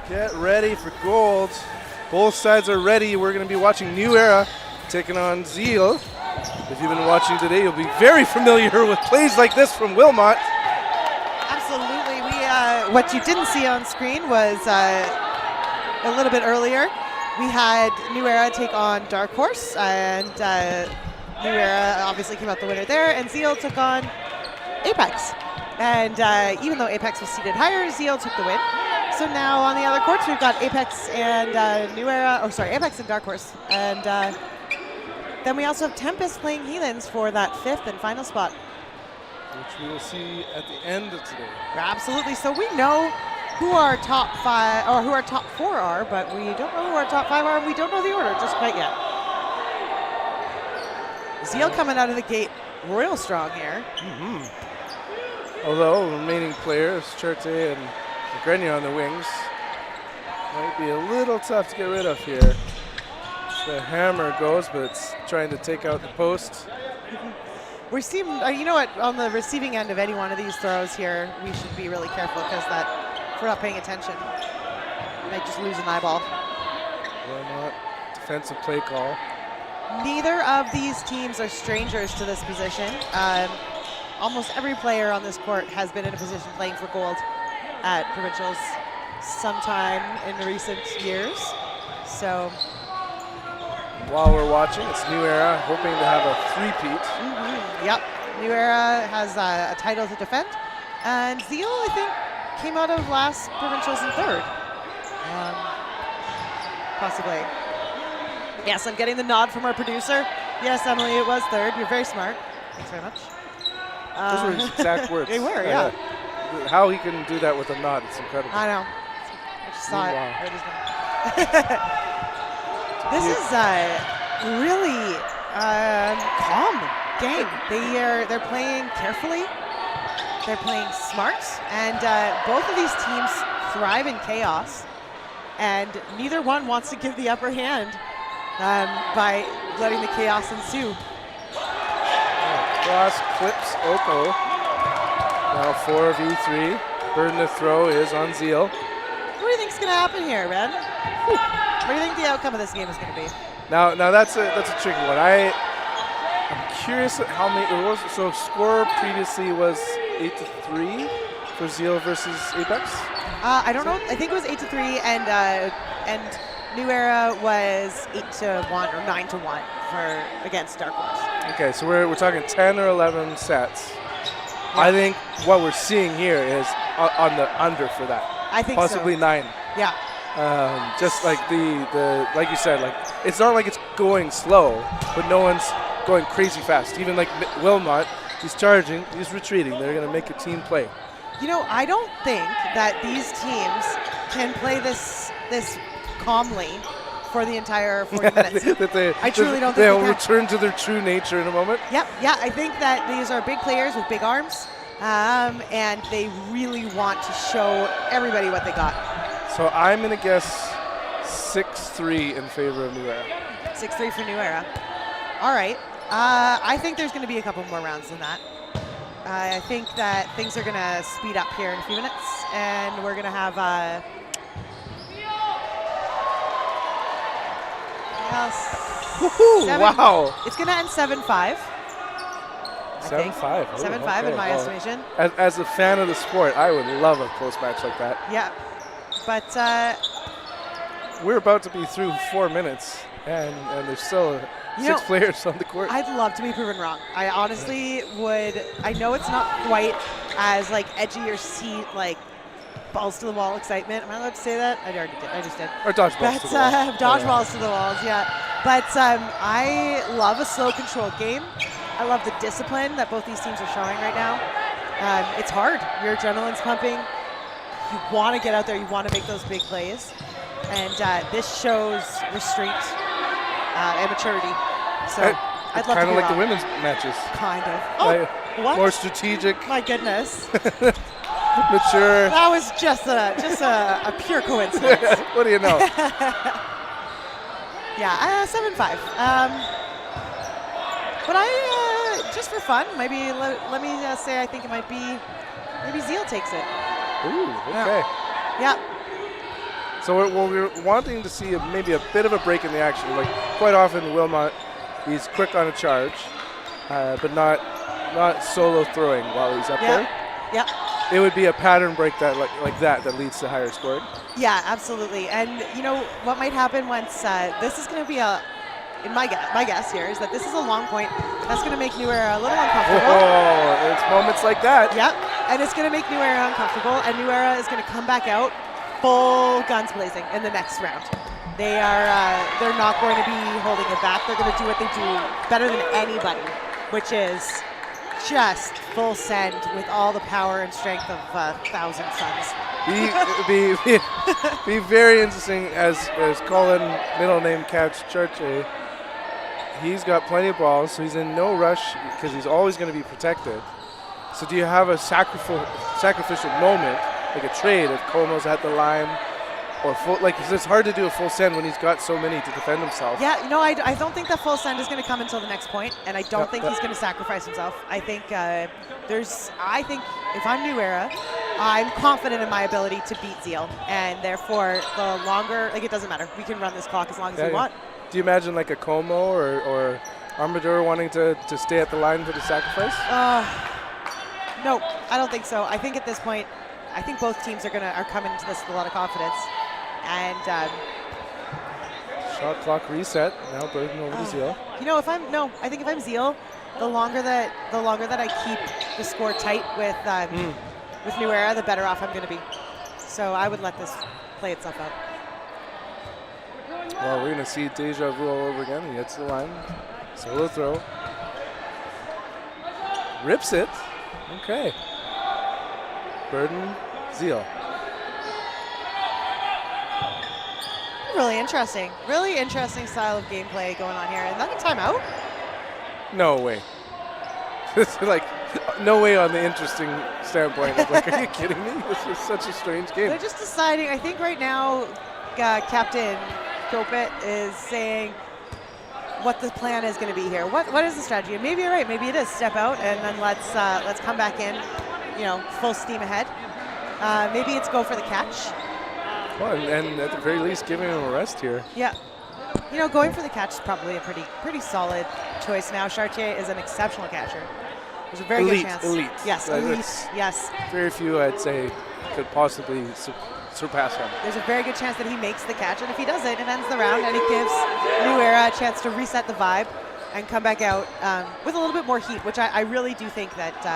Get ready for gold. Both sides are ready. We're going to be watching New Era taking on Zeal. If you've been watching today, you'll be very familiar with plays like this from Wilmot. Absolutely. What you didn't see on screen was a little bit earlier. We had New Era take on Darkhorse, and New Era obviously came out the winner there, and Zeal took on Apex. And even though Apex was seated higher, Zeal took the win. So now on the other courts, we've got Apex and Apex and Darkhorse. And then we also have Tempest playing Heathens for that 5th and final spot. Which we will see at the end of today. Absolutely. So we know who our top 5 or who our top 4 are, but we don't know who our top 5 are, and we don't know the order just quite yet. Zeal coming out of the gate royal strong here. Although remaining players, Charte and Grenier on the wings, might be a little tough to get rid of here. The hammer goes, but it's trying to take out the post. We seem, you know what, on the receiving end of any one of these throws here, we should be really careful because if we're not paying attention, we might just lose an eyeball. Well, not defensive play call. Neither of these teams are strangers to this position. Almost every player on this court has been in a position playing for gold at Provincials sometime in recent years. So while we're watching, it's New Era hoping to have a three-peat. Yep, New Era has a title to defend, and Zeal, I think, came out of last Provincials in 3rd. Possibly. Yes, I'm getting the nod from our producer. Yes, Emily, it was 3rd. You're very smart. Thanks very much. Those were his exact words. They were, yeah. How he can do that with a nod, it's incredible. I know. I just saw it. Right as well. This is a really calm game. They're playing carefully. They're playing smart, and both of these teams thrive in chaos, and neither one wants to give the upper hand by letting the chaos ensue. Cross clips Oko. Now 4v3. Burden of throw is on Zeal. What do you think's going to happen here, Ben? What do you think the outcome of this game is going to be? Now that's a tricky one. I'm curious at how many it was. So score previously was 8-3 for Zeal versus Apex. I don't know. I think it was 8-3, and New Era was 8-1 or 9-1 against Darkhorse. Okay, so we're talking 10 or 11 sets. Yeah. I think what we're seeing here is on the under for that. I think possibly so. 9. Yeah. Just like the like you said, like it's not like it's going slow, but no one's going crazy fast. Even like Wilmot, he's charging, he's retreating. They're going to make a team play. You know, I don't think that these teams can play this calmly for the entire 40 minutes. I truly don't think they'll return to their true nature in a moment. Yep, yeah, I think that these are big players with big arms, and they really want to show everybody what they got. So I'm going to guess 6-3 in favor of New Era. 6-3 for New Era. All right. I think there's going to be a couple more rounds than that. I think that things are going to speed up here in a few minutes, and we're going to have wow. It's going to end 7-5. 7-5. 7-5 in my estimation. As a fan of the sport, I would love a close match like that. Yeah. But we're about to be through 4 minutes, and there's still 6 players on the court. I'd love to be proven wrong. I honestly would. I know it's not quite as like edge of your seat, like balls to the wall excitement. Am I allowed to say that? I already did. I just did. Or dodgeballs to the wall. Dodgeballs to the walls, yeah. But I love a slow, controlled game. I love the discipline that both these teams are showing right now. It's hard. Your adrenaline's pumping. You want to get out there. You want to make those big plays. And this shows restraint and maturity. So I'd love to kind of like wrong. the women's matches. Kind of. Oh, what? More strategic. My goodness. Mature. That was just a pure coincidence. What do you know? Yeah, 7-5. But just for fun, maybe let me say I think it might be maybe Zeal takes it. Ooh, okay. Yeah. So we're wanting to see maybe a bit of a break in the action. Like quite often, Wilmot, he's quick on a charge, but not solo throwing while he's up there. Yeah. It would be a pattern break that like that leads to higher scoring. Yeah, absolutely. And you know what might happen once this is going to be my guess here is that this is a long point that's going to make New Era a little uncomfortable. Oh, it's moments like that. Yep, and it's going to make New Era uncomfortable, and New Era is going to come back out full guns blazing in the next round. They're not going to be holding it back. They're going to do what they do better than anybody, which is just full send with all the power and strength of 1,000 Suns. Be very interesting as Colin, middle name catch Churche. He's got plenty of balls, so he's in no rush because he's always going to be protected. So do you have a sacrificial moment, like a trade if Como's at the line, or full? Like it's hard to do a full send when he's got so many to defend himself. Yeah, you know, I don't think that full send is going to come until the next point, and I don't think he's going to sacrifice himself. I think if I'm New Era, I'm confident in my ability to beat Zeal, and therefore the longer, like it doesn't matter, we can run this clock as long as we want. Do you imagine like a Como or Armador wanting to stay at the line for the sacrifice? No, I don't think so. I think at this point, I think both teams are coming into this with a lot of confidence, and shot clock reset. Now Burden over to Zeal. You know, I think if I'm Zeal, the longer that I keep the score tight with New Era, the better off I'm going to be. So I would let this play itself out. Well, we're going to see deja vu all over again. He hits the line. Solo throw. Rips it. Okay. Burden, Zeal. Really interesting style of gameplay going on here. Is that a timeout? No way. It's like, no way on the interesting standpoint. It's like, are you kidding me? This is such a strange game. They're just deciding. I think right now, Captain Kopet is saying what the plan is going to be here. What is the strategy? And maybe you're right. Maybe it is step out and then let's come back in, full steam ahead. Maybe it's go for the catch. Well, and at the very least, giving him a rest here. Yeah. Going for the catch is probably a pretty solid choice now. Chartier is an exceptional catcher. There's a very good chance. Elite. Yes, elite. Yes. Very few, I'd say, could possibly surpass him. There's a very good chance that he makes the catch, and if he does it ends the round, and it gives New Era a chance to reset the vibe and come back out with a little bit more heat, which I really do think that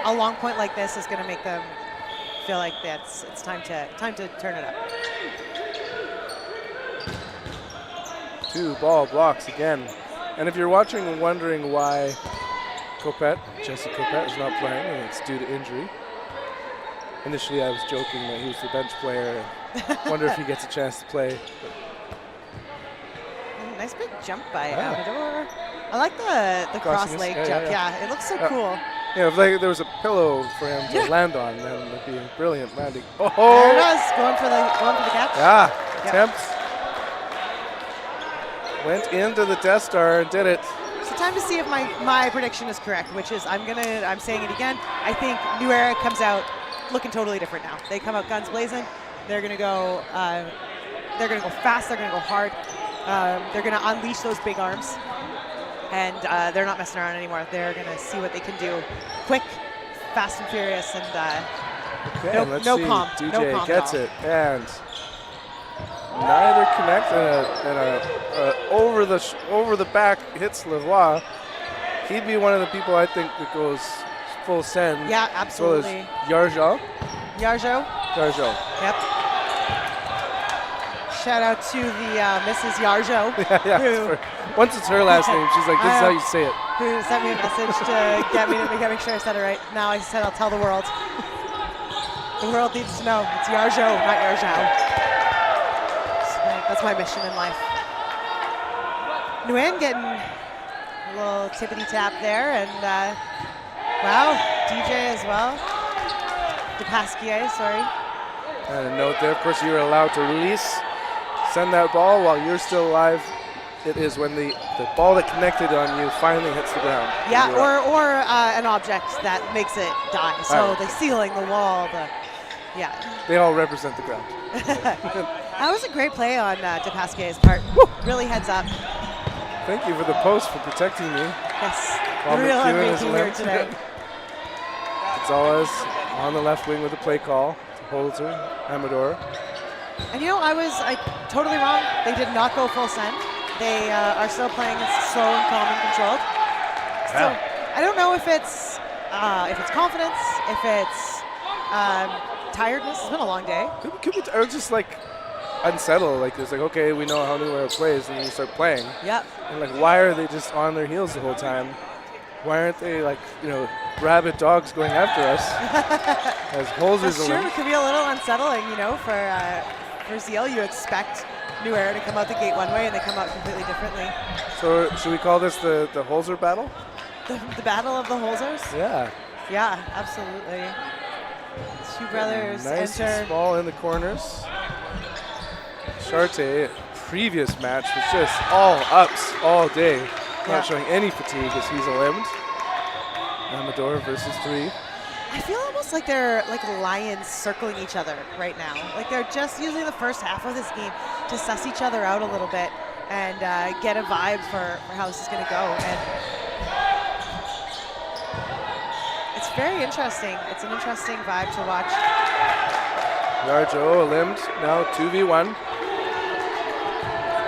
a long point like this is going to make them feel like it's time to turn it up. 2 ball blocks again. And if you're watching and wondering why Jesse Kopet is not playing, and it's due to injury. Initially I was joking that he was the bench player and wonder if he gets a chance to play. Nice big jump by Amador. I like the cross leg jump. Yeah, it looks so cool. Yeah, if there was a pillow for him to land on, then it would be a brilliant landing. Oh! There it is, going for the catch. Yeah, Tempest went into the Death Star and did it. So time to see if my prediction is correct, which is I'm saying it again. I think New Era comes out looking totally different now. They come out guns blazing. They're gonna go fast. They're gonna go hard. They're gonna unleash those big arms, and they're not messing around anymore. They're gonna see what they can do, quick, fast and furious, and no calm. DJ no calm gets at all. it, and neither connect, and a over the back hits Lavoie. He'd be one of the people I think that goes full send. Yeah, absolutely. As well as Yarjo. Yep. Shout out to the Mrs. Yarjo. Once it's her last name, she's like, this is how you say it. Who sent me a message to get me to make sure I said it right. Now I said I'll tell the world. The world needs to know. It's Yarjo, not Yarjao. That's my mission in life. Nguyen getting a little tippity tap there, and wow, DJ as well. DePasquier, sorry. And a note there, of course, you were allowed to send that ball while you're still alive. It is when the ball that connected on you finally hits the ground. Yeah, or an object that makes it die. So the ceiling, the wall, yeah. They all represent the ground. That was a great play on DePasquet's part. Really heads up. Thank you for the post for protecting me. Yes, While real McEwen is MVP here limped. today. Gonzalez on the left wing with the play call. Holzer, Amador. And you know, I was totally wrong. They did not go full send. They are still playing it slow and calm and controlled. So I don't know if it's confidence, if it's tiredness. It's been a long day. Could be or just like unsettled. Like it's like, okay, we know how New Era plays, and then you start playing. Yep. And like, why are they just on their heels the whole time? Why aren't they like, rabid dogs going after us? As Holzer's That's true. It could be a little unsettling, for Zeal. You expect New Era to come out the gate one way, and they come out completely differently. So should we call this the Holzer battle? The battle of the Holzers? Yeah. Yeah, absolutely. Two brothers Nice enter. and small in the corners. Charte, previous match, was just all ups all day. Not showing any fatigue as he's limbed. Amador versus 3. I feel almost like they're like lions circling each other right now. Like they're just using the first half of this game to suss each other out a little bit and get a vibe for how this is going to go. And it's very interesting. It's an interesting vibe to watch. Yarjo limbed, now 2v1.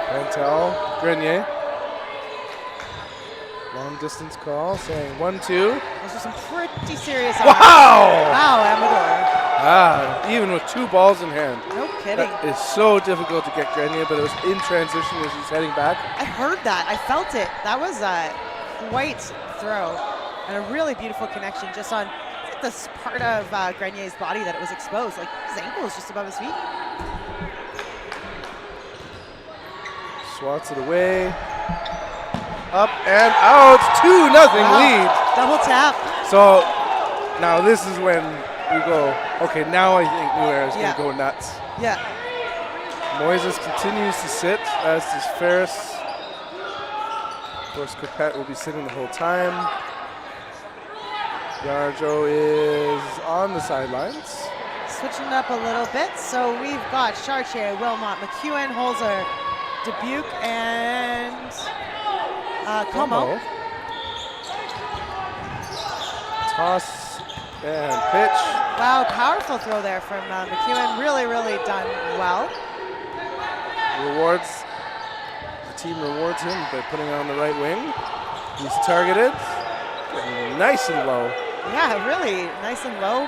Pantel, Grenier. Long distance call saying 1-2. Those are some pretty serious Wow! Wow, Amador. Even with 2 balls in hand. No kidding. That is so difficult to get Grenier, but it was in transition as he's heading back. I heard that. I felt it. That was a quite throw and a really beautiful connection just on this part of Grenier's body that it was exposed. Like his ankle was just above his feet. Swats it away. Up and out. 2-0 lead. Double tap. So now this is when we go, okay, now I think New Era is going to go nuts. Yeah. Moises continues to sit, as does Ferris. Of course, Capet will be sitting the whole time. Yarjo is on the sidelines. Switching it up a little bit. So we've got Chartier, Wilmot, McEwen, Holzer, Dubuque, and Como. Toss and pitch. Wow, powerful throw there from McEwen. Really, really done well. Rewards, the team rewards him by putting it on the right wing. He's targeted. Nice and low. Yeah, really nice and low.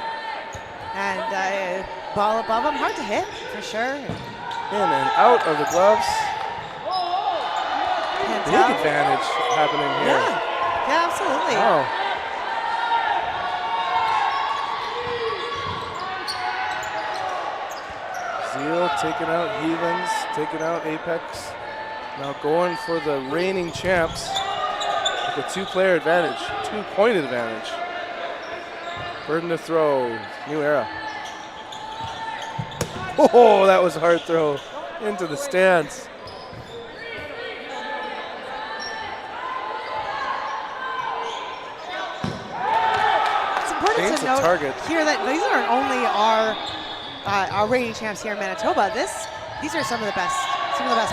And ball above him, hard to hit for sure. In and out of the gloves. Big advantage happening here. Yeah, absolutely. Wow. Zeal taking out Heathens, taking out Apex. Now going for the reigning champs with a 2-player advantage, 2-point advantage. Burden to throw, New Era. Oh, that was a hard throw into the stands. It's important to note here that these aren't only our reigning champs here in Manitoba. These are some of the best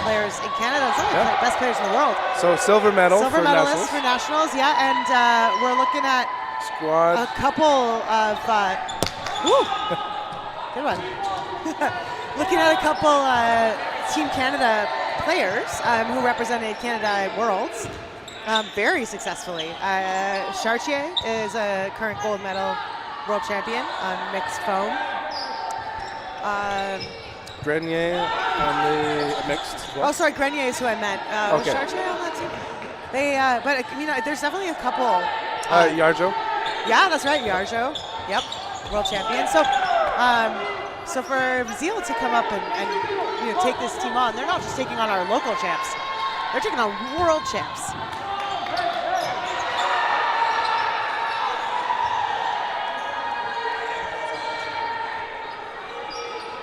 players in Canada, some of the best players in the world. So silver medal Silver for medalists nationals. for nationals, yeah, and we're looking at Squad. a couple of good one. Looking at a couple Team Canada players who represented Canada at Worlds very successfly. Chartier is a current gold medal world champion on mixed foam. Grenier on the mixed. Oh, sorry, Grenier is who I meant. Was Chartier on that team? But there's definitely a couple. Yarjo. Yeah, that's right, Yarjo. Yep, world champion. So for Zeal to come up and take this team on, they're not just taking on our local champs, they're taking on world champs.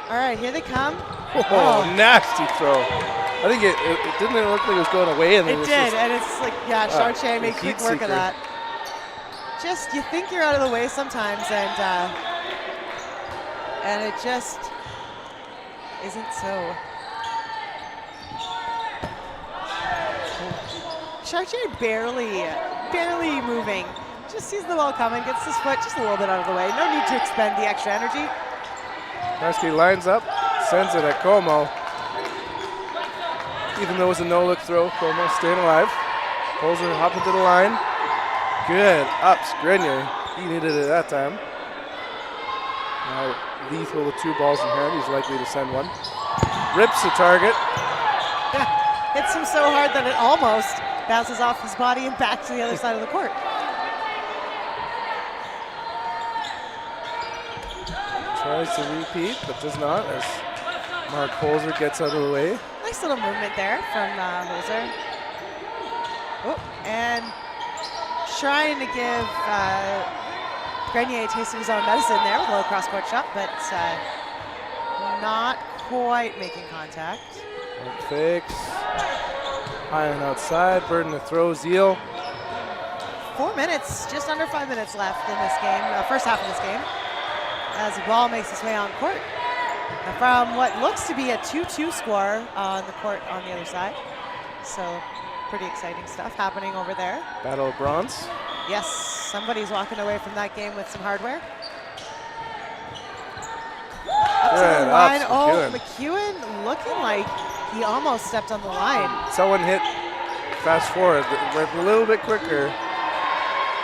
All right, here they come. Oh, nasty throw. I think it didn't look like it was going away. And it did, and it's like, Chartier made quick work of that. Just, you think you're out of the way sometimes, and it just isn't so. Chartier barely moving. Just sees the ball coming, gets his foot just a little bit out of the way. No need to expend the extra energy. Karski lines up, sends it at Como. Even though it was a no-look throw, Como staying alive. Pulls her up into the line. Good ups, Grenier. He needed it that time. Now lethal with 2 balls in hand. He's likely to send one. Rips the target. Yeah, hits him so hard that it almost bounces off his body and back to the other side of the court. Tries to repeat, but does not as Mark Holzer gets out of the way. Nice little movement there from Holzer. Oh, and trying to give Grenier a taste of his own medicine there with a little cross-court shot, but not quite making contact. Good fakes. High and outside, burden to throw, Zeal. 4 minutes, just under 5 minutes left in this game, first half of this game, as the ball makes its way on court. And from what looks to be a 2-2 score on the court on the other side. So pretty exciting stuff happening over there. Battle of bronze. Yes, somebody's walking away from that game with some hardware. Up to the line. Oh, McEwen looking like he almost stepped on the line. Someone hit fast forward, went a little bit quicker.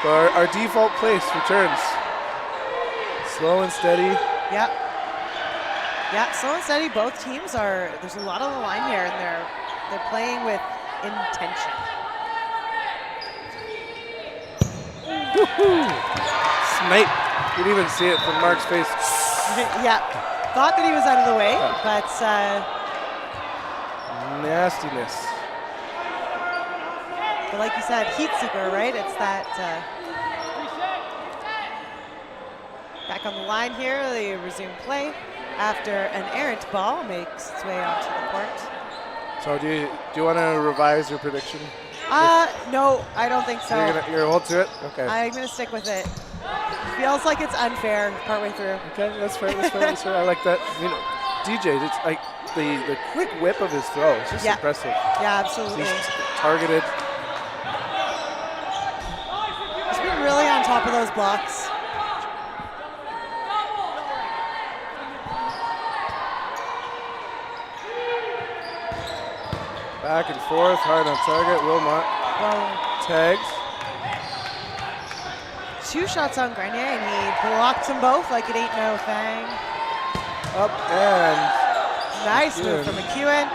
But our default place returns. Slow and steady. Yep. Yeah, slow and steady. Both teams are, there's a lot on the line here, and they're playing with intention. Snipe. You can even see it from Mark's face. Yeah, thought that he was out of the way, but nastiness. but like you said, heat seeker, right? It's that back on the line here. They resume play after an errant ball makes its way onto the court. So do you want to revise your prediction? No, I don't think so. You're gonna hold to it? Okay. I'm gonna stick with it. Feels like it's unfair partway through. Okay, that's fair, that's fair. I like that. You know, DJ, it's like the quick whip of his throw is just impressive. Yeah, absolutely. He's targeted. He's been really on top of those blocks. Back and forth, hard on target. Wilmot tags. 2 shots on Grenier, and he blocked them both like it ain't no thing. Up and nice move from McEwen.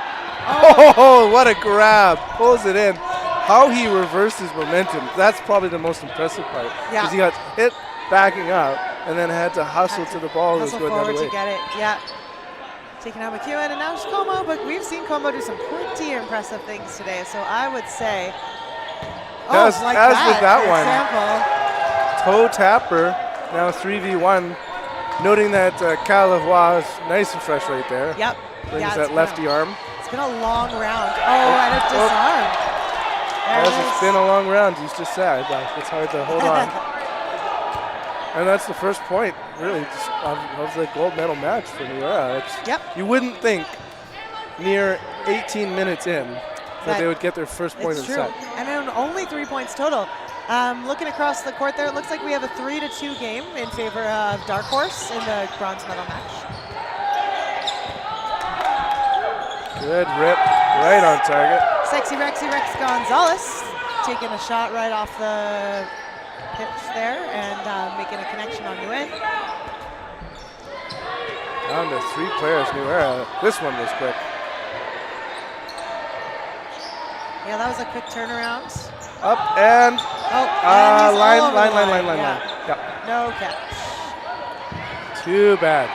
Oh, what a grab. Pulls it in. How he reversed his momentum. That's probably the most impressive part. Yeah. Because he got hit backing up and then had to hustle to the ball. Hustle forward to get it, yeah. Taking out McEwen, and now it's Como, but we've seen Como do some pretty impressive things today, so I would say, as like with that that one, toe tapper, now 3v1, noting that Calavois is nice and fresh right there. Yep. Brings that lefty arm. It's been a long round. Oh, and a disarm. As it's been a long round, he's just sad, but it's hard to hold on. And that's the first point, really, just of the gold medal match for New Era. You wouldn't think near 18 minutes in that they would get their first point of the set. And then only 3 points total. Looking across the court there, it looks like we have a 3-2 game in favor of Darkhorse in the bronze medal match. Good rip, right on target. Sexy Rexy Rex Gonzalez taking a shot right off the pitch there and making a connection on Nguyen. Down to 3 players, New Era. This one was quick. Yeah, that was a quick turnaround. Up and line. Yeah. No catch. Too bad.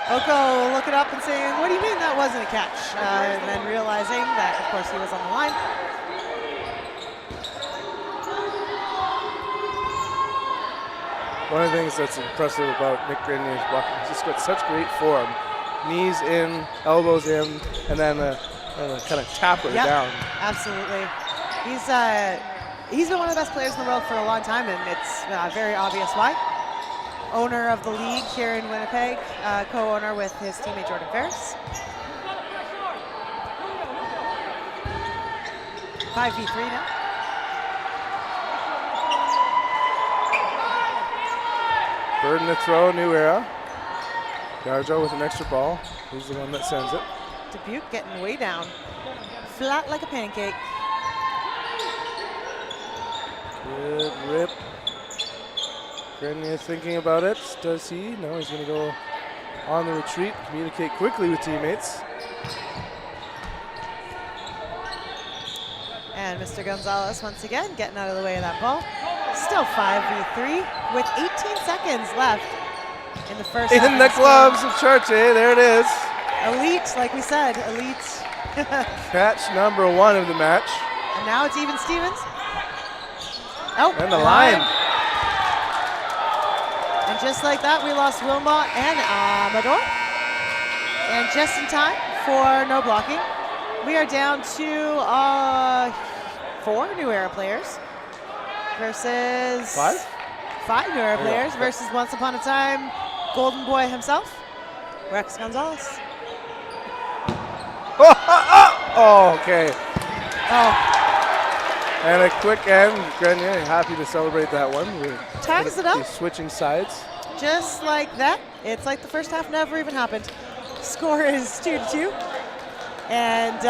Oko looking up and saying, "What do you mean that wasn't a catch?" And then realizing that, of course, he was on the line. One of the things that's impressive about Nick Grenier's blocking, he's just got such great form. Knees in, elbows in, and then kind of tapper down. Absolutely. He's been one of the best players in the world for a long time, and it's very obvious why. Owner of the league here in Winnipeg, co-owner with his teammate Jordan Ferris. 5v3 now. Burden to throw, New Era. Garjo with an extra ball. Who's the one that sends it? Dubuque getting way down. Flat like a pancake. Good rip. Grenier thinking about it. Does he? No, he's going to go on the retreat, communicate quickly with teammates. And Mr. Gonzalez once again getting out of the way of that ball. Still 5v3 with 18 seconds left in the first half In of the this gloves game. of Charte, there it is. Elite, like we said, elite. Catch number 1 of the match. And now it's even Stevens. Oh, And the line. And just like that, we lost Wilmot and Amador. And just in time for no blocking. We are down to 4 New Era players versus 5 New Era players versus once upon a time Golden Boy himself, Rex Gonzalez. Oh, okay. Oh, And a quick end. Grenier happy to celebrate that one. We're ties it gonna be up switching sides. just like that. It's like the first half never even happened. Score is 2-2. And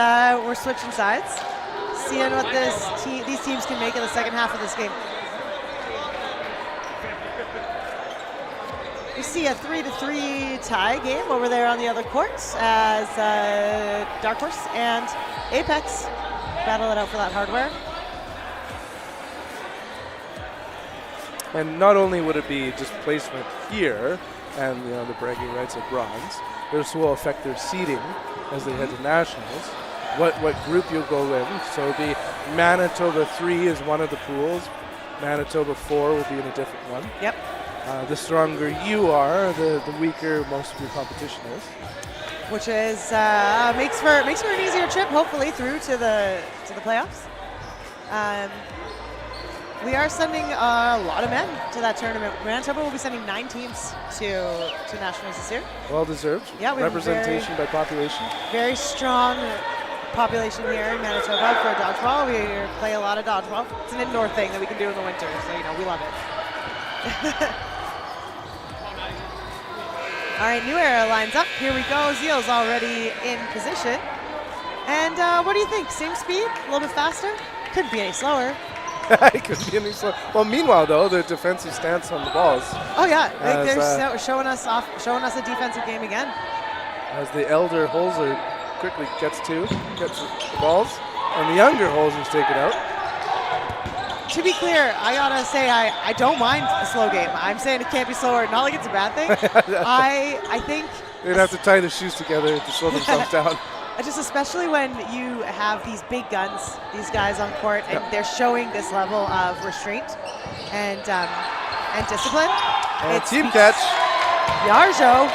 we're switching sides, seeing what these teams can make in the second half of this game. We see a 3-3 tie game over there on the other courts as Darkhorse and Apex battle it out for that hardware. And not only would it be just placement here and the bragging rights of bronze, this will affect their seeding as they head to nationals. What group you'll go in. So it'll be Manitoba 3 is one of the pools. Manitoba 4 will be in a different one. Yep. The stronger you are, the weaker most of your competition is. Which is makes for an easier trip, hopefully, through to the playoffs. We are sending a lot of men to that tournament. Manitoba will be sending 9 teams to nationals this year. Well deserved. Yeah, we have a representation by population. Very strong population here in Manitoba for dodgeball. We play a lot of dodgeball. It's an indoor thing that we can do in the winter, so we love it. All right, New Era lines up. Here we go. Zeal's already in position. And what do you think? Same speed? A little bit faster? Couldn't be any slower. It could be any slow. Well, meanwhile, though, the defensive stance on the balls. Oh yeah, As, they're showing us a defensive game again. As the elder Holzer quickly gets the balls, and the younger Holzers take it out. To be clear, I gotta say I don't mind a slow game. I'm saying it can't be slower. Not like it's a bad thing. I think They'd have to tie their shoes together to slow themselves down. just especially when you have these big guns, these guys on court, and they're showing this level of restraint and discipline. And It team speaks- catch. Yarjo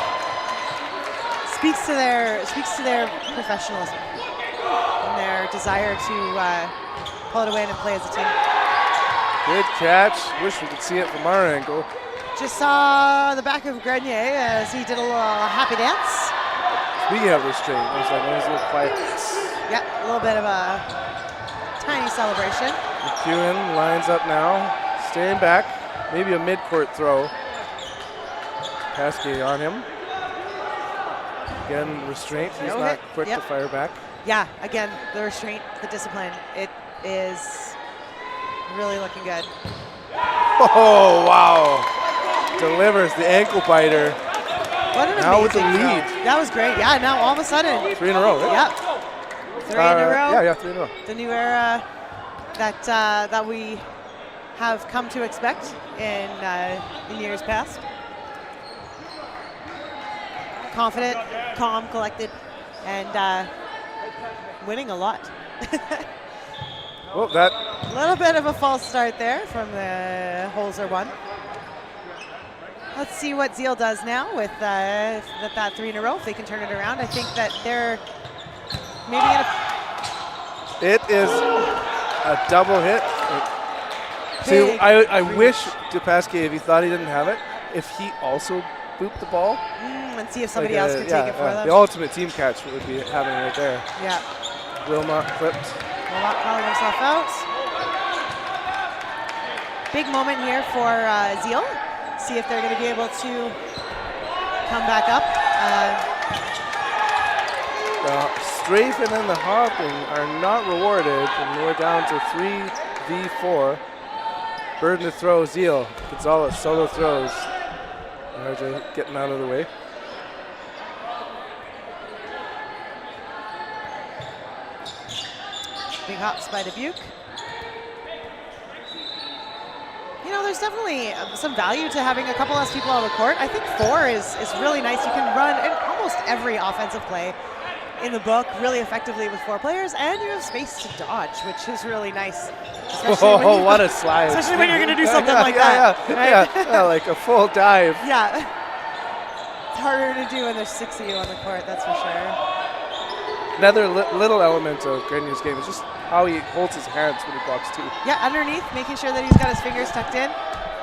speaks to their professionalism and their desire to pull it away and play as a team. Good catch. Wish we could see it from our angle. Just saw the back of Grenier as he did a little happy dance. Speaking of restraint, I was like, "Where's the quiet?" Yeah, a little bit of a tiny celebration. McEwen lines up now, staying back. Maybe a mid-court throw. Cascade on him. Again, restraint. He's No not hit. quick Yep. to fire back. Yeah, again, the restraint, the discipline, it is really looking good. Oh, wow. Delivers the ankle biter. What an Now with the amazing throw. lead. That was great. Yeah, now all of a sudden. 3 in a row, right? Yep. 3 in a row. Yeah, 3 in a row. The New Era that we have come to expect in years past. Confident, calm, collected, and winning a lot. Well, that A little bit of a false start there from the Holzer one. Let's see what Zeal does now with that 3 in a row. If they can turn it around, I think that they're maybe in a it is a double hit. See, Big I wish Dupasque, if he thought he didn't have it, if he also booped the ball. and see if somebody else can take it for them. The ultimate team catch would be having it right there. Yeah. Wilmot clipped. Will not calling himself out. Big moment here for Zeal. See if they're going to be able to come back up. The strafing and the hopping are not rewarded, and we're down to 3v4. Burden to throw, Zeal. Gonzalez solo throws. RJ getting out of the way. Big hops by Dubuque. You know, there's definitely some value to having a couple less people on the court. I think 4 is really nice. You can run in almost every offensive play in the book really effectively with 4 players, and you have space to dodge, which is really nice. Oh, what a slide. Especially when you're going to do something like that. Yeah, like a full dive. Yeah. It's harder to do when there's 6 of you on the court, that's for sure. Another little element of Grenier's game is just how he holds his hands when he blocks too. Yeah, underneath, making sure that he's got his fingers tucked in.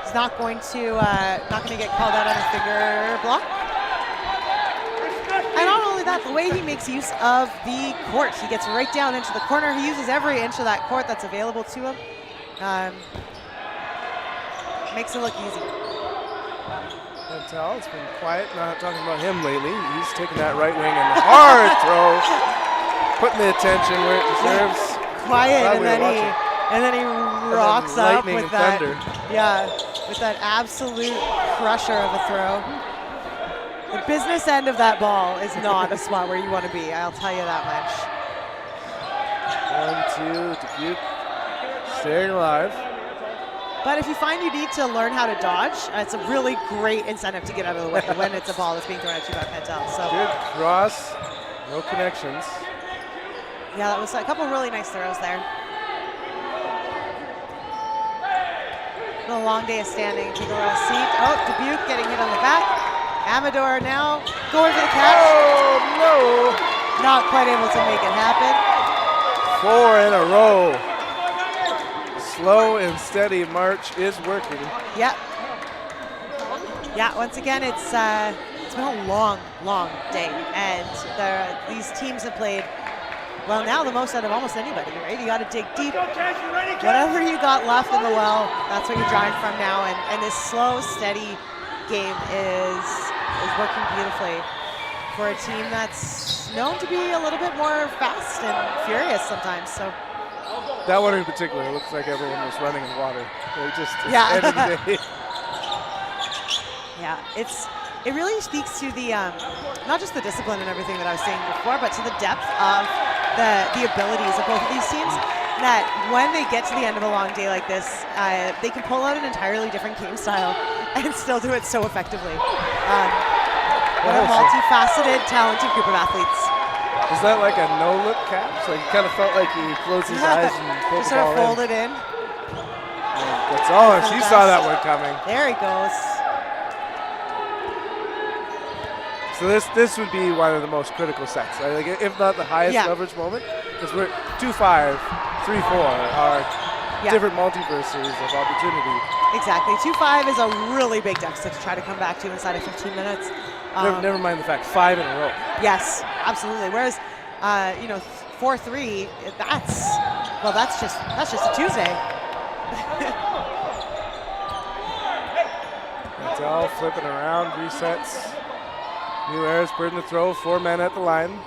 He's not going to get called out on a finger block. And not only that, the way he makes use of the court, he gets right down into the corner. He uses every inch of that court that's available to him. Makes it look easy. Pentel, it's been quiet, not talking about him lately. He's taking that right wing and hard throw, putting the attention where it deserves. Quiet, and then he rocks up with that. Thunder. Yeah, with that absolute crusher of a throw. The business end of that ball is not a spot where you want to be, I'll tell you that much. 1-2, Dubuque staying alive. But if you find you need to learn how to dodge, it's a really great incentive to get out of the way when it's a ball that's being thrown at you by Pentel. So good cross, no connections. yeah, that was a couple really nice throws there. A long day of standing. Take a little seat. Oh, Dubuque getting hit on the back. Amador now going for the catch. Oh no! Not quite able to make it happen. 4 in a row. Slow and steady march is working. Yep. Yeah, once again, it's been a long, long day. And these teams have played, well, now the most out of almost anybody, right? You got to dig deep. Whatever you got left in the well, that's what you're drawing from now. And this slow, steady game is working beautifully for a team that's known to be a little bit more fast and furious sometimes. So. That one in particular looks like everyone was running in water. They just Yeah. ended the day. Yeah, it really speaks to the not just the discipline and everything that I was saying before, but to the depth of the abilities of both of these teams. That when they get to the end of a long day like this, they can pull out an entirely different game style and still do it so effectively. What a multifaceted, talented group of athletes. Is that like a no-look catch? Like, he kind of felt like he closed his eyes and pulled Just the sort ball of folded in. That's all. She saw that one coming. There he goes. So this would be one of the most critical sets, right? Like, if not the highest leverage moment, because we're 2-5, 3-4 are different multiverses of opportunity. Exactly. 2-5 is a really big deficit to try to come back to inside of 15 minutes. Never mind the fact 5 in a row. Yes, absolutely. Whereas, 4-3, that's just a Tuesday. Pentel flipping around, resets. New airs, burden to throw, 4 men at the line.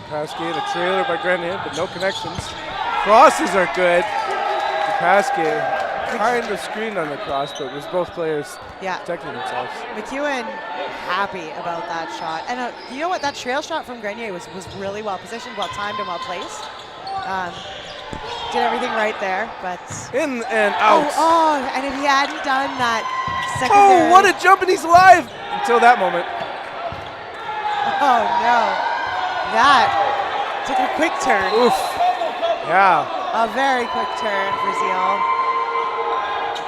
Pasquet and a trailer by Grenier, but no connections. Crosses are good. Pasquet kind of screened on the cross, but it was both players protecting themselves. McEwen happy about that shot. And you know what? That trail shot from Grenier was really well positioned, well timed, and well placed. Did everything right there, but in and out. Oh, and if he hadn't done that secondary. Oh, what a jump, and he's alive until that moment. Oh no, that took a quick turn. Oof. Yeah. A very quick turn for Zeal.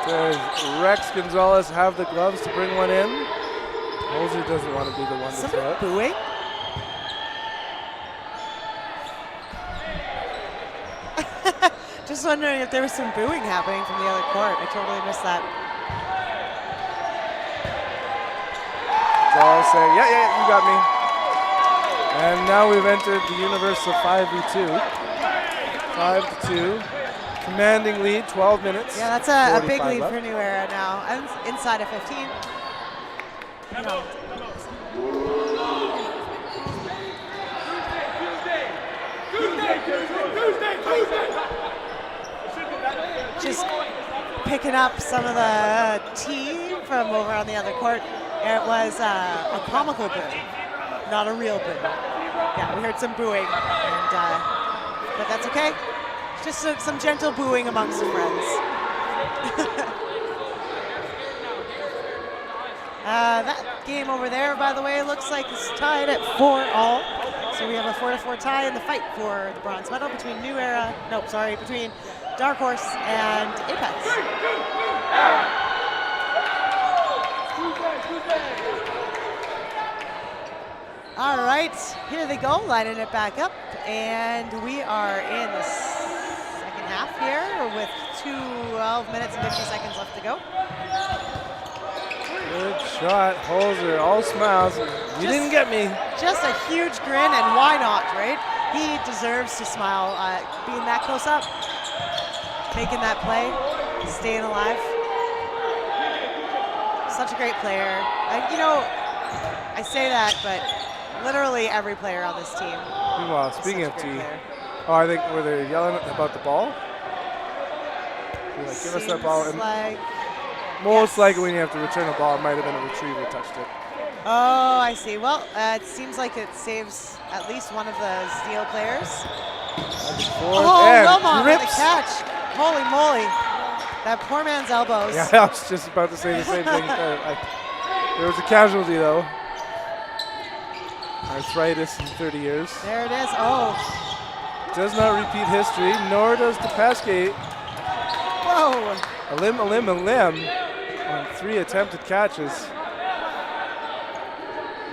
Does Rex Gonzalez have the gloves to bring one in? Holzer doesn't want to be the one to throw it. Booing? Just wondering if there was some booing happening from the other court. I totally missed that. Gonzalez saying, yeah, you got me. And now we've entered the universe of 5v2. 5-2. Commanding lead, 12 minutes. Yeah, that's a big 45 lead left. for New Era now. And inside of 15. You know, just picking up some of the tea from over on the other court. It was a comical boo, not a real boo. Yeah, we heard some booing, and but that's okay. Just some gentle booing amongst the friends. That game over there, by the way, looks like it's tied at 4-all. So we have a 4-4 tie in the fight for the bronze medal between between Darkhorse and Apex. All right, here they go, lining it back up, and we are in the second half here with 12 minutes and 50 seconds left to go. Good shot, Holzer, all smiles. You didn't get me. Just a huge grin, and why not, right? He deserves to smile, being that close up, making that play, staying alive. Such a great player. You know, I say that, but literally every player on this team. Meanwhile, speaking of tea, I think were they yelling about the ball? Like, give us that ball. And most likely when you have to return a ball, it might have been a retriever touched it. Oh, I see. Well, it seems like it saves at least one of the Zeal players. Wilmot with a catch. Holy moly. That poor man's elbows. Yeah, I was just about to say the same thing. There was a casualty, though. Arthritis in 30 years. There it is. Oh. Does not repeat history, nor does DePasquet. Whoa. A limb on 3 attempted catches.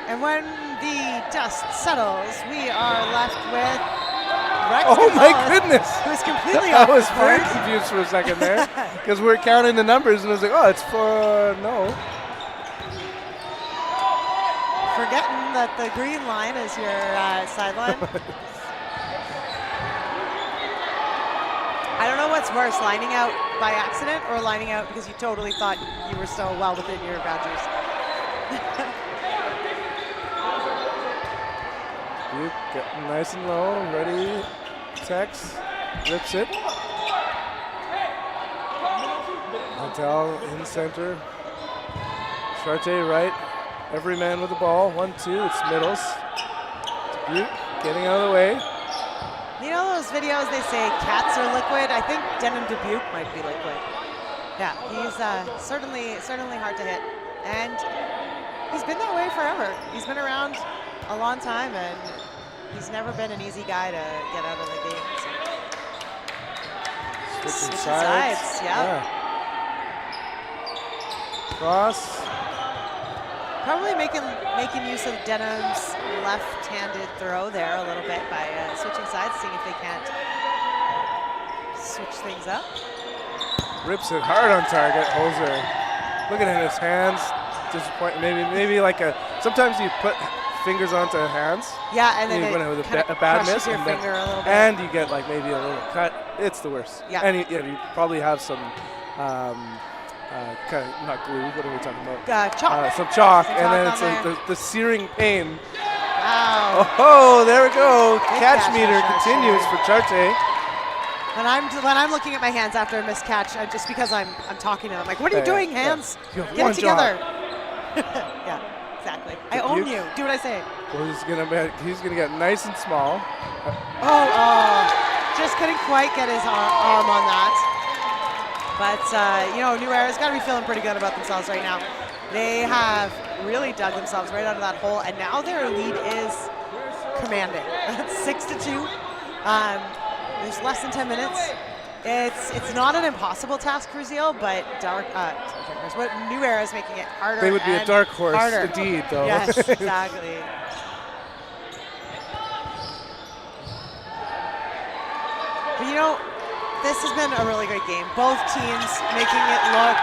And when the dust settles, we are left with Rex Oh my Gonzalez, goodness! who's completely I off was the very board. confused for a second there because we're counting the numbers and I was like, oh, it's for no. Forgetting that the green line is your sideline. I don't know what's worse, lining out by accident or lining out because you totally thought you were still well within your boundaries. Duke getting nice and low, ready. Tex rips it. Montel in center. Charte right. Every man with the ball. 1-2. It's Middles. Duke getting out of the way. You know those videos they say cats are liquid? I think Denim Dubuque might be liquid. Yeah, he's certainly hard to hit. And he's been that way forever. He's been around a long time, and he's never been an easy guy to get out of the game. So. Switching sides. Yeah. Cross. Probably making use of Denham's left-handed throw there a little bit by switching sides, seeing if they can't switch things up. Rips it hard on target. Holzer looking at his hands. Disappointed. Maybe like a. Sometimes you put fingers onto hands. Yeah, and then you it went with kind a of bad crushes miss, your and finger a little bit. And you get like maybe a little cut. It's the worst. Yeah. And you probably have some. Kind of not glue. What are we talking about? Chalk. Some chalk, Some and chalk then on it's like there. the searing pain. Wow. Oh, there we go. Good Catch catch meter for Charte. continues for Charte. When I'm looking at my hands after a missed catch, just because I'm talking to them, I'm like, what are you doing, hands? You have Get one it together. job. Yeah, exactly. I own you. Do what I say. Well, he's gonna get nice and small. Just couldn't quite get his arm on that. But, New Era's got to be feeling pretty good about themselves right now. They have really dug themselves right out of that hole, and now their lead is commanding. It's 6-2. There's less than 10 minutes. It's not an impossible task for Zeal, but New Era is making it harder. They would be a dark horse, harder. indeed, though. Yes, exactly. But this has been a really great game. Both teams making it look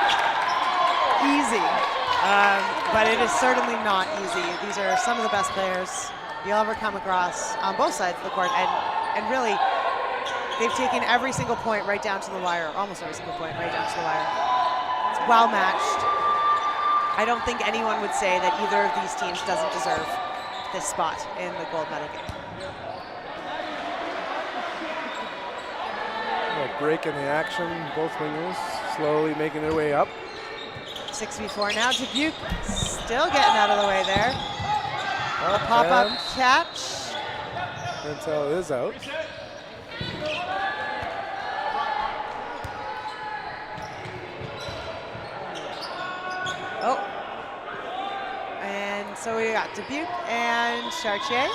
easy, but it is certainly not easy. These are some of the best players you'll ever come across on both sides of the court, and really they've taken every single point right down to the wire, almost every single point right down to the wire. It's well matched. I don't think anyone would say that either of these teams doesn't deserve this spot in the gold medal game. A break in the action, both wingers slowly making their way up. 6v4 now. Dubuque still getting out of the way there. A pop-up catch. Pentel is out. Oh. And so we got Dubuque and Chartier.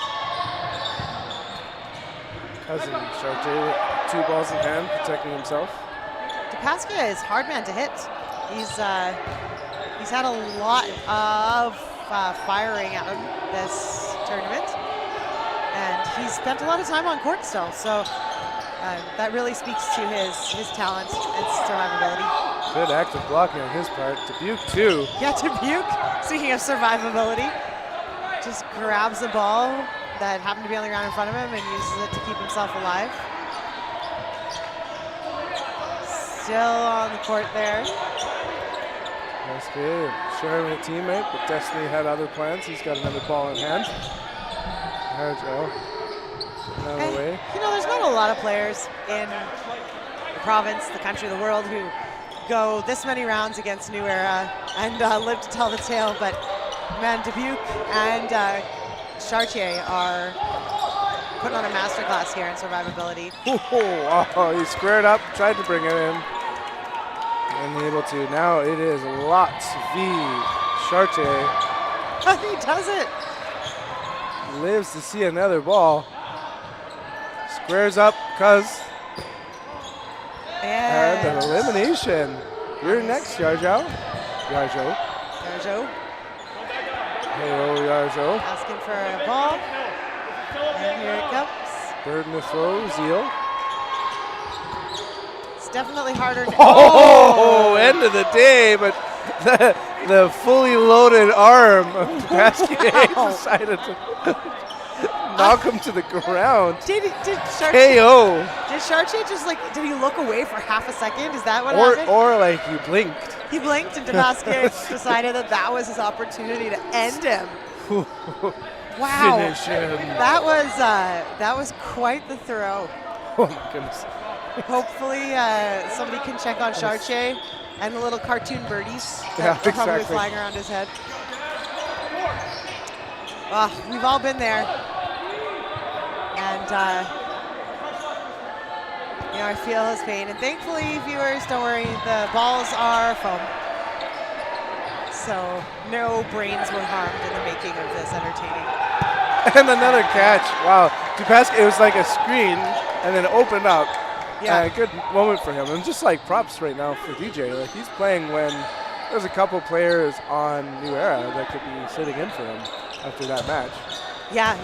Cousin Chartier with 2 balls in hand, protecting himself. DePasquia is hard man to hit. He's had a lot of firing out of this tournament, and he's spent a lot of time on court still. So that really speaks to his talent and survivability. Good active blocking on his part. Dubuque too. Yeah, Dubuque, speaking of survivability, just grabs the ball that happened to be on the ground in front of him and uses it to keep himself alive. Still on the court there. Pasquet sharing with a teammate, but Destiny had other plans. He's got another ball in hand. Out of the way. You know, there's not a lot of players in the province, the country, the world who go this many rounds against New Era and live to tell the tale, but man, Dubuque and Chartier are putting on a masterclass here in survivability. Oh, he squared up, tried to bring it in. Unable to. Now it is Lots v. Chartier. He does it. Lives to see another ball. Squares up, cuz. And an elimination. You're next, Yarjo. Yarjo. Hey, Yarjo. Asking for a ball. And here it comes. Bird in the throw, Zeal. It's definitely harder. Oh, end of the day, but the fully loaded arm of Pasquet decided to knock him to the ground. Did KO. Did Chartier just did he look away for half a second? Is that what happened? Or like he blinked. He blinked and DePasquet decided that was his opportunity to end him. Wow. Finish him. That was quite the throw. Oh my goodness. Hopefully somebody can check on Chartier and the little cartoon birdies that Yeah, are probably exactly. flying around his head. We've all been there. And I feel his pain. And thankfully, viewers, don't worry, the balls are foam. So no brains were harmed in the making of this entertaining. And another catch. Wow. DePasquet, it was like a screen and then opened up. Yeah. Good moment for him. And just like props right now for DJ. Like he's playing when there's a couple players on New Era that could be sitting in for him after that match. Yeah,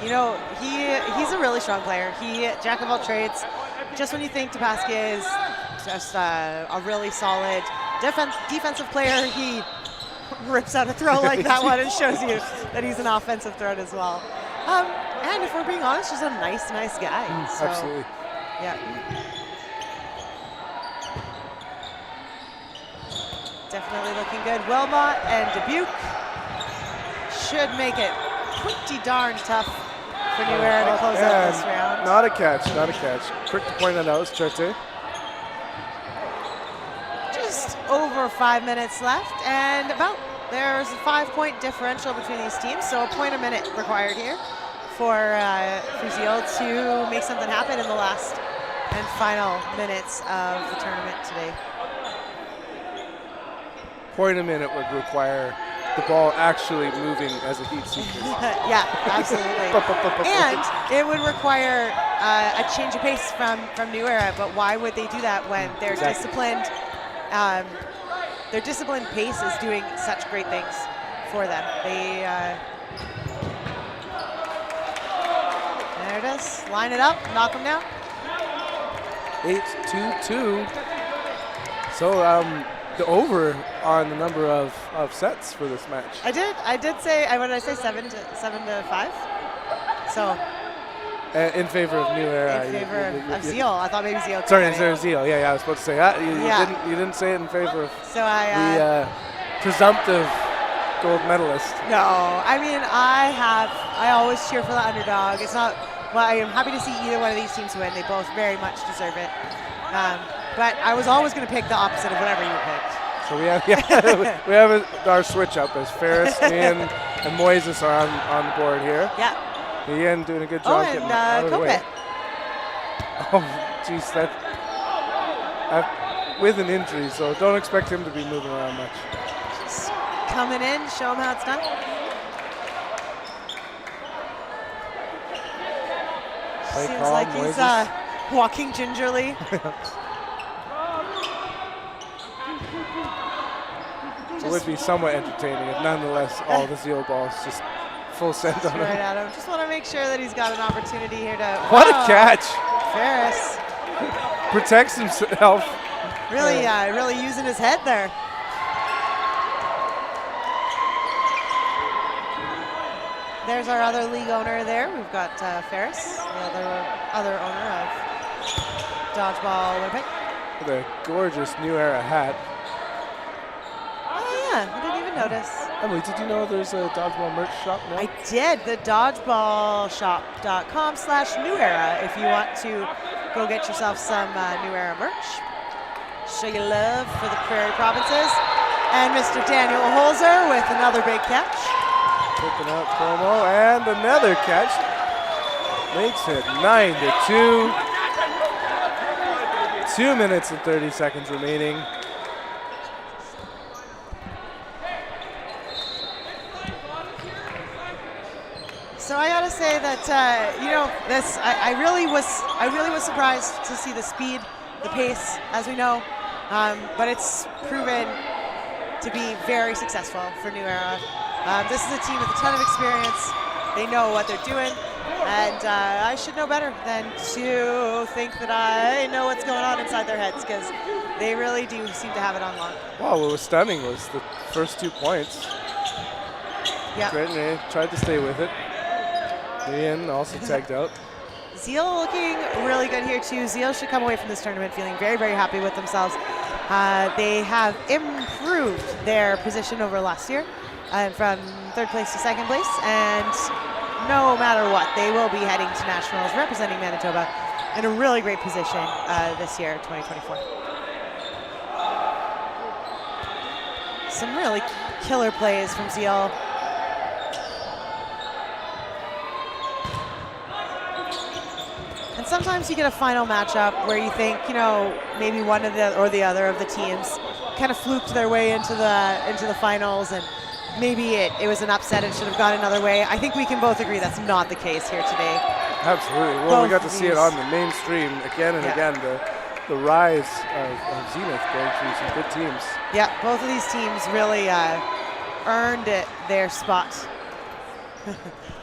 he's a really strong player. Jack of all trades. Just when you think DePasquet is just a really solid defensive player, he rips out a throw like that one and shows you that he's an offensive threat as well. And if we're being honest, just a nice guy. So, Absolutely. Yeah. Definitely looking good. Wilmot and Dubuque should make it pretty darn tough for New Era to close out this round. Not a catch. Quick to point that out is Chartier. Just over 5 minutes left, and there's a 5-point differential between these teams, so a point a minute required here for Zeal to make something happen in the last and final minutes of the tournament today. Point a minute would require the ball actually moving as a heat seeker. Yeah, absolutely. And it would require a change of pace from New Era, but why would they do that when their disciplined pace is doing such great things for them? There it is. Line it up, knock them down. 8-2-2. So the over on the number of sets for this match. I did say, what did I say, 7 to 5? So In favor of New Era. In favor of Zeal. I thought maybe Zeal. Sorry, instead of Zeal. Yeah, I was supposed to say that. Yeah. You didn't say it in favor of So I. the presumptive gold medalist. No, I mean I always cheer for the underdog. It's not. Well, I am happy to see either one of these teams win. They both very much deserve it. But I was always going to pick the opposite of whatever you picked. So we have our switch up as Ferris, Ian, and Moises are on the board here. Yeah. Ian doing a good Oh, job and getting out of the way. Kopit. Oh, geez, with an injury, so don't expect him to be moving around much. Just coming in, show him how it's done. Play Seems call, like he's Moises. walking gingerly. It would be somewhat entertaining if nonetheless all the Zeal balls just full send on Right him. at him. Just want to make sure that he's got an opportunity here to. What Wow. a catch! Ferris Protects himself. really, really using his head there. There's our other league owner there. We've got Ferris, the other owner of Dodgeball Winnipeg. With a gorgeous New Era hat. Oh yeah, I didn't even notice. Emily, did you know there's a dodgeball merch shop now? I did. The dodgeballshop.com/New Era if you want to go get yourself some New Era merch. Show your love for the Prairie Provinces. And Mr. Daniel Holzer with another big catch. Picking out promo and another catch. Makes it 9-2. 2 minutes and 30 seconds remaining. So I gotta say that this I really was surprised to see the speed, the pace, as we know, but it's proven to be very successful for New Era. This is a team with a ton of experience. They know what they're doing, and I should know better than to think that I know what's going on inside their heads, because they really do seem to have it on lock. Wow, what was stunning was the first 2 points. Yeah. Brittany tried to stay with it. Ian also tagged out. Zeal looking really good here too. Zeal should come away from this tournament feeling very, very happy with themselves. They have improved their position over last year, from 3rd place to 2nd place, and no matter what, they will be heading to nationals representing Manitoba in a really great position this year, 2024. Some really killer plays from Zeal. And sometimes you get a final matchup where you think, maybe one of the or the other of the teams kind of fluked their way into the finals, and maybe it was an upset and should have gone another way. I think we can both agree that's not the case here today. Absolutely. Well, we Both got to of see it these. on the mainstream again and Yeah. again. The rise of Zenith going through some good teams. Yeah, both of these teams really earned their spot.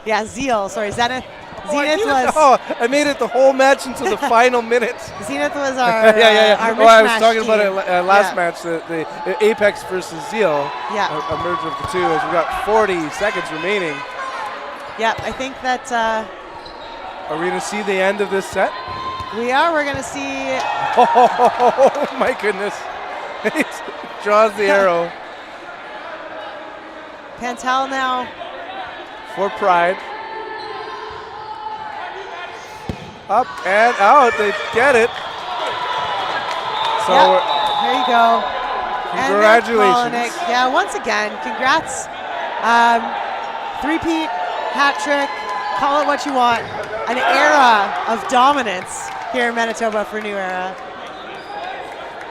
Yeah, Zeal. Sorry, Zenith. Zenith was Oh, I made it the whole match until the final minutes. Zenith was our yeah. our Oh, I was mishmash talking about team. it last Yeah. match, the Apex versus Zeal. Yeah. A merger of the two as we got 40 seconds remaining. Yeah, I think that Are we going to see the end of this set? we're going to see. Oh, my goodness. He draws the arrow Pantel now. for pride. Up and out. They get it. So Yep, there you go. congratulations. And Nick Polinick. Yeah, once again, congrats. Three-peat, hat trick, call it what you want. An era of dominance here in Manitoba for New Era.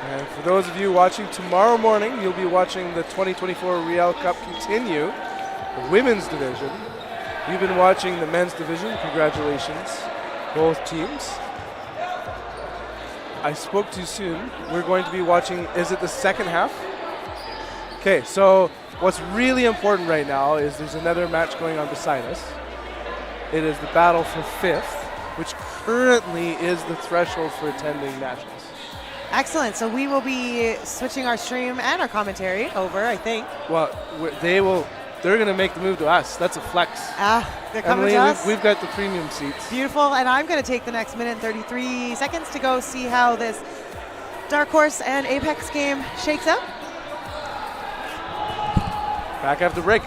And for those of you watching tomorrow morning, you'll be watching the 2024 Riel Cup continue, the women's division. You've been watching the men's division. Congratulations, both teams. I spoke too soon. We're going to be watching, is it the second half? Okay, so what's really important right now is there's another match going on beside us. It is the battle for 5th, which currently is the threshold for attending nationals. Excellent. So we will be switching our stream and our commentary over, I think. Well, they will they're going to make the move to us. That's a flex. They're coming Emily, to us. we've got the premium seats. Beautiful, and I'm going to take the next minute and 33 seconds to go see how this Darkhorse and Apex game shakes out. Back after the break.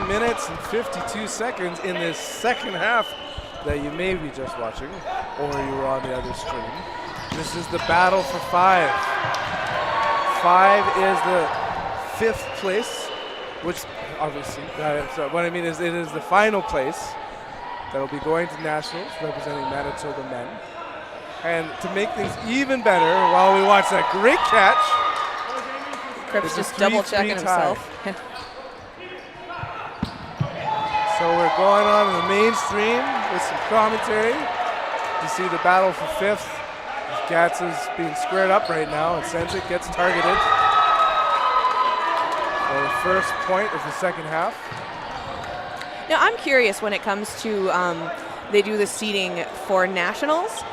Minutes and 52 seconds in this second half that you may be just watching, or you were on the other stream. This is the battle for 5. 5 is the 5th place, which obviously, so what I mean is it is the final place that will be going to nationals representing Manitoba men. And to make things even better, while we watch that great catch, Eclipse just double checking himself. So we're going on in the mainstream with some commentary. You see the battle for 5th. Gats is being squared up right now, and Sensic gets targeted for the first point of the second half. Now, I'm curious when it comes to they do the seeding for nationals,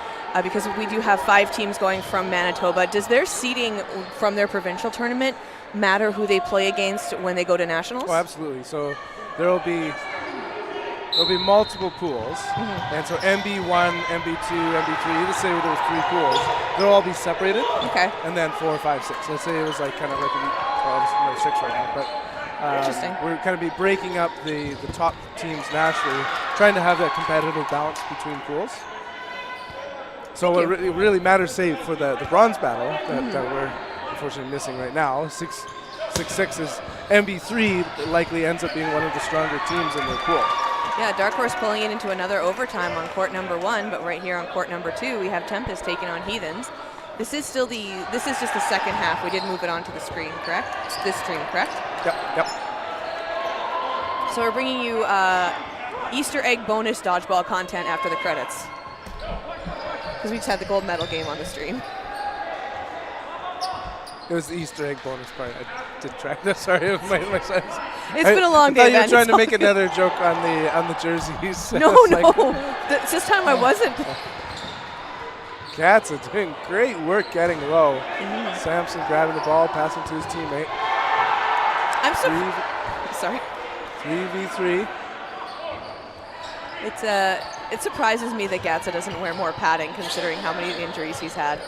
because we do have 5 teams going from Manitoba. Does their seeding from their provincial tournament matter who they play against when they go to nationals? Oh, absolutely. So there'll be multiple pools, and so MB1, MB2, MB3, let's say there was 3 pools, they'll all be separated. Okay. And then 4, 5, 6. Let's say it was like kind of like, well, 6 right now, but interesting. We're kind of be breaking up the top teams nationally, trying to have that competitive balance between pools. So what really matters, say, for the bronze battle that we're unfortunately missing right now, 6-6 is MB3 likely ends up being one of the stronger teams in their pool. Yeah, Darkhorse pulling it into another overtime on court number 1, but right here on court number 2, we have Tempest taking on Heathens. This is just the second half. We did move it onto the screen, correct? This stream, correct? Yep. So we're bringing you Easter egg bonus dodgeball content after the credits, because we just had the gold medal game on the stream. It was the Easter egg bonus part. I did try that. Sorry, my sense. It's been a long day. I thought you were trying to make another joke on the jerseys. No. This time I wasn't. Cats are doing great work getting low. Samson grabbing the ball, passing to his teammate. I'm sorry. 3v3. It surprises me that Gatsa doesn't wear more padding, considering how many injuries he's had.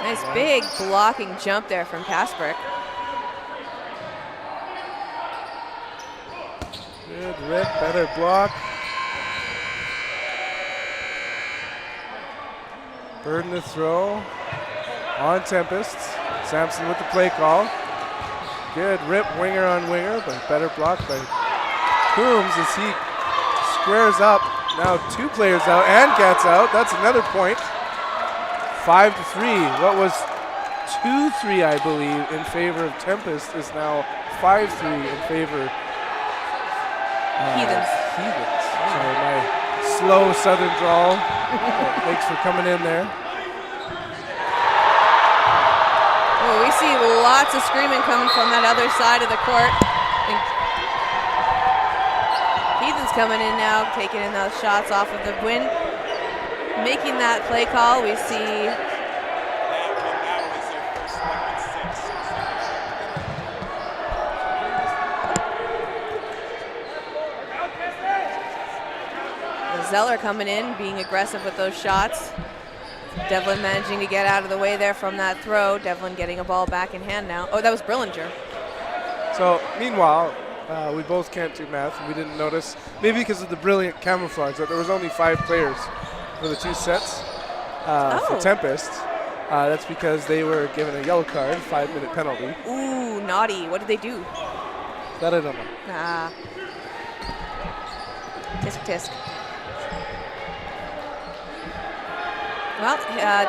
Nice big blocking jump there from Kasperk. Good rip, better block. Burden to throw on Tempest. Samson with the play call. Good rip, winger on winger, but better block by Coombs as he squares up. Now 2 players out and gets out. That's another point. 5-3. What was 2-3, I believe, in favor of Tempest is now 5-3 in favor of Heathens. Sorry, my slow southern drawl. Thanks for coming in there. Oh, we see lots of screaming coming from that other side of the court. Heathen's coming in now, taking in those shots off of the win. Making that play call, we see Zeller coming in, being aggressive with those shots. Devlin managing to get out of the way there from that throw. Devlin getting a ball back in hand now. Oh, that was Brillinger. So, meanwhile, we both can't do math, and we didn't notice, maybe because of the brilliant camouflage, that there was only 5 players for the 2 sets for Tempest. That's because they were given a yellow card, 5-minute penalty. Ooh, naughty. What did they do? That I don't know. Ah. Tisk tisk. Well,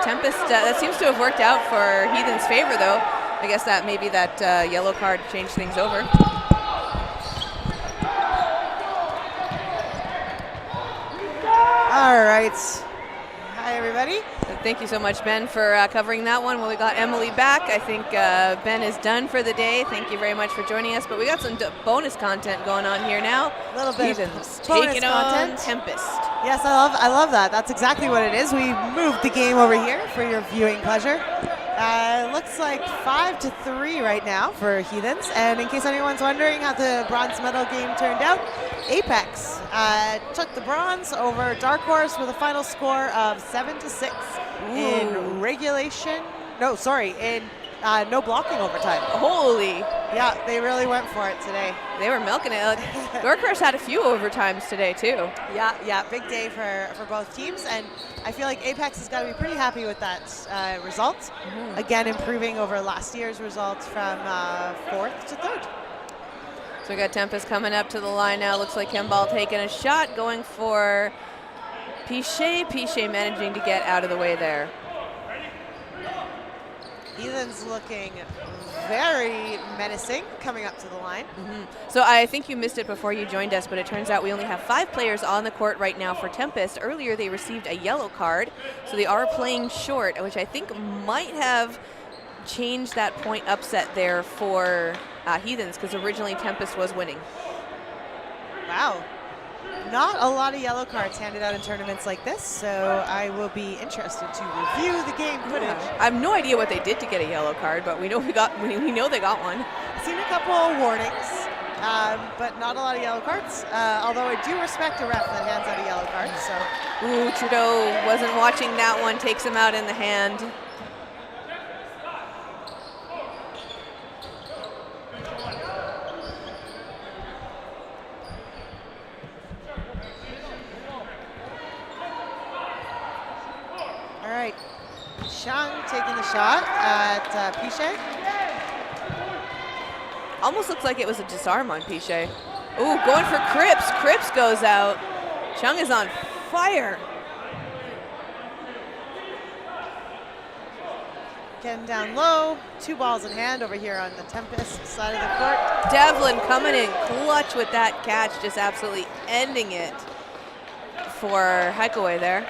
Tempest, that seems to have worked out for Heathen's favor, though. I guess that maybe that yellow card changed things over. All right. Hi, everybody. Thank you so much, Ben, for covering that one. Well, we got Emily back. I think Ben is done for the day. Thank you very much for joining us. But we got some bonus content going on here now. A little bit Heathens of bonus taking content. on Tempest. Yes, I love that. That's exactly what it is. We moved the game over here for your viewing pleasure. Looks like 5-3 right now for Heathens. And in case anyone's wondering how the bronze medal game turned out, Apex took the bronze over Darkhorse with a final score of 7-6 in regulation. No, sorry, in no blocking overtime. Holy. Yeah, they really went for it today. They were milking it. Darkhorse had a few overtimes today, too. Yeah, big day for both teams, and I feel like Apex has got to be pretty happy with that result. Again, improving over last year's result from 4th to 3rd. So we got Tempest coming up to the line now. Looks like Kimball taking a shot, going for Pichet. Pichet managing to get out of the way there. Heathen's looking very menacing coming up to the line. So I think you missed it before you joined us, but it turns out we only have 5 players on the court right now for Tempest. Earlier they received a yellow card, so they are playing short, which I think might have changed that point upset there for Heathens, because originally Tempest was winning. Wow. Not a lot of yellow cards handed out in tournaments like this, so I will be interested to review the game footage. I have no idea what they did to get a yellow card, but we know we know they got one. I've seen a couple of warnings, but not a lot of yellow cards. Although I do respect a ref that hands out a yellow card. So. Ooh, Trudeau wasn't watching that one. Takes him out in the hand. All right, Shang taking the shot at Pichet. Almost looks like it was a disarm on Pichet. Ooh, going for Cripps. Cripps goes out. Chung is on fire. Getting down low, 2 balls in hand over here on the Tempest side of the court. Devlin coming in clutch with that catch, just absolutely ending it for Heikaway there.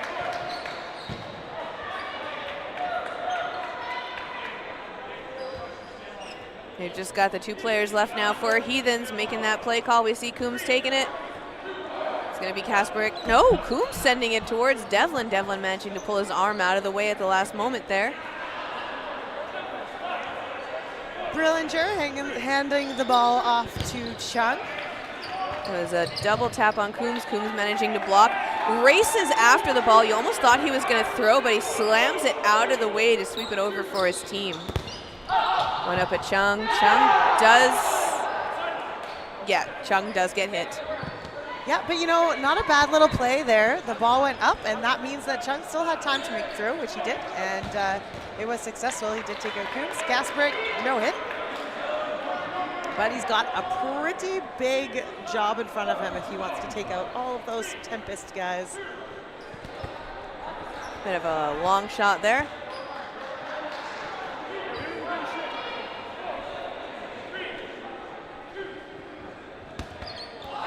They've just got the 2 players left now for Heathens making that play call. We see Coombs taking it. It's going to be Kasparek. No, Coombs sending it towards Devlin. Devlin managing to pull his arm out of the way at the last moment there. Brillinger handing the ball off to Chung. It was a double tap on Coombs. Coombs managing to block. Races after the ball. You almost thought he was going to throw, but he slams it out of the way to sweep it over for his team. Going up at Chung. Chung does get hit. Yeah, but you know, not a bad little play there. The ball went up, and that means that Chung still had time to make through, which he did, and it was successful. He did take out Coombs. Kasparek, no hit. But he's got a pretty big job in front of him if he wants to take out all of those Tempest guys. Bit of a long shot there.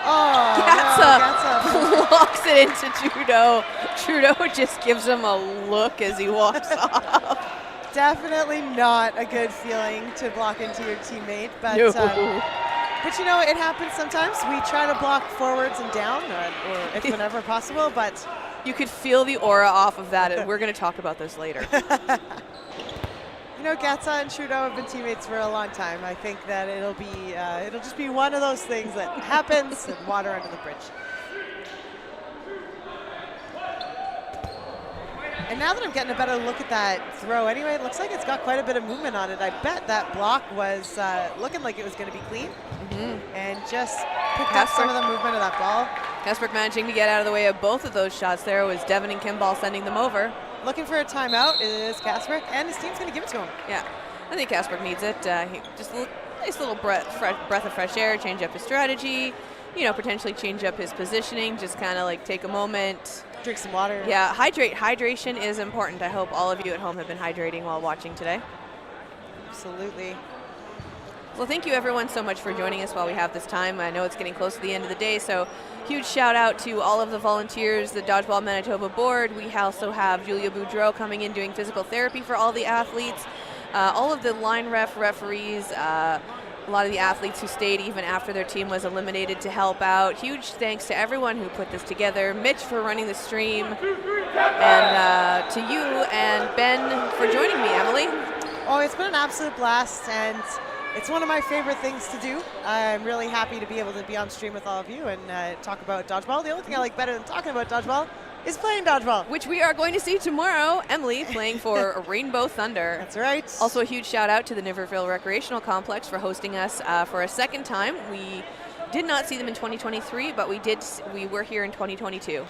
Oh, Gatsa locks it into Trudeau. Trudeau just gives him a look as he walks off. Definitely not a good feeling to block into your teammate, but No. But you know, it happens sometimes. We try to block forwards and down, or if whenever possible, but You could feel the aura off of that, and we're going to talk about this later. you know, Gatsa and Trudeau have been teammates for a long time. I think that it'll just be one of those things that happens and water under the bridge. And now that I'm getting a better look at that throw anyway, it looks like it's got quite a bit of movement on it. I bet that block was looking like it was going to be clean and just picked up some of the movement of that ball. Kasparek managing to get out of the way of both of those shots there. It was Devin and Kimball sending them over. Looking for a timeout is Kasparek, and his team's going to give it to him. Yeah, I think Kasparek needs it. He just a nice little breath of fresh air, change up his strategy, you know, potentially change up his positioning, just kind of like take a moment. Drink some water. Yeah, hydration is important. I hope all of you at home have been hydrating while watching today. Absolutely. Well, thank you everyone so much for joining us while we have this time. I know it's getting close to the end of the day, so huge shout out to all of the volunteers, the Dodgeball Manitoba board. We also have Julia Boudreau coming in doing physical therapy for all the athletes, all of the line referees, a lot of the athletes who stayed even after their team was eliminated to help out. Huge thanks to everyone who put this together. Mitch for running the stream, and to you and Ben for joining me, Emily. Oh, it's been an absolute blast, and it's one of my favorite things to do. I'm really happy to be able to be on stream with all of you and talk about dodgeball. The only thing I like better than talking about dodgeball is playing dodgeball. Which we are going to see tomorrow. Emily playing for Rainbow Thunder. That's right. Also a huge shout out to the Niverville Recreational Complex for hosting us for a second time. We did not see them in 2023, but we were here in 2022.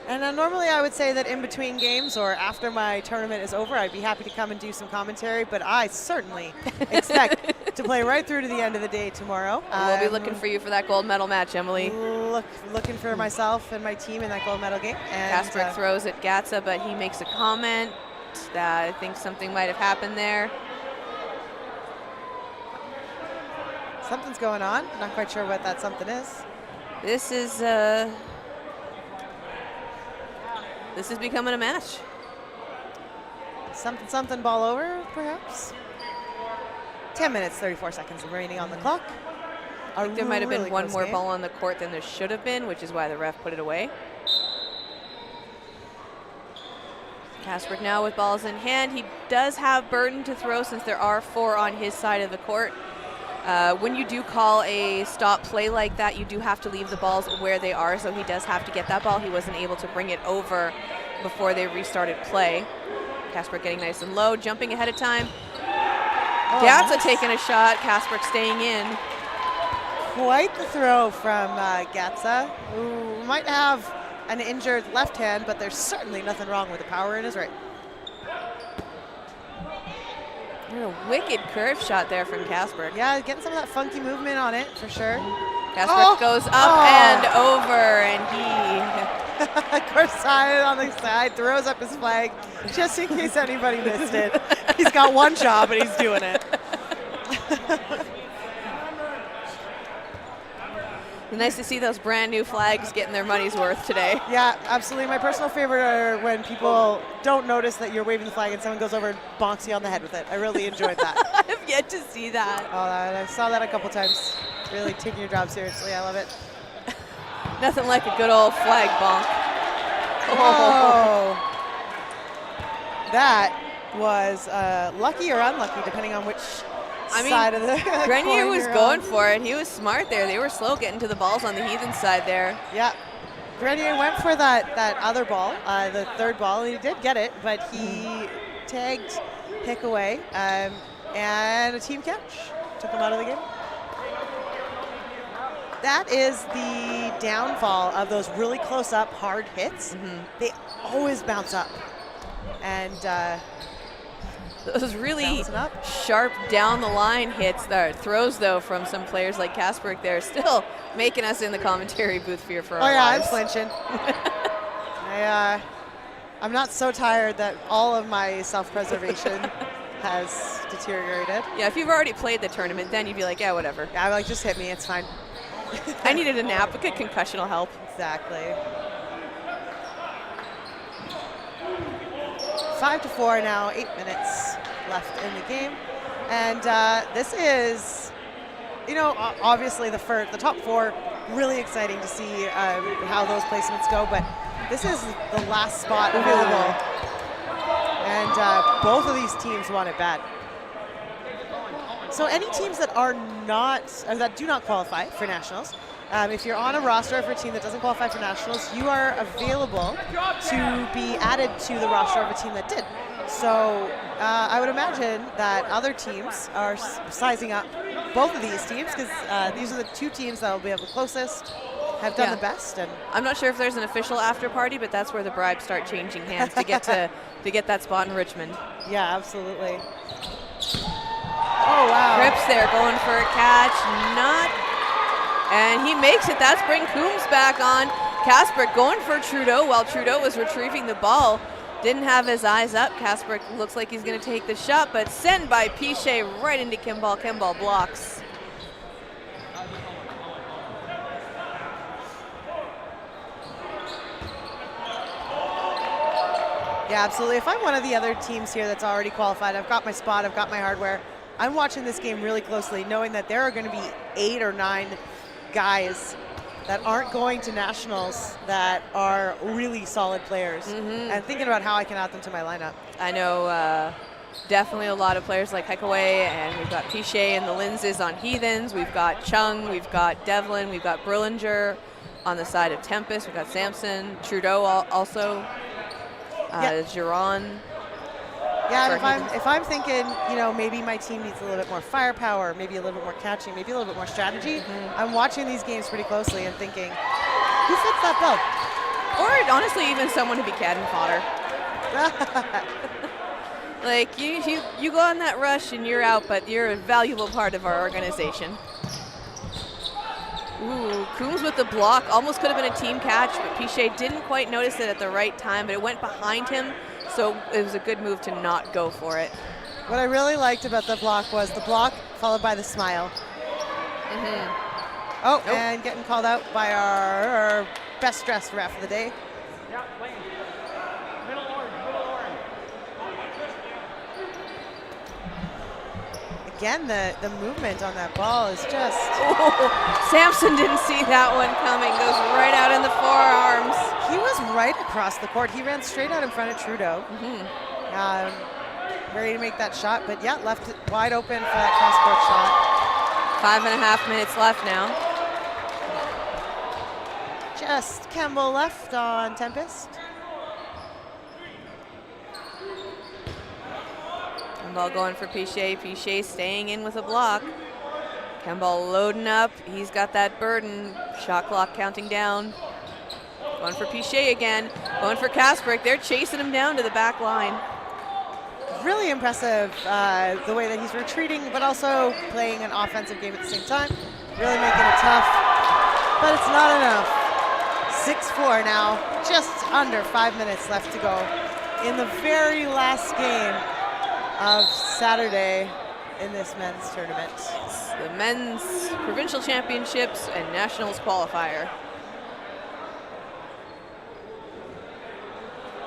And normally I would say that in between games or after my tournament is over, I'd be happy to come and do some commentary, but I certainly expect to play right through to the end of the day tomorrow. We'll be looking for you for that gold medal match, Emily. Looking for myself and my team in that gold medal game. And Kasper throws at Gatsa, but he makes a comment that I think something might have happened there. Something's going on. Not quite sure what that something is. This is becoming a match. Something ball over, perhaps. 10 minutes, 34 seconds remaining on the clock. I think there might have been one more ball on the court than there should have been, which is why the ref put it away. Kasper now with balls in hand. He does have burden to throw since there are 4 on his side of the court. When you do call a stop play like that, you do have to leave the balls where they are, so he does have to get that ball. He wasn't able to bring it over before they restarted play. Kasper getting nice and low, jumping ahead of time. Gatsa taking a shot, Kasper staying in. Quite the throw from Gatsa, who might have an injured left hand, but there's certainly nothing wrong with the power in his right. A wicked curve shot there from Kasper. Yeah, getting some of that funky movement on it, for sure. Kasper goes up and over, and he... Course side on the side, throws up his flag, just in case anybody missed it. He's got one job, and he's doing it. Nice to see those brand new flags getting their money's worth today. Yeah, absolutely. My personal favorite are when people don't notice that you're waving the flag and someone goes over and bonks you on the head with it. I really enjoyed that. I have yet to see that. Oh, I saw that a couple times. Really taking your job seriously. I love it. Nothing like a good old flag bonk. Oh. That was lucky or unlucky, depending on which side of the Grenier was coin going on. for it. He was smart there. They were slow getting to the balls on the Heathen side there. Yeah. Grenier went for that other ball, the third ball, and he did get it, but he tagged Pick away, and a team catch. Took him out of the game. That is the downfall of those really close-up, hard hits. They always bounce up. And those really sharp down-the-line hits, throws, though, from some players like Kasper there, still making us in the commentary booth fear for our lives. I'm flinching. I'm not so tired that all of my self-preservation has deteriorated. Yeah, if you've already played the tournament, then you'd be like, yeah, whatever. Yeah, I'm like, just hit me, it's fine. I needed a nap. A good concussion will help. Exactly. 5-4 now, 8 minutes left in the game. And this is, obviously the top four, really exciting to see how those placements go, but this is the last spot available. And both of these teams want it bad. So any teams that are not, that do not qualify for nationals, if you're on a roster for a team that doesn't qualify for nationals, you are available to be added to the roster of a team that did. So I would imagine that other teams are sizing up both of these teams, because these are the two teams that will be the closest, have done the best. And I'm not sure if there's an official after party, but that's where the bribes start changing hands to get to get that spot in Richmond. Yeah, absolutely. Oh, wow. Cripps there going for a catch. And he makes it. That's bring Coombs back on. Kasper going for Trudeau while Trudeau was retrieving the ball. Didn't have his eyes up. Kasper looks like he's going to take the shot, but sent by Piche right into Kimball. Kimball blocks. Yeah, absolutely. If I'm one of the other teams here that's already qualified, I've got my spot, I've got my hardware, I'm watching this game really closely, knowing that there are going to be 8 or 9 guys that aren't going to nationals that are really solid players, and thinking about how I can add them to my lineup. I know definitely a lot of players like Hekaway, and we've got Piche and the Linzes on Heathens. We've got Chung, we've got Devlin, we've got Brillinger on the side of Tempest. We've got Samson, Trudeau also, Giron. Yeah, and if I'm thinking, you know, maybe my team needs a little bit more firepower, maybe a little bit more catching, maybe a little bit more strategy, I'm watching these games pretty closely and thinking, who fits that bill? Or honestly, even someone to be cannon fodder. Like, you go on that rush and you're out, but you're a valuable part of our organization. Ooh, Coombs with the block. Almost could have been a team catch, but Piche didn't quite notice it at the right time, but it went behind him, so it was a good move to not go for it. What I really liked about the block was the block followed by the smile. Oh, nope. And getting called out by our best dressed ref of the day. Yeah, Lane. Middle orange, middle orange. Again, the movement on that ball is just... Oh, Samson didn't see that one coming. Goes right out in the forearms. He was right across the court. He ran straight out in front of Trudeau. Ready to make that shot, but yeah, left it wide open for that cross-court shot. 5.5 minutes left now. Just Campbell left on Tempest. Kemball going for Piche. Piche staying in with a block. Kemball loading up. He's got that burden. Shot clock counting down. Going for Piche again. Going for Kasper. They're chasing him down to the back line. Really impressive the way that he's retreating, but also playing an offensive game at the same time. Really making it tough, but it's not enough. 6-4 now, just under 5 minutes left to go in the very last game of Saturday in this men's tournament. The men's provincial championships and nationals qualifier.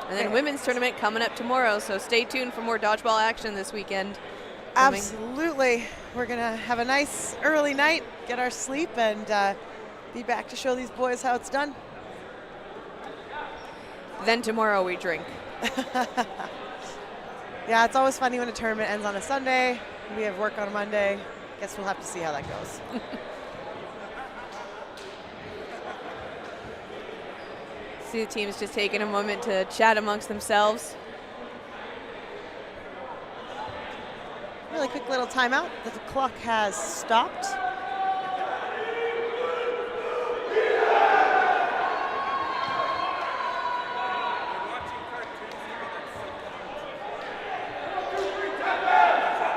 And then women's tournament coming up tomorrow, so stay tuned for more dodgeball action this weekend. Absolutely. We're going to have a nice early night, get our sleep, and be back to show these boys how it's done. Then tomorrow we drink. Yeah, it's always funny when a tournament ends on a Sunday. We have work on a Monday. Guess we'll have to see how that goes. See the teams just taking a moment to chat amongst themselves. Really quick little timeout. The clock has stopped.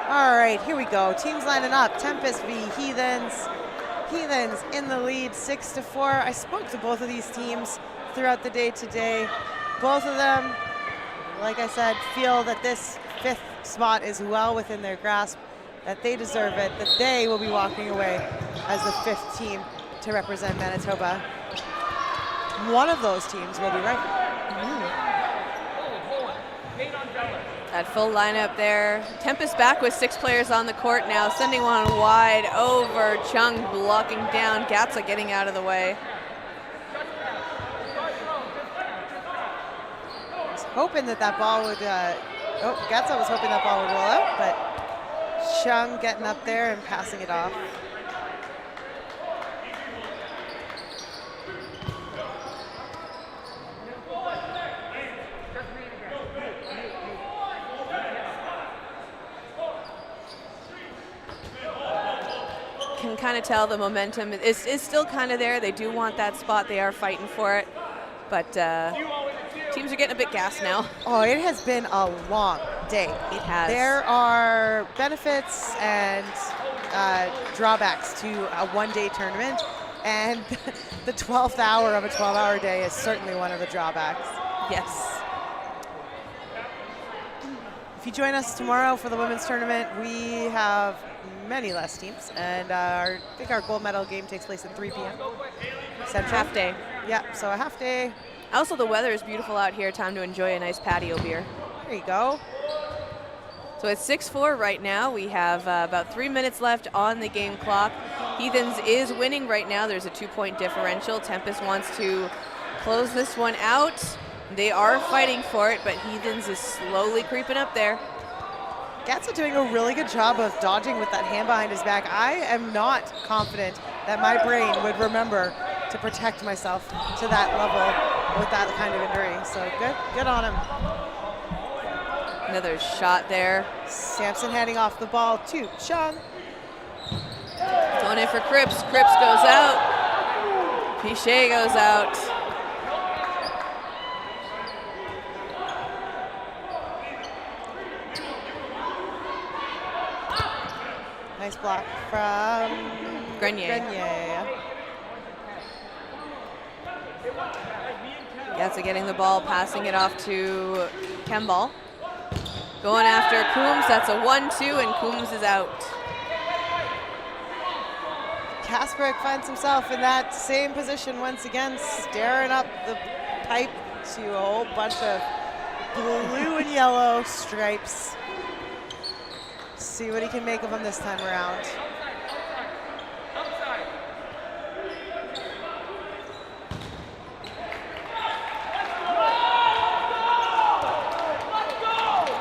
All right, here we go. Teams lining up. Tempest v. Heathens. Heathens in the lead, 6-4. I spoke to both of these teams throughout the day today. Both of them, like I said, feel that this 5th spot is well within their grasp, that they deserve it, that they will be walking away as the 5th team to represent Manitoba. One of those teams will be right. That full lineup there. Tempest back with 6 players on the court now, sending one wide over. Chung blocking down. Gatsa getting out of the way. I was hoping that ball would, Gatsa was hoping that ball would roll out, but Chung getting up there and passing it off. Can kind of tell the momentum is still kind of there. They do want that spot. They are fighting for it. But teams are getting a bit gassed now. Oh, it has been a long day. It has. There are benefits and drawbacks to a one-day tournament, and the 12th hour of a 12-hour day is certainly one of the drawbacks. Yes. if you join us tomorrow for the women's tournament, we have many less teams, and I think our gold medal game takes place at 3 p.m. Central. Half day. Yeah, so a half day. Also, the weather is beautiful out here. Time to enjoy a nice patio beer. There you go. So it's 6-4 right now. We have about 3 minutes left on the game clock. Heathens is winning right now. There's a 2-point differential. Tempest wants to close this one out. They are fighting for it, but Heathens is slowly creeping up there. Gatsa doing a really good job of dodging with that hand behind his back. I am not confident that my brain would remember to protect myself to that level with that kind of injury. So good on him. Another shot there. Sampson handing off the ball to Sean. Going in for Cripps. Cripps goes out. Pichet goes out. Nice block from Grenier. Gatsa getting the ball, passing it off to Kemball. Going after Coombs. That's a 1-2, and Coombs is out. Kasparek finds himself in that same position once again, staring up the pipe to a whole bunch of blue and yellow stripes. See what he can make of them this time around.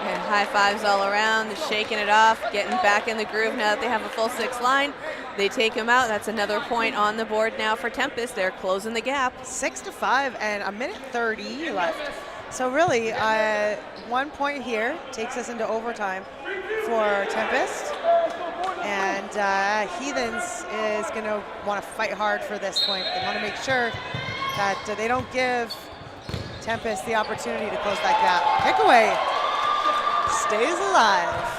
And high fives all around, shaking it off, getting back in the groove now that they have a full 6 line. They take him out. That's another point on the board now for Tempest. They're closing the gap. 6-5 and a minute 30 left. So really, 1 point here takes us into overtime for Tempest. And Heathens is going to want to fight hard for this point. They want to make sure that they don't give Tempest the opportunity to close that gap. Pick away. Stays alive.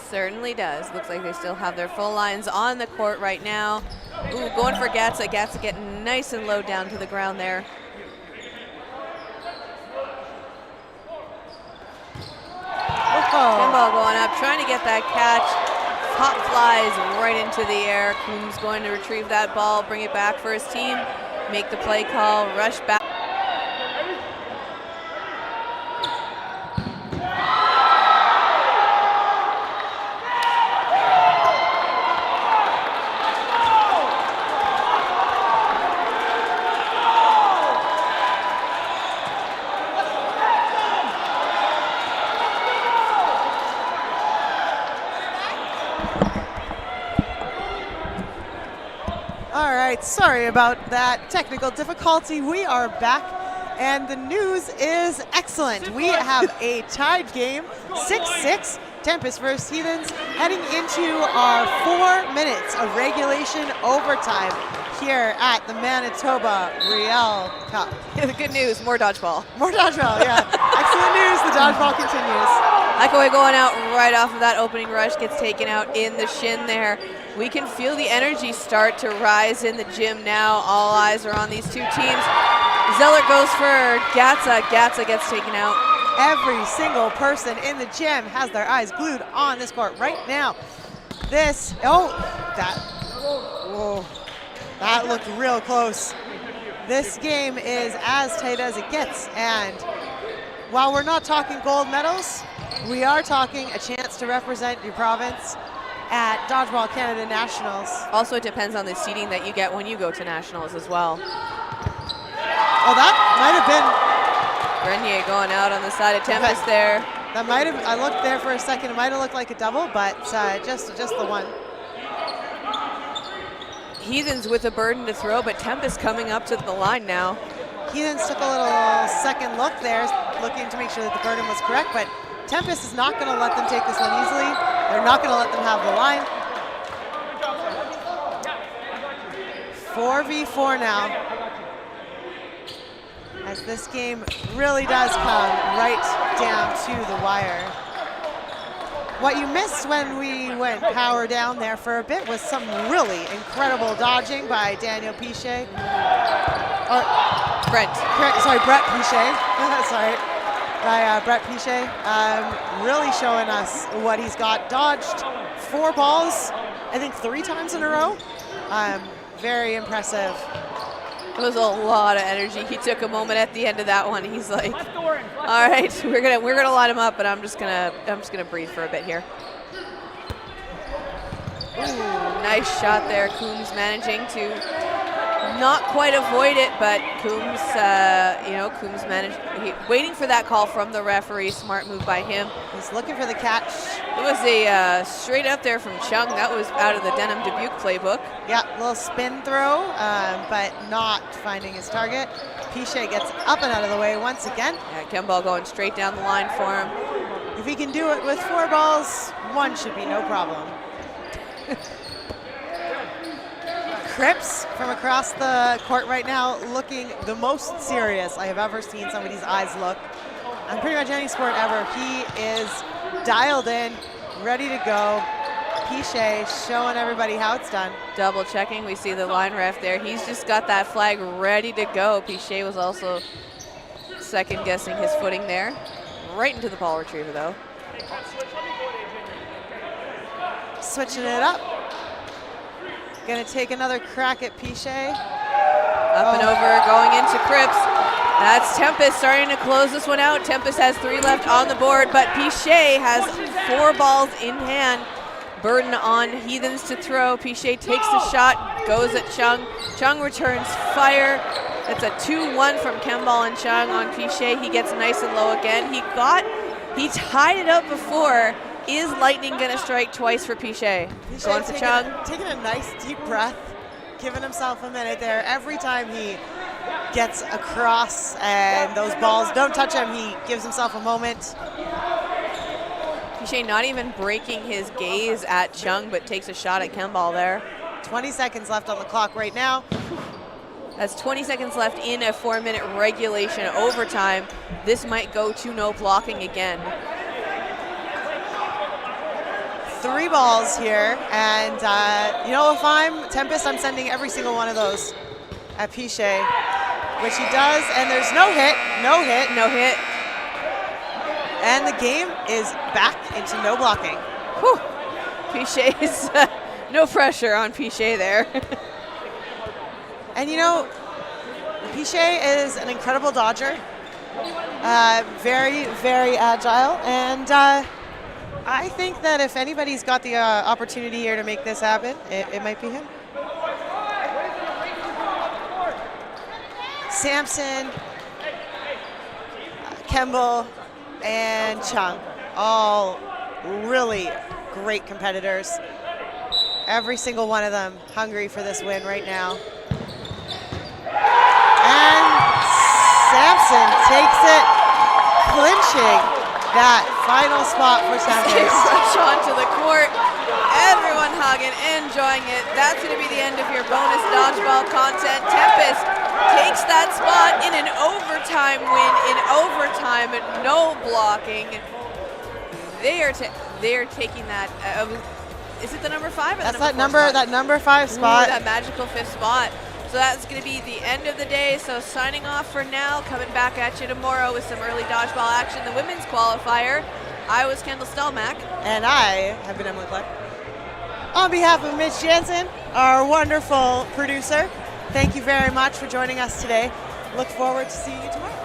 Certainly does. Looks like they still have their full lines on the court right now. Ooh, going for Gatsa. Gatsa getting nice and low down to the ground there. Kemball going up, trying to get that catch. Pop flies right into the air. Coombs going to retrieve that ball, bring it back for his team, make the play call, rush back. Sorry about that technical difficulty. We are back, and the news is excellent. We have a tied game, 6-6, Tempest versus Heathens, heading into our 4 minutes of regulation overtime here at the Manitoba Riel Cup. The good news, more dodgeball. More dodgeball, yeah. Excellent news, the dodgeball continues. Echoey going out right off of that opening rush, gets taken out in the shin there. We can feel the energy start to rise in the gym now. All eyes are on these two teams. Zeller goes for Gatsa. Gatsa gets taken out. Every single person in the gym has their eyes glued on this court right now. That looked real close. This game is as tight as it gets, and while we're not talking gold medals, we are talking a chance to represent your province at Dodgeball Canada Nationals. Also, it depends on the seeding that you get when you go to Nationals as well. Oh, that might have been... Grenier going out on the side of Tempest there. That might have, I looked there for a second, it might have looked like a double, but just the one. Heathens with a burden to throw, but Tempest coming up to the line now. Heathens took a little second look there, looking to make sure that the burden was correct, but Tempest is not going to let them take this one easily. They're not going to let them have the line. 4v4 now. As this game really does come right down to the wire. What you missed when we went power down there for a bit was some really incredible dodging by Daniel Pichet. Brett Pichet. Sorry. by Brett Pichet. Really showing us what he's got. Dodged 4 balls, I think 3 times in a row. Very impressive. It was a lot of energy. He took a moment at the end of that one. He's like, all right, we're gonna line him up, but I'm just gonna breathe for a bit here. Ooh, nice shot there. Coombs managing to not quite avoid it, but Coombs, Coombs managed, waiting for that call from the referee. Smart move by him. He's looking for the catch. It was a straight up there from Chung. That was out of the Denham Dubuque playbook. Yeah, little spin throw, but not finding his target. Pichet gets up and out of the way once again. Yeah, Kemball going straight down the line for him. If he can do it with 4 balls, 1 should be no problem. Cripps from across the court right now looking the most serious I have ever seen somebody's eyes look on pretty much any sport ever. He is dialed in, ready to go. Pichet showing everybody how it's done. Double checking. We see the line ref there. He's just got that flag ready to go. Pichet was also second guessing his footing there. Right into the ball retriever though. Switching it up. Gonna take another crack at Pichet. Up and over, going into Cripps. That's Tempest starting to close this one out. Tempest has 3 left on the board, but Pichet has 4 balls in hand. Burden on Heathens to throw. Pichet takes the shot, goes at Chung. Chung returns fire. That's a 2-1 from Kemball and Chung on Pichet. He gets nice and low again. He tied it up before. Is lightning gonna strike twice for Pichet? Going for Chung. Taking a nice deep breath, giving himself a minute there. Every time he gets across and those balls don't touch him, he gives himself a moment. Pichet not even breaking his gaze at Chung, but takes a shot at Kemball there. 20 seconds left on the clock right now. That's 20 seconds left in a 4-minute regulation overtime. This might go to no blocking again. 3 balls here, and if I'm Tempest, I'm sending every single one of those at Pichet, which he does, and there's no hit. And the game is back into no blocking. Whew. Pichet is no pressure on Pichet there. And Pichet is an incredible dodger, very, very agile, and I think that if anybody's got the opportunity here to make this happen, it might be him. Sampson, Kemball, and Chung, all really great competitors. Every single one of them hungry for this win right now. And Sampson takes it, clinching that final spot for Tempest. Rush onto the court. Everyone hugging, enjoying it. That's going to be the end of your bonus dodgeball content. Tempest takes that spot in an overtime win. In overtime, no blocking. They are taking that. Is it the number 5? Or That's the number that number 5 spot. Ooh, that magical 5th spot. So that's going to be the end of the day. So signing off for now, coming back at you tomorrow with some early dodgeball action. The women's qualifier. I was Kendall Stelmack. And I have been Emily Clark. On behalf of Mitch Jansen, our wonderful producer, thank you very much for joining us today. Look forward to seeing you tomorrow.